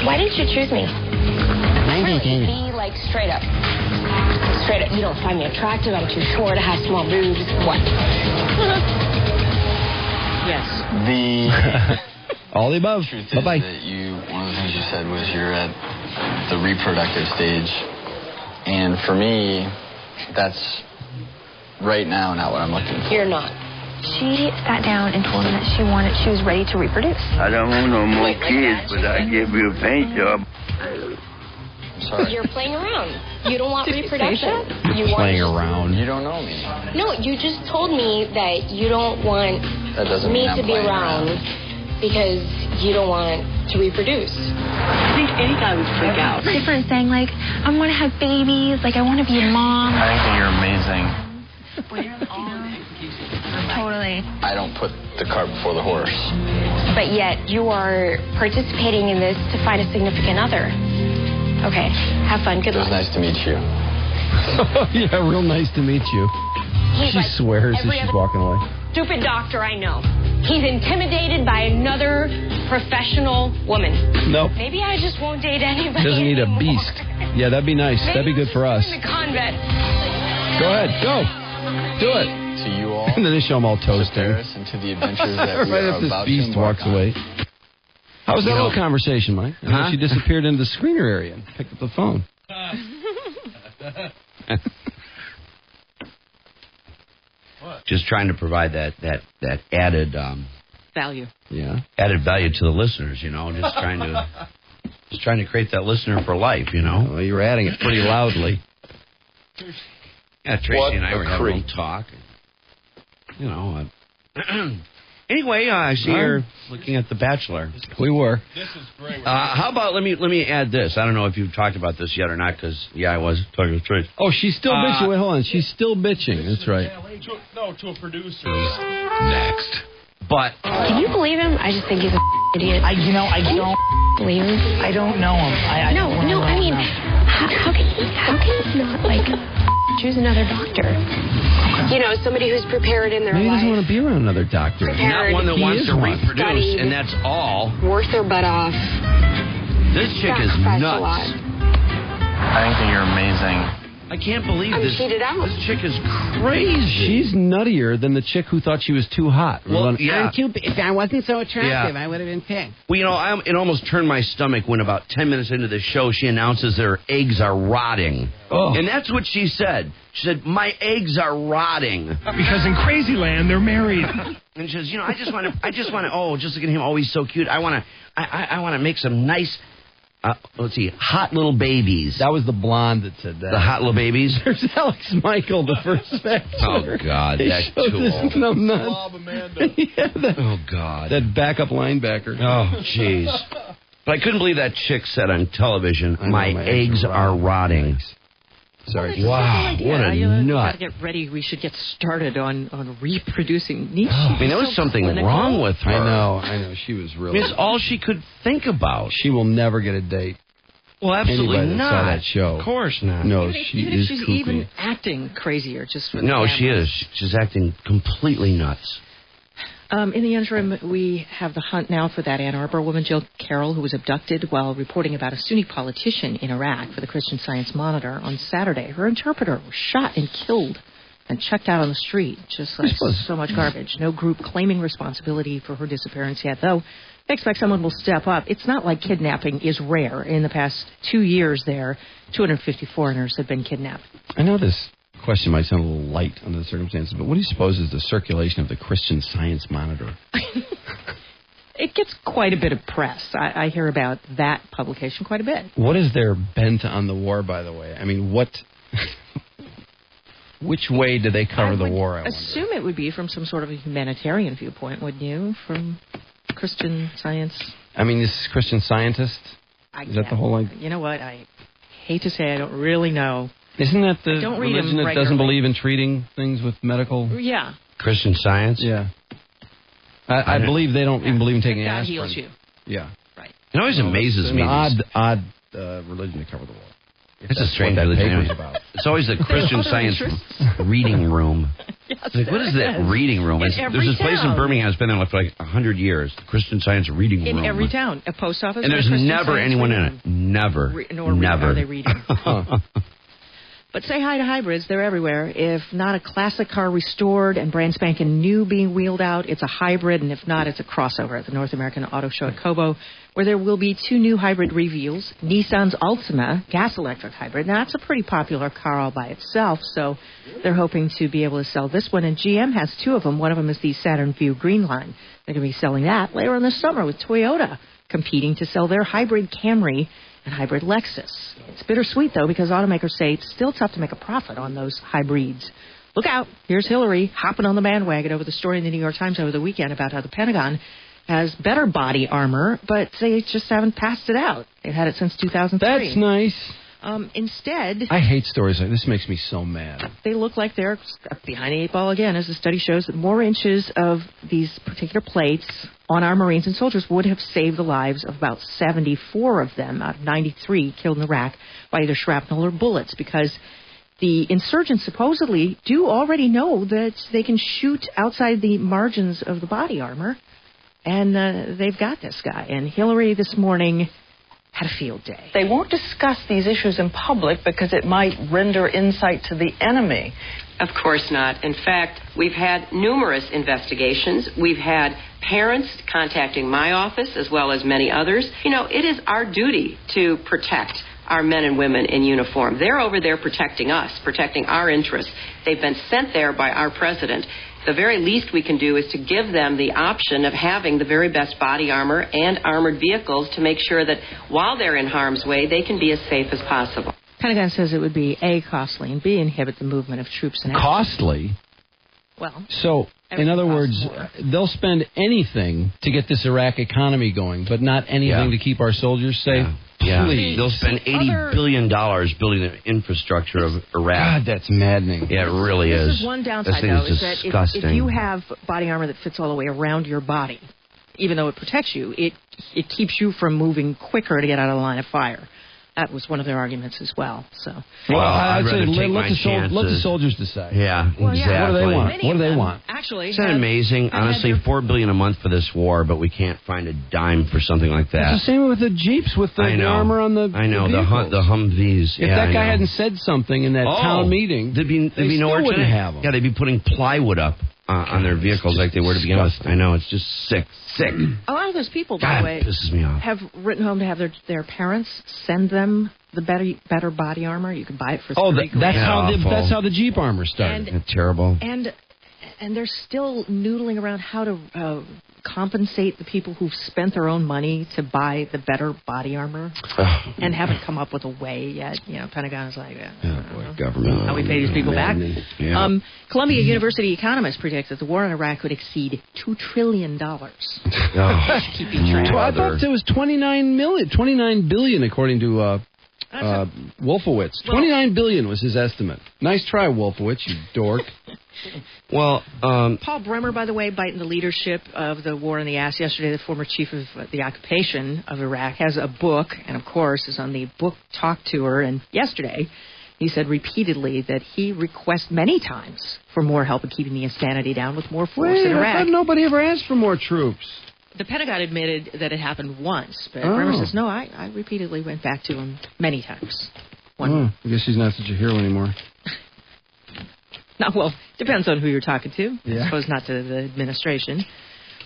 Why didn't you choose me? Really, be straight up. Straight up. You don't find me attractive. I'm too short. I have small boobs. What? Yes. All the above. Bye-bye. One of the things you said was you're at the reproductive stage. And for me, that's right now not what I'm looking for. You're not. She sat down and told me that she was ready to reproduce. I don't want no more kids, but I give you a paint job. Sorry. You're playing around. You don't want reproduction. You're playing around. You don't know me. No, you just told me that you don't want That doesn't me mean I'm to be playing around because you don't want to reproduce. I think any guy would freak out. It's different saying, I want to have babies, I want to be a mom. I think that you're amazing. Totally. I don't put the cart before the horse. But yet you are participating in this to find a significant other. Okay, have fun. Good It was luck. nice to meet you. Yeah, real nice to meet you. He's She like swears as every she's other walking away. stupid doctor I know. He's intimidated by another professional woman. Nope. Maybe I just won't date anybody. Doesn't need a anymore. beast. Yeah, that'd be nice. That'd be good for us. In the convent. Go ahead, go. Do it. To you all. And then they show them all toasting. Paris and to the adventures that we Right are if this about to beast embark walks on. away. How was that little conversation, Mike? And then Huh? she disappeared into the screener area and picked up the phone. Just trying to provide that added Value. Yeah. added value to the listeners. Just trying to create that listener for life. Well, you're adding it pretty loudly. Yeah, Tracy What and I a were having a creep. little talk. Anyway, I see you're looking at The Bachelor. We were. This is great. How about let me add this? I don't know if you've talked about this yet or not, because I was talking to Tracy. Oh, she's still bitching. Wait, hold on. She's still bitching. That's right. To a producer. Next. But Can you believe him? I just think he's a idiot. I don't believe him. I don't know him. No, I mean, how can he not choose another doctor? Somebody who's prepared in their Maybe he life. doesn't want to be around another doctor. not one that He wants is to one. reproduce, Studied. and that's all. Worked their butt off. This chick is Sacrificed a nuts. lot. I think that you're amazing. I can't believe I'm this. cheated out. This chick is crazy. She's nuttier than the chick who thought she was too hot. Well, yeah. If I wasn't so attractive, Yeah. I would have been picked. Well, it almost turned my stomach when about 10 minutes into the show, she announces that her eggs are rotting. Oh. And that's what she said. She said, my eggs are rotting. Because in Crazy Land, they're married. And she says, I just want to, just look at him. Oh, he's so cute. I want to make some nice, hot little babies. That was the blonde that said that. The hot little babies? There's Alex Michael, the first Bachelor. Oh, God, They that's showed too this old. numbnut. Oh, God. That backup linebacker. Oh, jeez. But I couldn't believe that chick said on television, my eggs are rotting. Sorry. Wow, what a Gotta nut. get ready. We should get started on reproducing. I mean, there was something wrong with her. I know. She was I really... mean, it's all she could think about. She will never get a date. Well, absolutely Anybody that not. saw that show. Of course not. No, Even she if is she's kooky. even acting crazier, just for the No, she cameras. is. She's acting completely nuts. In the interim, we have the hunt now for that Ann Arbor woman, Jill Carroll, who was abducted while reporting about a Sunni politician in Iraq for the Christian Science Monitor on Saturday. Her interpreter was shot and killed and checked out on the street, just like so much garbage. No group claiming responsibility for her disappearance yet, though they expect someone will step up. It's not like kidnapping is rare. In the past 2 years there, 250 foreigners have been kidnapped. I know this question might sound a little light under the circumstances, but what do you suppose is the circulation of the Christian Science Monitor? It gets quite a bit of press. I hear about that publication quite a bit. What is their bent on the war, by the way? I mean, which way do they cover the war, I wonder? Assume it would be from some sort of a humanitarian viewpoint, wouldn't you? From Christian Science? I mean, this is Christian Scientist? Is that the whole idea? You know what? I hate to say I don't really know. Isn't that the Don't read religion them that doesn't regularly. believe in treating things with medical... Yeah. Christian Science? Yeah. I believe they don't even believe in taking God aspirin. heals you. Yeah. Right. It always amazes It's me. an odd religion to cover the war. It's a That's strange what that religion. paper's Anyway. about. It's always the Christian Other Science interests. reading room. Yes, It's like, what is that reading room? In There's every this place in town. Birmingham that's been there for like 100 years. The Christian Science reading room. In every town, a post office. And or a there's Christian never Science anyone in reading it. Never. Nor are they reading. Never. But say hi to hybrids. They're everywhere. If not a classic car restored and brand spanking new being wheeled out, it's a hybrid. And if not, it's a crossover at the North American Auto Show at Cobo, where there will be 2 new hybrid reveals. Nissan's Altima gas-electric hybrid. Now, that's a pretty popular car all by itself, so they're hoping to be able to sell this one. And GM has 2 of them. One of them is the Saturn Vue Green Line. They're going to be selling that later in the summer with Toyota competing to sell their hybrid Camry and hybrid Lexus. It's bittersweet, though, because automakers say it's still tough to make a profit on those hybrids. Look out. Here's Hillary hopping on the bandwagon over the story in the New York Times over the weekend about how the Pentagon has better body armor, but they just haven't passed it out. They've had it since 2003. That's nice. Instead, I hate stories like this. Makes me so mad. they look like they're behind the eight ball again, as the study shows that more inches of these particular plates on our Marines and soldiers would have saved the lives of about 74 of them out of 93 killed in Iraq by either shrapnel or bullets, because the insurgents supposedly do already know that they can shoot outside the margins of the body armor, and they've got this guy. And Hillary this morning had a field day. They won't discuss these issues in public because it might render insight to the enemy. Of course not. In fact, we've had numerous investigations. We've had parents contacting my office as well as many others. You know, it is our duty to protect our men and women in uniform. They're over there protecting us, protecting our interests. They've been sent there by our president. The very least we can do is to give them the option of having the very best body armor and armored vehicles to make sure that while they're in harm's way, they can be as safe as possible. Pentagon says it would be A, costly, and B, inhibit the movement of troops and Costly? Well, so, in other words, they'll spend anything to get this Iraq economy going, but not anything to keep our soldiers safe. Yeah, Please. they'll spend $80 billion building the infrastructure of Iraq. God, that's maddening. Yeah, it really is. This is one downside, though, is that if you have body armor that fits all the way around your body, even though it protects you, it keeps you from moving quicker to get out of the line of fire. That was one of their arguments as well. So, well, I'd say let the soldiers decide. Yeah, well, exactly. Yeah. What do they want? What do they want? Actually, isn't that amazing? Honestly, $4 billion a month for this war, but we can't find a dime for something like that. It's the same with the Jeeps with the armor on the. I know the Humvees. If that guy hadn't said something in that town meeting, there'd be nowhere wouldn't to have them. Yeah, they'd be putting plywood up on their vehicles like they were to begin with. I know, it's just sick. A lot of those people, by the way, pisses me off. have written home to have their parents send them the better body armor. You can buy it for $3,000. That's how the Jeep armor started. Terrible. And they're still noodling around how to compensate the people who've spent their own money to buy the better body armor and haven't come up with a way yet. You know, Pentagon is like, government. How we pay these people back. Yeah. Columbia University economists predict that the war in Iraq could exceed $2 trillion. Keeping track. I thought it was $29 billion, according to Wolfowitz. $29 billion was his estimate. Nice try, Wolfowitz, you dork. Well, Paul Bremer, by the way, biting the leadership of the war in the ass yesterday, the former chief of the occupation of Iraq, has a book, and of course is on the book talk tour. And yesterday, he said repeatedly that he requests many times for more help in keeping the insanity down with more force in Iraq. I thought nobody ever asked for more troops. The Pentagon admitted that it happened once, but Bremer says, no, I repeatedly went back to him many times. I guess he's not such a hero anymore. No, well, depends on who you're talking to. Yeah. I suppose not to the administration,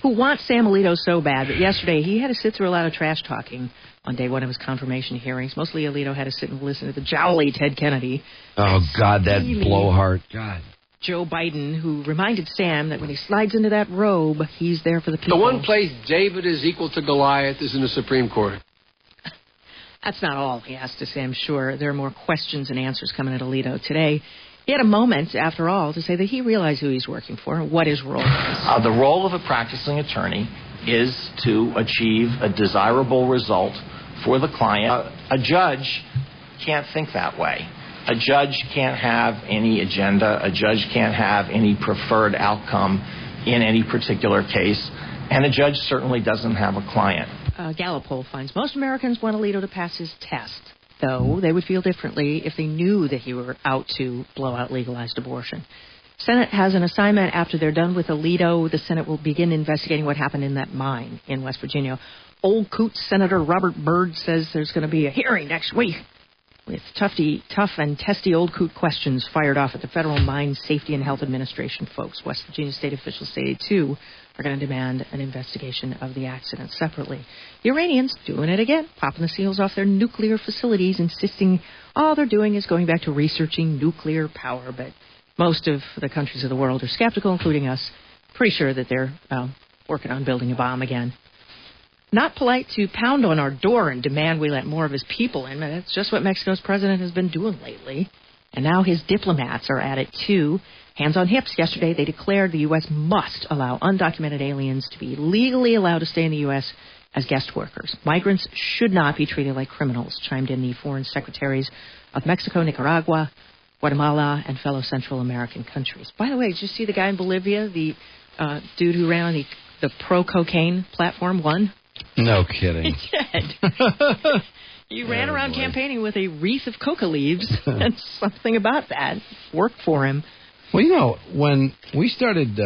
who wants Sam Alito so bad that yesterday he had to sit through a lot of trash talking on day one of his confirmation hearings. Mostly Alito had to sit and listen to the jolly Ted Kennedy. Oh, God, that blowhard. God. Joe Biden, who reminded Sam that when he slides into that robe, he's there for the people. The one place David is equal to Goliath is in the Supreme Court. That's not all he asked us, I'm sure. There are more questions and answers coming at Alito today. He had a moment, after all, to say that he realized who he's working for and what his role is. The role of a practicing attorney is to achieve a desirable result for the client. A judge can't think that way. A judge can't have any agenda. A judge can't have any preferred outcome in any particular case. And a judge certainly doesn't have a client. A Gallup poll finds most Americans want Alito to pass his test, though they would feel differently if they knew that he were out to blow out legalized abortion. Senate has an assignment after they're done with Alito. The Senate will begin investigating what happened in that mine in West Virginia. Old Coot Senator Robert Byrd says there's going to be a hearing next week with tough and testy old coot questions fired off at the Federal Mine Safety and Health Administration folks. West Virginia state officials say they, too, are going to demand an investigation of the accident separately. The Iranians doing it again, popping the seals off their nuclear facilities, insisting all they're doing is going back to researching nuclear power. But most of the countries of the world are skeptical, including us, pretty sure that they're working on building a bomb again. Not polite to pound on our door and demand we let more of his people in. That's just what Mexico's president has been doing lately. And now his diplomats are at it, too. Hands on hips, yesterday they declared the U.S. must allow undocumented aliens to be legally allowed to stay in the U.S. as guest workers. Migrants should not be treated like criminals, chimed in the foreign secretaries of Mexico, Nicaragua, Guatemala, and fellow Central American countries. By the way, did you see the guy in Bolivia, the dude who ran on the pro-cocaine platform, won? No kidding. He did. He ran around campaigning with a wreath of coca leaves, and something about that worked for him. Well, when we started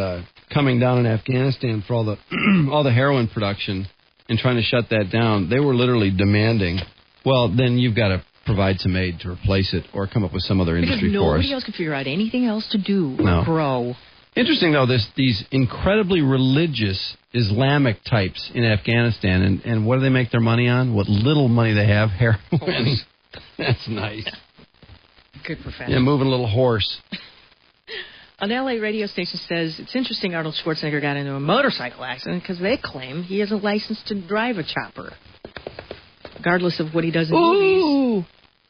coming down in Afghanistan for all the heroin production and trying to shut that down, they were literally demanding, well, then you've got to provide some aid to replace it or come up with some other industry for us. Nobody else could figure out anything else to do or grow. Interesting, though, these incredibly religious Islamic types in Afghanistan, and what do they make their money on? What little money they have, heroin. That's nice. Good profession. Yeah, moving a little horse. An L.A. radio station says it's interesting Arnold Schwarzenegger got into a motorcycle accident because they claim he isn't licensed to drive a chopper, regardless of what he does in movies.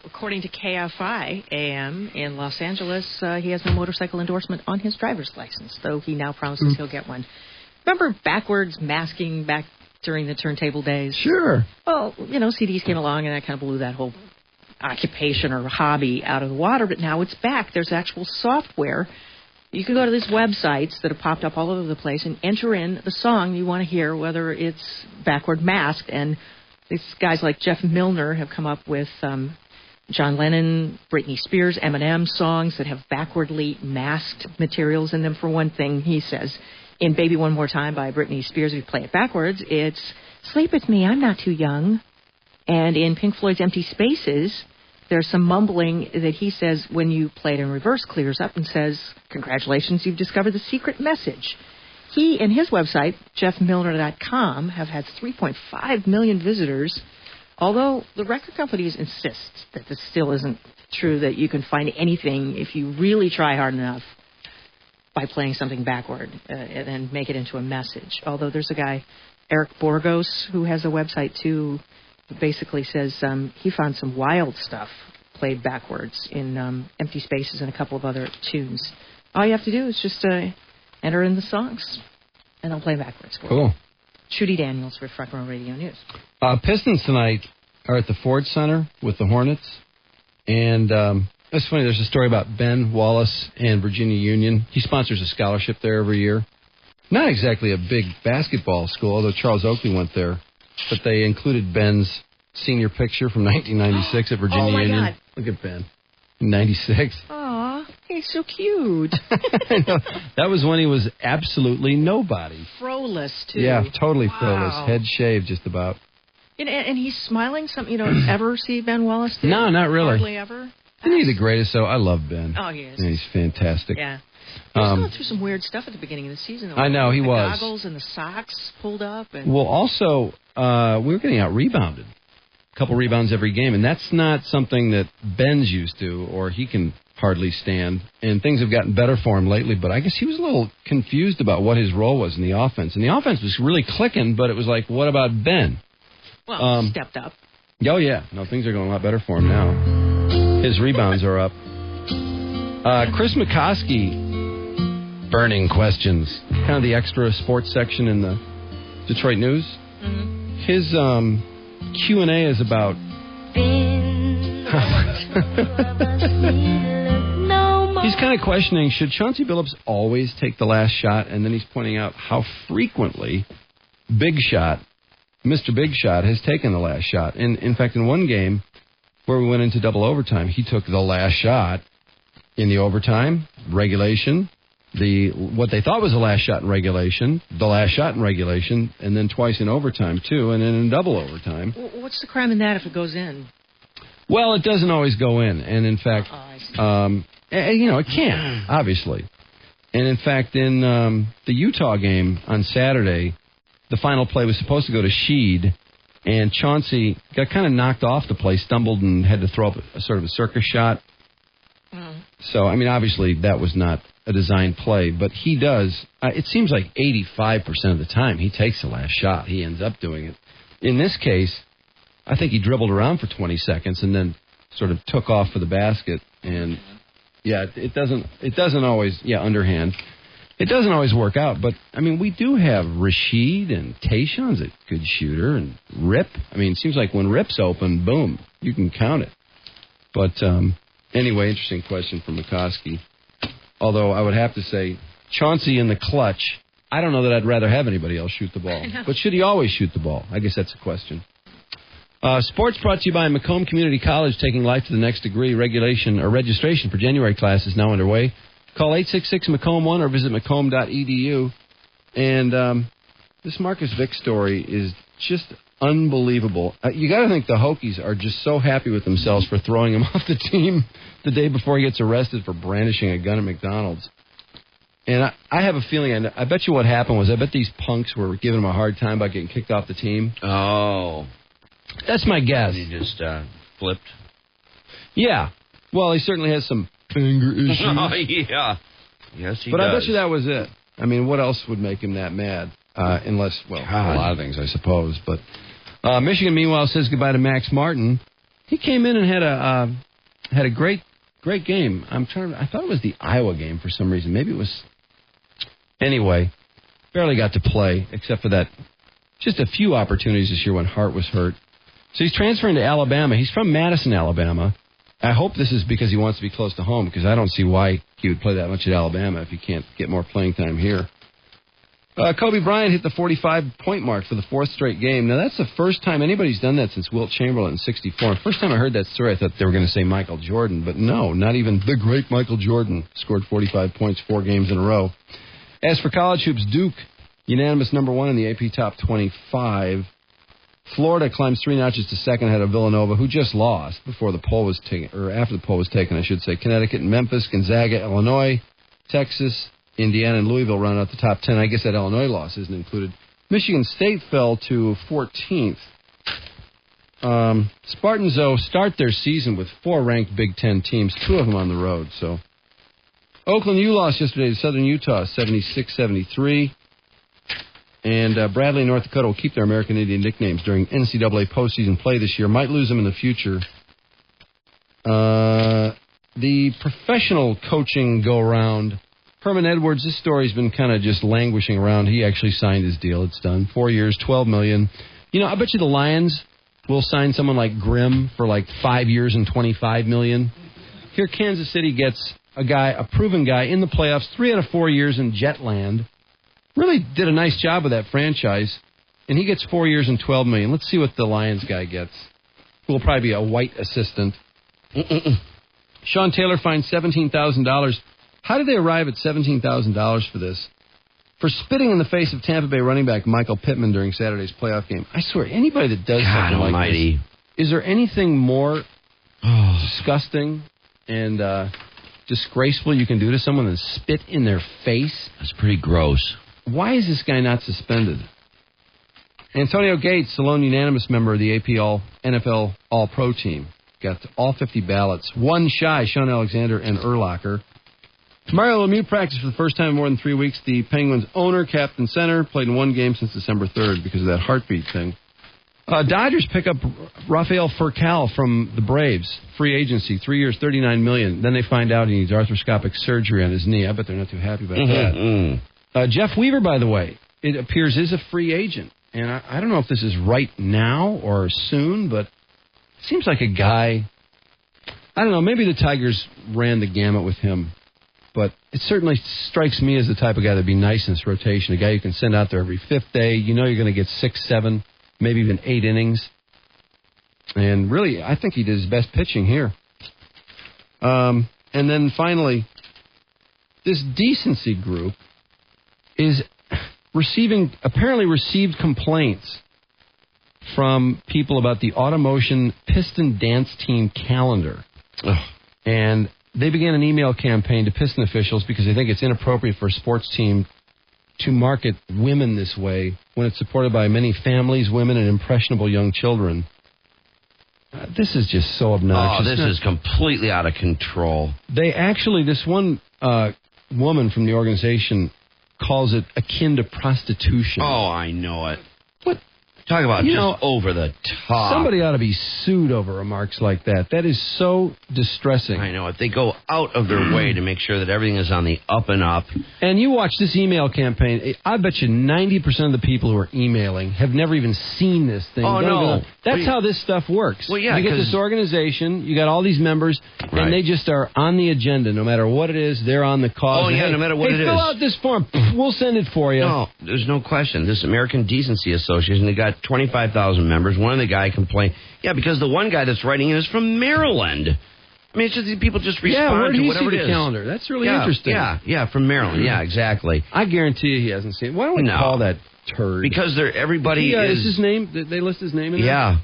According to KFI AM in Los Angeles, he has no motorcycle endorsement on his driver's license, though he now promises he'll get one. Remember backwards masking back during the turntable days? Sure. Well, CDs came along and that kind of blew that whole occupation or hobby out of the water, but now it's back. There's actual software. You can go to these websites that have popped up all over the place and enter in the song you want to hear, whether it's backward masked. And these guys like Jeff Milner have come up with John Lennon, Britney Spears, Eminem songs that have backwardly masked materials in them. For one thing, he says, in Baby One More Time by Britney Spears, if you play it backwards, it's Sleep With Me, I'm Not Too Young. And in Pink Floyd's Empty Spaces, there's some mumbling that he says when you play it in reverse clears up and says, congratulations, you've discovered the secret message. He and his website, jeffmilner.com, have had 3.5 million visitors, although the record companies insist that this still isn't true, that you can find anything if you really try hard enough by playing something backward and then make it into a message. Although there's a guy, Eric Borgos, who has a website too, basically says he found some wild stuff played backwards in Empty Spaces and a couple of other tunes. All you have to do is just enter in the songs, and they'll play backwards for you. Shooty Daniels for Front Row Radio News. Pistons tonight are at the Ford Center with the Hornets, and it's funny, there's a story about Ben Wallace and Virginia Union. He sponsors a scholarship there every year. Not exactly a big basketball school, although Charles Oakley went there. But they included Ben's senior picture from 1996 at Virginia Union. God. Look at Ben. 96. Aw, he's so cute. I know. That was when he was absolutely nobody. Froless, too. Yeah, totally Wow. froless. Head shaved just about. And he's smiling. You don't ever see Ben Wallace do? No, not really. Hardly ever? Isn't he the greatest, though? I love Ben. Oh, he is. Yeah, he's fantastic. Yeah. He was going through some weird stuff at the beginning of the season. I know, he was. The goggles and the socks pulled up. And Well, also, we were getting out-rebounded. A couple rebounds every game, and that's not something that Ben's used to, or he can hardly stand. And things have gotten better for him lately, but I guess he was a little confused about what his role was in the offense. And the offense was really clicking, but it was like, what about Ben? Well, stepped up. Oh, yeah. No, things are going a lot better for him now. His rebounds are up. Chris McCoskey, burning questions. Kind of the extra sports section in the Detroit News. Mm-hmm. His Q&A is about... He's kind of questioning, should Chauncey Billups always take the last shot? And then he's pointing out how frequently Big Shot, Mr. Big Shot, has taken the last shot. And in fact, in one game where we went into double overtime, he took the last shot in the overtime, regulation, what they thought was the last shot in regulation, the last shot in regulation, and then twice in overtime, too, and then in double overtime. What's the crime in that if it goes in? Well, it doesn't always go in, and in fact, it can, obviously. And in fact, in the Utah game on Saturday, the final play was supposed to go to Sheed, and Chauncey got kind of knocked off the play, stumbled, and had to throw up a sort of a circus shot. So, I mean, obviously, that was not a designed play, but he does. It seems like 85% of the time he takes the last shot. He ends up doing it. In this case, I think he dribbled around for 20 seconds and then sort of took off for the basket. And, yeah, it doesn't always, underhand. It doesn't always work out, but, I mean, we do have Rashid and Tayshawn's a good shooter, and Rip. I mean, it seems like when Rip's open, boom, you can count it. But anyway, interesting question from McCoskey. Although I would have to say, Chauncey in the clutch, I don't know that I'd rather have anybody else shoot the ball. But should he always shoot the ball? I guess that's a question. Sports brought to you by Macomb Community College, taking life to the next degree. Registration for January class is now underway. Call 866-MACOMB1 or visit macomb.edu. And this Marcus Vick story is just unbelievable. You got to think the Hokies are just so happy with themselves for throwing him off the team the day before he gets arrested for brandishing a gun at McDonald's. And I have a feeling, I bet you what happened was, I bet these punks were giving him a hard time about getting kicked off the team. Oh. That's my guess. He just flipped. Yeah. Well, he certainly has some anger issues. Oh, yeah. Yes, he does. But I bet you that was it. I mean, what else would make him that mad? Unless, well, a lot of things, I suppose. But Michigan, meanwhile, says goodbye to Max Martin. He came in and had a great game. I thought it was the Iowa game for some reason. Maybe it was. Anyway, barely got to play, except for that, just a few opportunities this year when Hart was hurt. So he's transferring to Alabama. He's from Madison, Alabama. I hope this is because he wants to be close to home, because I don't see why he would play that much at Alabama if he can't get more playing time here. Kobe Bryant hit the 45-point mark for the fourth straight game. Now, that's the first time anybody's done that since Wilt Chamberlain in '64. First time I heard that story, I thought they were going to say Michael Jordan. But no, not even the great Michael Jordan scored 45 points 4 games in a row. As for college hoops, Duke, unanimous number 1 in the AP Top 25. Florida climbs 3 notches to second ahead of Villanova, who just lost before the poll was taken, or after the poll was taken, I should say. Connecticut and Memphis, Gonzaga, Illinois, Texas, Indiana, and Louisville round out the top 10. I guess that Illinois loss isn't included. Michigan State fell to 14th. Spartans, though, start their season with 4 ranked Big Ten teams, 2 of them on the road. So, Oakland U lost yesterday to Southern Utah, 76-73. And Bradley and North Dakota will keep their American Indian nicknames during NCAA postseason play this year. Might lose them in the future. The professional coaching go-around, Herman Edwards, this story's been kind of just languishing around. He actually signed his deal. It's done. 4 years, $12 million. You know, I bet you the Lions will sign someone like Grimm for like 5 years and $25 million. Here, Kansas City gets a proven guy in the playoffs, 3 out of 4 years in Jetland. Really did a nice job with that franchise, and he gets 4 years and $12 million. Let's see what the Lions guy gets, who will probably be a white assistant. Sean Taylor fined $17,000. How did they arrive at $17,000 for this? For spitting in the face of Tampa Bay running back Michael Pittman during Saturday's playoff game. I swear, anybody that does something like this, is there anything more disgusting and disgraceful you can do to someone than spit in their face? That's pretty gross. Why is this guy not suspended? Antonio Gates, the lone unanimous member of the AP NFL All-Pro team, got all 50 ballots. One shy, Sean Alexander and Urlacher. Mario Lemieux practiced for the first time in more than 3 weeks. The Penguins' owner, captain, center, played in 1 game since December 3rd because of that heartbeat thing. Dodgers pick up Rafael Furcal from the Braves. Free agency, 3 years, $39 million. Then they find out he needs arthroscopic surgery on his knee. I bet they're not too happy about that. Jeff Weaver, by the way, it appears is a free agent. And I don't know if this is right now or soon, but it seems like a guy. I don't know, maybe the Tigers ran the gamut with him. But it certainly strikes me as the type of guy that'd be nice in this rotation. A guy you can send out there every 5th day. You know you're going to get 6, 7, maybe even 8 innings. And really, I think he did his best pitching here. And then finally, this decency group is apparently received complaints from people about the Automotion Piston Dance Team calendar. And they began an email campaign to Piston officials because they think it's inappropriate for a sports team to market women this way when it's supported by many families, women, and impressionable young children. This is just so obnoxious. Oh, this is completely out of control. They actually, this one woman from the organization calls it akin to prostitution. Oh, I know it. What? Talk about over the top. Somebody ought to be sued over remarks like that. That is so distressing. I know. If they go out of their way to make sure that everything is on the up and up. And you watch this email campaign, I bet you 90% of the people who are emailing have never even seen this thing. Oh, no. That's how this stuff works. Well, yeah, you get this organization, you got all these members, and they just are on the agenda. No matter what it is, they're on the cause. Oh, yeah, no matter what it is. Fill out this form. We'll send it for you. No, there's no question. This American Decency Association, they got 25,000 members. One of the guy complained, because the one guy that's writing it is from Maryland. I mean, it's just people just respond to whatever it is. Calendar? That's really interesting. Yeah, from Maryland. Yeah, exactly. I guarantee you he hasn't seen it. Why don't we call that turd? Because everybody is his name. Did they list his name in there?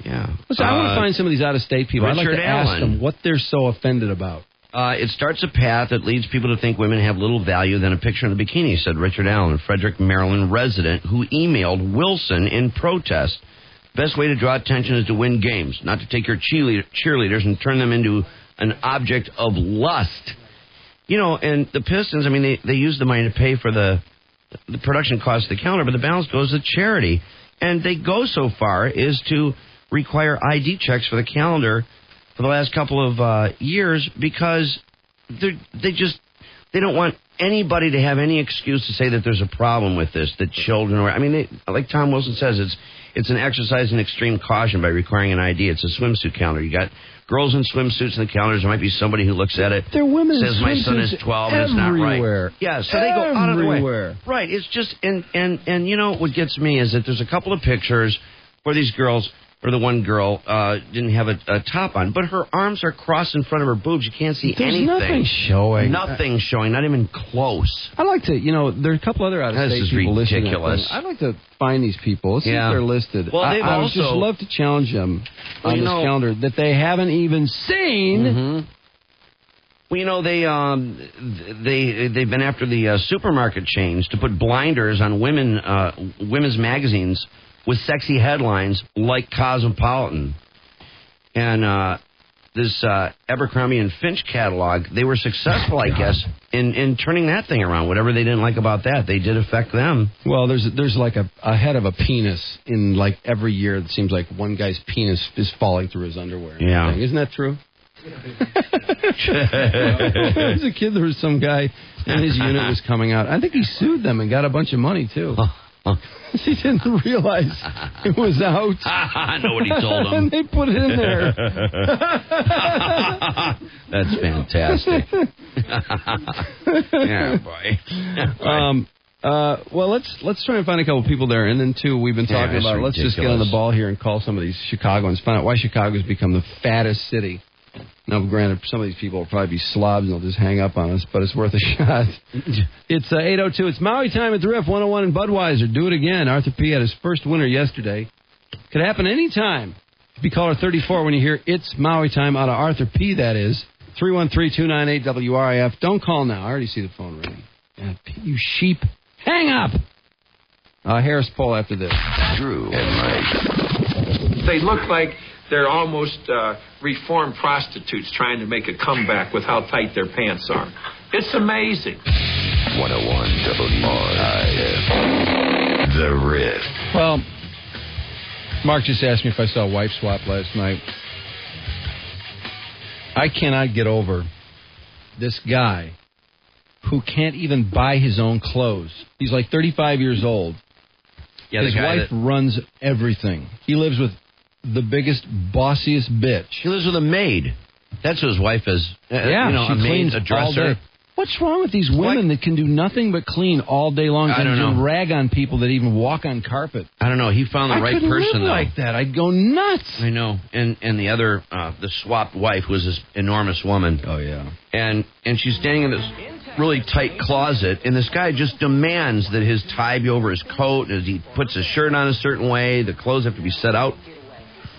Yeah. Listen, I want to find some of these out-of-state people. I'd like to ask them what they're so offended about. It starts a path that leads people to think women have little value than a picture in a bikini, said Richard Allen, a Frederick, Maryland resident who emailed Wilson in protest. Best way to draw attention is to win games, not to take your cheerleaders and turn them into an object of lust. And the Pistons, they use the money to pay for the production cost of the calendar, but the balance goes to charity. And they go so far as to require ID checks for the calendar for the last couple of years because they don't want anybody to have any excuse to say that there's a problem with this, that children like Tom Wilson says, it's an exercise in extreme caution by requiring an ID. It's a swimsuit calendar. You got girls in swimsuits in the calendars. There might be somebody who looks at it, they're women says my son is 12 and it's not right. Yeah, so they go out of the way. Right, it's just, and what gets me is that there's a couple of pictures where these girls, or the one girl didn't have a top on, but her arms are crossed in front of her boobs. You can't see anything. Nothing showing. Nothing showing, not even close. I like to, there are a couple other out-of-state people listed. This is ridiculous. I'd like to find these people. Let's see if they're listed. Well, I would just love to challenge them on this calendar that they haven't even seen. Mm-hmm. Well, they've been after the supermarket chains to put blinders on women's magazines with sexy headlines like Cosmopolitan. And this Abercrombie and Finch catalog, they were successful, I guess, in turning that thing around. Whatever they didn't like about that, they did affect them. Well, there's like a head of a penis in like every year. It seems like one guy's penis is falling through his underwear. Yeah. Isn't that true? As a kid, there was some guy and his unit was coming out. I think he sued them and got a bunch of money, too. He didn't realize it was out. Nobody told him. And they put it in there. That's fantastic. Yeah, boy. Well, let's try and find a couple people there, and then too, we've been talking about. Let's just get on the ball here and call some of these Chicagoans, find out why Chicago's become the fattest city. Now, granted, some of these people will probably be slobs and they'll just hang up on us, but it's worth a shot. It's 8:02. It's Maui time at the Riff 101 in Budweiser. Do it again. Arthur P. had his first winner yesterday. Could happen any time. Be caller 34 when you hear It's Maui time out of Arthur P. That is 313-298-WRIF. Don't call now. I already see the phone ringing. Yeah, you sheep. Hang up. Harris Poll after this. Drew and Mike. They look like they're almost reformed prostitutes trying to make a comeback with how tight their pants are. It's amazing. 101 WRIF. The Riff. Well, Mark just asked me if I saw Wife Swap last night. I cannot get over this guy who can't even buy his own clothes. He's like 35 years old. Yeah, his wife runs everything. He lives with the biggest, bossiest bitch. He lives with a maid. That's what his wife is. She a maid, cleans a dresser. all day. What's wrong with these women that can do nothing but clean all day long and rag on people that even walk on carpet? I don't know. He found the right person, live though. Like that, I'd go nuts. I know. And the other, the swapped wife was this enormous woman. Oh, yeah. And she's standing in this really tight closet, and this guy just demands that his tie be over his coat, as he puts his shirt on a certain way. The clothes have to be set out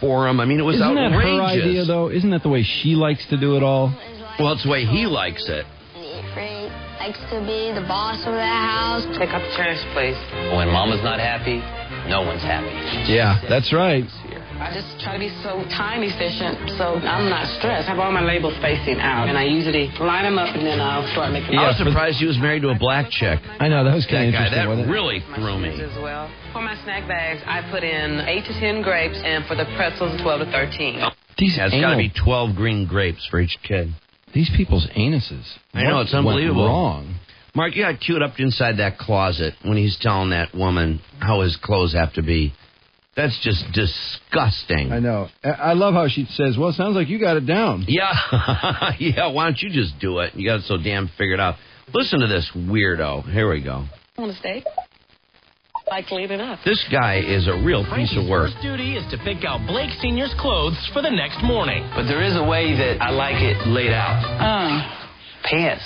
for him. I mean, it was outrageous. Isn't that her idea, though? Isn't that the way she likes to do it all? Well, it's the way he likes it. Frank likes to be the boss of the house. Pick up the trash, please. When Mama's not happy, no one's happy. Yeah, that's right. I just try to be so time efficient so I'm not stressed. I have all my labels facing out, and I usually line them up, and then I'll start making. I was surprised he was married to a black chick. I know, that was kind of interesting. That really threw me. As well. For my snack bags, I put in 8 to 10 grapes, and for the pretzels, 12 to 13. It's got to be 12 green grapes for each kid. These people's anuses. I know, it's unbelievable. Went wrong. Mark, you got queued up inside that closet when he's telling that woman how his clothes have to be. That's just disgusting. I know. I love how she says, well, it sounds like you got it down. Yeah. Yeah, why don't you just do it? You got it so damn figured out. Listen to this weirdo. Here we go. Want a steak? Like leaving up. This guy is a real piece of work. Frankie's first duty is to pick out Blake Sr.'s clothes for the next morning. But there is a way that I like it laid out. Pants,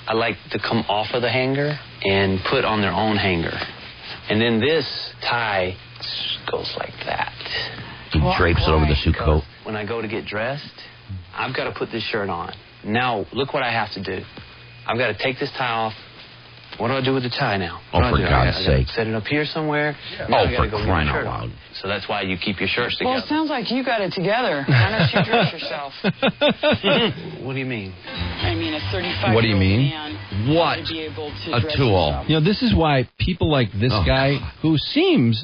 I like to come off of the hanger and put on their own hanger. And then this tie goes like that. He drapes it over the suit coat. When I go to get dressed, I've got to put this shirt on. Now, look what I have to do. I've got to take this tie off. What do I do with the tie now? Oh, for God's sake. Set it up here somewhere. Yeah. Now Oh, for crying out loud. So that's why you keep your shirts together. Well, it sounds like you got it together. Why don't you dress yourself? What do you mean? I mean, a 35-year-old What do you mean? man What? to be able to A dress tool. himself. You know, this is why people like this guy, who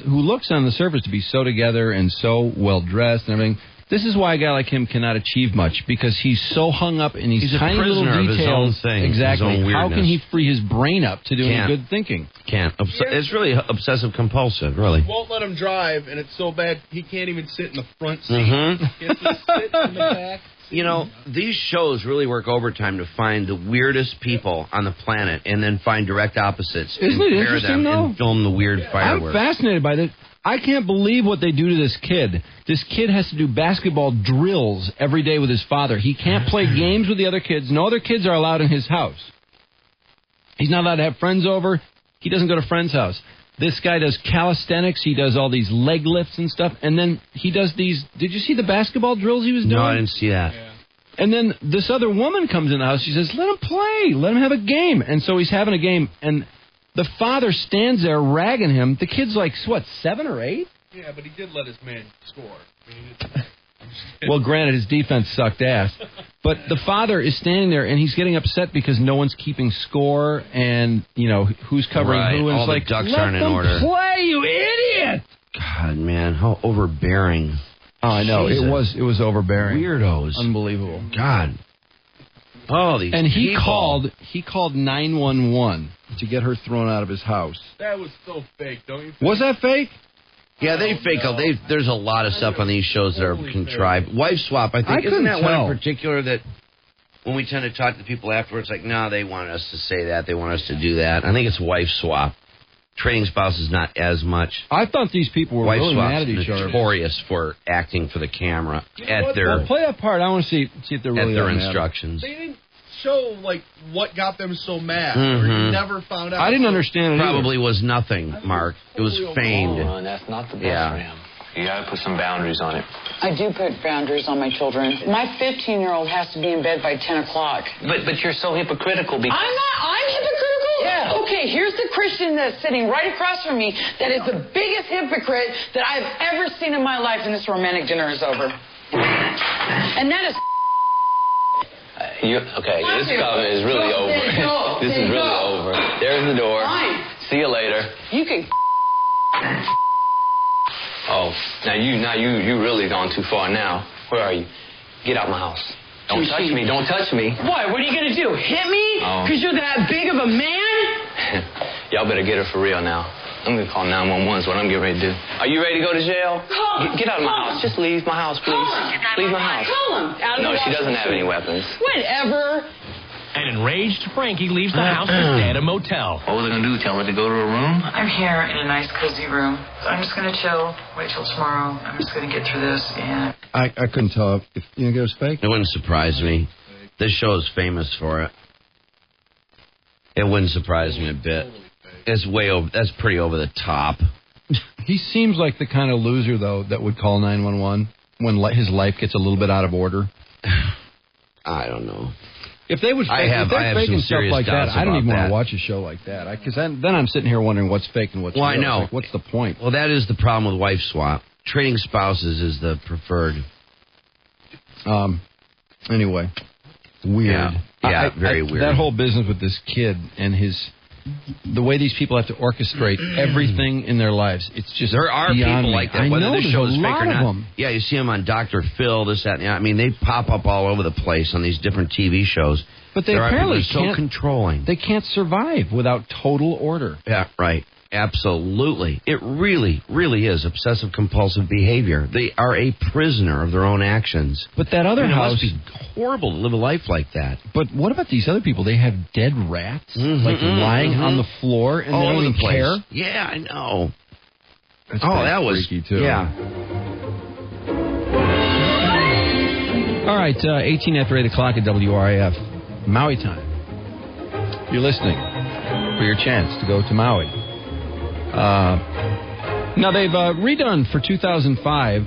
looks on the surface to be so together and so well-dressed and everything, this is why a guy like him cannot achieve much, because he's so hung up in these He's a tiny little prisoner of details. his own thing, Exactly. his own How can weirdness. he free his brain up to do any Can't. good thinking? Can't. It's really obsessive-compulsive, really. Won't let him drive, and it's so bad he can't even sit in the front seat. Mhm. He has to sit in the back. You know, these shows really work overtime to find the weirdest people on the planet and then find direct opposites. Isn't and it pair interesting, them though? and film the weird I'm fireworks. fascinated by this. I can't believe what they do to this kid. This kid has to do basketball drills every day with his father. He can't play games with the other kids. No other kids are allowed in his house. He's not allowed to have friends over. He doesn't go to friends' house. This guy does calisthenics. He does all these leg lifts and stuff. And then he does these... Did you see the basketball drills he was doing? No, I didn't see that. And then this other woman comes in the house. She says, let him play. Let him have a game. And so he's having a game. And the father stands there ragging him. The kid's like, what, 7 or 8? Yeah, but he did let his man score. I mean, Well, granted, his defense sucked ass. But the father is standing there, and he's getting upset because no one's keeping score, and, you know, who's covering Right. who. And All it's the like, ducks let aren't in them order. play, you idiot! God, man, how overbearing. Oh, I know. Jesus. It was overbearing. Weirdos. Unbelievable. God. Oh, these And he people. called 911 to get her thrown out of his house. that was so fake, don't you think? Was that fake? Yeah, they fake. There's a lot of stuff on these shows that are contrived. Wife swap, I think. I Isn't couldn't that one tell. in particular that when we tend to talk to people afterwards, like, no, they want us to say that. They want us to do that. I think it's wife swap. Trading spouse is not as much. I thought these people were Wife really swap's mad at each other. notorious for acting for the camera at their Well, play that part. I want to see if they're really at their that mad. instructions. They didn't show, like, what got them so mad. Or Mhm. you never found out. I didn't understand it either. Probably was nothing, Mark. It was feigned. Oh, that's not the best Yeah. for him. You got to put some boundaries on it. I do put boundaries on my children. My 15-year-old has to be in bed by 10 o'clock. But you're so hypocritical because... I'm hypocritical? Yeah. Okay, here's the Christian that's sitting right across from me that is the biggest hypocrite that I've ever seen in my life, and this romantic dinner is over. And that is... Okay, this comment is really over. This is really over. There's the door. Fine. See you later. You can... Oh, now you really gone too far now. Where are you? Get out my house. Don't touch me. Don't touch me. What? What are you going to do? Hit me? Oh. Because you're that big of a man? Y'all better get her for real now. I'm going to call 911 is what I'm getting ready to do. Are you ready to go to jail? Call him. Get out of my Call house. him. Just leave my house, please. Leave my house. Call him. Out of No, the she doesn't have washing any machine. weapons. Whatever. An enraged Frankie leaves the house to stay at a motel. What was I going to do? Tell her to go to her room? I'm here in a nice, cozy room. So I'm just going to chill, wait till tomorrow. I'm just going to get through this, and... I couldn't tell if you think it was fake. It wouldn't surprise me. This show is famous for it. It wouldn't surprise me a bit. It's way over. That's pretty over the top. He seems like the kind of loser, though, that would call 911 when his life gets a little bit out of order. I don't know. If they would, I have faking some stuff serious like that, doubts I don't about even want that. to watch a show like that. Because then I'm sitting here wondering what's fake and what's Well, real. I know. Like, what's the point? Well, that is the problem with wife swap. trading spouses is the preferred. Anyway, weird. Yeah, very weird. That whole business with this kid and the way these people have to orchestrate everything in their lives, it's just there are beyond people me. like that. I Whether know, this show is there's a fake or lot of not. them. Yeah, you see them on Dr. Phil, this, that, and the other. I mean, they pop up all over the place on these different TV shows. But they There are apparently people that are so controlling. They can't survive without total order. Yeah, right. Absolutely. It really, really is obsessive-compulsive behavior. They are a prisoner of their own actions. But that other house... It must be horrible to live a life like that. But what about these other people? They have dead rats, lying on the floor, and all they don't over even the place. care? Yeah, I know. That's that was freaky, too. Yeah. All right, 18 after 8 o'clock at WRIF. Maui time. You're listening for your chance to go to Maui. Now, they've redone for 2005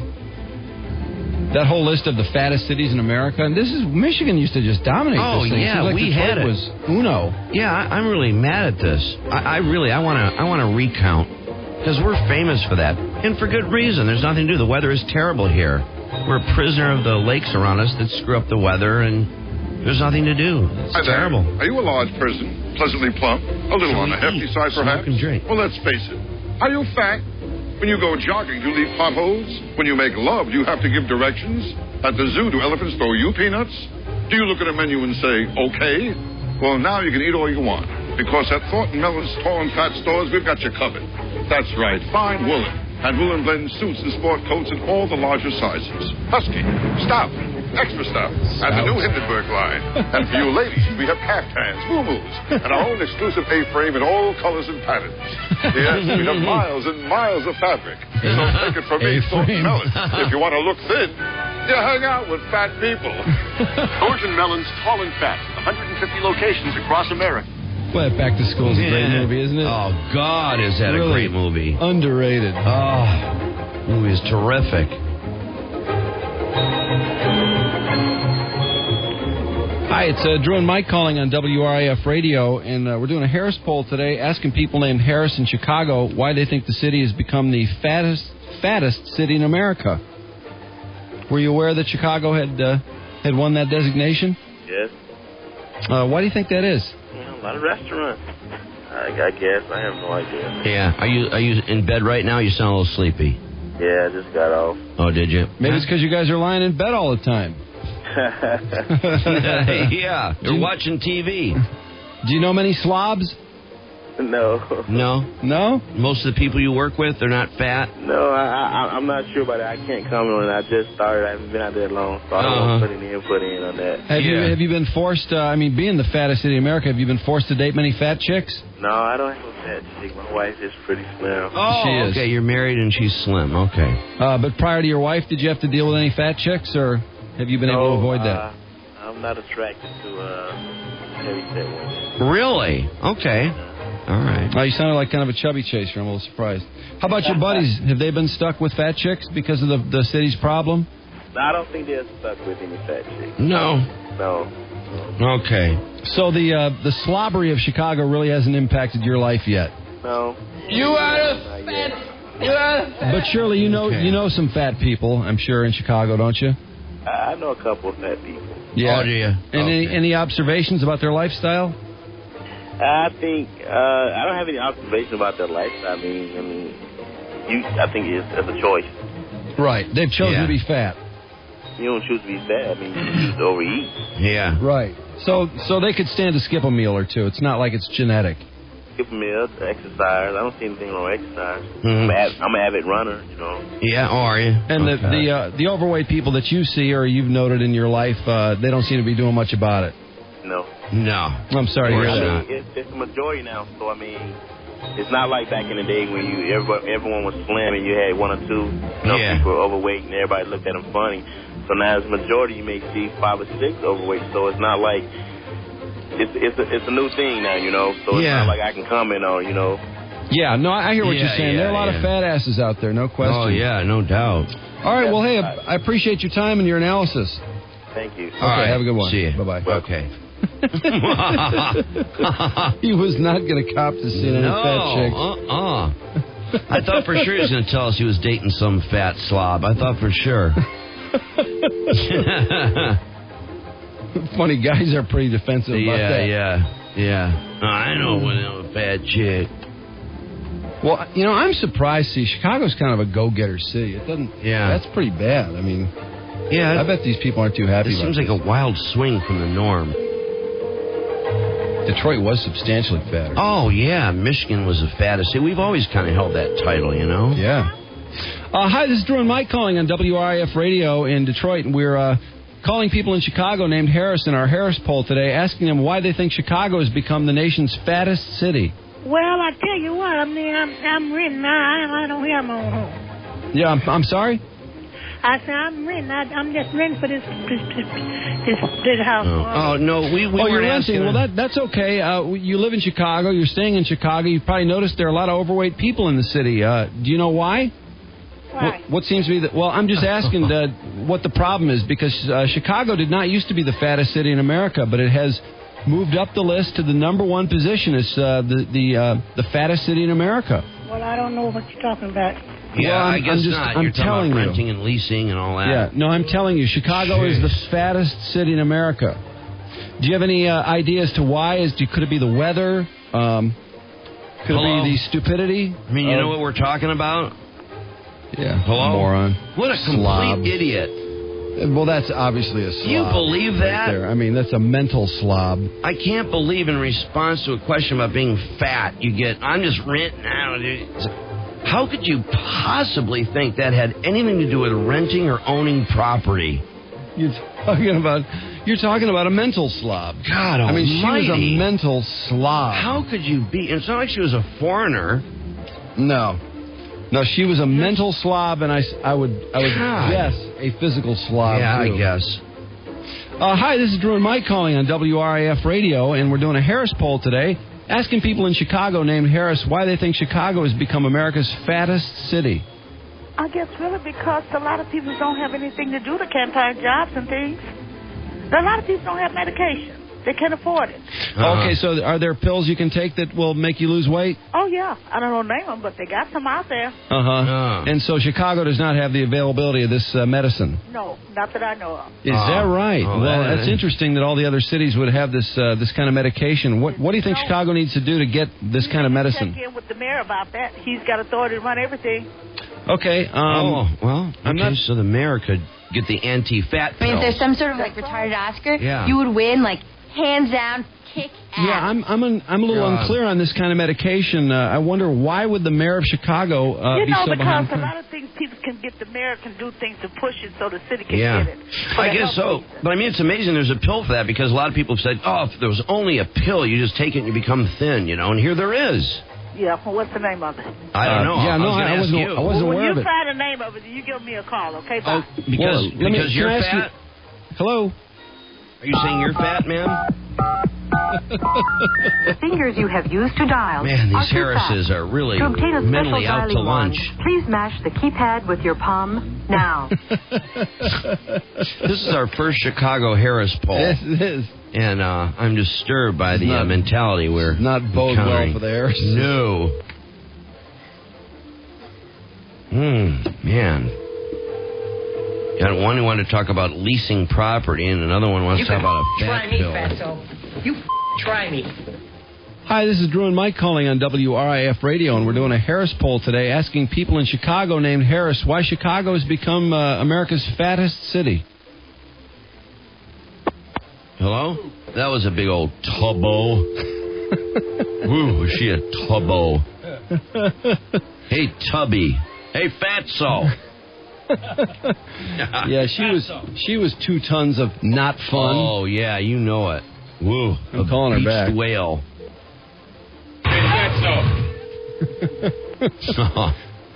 that whole list of the fattest cities in America. And Michigan used to just dominate this thing. Yeah, like we Detroit had it. was uno. Yeah, I'm really mad at this. I want to recount because we're famous for that. And for good reason. There's nothing to do. The weather is terrible here. We're a prisoner of the lakes around us that screw up the weather, and there's nothing to do. It's terrible. Are you a large person, pleasantly plump, a little on the hefty side perhaps? Well, let's face it. Are you fat? When you go jogging, do you leave potholes? When you make love, do you have to give directions? At the zoo, do elephants throw you peanuts? Do you look at a menu and say, okay? Well, now you can eat all you want. Because at Thornton Mellon's Tall and Fat stores, we've got you covered. That's right, fine woolen. And woolen blend suits and sport coats in all the larger sizes. Husky, stout, extra stout, and the new Hindenburg line. And for you ladies, we have caftans, moo-moos, and our own exclusive A-frame in all colors and patterns. Yes, we have miles and miles of fabric. So take it from me, Thornton Mellon. If you want to look thin, you hang out with fat people. Thornton Mellon's Tall and Fat, 150 locations across America. Well, Back to School is a great movie, isn't it? Oh, God, is that Really a great movie. Underrated. Oh, movie is terrific. Hi, it's Drew and Mike calling on WRIF Radio, and we're doing a Harris poll today, asking people named Harris in Chicago why they think the city has become the fattest city in America. Were you aware that Chicago had won that designation? Yes. Why do you think that is? A lot of restaurants. I guess. I have no idea. Yeah. Are you in bed right now? You sound a little sleepy. Yeah, I just got off. Oh, did you? Maybe it's because you guys are lying in bed all the time. Yeah. You're watching TV. Do you know many slobs? No. No? No? Most of the people you work with, they're not fat? No, I'm not sure about that. I can't comment on it. I just started. I haven't been out there long, so I don't want to put any input in on that. Have you been forced, being the fattest city in America, have you been forced to date many fat chicks? No, I don't have a fat chick. My wife is pretty slim. Oh, She is. okay. You're married and she's slim. Okay. But prior to your wife, did you have to deal with any fat chicks, or have you been able to avoid that? I'm not attracted to heavy set women. Really? Okay. All right. Oh, you sounded like kind of a chubby chaser. I'm a little surprised. How about your buddies? Have they been stuck with fat chicks because of the city's problem? No, I don't think they're stuck with any fat chicks. No. No. Okay. So the slobbery of Chicago really hasn't impacted your life yet. No. You are a fat. But surely you know some fat people, I'm sure, in Chicago, don't you? I know a couple of fat people. Yeah. Oh, do you? And any observations about their lifestyle? I think I don't have any observation about their lifestyle. I think it's a choice. Right. They've chosen to be fat. You don't choose to be fat. You choose to overeat. Yeah. Right. So they could stand to skip a meal or two. It's not like it's genetic. Skip a meal, exercise. I don't see anything wrong with exercise. Mm-hmm. I'm an avid runner, Yeah, are you? And the overweight people that you see or you've noted in your life, they don't seem to be doing much about it. No. I'm sorry to hear that. It's the majority now, so it's not like back in the day when everyone was slim and you had one or two people overweight and everybody looked at them funny. So now as a majority you may see 5 or 6 overweight, so it's not like it's a new thing now, so it's not like I can comment on, Yeah, no, I hear what you're saying. There are a lot of fat asses out there, no question. Oh, yeah, no doubt. All right, well, hey, I appreciate your time and your analysis. Thank you. Okay, have a good one. See you. Bye-bye. Okay. He was not going to cop to seeing any fat chicks. I thought for sure he was going to tell us he was dating some fat slob. I thought for sure. Funny, guys are pretty defensive about that. Yeah. I know when I'm a fat chick. Well, you know, I'm surprised. See, Chicago's kind of a go-getter city. It doesn't. Yeah. That's pretty bad. I mean, yeah. I bet these people aren't too happy. It seems like a wild swing from the norm. Detroit was substantially fatter. Oh yeah, Michigan was the fattest city. We've always kind of held that title, you know. Yeah. Hi, this is Drew and Mike calling on WRIF Radio in Detroit, and we're calling people in Chicago named Harris in our Harris poll today, asking them why they think Chicago has become the nation's fattest city. Well, I tell you what, I mean, I'm renting. I don't have my own home. Yeah, I'm sorry? I said, I'm renting. I'm just renting for this house. Oh, no, we you're renting. Well, that's okay. You live in Chicago. You're staying in Chicago. You probably noticed there are a lot of overweight people in the city. Do you know why? Why? What seems to be the... Well, I'm just asking what the problem is, because Chicago did not used to be the fattest city in America, but it has moved up the list to the number one position as the fattest city in America. Well, I don't know what you're talking about. Yeah, well, I guess not. You're talking about renting you. and leasing and all that. Yeah, no, I'm telling you, Chicago is the fattest city in America. Do you have any idea as to why? Could it be the weather? Could it be the stupidity? I mean, you know what we're talking about? Yeah. Hello? Moron. What a complete idiot. Well, that's obviously a slob. Do you believe that? Right there. I mean, that's a mental slob. I can't believe in response to a question about being fat, you get, I'm just renting out. How could you possibly think that had anything to do with renting or owning property? You're talking about a mental slob. God almighty. I mean, she was a mental slob. How could you be? It's not like she was a foreigner. No, she was a mental slob, and I would guess a physical slob. Yeah, too. I guess. Hi, this is Drew and Mike calling on WRIF Radio, and we're doing a Harris poll today, asking people in Chicago named Harris why they think Chicago has become America's fattest city. I guess really because a lot of people don't have anything to do. They can't find jobs and things. A lot of people don't have medication. They can't afford it. Okay, so are there pills you can take that will make you lose weight? Oh, yeah. I don't know name them, but they got some out there. And so Chicago does not have the availability of this medicine? No, not that I know of. Is that right? Well, that's interesting that all the other cities would have this kind of medication. What do you think Chicago needs to do to get this kind of medicine? Check in with the mayor about that. He's got authority to run everything. Okay. So the mayor could get the anti-fat I mean, if pills. there's some sort of like retarded Oscar, Yeah. you would win like hands down, kick ass. Yeah, I'm a little unclear on this kind of medication. I wonder why would the mayor of Chicago be so behind? Because a lot of things people can get, the mayor can do things to push it so the city can Yeah, get it. I guess so. But I mean, it's amazing there's a pill for that, because a lot of people have said, oh, if there was only a pill, you just take it and you become thin, you know, and here there is. Yeah, well, what's the name of it? I don't know. I wasn't aware of it. When you find the name of it, you give me a call, okay? Bye. Because you're fat? Hello? Are you saying you're fat, ma'am? The fingers you have used to dial. Man, are these too Harrises fat. are really To obtain a mentally special out to dialing lunch. wand, please mash the keypad with your palm now. This is our first Chicago Harris poll. Yes, it is. And I'm disturbed by the mentality we're not bode well encountering. for the Harris. No. Man. Got one who wanted to talk about leasing property, and another one wants to talk about a fat pill. Try me. Hi, this is Drew and Mike calling on WRIF Radio, and we're doing a Harris poll today, asking people in Chicago named Harris why Chicago has become America's fattest city. Hello? That was a big old tubbo. Woo, was she a tubbo? Hey, Tubby. Hey, Fatso. Yeah, she was 2 tons of not fun. Oh, yeah, you know it. Woo. I'm calling her back. Whale. Why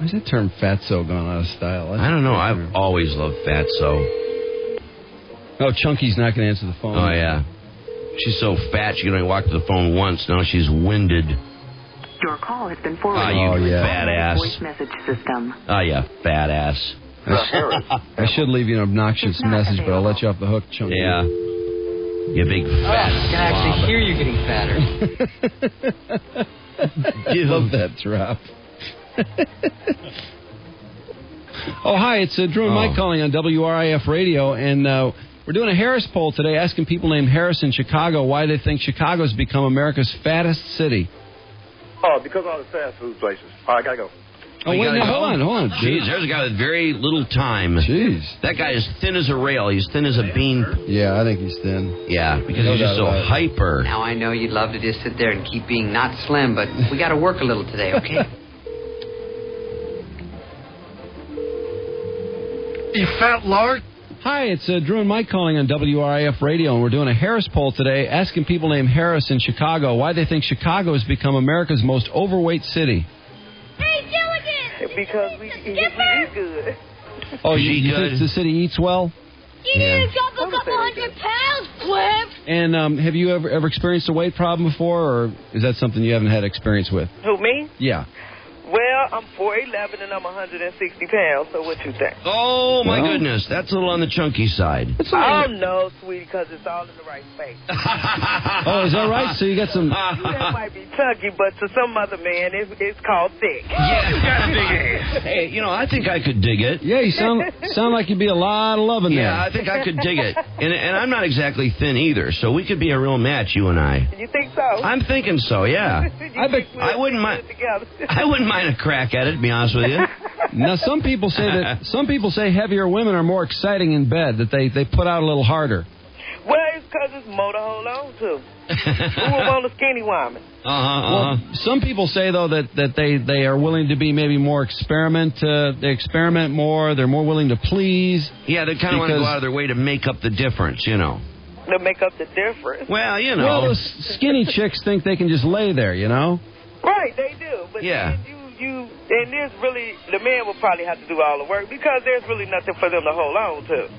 is that term fatso gone out of style? I don't know. I've always loved fatso. Oh, Chunky's not going to answer the phone. Oh, yeah. She's so fat she can only walk to the phone once. Now she's winded. Your call has been forwarded you to fat ass. voice message system. Oh, yeah, fat ass. I should leave you an obnoxious message, but I'll let you off the hook, Chunky. Yeah. You big fat I can actually hear you getting fatter. I love that drop. Oh, hi, it's Drew and Mike calling on WRIF Radio, and we're doing a Harris poll today asking people named Harris in Chicago why they think Chicago's become America's fattest city. Oh, because of all the fast food places. All right, I gotta go. Oh, wait, no, hold on. Jeez, there's a guy with very little time. Jeez. That guy is thin as a rail. He's thin as a bean. Yeah, I think he's thin. Yeah, because he's just so hyper. Now, I know you'd love to just sit there and keep being not slim, but we got to work a little today, okay? You fat lard. Hi, it's Drew and Mike calling on WRIF Radio, and we're doing a Harris poll today asking people named Harris in Chicago why they think Chicago has become America's most overweight city. Hey, Gilligan! Because we eat good. Oh, you think the city eats well? You need to drop a couple 100 pounds, Cliff! And have you ever experienced a weight problem before, or is that something you haven't had experience with? Who, me? Yeah. Well, I'm 4'11" and I'm 160 pounds, so what you think? Oh, my goodness. That's a little on the chunky side. Oh, no, sweetie, because it's all in the right space. Oh, is that right? So you got some... That might be chunky, but to some other man, it's called thick. Yeah, you got a big ass. Hey, I think I could dig it. Yeah, you sound like you'd be a lot of loving there. Yeah, I think I could dig it. And I'm not exactly thin either, so we could be a real match, you and I. You think so? I'm thinking so, yeah. I wouldn't mind. I wouldn't mind a crack at it, to be honest with you. Now, some people say heavier women are more exciting in bed, that they put out a little harder. Well, it's because it's more to hold on to. Who would want a skinny woman? Well, some people say, though, that they are willing to be maybe more they experiment more, they're more willing to please. Yeah, they kind of want to go out of their way to make up the difference, To make up the difference? Well, Well, those skinny chicks think they can just lay there, Right, they do. But yeah. And there's really, the man will probably have to do all the work because there's really nothing for them to hold on to.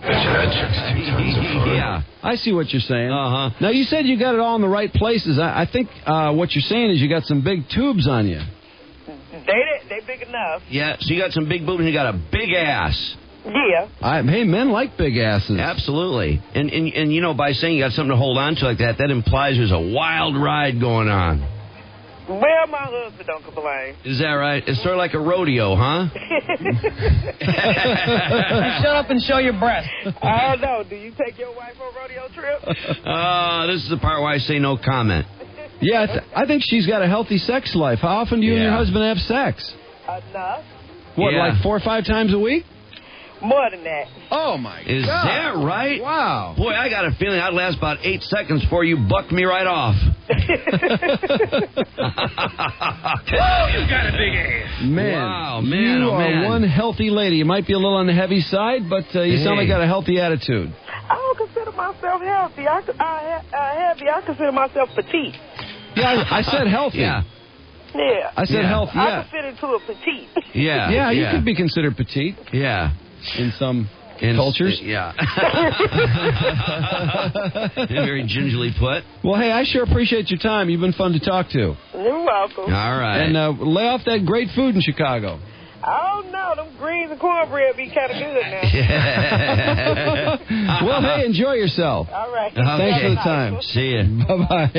Yeah. I see what you're saying. Now, you said you got it all in the right places. I think what you're saying is you got some big tubes on you. They big enough. Yeah, so you got some big boobs and you got a big ass. Yeah. Hey, men like big asses. Absolutely. And by saying you got something to hold on to like that implies there's a wild ride going on. Well, my husband don't complain. Is that right? It's sort of like a rodeo, huh? Shut up and show your breast. I don't know. Do you take your wife on a rodeo trip? This is the part where I say no comment. Yeah, I think she's got a healthy sex life. How often do you and your husband have sex? Enough. What, like 4 or 5 times a week? More than that. Oh, my God. Is that right? Wow. Boy, I got a feeling I'd last about 8 seconds before you bucked me right off. Oh, you got a big ass. Man, man, you oh, are man. one healthy lady. You might be a little on the heavy side, but you sound like you got a healthy attitude. I don't consider myself healthy. I consider myself petite. Yeah, I said healthy. Yeah. I said healthy, I can fit into a petite. Yeah, you could be considered petite. Yeah. In some cultures. Yeah. Very gingerly put. Well, hey, I sure appreciate your time. You've been fun to talk to. You're welcome. All right. And lay off that great food in Chicago. Oh, no, them greens and cornbread be kind of good now. Well, hey, enjoy yourself. All right. Thanks for the time. See ya. Bye-bye.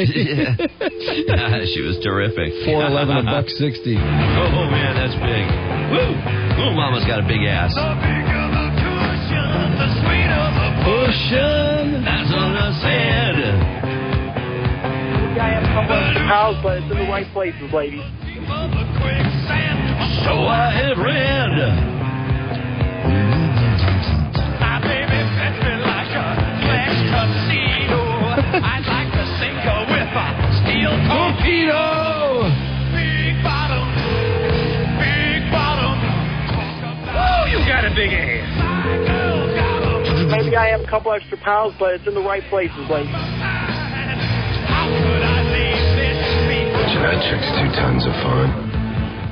She was terrific. 411 $1.60. Oh, man, that's big. Woo! Ooh, Mama's got a big ass. Ocean. That's what I said. I have so much house, but it's in the right places, ladies. So I have read. My baby fetch me like a flesh tuxedo. I'd like to sink her with a steel torpedo. Big bottom. Oh, you got a big ass. Maybe I have a couple extra pounds, but it's in the right places, ladies. How could I leave this beat? That chick's 2 tons of fun.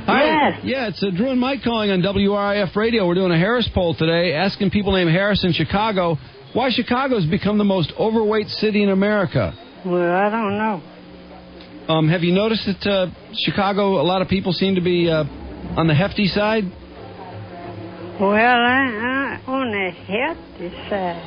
Hi. Yeah, it's Drew and Mike calling on WRIF Radio. We're doing a Harris poll today, asking people named Harris in Chicago why Chicago's become the most overweight city in America. Well, I don't know. Have you noticed that Chicago, a lot of people seem to be on the hefty side? Well, on the healthy side.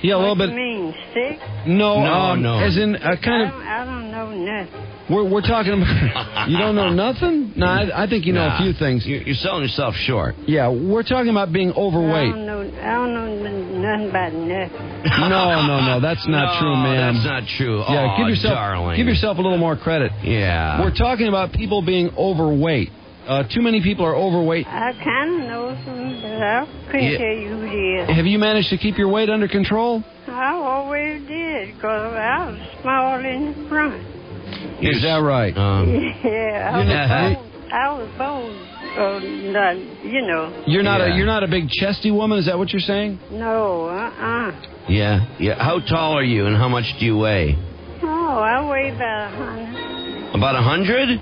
Yeah, a little bit. What do you mean, sick? No, no. As in kind of. I don't know nothing. We're talking about. You don't know nothing? No, I think you know a few things. You're selling yourself short. Yeah, we're talking about being overweight. I don't know nothing about nothing. No, that's not true, man. That's not true. Yeah, darling. give yourself a little more credit. Yeah. We're talking about people being overweight. Too many people are overweight. I kind of know some, but I couldn't tell you who it is. Have you managed to keep your weight under control? I always did, because I was small in the front. Is that right? Yeah, I was born, you know. You're not a big chesty woman. Is that what you're saying? No, Yeah. How tall are you, and how much do you weigh? Oh, I weigh about 100. About 100?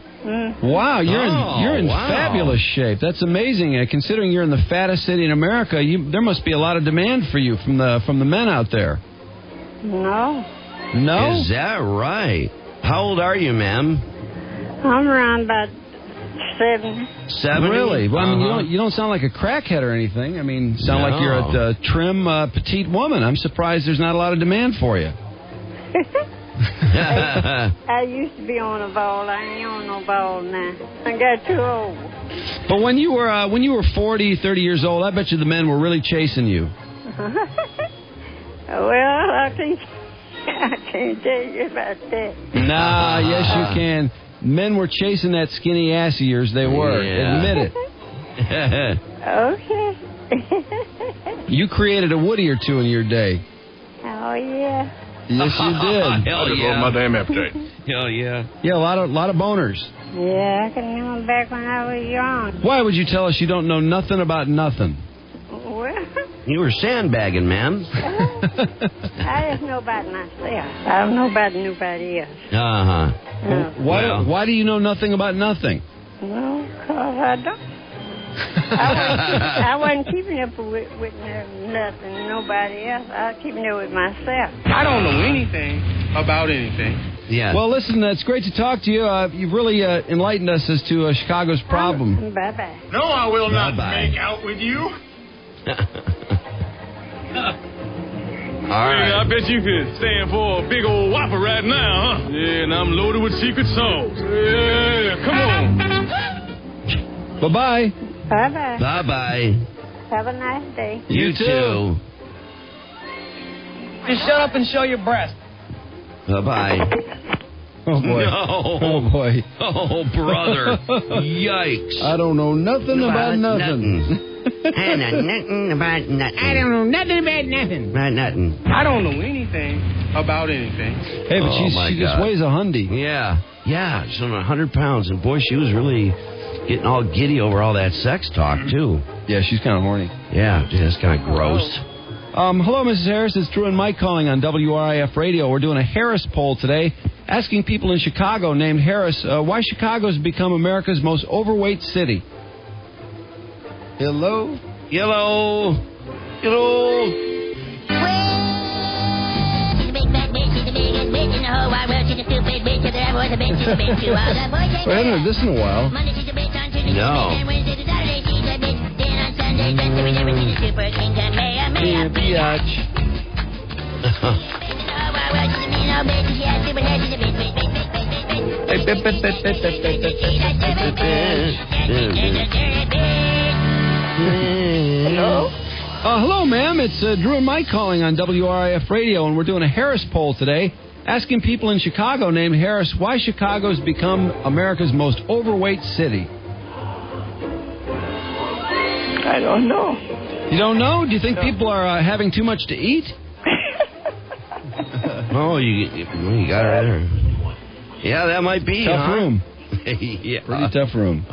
Wow, you're in fabulous shape. That's amazing. Considering you're in the fattest city in America, there must be a lot of demand for you from the men out there. No. No? Is that right? How old are you, ma'am? I'm around about 70. 70? Really? Well, I mean, you don't sound like a crackhead or anything. I mean, sound like you're a trim, petite woman. I'm surprised there's not a lot of demand for you. I used to be on a ball. I ain't on no ball now. I got too old. But when you were 40, 30 years old, I bet you the men were really chasing you. Well, I can't tell you about that. Nah, yes you can. Men were chasing that skinny ass of yours. They were. Yeah. Admit it. Okay. You created a Woody or two in your day. Oh, yeah. Yes, you did. Hell yeah. My damn appetite. Hell yeah. Yeah, a lot of boners. Yeah, I can remember back when I was young. Why would you tell us you don't know nothing about nothing? Well, You were sandbagging, ma'am. I just know about myself. I don't know about nobody else. Why do you know nothing about nothing? Well, because I don't. I wasn't keeping up with nothing, nobody else. I was keeping up with myself. I don't know anything about anything. Yeah. Well, listen, it's great to talk to you. You've really enlightened us as to Chicago's problem. Bye-bye. No, I will not Bye-bye. make out with you. All right. I bet you could stand for a big old whopper right now, huh? Yeah, and I'm loaded with secret sauce. Yeah, come on. Bye-bye. Bye-bye. Bye-bye. Have a nice day. You too. Just shut up and show your breast. Bye-bye. Oh, boy. No. Oh, boy. Oh, brother. Yikes. I don't know nothing about nothing. I know nothing about nothing. I don't know nothing about nothing. About nothing. I don't know anything about anything. Hey, but she just God. weighs 100. Yeah. Yeah, she's on 100 pounds. And, boy, she was really getting all giddy over all that sex talk, too. Yeah, she's kind of horny. Yeah, that's kind of gross. Hello, Mrs. Harris. It's Drew and Mike calling on WRIF Radio. We're doing a Harris poll today, asking people in Chicago named Harris why Chicago's become America's most overweight city. Hello? Hello? Hello? We haven't heard this in a while. No. Hello? Hello, ma'am. It's Drew and Mike calling on WRIF Radio, and we're doing a Harris poll today, asking people in Chicago named Harris why Chicago's become America's most overweight city. I don't know. You don't know? Do you think people are having too much to eat? Oh, you got it right there. Yeah, that might be. Tough room. Yeah. Pretty tough room.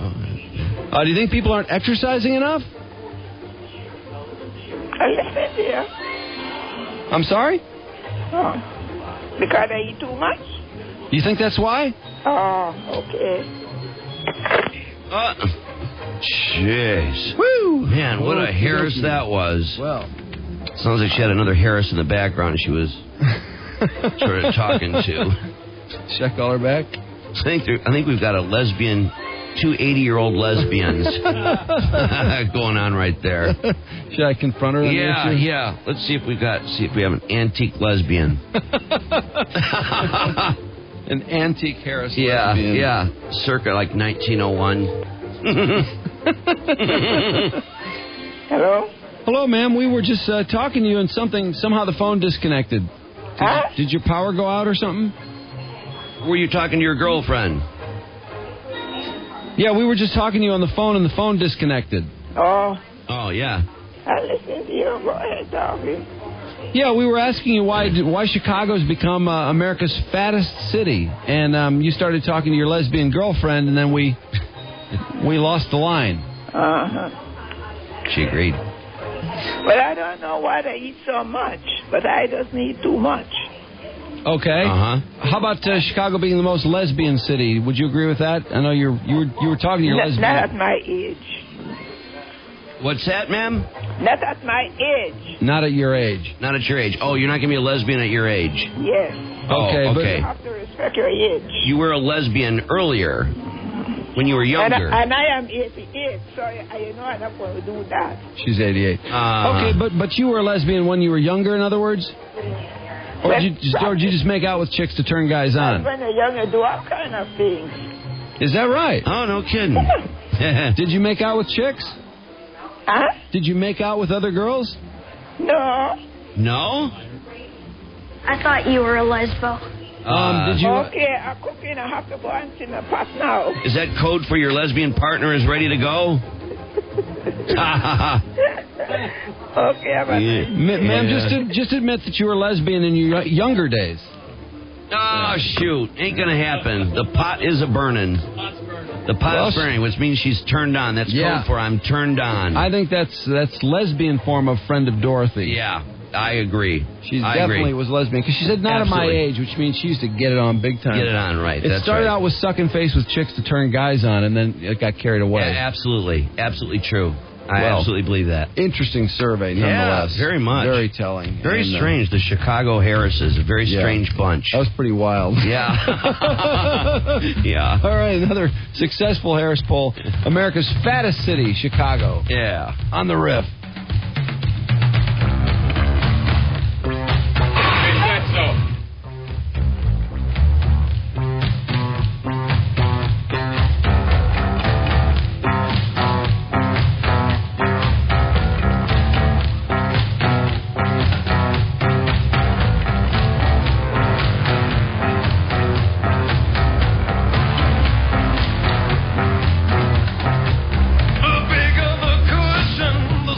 Do you think people aren't exercising enough? I listen here. I'm sorry? Oh, because I eat too much? You think that's why? Oh, okay. Jeez. Woo! Man, what a Harris that was. Well. Sounds like she had another Harris in the background she was sort of talking to. Should I call her back? I think we've got a lesbian two 80-year-old lesbians going on right there. Should I confront her? Yeah. Let's see if we have an antique lesbian. An antique Harris lesbian. Yeah. Circa like 1901. Hello? Hello, ma'am. We were just talking to you and somehow the phone disconnected. Did your power go out or something? Were you talking to your girlfriend? Yeah, we were just talking to you on the phone and the phone disconnected. Oh, yeah. I listen to you. Go ahead, talking. Yeah, we were asking you why Chicago's become America's fattest city, and you started talking to your lesbian girlfriend, and then we lost the line. She agreed. But I don't know why they eat so much, but I just need too much. Okay. How about Chicago being the most lesbian city? Would you agree with that? I know you were talking to your lesbian. Not at my age. What's that, ma'am? Not at my age. Not at your age. Not at your age. Oh, you're not going to be a lesbian at your age. Yes. Okay. But you have to respect your age. You were a lesbian earlier when you were younger. And I am 88, so I'm not going to do that. She's 88. Okay, but you were a lesbian when you were younger, in other words? Or did you just make out with chicks to turn guys on? When you're younger, do all kind of things. Is that right? Oh, no kidding. Did you make out with chicks? Huh? Did you make out with other girls? No. No? I thought you were a lesbo. Did you? Okay, I'm cooking. I have to go and sit in the pot now. Is that code for your lesbian partner is ready to go? Okay, ma'am, just admit that you were lesbian in your younger days. Oh, shoot. Ain't going to happen. The pot is a-burning. The pot is burning, which means she's turned on. That's code for I'm turned on. I think that's lesbian form of friend of Dorothy. Yeah, I agree. She definitely was lesbian. Because she said not at my age, which means she used to get it on big time. Get it on, right. It started out with sucking face with chicks to turn guys on, and then it got carried away. Yeah, absolutely. Absolutely true. I absolutely believe that. Interesting survey, nonetheless. Yeah, very much. Very telling. Very strange. The Chicago Harrises, a very strange bunch. That was pretty wild. Yeah. Yeah. All right, another successful Harris poll. America's fattest city, Chicago. Yeah. On the riff. The bigger the cushion, the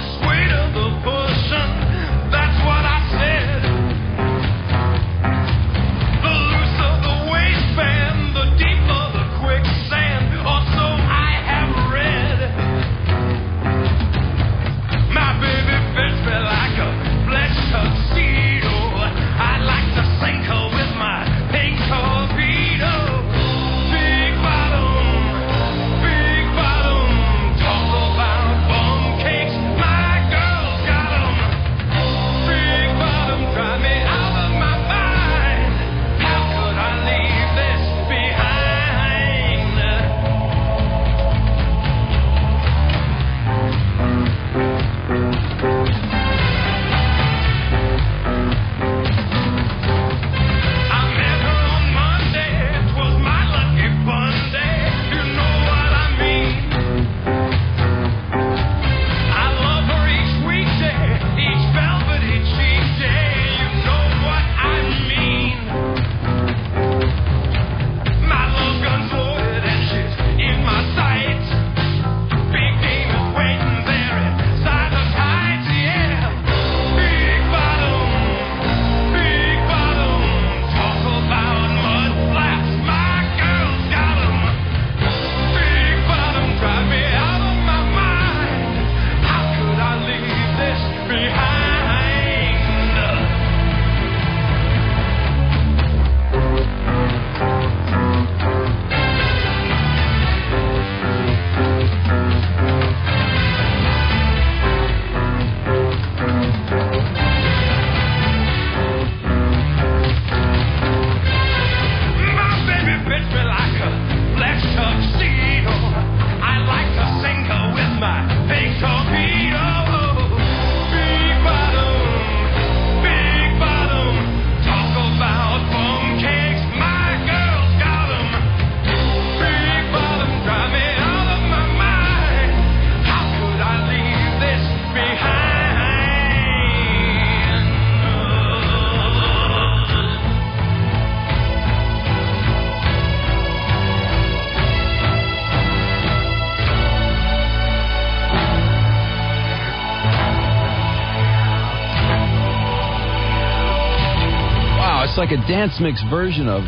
like a dance mix version of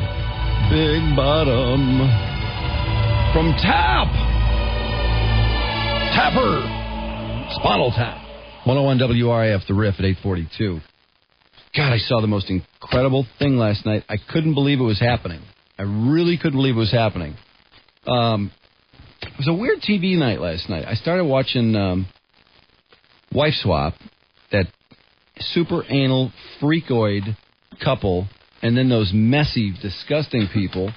Big Bottom from Tapper. Spinal Tap. 101 WRAF, The Riff at 8:42. God, I saw the most incredible thing last night. I couldn't believe it was happening. I really couldn't believe it was happening. It was a weird TV night last night. I started watching Wife Swap, that super anal, freakoid couple, and then those messy, disgusting people.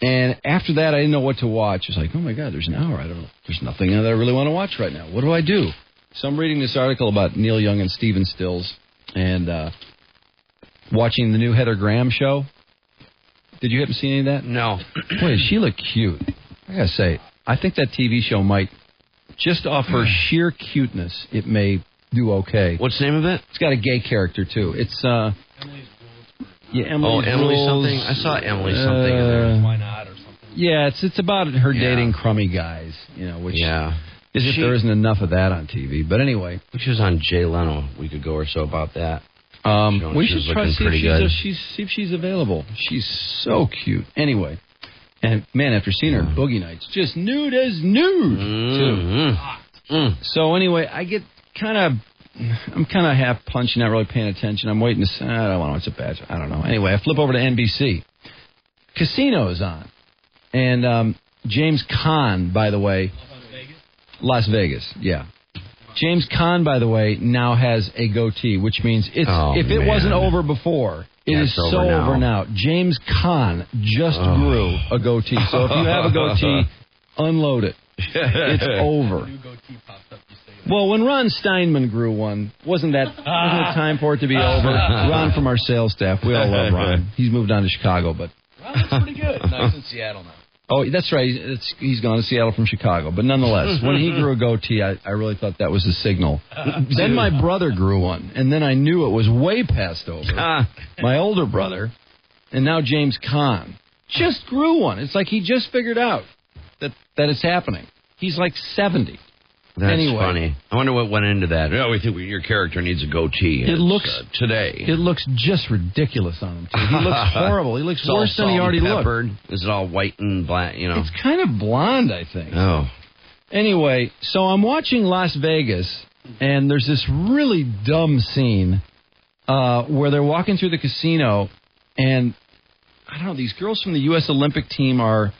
And after that, I didn't know what to watch. It's like, oh, my God, there's an hour. I don't know. There's nothing that I really want to watch right now. What do I do? So I'm reading this article about Neil Young and Stephen Stills and watching the new Heather Graham show. Did you happen to see any of that? No. Boy, does she look cute. I got to say, I think that TV show might, just off her sheer cuteness, it may do okay. What's the name of it? It's got a gay character, too. It's, Emily's Emily Rules. something? I saw Emily something in there. Why not, or something? Yeah, it's about her dating crummy guys, which is if there isn't enough of that on TV. But anyway. She was on Jay Leno a week ago or so about that. We should try to see if she's available. She's so cute. Anyway. And, man, after seeing her Boogie Nights, just nude as nude, too. So, anyway, I'm kind of half punchy, not really paying attention. I'm waiting to see. I don't want to watch a batch. I don't know. Anyway, I flip over to NBC. Casino is on. And James Caan, by the way. Las Vegas, yeah. James Caan, by the way, now has a goatee, which means if it wasn't over before, it is so over now. James Caan just grew a goatee. So if you have a goatee, unload it. It's over. Well, when Ron Steinman grew one, wasn't it time for it to be over? Ron from our sales staff, we all love Ron. He's moved on to Chicago, but Ron looks pretty good. No, he's in Seattle now. Oh, that's right. He's gone to Seattle from Chicago. But nonetheless, when he grew a goatee, I really thought that was a signal. Then my brother grew one, and then I knew it was way past over. My older brother, and now James Caan, just grew one. It's like he just figured out that it's happening. He's like 70. That's funny. I wonder what went into that. Oh, we think your character needs a goatee. It looks today. It looks just ridiculous on him, too. He looks horrible. He looks worse than he already looked. Is it all white and black, It's kind of blonde, I think. Oh. Anyway, so I'm watching Las Vegas, and there's this really dumb scene where they're walking through the casino, and I don't know, these girls from the U.S. Olympic team I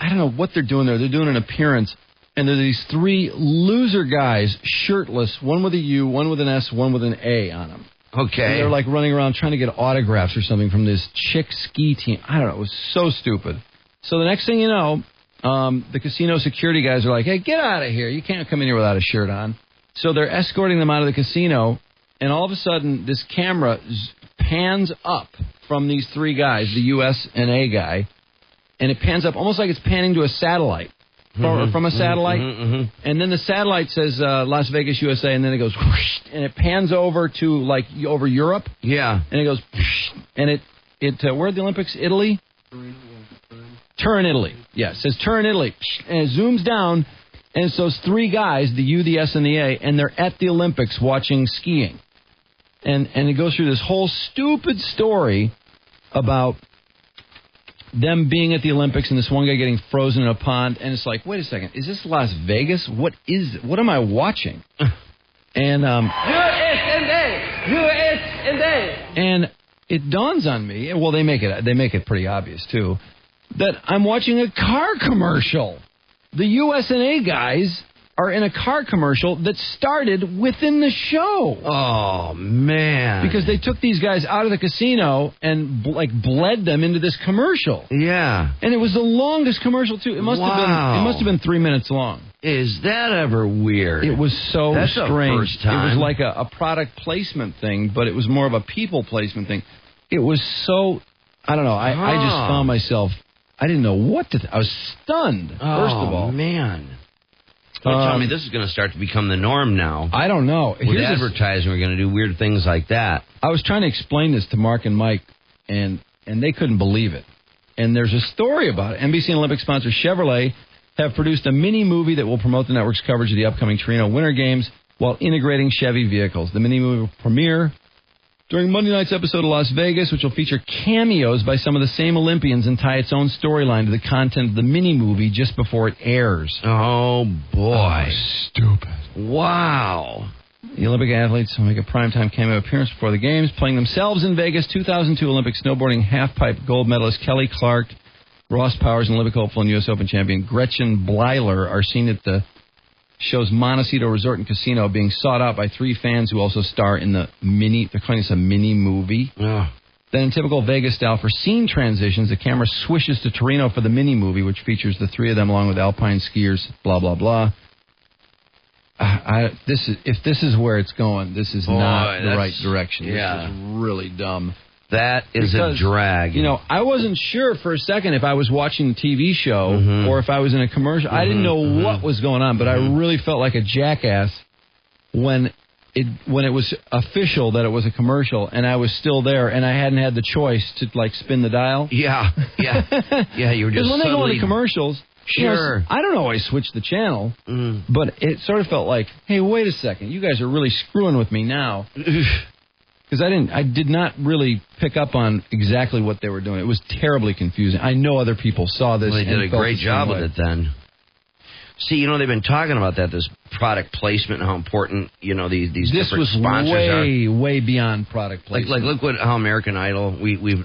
don't know what they're doing there. They're doing an appearance. And there are these three loser guys, shirtless, one with a U, one with an S, one with an A on them. Okay. And they're like running around trying to get autographs or something from this chick ski team. I don't know. It was so stupid. So the next thing you know, the casino security guys are like, hey, get out of here. You can't come in here without a shirt on. So they're escorting them out of the casino. And all of a sudden, this camera pans up from these three guys, the U.S. and A guy. And it pans up almost like it's panning to a satellite. From a satellite, and then the satellite says Las Vegas, USA, and then it goes whoosh, and it pans over to over Europe. Yeah, and it goes whoosh, and it where are the Olympics? Italy. Turin, Italy. Yeah, it says Turin, Italy, and it zooms down, and it's those three guys, the U, the S, and the A, and they're at the Olympics watching skiing, and it goes through this whole stupid story about them being at the Olympics and this one guy getting frozen in a pond, and it's like, wait a second, is this Las Vegas? What am I watching? And and it dawns on me, well, they make it pretty obvious too, that I'm watching a car commercial. The USA guys are in a car commercial that started within the show. Oh, man. Because they took these guys out of the casino and, bled them into this commercial. Yeah. And it was the longest commercial, too. It must have been 3 minutes long. Is that ever weird? It was so That's strange. The first time. It was like a product placement thing, but it was more of a people placement thing. It was so, I don't know, I just found myself, I didn't know what to I was stunned, first of all. Oh, man. Don't tell me this is going to start to become the norm now. I don't know. With advertising, we're going to do weird things like that. I was trying to explain this to Mark and Mike, and they couldn't believe it. And there's a story about it. NBC and Olympic sponsor Chevrolet have produced a mini movie that will promote the network's coverage of the upcoming Torino Winter Games while integrating Chevy vehicles. The mini movie will premiere During Monday night's episode of Las Vegas, which will feature cameos by some of the same Olympians and tie its own storyline to the content of the mini-movie just before it airs. Oh, boy. Oh, stupid. Wow. The Olympic athletes will make a primetime cameo appearance before the Games, playing themselves in Vegas. 2002 Olympic snowboarding half-pipe gold medalist Kelly Clark, Ross Powers, and Olympic hopeful and U.S. Open champion Gretchen Bleiler are seen at the show's Montecito Resort and Casino, being sought out by 3 fans who also star in the they're calling this a mini-movie. Oh. Then in typical Vegas style for scene transitions, the camera swishes to Torino for the mini-movie, which features the 3 of them along with alpine skiers, blah, blah, blah. If this is where it's going, this is not the right direction. Yeah. This is really dumb. That is a drag. You know, I wasn't sure for a second if I was watching a TV show or if I was in a commercial. I didn't know what was going on, but I really felt like a jackass when it was official that it was a commercial and I was still there and I hadn't had the choice to, like, spin the dial. Yeah. Yeah, you were just when they go into commercials, sure. You know, I don't always switch the channel, but it sort of felt like, hey, wait a second, you guys are really screwing with me now. Because I did not really pick up on exactly what they were doing. It was terribly confusing. I know other people saw this. Well, they did a great job with way. it then. See, you know, they've been talking about that, this product placement and how important, you know, these different sponsors are. This was way beyond product placement. Like look how American Idol, we've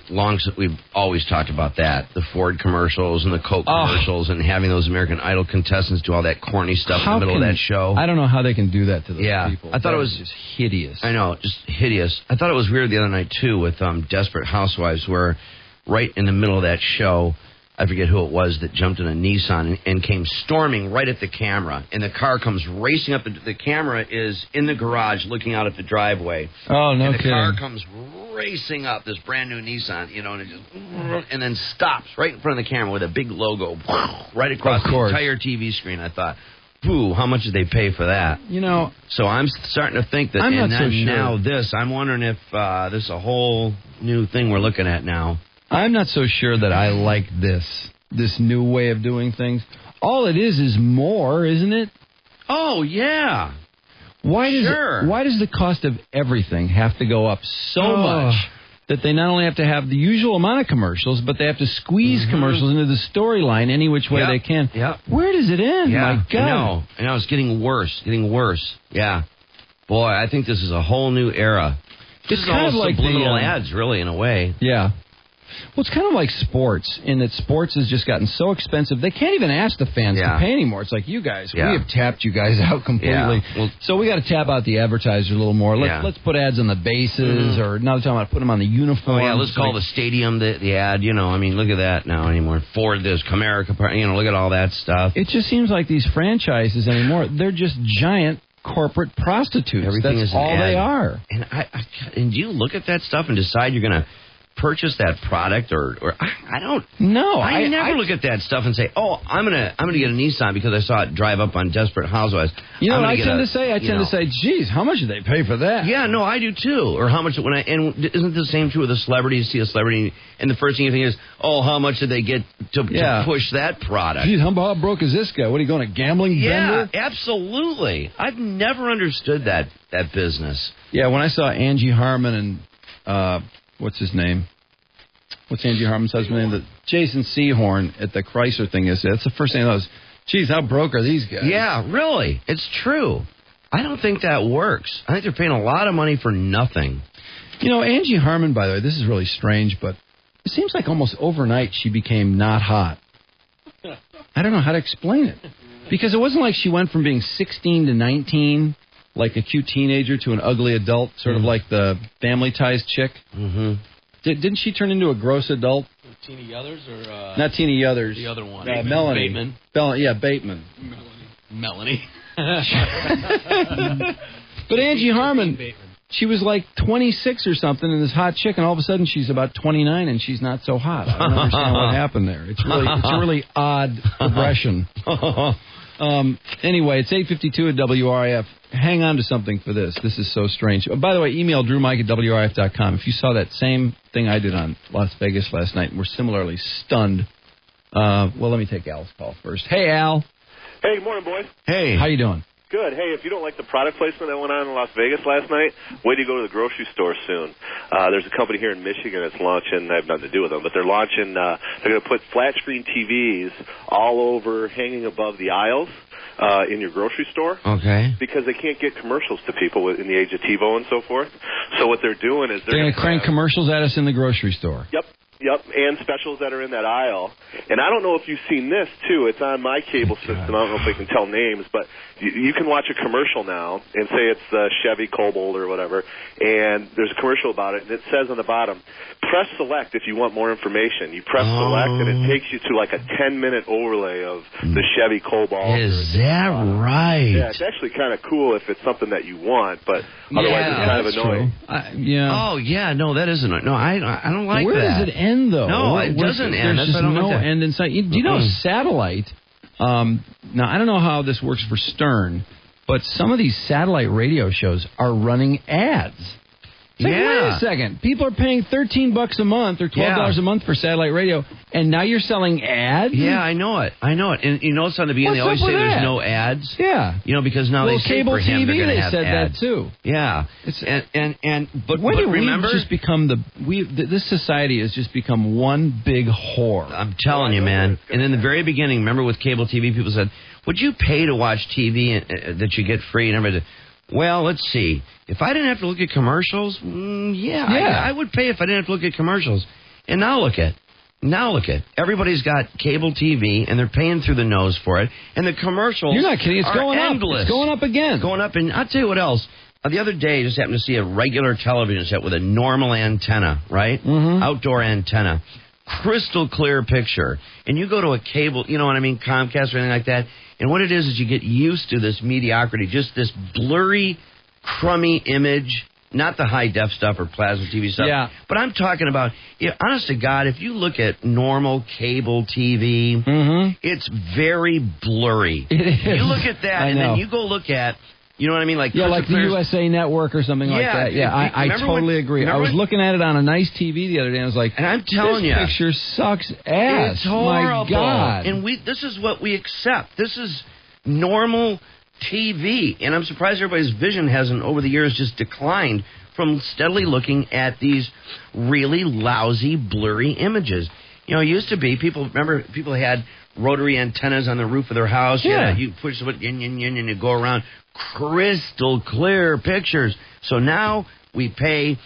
always talked about that. The Ford commercials and the Coke commercials and having those American Idol contestants do all that corny stuff in the middle of that show. I don't know how they can do that to those people. I thought it was just hideous. I know, just hideous. I thought it was weird the other night, too, with Desperate Housewives, where right in the middle of that show, I forget who it was that jumped in a Nissan and came storming right at the camera. And the car comes racing up. The camera is in the garage looking out at the driveway. Oh, no kidding. And the car comes racing up, this brand new Nissan, you know, and it just, and then stops right in front of the camera with a big logo right across the entire TV screen. I thought, ooh, how much did they pay for that? You know. So I'm starting to think that, now this, I'm wondering if this is a whole new thing we're looking at now. I'm not so sure that I like this new way of doing things. All it is more, isn't it? Oh, yeah. Why does the cost of everything have to go up so much that they not only have to have the usual amount of commercials, but they have to squeeze commercials into the storyline any which way they can? Yep. Where does it end? Yeah. My God. I know. It's getting worse. Yeah. Boy, I think this is a whole new era. It's kind of like subliminal ads, really, in a way. Yeah. Well, it's kind of like sports, in that sports has just gotten so expensive, they can't even ask the fans to pay anymore. It's like, you guys, we have tapped you guys out completely. Yeah. Well, so we got to tap out the advertisers a little more. Let's put ads on the bases, or now they're talking about putting them on the uniform. Oh, yeah, let's call the stadium the ad. You know, I mean, look at that now anymore. Ford this, Comerica, you know, look at all that stuff. It just seems like these franchises anymore, they're just giant corporate prostitutes. Everything That's is an all ad. they are. And do you look at that stuff and decide you're going to purchase that product or I don't know. I never look at that stuff and say, oh, I'm gonna get a Nissan because I saw it drive up on Desperate Housewives. You know what I tend to say? I tend to say, geez, how much did they pay for that? Yeah, no, I do too. Or how much and isn't the same true with a celebrity? You see a celebrity and the first thing you think is, oh, how much did they get to push that product? Geez, how broke is this guy? What, are you going to gambling bender? Yeah, absolutely. I've never understood that business. Yeah, when I saw Angie Harmon and what's his name? What's Angie Harmon's husband's name? Jason Sehorn at the Chrysler thing yesterday. That's the first thing I was, geez, how broke are these guys? Yeah, really. It's true. I don't think that works. I think they're paying a lot of money for nothing. You know, Angie Harmon, by the way, this is really strange, but it seems like almost overnight she became not hot. I don't know how to explain it. Because it wasn't like she went from being 16 to 19, like a cute teenager, to an ugly adult, sort of like the Family Ties chick. Mm-hmm. Didn't she turn into a gross adult? Tina Yothers or not Tina Yothers. The other one. Melanie. Bateman. Bateman. Melanie. But Angie Harmon, she was like 26 or something, and this hot chick, and all of a sudden she's about 29, and she's not so hot. I don't understand what happened there. It's a really odd progression. Anyway, it's 8:52 at WRIF. Hang on to something for this. This is so strange. Oh, by the way, email DrewMike@WRIF.com. If you saw that same thing I did on Las Vegas last night and were similarly stunned. Well, let me take Al's call first. Hey, Al. Hey, good morning, boys. Hey. How you doing? Good. Hey, if you don't like the product placement that went on in Las Vegas last night, wait till you go to the grocery store soon. There's a company here in Michigan that's launching, I have nothing to do with them, but they're launching, they're going to put flat screen TVs all over, hanging above the aisles in your grocery store. Okay. Because they can't get commercials to people in the age of TiVo and so forth. So what they're doing is they're going to crank commercials at us in the grocery store. Yep, and specials that are in that aisle. And I don't know if you've seen this, too. It's on my cable system. I don't know if they can tell names, but you can watch a commercial now and say it's the Chevy Cobalt or whatever, and there's a commercial about it, and it says on the bottom, press select if you want more information. You press select, and it takes you to like a 10-minute overlay of the Chevy Cobalt. Is that right? Yeah, it's actually kind of cool if it's something that you want, but otherwise it's kind of annoying. Oh, yeah, no, that isn't. No, I don't like Where that. Where does it end, though? No, it doesn't end. There's just no end in sight. Do you know satellite? Now, I don't know how this works for Stern, but some of these satellite radio shows are running ads. It's like, wait a second. People are paying $13 a month or $12 a month for satellite radio, and now you're selling ads? Yeah, I know it. And you know it's on the beginning. They always say there's no ads. Yeah. You know, because now they say for him they're going to have ads. That too. Yeah. But remember, just become this society has just become one big whore. I'm telling you, man. And in the very beginning, remember with cable TV, people said, would you pay to watch TV that you get free and everything? Well, let's see. If I didn't have to look at commercials, I would pay if I didn't have to look at commercials. And now look at everybody's got cable TV, and they're paying through the nose for it. And the commercials You're not kidding. It's going endless. Up. It's going up again. Going up. And I'll tell you what else. The other day, I just happened to see a regular television set with a normal antenna, right? Mm-hmm. Outdoor antenna. Crystal clear picture. And you go to a cable, you know what I mean, Comcast or anything like that, and what it is you get used to this mediocrity, just this blurry, crummy image, not the high-def stuff or plasma TV stuff. Yeah. But I'm talking about, honest to God, if you look at normal cable TV, it's very blurry. It is. You look at that, and then you go look at, you know what I mean? Like like the USA Network or something like that. Yeah, I totally agree. I was looking at it on a nice TV the other day, and I was like, and I'm telling you, this picture sucks ass. It's horrible. My God. And this is what we accept. This is normal TV. And I'm surprised everybody's vision hasn't, over the years, just declined from steadily looking at these really lousy, blurry images. You know, it used to be, people had rotary antennas on the roof of their house. Yeah. You push the button, and you go around. Crystal clear pictures. So now we pay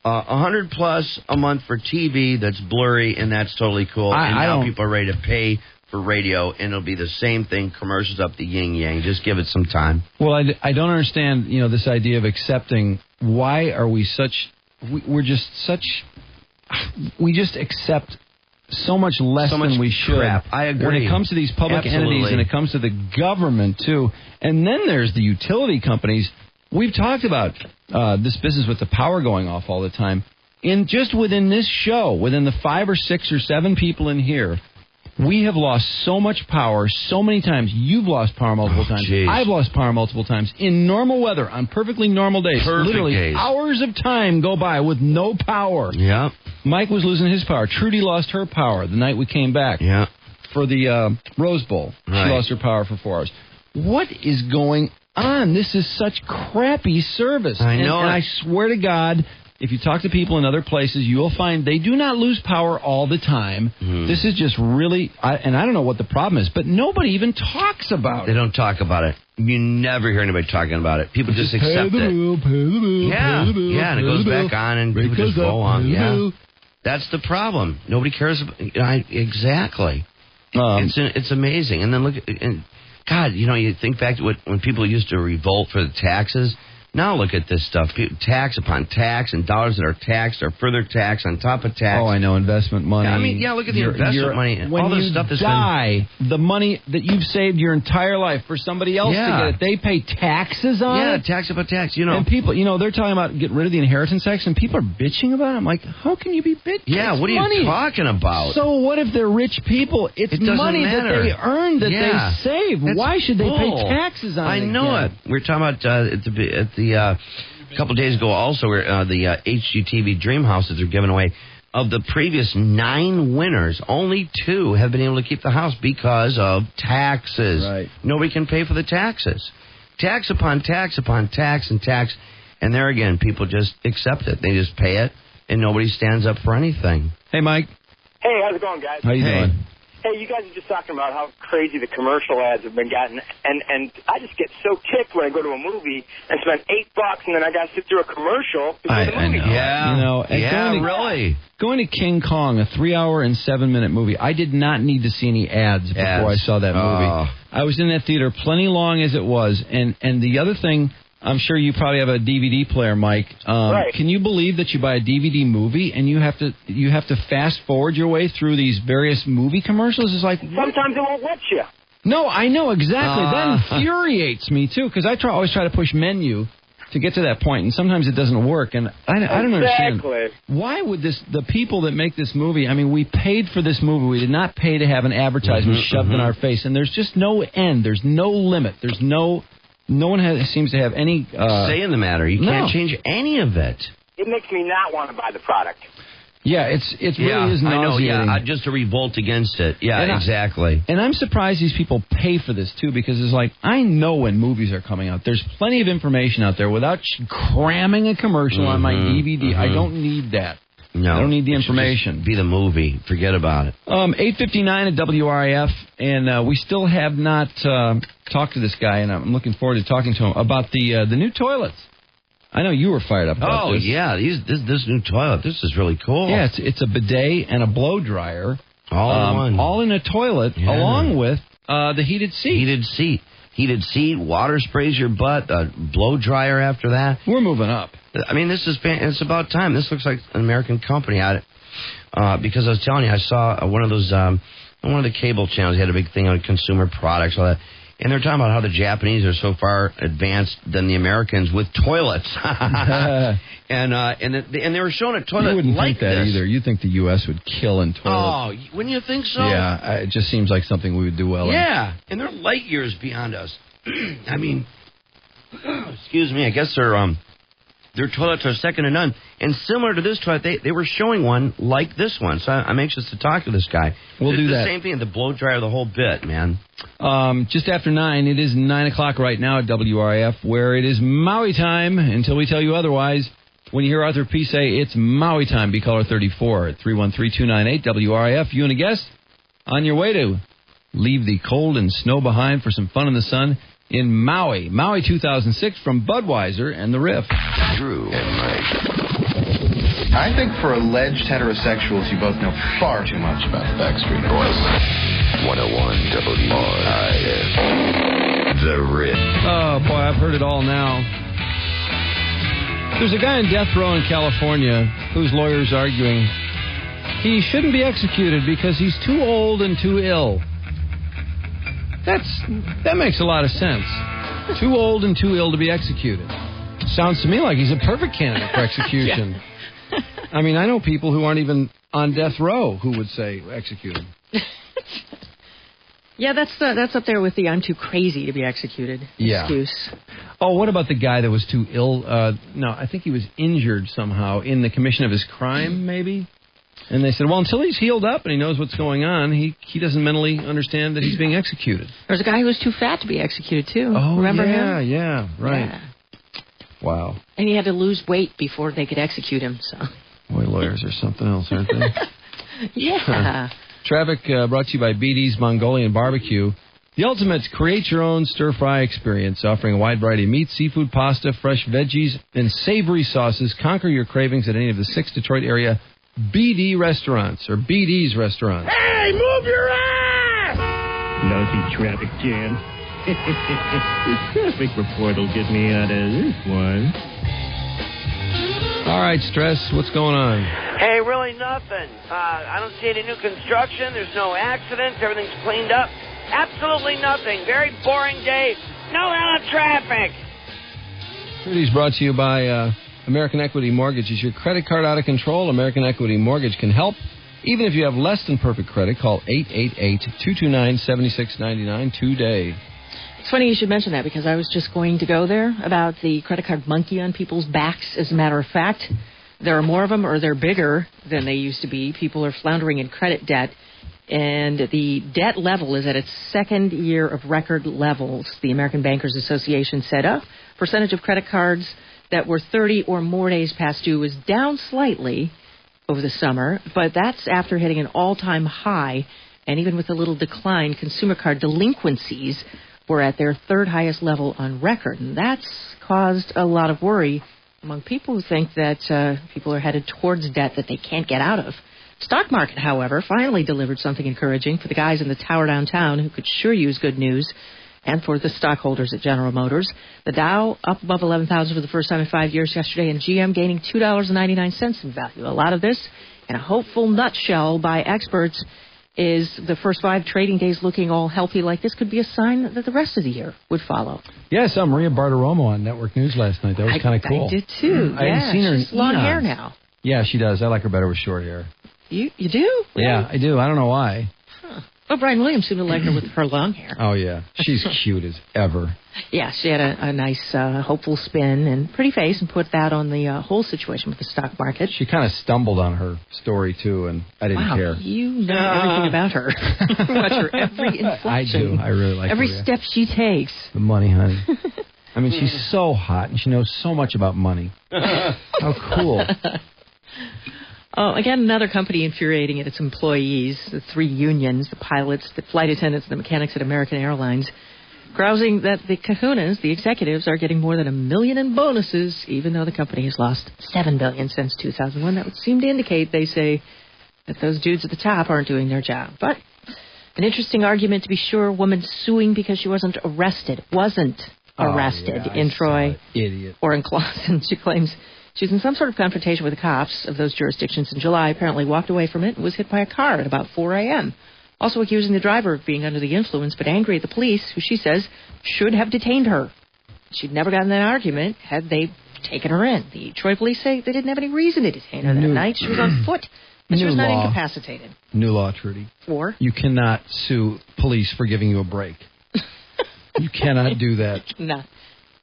$100+ a month for TV that's blurry, and that's totally cool. And now people are ready to pay for radio, and it'll be the same thing. Commercials up the yin yang. Just give it some time. Well, I don't understand. This idea of accepting. Why are we such? We just accept so much less than we should. Crap. I agree. When it comes to these public entities and it comes to the government, too. And then there's the utility companies. We've talked about this business with the power going off all the time. Just within this show, within the 5 or 6 or 7 people in here, we have lost so much power so many times. You've lost power multiple times. Geez. I've lost power multiple times. In normal weather, on perfectly normal days. Literally hours of time go by with no power. Yeah. Mike was losing his power. Trudy lost her power the night we came back. Yeah. For the Rose Bowl. Right. She lost her power for 4 hours. What is going on? This is such crappy service. I know. And I swear to God, if you talk to people in other places, you will find they do not lose power all the time. This is just really, and I don't know what the problem is, but nobody even talks about it. They don't talk about it. You never hear anybody talking about it. People just accept it. Pay the bill, yeah, and it goes back on, and people just go on. Yeah, that's the problem. Nobody cares about exactly. It's amazing. And then look, and God, you think back to when people used to revolt for the taxes. Now look at this stuff. Tax upon tax, and dollars that are taxed are further taxed on top of tax. Oh, I know, investment money. Look at the investment money. When all this you stuff die, the money that you've saved your entire life for somebody else to get it, they pay taxes on it? Yeah, tax upon tax, And people, they're talking about getting rid of the inheritance tax, and people are bitching about it. I'm like, how can you be bitching? Yeah, what are you talking about? So what if they're rich people? It's money that they earned, that they save. Why should they pay taxes on it? I know it. We were talking about at the a couple of days ago also, the HGTV Dream Houses are given away. Of the previous 9 winners, only 2 have been able to keep the house because of taxes. Right. Nobody can pay for the taxes. tax upon tax upon tax and tax. And there again, people just accept it. They just pay it, and nobody stands up for anything. Hey, Mike. Hey, how's it going, guys? How you doing? Hey, you guys are just talking about how crazy the commercial ads have been gotten, and I just get so kicked when I go to a movie and spend $8 and then I got to sit through a commercial before the movie. Yeah, you know, really. Going to King Kong, a 3-hour and 7-minute movie, I did not need to see any ads before I saw that movie. I was in that theater plenty long as it was, and the other thing, I'm sure you probably have a DVD player, Mike. Right. Can you believe that you buy a DVD movie and you have to fast forward your way through these various movie commercials? It's like sometimes it won't let you. No, I know exactly. That infuriates me too because I always try to push menu to get to that point, and sometimes it doesn't work. And I don't understand why would the people that make this movie. I mean, we paid for this movie. We did not pay to have an advertisement shoved in our face, and there's just no end. There's no limit. There's no one seems to have any say in the matter. You can't change any of it. It makes me not want to buy the product. Yeah, it really is nauseating. I know, yeah, just to revolt against it. Yeah, exactly. And I'm surprised these people pay for this, too, because it's like, I know when movies are coming out. There's plenty of information out there without cramming a commercial on my DVD. I don't need that. No. I don't need the information. Be the movie. Forget about it. 8:59 at WRIF, and we still have not talked to this guy, and I'm looking forward to talking to him about the new toilets. I know you were fired up about this. Oh, yeah, this new toilet, this is really cool. Yeah, it's a bidet and a blow dryer. All in one. All in a toilet, along with the heated seat. Heated seat, water sprays your butt, a blow dryer after that. We're moving up. I mean, it's about time. This looks like an American company at it. Because I was telling you, I saw one of those, one of the cable channels had a big thing on consumer products, all that. And they're talking about how the Japanese are so far advanced than the Americans with toilets. and they were showing a toilet you wouldn't like think that this. either. You think the U.S. would kill in toilets. Oh, wouldn't you think so? Yeah, it just seems like something we would do well in. Yeah, and they're light years beyond us. I mean, excuse me, I guess their toilets are second to none. And similar to this toilet, they were showing one like this one. So I'm anxious to talk to this guy. We'll do that. The same thing, the blow dryer, the whole bit, man. Just after 9, it is 9 o'clock right now at WRIF, where it is Maui time until we tell you otherwise. When you hear Arthur P. say it's Maui time, be caller 34 at 313-298-WRIF. You and a guest on your way to leave the cold and snow behind for some fun in the sun in Maui. Maui 2006 from Budweiser and the Riff. Drew and Mike. I think for alleged heterosexuals, you both know far too much about the Backstreet Boys. 101 WRIF. The Riff. Oh, boy, I've heard it all now. There's a guy in death row in California whose lawyer's arguing he shouldn't be executed because he's too old and too ill. That makes a lot of sense. Too old and too ill to be executed. Sounds to me like he's a perfect candidate for execution. Yeah. I mean, I know people who aren't even on death row who would say execute him. Yeah, that's up there with the I'm too crazy to be executed excuse. Oh, what about the guy that was too ill? No, I think he was injured somehow in the commission of his crime, maybe? And they said, well, until he's healed up and he knows what's going on, he doesn't mentally understand that he's being executed. There's a guy who was too fat to be executed, too. Oh, remember him? Yeah, right. Yeah. Wow. And he had to lose weight before they could execute him, so. Boy, lawyers are something else, aren't they? Yeah. Traffic brought to you by BD's Mongolian Barbecue. The ultimate create-your-own stir-fry experience, offering a wide variety of meat, seafood, pasta, fresh veggies, and savory sauces. Conquer your cravings at any of the 6 Detroit area BD restaurants, or BD's restaurants. Hey, move your ass! Nosy traffic jam. This traffic report will get me out of this one. All right, Stress, what's going on? Hey, really nothing. I don't see any new construction. There's no accidents. Everything's cleaned up. Absolutely nothing. Very boring day. No hell of traffic. Trudy's brought to you by American Equity Mortgage. Is your credit card out of control? American Equity Mortgage can help. Even if you have less than perfect credit, call 888-229-7699 today. It's funny you should mention that because I was just going to go there about the credit card monkey on people's backs. As a matter of fact, there are more of them or they're bigger than they used to be. People are floundering in credit debt. And the debt level is at its second year of record levels. The American Bankers Association said a percentage of credit cards that were 30 or more days past due was down slightly over the summer, but that's after hitting an all-time high. And even with a little decline, consumer card delinquencies were at their third highest level on record. And that's caused a lot of worry among people who think that people are headed towards debt that they can't get out of. Stock market, however, finally delivered something encouraging for the guys in the tower downtown who could sure use good news, and for the stockholders at General Motors. The Dow up above 11,000 for the first time in 5 years yesterday, and GM gaining $2.99 in value. A lot of this, in a hopeful nutshell by experts, is the first 5 trading days looking all healthy like this could be a sign that the rest of the year would follow. Yeah, I saw Maria Bartiromo on Network News last night. That was kind of cool. I did too. I haven't seen her in she's long hair eons. now. Yeah, she does. I like her better with short hair. You do? Really? Yeah, I do. I don't know why. Huh. Well, Brian Williams seemed to like her with her long hair. Oh, yeah. She's cute as ever. Yeah, she had a nice, hopeful spin and pretty face and put that on the whole situation with the stock market. She kind of stumbled on her story, too, and I didn't care. You know everything about her. Watch her every inflection. I do. I really like every Maria. step she takes. The money, honey. I mean, she's so hot, and she knows so much about money. How cool. Oh, again, another company infuriating its employees, the 3 unions, the pilots, the flight attendants, the mechanics at American Airlines, grousing that the kahunas, the executives, are getting more than $1 million in bonuses, even though the company has lost $7 billion since 2001. That would seem to indicate, they say, that those dudes at the top aren't doing their job. But an interesting argument, to be sure, a woman suing because she wasn't arrested in Troy Idiot. or in Clawson. She claims she was in some sort of confrontation with the cops of those jurisdictions in July, apparently walked away from it and was hit by a car at about 4 a.m., also accusing the driver of being under the influence, but angry at the police, who she says should have detained her. She'd never gotten that argument had they taken her in. The Troy police say they didn't have any reason to detain her that night. She was on foot, and she was not incapacitated. New law, Trudy. For? You cannot sue police for giving you a break. You cannot do that. No.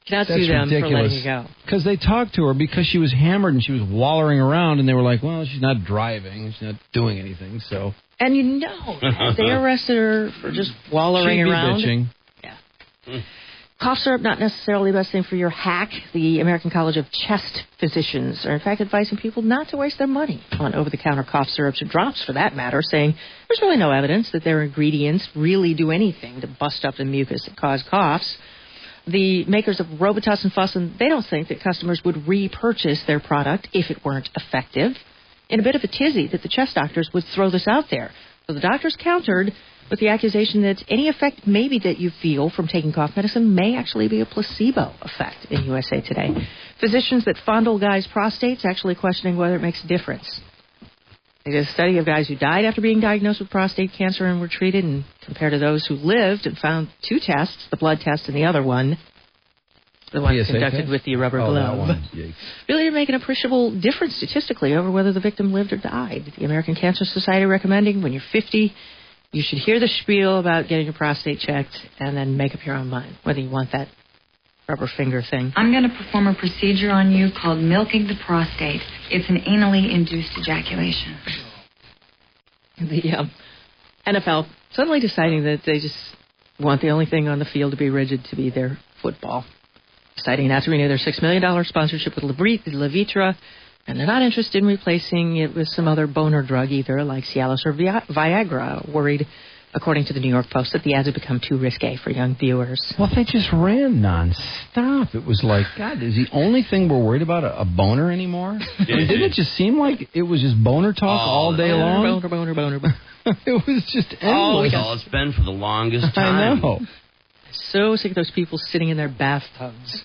Cannot That's sue them ridiculous. for letting you go. Because they talked to her because she was hammered and she was wallering around, and they were like, well, she's not driving, she's not doing anything, so... And you know, they arrested her for just wallowing around. Bitching. Yeah. Cough syrup, not necessarily the best thing for your hack. The American College of Chest Physicians are, in fact, advising people not to waste their money on over-the-counter cough syrups or drops, for that matter, saying there's really no evidence that their ingredients really do anything to bust up the mucus that cause coughs. The makers of Robitussin and Fussin, they don't think that customers would repurchase their product if it weren't effective. In a bit of a tizzy that the chest doctors would throw this out there. So the doctors countered with the accusation that any effect maybe that you feel from taking cough medicine may actually be a placebo effect in USA Today. Physicians that fondle guys' prostates actually questioning whether it makes a difference. They did a study of guys who died after being diagnosed with prostate cancer and were treated, and compared to those who lived, and found 2 tests, the blood test and the other one, the one PSA conducted test? with the rubber glove. That one. Yikes. Really didn't make an appreciable difference statistically over whether the victim lived or died. The American Cancer Society recommending when you're 50, you should hear the spiel about getting your prostate checked and then make up your own mind whether you want that rubber finger thing. I'm going to perform a procedure on you called milking the prostate. It's an anally induced ejaculation. The NFL suddenly deciding that they just want the only thing on the field to be rigid to be their football. Deciding not to renew their $6 million sponsorship with Levitra, and they're not interested in replacing it with some other boner drug either, like Cialis or Viagra. Worried, according to the New York Post, that the ads have become too risque for young viewers. Well, they just ran nonstop. It was like, God, is the only thing we're worried about a boner anymore? I mean, didn't it just seem like it was just boner talk all day long? Boner. It was just endless. That's all it's been for the longest time. I know. So sick of those people sitting in their bathtubs.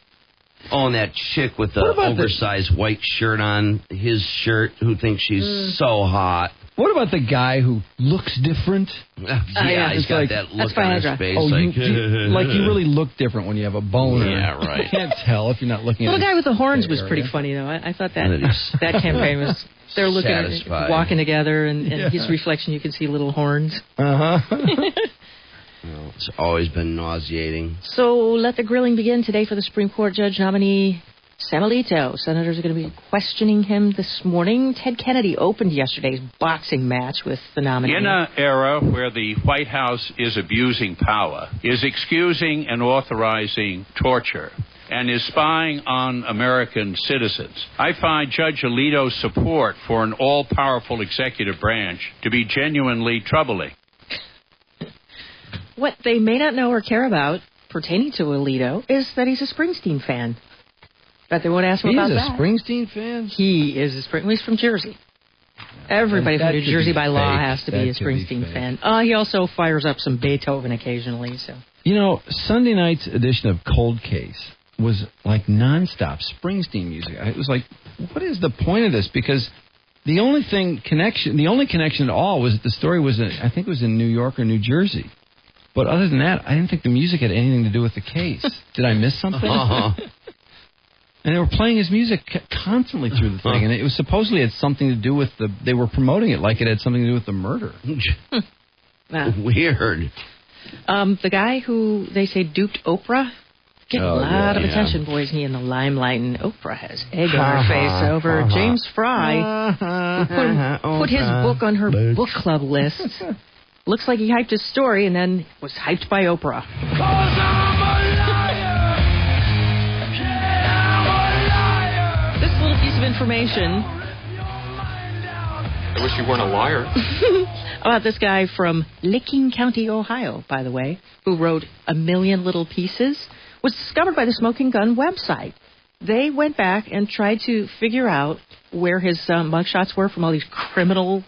Oh, and that chick with the oversized white shirt on, his shirt, who thinks she's so hot. What about the guy who looks different? Yeah, he's got that look on his face. Oh, you really look different when you have a boner. Yeah, right. You can't tell if you're not looking at the guy with the horns was pretty funny, though. I thought that campaign was... They're looking at walking together, and his reflection, you can see little horns. It's always been nauseating. So let the grilling begin today for the Supreme Court judge nominee Samuelito. Senators are going to be questioning him this morning. Ted Kennedy opened yesterday's boxing match with the nominee. In an era where the White House is abusing power, is excusing and authorizing torture, and is spying on American citizens, I find Judge Alito's support for an all-powerful executive branch to be genuinely troubling. What they may not know or care about pertaining to Alito is that he's a Springsteen fan. But they won't ask him about that. He's a Springsteen fan? He is a Springsteen. He's from Jersey. Everybody from New Jersey by law has to be a Springsteen fan. He also fires up some Beethoven occasionally. So You know, Sunday night's edition of Cold Case was like nonstop Springsteen music. It was like, what is the point of this? Because the only connection at all was that the story was, I think it was in New York or New Jersey. But other than that, I didn't think the music had anything to do with the case. Did I miss something? And they were playing his music constantly through the thing, and it was supposedly had something to do with they were promoting it like it had something to do with the murder. Weird. The guy who they say duped Oprah, getting a lot of attention, boys, he in the limelight, and Oprah has egg on her face over James Fry, who put his book on her book club list. Looks like he hyped his story and then was hyped by Oprah. This little piece of information. I wish you weren't a liar. About this guy from Licking County, Ohio, by the way, who wrote A Million Little Pieces, was discovered by the Smoking Gun website. They went back and tried to figure out where his mugshots were from all these criminal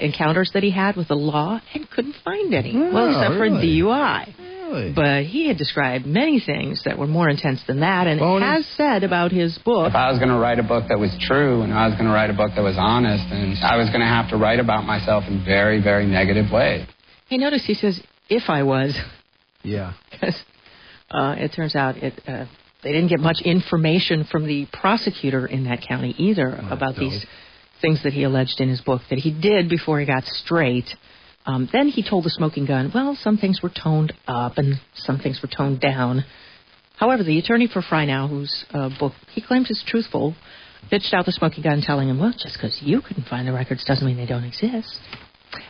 encounters that he had with the law and couldn't find any. Well, except for DUI. Really? But he had described many things that were more intense than that, and has said about his book. If I was going to write a book that was true, and I was going to write a book that was honest, and I was going to have to write about myself in very, very negative ways. Hey, notice he says, if I was. Yeah. Because it turns out they didn't get much information from the prosecutor in that county either about these things that he alleged in his book that he did before he got straight. Then he told the Smoking Gun, well, some things were toned up and some things were toned down. However, the attorney for Fry now, whose book he claims is truthful, bitched out the Smoking Gun, telling him, well, just because you couldn't find the records doesn't mean they don't exist.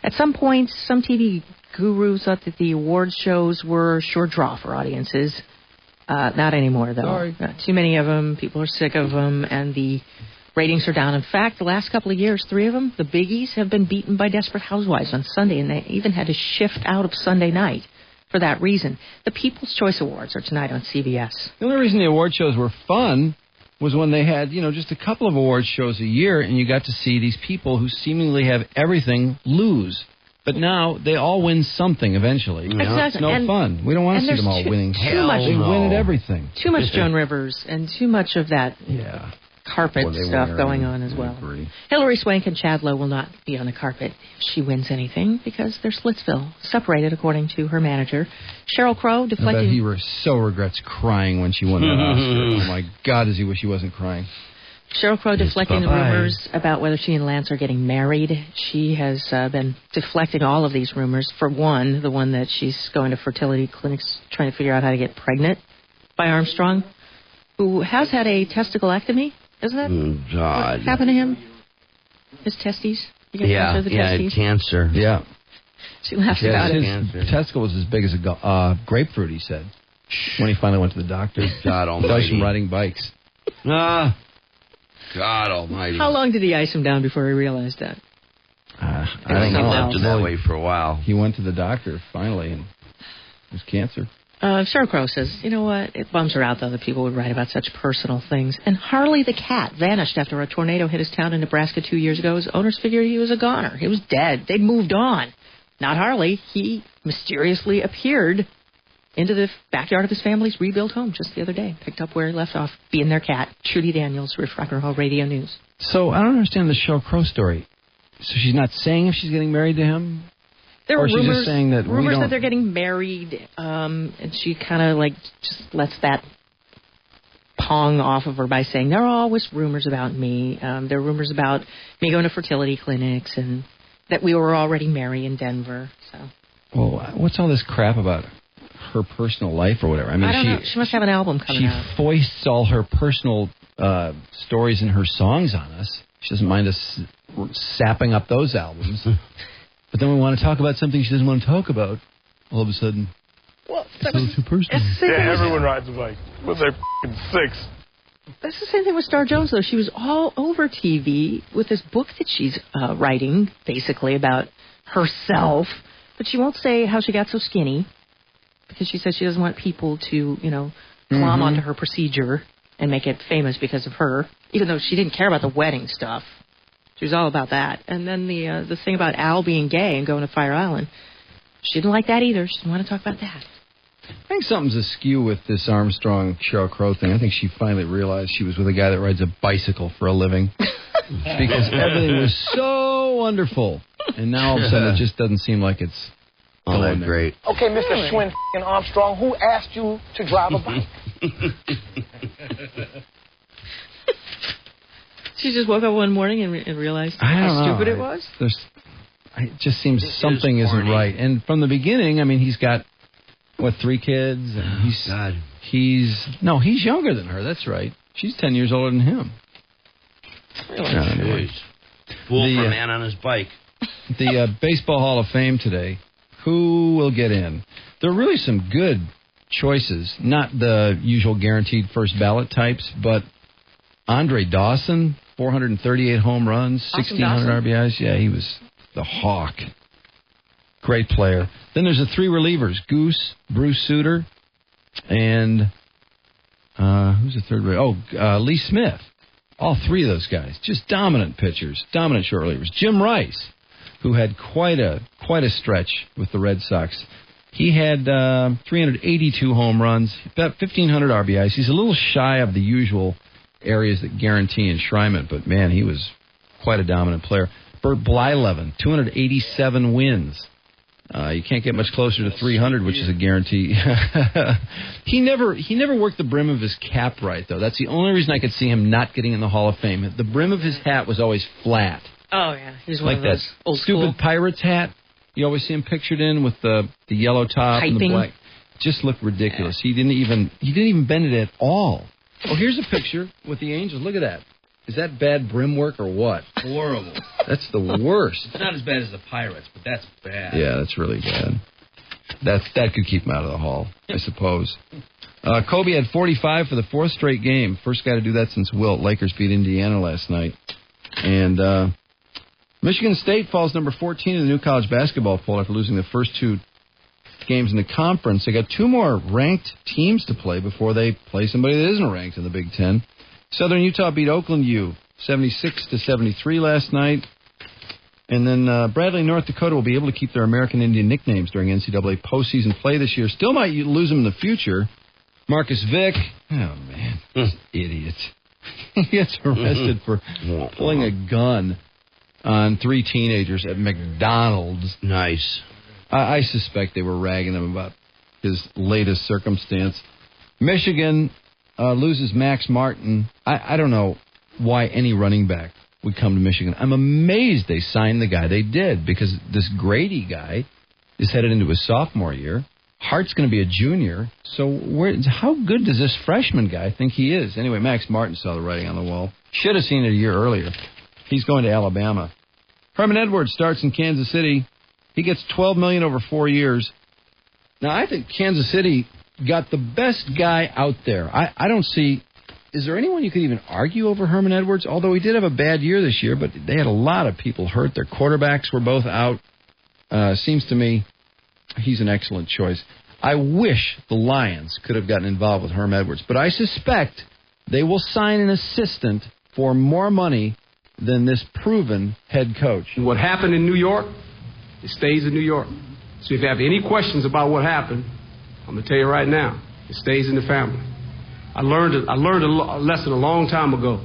At some point, some TV gurus thought that the awards shows were a sure draw for audiences. Not anymore, though. Sorry. Not too many of them. People are sick of them, and the ratings are down. In fact, the last couple of years, 3 of them, the biggies, have been beaten by Desperate Housewives on Sunday, and they even had to shift out of Sunday night for that reason. The People's Choice Awards are tonight on CBS. The only reason the award shows were fun was when they had, just a couple of award shows a year, and you got to see these people who seemingly have everything lose. But now they all win something eventually. Exactly. It's no fun. We don't want to see them all winning. Too much. They win at everything. Too much Joan Rivers and too much of that carpet stuff going on as well. Hillary Swank and Chad Lowe will not be on the carpet if she wins anything because they're Splitsville, separated according to her manager. Sheryl Crow deflecting. I bet he so regrets crying when she won that Oscar. Oh my God, does he wish he wasn't crying. Sheryl Crow deflecting the rumors about whether she and Lance are getting married. She has been deflecting all of these rumors. For one, the one that she's going to fertility clinics trying to figure out how to get pregnant by Armstrong, who has had a testiculectomy. Isn't that God. what happened to him? His testes? You got cancer of the testes? Cancer. Yeah. She laughs about it. His testicle was as big as a grapefruit, he said, when he finally went to the doctor. God almighty. From riding bikes. God almighty. How long did he ice him down before he realized that? I think he left it that way for a while. He went to the doctor finally, and it was cancer. Sheryl Crow says, you know what? It bums her out, though, that people would write about such personal things. And Harley the cat vanished after a tornado hit his town in Nebraska 2 years ago. His owners figured he was a goner. He was dead. They'd moved on. Not Harley. He mysteriously appeared into the backyard of his family's rebuilt home just the other day. Picked up where he left off, being their cat. Trudy Daniels, Riff Rock and Roll Radio News. So I don't understand the Sheryl Crow story. So she's not saying if she's getting married to him? There were rumors, just saying that that they're getting married, and she kind of just lets that pong off of her by saying there are always rumors about me. There are rumors about me going to fertility clinics and that we were already married in Denver. So. Well, what's all this crap about her personal life or whatever? I mean, I don't know. She must have an album coming out. She foists all her personal stories in her songs on us. She doesn't mind us sapping up those albums. But then we want to talk about something she doesn't want to talk about. All of a sudden, it's a little too personal. Yeah, everyone rides a bike. But they're f***ing 6. That's the same thing with Star Jones, though. She was all over TV with this book that she's writing, basically, about herself. But she won't say how she got so skinny, because she says she doesn't want people to, glom onto her procedure and make it famous because of her, even though she didn't care about the wedding stuff. She was all about that. And then the thing about Al being gay and going to Fire Island, she didn't like that either. She didn't want to talk about that. I think something's askew with this Armstrong Sheryl Crow thing. I think she finally realized she was with a guy that rides a bicycle for a living. Because everything was so wonderful. And now all of a sudden it just doesn't seem like it's all that great. Okay, Mr. Schwinn Armstrong, who asked you to drive a bike? She just woke up one morning and realized how stupid it was? It just seems something isn't right. And from the beginning, I mean, he's got... 3 kids? And he's younger than her. That's right. She's 10 years older than him. Really? Fool for a man on his bike. The Baseball Hall of Fame today. Who will get in? There are really some good choices. Not the usual guaranteed first ballot types, but Andre Dawson, 438 home runs, 1,600 RBIs. Yeah, he was the hawk. Great player. Then there's the 3 relievers, Goose, Bruce Sutter, and who's the third reliever? Lee Smith. All 3 of those guys, just dominant pitchers, dominant short relievers. Jim Rice, who had quite a stretch with the Red Sox. He had 382 home runs, about 1,500 RBIs. He's a little shy of the usual areas that guarantee enshrinement, but man, he was quite a dominant player. Bert Blyleven, 287 wins. You can't get much closer to 300, which is a guarantee. He never worked the brim of his cap right, though. That's the only reason I could see him not getting in the Hall of Fame. The brim of his hat was always flat. Oh, yeah. He's one like of those that old stupid school Pirates hat you always see him pictured in with the yellow top and the black. Just looked ridiculous. Yeah. He didn't even bend it at all. Oh, here's a picture with the Angels. Look at that. Is that bad brim work or what? Horrible. That's the worst. It's not as bad as the Pirates, but that's bad. Yeah, that's really bad. That could keep him out of the Hall, I suppose. Kobe had 45 for the 4th straight game. First guy to do that since Wilt. Lakers beat Indiana last night. And Michigan State falls number 14 in the new college basketball poll after losing the first 2 games in the conference. They got 2 more ranked teams to play before they play somebody that isn't ranked in the Big Ten. Southern Utah beat Oakland U 76-73 last night. And then Bradley, North Dakota will be able to keep their American Indian nicknames during NCAA postseason play this year. Still might lose them in the future. Marcus Vick, oh man, idiot. He gets arrested for pulling a gun on 3 teenagers at McDonald's. Nice. I suspect they were ragging him about his latest circumstance. Michigan loses Max Martin. I don't know why any running back would come to Michigan. I'm amazed they signed the guy they did, because this Grady guy is headed into his sophomore year. Hart's going to be a junior. So how good does this freshman guy think he is? Anyway, Max Martin saw the writing on the wall. Should have seen it a year earlier. He's going to Alabama. Herman Edwards starts in Kansas City. He gets $12 million over 4 years. Now, I think Kansas City got the best guy out there. I don't see... Is there anyone you could even argue over Herman Edwards? Although he did have a bad year this year, but they had a lot of people hurt. Their quarterbacks were both out. Seems to me he's an excellent choice. I wish the Lions could have gotten involved with Herm Edwards, but I suspect they will sign an assistant for more money than this proven head coach. What happened in New York, it stays in New York. So if you have any questions about what happened, I'm going to tell you right now, it stays in the family. I learned a lesson a long time ago.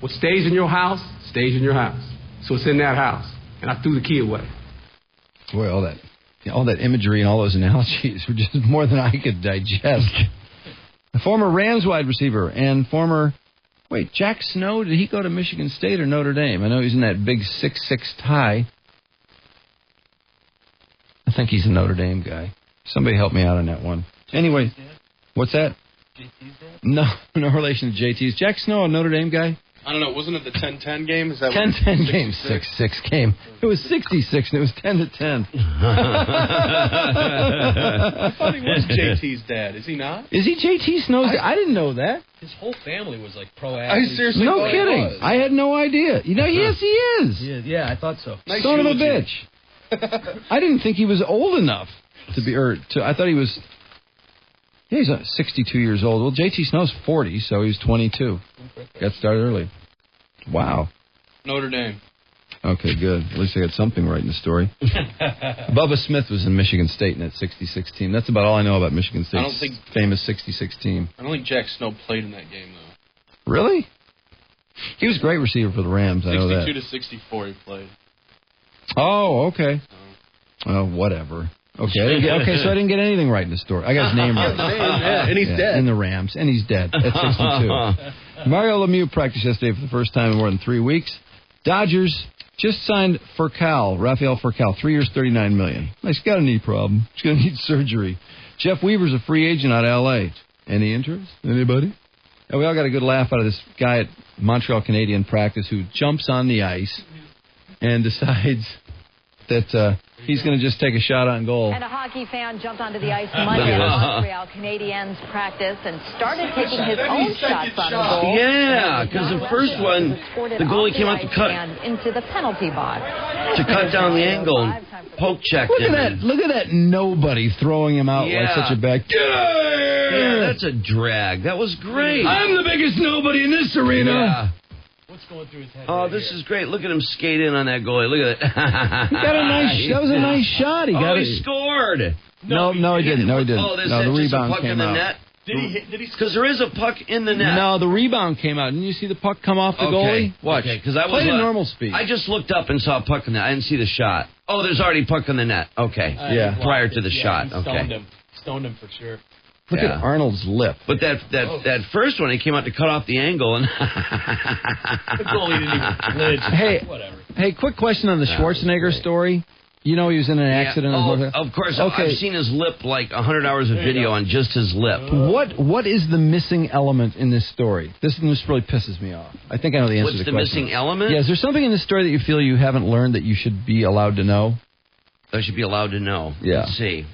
What stays in your house, stays in your house. So it's in that house. And I threw the key away. Boy, all that imagery and all those analogies were just more than I could digest. A former Rams wide receiver and Jack Snow, did he go to Michigan State or Notre Dame? I know he's in that big 6'6" tie. I think he's a Notre Dame guy. Somebody help me out on that one. Anyway, what's that? JT's dad? No relation to JT's. Jack Snow, a Notre Dame guy? I don't know. Wasn't it the 10-10 game? Is that 10-10 game, 6-6 game. It was 66, and it was 10-10. I thought he was JT's dad. Is he not? Is he JT Snow's dad? I didn't know that. His whole family was like pro athletes. I seriously no kidding. I had no idea. Yes, he is. Yeah, I thought so. Nice Son of a bitch. I didn't think he was old enough to be. I thought he was. Yeah, he's 62 years old. Well, JT Snow's 40, so he's 22. Got started early. Wow. Notre Dame. Okay, good. At least I got something right in the story. Bubba Smith was in Michigan State in that 66 team. That's about all I know about Michigan State's famous 66 team. I don't think Jack Snow played in that game, though. Really? He was a great receiver for the Rams, I know that. 62 to 64 he played. Oh, okay. Oh, whatever. Okay, so I didn't get anything right in the story. I got his name right. And he's dead. In the Rams, and he's dead at 62. Mario Lemieux practiced yesterday for the first time in more than 3 weeks. Dodgers just signed Rafael Furcal, 3 years, $39 million. He's got a knee problem. He's going to need surgery. Jeff Weaver's a free agent out of L.A. Any interest? Anybody? And we all got a good laugh out of this guy at Montreal Canadian practice who jumps on the ice and decides that he's going to just take a shot on goal. And a hockey fan jumped onto the ice Monday at Montreal Canadiens practice and started taking his own shots on goal. Yeah, because the first one, the goalie came out to cut into the penalty box to cut down the angle and poke checked him. Look at that nobody throwing him out like such a back. Yeah, that's a drag. That was great. I'm the biggest nobody in this arena. Yeah. What's going through his head? Oh, this is great. Look at him skate in on that goalie. Look at it. He got a nice. That was a nice shot. He scored. No, he didn't. No, he didn't. Oh, the rebound came out. Net? Did he? Because there is a puck in the net. No, the rebound came out. Didn't you see the puck come off the goalie? Watch. Okay, because I played at normal speed. I just looked up and saw a puck in the net. I didn't see the shot. Oh, there's already puck in the net. Okay. Prior to the shot. He stoned him for sure. Look at Arnold's lip. But that first one, he came out to cut off the angle, and the goalie didn't even flinch. Hey, quick question on the Schwarzenegger story. You know he was in an accident. Of course. Okay. I've seen his lip like 100 hours of video on just his lip. What is the missing element in this story? This really pisses me off. I think I know the answer to the question. What's the missing element? Yeah, is there something in this story that you feel you haven't learned that you should be allowed to know? I should be allowed to know. Yeah. Let's see.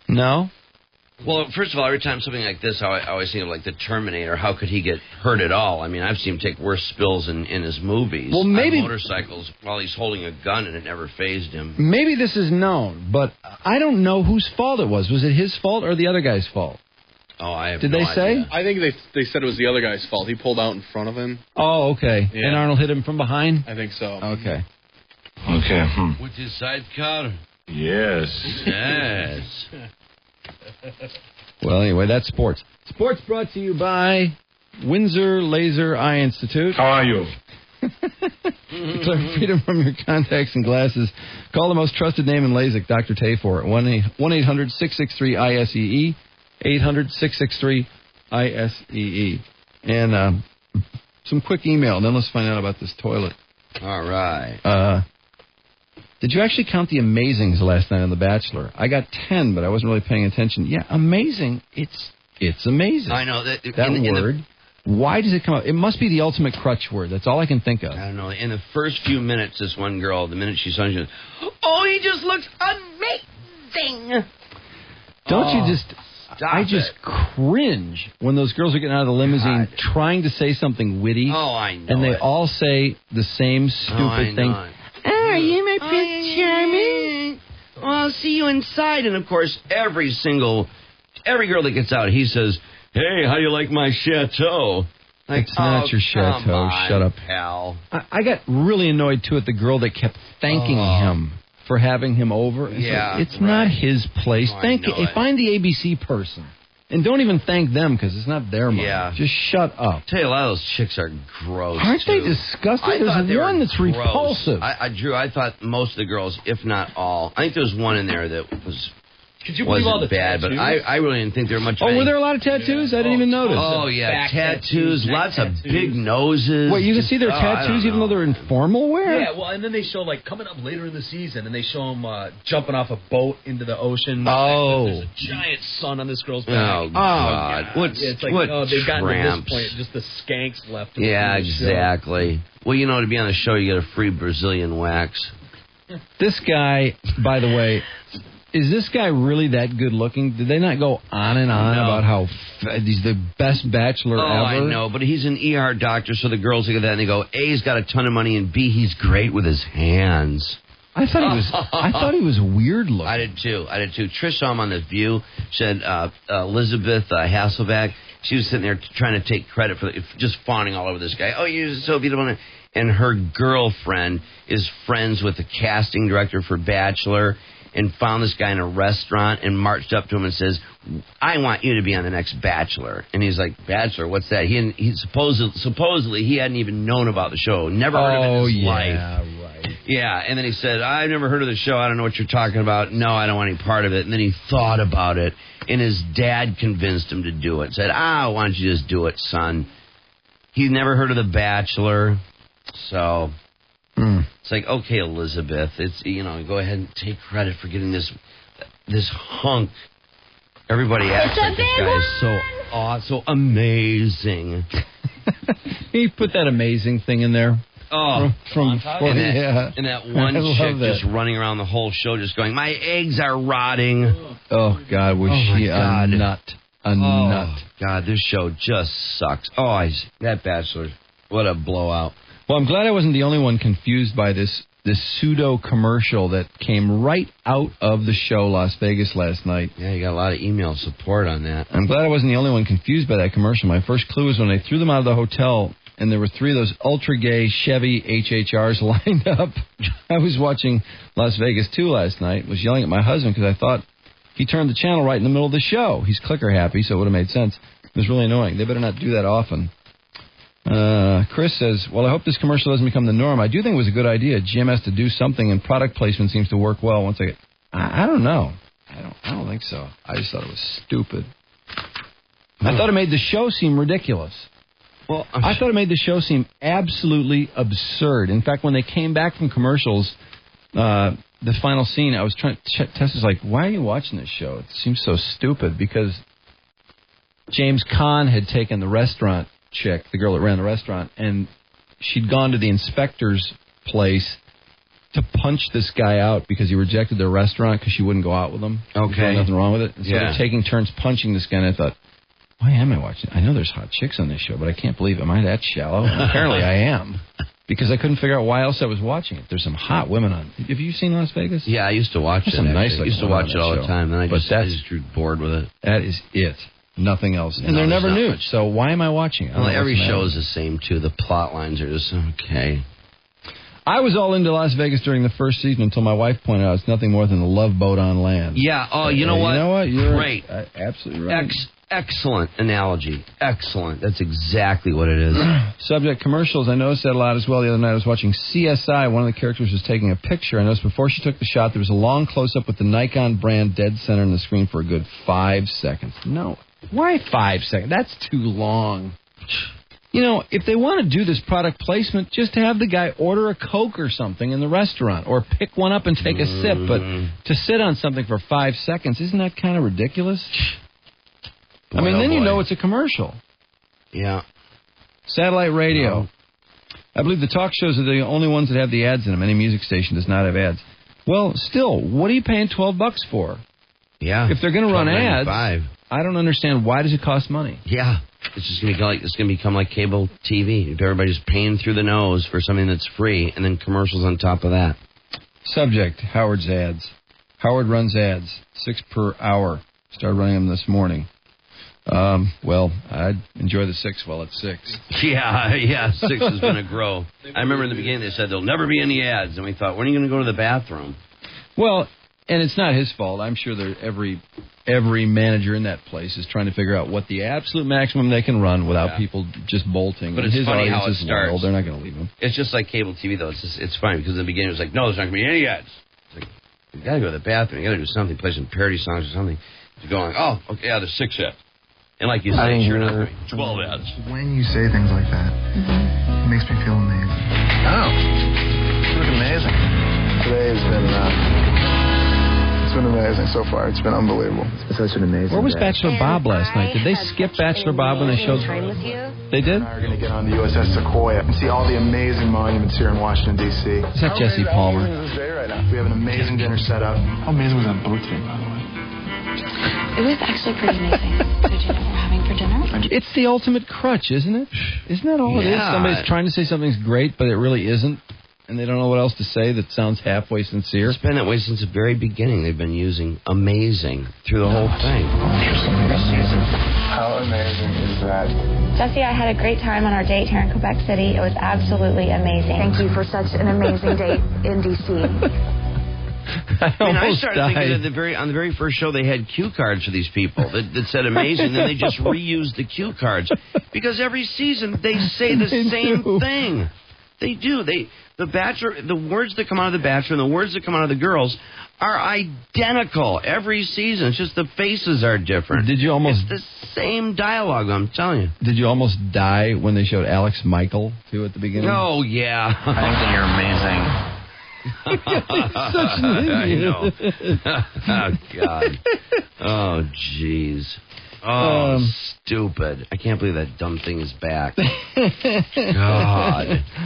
No? Well, first of all, every time something like this, I always think of like the Terminator. How could he get hurt at all? I mean, I've seen him take worse spills in his movies. Well, maybe on motorcycles while he's holding a gun and it never fazed him. Maybe this is known, but I don't know whose fault it was. Was it his fault or the other guy's fault? Oh, I have Did no they say? idea. I think they said it was the other guy's fault. He pulled out in front of him. Oh, okay. Yeah. And Arnold hit him from behind? I think so. Okay. Okay. With his sidecar? Yes. Yes. Well, anyway, that's sports. Sports brought to you by Windsor Laser Eye Institute. How are you? Declare freedom from your contacts and glasses. Call the most trusted name in LASIK, Dr. Tafor, at 1-800-663-ISEE, 800-663-ISEE. And some quick email, and then let's find out about this toilet. All right. Did you actually count the amazings last night on The Bachelor? I got 10, but I wasn't really paying attention. Yeah, amazing. It's amazing. I know that word. Why does it come up? It must be the ultimate crutch word. That's all I can think of. I don't know. In the first few minutes, this one girl, the minute she saw him, she goes, "Oh, he just looks amazing." Don't you just... I just cringe when those girls are getting out of the limousine trying to say something witty. Oh, I know. And they all say the same stupid thing. Oh, you my Prince Charming. Well, I'll see you inside. And, of course, every girl that gets out, he says, "Hey, how do you like my chateau?" Like, it's not your chateau. Come on, shut up. Pal. I got really annoyed, too, at the girl that kept thanking him for having him over. It's not his place. Find the ABC person. And don't even thank them because it's not their money. Yeah. Just shut up. Tell you, a lot of those chicks are gross. Aren't they disgusting? There's one that's repulsive. Drew, I thought most of the girls, if not all, I think there was one in there that was Could you believe all the bad, tattoos? but I really didn't think there were much. Oh, were there a lot of tattoos? I didn't even notice. Oh, yeah, tattoos, lots of big noses. Wait, you can see their tattoos even though they're in formal wear? Yeah, well, and then they show, like, coming up later in the season, and they show them jumping off a boat into the ocean. Oh. There's a giant sun on this girl's back. Oh, God. It's like, they've gotten to this point, just the skanks left. Yeah, exactly. Well, you know, to be on the show, you get a free Brazilian wax. This guy, by the way, is this guy really that good looking? Did they not go on and on about how he's the best bachelor ever? I know, but he's an ER doctor, so the girls look at that and they go, A, he's got a ton of money, and B, he's great with his hands. I thought he was weird looking. I did too. Trish saw him on The View. She said Elizabeth Hasselbeck. She was sitting there trying to take credit for just fawning all over this guy. Oh, you're so beautiful. And her girlfriend is friends with the casting director for Bachelor and found this guy in a restaurant and marched up to him and says, I want you to be on the next Bachelor. And he's like, Bachelor, what's that? He supposedly he hadn't even known about the show, never heard of it in his life. Right. Yeah, and then he said, I've never heard of the show. I don't know what you're talking about. No, I don't want any part of it. And then he thought about it, and his dad convinced him to do it. Said, why don't you just do it, son? He'd never heard of The Bachelor. So it's like, okay, Elizabeth, it's go ahead and take credit for getting this hunk. Everybody acts like this guy is so awesome, so amazing. He put that amazing thing in there. Oh, and that one chick just running around the whole show, just going, "My eggs are rotting." Oh God, was she a nut? Nut. God, this show just sucks. Oh, that Bachelor, what a blowout. Well, I'm glad I wasn't the only one confused by this pseudo commercial that came right out of the show Las Vegas last night. Yeah, you got a lot of email support on that. I'm glad I wasn't the only one confused by that commercial. My first clue was when they threw them out of the hotel and there were 3 of those ultra-gay Chevy HHRs lined up. I was watching Las Vegas 2 last night, was yelling at my husband because I thought he turned the channel right in the middle of the show. He's clicker happy, so it would have made sense. It was really annoying. They better not do that often. Chris says, well, I hope this commercial doesn't become the norm. I do think it was a good idea. Jim has to do something, and product placement seems to work well once I get... I don't know. I don't think so. I just thought it was stupid. I thought it made the show seem ridiculous. Well, I thought it made the show seem absolutely absurd. In fact, when they came back from commercials, the final scene, I was trying... Tess was like, why are you watching this show? It seems so stupid, because James Caan had taken the restaurant chick, the girl that ran the restaurant, and she'd gone to the inspector's place to punch this guy out because he rejected their restaurant because she wouldn't go out with him. Okay. There's nothing wrong with it. And so they're taking turns punching this guy, and I thought, why am I watching? I know there's hot chicks on this show, but I can't believe, am I that shallow? And apparently I am, because I couldn't figure out why else I was watching it. There's some hot women on. Have you seen Las Vegas? Yeah, I used to watch it. Some nice I used to watch it all the time, and I just grew bored with it. That is it. Nothing else. And they're never new. So why am I watching it? Well, every show is the same, too. The plot lines are just okay. I was all into Las Vegas during the first season until my wife pointed out it's nothing more than a love boat on land. Yeah. Oh, you know what? You know what? You're great. Absolutely right. Excellent analogy. Excellent. That's exactly what it is. Subject commercials. I noticed that a lot as well. The other night I was watching CSI. One of the characters was taking a picture. I noticed before she took the shot, there was a long close-up with the Nikon brand dead center in the screen for a good 5 seconds. No. Why 5 seconds? That's too long. You know, if they want to do this product placement, just have the guy order a Coke or something in the restaurant, or pick one up and take a sip. But to sit on something for 5 seconds, isn't that kind of ridiculous? I mean, then you know it's a commercial. Yeah. Satellite radio. I believe the talk shows are the only ones that have the ads in them. Any music station does not have ads. Well, still, what are you paying $12 for? Yeah. If they're going to run ads, I don't understand, why does it cost money? Yeah. It's just going to become like cable TV. If everybody's paying through the nose for something that's free, and then commercials on top of that. Subject, Howard's ads. Howard runs ads, 6 per hour. Started running them this morning. Well, I'd enjoy the 6 while it's 6. Yeah, 6 is going to grow. I remember in the beginning they said there'll never be any ads, and we thought, when are you going to go to the bathroom? Well, and it's not his fault. I'm sure every manager in that place is trying to figure out what the absolute maximum they can run without people just bolting. But it's funny how it starts. Loyal. They're not going to leave him. It's just like cable TV, though. It's funny because in the beginning it was like, no, there's not going to be any ads. It's like, You got to go to the bathroom. You got to do something, play some parody songs or something. You're going, oh, okay, there's 6 ads. And like you say, sure enough, 12 ads. When you say things like that, it makes me feel amazing. Oh, you look amazing. Today's been, it's been amazing so far. It's been unbelievable. It's such an amazing Where was day. Bachelor Bob last night? Did they skip Bachelor Bob when they showed? They did? We're going to get on the USS Sequoia and see all the amazing monuments here in Washington, D.C. Is that Jesse Palmer? Right now. We have an amazing dinner set up. How amazing was that boat today, by the way? It was actually pretty amazing. Did you know what we're having for dinner? It's the ultimate crutch, isn't it? Isn't that all it is? Somebody's trying to say something's great, but it really isn't, and they don't know what else to say that sounds halfway sincere. It's been that way since the very beginning. They've been using amazing through the whole thing. How amazing is that? Jesse, I had a great time on our date here in Quebec City. It was absolutely amazing. Thank you for such an amazing date in D.C. I started thinking that on the very first show they had cue cards for these people that said amazing, then they just reused the cue cards because every season they say the same thing. They do. The Bachelor, the words that come out of the Bachelor and the words that come out of the girls are identical every season. It's just the faces are different. Did you almost? It's the same dialogue. I'm telling you. Did you almost die when they showed Alex Michael too at the beginning? Oh yeah. I think you're amazing. Such an idiot. I know. Oh, God. Oh, jeez. Oh, stupid. I can't believe that dumb thing is back. God.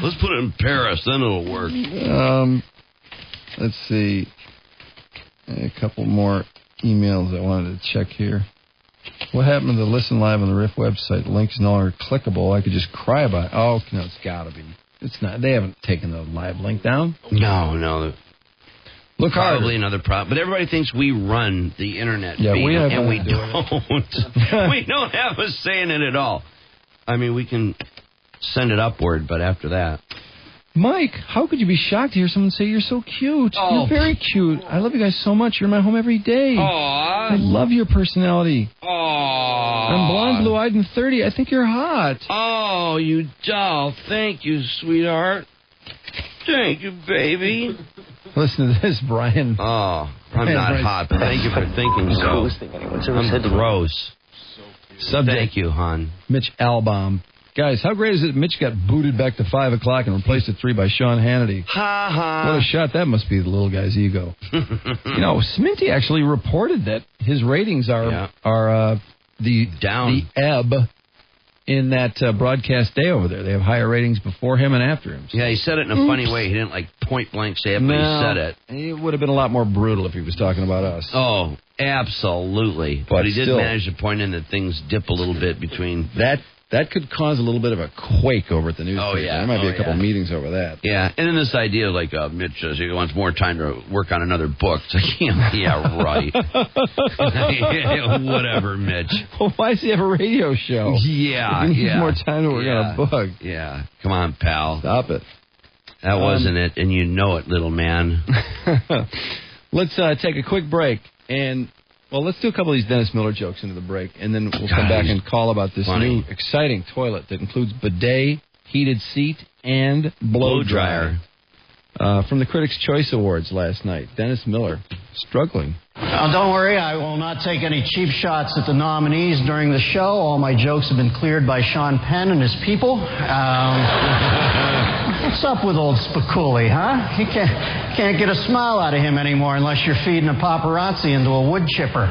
Let's put it in Paris, then it'll work. Let's see. A couple more emails I wanted to check here. What happened to the Listen Live on the Riff website? The link's no longer clickable. I could just cry about it. Oh, no, it's got to be. It's not. They haven't taken the live link down. No. Look Probably harder. Another problem. But everybody thinks we run the internet feed, and we don't. We don't have a say in it at all. I mean, we can send it upward, but after that. Mike, how could you be shocked to hear someone say you're so cute? Oh. You're very cute. I love you guys so much. You're in my home every day. Aww. I love your personality. Aww. I'm blonde, blue-eyed, and 30. I think you're hot. Oh, you doll. Thank you, sweetheart. Thank you, baby. Listen to this, Brian. Oh, I'm not hot, but thank you for thinking so. I'm gross. Subject. Thank you, hon. Mitch Albom. Guys, how great is it that Mitch got booted back to 5 o'clock and replaced at 3 by Sean Hannity? Ha ha. What a shot that must be, the little guy's ego. You know, Sminty actually reported that his ratings are the ebb in that broadcast day over there. They have higher ratings before him and after him. So. Yeah, he said it in a funny way. He didn't like point blank say it, but he said it. It would have been a lot more brutal if he was talking about us. Oh, absolutely. But he did manage to point in that things dip a little bit between That could cause a little bit of a quake over at the newspaper. Oh, yeah. There might be a couple meetings over that. Yeah, and then this idea, like Mitch says, he wants more time to work on another book. It's like, yeah, right. Whatever, Mitch. Well, why does he have a radio show? Yeah, he needs more time to work on a book. Yeah, come on, pal. Stop it. That wasn't it, and you know it, little man. Let's take a quick break, and... Well, let's do a couple of these Dennis Miller jokes into the break, and then we'll come back and call about this new exciting toilet that includes bidet, heated seat, and blow dryer. From the Critics' Choice Awards last night, Dennis Miller, struggling. Don't worry, I will not take any cheap shots at the nominees during the show. All my jokes have been cleared by Sean Penn and his people. What's up with old Spiculi, huh? You can't get a smile out of him anymore unless you're feeding a paparazzi into a wood chipper.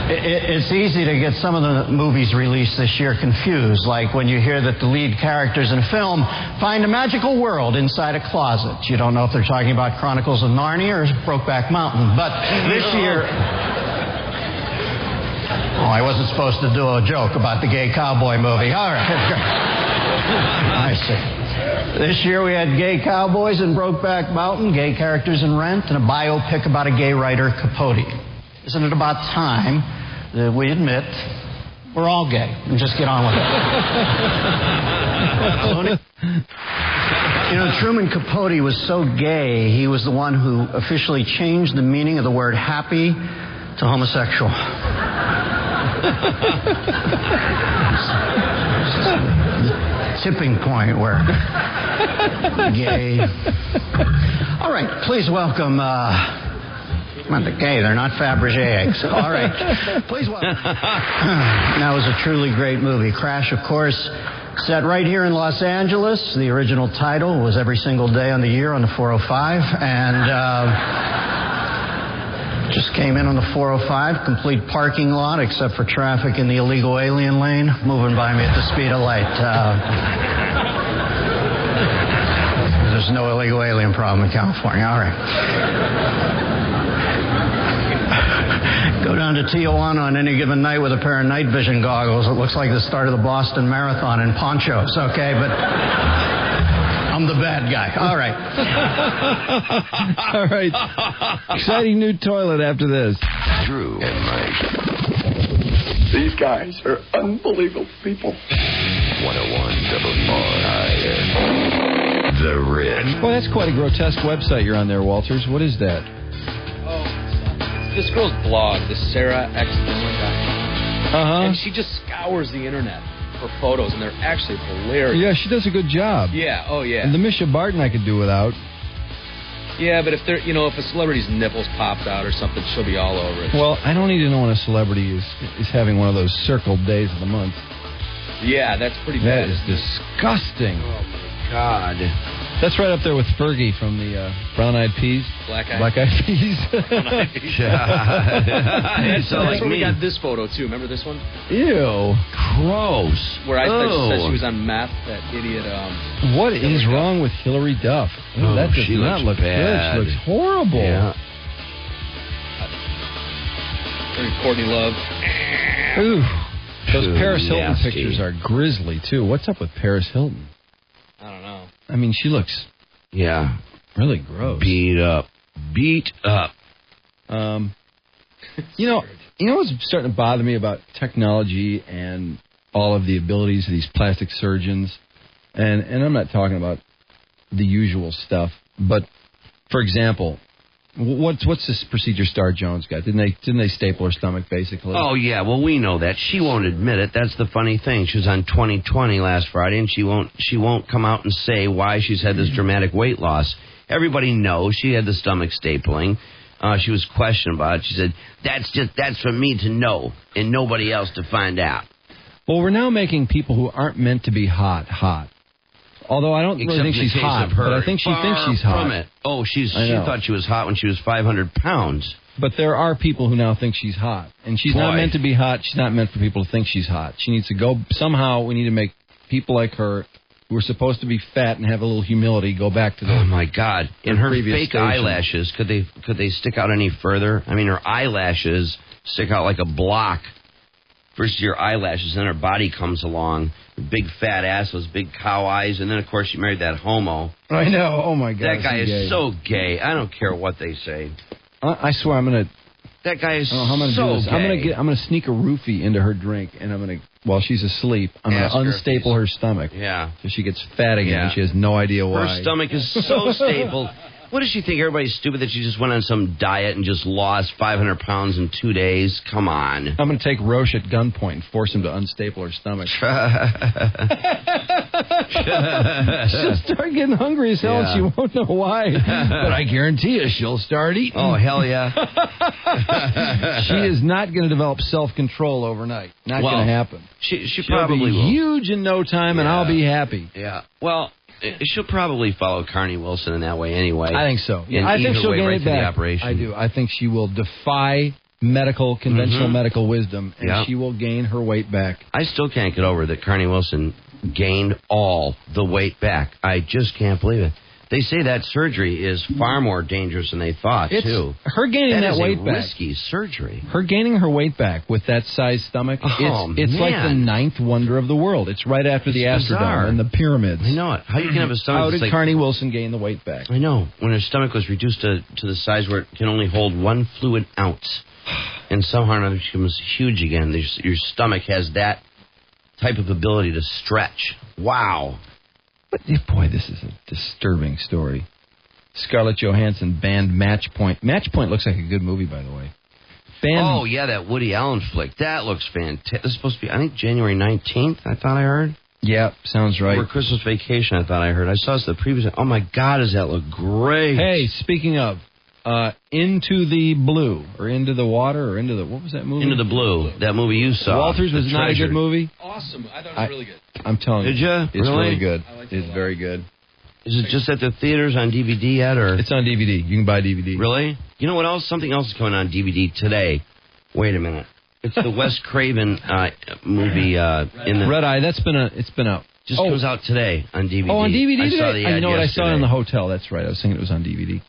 It's easy to get some of the movies released this year confused, like when you hear that the lead characters in a film find a magical world inside a closet. You don't know if they're talking about Chronicles of Narnia or Brokeback Mountain. But this year... Oh, I wasn't supposed to do a joke about the gay cowboy movie. All right. I see. This year we had gay cowboys in Brokeback Mountain, gay characters in Rent, and a biopic about a gay writer, Capote. Isn't it about time that we admit we're all gay and just get on with it? You know, Truman Capote was so gay, he was the one who officially changed the meaning of the word happy to homosexual. Tipping point where Gay. All right, please welcome... Not the gay, they're not Fabergé eggs. All right. Please welcome. That was a truly great movie. Crash, of course, set right here in Los Angeles. The original title was Every Single Day on the Year on the 405. And just came in on the 405. Complete parking lot except for traffic in the illegal alien lane. Moving by me at the speed of light. There's no illegal alien problem in California. All right. Go down to Tijuana on any given night with a pair of night vision goggles. It looks like the start of the Boston Marathon in ponchos, okay? But I'm the bad guy. All right. All right. Exciting new toilet after this. Drew and Mike. These guys are unbelievable people. 101 WRIN. The Red. Well, that's quite a grotesque website you're on there, Walters. What is that? This girl's blog, the SarahXDillon.com. And she just scours the internet for photos, and they're actually hilarious. Yeah, she does a good job. Yeah, oh yeah. And the Misha Barton I could do without. Yeah, but if they're, if a celebrity's nipples popped out or something, she'll be all over it. Well, I don't need to know when a celebrity is having one of those circled days of the month. Yeah, that's pretty bad. That is disgusting. Oh my God. That's right up there with Fergie from the Brown Eyed Peas. Black Eyed Peas. Brown Eyed Peas. That's where we got this photo, too. Remember this one? Ew. Gross. Where I said she was on meth, that idiot. What is wrong with Hillary Duff? Oh, that does she not looks look bad. good. She looks horrible. Yeah. Courtney Love. Ooh. Those Too Paris Hilton nasty. pictures are grisly, too. What's up with Paris Hilton? I don't know. I mean, she looks really gross. Beat up. You know what's starting to bother me about technology and all of the abilities of these plastic surgeons? And I'm not talking about the usual stuff, but for example, what's this procedure Star Jones got? Didn't they staple her stomach basically? Oh yeah, well we know that. She won't admit it. That's the funny thing. She was on 2020 last Friday, and she won't come out and say why she's had this dramatic weight loss. Everybody knows she had the stomach stapling. She was questioned about it. She said, that's for me to know and nobody else to find out. Well, we're now making people who aren't meant to be hot. Although I don't really think she's hot, but I think she thinks she's hot. From it. Oh, she thought she was hot when she was 500 pounds. But there are people who now think she's hot. And she's not meant to be hot. She's not meant for people to think she's hot. She needs to go, somehow we need to make people like her, who are supposed to be fat and have a little humility, go back to the Oh, my God. And her fake station. eyelashes, could they stick out any further? I mean, her eyelashes stick out like a block. First your eyelashes, then her body comes along. Big fat ass, those big cow eyes, and then, of course, she married that homo. I know. Oh, my God. That guy is gay. so gay. I don't care what they say. I swear I'm going to... That guy is I don't know how I'm gonna so do this. gay. I'm going to sneak a roofie into her drink, and I'm going to, while she's asleep, I'm going to unstaple her stomach. Yeah. So she gets fat again, and she has no idea why. Her stomach is so stapled. What does she think? Everybody's stupid that she just went on some diet and just lost 500 pounds in 2 days? Come on. I'm going to take Roche at gunpoint and force him to unstaple her stomach. She'll start getting hungry as hell, and she won't know why. But I guarantee you she'll start eating. Oh, hell yeah. She is not going to develop self-control overnight. Not going to happen. She probably be will. Huge in no time, and I'll be happy. Yeah. Well, she'll probably follow Carney Wilson in that way anyway. I think so. Yeah, I think she'll way gain right it to the back. operation. I do. I think she will defy conventional medical wisdom, and she will gain her weight back. I still can't get over that Carney Wilson gained all the weight back. I just can't believe it. They say that surgery is far more dangerous than they thought, too. Her gaining that weight back. Risky surgery. Her gaining her weight back with that size stomach, it's like the ninth wonder of the world. It's right after the Astrodome and the pyramids. I know it. How you can have a stomach How that's did like, Carney Wilson gain the weight back? I know. When her stomach was reduced to the size where it can only hold 1 fluid ounce. And somehow or another she becomes huge again. Your stomach has that type of ability to stretch. Wow. But, boy, this is a disturbing story. Scarlett Johansson banned Match Point. Match Point looks like a good movie, by the way. Oh, yeah, that Woody Allen flick. That looks fantastic. This is supposed to be, I think, January 19th, I thought I heard. Yeah, sounds right. Over Christmas vacation, I thought I heard. I saw the previous. Oh, my God, does that look great? Hey, speaking of, Into the Blue, or Into the Water, or Into the... What was that movie? Into the Blue. That movie you saw. Walters was not a good movie? Awesome. I thought it was really good. I'm telling you. Did you? It's really good. It's very good. Is it just at the theaters on DVD yet, or? It's on DVD. You can buy DVD. Really? You know what else? Something else is coming on DVD today. Wait a minute. It's the Wes Craven movie in the Red Eye. It's been out. Just goes out today on DVD. Oh, on DVD I today? saw the ad I know what I yesterday. saw in the hotel. That's right. I was thinking it was on DVD.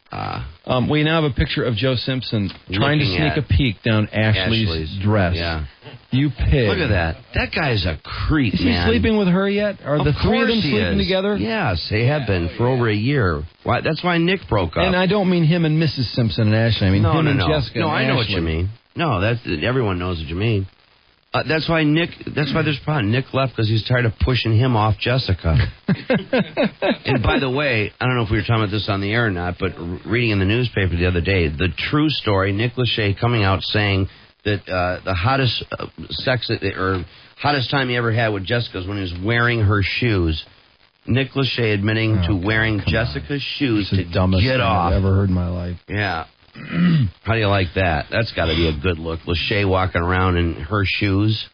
We now have a picture of Joe Simpson trying to sneak a peek down Ashley's dress. Yeah. You pig. Look at that. That guy's a creep, Is he man. sleeping with her yet? Are the three of them sleeping together? Yes, they have been for over a year. Why? That's why Nick broke up. And I don't mean him and Mrs. Simpson and Ashley. I mean him and Jessica. No, and I know Ashley. what you mean. No, everyone knows what you mean. That's why there's a problem. Nick left because he's tired of pushing him off Jessica. And by the way, I don't know if we were talking about this on the air or not, but reading in the newspaper the other day, the true story, Nick Lachey coming out saying that the hottest hottest time he ever had with Jessica was when he was wearing her shoes. Nick Lachey admitting to wearing Jessica's shoes to get off. I've ever heard in my life. Yeah. How do you like that? That's got to be a good look. Lachey walking around in her shoes.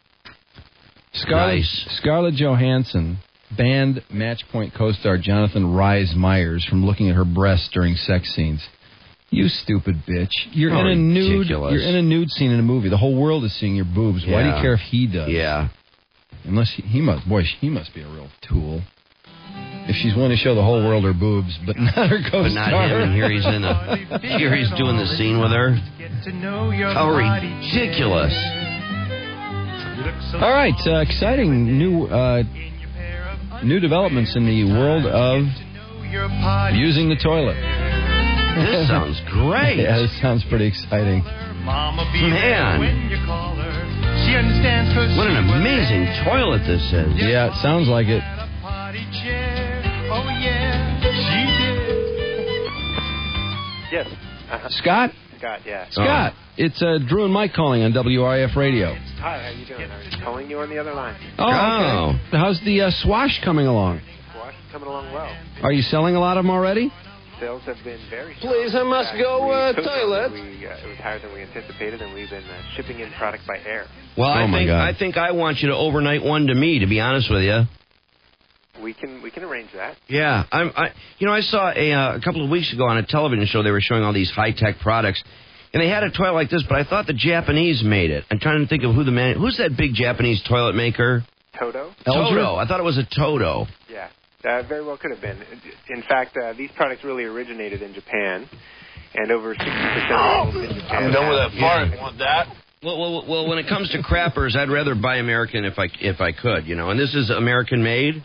Scarlett Johansson banned Matchpoint co-star Jonathan Rhys Meyers from looking at her breasts during sex scenes. You stupid bitch! You're in a nude. You're in a nude scene in a movie. The whole world is seeing your boobs. Why do you care if he does? Yeah. Unless he must be a real tool. If she's willing to show the whole world her boobs, but not her co-star. But not him, and here he's doing the scene with her. How ridiculous. All right, exciting new developments in the world of using the toilet. This sounds great. Yeah, this sounds pretty exciting. Man. What an amazing toilet this is. Yeah, it sounds like it. Yes. Scott? Scott, yeah. Scott, it's Drew and Mike calling on WRIF Radio. Hi, how you doing? I was calling you on the other line. Oh, okay. How's the swash coming along? Squash is coming along well. Are you selling a lot of them already? Sales have been very strong. Please, I must go toilet. It was higher than we anticipated, and we've been shipping in product by air. Well, I think I want you to overnight one to me, to be honest with you. We can arrange that. Yeah, I saw a couple of weeks ago on a television show they were showing all these high-tech products, and they had a toilet like this, but I thought the Japanese made it. I'm trying to think of who's that big Japanese toilet maker? Toto. Toto. I thought it was a Toto. Yeah, very well could have been. In fact, these products really originated in Japan, and over 60% of them in Japan. I'm done with that part. Want that? Well, when it comes to crappers, I'd rather buy American if I could, And this is American made.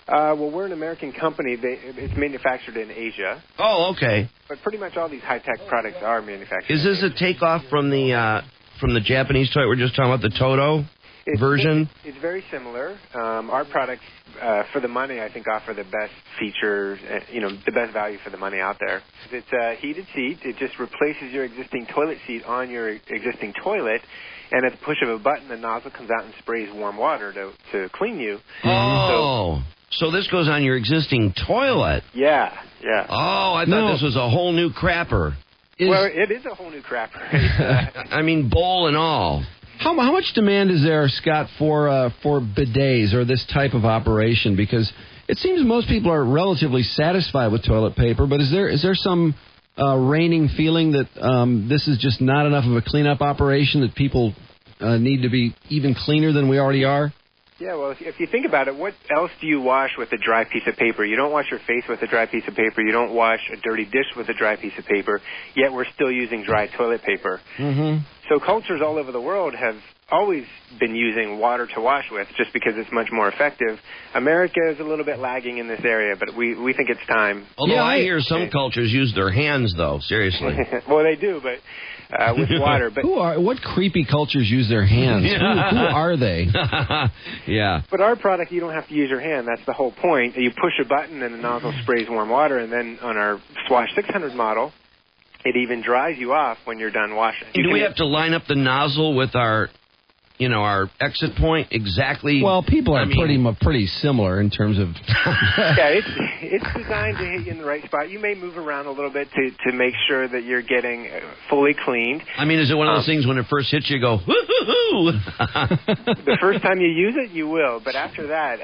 Well, we're an American company. It's manufactured in Asia. Oh, okay. But pretty much all these high-tech products are manufactured. Is this a takeoff from the Japanese toy we're just talking about, the Toto version? It's very similar. Our products, for the money, I think offer the best features, the best value for the money out there. It's a heated seat. It just replaces your existing toilet seat on your existing toilet. And at the push of a button, the nozzle comes out and sprays warm water to clean you. Oh. So this goes on your existing toilet? Yeah. Oh, I thought this was a whole new crapper. Well, it is a whole new crapper. I mean, bowl and all. How much demand is there, Scott, for bidets or this type of operation? Because it seems most people are relatively satisfied with toilet paper, but is there some reigning feeling that this is just not enough of a cleanup operation, that people need to be even cleaner than we already are? Yeah, well, if you think about it, what else do you wash with a dry piece of paper? You don't wash your face with a dry piece of paper. You don't wash a dirty dish with a dry piece of paper, yet we're still using dry toilet paper. Mm-hmm. So cultures all over the world have always been using water to wash with just because it's much more effective. America is a little bit lagging in this area, but we think it's time. Although I hear some cultures use their hands, though, seriously. Well, they do, but with water. But what creepy cultures use their hands? Who are they? Yeah. But our product, you don't have to use your hand. That's the whole point. You push a button and the nozzle sprays warm water, and then on our Swash 600 model, it even dries you off when you're done washing. Do we have to line up the nozzle with our our exit point exactly. Well, people are pretty similar in terms of. Yeah, it's designed to hit you in the right spot. You may move around a little bit to make sure that you're getting fully cleaned. I mean, is it one of those things when it first hits you, go woo-hoo-hoo? The first time you use it, you will. But after that,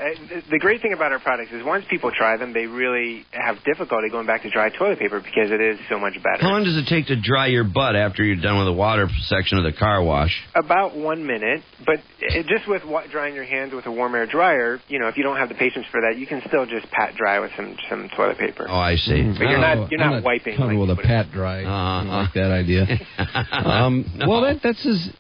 the great thing about our products is once people try them, they really have difficulty going back to dry toilet paper because it is so much better. How long does it take to dry your butt after you're done with the water section of the car wash? About 1 minute. But just with drying your hands with a warm air dryer, if you don't have the patience for that, you can still just pat dry with some toilet paper. Oh, I see. But you're not wiping. With a pat dry. I like that idea. Well,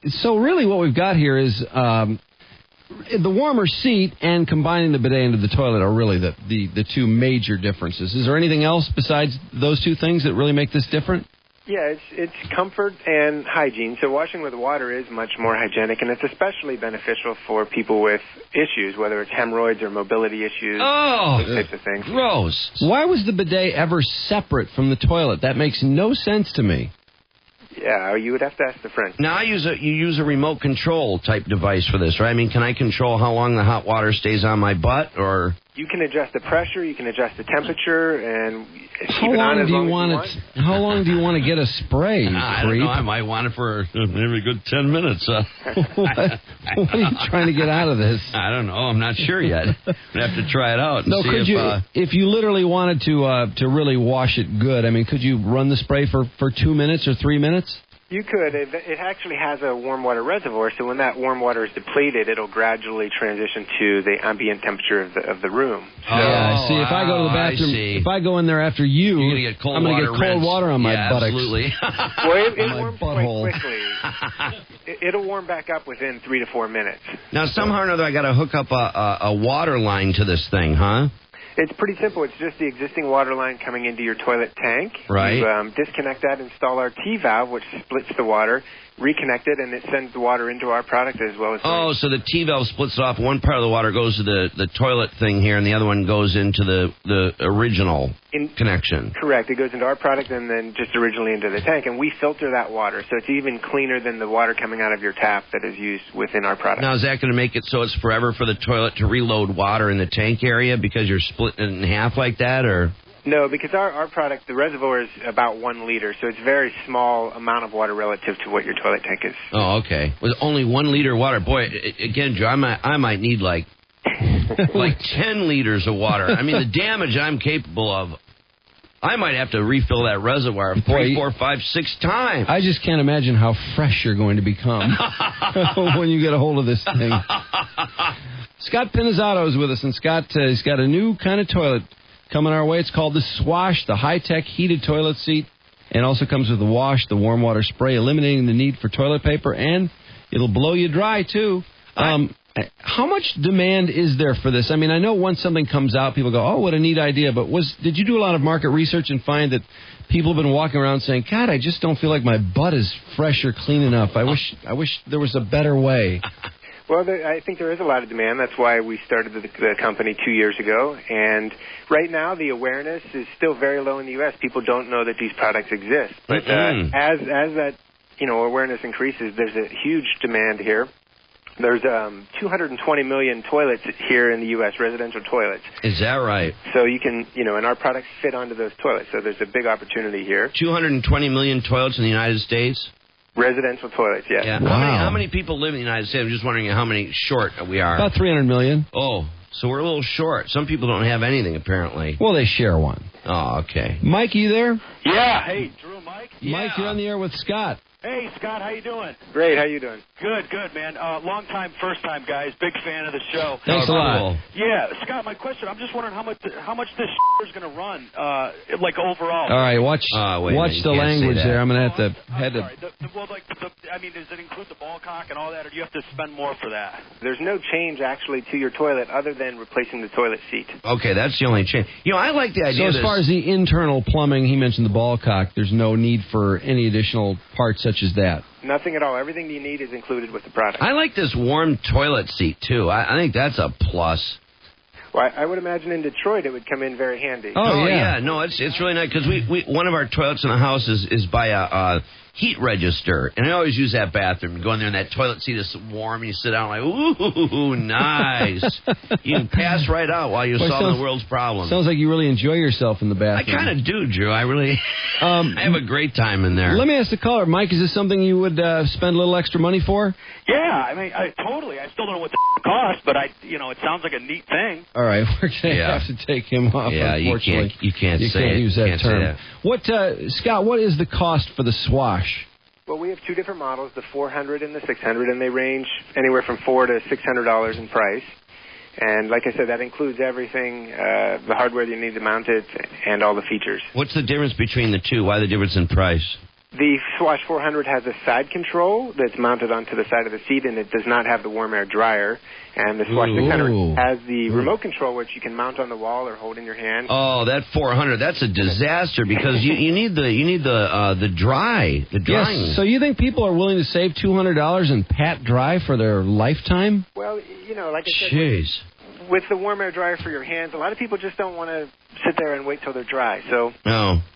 so really what we've got here is the warmer seat and combining the bidet into the toilet are really the two major differences. Is there anything else besides those two things that really make this different? Yeah, it's comfort and hygiene. So washing with water is much more hygienic, and it's especially beneficial for people with issues, whether it's hemorrhoids or mobility issues, those types of things. Gross. Why was the bidet ever separate from the toilet? That makes no sense to me. Yeah, you would have to ask the French. Now you use a remote control type device for this, right? I mean, can I control how long the hot water stays on my butt, or? You can adjust the pressure, you can adjust the temperature, and how long do you want it? How long do you want to get a spray? I don't know. I might want it for maybe a good 10 minutes. What are you trying to get out of this? I don't know. I'm not sure yet. I'd have to try it out. No, could you? If you literally wanted to really wash it good, I mean, could you run the spray for 2 minutes or 3 minutes? You could. It actually has a warm water reservoir, so when that warm water is depleted, it'll gradually transition to the ambient temperature of the room. So, yeah, see, if I go to the bathroom, if I go in there after you, I'm going to get cold water on my buttocks. Absolutely. Well, it warms quite quickly. It'll warm back up within 3 to 4 minutes. Now, somehow or another, I got to hook up a water line to this thing, huh? It's pretty simple. It's just the existing water line coming into your toilet tank. Right. You disconnect that, install our T-valve, which splits the water, reconnect it, and it sends the water into our product as well as... Oh, so the T-valve splits it off. One part of the water goes to the toilet thing here, and the other one goes into the original connection. Correct. It goes into our product and then just originally into the tank, and we filter that water, so it's even cleaner than the water coming out of your tap that is used within our product. Now, is that going to make it so it's forever for the toilet to reload water in the tank area because you're splitting it in half like that, or... No, because our product, the reservoir is about 1 liter, so it's a very small amount of water relative to what your toilet tank is. Oh, okay. With only 1 liter of water. Boy, again, Joe, I might need like 10 liters of water. I mean, the damage I'm capable of, I might have to refill that reservoir 3, 4, 5, 6 times. I just can't imagine how fresh you're going to become when you get a hold of this thing. Scott Pinizzato is with us, and Scott, he's got a new kind of toilet coming our way. It's called the Swash, the high-tech heated toilet seat, and also comes with the wash, the warm water spray, eliminating the need for toilet paper, and it'll blow you dry, too. How much demand is there for this? I mean, I know once something comes out, people go, oh, what a neat idea, but did you do a lot of market research and find that people have been walking around saying, God, I just don't feel like my butt is fresh or clean enough. I wish there was a better way. Well, I think there is a lot of demand. That's why we started the company 2 years ago. And right now, the awareness is still very low in the U.S. People don't know that these products exist. But as that awareness increases, there's a huge demand here. There's 220 million toilets here in the U.S., residential toilets. Is that right? So you can, and our products fit onto those toilets. So there's a big opportunity here. 220 million toilets in the United States? Residential toilets, yes. Yeah. Wow. How many people live in the United States? I'm just wondering how many short we are. About 300 million. Oh, so we're a little short. Some people don't have anything, apparently. Well, they share one. Oh, okay. Mike, you there? Yeah. Hey, Drew, Mike. Mike, you're on the air with Scott. Hey, Scott, how you doing? Great, how you doing? Good, man. Long time, first time, guys. Big fan of the show. Thanks a lot. Yeah, Scott, my question, I'm just wondering how much this is going to run, like overall. All right, watch the language there. I'm going to have to head to... I mean, does it include the ball cock and all that, or do you have to spend more for that? There's no change, actually, to your toilet other than replacing the toilet seat. Okay, that's the only change. I like the idea So as far as the internal plumbing, he mentioned the ball cock, there's no need for any additional parts such as that. Nothing at all. Everything you need is included with the product. I like this warm toilet seat, too. I think that's a plus. Well, I would imagine in Detroit it would come in very handy. Oh yeah. No, it's really nice because we one of our toilets in the house is by heat register. And I always use that bathroom. You go in there and that toilet seat is warm and you sit down like, ooh, nice. You can pass right out while you're solving the world's problems. Sounds like you really enjoy yourself in the bathroom. I kind of do, Drew. I really I have a great time in there. Let me ask the caller, Mike, is this something you would spend a little extra money for? Yeah, I mean, totally. I still don't know what the cost, but it sounds like a neat thing. All right, we're going to have to take him off, unfortunately. You can't use that term. What, Scott, what is the cost for the Swash? Well, we have two different models, the 400 and the 600, and they range anywhere from $400 to $600 in price. And like I said, that includes everything, the hardware you need to mount it, and all the features. What's the difference between the two? Why the difference in price? The Swash 400 has a side control that's mounted onto the side of the seat, and it does not have the warm air dryer. And the Swash 600 has the remote control, which you can mount on the wall or hold in your hand. Oh, that 400, that's a disaster because you need the drying. Yes. So you think people are willing to save $200 in Pat Dry for their lifetime? Well, like I said, with the warm air dryer for your hands, a lot of people just don't want to sit there and wait till they're dry. So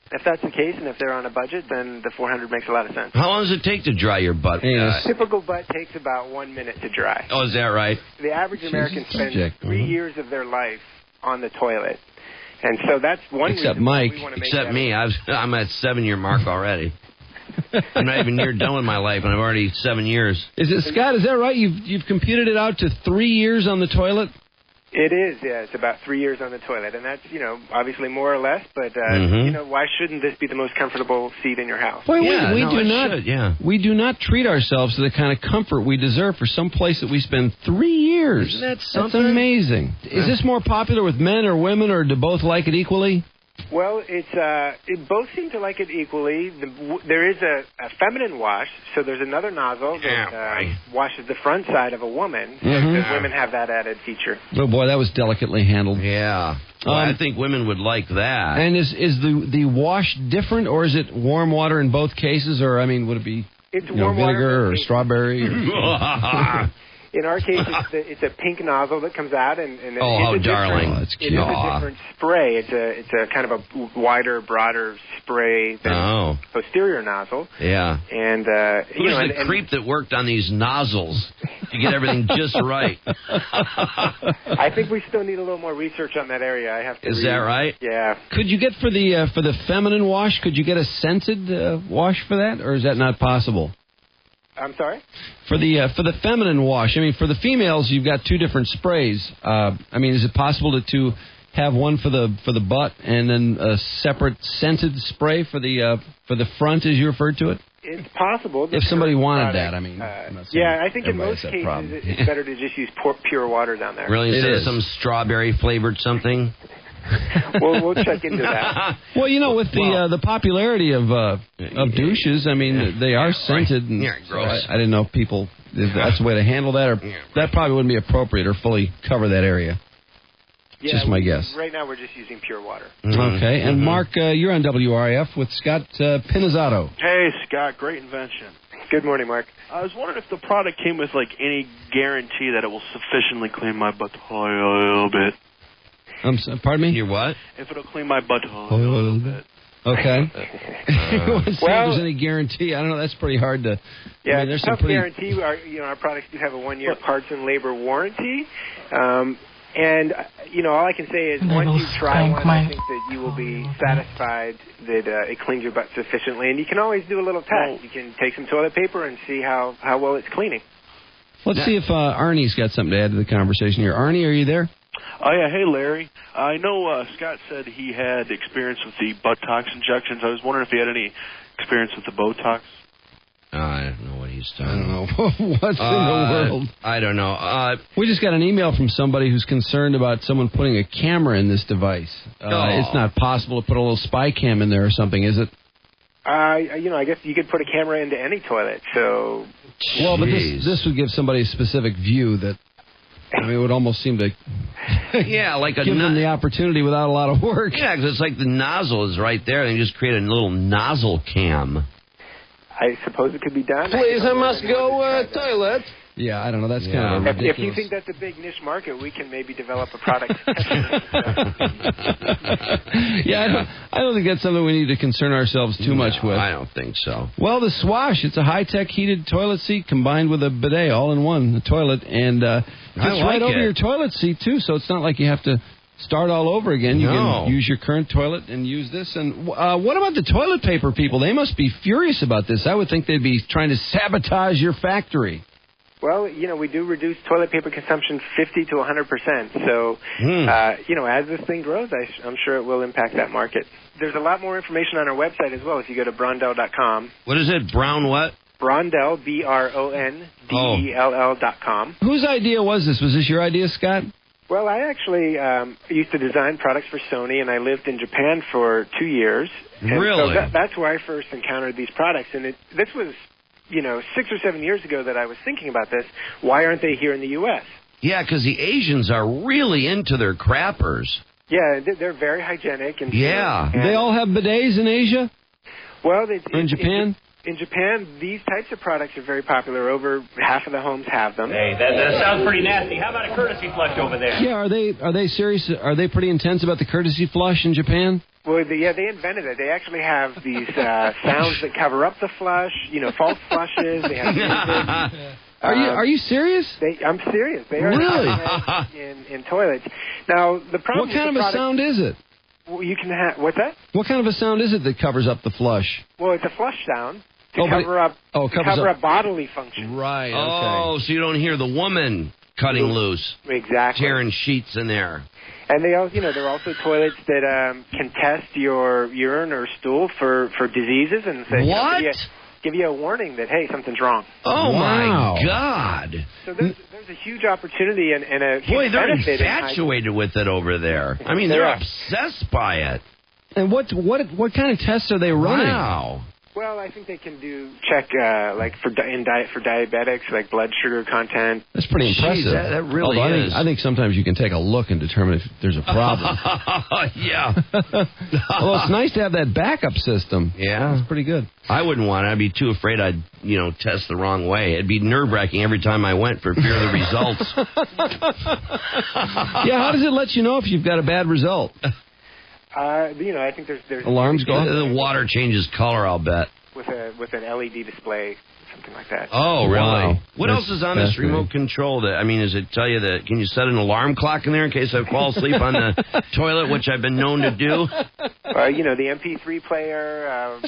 if that's the case, and if they're on a budget, then the 400 makes a lot of sense. How long does it take to dry your butt? Typical butt takes about 1 minute to dry. Oh, is that right? The average American spends 3 years of their life on the toilet. And so that's one reason Mike. We want to make Except me. I'm at 7-year mark already. I'm not even near done with my life, and I've already 7 years. Is it, Scott, is that right? You've computed it out to 3 years on the toilet? It is, yeah. It's about 3 years on the toilet, and that's, obviously more or less, but, why shouldn't this be the most comfortable seat in your house? We do not treat ourselves to the kind of comfort we deserve for some place that we spend 3 years. Isn't that something? That's amazing. Is this more popular with men or women, or do both like it equally? Well, it both seem to like it equally. There is a feminine wash, so there's another nozzle that washes the front side of a woman. Because women have that added feature. Oh boy, that was delicately handled. Yeah, well, I think women would like that. And is the wash different, or is it warm water in both cases, or would it be vinegar or strawberry? In our case, it's a pink nozzle that comes out, and darling, it's cute. It is a different spray. It's a kind of a wider, broader spray than posterior nozzle. Yeah. And who's the creep that worked on these nozzles to get everything just right? I think we still need a little more research on that area. I have to. Is that right? Yeah. Could you get for the feminine wash? Could you get a scented wash for that, or is that not possible? I'm sorry? For the feminine wash, for the females, you've got two different sprays. Is it possible to have one for the butt and then a separate scented spray for the front, as you referred to it? It's possible. If somebody wanted that, I think in most cases it's better to just use pure water down there. Really, instead of some strawberry flavored something? We'll check into that. Well, with the popularity of douches, they are scented. And gross. I didn't know if that's the way to handle that, or that probably wouldn't be appropriate or fully cover that area. Yeah, just my guess. Right now we're just using pure water. Okay, and Mark, you're on WRIF with Scott Pinizzato. Hey, Scott, great invention. Good morning, Mark. I was wondering if the product came with any guarantee that it will sufficiently clean my butt a little bit. Pardon me? Your what? If it'll clean my butt a little bit. Okay. If there's any guarantee, I don't know. That's pretty hard to. Yeah, there's tough guarantee. Our products do have a 1-year parts and labor warranty. And all I can say is once you try one, I think that you will be satisfied that it cleans your butt sufficiently. And you can always do a little test. You can take some toilet paper and see how well it's cleaning. Let's see if Arnie's got something to add to the conversation here. Arnie, are you there? Oh, yeah. Hey, Larry. I know Scott said he had experience with the Botox injections. I was wondering if he had any experience with the Botox. I don't know what he's talking about. What's in the world? I don't know. We just got an email from somebody who's concerned about someone putting a camera in this device. It's not possible to put a little spy cam in there or something, is it? I guess you could put a camera into any toilet, so... Well, but this would give somebody a specific view that... it would almost seem to give them the opportunity without a lot of work. Yeah, because it's like the nozzle is right there. They just create a little nozzle cam. I suppose it could be done. Please, I must go toilet. Yeah, I don't know. That's kind of If ridiculous. you think that's a big niche market, we can maybe develop a product. Yeah, I don't think that's something we need to concern ourselves too much with. I don't think so. Well, the Swash, it's a high-tech heated toilet seat combined with a bidet all in one, the toilet, and it's right over your toilet seat, too, so it's not like you have to start all over again. You can use your current toilet and use this. And what about the toilet paper people? They must be furious about this. I would think they'd be trying to sabotage your factory. Well, we do reduce toilet paper consumption 50 to 100%. So, as this thing grows, I'm sure it will impact that market. There's a lot more information on our website as well if you go to brondell.com. What is it? Brown what? Brondell, BRONDELL.com. Whose idea was this? Was this your idea, Scott? Well, I actually used to design products for Sony, and I lived in Japan for 2 years. And really? So that's where I first encountered these products. And this was, 6 or 7 years ago that I was thinking about this. Why aren't they here in the U.S.? Yeah, because the Asians are really into their crappers. Yeah, they're very hygienic. And They all have bidets in Asia? Well, in Japan? In Japan, these types of products are very popular. Over half of the homes have them. Hey, that sounds pretty nasty. How about a courtesy flush over there? Yeah, are they serious? Are they pretty intense about the courtesy flush in Japan? Well, they invented it. They actually have these sounds that cover up the flush. False flushes. They have music. Are you serious? I'm serious. They are really in toilets. Now the problem. What kind of a sound is it? Well, you can have what's that? What kind of a sound is it that covers up the flush? Well, it's a flush sound. To cover up bodily function. Right, okay. Oh, so you don't hear the woman cutting loose. Exactly. Tearing sheets in there. And they also, there are also toilets that can test your urine or stool for diseases and say, give you a warning that, hey, something's wrong. Oh, my God. So there's a huge opportunity and a huge Boy, they're benefit. infatuated with it over there. I mean, they're obsessed by it. And what kind of tests are they running? Wow. Well, I think they can check for diabetics, like blood sugar content. That's pretty impressive. Jeez, that really is. I think sometimes you can take a look and determine if there's a problem. Yeah. Well, it's nice to have that backup system. Yeah. It's pretty good. I wouldn't want it. I'd be too afraid I'd, test the wrong way. It'd be nerve-wracking every time I went for fear of the results. Yeah, how does it let you know if you've got a bad result? I think there's alarms go off. The water changes color, I'll bet. With an LED display, something like that. Oh, really? Wow. What else is on this remote control? Does it tell you that? Can you set an alarm clock in there in case I fall asleep on the toilet, which I've been known to do? The MP3 player,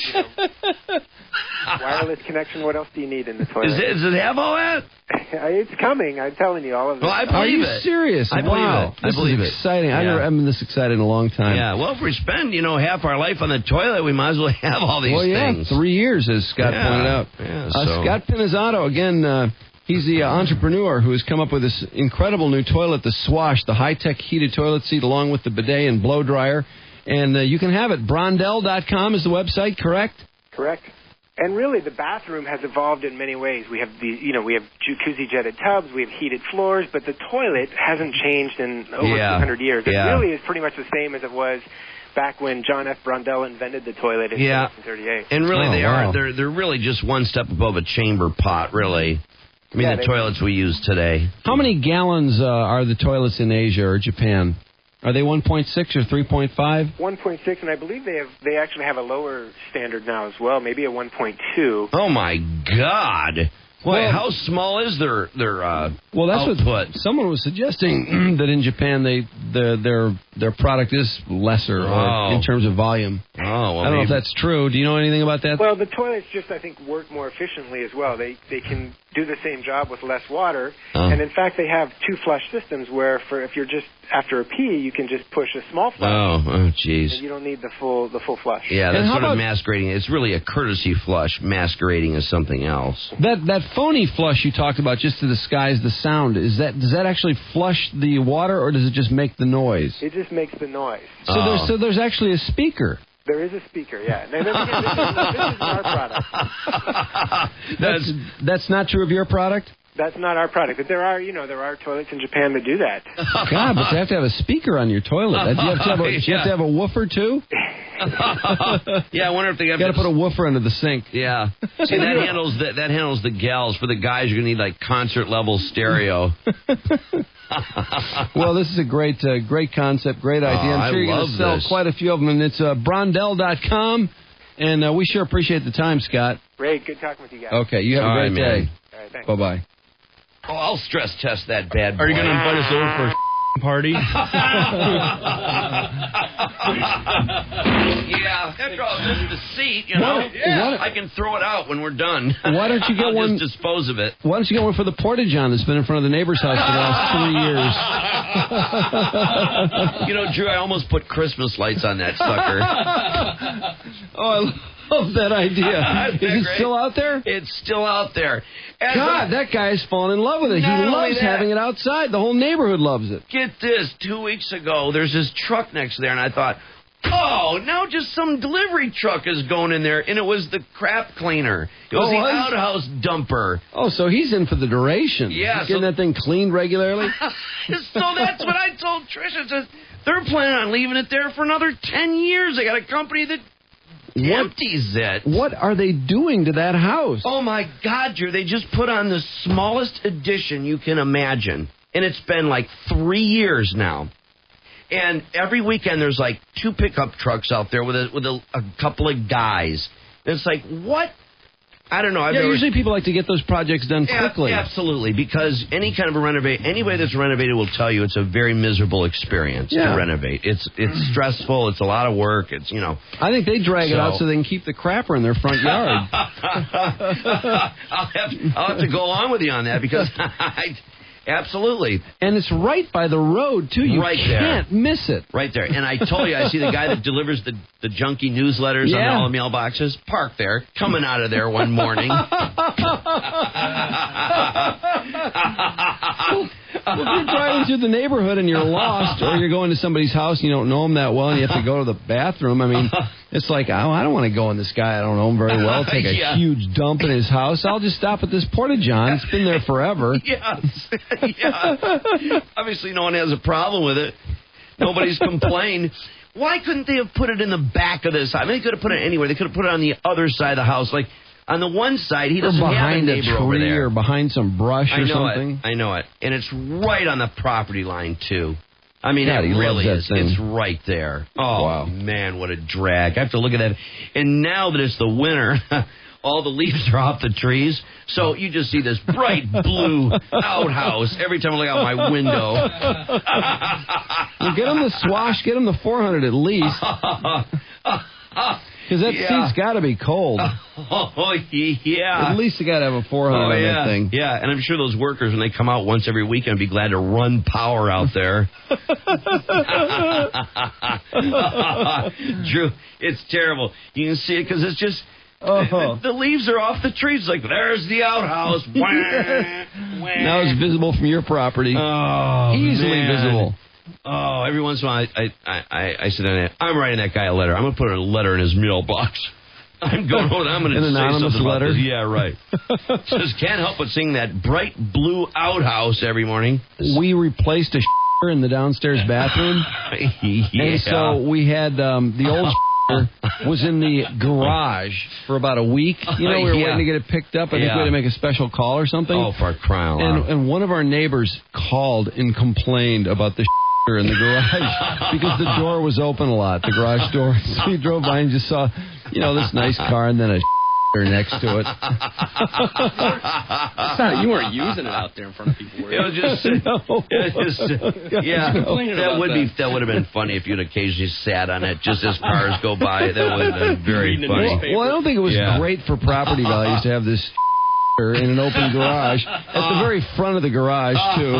wireless connection. What else do you need in the toilet? Does it have all that? It's coming. I'm telling you, all of it. Well, I believe Are you it. serious? I believe it. This is exciting. Yeah. I haven't been this excited in a long time. Yeah, well, if we spend, half our life on the toilet, we might as well have all these things. 3 years, as Scott pointed out. Yeah, Scott Pinizzato, again, he's the entrepreneur who has come up with this incredible new toilet, the Swash, the high-tech heated toilet seat, along with the bidet and blow dryer. And you can have it. Brondell.com is the website, correct? Correct. And really, the bathroom has evolved in many ways. We have we have jacuzzi jetted tubs, we have heated floors, but the toilet hasn't changed in over 200 years. It really is pretty much the same as it was back when John F. Brondell invented the toilet in 1938. And really, they're really just one step above a chamber pot, really. I mean, the toilets we use today. How many gallons are the toilets in Asia or Japan? Are they 1.6 or 3.5? 1.6, and I believe they actually have a lower standard now as well, maybe a 1.2. Oh, my God. Boy, how small is their well, that's output? What someone was suggesting, that in Japan their product is lesser in terms of volume. Oh, well, I don't know if that's true. Do you know anything about that? Well, the toilets just, I think, work more efficiently as well. They can do the same job with less water, and in fact, they have two flush systems where if you're just after a pee, you can just push a small flush. Oh, jeez. And you don't need the full flush. Yeah, that's sort of masquerading. It's really a courtesy flush masquerading as something else. That phony flush you talked about, just to disguise the sound, does that actually flush the water, or does it just make the noise? It just makes the noise. So there's actually a speaker. There is a speaker, yeah. And then again, this is our product. That's not true of your product? That's not our product, but there are toilets in Japan that do that. God, but you have to have a speaker on your toilet. You have to have a woofer too. Yeah, I wonder if they have to put a woofer under the sink. Yeah, see that handles the gals. For the guys, you're gonna need like concert level stereo. Well, this is a great concept, great idea. I'm sure you're going to sell quite a few of them, and it's Brondell.com, and we sure appreciate the time, Scott. Great, good talking with you guys. Okay, you have a great day. All right, thanks. Bye-bye. Oh, I'll stress test that bad boy. Are you going to invite us over for a party? Yeah, after all, this is the seat, you know. I can throw it out when we're done. Why don't you get one? Just dispose of it. Why don't you get one for the Porta-John that's been in front of the neighbor's house for the last 3 years? You know, Drew, I almost put Christmas lights on that sucker. Oh, I love that idea. Is it still out there? It's still out there. God, that guy's fallen in love with it. He loves having it outside. The whole neighborhood loves it. Get this. 2 weeks ago, there's this truck next there, and I thought, oh, now just some delivery truck is going in there, and it was the crap cleaner. It was the outhouse dumper. Oh, so he's in for the duration. Yeah. He's getting that thing cleaned regularly? So that's what I told Trish. I said, they're planning on leaving it there for another 10 years. They got a company that empties it. What are they doing to that house? Oh, my God, Drew. They just put on the smallest addition you can imagine. And it's been like 3 years now. And every weekend there's like 2 pickup trucks out there with a couple of guys. And it's like, what? I don't know. Usually people like to get those projects done quickly. Absolutely, because any kind of a renovate, anybody that's renovated will tell you it's a very miserable experience to renovate. It's stressful. It's a lot of work. It's, you know. I think they drag it out so they can keep the crapper in their front yard. I'll have to go along with you on that because absolutely. And it's right by the road, too. You can't miss it. Right there. And I told you, I see the guy that delivers the junky newsletters on all the mailboxes parked there, coming out of there one morning. Well, if you're driving through the neighborhood and you're lost, or you're going to somebody's house and you don't know them that well and you have to go to the bathroom, I mean, it's like, oh, I don't want to go in this guy I don't know him very well, take a huge dump in his house. I'll just stop at this Porta-John. It's been there forever. Yes. Yeah. Obviously, no one has a problem with it. Nobody's complained. Why couldn't they have put it in the back of this? I mean, they could have put it anywhere. They could have put it on the other side of the house. Like, on the one side, he doesn't have a neighbor over there. Or behind some brush or something. I know it. And it's right on the property line, too. I mean, it really is. It's right there. Oh, wow. Man, what a drag. I have to look at that. And now that it's the winter, all the leaves are off the trees. So you just see this bright blue outhouse every time I look out my window. Well, get him the swash. Get him the 400 at least. Because that seat's got to be cold. Oh, yeah. At least you got to have a 400 on that thing. Yeah, and I'm sure those workers, when they come out once every weekend, be glad to run power out there. Drew, it's terrible. You can see it because it's just... The leaves are off the trees. Like, there's the outhouse. Now it's visible from your property. Oh, easily visible. Oh, every once in a while, I sit down there. I'm writing that guy a letter. I'm going to put a letter in his mailbox. I'm going to an anonymous say something letter. About this. Yeah, right. Just can't help but seeing that bright blue outhouse every morning. We replaced a in the downstairs bathroom. And so we had the old was in the garage for about a week. You know, we were waiting to get it picked up. I think we had to make a special call or something. Oh, for crying out loud. And one of our neighbors called and complained about the in the garage because the door was open a lot, the garage door. So he drove by and just saw, this nice car and then a next to it. You weren't using it out there in front of people, were you? It was just, that would have been funny if you'd occasionally sat on it just as cars go by. That would have been very funny. Well, I don't think it was great for property values to have this in an open garage at the very front of the garage too,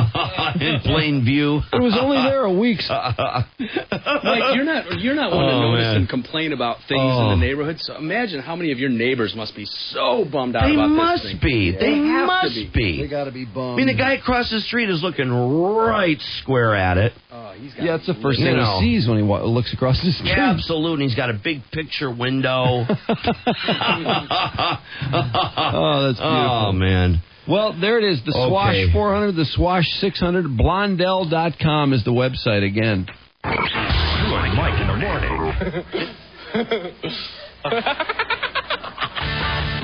in plain view. It was only there a week. Mike, you're not one to notice and complain about things in the neighborhood. So imagine how many of your neighbors must be so bummed out about this thing. They must be. They got to be bummed. I mean, the guy across the street is looking right square at it. Oh Yeah, it's the first thing he sees when he looks across the street. Yeah, absolutely. He's got a big picture window. Oh, that's beautiful. Oh, man. Well, there it is. The Swash 400, the Swash 600. Blondell.com is the website again. Mike in the morning.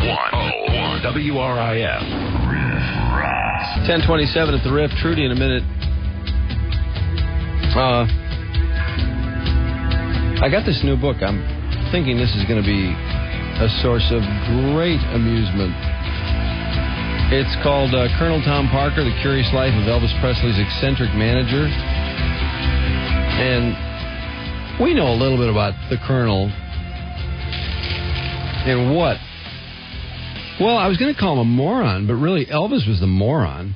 101 WRIF. 10:27 at the Riff. Trudy in a minute. I got this new book. I'm thinking this is going to be a source of great amusement. It's called Colonel Tom Parker, The Curious Life of Elvis Presley's Eccentric Manager. And we know a little bit about the Colonel. And what? Well, I was going to call him a moron, but really Elvis was the moron.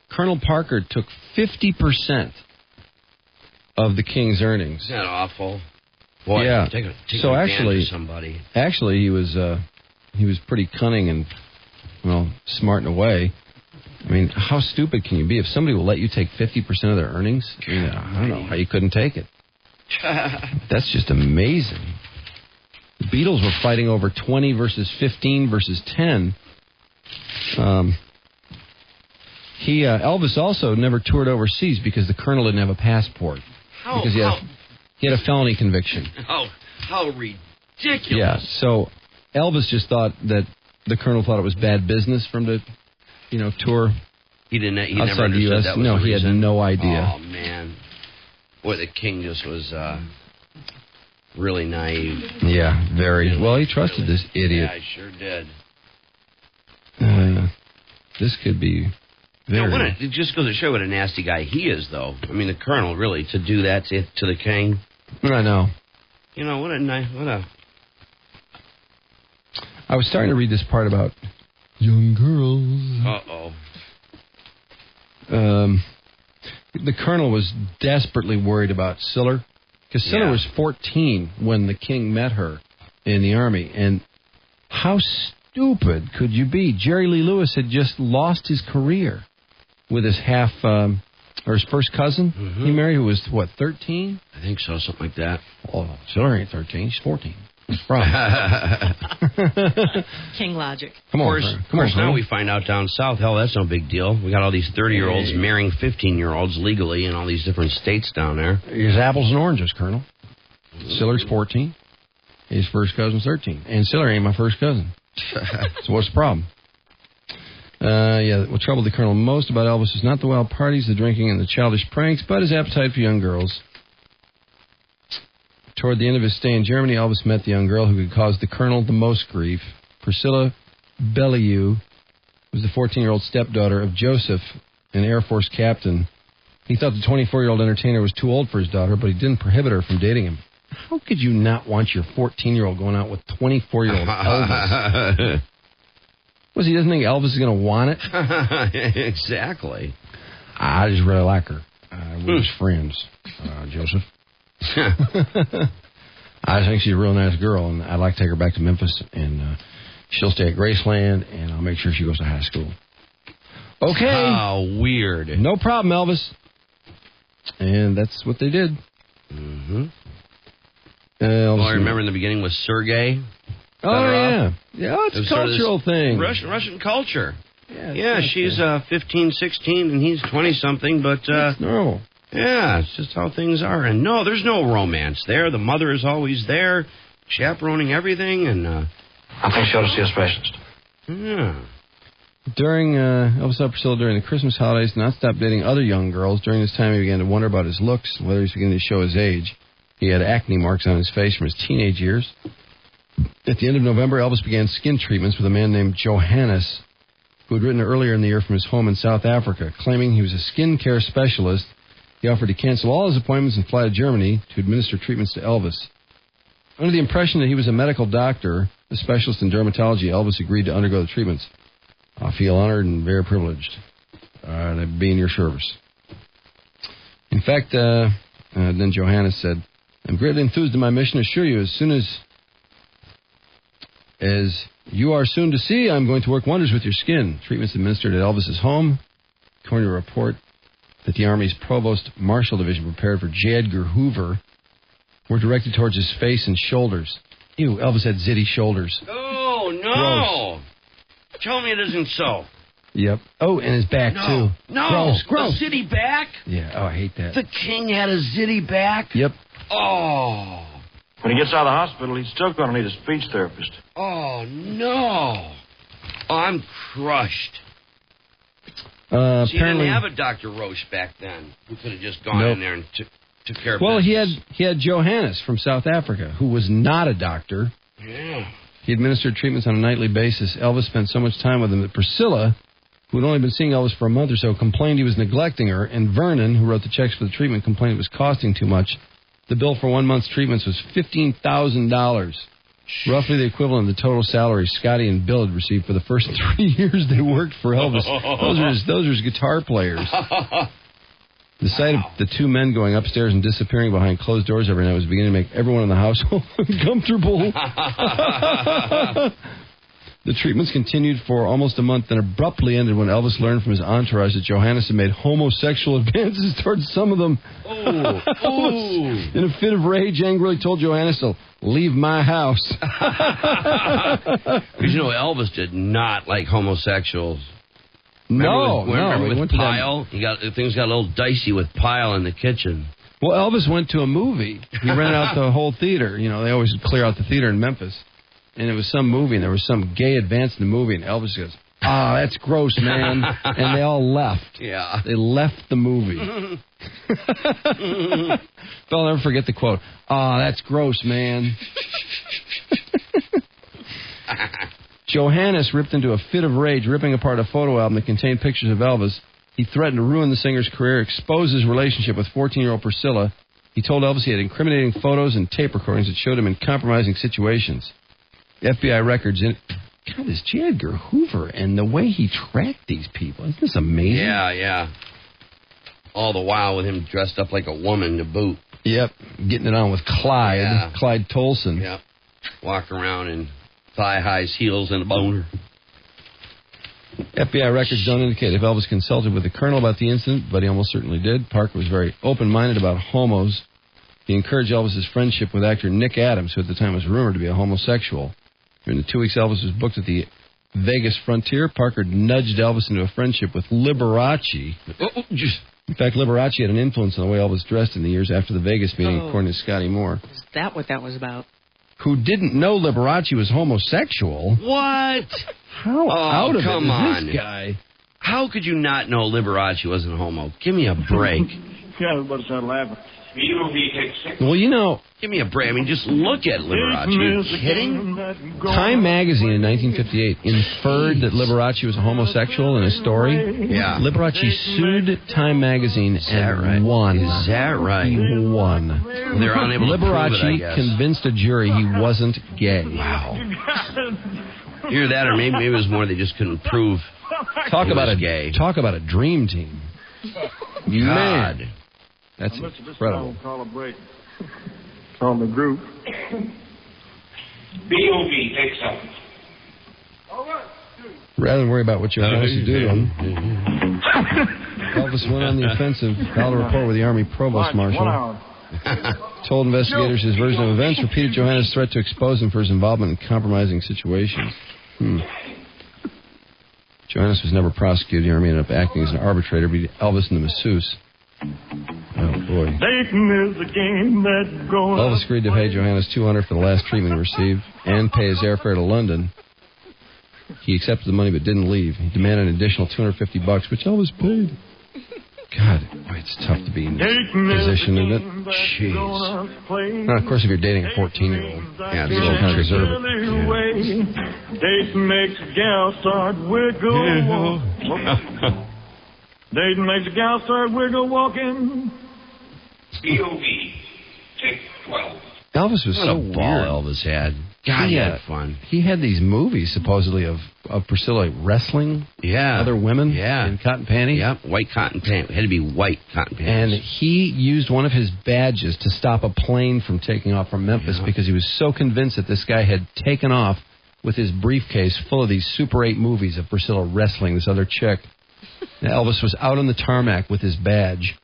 Colonel Parker took 50% of the King's earnings. Isn't that awful? Boy, yeah. Take so advantage of somebody. Actually, he was pretty cunning and, well, smart in a way. I mean, how stupid can you be if somebody will let you take 50% of their earnings? I don't know how you couldn't take it. That's just amazing. The Beatles were fighting over 20 versus 15 versus 10. Elvis also never toured overseas because the Colonel didn't have a passport. Because he had a felony conviction. How ridiculous. Yeah, so Elvis just thought that the Colonel thought it was bad business for him to, tour. He never outside the U.S. that was No, the he had reason. no idea. Oh, man. Boy, the King just was really naive. Yeah, very. Well, he trusted this idiot. Yeah, I sure did. This could be very... it just goes to show what a nasty guy he is, though. I mean, the Colonel, really, to do that to the King. I know. What a... I was starting to read this part about young girls. Uh-oh. The Colonel was desperately worried about Siller, because Siller was 14 when the King met her in the Army. And how stupid could you be? Jerry Lee Lewis had just lost his career with his his first cousin he married, who was, 13? I think so, something like that. Oh, Siller ain't 13, she's 14. What's the problem? King logic. Of course, now we find out down south, hell, that's no big deal. We got all these 30-year-olds marrying 15-year-olds legally in all these different states down there. There's apples and oranges, Colonel. Siller's 14. His first cousin's 13. And Siller ain't my first cousin. So what's the problem? What troubled the Colonel most about Elvis is not the wild parties, the drinking, and the childish pranks, but his appetite for young girls. Toward the end of his stay in Germany, Elvis met the young girl who could cause the Colonel the most grief. Priscilla Bellew was the 14-year-old stepdaughter of Joseph, an Air Force captain. He thought the 24-year-old entertainer was too old for his daughter, but he didn't prohibit her from dating him. How could you not want your 14-year-old going out with 24-year-old Elvis? He doesn't think Elvis is going to want it? Exactly. I just really like her. We're just friends, Joseph. I think she's a real nice girl, and I'd like to take her back to Memphis, and she'll stay at Graceland, and I'll make sure she goes to high school. Okay. How weird. No problem, Elvis. And that's what they did. Mm-hmm. Well, I remember in the beginning with Sergei. Oh, yeah. Yeah, it's a cultural thing. Russian culture. Yeah, she's 15, 16, and he's 20-something, but... it's normal. Yeah, it's just how things are. And no, there's no romance there. The mother is always there, chaperoning everything, and... I think she ought to see a specialist. Yeah. During Elvis saw Priscilla during the Christmas holidays, not stop dating other young girls. During this time, he began to wonder about his looks, and whether he's beginning to show his age. He had acne marks on his face from his teenage years. At the end of November, Elvis began skin treatments with a man named Johannes, who had written earlier in the year from his home in South Africa. Claiming he was a skin care specialist, he offered to cancel all his appointments and fly to Germany to administer treatments to Elvis. Under the impression that he was a medical doctor, a specialist in dermatology, Elvis agreed to undergo the treatments. I feel honored and very privileged to be in your service. In fact, then Johannes said, I'm greatly enthused in my mission. Assure you, as soon as you are soon to see, I'm going to work wonders with your skin. Treatments administered at Elvis's home. According to a report that the Army's Provost Marshal Division prepared for J. Edgar Hoover were directed towards his face and shoulders. Ew, Elvis had zitty shoulders. Oh, no. Gross. Tell me it isn't so. Yep. Oh, and his back, too. No. Gross. The zitty back? Yeah, oh, I hate that. The king had a zitty back? Yep. Oh. When he gets out of the hospital, he's still going to need a speech therapist. Oh, no. Oh, I'm crushed. See, Apparently, he didn't have a Dr. Roche back then who could have just gone in there and took care of business. he had Johannes from South Africa, who was not a doctor. Yeah. He administered treatments on a nightly basis. Elvis spent so much time with him that Priscilla, who had only been seeing Elvis for a month or so, complained he was neglecting her, and Vernon, who wrote the checks for the treatment, complained it was costing too much. The bill for 1 month's treatments was $15,000, roughly the equivalent of the total salary Scotty and Bill had received for the first 3 years they worked for Elvis. Those are his guitar players. The sight of the two men going upstairs and disappearing behind closed doors every night was beginning to make everyone in the household uncomfortable. The treatments continued for almost a month, then abruptly ended when Elvis learned from his entourage that Johannes had made homosexual advances towards some of them. Elvis, in a fit of rage, angrily told Johannes to leave my house. Because, Elvis did not like homosexuals. Remember with Pyle? Things got a little dicey with Pyle in the kitchen. Well, Elvis went to a movie. He rented out the whole theater. They always clear out the theater in Memphis. And it was some movie, and there was some gay advance in the movie, and Elvis goes, that's gross, man. And they all left. Yeah. They left the movie. I'll never forget the quote, that's gross, man. Johannes ripped into a fit of rage, ripping apart a photo album that contained pictures of Elvis. He threatened to ruin the singer's career, expose his relationship with 14-year-old Priscilla. He told Elvis he had incriminating photos and tape recordings that showed him in compromising situations. FBI records in... God, this J. Edgar Hoover and the way he tracked these people. Isn't this amazing? Yeah. All the while with him dressed up like a woman to boot. Yep. Getting it on with Clyde. Clyde Tolson. Yep. Walking around in thigh-highs, heels, and a boner. FBI records don't indicate if Elvis consulted with the colonel about the incident, but he almost certainly did. Parker was very open-minded about homos. He encouraged Elvis's friendship with actor Nick Adams, who at the time was rumored to be a homosexual. During the 2 weeks Elvis was booked at the Vegas Frontier, Parker nudged Elvis into a friendship with Liberace. In fact, Liberace had an influence on the way Elvis dressed in the years after the Vegas meeting, according to Scotty Moore. Is that what that was about? Who didn't know Liberace was homosexual? What? How out of come it is on. this guy? How could you not know Liberace wasn't homo? Give me a break. Yeah, everybody started laughing. Well, give me a break. I mean, just look at Liberace. Are you kidding? Time magazine in 1958 inferred that Liberace was a homosexual in a story. Yeah. Liberace sued Time magazine and won. Is that right? He won. They're unable to prove it, I guess. Convinced a jury he wasn't gay. Wow. Either that or maybe it was more they just couldn't prove Talk he about was a gay. Talk about a dream team. God. That's incredible. Call a break. Call the group. B.O.B. Take 7. Rather than worry about what you're supposed to do to him, Elvis went on the offensive, filed a report with the Army Provost Marshal. Told investigators his version of events, repeated Johannes' threat to expose him for his involvement in compromising situations. Johannes was never prosecuted. The Army ended up acting as an arbitrator between Elvis and the masseuse. Oh, boy. Elvis agreed to pay Johannes $200 for the last treatment he received and pay his airfare to London. He accepted the money but didn't leave. He demanded an additional $250, which Elvis paid. God, boy, it's tough to be in this position, isn't it? Jeez. Now, of course, if you're dating a 14-year-old, yeah, it's all kind of deserve it. Date makes a gal start wiggle. Date makes a gal start wiggle walking. B.O.B. Take 12. Elvis was so weird. Elvis had. God, he had fun. He had these movies, supposedly, of Priscilla wrestling other women in cotton panties. Yep, white cotton pants. It had to be white cotton pants. And he used one of his badges to stop a plane from taking off from Memphis because he was so convinced that this guy had taken off with his briefcase full of these Super 8 movies of Priscilla wrestling this other chick. Elvis was out on the tarmac with his badge,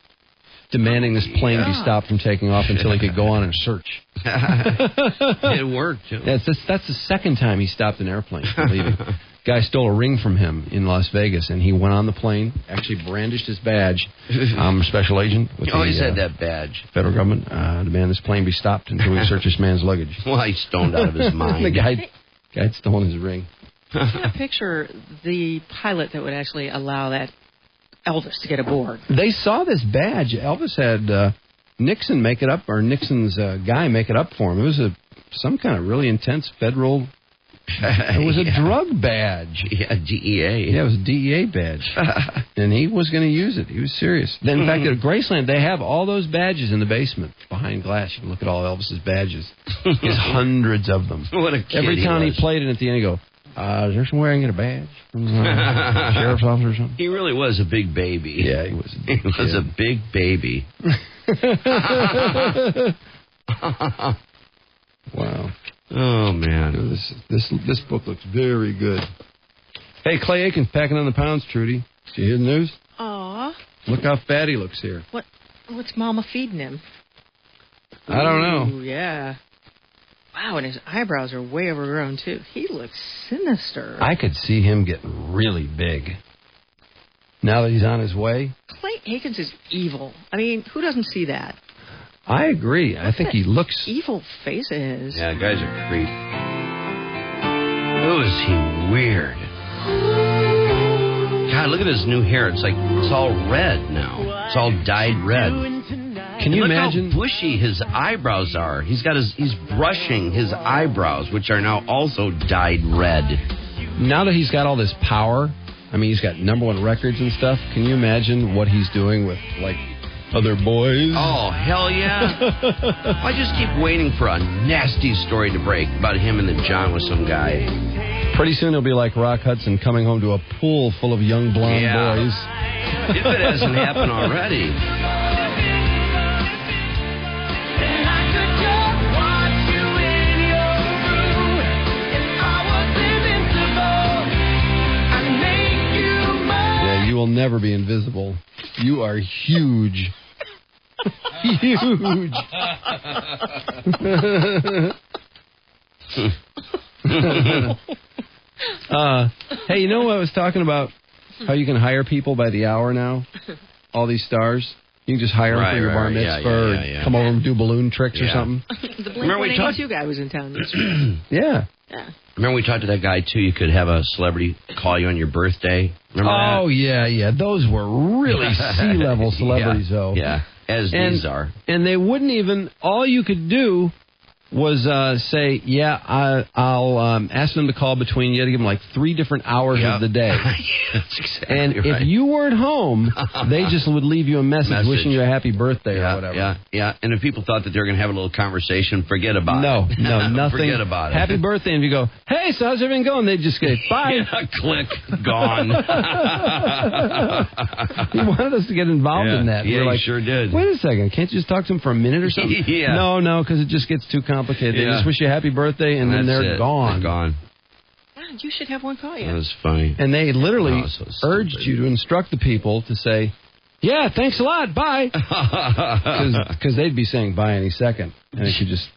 demanding this plane be stopped from taking off until he could go on and search. It worked, too. That's the second time he stopped an airplane from leaving. Guy stole a ring from him in Las Vegas, and he went on the plane, actually brandished his badge. I'm a special agent. With He always had that badge. Federal government, demand this plane be stopped until we search this man's luggage. Well, he's stoned out of his mind. The guy had stolen his ring. I can't picture the pilot that would actually allow that Elvis to get aboard. They saw this badge. Elvis had Nixon make it up, or Nixon's guy make it up for him. It was some kind of really intense federal... It was a drug badge. Yeah, DEA. Yeah, it was a DEA badge. And he was going to use it. He was serious. Then, in fact, at Graceland, they have all those badges in the basement behind glass. You can look at all Elvis's badges. He has hundreds of them. What a kid. Every time he played it, at the end, he'd go, is there somewhere I can get a badge from the sheriff's office or something? He really was a big baby. Yeah, he was. He was a big baby. Wow. Oh, man. This book looks very good. Hey, Clay Aiken's packing on the pounds, Trudy. Did you hear the news? Aw. Look how fat he looks here. What's Mama feeding him? I don't know. Ooh, yeah. Wow, and his eyebrows are way overgrown, too. He looks sinister. I could see him getting really big. Now that he's on his way. Clay Aikens is evil. I mean, who doesn't see that? I agree. I think he looks... evil face of his. Yeah, guy's a creep. Oh, is he weird. God, look at his new hair. It's all red now. It's all dyed red. Can you imagine? Look how bushy his eyebrows are. He's brushing his eyebrows, which are now also dyed red. Now that he's got all this power, I mean, he's got #1 records and stuff. Can you imagine what he's doing with, other boys? Oh, hell yeah. I just keep waiting for a nasty story to break about him in the John with some guy. Pretty soon he'll be like Rock Hudson coming home to a pool full of young blonde boys. If it hasn't happened already. Yeah, you will never be invisible. You are huge. Huge. Hey, you know what I was talking about? How you can hire people by the hour now? All these stars. You can just hire them for your bar mitzvah or come over and do balloon tricks or something. The Blink-182 guy was in town this week. Yeah. Remember we talked to that guy, too? You could have a celebrity call you on your birthday. Remember that? Oh, yeah. Those were really C-level celebrities, though. Yeah, as these are. And they wouldn't even... All you could do was say, I'll ask them to call between... You had to give them 3 different hours of the day. That's exactly and right. if you weren't home, they just would leave you a message wishing you a happy birthday or whatever. Yeah. And if people thought that they were going to have a little conversation, forget about it. No, nothing. Forget about it. Happy birthday. And if you go, hey, so how's everything going? They'd just go, bye. Click, gone. He wanted us to get involved in that. Yeah, we're he sure did. Wait a second. Can't you just talk to them for a minute or something? Yeah. No, because it just gets too complicated. They just wish you a happy birthday, and then they're gone. They're gone. Wow, you should have one call you. That was funny. And they literally urged you to instruct the people to say, yeah, thanks a lot, bye. Because they'd be saying bye any second, and it could just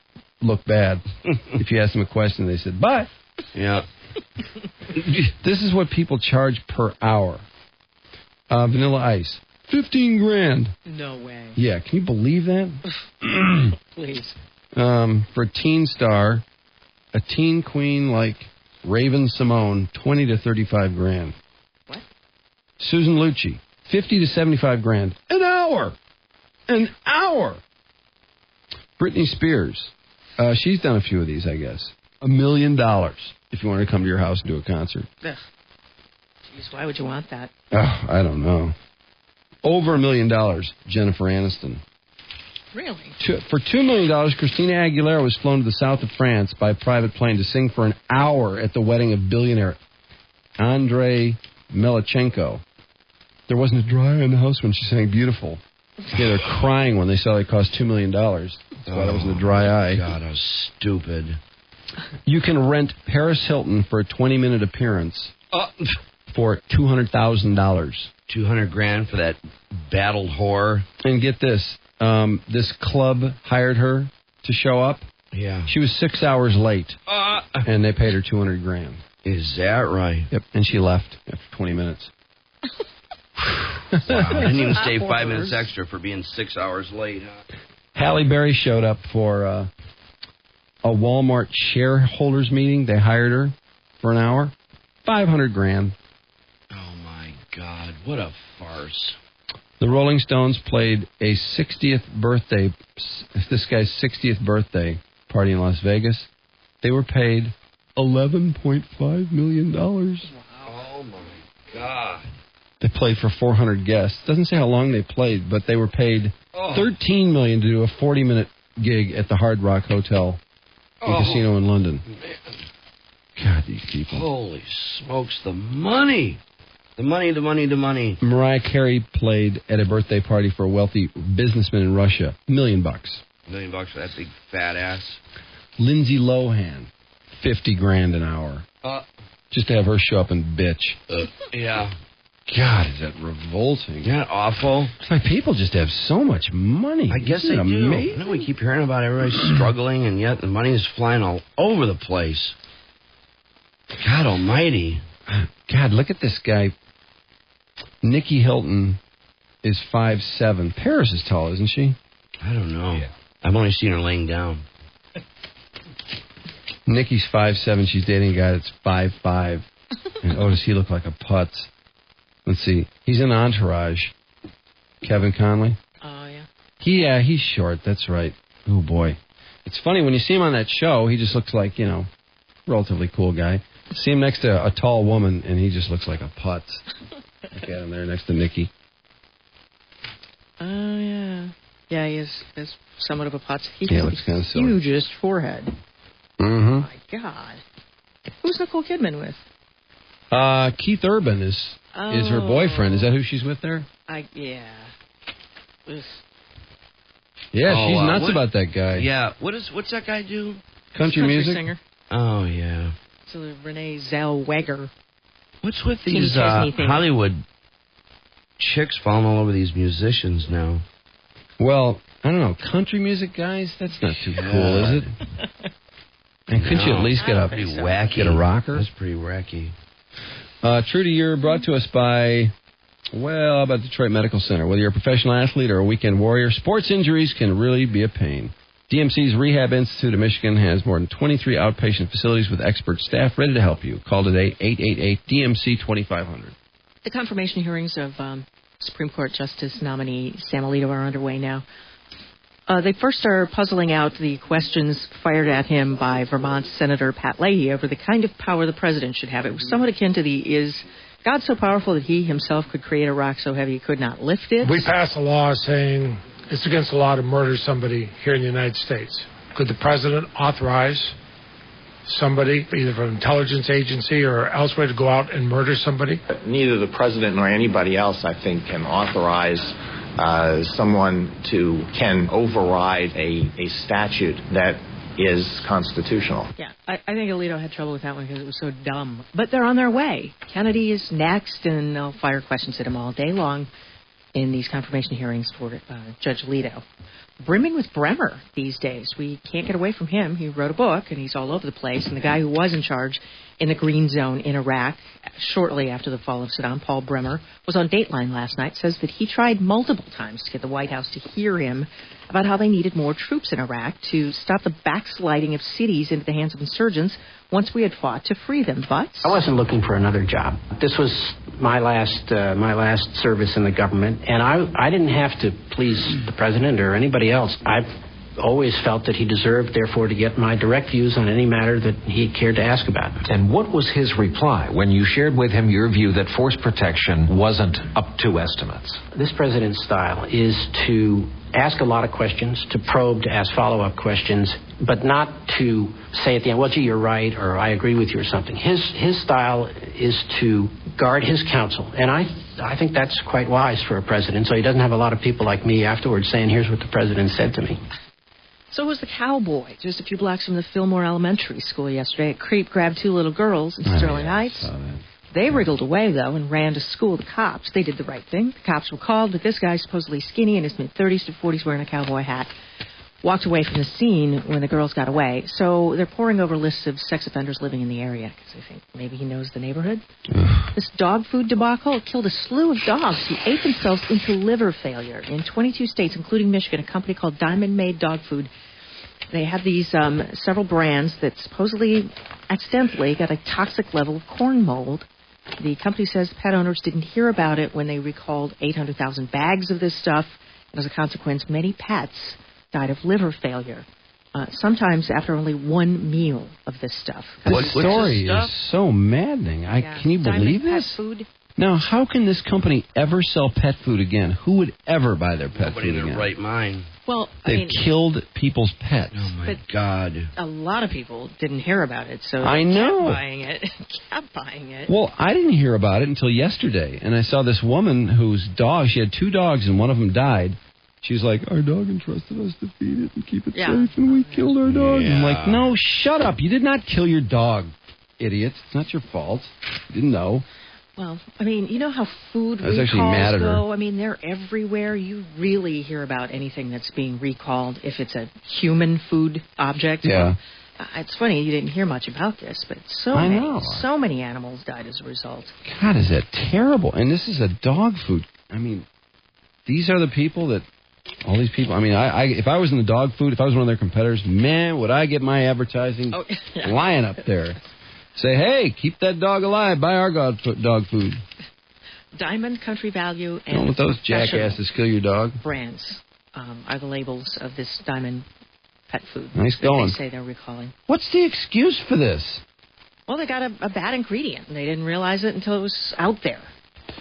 look bad. If you asked them a question, they said, bye. Yeah. This is what people charge per hour. Vanilla Ice, $15,000. No way. Yeah, can you believe that? Please. For a teen star, a teen queen like Raven Simone, $20,000 to $35,000. What? Susan Lucci, $50,000 to $75,000 an hour. An hour. Britney Spears, she's done a few of these, I guess. $1 million if you want to come to your house and do a concert. Ugh. Jeez, why would you want that? Oh, I don't know. Over $1 million, Jennifer Aniston. Really? For $2 million, Christina Aguilera was flown to the south of France by private plane to sing for an hour at the wedding of billionaire Andrei Melchenko. There wasn't a dry eye in the house when she sang Beautiful. Yeah, they're crying when they saw it cost $2 million. That's why there wasn't a dry eye. God, how stupid. You can rent Paris Hilton for a 20-minute appearance for $200,000. $200,000 for that battled whore. And get this, this club hired her to show up. Yeah. She was 6 hours late, and they paid her $200,000. Is that right? Yep. And she left after 20 minutes. Wow. Didn't even stay 5 minutes extra for being 6 hours late. Huh? Halle Berry showed up for a Walmart shareholders meeting. They hired her for an hour. $500,000. Oh, my God. What a farce. The Rolling Stones played a 60th birthday, this guy's 60th birthday party in Las Vegas. They were paid $11.5 million. Wow. Oh, my God. They played for 400 guests. Doesn't say how long they played, but they were paid $13 million to do a 40-minute gig at the Hard Rock Hotel and Casino in London. Man. God, these people. Holy smokes, the money. The money. Mariah Carey played at a birthday party for a wealthy businessman in Russia. $1 million. $1 million for that big fat ass. Lindsay Lohan, $50,000 an hour. Just to have her show up and bitch. Yeah. God, is that revolting? Isn't that awful? It's like people just have so much money. I guess they do. I know we keep hearing about everybody struggling, and yet the money is flying all over the place. God almighty. God, look at this guy. Nikki Hilton is 5'7". Paris is tall, isn't she? I don't know. Yeah. I've only seen her laying down. Nikki's 5'7". She's dating a guy that's 5'5". And does he look like a putz? Let's see. He's in Entourage. Kevin Conley. Oh, yeah. He's short. That's right. Oh, boy. It's funny, when you see him on that show, he just looks like, relatively cool guy. See him next to a tall woman, and he just looks like a putz. Look at him there next to Nikki. Oh, yeah. Yeah, he is somewhat of a putz. He looks kind of silly. Hugest forehead. Mm-hmm. Oh, my God. Who's Nicole Kidman with? Keith Urban is her boyfriend. Is that who she's with there? Yeah. Yeah, she's nuts about that guy. Yeah. What's that guy do? Country music singer. Oh, yeah. So Renee Zellweger. What's with these Hollywood chicks falling all over these musicians now? Well, I don't know. Country music guys? That's not too cool, is it? And couldn't you at least get a rocker? That's pretty wacky. True to Year brought to us by, how about Detroit Medical Center. Whether you're a professional athlete or a weekend warrior, sports injuries can really be a pain. DMC's Rehab Institute of Michigan has more than 23 outpatient facilities with expert staff ready to help you. Call today, 888-DMC-2500. The confirmation hearings of Supreme Court Justice nominee Sam Alito are underway now. They first are puzzling out the questions fired at him by Vermont Senator Pat Leahy over the kind of power the president should have. It was somewhat akin to is God so powerful that he himself could create a rock so heavy he could not lift it? We passed a law saying it's against the law to murder somebody here in the United States. Could the president authorize somebody, either from an intelligence agency or elsewhere, to go out and murder somebody? Neither the president nor anybody else, I think, can authorize someone can override a statute that is constitutional. Yeah, I think Alito had trouble with that one because it was so dumb. But they're on their way. Kennedy is next, and they'll fire questions at him all day long in these confirmation hearings for Judge Alito. Brimming with Bremer these days. We can't get away from him. He wrote a book, and he's all over the place. And the guy who was in charge in the Green Zone in Iraq shortly after the fall of Saddam, Paul Bremer, was on Dateline last night, says that he tried multiple times to get the White House to hear him about how they needed more troops in Iraq to stop the backsliding of cities into the hands of insurgents once we had fought to free them. But I wasn't looking for another job. This was my last service in the government, and I didn't have to please the president or anybody else. I've always felt that he deserved, therefore, to get my direct views on any matter that he cared to ask about. And what was his reply when you shared with him your view that force protection wasn't up to estimates? This president's style is to ask a lot of questions, to probe, to ask follow-up questions, but not to say at the end, well, gee, you're right, or I agree with you, or something. His style is to guard his counsel, and I think that's quite wise for a president, so he doesn't have a lot of people like me afterwards saying, here's what the president said to me. So was the cowboy, just a few blocks from the Fillmore Elementary School yesterday. A creep grabbed two little girls in Sterling Heights. They wriggled away, though, and ran to school the cops. They did the right thing. The cops were called, but this guy, supposedly skinny, in his mid-30s to 40s, wearing a cowboy hat, walked away from the scene when the girls got away. So they're poring over lists of sex offenders living in the area because they think maybe he knows the neighborhood. This dog food debacle killed a slew of dogs who ate themselves into liver failure in 22 states, including Michigan. A company called Diamond Made Dog Food. They had these several brands that supposedly accidentally got a toxic level of corn mold. The company says pet owners didn't hear about it when they recalled 800,000 bags of this stuff. And as a consequence, many pets died of liver failure, sometimes after only one meal of this stuff. The story is so maddening. Can you believe Diamond this? Pet Food. Now, how can this company ever sell pet food again? Who would ever buy their pet Nobody food in their again? right mind. Well, They've killed people's pets. Oh, my God. A lot of people didn't hear about it, so I they know. kept buying it. Well, I didn't hear about it until yesterday, and I saw this woman whose dog, she had 2 dogs, and one of them died. She's like, our dog entrusted us to feed it and keep it safe, and we killed our dog. I'm like, no, shut up. You did not kill your dog, idiot. It's not your fault. You didn't know. Well, I mean, you know how food I was actually recalls mad at her. go? I mean, they're everywhere. You really hear about anything that's being recalled if it's a human food object. Yeah. It's funny you didn't hear much about this, but I know. so many animals died as a result. God, is that terrible? And this is a dog food. I mean, these are the people that... All these people. I mean, if I was in the dog food, if I was one of their competitors, man, would I get my advertising lying up there. Say, hey, keep that dog alive. Buy our dog food. Diamond, Country Value, and Don't let those jackasses kill your dog. brands are the labels of this Diamond pet food. Nice that going. They say they're recalling. What's the excuse for this? Well, they got a bad ingredient, and they didn't realize it until it was out there.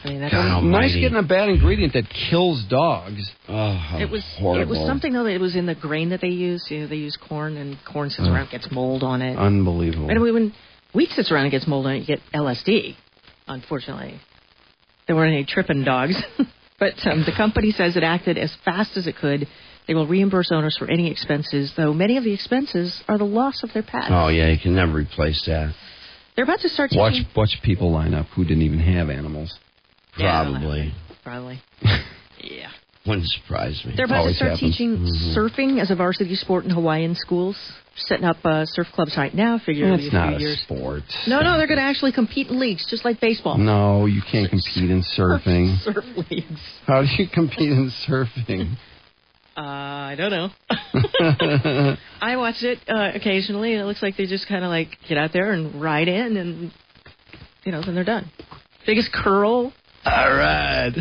I mean, that's nice getting a bad ingredient that kills dogs. Oh, how it was horrible. It was something, though, that it was in the grain that they use. You know, they use corn, and corn sits around, gets mold on it. Unbelievable. And when wheat sits around and gets mold on it, you get LSD, unfortunately. There weren't any tripping dogs. But the company says it acted as fast as it could. They will reimburse owners for any expenses, though many of the expenses are the loss of their pets. Oh, yeah, you can never replace that. They're about to start teaching... Watch people line up who didn't even have animals. Probably. Probably. Yeah. Wouldn't surprise me. They're about to start teaching surfing as a varsity sport in Hawaiian schools. Setting up surf clubs right now. Figure That's not a sport. No, they're going to actually compete in leagues, just like baseball. No, you can't compete in surfing. Surf leagues. How do you compete in surfing? I don't know. I watch it occasionally, and it looks like they just kind of like get out there and ride in, and then they're done. Biggest curl. All right.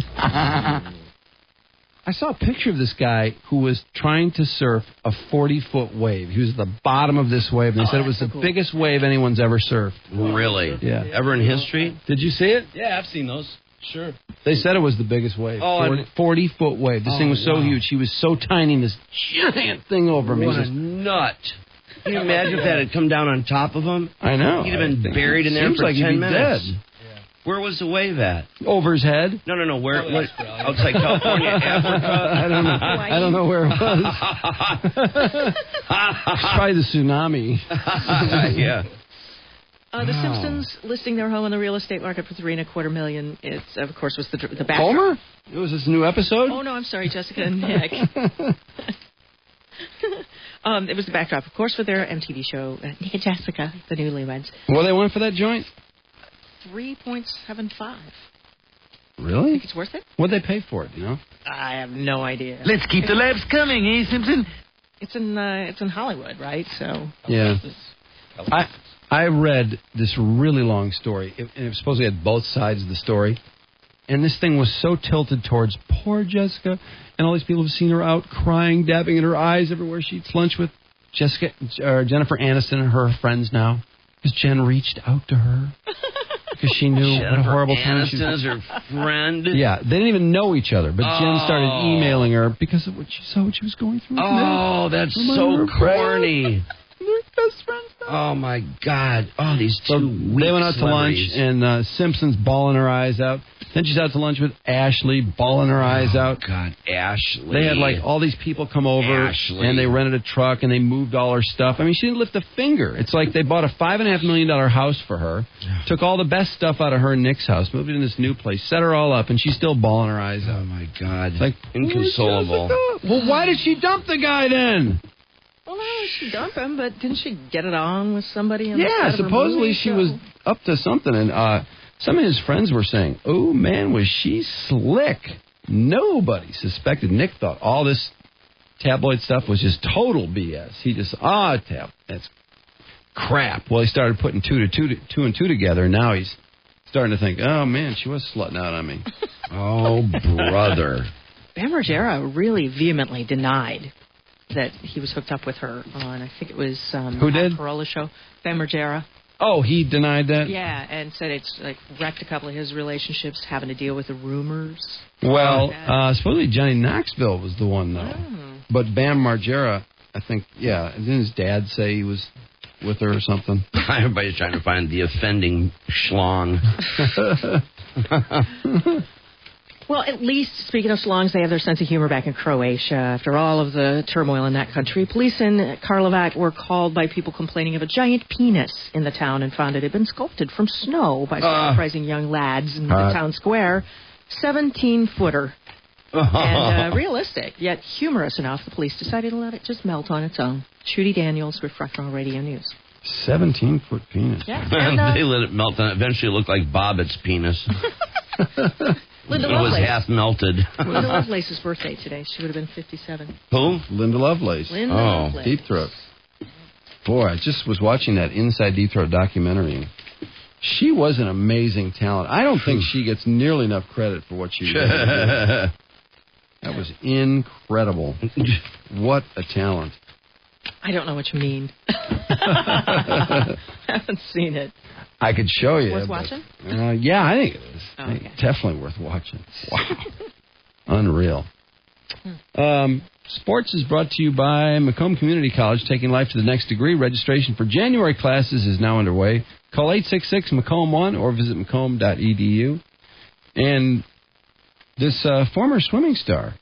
I saw a picture of this guy who was trying to surf a 40-foot wave. He was at the bottom of this wave, and they said it was the biggest wave anyone's ever surfed. Really? Yeah. Ever in history? Did you see it? Yeah, I've seen those. Sure. They said it was the biggest wave. 40-foot wave. This thing was so huge. He was so tiny, and this giant thing over him. What a nut. Can you imagine if that had come down on top of him? I know. He'd have been buried in there Seems for like 10 he'd be minutes. Dead. Where was the wave at? Over his head? No. Where? Outside California, Africa? I don't know where it was. It's probably the tsunami. Yeah. The Simpsons listing their home on the real estate market for $3.25 million. It, of course, was the backdrop. Homer? It was this new episode? Oh, no, I'm sorry, Jessica and Nick. It was the backdrop, of course, for their MTV show, Nick and Jessica, the newlyweds. What they want for that joint? $3.75. Really? Think it's worth it? What'd they pay for it, you know? I have no idea. Let's keep the laughs coming, eh, Simpson? It's in Hollywood, right? So yeah. I read this really long story, and it supposedly had both sides of the story. And this thing was so tilted towards poor Jessica, and all these people have seen her out crying, dabbing at her eyes everywhere she eats lunch with Jennifer Aniston and her friends now. Because Jen reached out to her. Because she knew what a horrible time she was. Aniston is her friend. Yeah, they didn't even know each other, but Jen started emailing her because of what she saw, what she was going through. Oh, that's so corny. They're best friends now. Oh, my God. Oh, these two weak They went out to lunch, celebrities. and Simpson's bawling her eyes out. Then she's out to lunch with Ashley, bawling her eyes out. God, Ashley. They had, like, all these people come over, Ashley. and they rented a truck, and they moved all her stuff. I mean, she didn't lift a finger. It's like they bought a $5.5 million house for her, took all the best stuff out of her and Nick's house, moved it in this new place, set her all up, and she's still bawling her eyes out. Oh, my God. Like, inconsolable. Well, why did she dump the guy then? Well, no, she dumped him, but didn't she get it on with somebody? On Yeah, the set of her supposedly movie? she was up to something, and some of his friends were saying, oh, man, was she slick. Nobody suspected. Nick thought all this tabloid stuff was just total BS. He just, that's crap. Well, he started putting two and two together, and now he's starting to think, oh, man, she was slutting out on me. Oh, brother. Bam Margera really vehemently denied that he was hooked up with her on, I think it was Who did? Carolla's show. Bam Margera. Oh, he denied that? Yeah, and said it's like wrecked a couple of his relationships, having to deal with the rumors. Well, supposedly Johnny Knoxville was the one, though. Oh. But Bam Margera, I think, yeah, didn't his dad say he was with her or something? Everybody's trying to find the offending schlong. Well, at least, speaking of slongs, they have their sense of humor back in Croatia. After all of the turmoil in that country, police in Karlovac were called by people complaining of a giant penis in the town and found it had been sculpted from snow by some surprising young lads in the town square. 17-footer. And realistic, yet humorous enough, the police decided to let it just melt on its own. Trudy Daniels with Fractional Radio News. 17-foot penis. Yeah. They let it melt, and eventually it looked like Bobbitt's penis. Linda It was Lovelace. half melted. Linda Lovelace's birthday today. She would have been 57. Who? Linda Lovelace. Linda Lovelace. Deep Throat. Boy, I just was watching that Inside Deep Throat documentary. She was an amazing talent. I don't think she gets nearly enough credit for what she did. That was incredible. What a talent. I don't know what you mean. I haven't seen it. I could show you. Worth watching? Yeah, I think it is. Oh, I think okay. definitely worth watching. Wow. Unreal. Sports is brought to you by Macomb Community College, taking life to the next degree. Registration for January classes is now underway. Call 866-MACOMB1 or visit macomb.edu. And this former swimming star,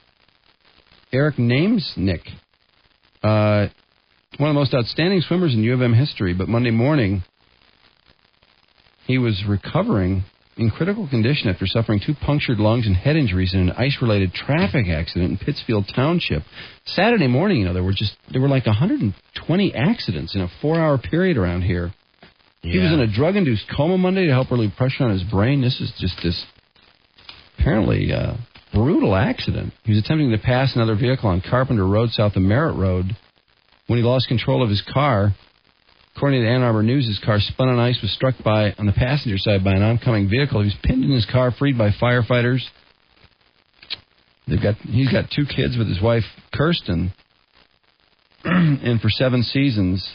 Eric Namesnick, one of the most outstanding swimmers in U of M history, but Monday morning he was recovering in critical condition after suffering 2 punctured lungs and head injuries in an ice-related traffic accident in Pittsfield Township. Saturday morning, there were like 120 accidents in a 4-hour period around here. Yeah. He was in a drug-induced coma Monday to help relieve pressure on his brain. This is just this apparently brutal accident. He was attempting to pass another vehicle on Carpenter Road south of Merritt Road when he lost control of his car. According to the Ann Arbor News, his car spun on ice, was struck on the passenger side by an oncoming vehicle. He was pinned in his car, freed by firefighters. He's got 2 kids with his wife, Kirsten. And for 7 seasons,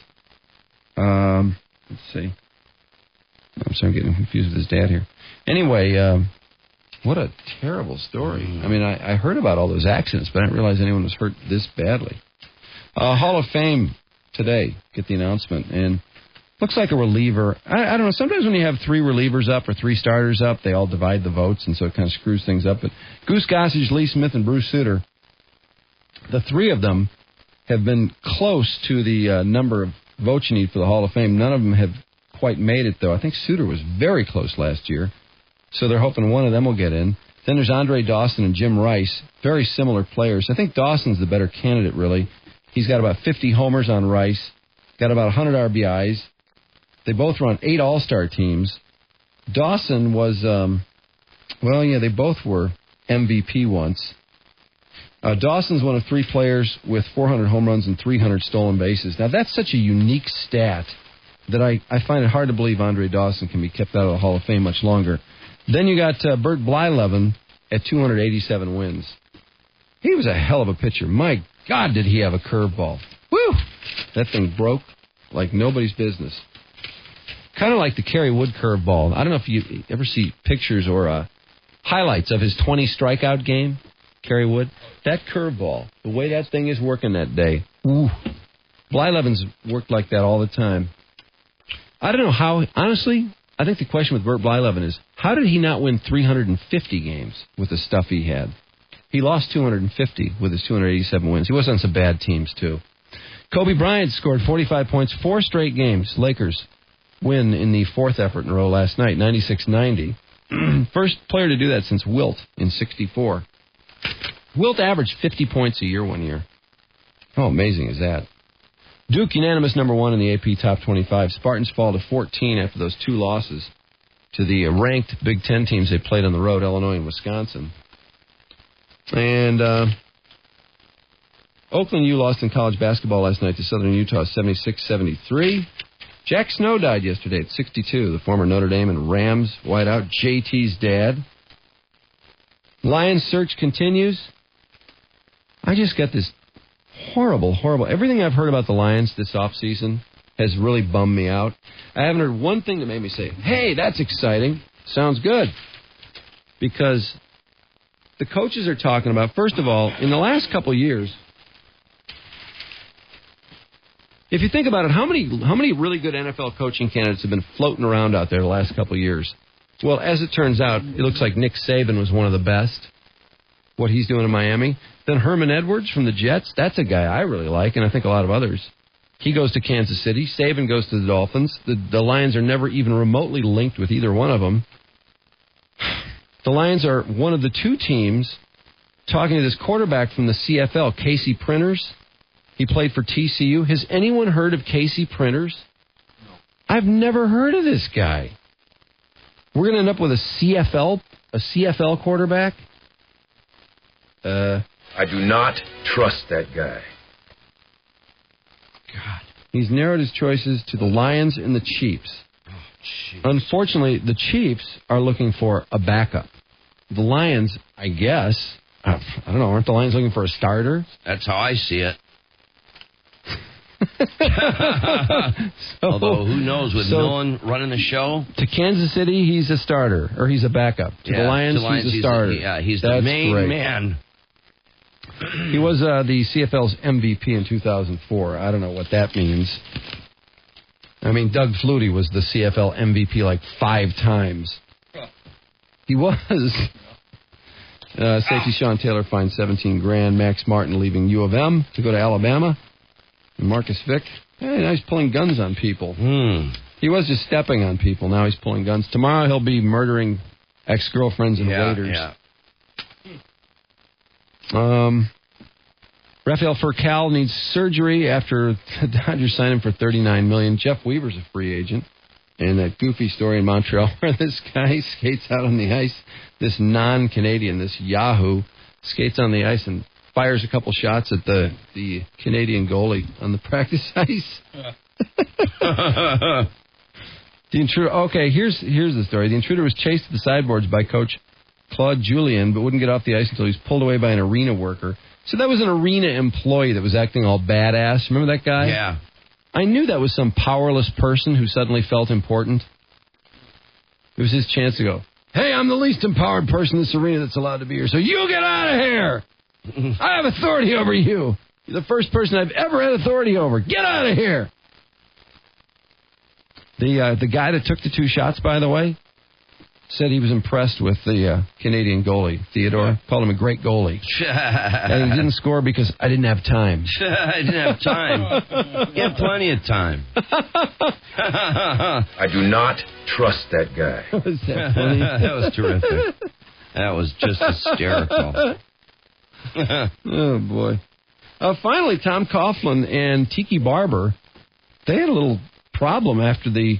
let's see. I'm sorry, I'm getting confused with his dad here. Anyway, what a terrible story. I mean, I heard about all those accidents, but I didn't realize anyone was hurt this badly. Hall of Fame today, get the announcement, and looks like a reliever. I don't know, sometimes when you have 3 relievers up or 3 starters up, they all divide the votes, and so it kind of screws things up. But Goose Gossage, Lee Smith, and Bruce Sutter, the 3 of them have been close to the number of votes you need for the Hall of Fame. None of them have quite made it, though. I think Sutter was very close last year, so they're hoping one of them will get in. Then there's Andre Dawson and Jim Rice, very similar players. I think Dawson's the better candidate, really. He's got about 50 homers on Rice, got about 100 RBIs. They both run 8 All-Star teams. Dawson was, they both were MVP once. Dawson's one of 3 players with 400 home runs and 300 stolen bases. Now, that's such a unique stat that I find it hard to believe Andre Dawson can be kept out of the Hall of Fame much longer. Then you got Bert Blyleven at 287 wins. He was a hell of a pitcher. My God, did he have a curveball. Woo! That thing broke like nobody's business. Kind of like the Kerry Wood curveball. I don't know if you ever see pictures or highlights of his 20 strikeout game, Kerry Wood. That curveball, the way that thing is working that day. Ooh. Blyleven's worked like that all the time. I don't know how, honestly, I think the question with Bert Blyleven is, how did he not win 350 games with the stuff he had? He lost 250 with his 287 wins. He was on some bad teams, too. Kobe Bryant scored 45 points, 4 straight games. Lakers win in the 4th effort in a row last night, 96-90. First player to do that since Wilt in 64. Wilt averaged 50 points a year one year. How amazing is that? Duke unanimous number 1 in the AP Top 25. Spartans fall to 14 after those 2 losses to the ranked Big Ten teams they played on the road, Illinois and Wisconsin. And Oakland U lost in college basketball last night to Southern Utah 76-73. Jack Snow died yesterday at 62, the former Notre Dame and Rams wideout, JT's dad. Lions search continues. I just got this horrible... Everything I've heard about the Lions this offseason has really bummed me out. I haven't heard one thing that made me say, hey, that's exciting. Sounds good. Because the coaches are talking about, first of all, in the last couple of years, if you think about it, how many really good NFL coaching candidates have been floating around out there the last couple of years? Well, as it turns out, it looks like Nick Saban was one of the best, what he's doing in Miami. Then Herman Edwards from the Jets, that's a guy I really like, and I think a lot of others. He goes to Kansas City. Saban goes to the Dolphins. The Lions are never even remotely linked with either one of them. The Lions are one of the 2 teams talking to this quarterback from the CFL, Casey Printers. He played for TCU. Has anyone heard of Casey Printers? No. I've never heard of this guy. We're going to end up with a CFL quarterback? I do not trust that guy. God. He's narrowed his choices to the Lions and the Chiefs. Oh, unfortunately, the Chiefs are looking for a backup. The Lions, I guess, I don't know, aren't the Lions looking for a starter? That's how I see it. So, although, who knows, with Millen running the show? To Kansas City, he's a starter, or he's a backup. To the Lions, he's a starter. He's the main man. He was the CFL's MVP in 2004. I don't know what that means. I mean, Doug Flutie was the CFL MVP like 5 times. He was. Safety Sean Taylor fined $17,000. Max Martin leaving U of M to go to Alabama. And Marcus Vick, now he's pulling guns on people. He was just stepping on people. Now he's pulling guns. Tomorrow he'll be murdering ex-girlfriends and waiters. Rafael Furcal needs surgery after the Dodgers signed him for $39 million. Jeff Weaver's a free agent. And that goofy story in Montreal where this guy skates out on the ice, this non-Canadian, this Yahoo, skates on the ice and fires a couple shots at the Canadian goalie on the practice ice. The intruder. Okay, here's the story. The intruder was chased to the sideboards by Coach Claude Julien, but wouldn't get off the ice until he was pulled away by an arena worker. So that was an arena employee that was acting all badass. Remember that guy? Yeah. I knew that was some powerless person who suddenly felt important. It was his chance to go, hey, I'm the least empowered person in this arena that's allowed to be here, so you get out of here. I have authority over you. You're the first person I've ever had authority over. Get out of here. The guy that took the 2 shots, by the way, said he was impressed with the Canadian goalie, Theodore. Called him a great goalie. And he didn't score because I didn't have time. I didn't have time. You had plenty of time. I do not trust that guy. Was that funny? That was terrific. That was just hysterical. Oh, boy. Finally, Tom Coughlin and Tiki Barber, they had a little problem after the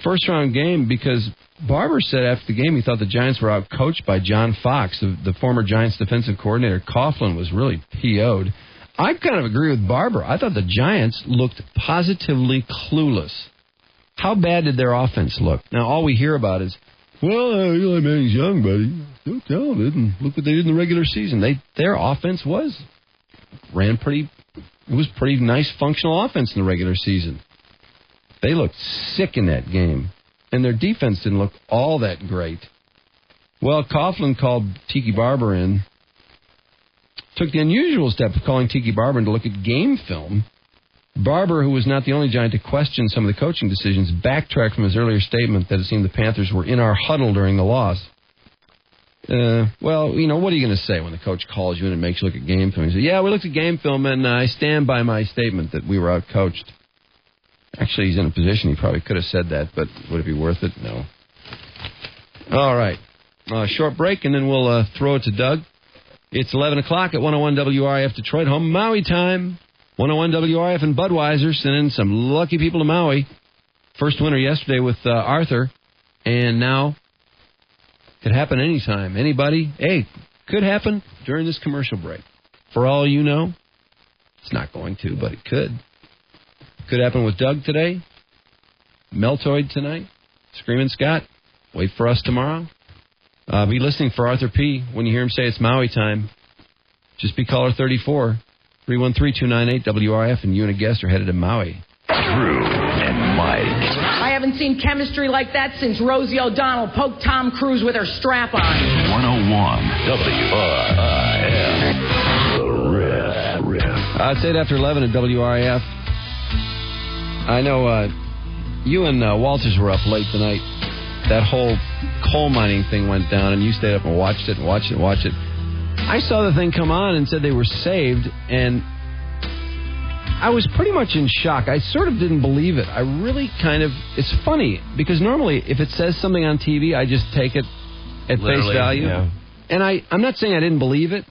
first-round game because Barber said after the game he thought the Giants were out-coached by John Fox, the former Giants defensive coordinator. Coughlin was really PO'd. I kind of agree with Barber. I thought the Giants looked positively clueless. How bad did their offense look? Now, all we hear about is, well, Eli Manning's young, buddy. Don't tell him. Look what they did in the regular season. Their offense ran pretty. It was pretty nice, functional offense in the regular season. They looked sick in that game, and their defense didn't look all that great. Well, Coughlin called Tiki Barber in, took the unusual step of calling Tiki Barber in to look at game film, Barber, who was not the only Giant to question some of the coaching decisions, backtracked from his earlier statement that it seemed the Panthers were in our huddle during the loss. Well, you know, what are you going to say when the coach calls you in and makes you look at game film? You say, yeah, we looked at game film, and I stand by my statement that we were out-coached. Actually, he's in a position he probably could have said that, but would it be worth it? No. All right. Short break, and then we'll throw it to Doug. It's 11 o'clock at 101 WRIF Detroit, home Maui time. 101 WRIF and Budweiser sending some lucky people to Maui. First winner yesterday with Arthur, and now could happen anytime. Anybody? Hey, could happen during this commercial break. For all you know, it's not going to, but it could. Could happen with Doug today. Meltoid tonight. Screaming Scott. Wait for us tomorrow. Be listening for Arthur P. when you hear him say it's Maui time. Just be caller 34, 313-298-WRF, and you and a guest are headed to Maui. Drew and Mike. I haven't seen chemistry like that since Rosie O'Donnell poked Tom Cruise with her strap on. 101 WRIF. The Riff. I'd say it after 11 at WRIF. I know you and Walters were up late tonight. That whole coal mining thing went down, and you stayed up and watched it. I saw the thing come on and said they were saved, and I was pretty much in shock. I sort of didn't believe it. I really it's funny, because normally if it says something on TV, I just take it at face value. Yeah. And I'm not saying I didn't believe it,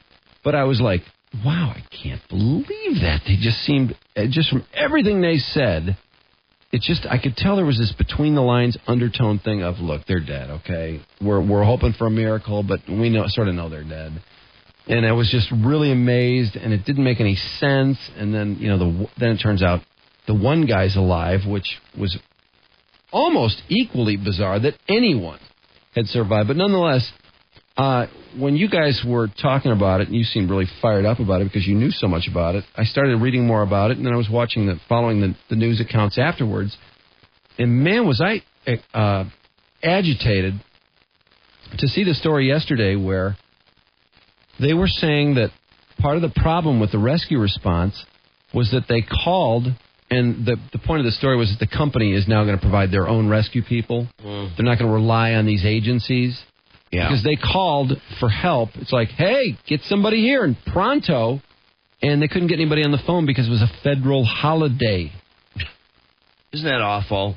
but I was like, wow, I can't believe that. They just seemed, just from everything they said, I could tell there was this between the lines undertone thing of, look, they're dead, okay? We're hoping for a miracle, but we sort of know they're dead. And I was just really amazed, and it didn't make any sense. And then, then it turns out the one guy's alive, which was almost equally bizarre that anyone had survived. But nonetheless, when you guys were talking about it, and you seemed really fired up about it because you knew so much about it, I started reading more about it, and then I was following the news accounts afterwards. And man, was I agitated to see the story yesterday where they were saying that part of the problem with the rescue response was that they called, and the point of the story was that the company is now going to provide their own rescue people. They're not going to rely on these agencies. Yeah. Because they called for help. It's like, hey, get somebody here, and pronto. And they couldn't get anybody on the phone because it was a federal holiday. Isn't that awful?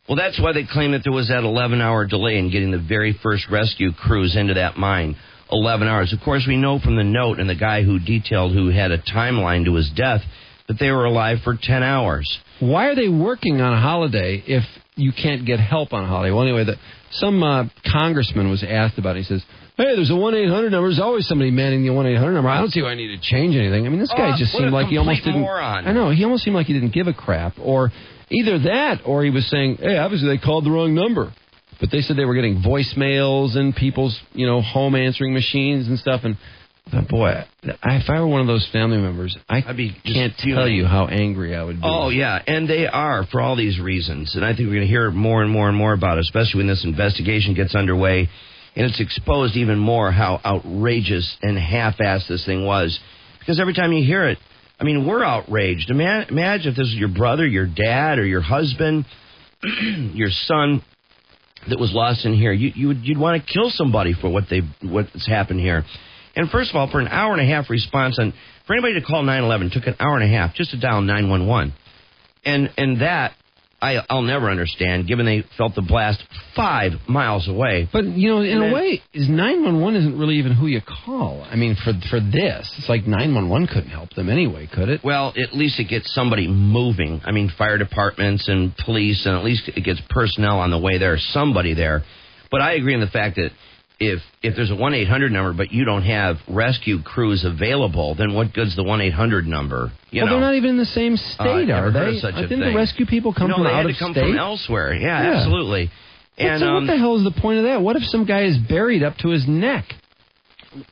Well, that's why they claim that there was that 11-hour delay in getting the very first rescue crews into that mine. 11 hours. Of course, we know from the note and the guy who had a timeline to his death that they were alive for 10 hours. Why are they working on a holiday if you can't get help on a holiday? Well, anyway, some congressman was asked about it. He says, hey, there's a 1-800 number. There's always somebody manning the 1-800 number. I don't see why I need to change anything. I mean, this guy just seemed like he almost didn't. Moron. I know. He almost seemed like he didn't give a crap. Or either that, or he was saying, hey, obviously they called the wrong number. But they said they were getting voicemails and people's, home answering machines and stuff. And boy, if I were one of those family members, I can't tell you how angry I would be. Oh, yeah, and they are for all these reasons. And I think we're going to hear more and more and more about it, especially when this investigation gets underway. And it's exposed even more how outrageous and half-assed this thing was. Because every time you hear it, I mean, we're outraged. Imagine if this was your brother, your dad, or your husband, your son that was lost in here. You'd want to kill somebody for what's happened here. And first of all, for an hour and a half response, and for anybody to call 911, took an hour and a half just to dial 911. And that I'll never understand, given they felt the blast 5 miles away. But, in a way, 911 isn't really even who you call. I mean, for this, it's like 911 couldn't help them anyway, could it? Well, at least it gets somebody moving. I mean, fire departments and police, and at least it gets personnel on the way there, somebody there. But I agree on the fact that if there's a 1-800 number, but you don't have rescue crews available, then what good's the 1-800 number? They're not even in the same state, are they? Didn't the rescue people come from out of state? No, they had to come from elsewhere. Yeah, absolutely. And what the hell is the point of that? What if some guy is buried up to his neck?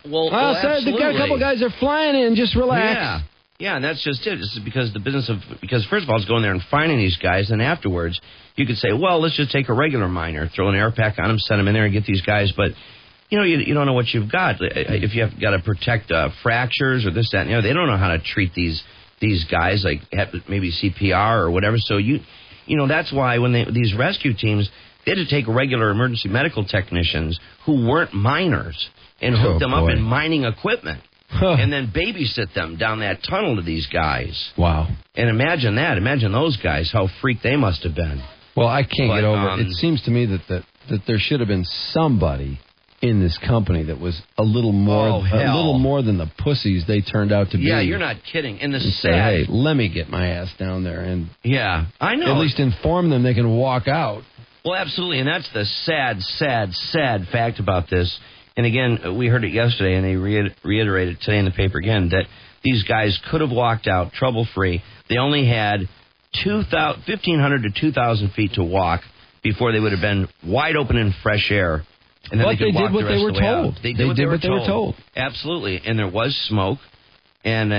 Well, absolutely. A couple guys are flying in. Just relax. Yeah, and that's just it. It's because because first of all, it's going there and finding these guys, and afterwards you could say, well, let's just take a regular miner, throw an air pack on them, send them in there and get these guys, but you don't know what you've got. If you've got to protect fractures or this, that, and the other, they don't know how to treat these these guys, like maybe CPR or whatever. So that's why when these rescue teams, they had to take regular emergency medical technicians who weren't miners and hook them up in mining equipment. And then babysit them down that tunnel to these guys. Wow. And imagine that. Imagine those guys, how freaked they must have been. Well, I can't get over it. It seems to me that there should have been somebody in this company that was a little more than the pussies they turned out to be. Yeah, you're not kidding. And say, hey, let me get my ass down there and I know. At least inform them they can walk out. Well, absolutely, and that's the sad fact about this. And again, we heard it yesterday, and they reiterated today in the paper again, that these guys could have walked out trouble-free. They only had 1,500 to 2,000 feet to walk before they would have been wide open in fresh air. And then but they did what they were told. They did what they were told. Absolutely. And there was smoke and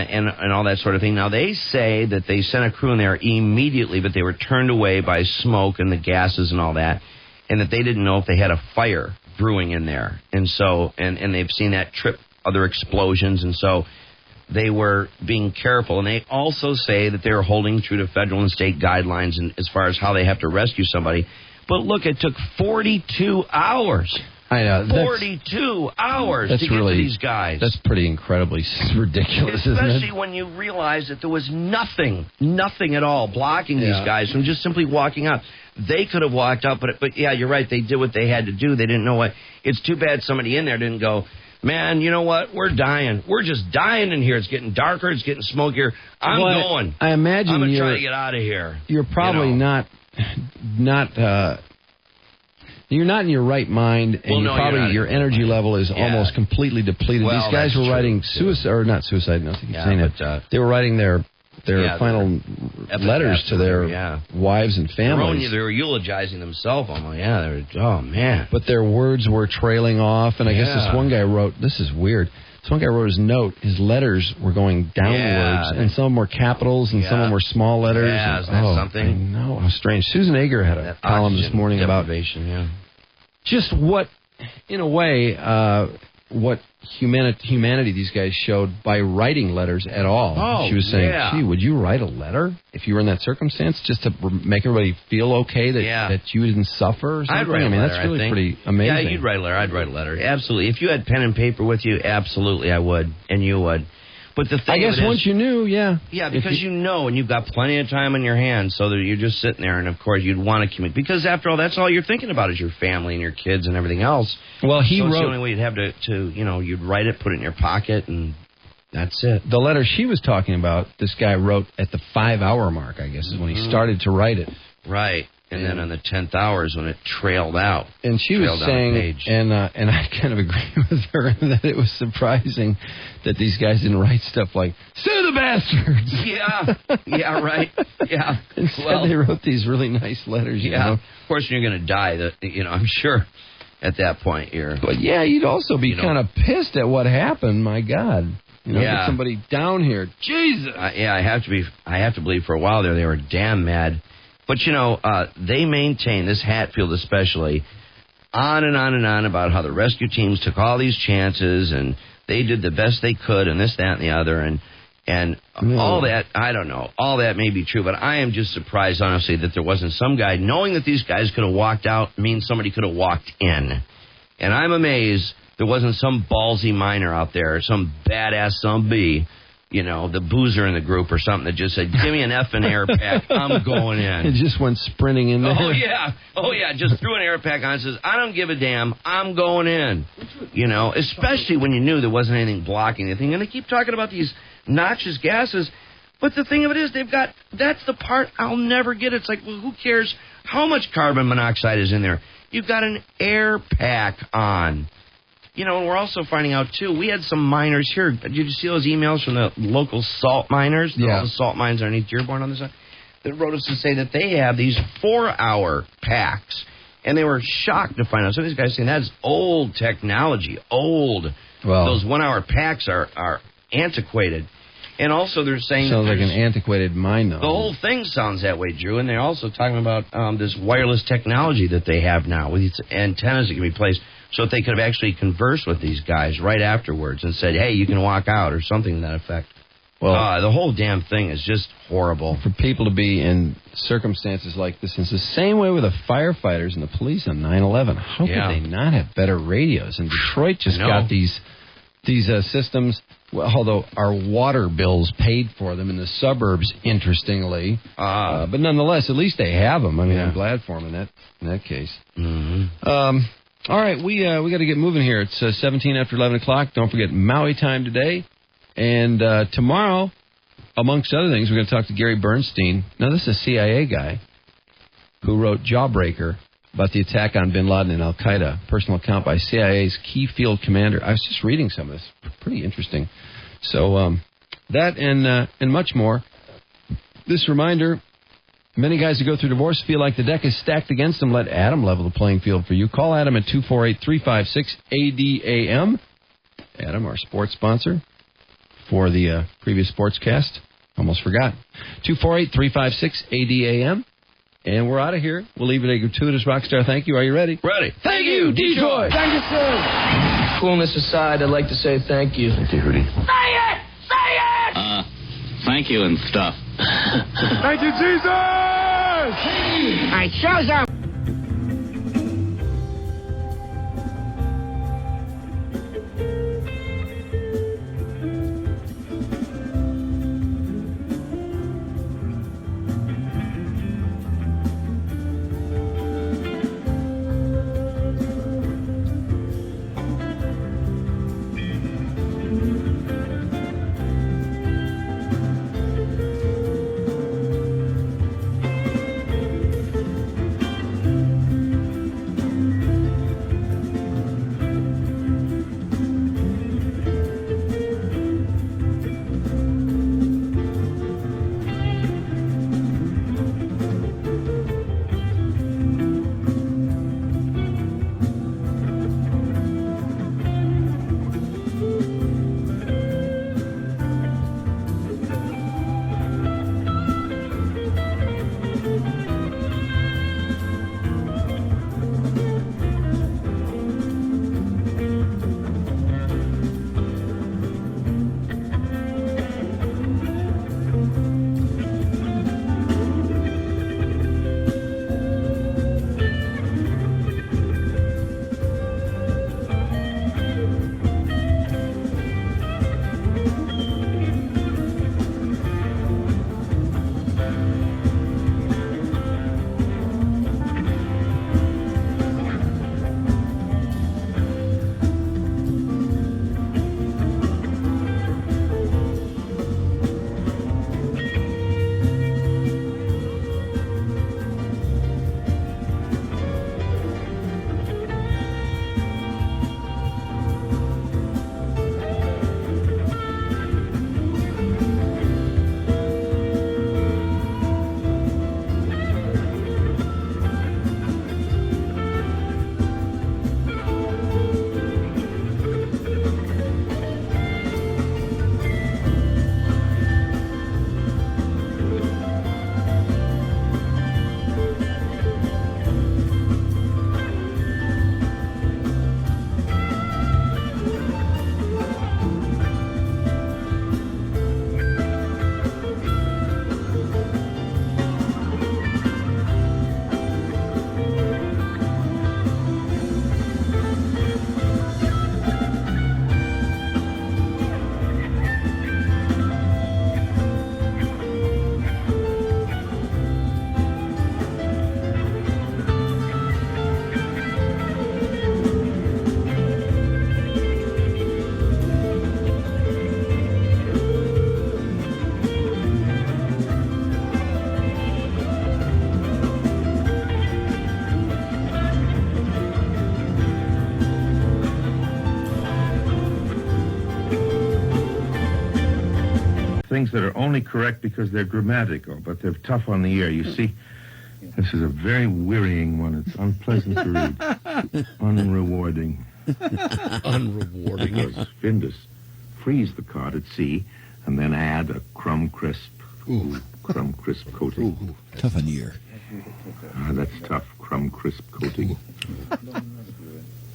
all that sort of thing. Now, they say that they sent a crew in there immediately, but they were turned away by smoke and the gases and all that, and that they didn't know if they had a fire brewing in there. And so, and they've seen that trip other explosions, and so they were being careful. And they also say that they're holding true to federal and state guidelines as far as how they have to rescue somebody. But look, it took 42 hours. I know. 42 hours to get to these guys. That's pretty incredibly ridiculous, isn't it? Especially when you realize that there was nothing at all blocking these guys from just simply walking out. They could have walked out, but yeah, you're right. They did what they had to do. They didn't know what. It's too bad somebody in there didn't go, man, you know what? We're dying. We're just dying in here. It's getting darker. It's getting smokier. I'm going. I imagine I'm going to try to get out of here. You're probably not you're not in your right mind, and your energy level is almost completely depleted. Well, these guys were writing suicide, or not suicide, no, I keep saying it. They were writing their final letters to their wives and families. They were eulogizing themselves. I'm like, oh, man. But their words were trailing off, and I guess this one guy wrote, this is weird, this one guy wrote his note, his letters were going downwards, and some were capitals, and some of them were small letters. Yeah, isn't that something? I know, how strange. Susan Ager had a column this morning about just what, in a way, what humanity these guys showed by writing letters at all. Oh, she was saying, gee, would you write a letter if you were in that circumstance just to make everybody feel okay that you didn't suffer or something? I'd write a letter, that's really pretty amazing. Yeah, you'd write a letter. I'd write a letter. Absolutely. If you had pen and paper with you, absolutely I would, and you would. But the thing I guess once you knew, Yeah, because you know, and you've got plenty of time on your hands, so that you're just sitting there, and of course you'd want to commute. Because after all, that's all you're thinking about is your family and your kids and everything else. Well, it's the only way you'd have to you'd write it, put it in your pocket, and that's it. The letter she was talking about, this guy wrote at the 5-hour mark, I guess, is when he started to write it. Right. And then on the 10th hour is when it trailed out. And she was saying, and I kind of agree with her, that it was surprising that these guys didn't write stuff like, sue the bastards! Yeah, right. Yeah. Instead, they wrote these really nice letters, you know. Of course, when you're going to die, I'm sure at that point But yeah, you'd also be kind of pissed at what happened, my God. Get somebody down here. Jesus! I have to believe for a while there they were damn mad. But, they maintain, this Hatfield especially, on and on and on about how the rescue teams took all these chances and they did the best they could and this, that, and the other. And all that, I don't know, all that may be true, but I am just surprised, honestly, that there wasn't some guy, knowing that these guys could have walked out means somebody could have walked in. And I'm amazed there wasn't some ballsy miner out there, some badass zombie, the boozer in the group or something that just said, give me an effing air pack, I'm going in. It just went sprinting in there. Oh, yeah, just threw an air pack on and says, I don't give a damn, I'm going in. Especially when you knew there wasn't anything blocking anything. And they keep talking about these noxious gases, but the thing of it is, that's the part I'll never get. It's like, well, who cares how much carbon monoxide is in there? You've got an air pack on. And we're also finding out, too, we had some miners here. Did you see those emails from the local salt miners? All the salt mines underneath Dearborn on the side? That wrote us to say that they have these 4-hour packs. And they were shocked to find out. Some of these guys saying that's old technology, old. Well, those 1-hour packs are antiquated. And also they're saying... Sounds like an antiquated mine, though. The whole thing sounds that way, Drew. And they're also talking about this wireless technology that they have now with these antennas that can be placed so that they could have actually conversed with these guys right afterwards and said, hey, you can walk out or something to that effect. Well, the whole damn thing is just horrible. For people to be in circumstances like this, it's the same way with the firefighters and the police on 9/11. How could they not have better radios? And Detroit just got these systems. Well, although our water bills paid for them in the suburbs, interestingly, but nonetheless, at least they have them. I mean, I'm glad for them in that case. Mm-hmm. All right, we got to get moving here. It's 17 after 11 o'clock. Don't forget Maui time today. And tomorrow, amongst other things, we're going to talk to Gary Bernstein. Now, this is a CIA guy who wrote Jawbreaker about the attack on bin Laden and al-Qaeda, personal account by CIA's key field commander. I was just reading some of this. Pretty interesting. So that and much more. This reminder, many guys who go through divorce feel like the deck is stacked against them. Let Adam level the playing field for you. Call Adam at 248-356-ADAM. Adam, our sports sponsor for the previous sportscast. Almost forgot. 248-356-ADAM. And we're out of here. We'll leave it a gratuitous rock star. Thank you. Are you ready? Ready. Thank you, Detroit. Thank you, sir. Coolness aside, I'd like to say thank you. Thank you, Rudy. Say it! Say it! Thank you and stuff. Thank you, Jesus! All right, show's up. things that are only correct because they're grammatical, but they're tough on the ear. You see, this is a very wearying one. It's unpleasant to read. Unrewarding. Unrewarding. Because Findus freeze the cod at sea and then add a crumb crisp coating. Ooh, tough on the ear. That's tough, crumb crisp coating.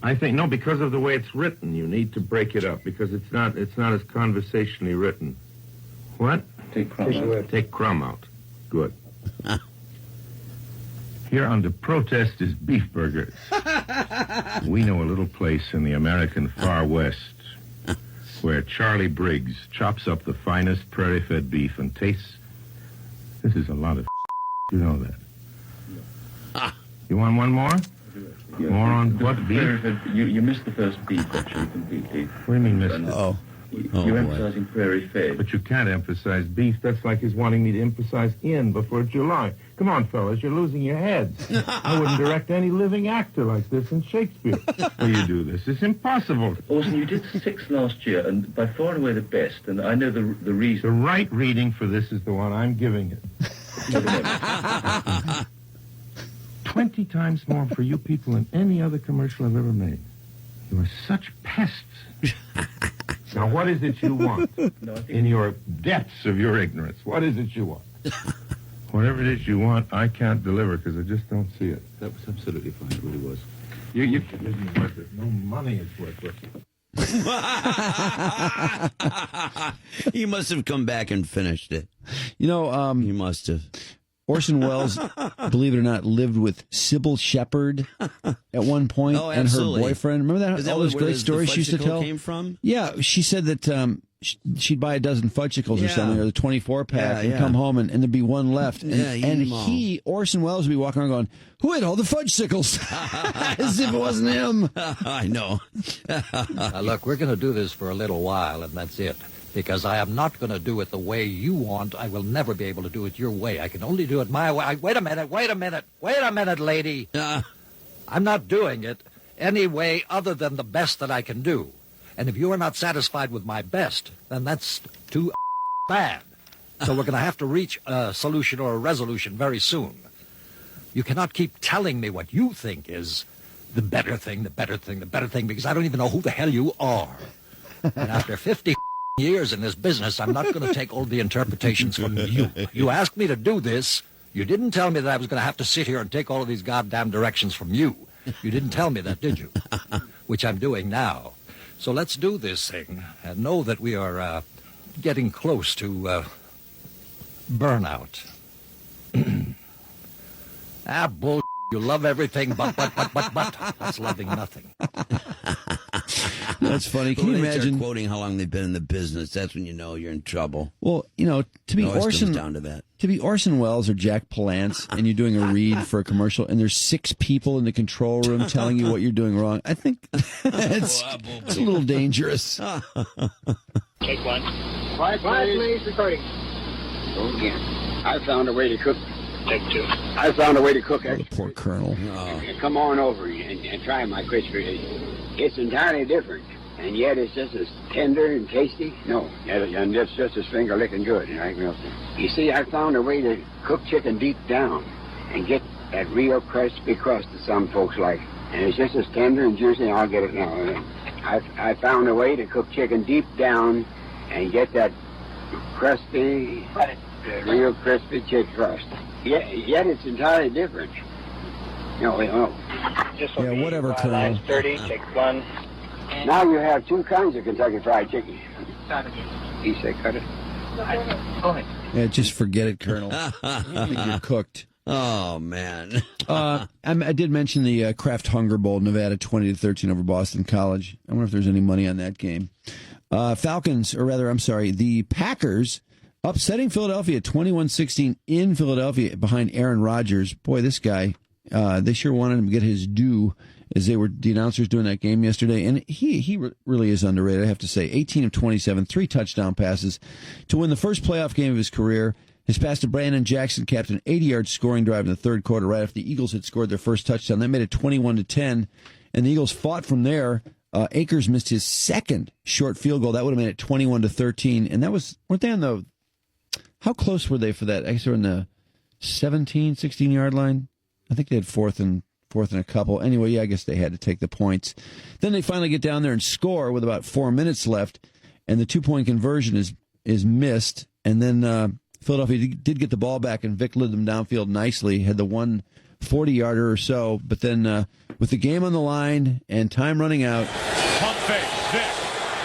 I think, no, because of the way it's written, you need to break it up, because it's not as conversationally written. What? Take crumb out. Take crumb out. Good. Here under protest is beef burgers. We know a little place in the American far west where Charlie Briggs chops up the finest prairie-fed beef and tastes... This is a lot of you know that. You want one more? Yeah. More on what, beef? You missed the first beef actually completely. What do you mean missed it? You're emphasizing prairie fed. But you can't emphasize beef. That's like his wanting me to emphasize in before July. Come on, fellas, you're losing your heads. I wouldn't direct any living actor like this in Shakespeare. Will you do this? It's impossible. Orson, you did 6 last year, and by far and away the best, and I know the reason. The right reading for this is the one I'm giving it. 20 times more for you people than any other commercial I've ever made. You are such pests. Now, what is it you want? In your depths of your ignorance, what is it you want? Whatever it is you want, I can't deliver because I just don't see it. That was absolutely fine. It really was. You isn't worth it. No money is worth it. He must have come back and finished it. You know, he must have. Orson Welles, believe it or not, lived with Sybil Shepherd at one point, and her boyfriend. Remember that? All those great stories she used to tell. Came from? Yeah, she said that she'd buy a dozen fudgesicles or something, or the 24-pack, and come home, and there'd be one left. And Orson Welles, would be walking around going, "Who ate all the fudgesicles?" As if it wasn't him. I know. Now, look, we're going to do this for a little while, and that's it. Because I am not going to do it the way you want. I will never be able to do it your way. I can only do it my way. Wait a minute, lady. I'm not doing it any way other than the best that I can do. And if you are not satisfied with my best, then that's too bad. So we're going to have to reach a solution or a resolution very soon. You cannot keep telling me what you think is the better thing, because I don't even know who the hell you are. And after 50 years in this business, I'm not going to take all the interpretations from you. You asked me to do this. You didn't tell me that I was going to have to sit here and take all of these goddamn directions from you. You didn't tell me that, did you? Which I'm doing now. So let's do this thing and know that we are getting close to burnout. Bull. You love everything, but. That's loving nothing. That's funny. Can you imagine quoting how long they've been in the business? That's when you know you're in trouble. Well, you know, to be Orson down to that. To be Orson Welles or Jack Palance, and you're doing a read for a commercial, and there's 6 people in the control room telling you what you're doing wrong. I think it's a little dangerous. Take one. Quiet, please. Recording. Go again. I found a way to cook. Take 2. I found a way to cook it. Poor Colonel. Come on over and try my crispy. It's entirely different, and yet it's just as tender and tasty. No, and it's just as finger-licking good. You see, I found a way to cook chicken deep down and get that real crispy crust that some folks like. And it's just as tender and juicy. I'll get it now. I found a way to cook chicken deep down and get that crusty, real crispy chicken crust. Yet it's entirely different. No. Yeah, whatever, Colonel. 30, take 1. Now you have 2 kinds of Kentucky Fried Chicken. He said, cut it. Go ahead. Yeah, just forget it, Colonel. You're cooked. Oh, man. I did mention the Kraft Hunger Bowl, Nevada 20-13 over Boston College. I wonder if there's any money on that game. The Packers upsetting Philadelphia 21-16 in Philadelphia behind Aaron Rodgers. Boy, this guy, they sure wanted him to get his due as they were the announcers doing that game yesterday. And he really is underrated, I have to say. 18 of 27, 3 touchdown passes to win the first playoff game of his career. His pass to Brandon Jackson capped an 80-yard scoring drive in the third quarter right after the Eagles had scored their first touchdown. That made it 21-10, and the Eagles fought from there. Akers missed his second short field goal. That would have made it 21-13, and that was, weren't they on the, how close were they for that? I guess they were in the 17, 16-yard line. I think they had fourth and a couple. Anyway, yeah, I guess they had to take the points. Then they finally get down there and score with about 4 minutes left, and the 2-point conversion is missed, and then Philadelphia did get the ball back, and Vic led them downfield nicely, had the 140-yarder or so, but then with the game on the line and time running out. Pump fake, Vic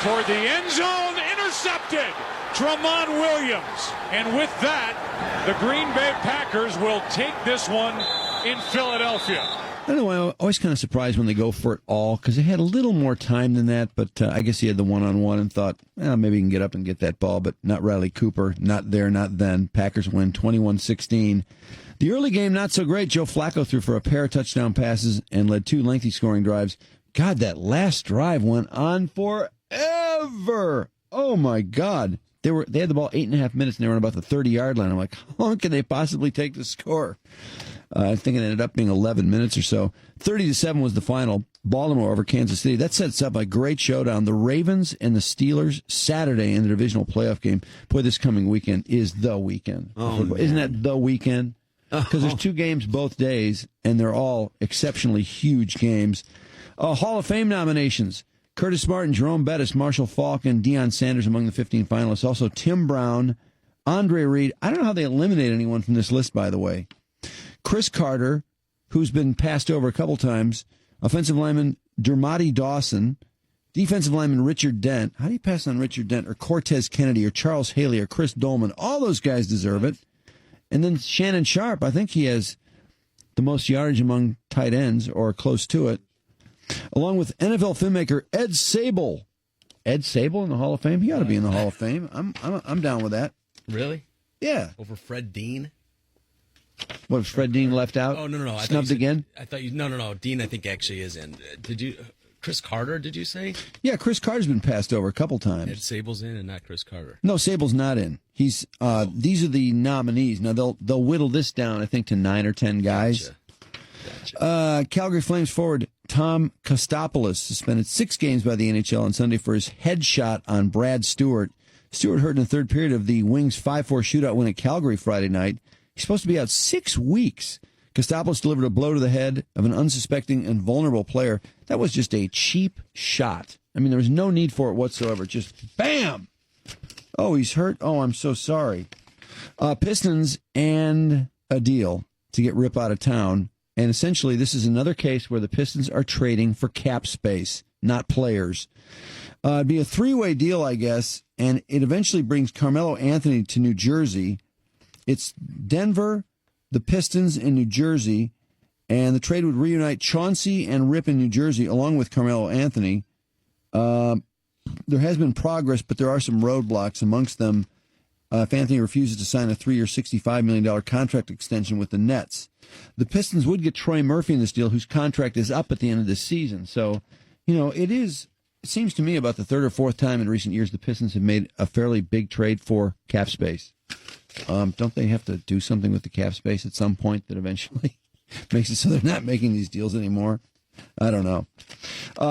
toward the end zone, intercepted. Tramon Williams. And with that, the Green Bay Packers will take this one in Philadelphia. I don't know, I'm always kind of surprised when they go for it all, because they had a little more time than that, but I guess he had the one-on-one and thought, maybe he can get up and get that ball, but not Riley Cooper. Not there, not then. Packers win 21-16. The early game, not so great. Joe Flacco threw for a pair of touchdown passes and led 2 lengthy scoring drives. God, that last drive went on forever. Oh, my God. They had the ball 8.5 minutes, and they were on about the 30-yard line. I'm like, how long can they possibly take the score? I think it ended up being 11 minutes or so. 30-7 was the final. Baltimore over Kansas City. That sets up a great showdown. The Ravens and the Steelers Saturday in the divisional playoff game. Boy, this coming weekend is the weekend. Isn't that the weekend? Because there's 2 games both days, and they're all exceptionally huge games. Hall of Fame nominations. Curtis Martin, Jerome Bettis, Marshall Faulk, and Deion Sanders among the 15 finalists. Also Tim Brown, Andre Reed. I don't know how they eliminate anyone from this list, by the way. Chris Carter, who's been passed over a couple times. Offensive lineman Dermody Dawson. Defensive lineman Richard Dent. How do you pass on Richard Dent or Cortez Kennedy or Charles Haley or Chris Dolman? All those guys deserve it. And then Shannon Sharp. I think he has the most yardage among tight ends or close to it. Along with NFL filmmaker Ed Sable. Ed Sable in the Hall of Fame? He ought to be in the Hall of Fame. I'm down with that. Really? Yeah. Over Fred Dean? What, was Fred Dean left out? Oh, no. Snubbed again? No. Dean, I think, actually is in. Chris Carter, did you say? Yeah, Chris Carter's been passed over a couple times. Ed Sable's in and not Chris Carter. No, Sable's not in. He's these are the nominees. Now, they'll whittle this down, I think, to 9 or 10 guys. Gotcha. Calgary Flames forward Tom Kostopoulos suspended 6 games by the NHL on Sunday for his headshot on Brad Stewart. Stewart hurt in the third period of the Wings 5-4 shootout win at Calgary Friday night. He's supposed to be out 6 weeks. Kostopoulos delivered a blow to the head of an unsuspecting and vulnerable player. That was just a cheap shot. I mean, there was no need for it whatsoever. Just bam! Oh, he's hurt? Oh, I'm so sorry. Pistons and a deal to get Rip out of town. And essentially, this is another case where the Pistons are trading for cap space, not players. It'd be a 3-way deal, I guess, and it eventually brings Carmelo Anthony to New Jersey. It's Denver, the Pistons in New Jersey, and the trade would reunite Chauncey and Rip in New Jersey, along with Carmelo Anthony. There has been progress, but there are some roadblocks amongst them. If Anthony refuses to sign a 3-year, $65 million contract extension with the Nets. The Pistons would get Troy Murphy in this deal, whose contract is up at the end of this season. So, it seems to me about the 3rd or 4th time in recent years the Pistons have made a fairly big trade for cap space. Don't they have to do something with the cap space at some point that eventually makes it so they're not making these deals anymore? I don't know.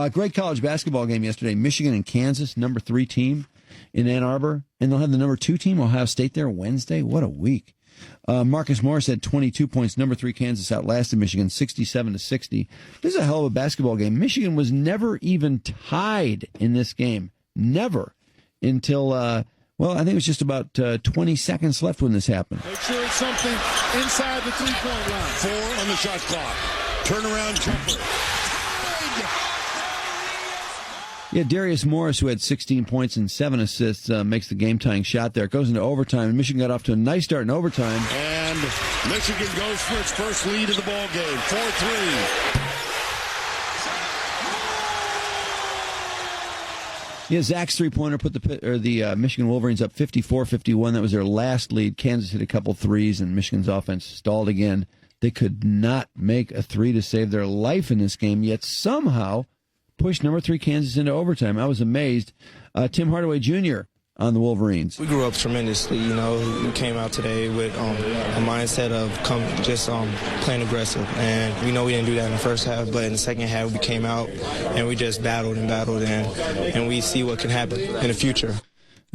Great college basketball game yesterday. Michigan and Kansas, number 3 team in Ann Arbor. And they'll have the number 2 team, Ohio State, there Wednesday. What a week. Marcus Morris had 22 points. Number 3 Kansas outlasted Michigan 67-60. This is a hell of a basketball game. Michigan was never even tied in this game. Never. Until, I think it was just about 20 seconds left when this happened. Make sure it's something inside the 3-point line. 4 on the shot clock. Turnaround jumper. Yeah, Darius Morris, who had 16 points and 7 assists, makes the game-tying shot there. It goes into overtime, and Michigan got off to a nice start in overtime. And Michigan goes for its first lead of the ball game, 4-3. Yeah, Zach's three-pointer put the Michigan Wolverines up 54-51. That was their last lead. Kansas hit a couple threes, and Michigan's offense stalled again. They could not make a 3 to save their life in this game, yet somehow pushed number 3 Kansas into overtime. I was amazed. Tim Hardaway Jr. on the Wolverines. We grew up tremendously. We came out today with a mindset of playing aggressive. And we know we didn't do that in the first half, but in the second half we came out and we just battled, and we see what can happen in the future.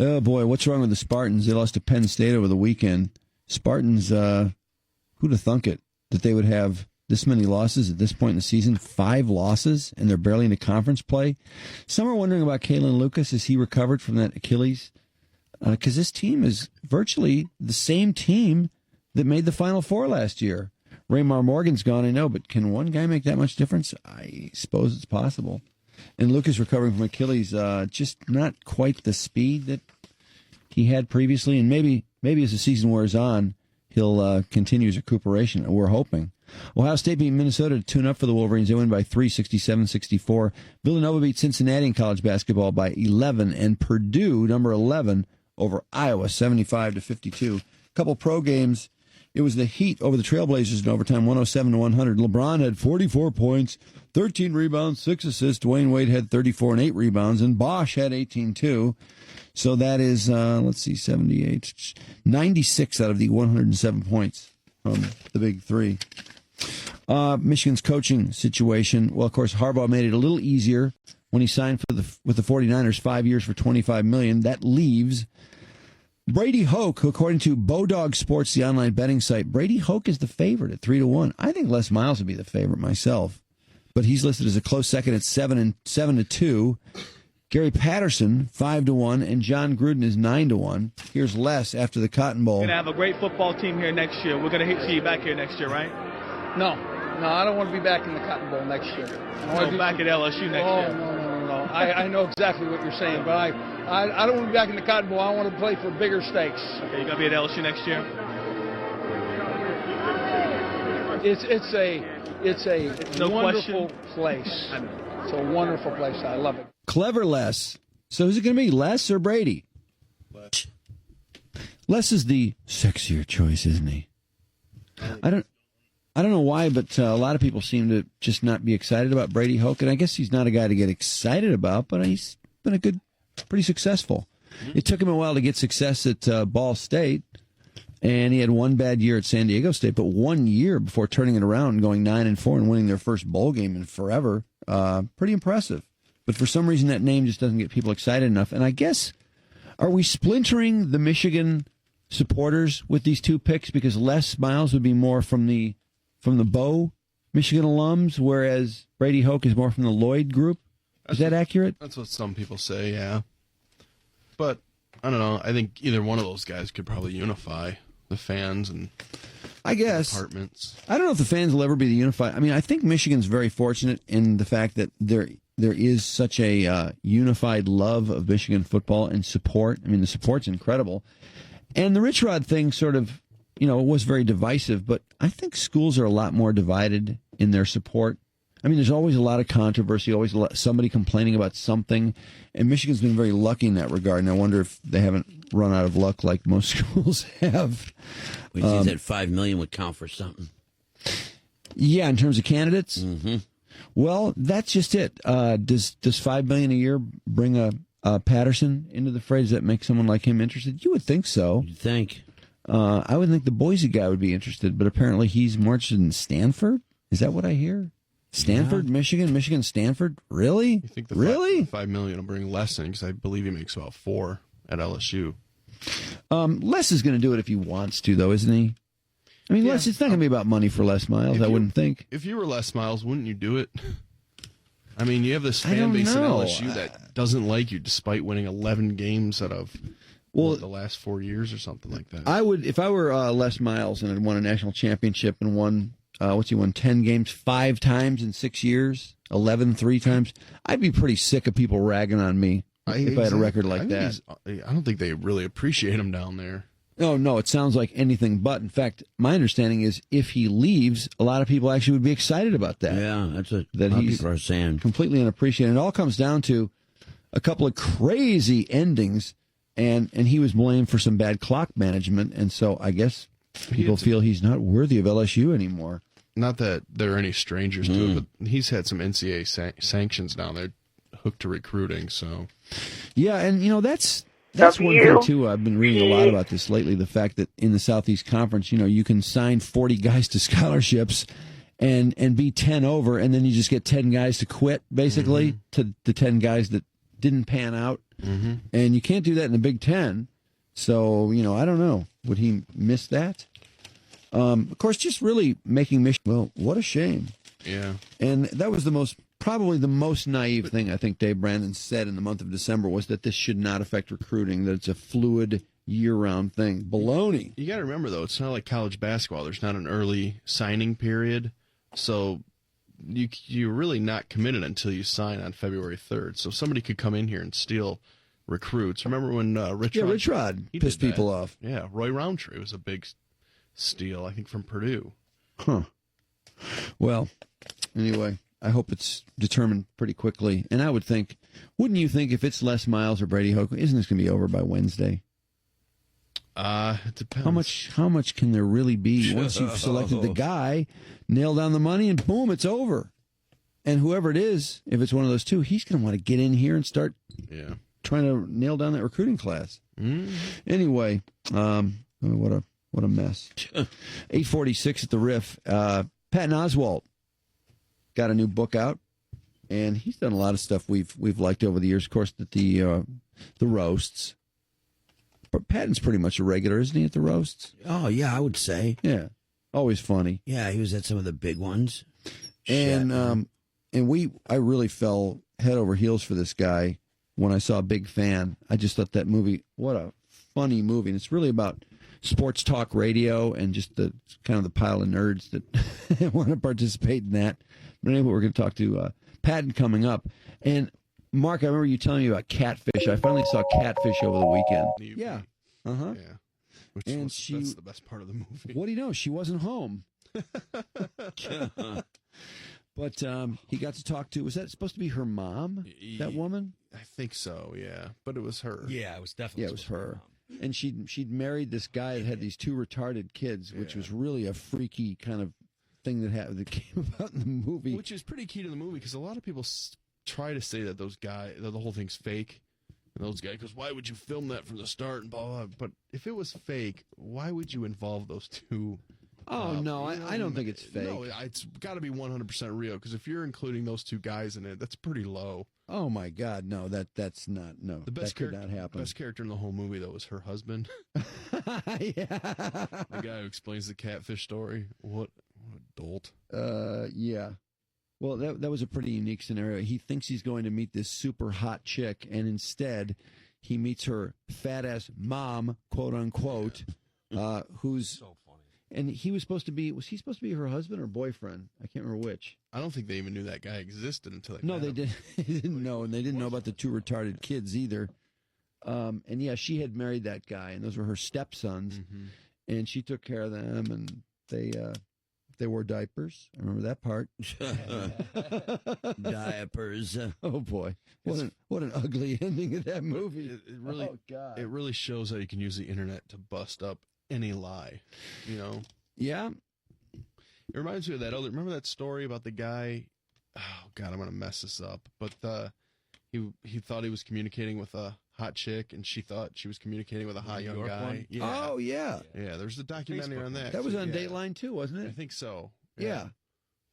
Oh, boy, what's wrong with the Spartans? They lost to Penn State over the weekend. Spartans, who'd have thunk it, that they would have this many losses at this point in the season, 5 losses, and they're barely into conference play. Some are wondering about Kalen Lucas. Is he recovered from that Achilles? Because this team is virtually the same team that made the Final Four last year. Raymar Morgan's gone, I know, but can one guy make that much difference? I suppose it's possible. And Lucas recovering from Achilles, just not quite the speed that he had previously, and maybe as the season wears on, he'll continue his recuperation. We're hoping. Ohio State beat Minnesota to tune up for the Wolverines. They win by 3, 67-64. Villanova beat Cincinnati in college basketball by 11, and Purdue, number 11, over Iowa, 75-52. A couple pro games. It was the Heat over the Trailblazers in overtime, 107-100. LeBron had 44 points, 13 rebounds, 6 assists. Dwayne Wade had 34 and 8 rebounds, and Bosch had 18 too. So that is, 78, 96 out of the 107 points from the big three. Michigan's coaching situation. Well, of course, Harbaugh made it a little easier when he signed with the 49ers 5 years for $25 million. That leaves Brady Hoke, who, according to Bodog Sports, the online betting site, Brady Hoke is the favorite at 3-1. I think Les Miles would be the favorite myself, but he's listed as a close second at 7-2. Gary Patterson 5-1, and John Gruden is 9-1. Here's Les after the Cotton Bowl. We're gonna have a great football team here next year. We're gonna see you back here next year, right? No, I don't want to be back in the Cotton Bowl next year. I want to be back at LSU next year. No. I know exactly what you're saying, but I don't want to be back in the Cotton Bowl. I want to play for bigger stakes. Okay, you gonna be at LSU next year? It's a wonderful place. It's a wonderful place. I love it. Clever Les. So is it going to be Les or Brady? Les is the sexier choice, isn't he? I don't know why, but a lot of people seem to just not be excited about Brady Hoke, and I guess he's not a guy to get excited about, but he's been pretty successful. It took him a while to get success at Ball State, and he had one bad year at San Diego State, but 1 year before turning it around and going 9-4 and winning their first bowl game in forever. Pretty impressive. But for some reason, that name just doesn't get people excited enough. And I guess, are we splintering the Michigan supporters with these two picks? Because Les Miles would be more from the Bo Michigan alums, whereas Brady Hoke is more from the Lloyd group. Is that accurate? That's what some people say, yeah. But, I don't know. I think either one of those guys could probably unify the fans and I guess departments. I don't know if the fans will ever be the unified. I mean, I think Michigan's very fortunate in the fact that there is such a unified love of Michigan football and support. I mean, the support's incredible. And the Rich Rod thing sort of, was very divisive, but I think schools are a lot more divided in their support. I mean, there's always a lot of controversy, always somebody complaining about something, and Michigan's been very lucky in that regard, and I wonder if they haven't run out of luck like most schools have. We see that $5 million would count for something. Yeah, in terms of candidates? Mm-hmm. Well, that's just it. Does $5 million a year bring a Patterson into the fray? Does that make someone like him interested? You would think so. You'd think. I would think the Boise guy would be interested, but apparently he's more interested in Stanford? Is that what I hear? Stanford, yeah. Michigan, Stanford? Really? You think the $5 million will bring Les in? Because I believe he makes about $4 million at LSU. Les is going to do it if he wants to, though, isn't he? I mean, it's not going to be about money for Les Miles, I wouldn't think. If you were Les Miles, wouldn't you do it? I mean, you have this fan base in LSU that doesn't like you despite winning 11 games out of the last 4 years or something like that. I would, if I were Les Miles and had won a national championship and won, he won 10 games 5 times in 6 years, 11 3 times, I'd be pretty sick of people ragging on me if I had a record like that. I don't think they really appreciate him down there. No, it sounds like anything but. In fact, my understanding is if he leaves, a lot of people actually would be excited about that. Yeah, that's what he's people are saying. Completely unappreciated. It all comes down to a couple of crazy endings, and he was blamed for some bad clock management, and so I guess people feel he's not worthy of LSU anymore. Not that there are any strangers to it, but he's had some NCAA sanctions down there hooked to recruiting, so... Yeah, and, that's one thing, too. I've been reading a lot about this lately, the fact that in the Southeast Conference, you can sign 40 guys to scholarships and be 10 over, and then you just get 10 guys to quit, basically, to the 10 guys that didn't pan out. Mm-hmm. And you can't do that in the Big Ten. So, I don't know. Would he miss that? Of course, just really making Michigan, well, what a shame. Yeah. And that was probably the most naive thing I think Dave Brandon said in the month of December was that this should not affect recruiting, that it's a fluid year-round thing. Baloney. You got to remember, though, it's not like college basketball. There's not an early signing period, so you're really not committed until you sign on February 3rd. So somebody could come in here and steal recruits. Remember when Rich Yeah, Rich Rod he pissed did that. people off. Yeah, Roy Roundtree was a big steal, I think, from Purdue. Huh. Well, anyway, I hope it's determined pretty quickly. And I would think, wouldn't you think if it's Les Miles or Brady Hoke, isn't this going to be over by Wednesday? It depends. How much can there really be once you've selected the guy, nail down the money, and boom, it's over. And whoever it is, if it's one of those two, he's going to want to get in here and start trying to nail down that recruiting class. Anyway, what a mess. 8:46 at the Riff. Patton Oswalt got a new book out, and he's done a lot of stuff we've liked over the years. Of course, the roasts. But Patton's pretty much a regular, isn't he, at the roasts? Oh, yeah, I would say. Yeah. Always funny. Yeah, he was at some of the big ones. And I really fell head over heels for this guy when I saw Big Fan. I just thought that movie, what a funny movie. And it's really about sports talk radio and just the kind of the pile of nerds that want to participate in that. But anyway, we're going to talk to Patton coming up. And Mark, I remember you telling me about Catfish. I finally saw Catfish over the weekend. Yeah. Uh-huh. Yeah. That's the best part of the movie. What do you know? She wasn't home. But he got to talk to, was that supposed to be her mom, that woman? I think so, yeah. But it was her. Yeah, it was definitely it was her. And she'd married this guy that had these two retarded kids, which was really a freaky kind of thing that came about in the movie. Which is pretty key to the movie, because a lot of people try to say that the whole thing's fake. And those guys goes, why would you film that from the start and blah, blah, blah. But if it was fake, why would you involve those two? Oh, no, I don't think it's fake. No, it's got to be 100% real, because if you're including those two guys in it, that's pretty low. Oh, my God, no, that's not, no, that could not happen. The best character in the whole movie, though, was her husband. The guy who explains the Catfish story. What a dolt. Yeah. Well, that was a pretty unique scenario. He thinks he's going to meet this super hot chick, and instead he meets her fat-ass mom, quote-unquote, who's... So funny. And was he supposed to be her husband or boyfriend? I can't remember which. I don't think they even knew that guy existed until they No, met they him. didn't know, and they didn't know about the two retarded kids either. And yeah, she had married that guy, and those were her stepsons, and she took care of them, and they wore diapers. I remember that part. Diapers. Oh boy, what an ugly ending of that movie. It really, oh God. It really shows how you can use the internet to bust up any lie. You know. Yeah. It reminds me of that other. Remember that story about the guy? Oh God, I'm gonna mess this up. But he thought he was communicating with a hot chick, and she thought she was communicating with a hot young guy. One? Yeah. Oh yeah. Yeah. There's a documentary on that. That was on Dateline too, wasn't it? I think so. Yeah.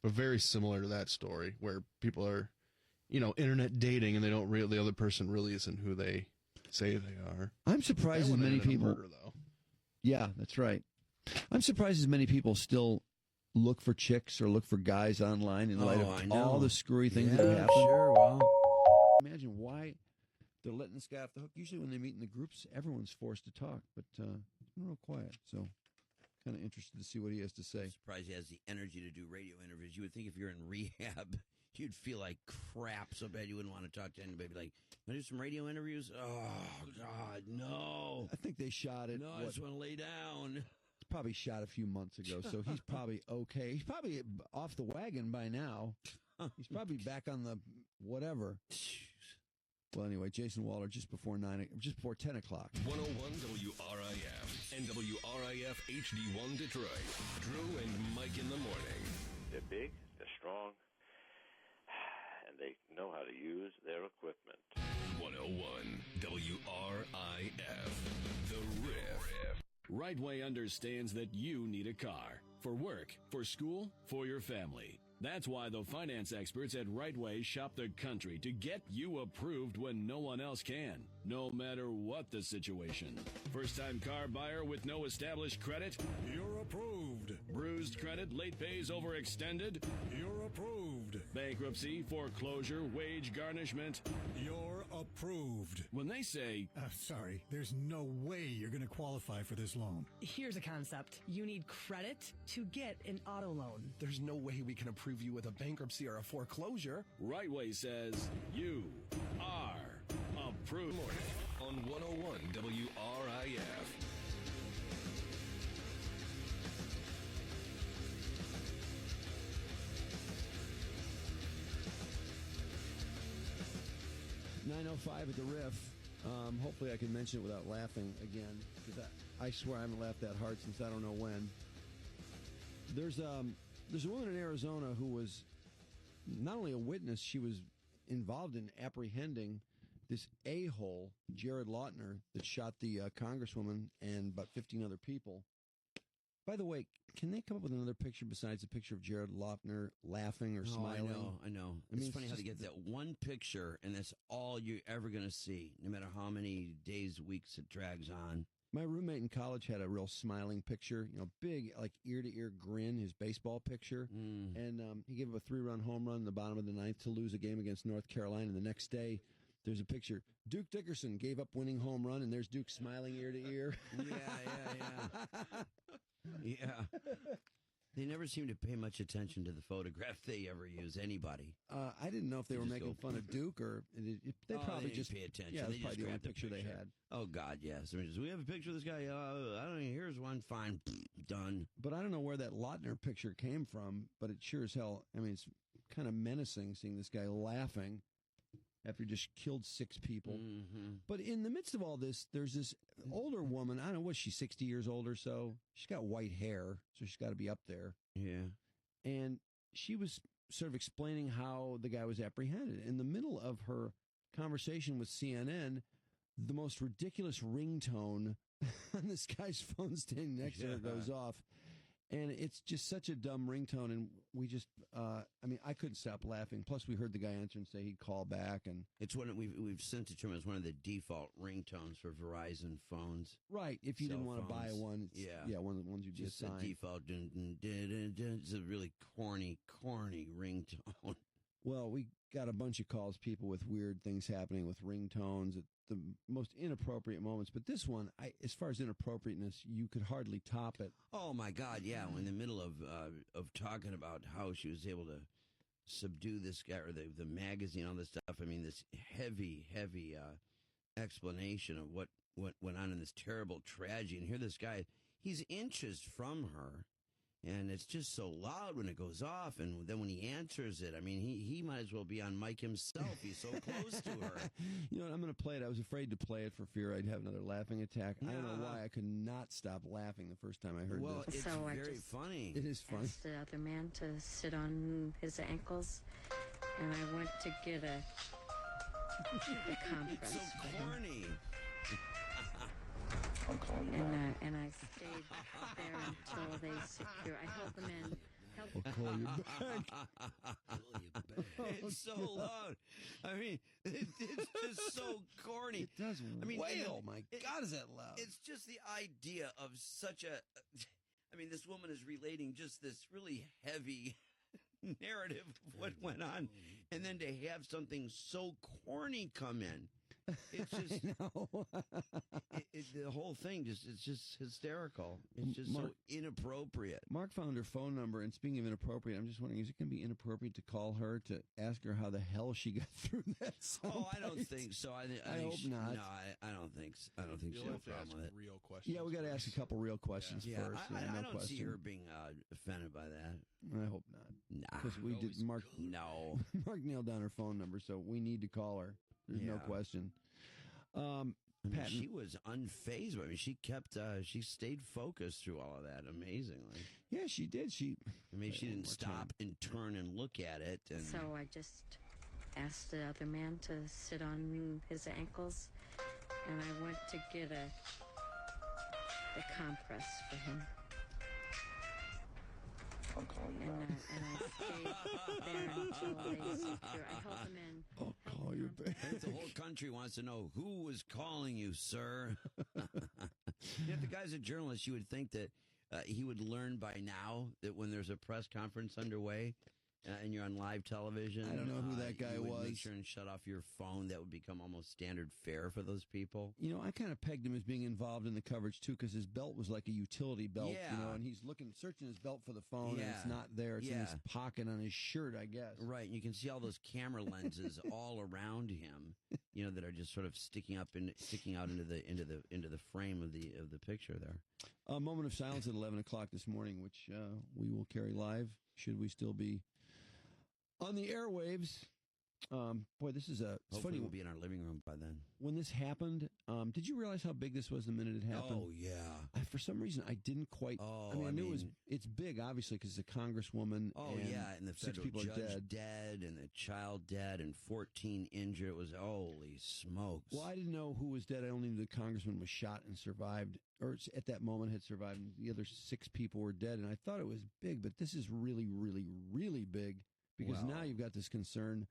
But very similar to that story, where people are, internet dating, and the other person really isn't who they say they are. I'm surprised as many people. Murder, though. Yeah, that's right. I'm surprised as many people still look for chicks or look for guys online in light of all the screwy things that happen. Sure, well. Imagine why they're letting this guy off the hook. Usually when they meet in the groups, everyone's forced to talk, but it's been real quiet. So kind of interested to see what he has to say. I'm surprised he has the energy to do radio interviews. You would think if you're in rehab, you'd feel like crap so bad you wouldn't want to talk to anybody. Like, want to do some radio interviews? Oh, God, no. I think they shot it. No, I just want to lay down. It's probably shot a few months ago, so he's probably okay. He's probably off the wagon by now. He's probably back on the whatever. Well, anyway, Jason Wahler just before 10 o'clock. 101 WRIF and WRIF HD1 Detroit. Drew and Mike in the morning. They're big, they're strong, and they know how to use their equipment. 101 WRIF. The Riff. Rightway understands that you need a car. For work, for school, for your family. That's why the finance experts at Rightway shop the country to get you approved when no one else can, no matter what the situation. First-time car buyer with no established credit? You're approved. Bruised credit, late pays overextended? You're approved. Bankruptcy, foreclosure, wage garnishment? You're approved. When they say, sorry, there's no way you're going to qualify for this loan. Here's a concept. You need credit to get an auto loan. There's no way we can approve you with a bankruptcy or a foreclosure. Rightway says you are Fruit Morning on 101 WRIF. .905 at the Riff. Hopefully I can mention it without laughing again, because I swear I haven't laughed that hard since I don't know when. There's a woman in Arizona who was not only a witness, she was involved in apprehending this a-hole, Jared Lautner, that shot the congresswoman and about 15 other people. By the way, can they come up with another picture besides the picture of Jared Lautner laughing or smiling? I know. I mean, it's funny how they get that one picture, and that's all you're ever going to see, no matter how many days, weeks it drags on. My roommate in college had a real smiling picture, big, like ear-to-ear grin, his baseball picture. And he gave up a 3-run home run in the bottom of the ninth to lose a game against North Carolina. And the next day, there's a picture. Duke Dickerson gave up winning home run, and there's Duke smiling ear-to-ear. Yeah. Yeah. They never seem to pay much attention to the photograph they ever use, anybody. I didn't know if they were making fun of Duke or they probably they just pay attention. Yeah, They that's probably just the only grabbed the picture they had. Oh, God, yes. I mean, do we have a picture of this guy? I don't know. Here's one. Fine. Done. But I don't know where that Lautner picture came from, but it sure as hell, I mean, it's kind of menacing seeing this guy laughing after he just killed 6 people. Mm-hmm. But in the midst of all this, there's this older woman. I don't know, was she 60 years old or so? She's got white hair, so she's got to be up there. Yeah. And she was sort of explaining how the guy was apprehended. In the middle of her conversation with CNN, the most ridiculous ringtone on this guy's phone standing next to her goes off. And it's just such a dumb ringtone. And we just, I couldn't stop laughing. Plus, we heard the guy answer and say he'd call back. And it's one we've sent it to him as one of the default ringtones for Verizon phones. Right. If you didn't want to buy one, it's, one of the ones you just sign. a default. It's a really corny ringtone. Well, we got a bunch of calls, people with weird things happening with ringtones at the most inappropriate moments. But this one, as far as inappropriateness, you could hardly top it. Oh, my God, yeah. In the middle of talking about how she was able to subdue this guy, or the magazine, all this stuff. I mean, this heavy explanation of what went on in this terrible tragedy. And here this guy, he's inches from her. And it's just so loud when it goes off. And then when he answers it, I mean, he might as well be on Mike himself. He's so close to her. You know what? I'm going to play it. I was afraid to play it for fear I'd have another laughing attack. I don't know why I could not stop laughing the first time I heard this. Well, it's very funny. It is funny. Asked the other man to sit on his ankles, and I went to get a compress. It's so corny. And I stayed there until they secure. I held them in. I'll call you back. It's so loud. I mean, it's just so corny. It does wail. My God, is that loud? It's just the idea of such a... I mean, this woman is relating just this really heavy narrative of what went on. And then to have something so corny come in. It's just the whole thing. It's just hysterical. It's just so inappropriate. Mark found her phone number, and speaking of inappropriate, I'm just wondering: is it going to be inappropriate to call her to ask her how the hell she got through that? Oh, I don't think so. I hope not. No, I don't think. I don't think You'll she'll have to have a ask problem with it. real questions. Yeah, we got to ask a couple real questions first. I don't see her being offended by that. I hope not. Nah, because we did. Mark nailed down her phone number, so we need to call her. There's no question. Patton, she was unfazed. I mean, she kept, she stayed focused through all of that amazingly. Yeah, she did. She didn't stop and turn and look at it. And So I just asked the other man to sit on his ankles, and I went to get a compress for him. I'll call you and I stayed there until they secure. I held them in. I'll call you back. The whole country wants to know who was calling you, sir. If the guy's a journalist, you would think that he would learn by now that when there's a press conference underway, and you're on live television. I don't know who that guy you would was. Make sure and shut off your phone. That would become almost standard fare for those people. You know, I kind of pegged him as being involved in the coverage, too, because his belt was like a utility belt, Yeah. you know, and he's searching his belt for the phone, and it's not there. It's in his pocket on his shirt, I guess. Right, and you can see all those camera lenses all around him, you know, that are just sort of sticking out into the frame of the picture there. A moment of silence at 11 o'clock this morning, which we will carry live, should we still be on the airwaves. Boy, this is it's Hopefully funny. we'll be in our living room by then. When this happened, did you realize how big this was the minute it happened? Oh, yeah. For some reason, I didn't quite. Oh, I mean, it's big, obviously, because it's a congresswoman. Oh, and yeah, and the 6 federal people judge are dead, and the child dead, and 14 injured. It was, holy smokes. Well, I didn't know who was dead. I only knew the congressman was shot and survived, or at that moment had survived, and the other 6 people were dead. And I thought it was big, but this is really, really, really big, because now you've got this concern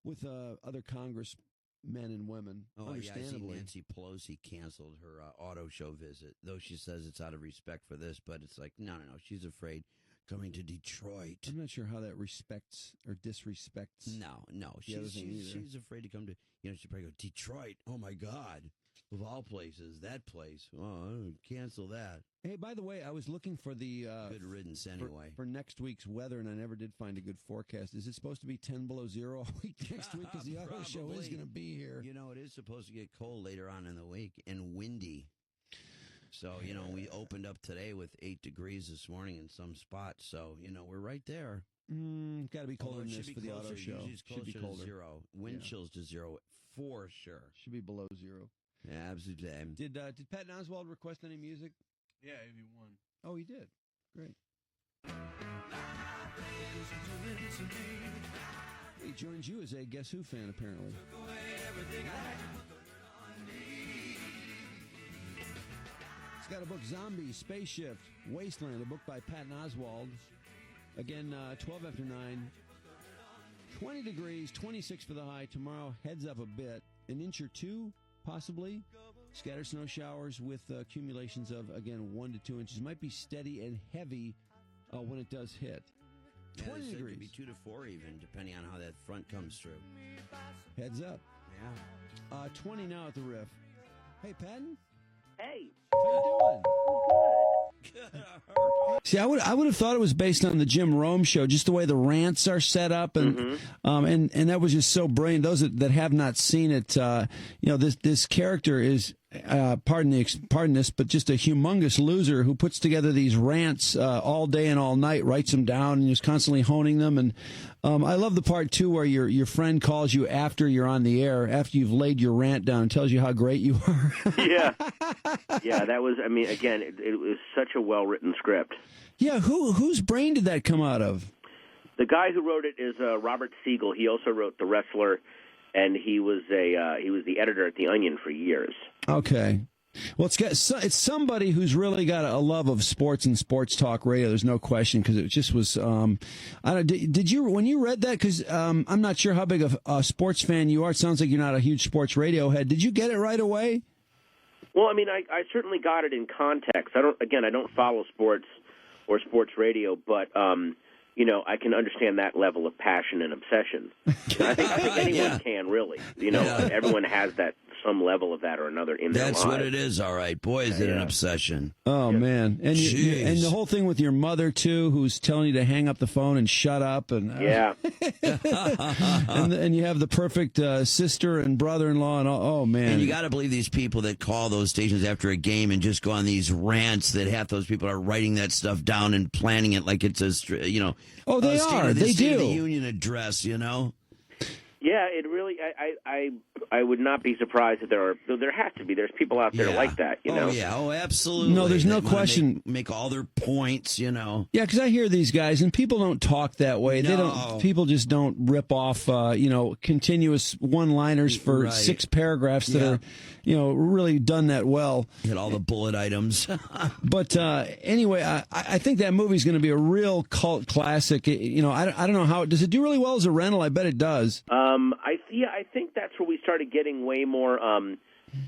with other congressmen and women. Oh, yeah, I see understandably. Nancy Pelosi canceled her auto show visit, though she says it's out of respect for this, but it's like, no. She's afraid coming to Detroit. I'm not sure how that respects or disrespects. No. She's afraid to come to, she'd probably go, Detroit, oh, my God. Of all places, that place. Oh, cancel that. Hey, by the way, I was looking for the good riddance anyway for next week's weather, and I never did find a good forecast. Is it supposed to be 10 below zero all week next week? Because the auto show is going to be here. You know, it is supposed to get cold later on in the week and windy. So, we opened up today with 8 degrees this morning in some spots. So, we're right there. Got to be colder than this for the auto show. Usually it's closer Should be colder. to zero. Wind chills to zero for sure. Should be below zero. Yeah, absolutely. Did Patton Oswalt request any music? Yeah, he won. Oh, he did. Great. He joins you as a Guess Who fan, apparently. He's got a book, Zombie, Spaceship, Wasteland, a book by Patton Oswalt. Again, 12 after 9. 20 degrees, 26 for the high. Tomorrow, heads up a bit. An inch or 2, possibly. Scattered snow showers with accumulations of, again, 1 to 2 inches. Might be steady and heavy when it does hit. 20 It degrees. could be 2 to 4 even, depending on how that front comes through. Heads up. Yeah. 20 now at the Riff. Hey, Patton. Hey. How you doing? See, I would have thought it was based on the Jim Rome show, just the way the rants are set up, and and that was just so brilliant. Those that have not seen it, this character is, pardon this, but just a humongous loser who puts together these rants all day and all night, writes them down, and is constantly honing them. And I love the part too where your friend calls you after you're on the air, after you've laid your rant down, and tells you how great you are. Yeah, that was. I mean, again, it was such a well-written script. Yeah, whose brain did that come out of? The guy who wrote it is Robert Siegel. He also wrote The Wrestler, and he was the editor at The Onion for years. Okay. Well, it's somebody who's really got a love of sports and sports talk radio. There's no question, because it just was. Did you, when you read that? Because I'm not sure how big a sports fan you are. It sounds like you're not a huge sports radio head. Did you get it right away? Well, I mean, I certainly got it in context. I don't follow sports or sports radio, but I can understand that level of passion and obsession. I think anyone can, really. Everyone has that, some level of that or another in their lives. That's what it is, all right. Boy, is it an obsession. Oh, man. And and the whole thing with your mother, too, who's telling you to hang up the phone and shut up. And yeah. and you have the perfect sister and brother-in-law. And oh, man. And you got to believe these people that call those stations after a game and just go on these rants, that half those people are writing that stuff down and planning it like it's a, Oh, they are. They State do. of the Union address, Yeah, it really. I would not be surprised if there has to be. There's people out there like that. Oh yeah. Oh, absolutely. No, there's no They wanna question. Make all their points. Yeah, because I hear these guys, and people don't talk that way. They don't. People just don't rip off, continuous one-liners for 6 paragraphs that are, really done that well. Hit all the bullet items. But anyway, I think that movie's going to be a real cult classic. I don't know how does it do really well as a rental. I bet it does. I think that's where we started getting way more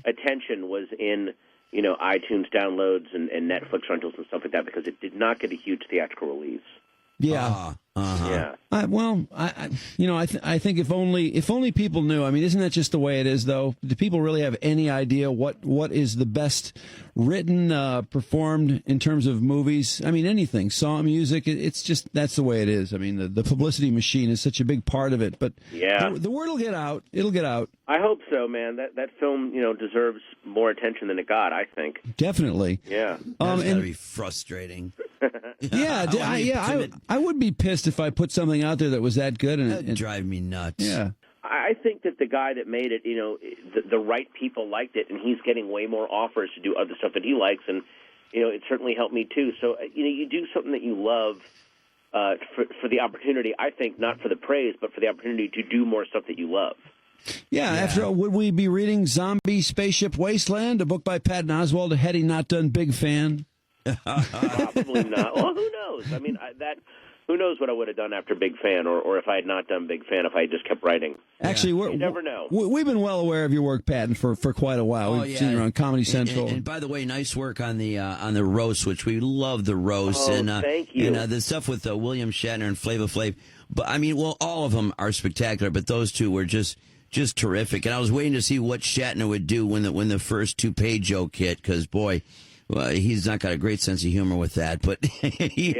attention, was in iTunes downloads and Netflix rentals and stuff like that, because it did not get a huge theatrical release. Yeah. Yeah. I think if only people knew. I mean, isn't that just the way it is, though? Do people really have any idea what is the best written, performed in terms of movies? I mean, anything, song, music. It's just that's the way it is. I mean, the publicity machine is such a big part of it. But yeah, the word will get out. It'll get out. I hope so, man. That film, deserves more attention than it got, I think. Definitely. Yeah. That's gotta be frustrating. I would be pissed if I put something out there that was that good. And That'd drive me nuts. Yeah. I think that the guy that made it, the right people liked it, and he's getting way more offers to do other stuff that he likes, and, it certainly helped me, too. So, you do something that you love for the opportunity, I think, not for the praise, but for the opportunity to do more stuff that you love. Yeah, after all, would we be reading Zombie Spaceship Wasteland, a book by Patton Oswalt, had he not done Big Fan? Probably not. Well, who knows? I mean, who knows what I would have done after Big Fan, or if I had not done Big Fan, if I had just kept writing. Actually, you never know. We've been well aware of your work, Patton, for quite a while. We've seen you on Comedy Central. And by the way, nice work on the roast, which we love the roast. Thank you. And the stuff with William Shatner and Flava Flav. But I mean, well, all of them are spectacular, but those two were just terrific. And I was waiting to see what Shatner would do when the first 2-page joke hit, because boy. Well, he's not got a great sense of humor with that, but he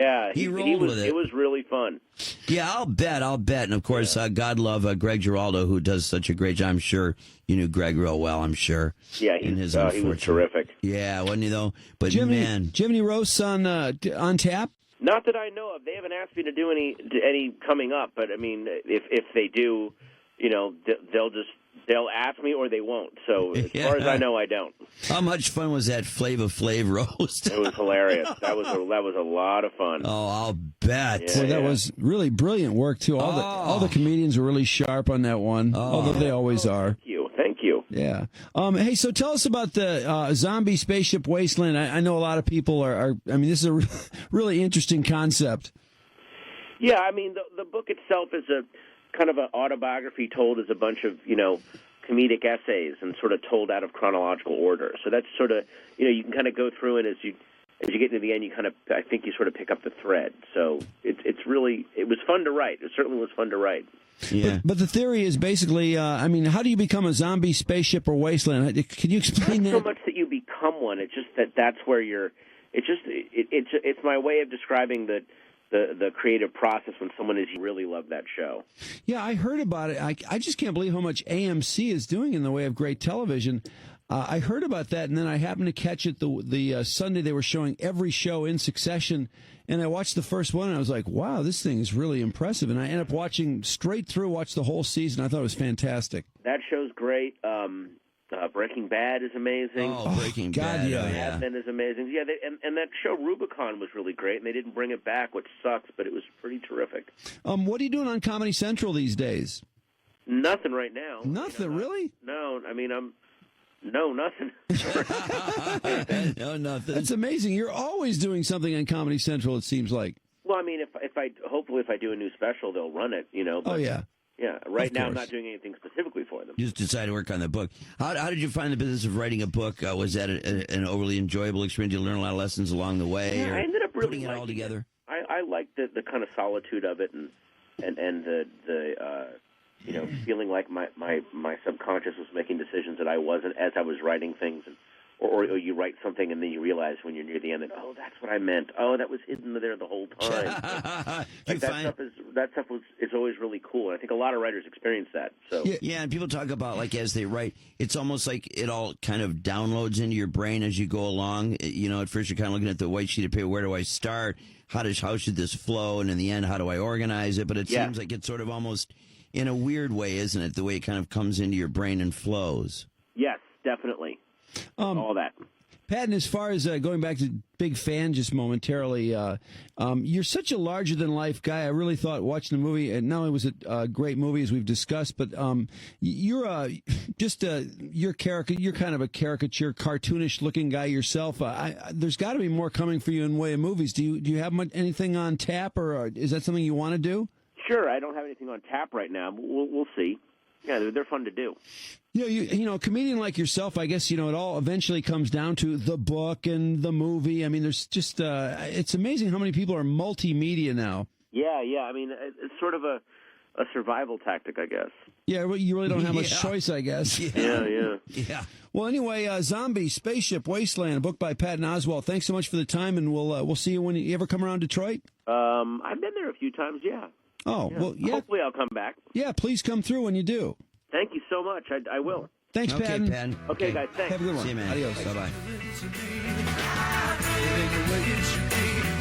rolled with it. It was really fun. Yeah, I'll bet. And, of course, God love Greg Giraldo, who does such a great job. I'm sure you knew Greg real well, I'm sure. Yeah, he was terrific. Yeah, wasn't he, though? But, do you man. have any roasts on tap? Not that I know of. They haven't asked me to do any coming up, but, I mean, if they do, they'll ask me or they won't. So as far as I know, I don't. How much fun was that Flava Flav roast? It was hilarious. That was a lot of fun. Oh, I'll bet. Yeah, that was really brilliant work too. All the comedians were really sharp on that one, although they always are. Thank you. Yeah. Hey, so tell us about the Zombie Spaceship Wasteland. I know a lot of people are. I mean, this is a really interesting concept. Yeah, I mean, the book itself is a kind of an autobiography told as a bunch of, comedic essays and sort of told out of chronological order. So that's sort of, you can kind of go through, and as you get to the end, I think you sort of pick up the thread. So it was fun to write. It certainly was fun to write. Yeah. But the theory is basically, how do you become a zombie spaceship or wasteland? Can you explain that? Not so much that you become one. It's just that's where you're. It's my way of describing the creative process when someone really loved that show. Yeah, I heard about it. I just can't believe how much AMC is doing in the way of great television. I heard about that, and then I happened to catch it the Sunday they were showing every show in succession, and I watched the first one, and I was like, wow, this thing is really impressive. And I ended up watching the whole season. I thought it was fantastic. That show's great. Breaking Bad is amazing. Oh, Breaking Bad. Yeah. Mad Men is amazing. Yeah, and that show Rubicon was really great, and they didn't bring it back, which sucks, but it was pretty terrific. What are you doing on Comedy Central these days? Nothing right now. Nothing, really? No, I mean, no, nothing. No, nothing. That's amazing. You're always doing something on Comedy Central, it seems like. Well, I mean, hopefully if I do a new special, they'll run it, But, oh, yeah. Yeah, right now I'm not doing anything specifically for them. You just decided to work on the book. How did you find the business of writing a book? Was that an overly enjoyable experience? Did you learn a lot of lessons along the way? Yeah, I ended up really putting it all together. I liked the kind of solitude of it, and the feeling like my subconscious was making decisions that I wasn't as I was writing things, or you write something and then you realize when you're near the end that, oh, that's what I meant. Oh, that was hidden there the whole time. That stuff is always really cool, and I think a lot of writers experience that. So yeah, and people talk about, like, as they write, it's almost like it all kind of downloads into your brain as you go along. At first you're kind of looking at the white sheet of paper. Where do I start? How should this flow? And in the end, how do I organize it? But it seems like it's sort of almost in a weird way, isn't it? The way it kind of comes into your brain and flows. Yes, definitely. All that. Patton, as far as going back to Big Fan just momentarily, you're such a larger-than-life guy. I really thought watching the movie, and not only was it a great movie, as we've discussed, but you're your character. You're kind of a caricature, cartoonish-looking guy yourself. There's got to be more coming for you in the way of movies. Do you have anything on tap, or is that something you want to do? Sure, I don't have anything on tap right now. We'll see. Yeah, they're fun to do. A comedian like yourself, I guess, it all eventually comes down to the book and the movie. I mean, there's just, it's amazing how many people are multimedia now. Yeah. I mean, it's sort of a survival tactic, I guess. Yeah, well, you really don't have much choice, I guess. Yeah. Well, anyway, Zombie, Spaceship Wasteland, a book by Patton Oswalt. Thanks so much for the time, and we'll see you when you ever come around Detroit. I've been there a few times, yeah. Oh, well, yeah. Hopefully I'll come back. Yeah, please come through when you do. Thank you so much. I will. Thanks, Patton. Patton. Okay, guys, thanks. Have a good one. See you, man. Adios. Bye-bye.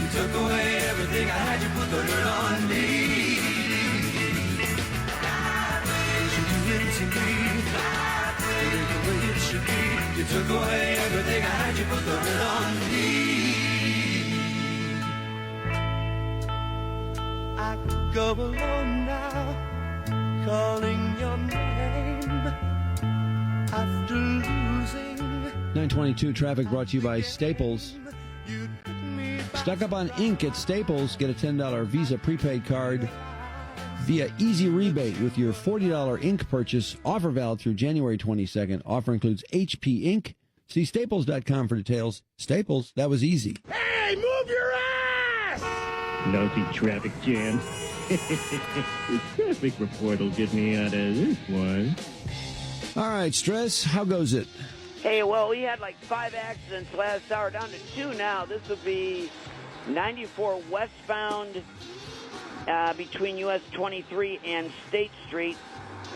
You took away everything I had, you put the hurt on me. You took away everything I had, you put the hurt on me. I go alone now, calling your name after losing. 922 traffic brought to you by Staples. Stock up on ink at Staples. Get a $10 Visa prepaid card via Easy Rebate with your $40 ink purchase. Offer valid through January 22nd. Offer includes HP ink. See staples.com for details. Staples, that was easy. Hey, move your ass! Lousy traffic jams. The traffic report will get me out of this one. All right, Stress, how goes it? Hey, well, we had like 5 accidents last hour, down to 2 now. This will be 94 westbound between US 23 and State Street.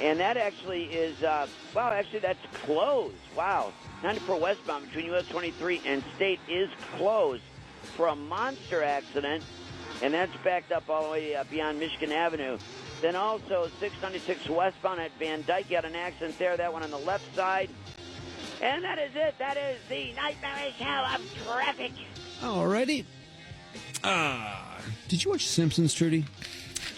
And that actually is, that's closed. Wow. 94 westbound between US 23 and State is closed for a monster accident. And that's backed up all the way beyond Michigan Avenue. Then also 696 westbound at Van Dyke. You had an accident there, that one on the left side. And that is it. That is the nightmarish hell of traffic. Alrighty. Did you watch Simpsons, Trudy?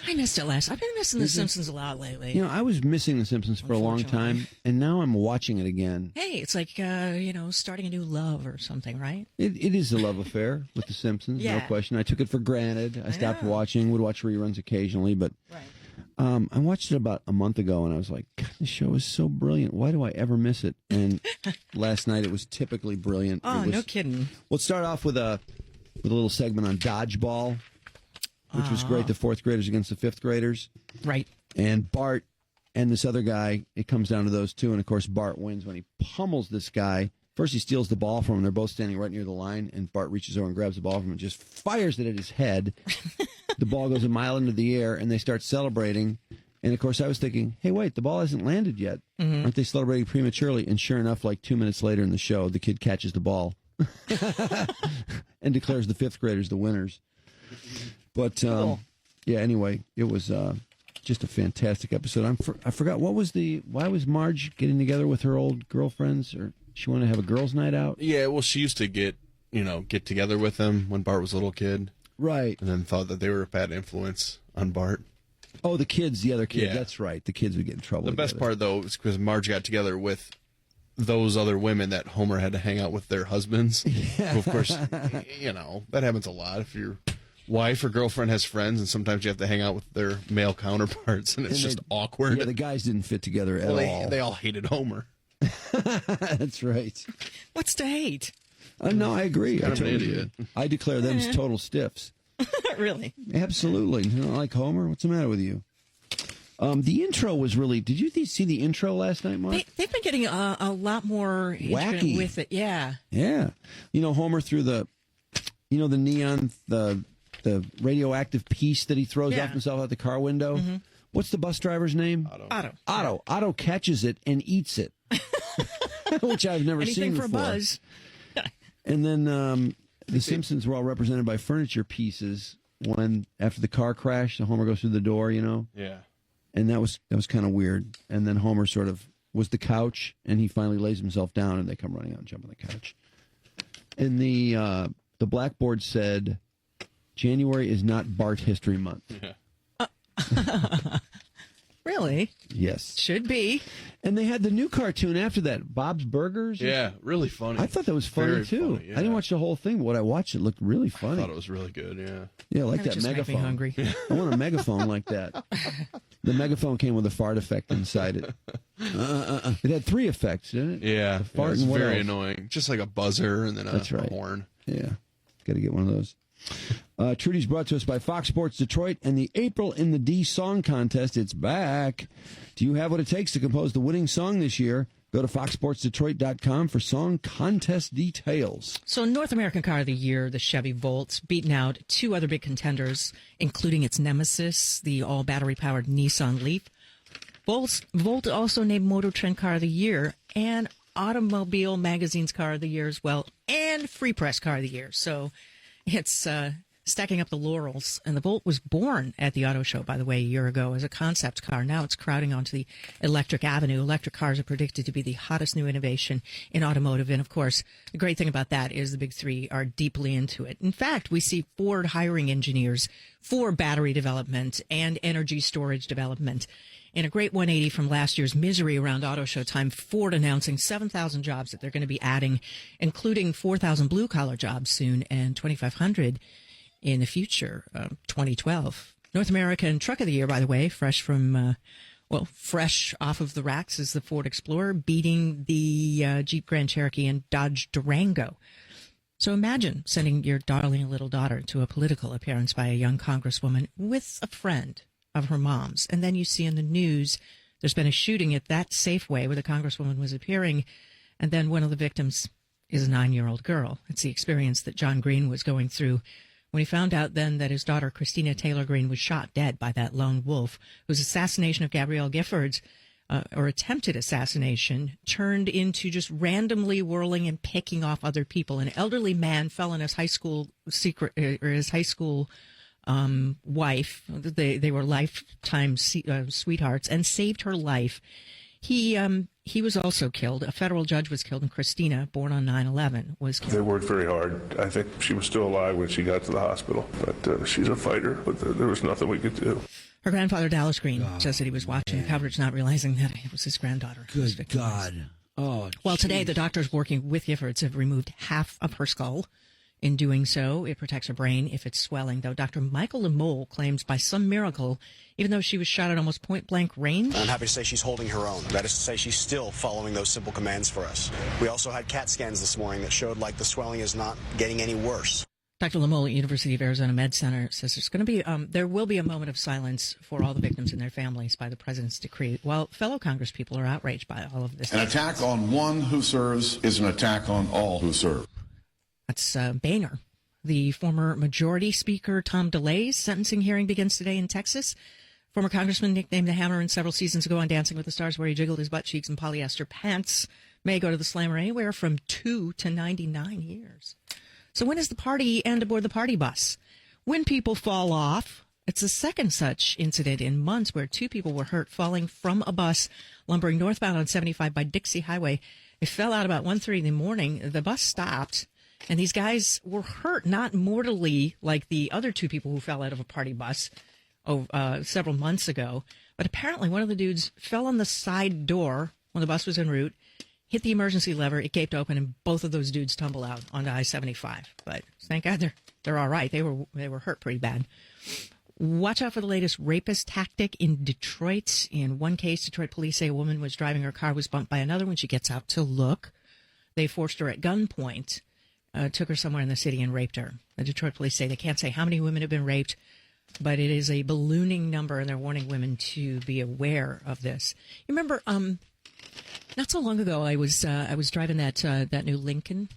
I missed it last. I've been missing The Simpsons a lot lately. You know, I was missing The Simpsons for a long time, and now I'm watching it again. Hey, it's like, starting a new love or something, right? It is a love affair with The Simpsons, no Yeah. question. I took it for granted. I stopped watching, would watch reruns occasionally, but I watched it about a month ago, and I was like, God, this show is so brilliant. Why do I ever miss it? And last night it was typically brilliant. Oh, no kidding. We'll start off with a little segment on dodgeball, which was great. The 4th graders against the 5th graders. Right. And Bart and this other guy, it comes down to those two. And, of course, Bart wins when he pummels this guy. First, he steals the ball from him. They're both standing right near the line. And Bart reaches over and grabs the ball from him and just fires it at his head. The ball goes a mile into the air, and they start celebrating. And, of course, I was thinking, hey, wait, the ball hasn't landed yet. Mm-hmm. Aren't they celebrating prematurely? And sure enough, like 2 minutes later in the show, the kid catches the ball and declares the 5th graders the winners. But, yeah, anyway, it was just a fantastic episode. I forgot, why was Marge getting together with her old girlfriends? Or she wanted to have a girls' night out? Yeah, well, she used to get together with them when Bart was a little kid. Right. And then thought that they were a bad influence on Bart. Oh, the kids, the other kids. Yeah. That's right. The kids would get in trouble. The best part, though, is because Marge got together with those other women that Homer had to hang out with their husbands. Yeah. Who, of course, that happens a lot. If your wife or girlfriend has friends, and sometimes you have to hang out with their male counterparts, and it's just awkward. Yeah, the guys didn't fit together at all. They all hated Homer. That's right. What's to hate? No, I agree. He's kind of an totally idiot. agree. I declare them as total stiffs. Really? Absolutely. You don't like Homer? What's the matter with you? The intro was really... Did you see the intro last night, Mark? They've been getting a lot more wacky with it. Yeah. Yeah. Homer through the neon, the radioactive piece that he throws off himself out the car window. Mm-hmm. What's the bus driver's name? Otto. Otto catches it and eats it, which I've never seen before. Anything for Buzz. And then the Simpsons were all represented by furniture pieces when, after the car crash, the Homer goes through the door, Yeah. And that was kind of weird. And then Homer sort of was the couch, and he finally lays himself down, and they come running out and jump on the couch. And the blackboard said, January is not Bart History Month. Yeah. Really? Yes. Should be. And they had the new cartoon after that, Bob's Burgers. Yeah, really funny. I thought that was funny, Very too. funny, yeah. I didn't watch the whole thing, but what I watched, it looked really funny. I thought it was really good, yeah. Yeah, I like that just make me megaphone. hungry. I want a megaphone like that. The megaphone came with a fart effect inside it. It had 3 effects, didn't it? Yeah, The fart it's and what very else? annoying. Just like a buzzer and then That's a right. horn. Yeah, got to get one of those. Trudy's brought to us by Fox Sports Detroit and the April in the D Song Contest. It's back. Do you have what it takes to compose the winning song this year? Go to foxsportsdetroit.com for song contest details. So North American Car of the Year, the Chevy Volt, beaten out two other big contenders, including its nemesis, the all-battery-powered Nissan Leaf. Volt also named Motor Trend Car of the Year and Automobile Magazine's Car of the Year as well, and Free Press Car of the Year. So it's stacking up the laurels. And the Volt was born at the auto show, by the way, a year ago as a concept car. Now it's crowding onto the electric avenue. Electric cars are predicted to be the hottest new innovation in automotive. And, of course, the great thing about that is the big three are deeply into it. In fact, we see Ford hiring engineers for battery development and energy storage development. In a great 180 from last year's misery around auto show time, Ford announcing 7,000 jobs that they're going to be adding, including 4,000 blue-collar jobs soon and 2,500 in the future, 2012. North American Truck of the Year, by the way, fresh off of the racks is the Ford Explorer, beating the Jeep Grand Cherokee and Dodge Durango. So imagine sending your darling little daughter to a political appearance by a young congresswoman with a friend of her mom's. And then you see in the news there's been a shooting at that Safeway where the congresswoman was appearing, and then one of the victims is a 9-year-old girl. It's the experience that John Green was going through when he found out then that his daughter, Christina Taylor Green, was shot dead by that lone wolf whose assassination of Gabrielle Giffords, or attempted assassination, turned into just randomly whirling and picking off other people. An elderly man fell on his high school wife. They were lifetime sweethearts, and saved her life. He was also killed. A federal judge was killed, and Christina, born on 9/11, was killed. They worked very hard. I think she was still alive when she got to the hospital, but she's a fighter, but there was nothing we could do. Her grandfather, Dallas Green, says that he was watching the coverage, not realizing that it was his granddaughter. Good God. Oh, well, today, the doctors working with Giffords have removed half of her skull. In doing so, it protects her brain if it's swelling, though Dr. Michael Lemole claims by some miracle, even though she was shot at almost point-blank range. I'm happy to say she's holding her own. That is to say she's still following those simple commands for us. We also had CAT scans this morning that showed like the swelling is not getting any worse. Dr. Lemole at University of Arizona Med Center says there will be a moment of silence for all the victims and their families by the president's decree, while fellow Congress people are outraged by all of this. An attack on one who serves is an attack on all who serve. That's Boehner. The former Majority Speaker Tom DeLay's sentencing hearing begins today in Texas. Former Congressman nicknamed the Hammer and several seasons ago on Dancing with the Stars, where he jiggled his butt cheeks in polyester pants, may go to the slammer anywhere from 2 to 99 years. So when is the party end aboard the party bus? When people fall off. It's the second such incident in months where 2 people were hurt falling from a bus lumbering northbound on 75 by Dixie Highway. It fell out about 1:30 in the morning. The bus stopped. And these guys were hurt, not mortally like the other 2 people who fell out of a party bus several months ago. But apparently one of the dudes fell on the side door when the bus was en route, hit the emergency lever, it gaped open, and both of those dudes tumbled out onto I-75. But thank God they're all right. They were hurt pretty bad. Watch out for the latest rapist tactic in Detroit. In one case, Detroit police say a woman was driving her car, was bumped by another. When she gets out to look, they forced her at gunpoint. Took her somewhere in the city and raped her. The Detroit police say they can't say how many women have been raped, but it is a ballooning number, and they're warning women to be aware of this. You remember, not so long ago, I was driving that new Lincoln,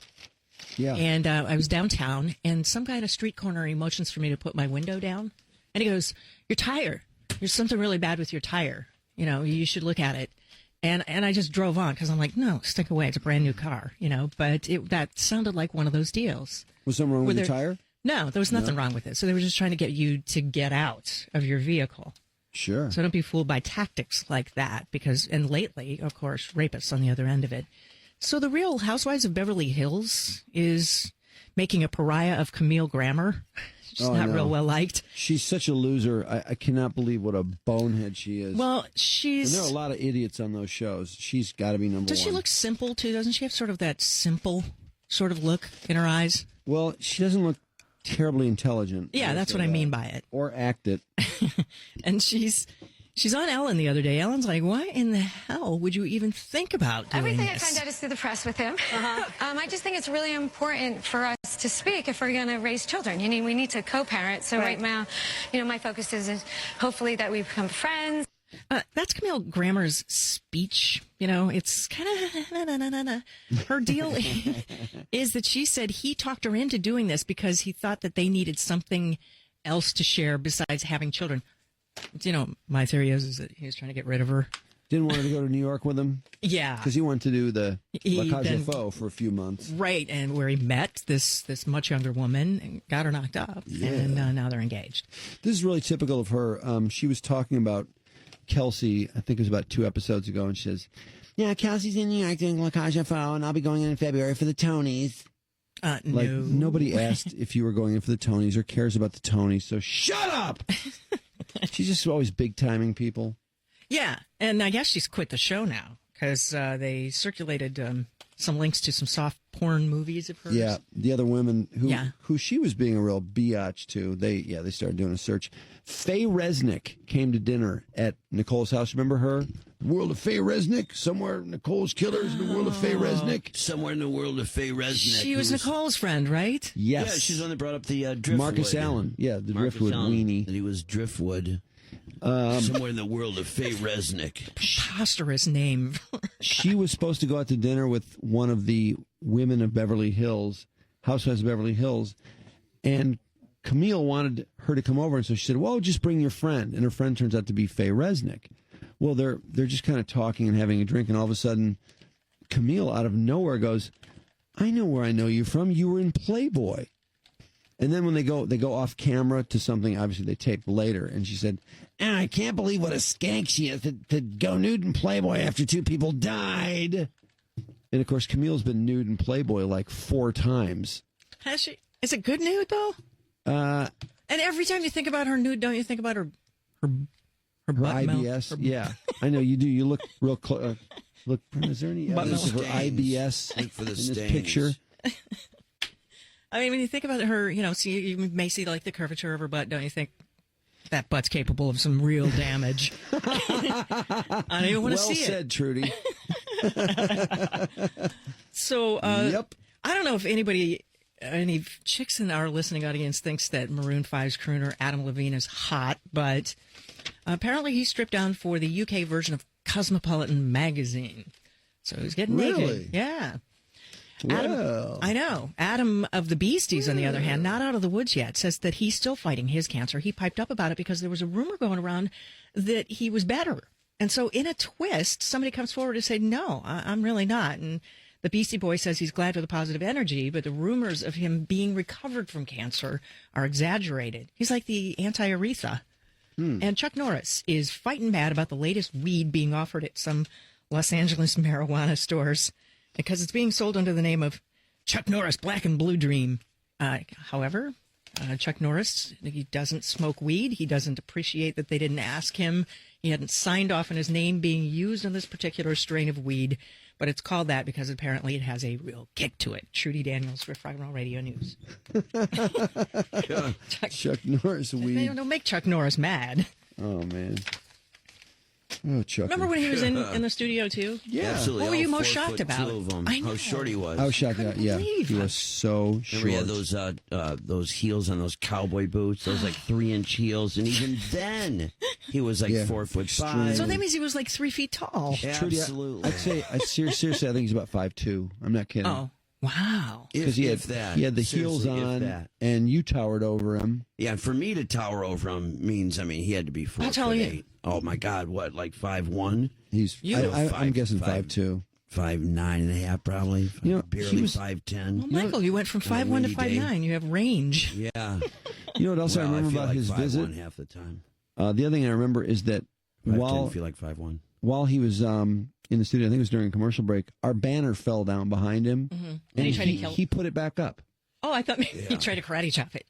and I was downtown, and some guy in a street corner he motions for me to put my window down, and he goes, "Your tire. There's something really bad with your tire. You know, you should look at it." And I just drove on because I'm like, no, stick away. It's a brand new car, But that sounded like one of those deals. Was something wrong with your tire? No, there was nothing wrong with it. So they were just trying to get you to get out of your vehicle. Sure. So don't be fooled by tactics like that and lately, of course, rapists on the other end of it. So the Real Housewives of Beverly Hills is making a pariah of Camille Grammer. She's not real well liked. She's such a loser. I cannot believe what a bonehead she is. Well, and there are a lot of idiots on those shows. She's got to be number one. Does she look simple, too? Doesn't she have sort of that simple sort of look in her eyes? Well, she doesn't look terribly intelligent. Yeah, that's what I mean by it. Or act it. And she's She's on Ellen the other day. Ellen's like, why in the hell would you even think about doing Everything this? I find out is through the press with him. I just think it's really important for us to speak if we're going to raise children. We need to co-parent. So right now, my focus is hopefully that we become friends. That's Camille Grammer's speech. It's kind of her deal is that she said he talked her into doing this because he thought that they needed something else to share besides having children. My theory is that he was trying to get rid of her. Didn't want her to go to New York with him? Yeah. Because he wanted to do the La Cage aux Folles for a few months. Right, and where he met this much younger woman and got her knocked up. Yeah. And now they're engaged. This is really typical of her. She was talking about Kelsey, I think it was about 2 episodes ago, and she says, yeah, Kelsey's in New York doing La Cage aux Folles, and I'll be going in February for the Tonys. No. Nobody asked if you were going in for the Tonys or cares about the Tonys, so shut up! She's just always big-timing people. Yeah, and I guess she's quit the show now because they circulated some links to some soft porn movies of hers. Yeah, the other women who she was being a real biatch to, they started doing a search. Faye Resnick came to dinner at Nicole's house. Remember her? World of Faye Resnick? Somewhere Nicole's killers in the world of Faye Resnick? Somewhere in the world of Faye Resnick. She was Nicole's friend, right? Yes. Yeah, she's the one that brought up the Driftwood. Marcus Allen. Yeah, the Marcus Driftwood Allen, weenie. That he was Driftwood. Somewhere in the world of Faye Resnick. Preposterous name. She was supposed to go out to dinner with one of the women of Beverly Hills, Housewives of Beverly Hills, and Camille wanted her to come over, and so she said, well, just bring your friend. And her friend turns out to be Faye Resnick. Well, they're just kind of talking and having a drink, and all of a sudden, Camille, out of nowhere, goes, I know where I know you from. You were in Playboy. And then when they go off camera to something, obviously they taped later, and she said, I can't believe what a skank she is to go nude in Playboy after 2 people died. And, of course, Camille's been nude in Playboy like 4 times. Has she? Is it good nude, though? And every time you think about her nude, don't you think about her butt IBS? mouth? Yeah, I know you do. You look real close. Look, is there any Butt evidence of her stains. IBS Look for the in this stains. picture? I mean, when you think about her, you may see like the curvature of her butt, don't you think that butt's capable of some real damage? I don't even want to see Well said, Trudy. So, yep. I don't know if any chicks in our listening audience thinks that Maroon 5's crooner Adam Levine is hot, but apparently he stripped down for the UK version of Cosmopolitan magazine. So he's getting naked. Yeah. Adam, I know. Adam of the Beasties, on the other hand, not out of the woods yet, says that he's still fighting his cancer. He piped up about it because there was a rumor going around that he was better. And so in a twist, somebody comes forward to say, no, I'm really not. And the Beastie Boy says he's glad for the positive energy, but the rumors of him being recovered from cancer are exaggerated. He's like the anti-Aretha. And Chuck Norris is fighting mad about the latest weed being offered at some Los Angeles marijuana stores because it's being sold under the name of Chuck Norris Black and Blue Dream. However, Chuck Norris, he doesn't smoke weed. He doesn't appreciate that they didn't ask him. He hadn't signed off on his name being used on this particular strain of weed, but it's called that because apparently it has a real kick to it. Trudy Daniels, Riff Rock and Roll Radio News. Chuck Norris weed. Don't make Chuck Norris mad. Oh, man. Oh, Chuck. Remember when he was in the studio, too? Yeah. Absolutely. What were you All most 4 shocked foot about? 2 of them. I know. How short he was. I was shocked. Yeah. He was so short. Remember he had those heels on those cowboy boots, those like 3-inch heels, and even then he was like 4'5". So that means he was like 3 feet tall. Absolutely. I'd say, seriously, I think he's about 5'2". I'm not kidding. Oh, wow. Because he had the heels on, and you towered over him. Yeah, for me to tower over him means, he had to be 4'8". How tall are you? Oh my God, what, like 5'1"? I'm guessing 5'2". 5'9.5", probably. Barely 5'10". Well, Michael, you went from 5'1" to 5'9". You have range. Yeah. You know what else I remember about his visit? Half the time. The other thing I remember is that I feel like 5'1". While he was in the studio, I think it was during a commercial break, our banner fell down behind him, and he tried to kill it. He put it back up. Oh, I thought maybe he tried to karate chop it.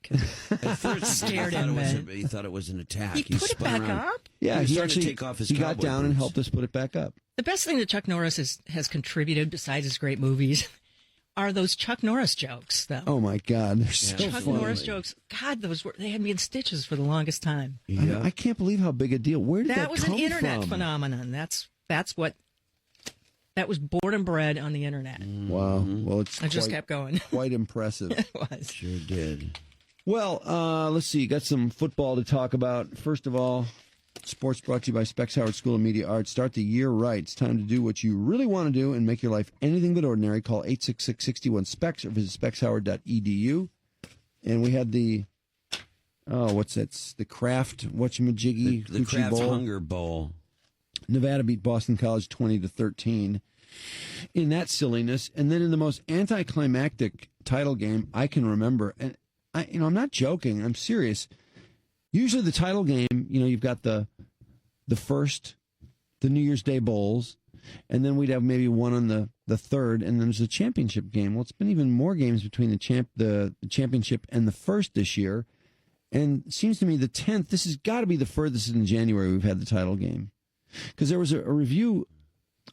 At first, scared him. He thought it was an attack. He put it back up? Yeah, he actually to take off his he got down and boots. helped us put it back up. The best thing that Chuck Norris has contributed, besides his great movies, are those Chuck Norris jokes, though. Oh, my God. They're so Chuck funny. Norris jokes. God, they had me in stitches for the longest time. Yeah. I can't believe how big a deal. Where did that was come an internet from? phenomenon. That was born and bred on the internet. Wow. Well, I just kept going. Quite impressive. It was. Sure did. Well, let's see. Got some football to talk about. First of all, sports brought to you by Fellhauer School of Media Arts. Start the year right. It's time to do what you really want to do and make your life anything but ordinary. Call 866-61-SPECS or visit spexhauer.edu. And we had the, what's that? The Kraft, whatchamajiggy, The Kraft Hunger Bowl. Nevada beat Boston College 20-13 in that silliness. And then in the most anticlimactic title game I can remember, and I'm not joking, I'm serious. Usually the title game, you've got the New Year's Day Bowls, and then we'd have maybe one on the third, and then there's a championship game. Well, it's been even more games between the championship and the first this year. And it seems to me the 10th, this has got to be the furthest in January we've had the title game. Because there was a review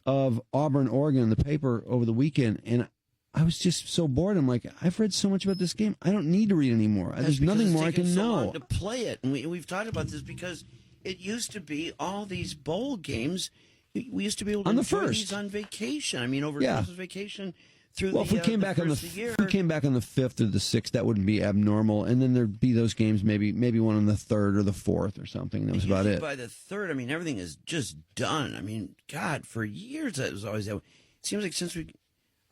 of Auburn, Oregon in the paper over the weekend, and I was just so bored. I'm like, I've read so much about this game. I don't need to read anymore. There's nothing more I can know. Long to play it, and we've talked about this because it used to be all these bowl games. We used to be able to enjoy these on vacation. I mean, over Christmas vacation through if we came back on the 5th or the 6th, that wouldn't be abnormal. And then there'd be those games, maybe one on the 3rd or the 4th or something. That was about it. By the 3rd, I mean, everything is just done. I mean, God, for years that was always that way. It seems like since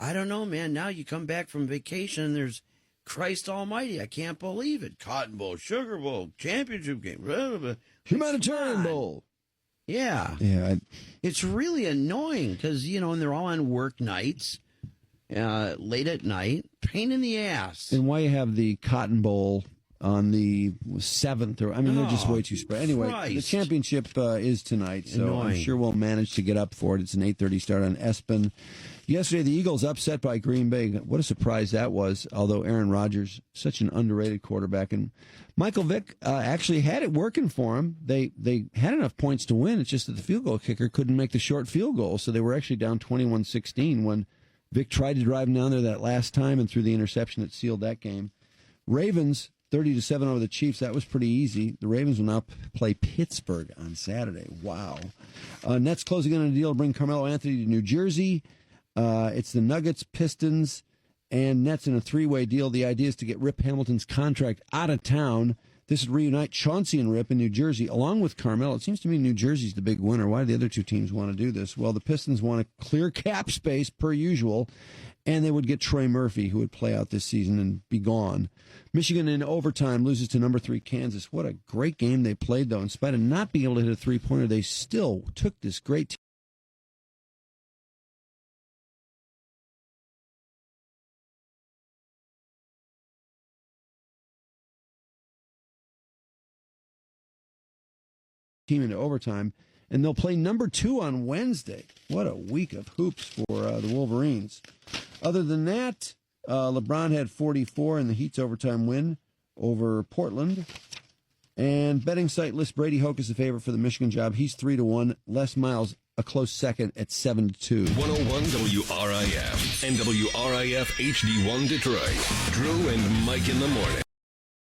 I don't know, man. Now you come back from vacation and there's Christ Almighty. I can't believe it. Cotton Bowl, Sugar Bowl, championship game, blah, blah, blah. Humanitarian Bowl. Yeah. Yeah. It's really annoying because, and they're all on work nights, late at night. Pain in the ass. And why you have the Cotton Bowl on the 7th? They're just way too spread. Anyway, the championship is tonight, so I'm sure we'll manage to get up for it. It's an 8:30 start on ESPN. Yesterday, the Eagles upset by Green Bay. What a surprise that was, although Aaron Rodgers, such an underrated quarterback. And Michael Vick actually had it working for him. They had enough points to win. It's just that the field goal kicker couldn't make the short field goal, so they were actually down 21-16 when Vick tried to drive down there that last time and threw the interception that sealed that game. Ravens, 30-7 over the Chiefs. That was pretty easy. The Ravens will now play Pittsburgh on Saturday. Wow. Nets closing in on a deal to bring Carmelo Anthony to New Jersey. It's the Nuggets, Pistons, and Nets in a three-way deal. The idea is to get Rip Hamilton's contract out of town. This would reunite Chauncey and Rip in New Jersey, along with Carmelo. It seems to me New Jersey's the big winner. Why do the other two teams want to do this? Well, the Pistons want to clear cap space, per usual, and they would get Trey Murphy, who would play out this season and be gone. Michigan in overtime loses to number 3 Kansas. What a great game they played, though. In spite of not being able to hit a three-pointer, they still took this great team into overtime, and they'll play number 2 on Wednesday. What a week of hoops for the Wolverines. Other than that, LeBron had 44 in the Heat's overtime win over Portland. And betting site lists Brady Hoke as the favorite for the Michigan job. He's 3-1. Les Miles a close second at 7-2. 101 WRIF and WRIF HD1 Detroit. Drew and Mike in the morning.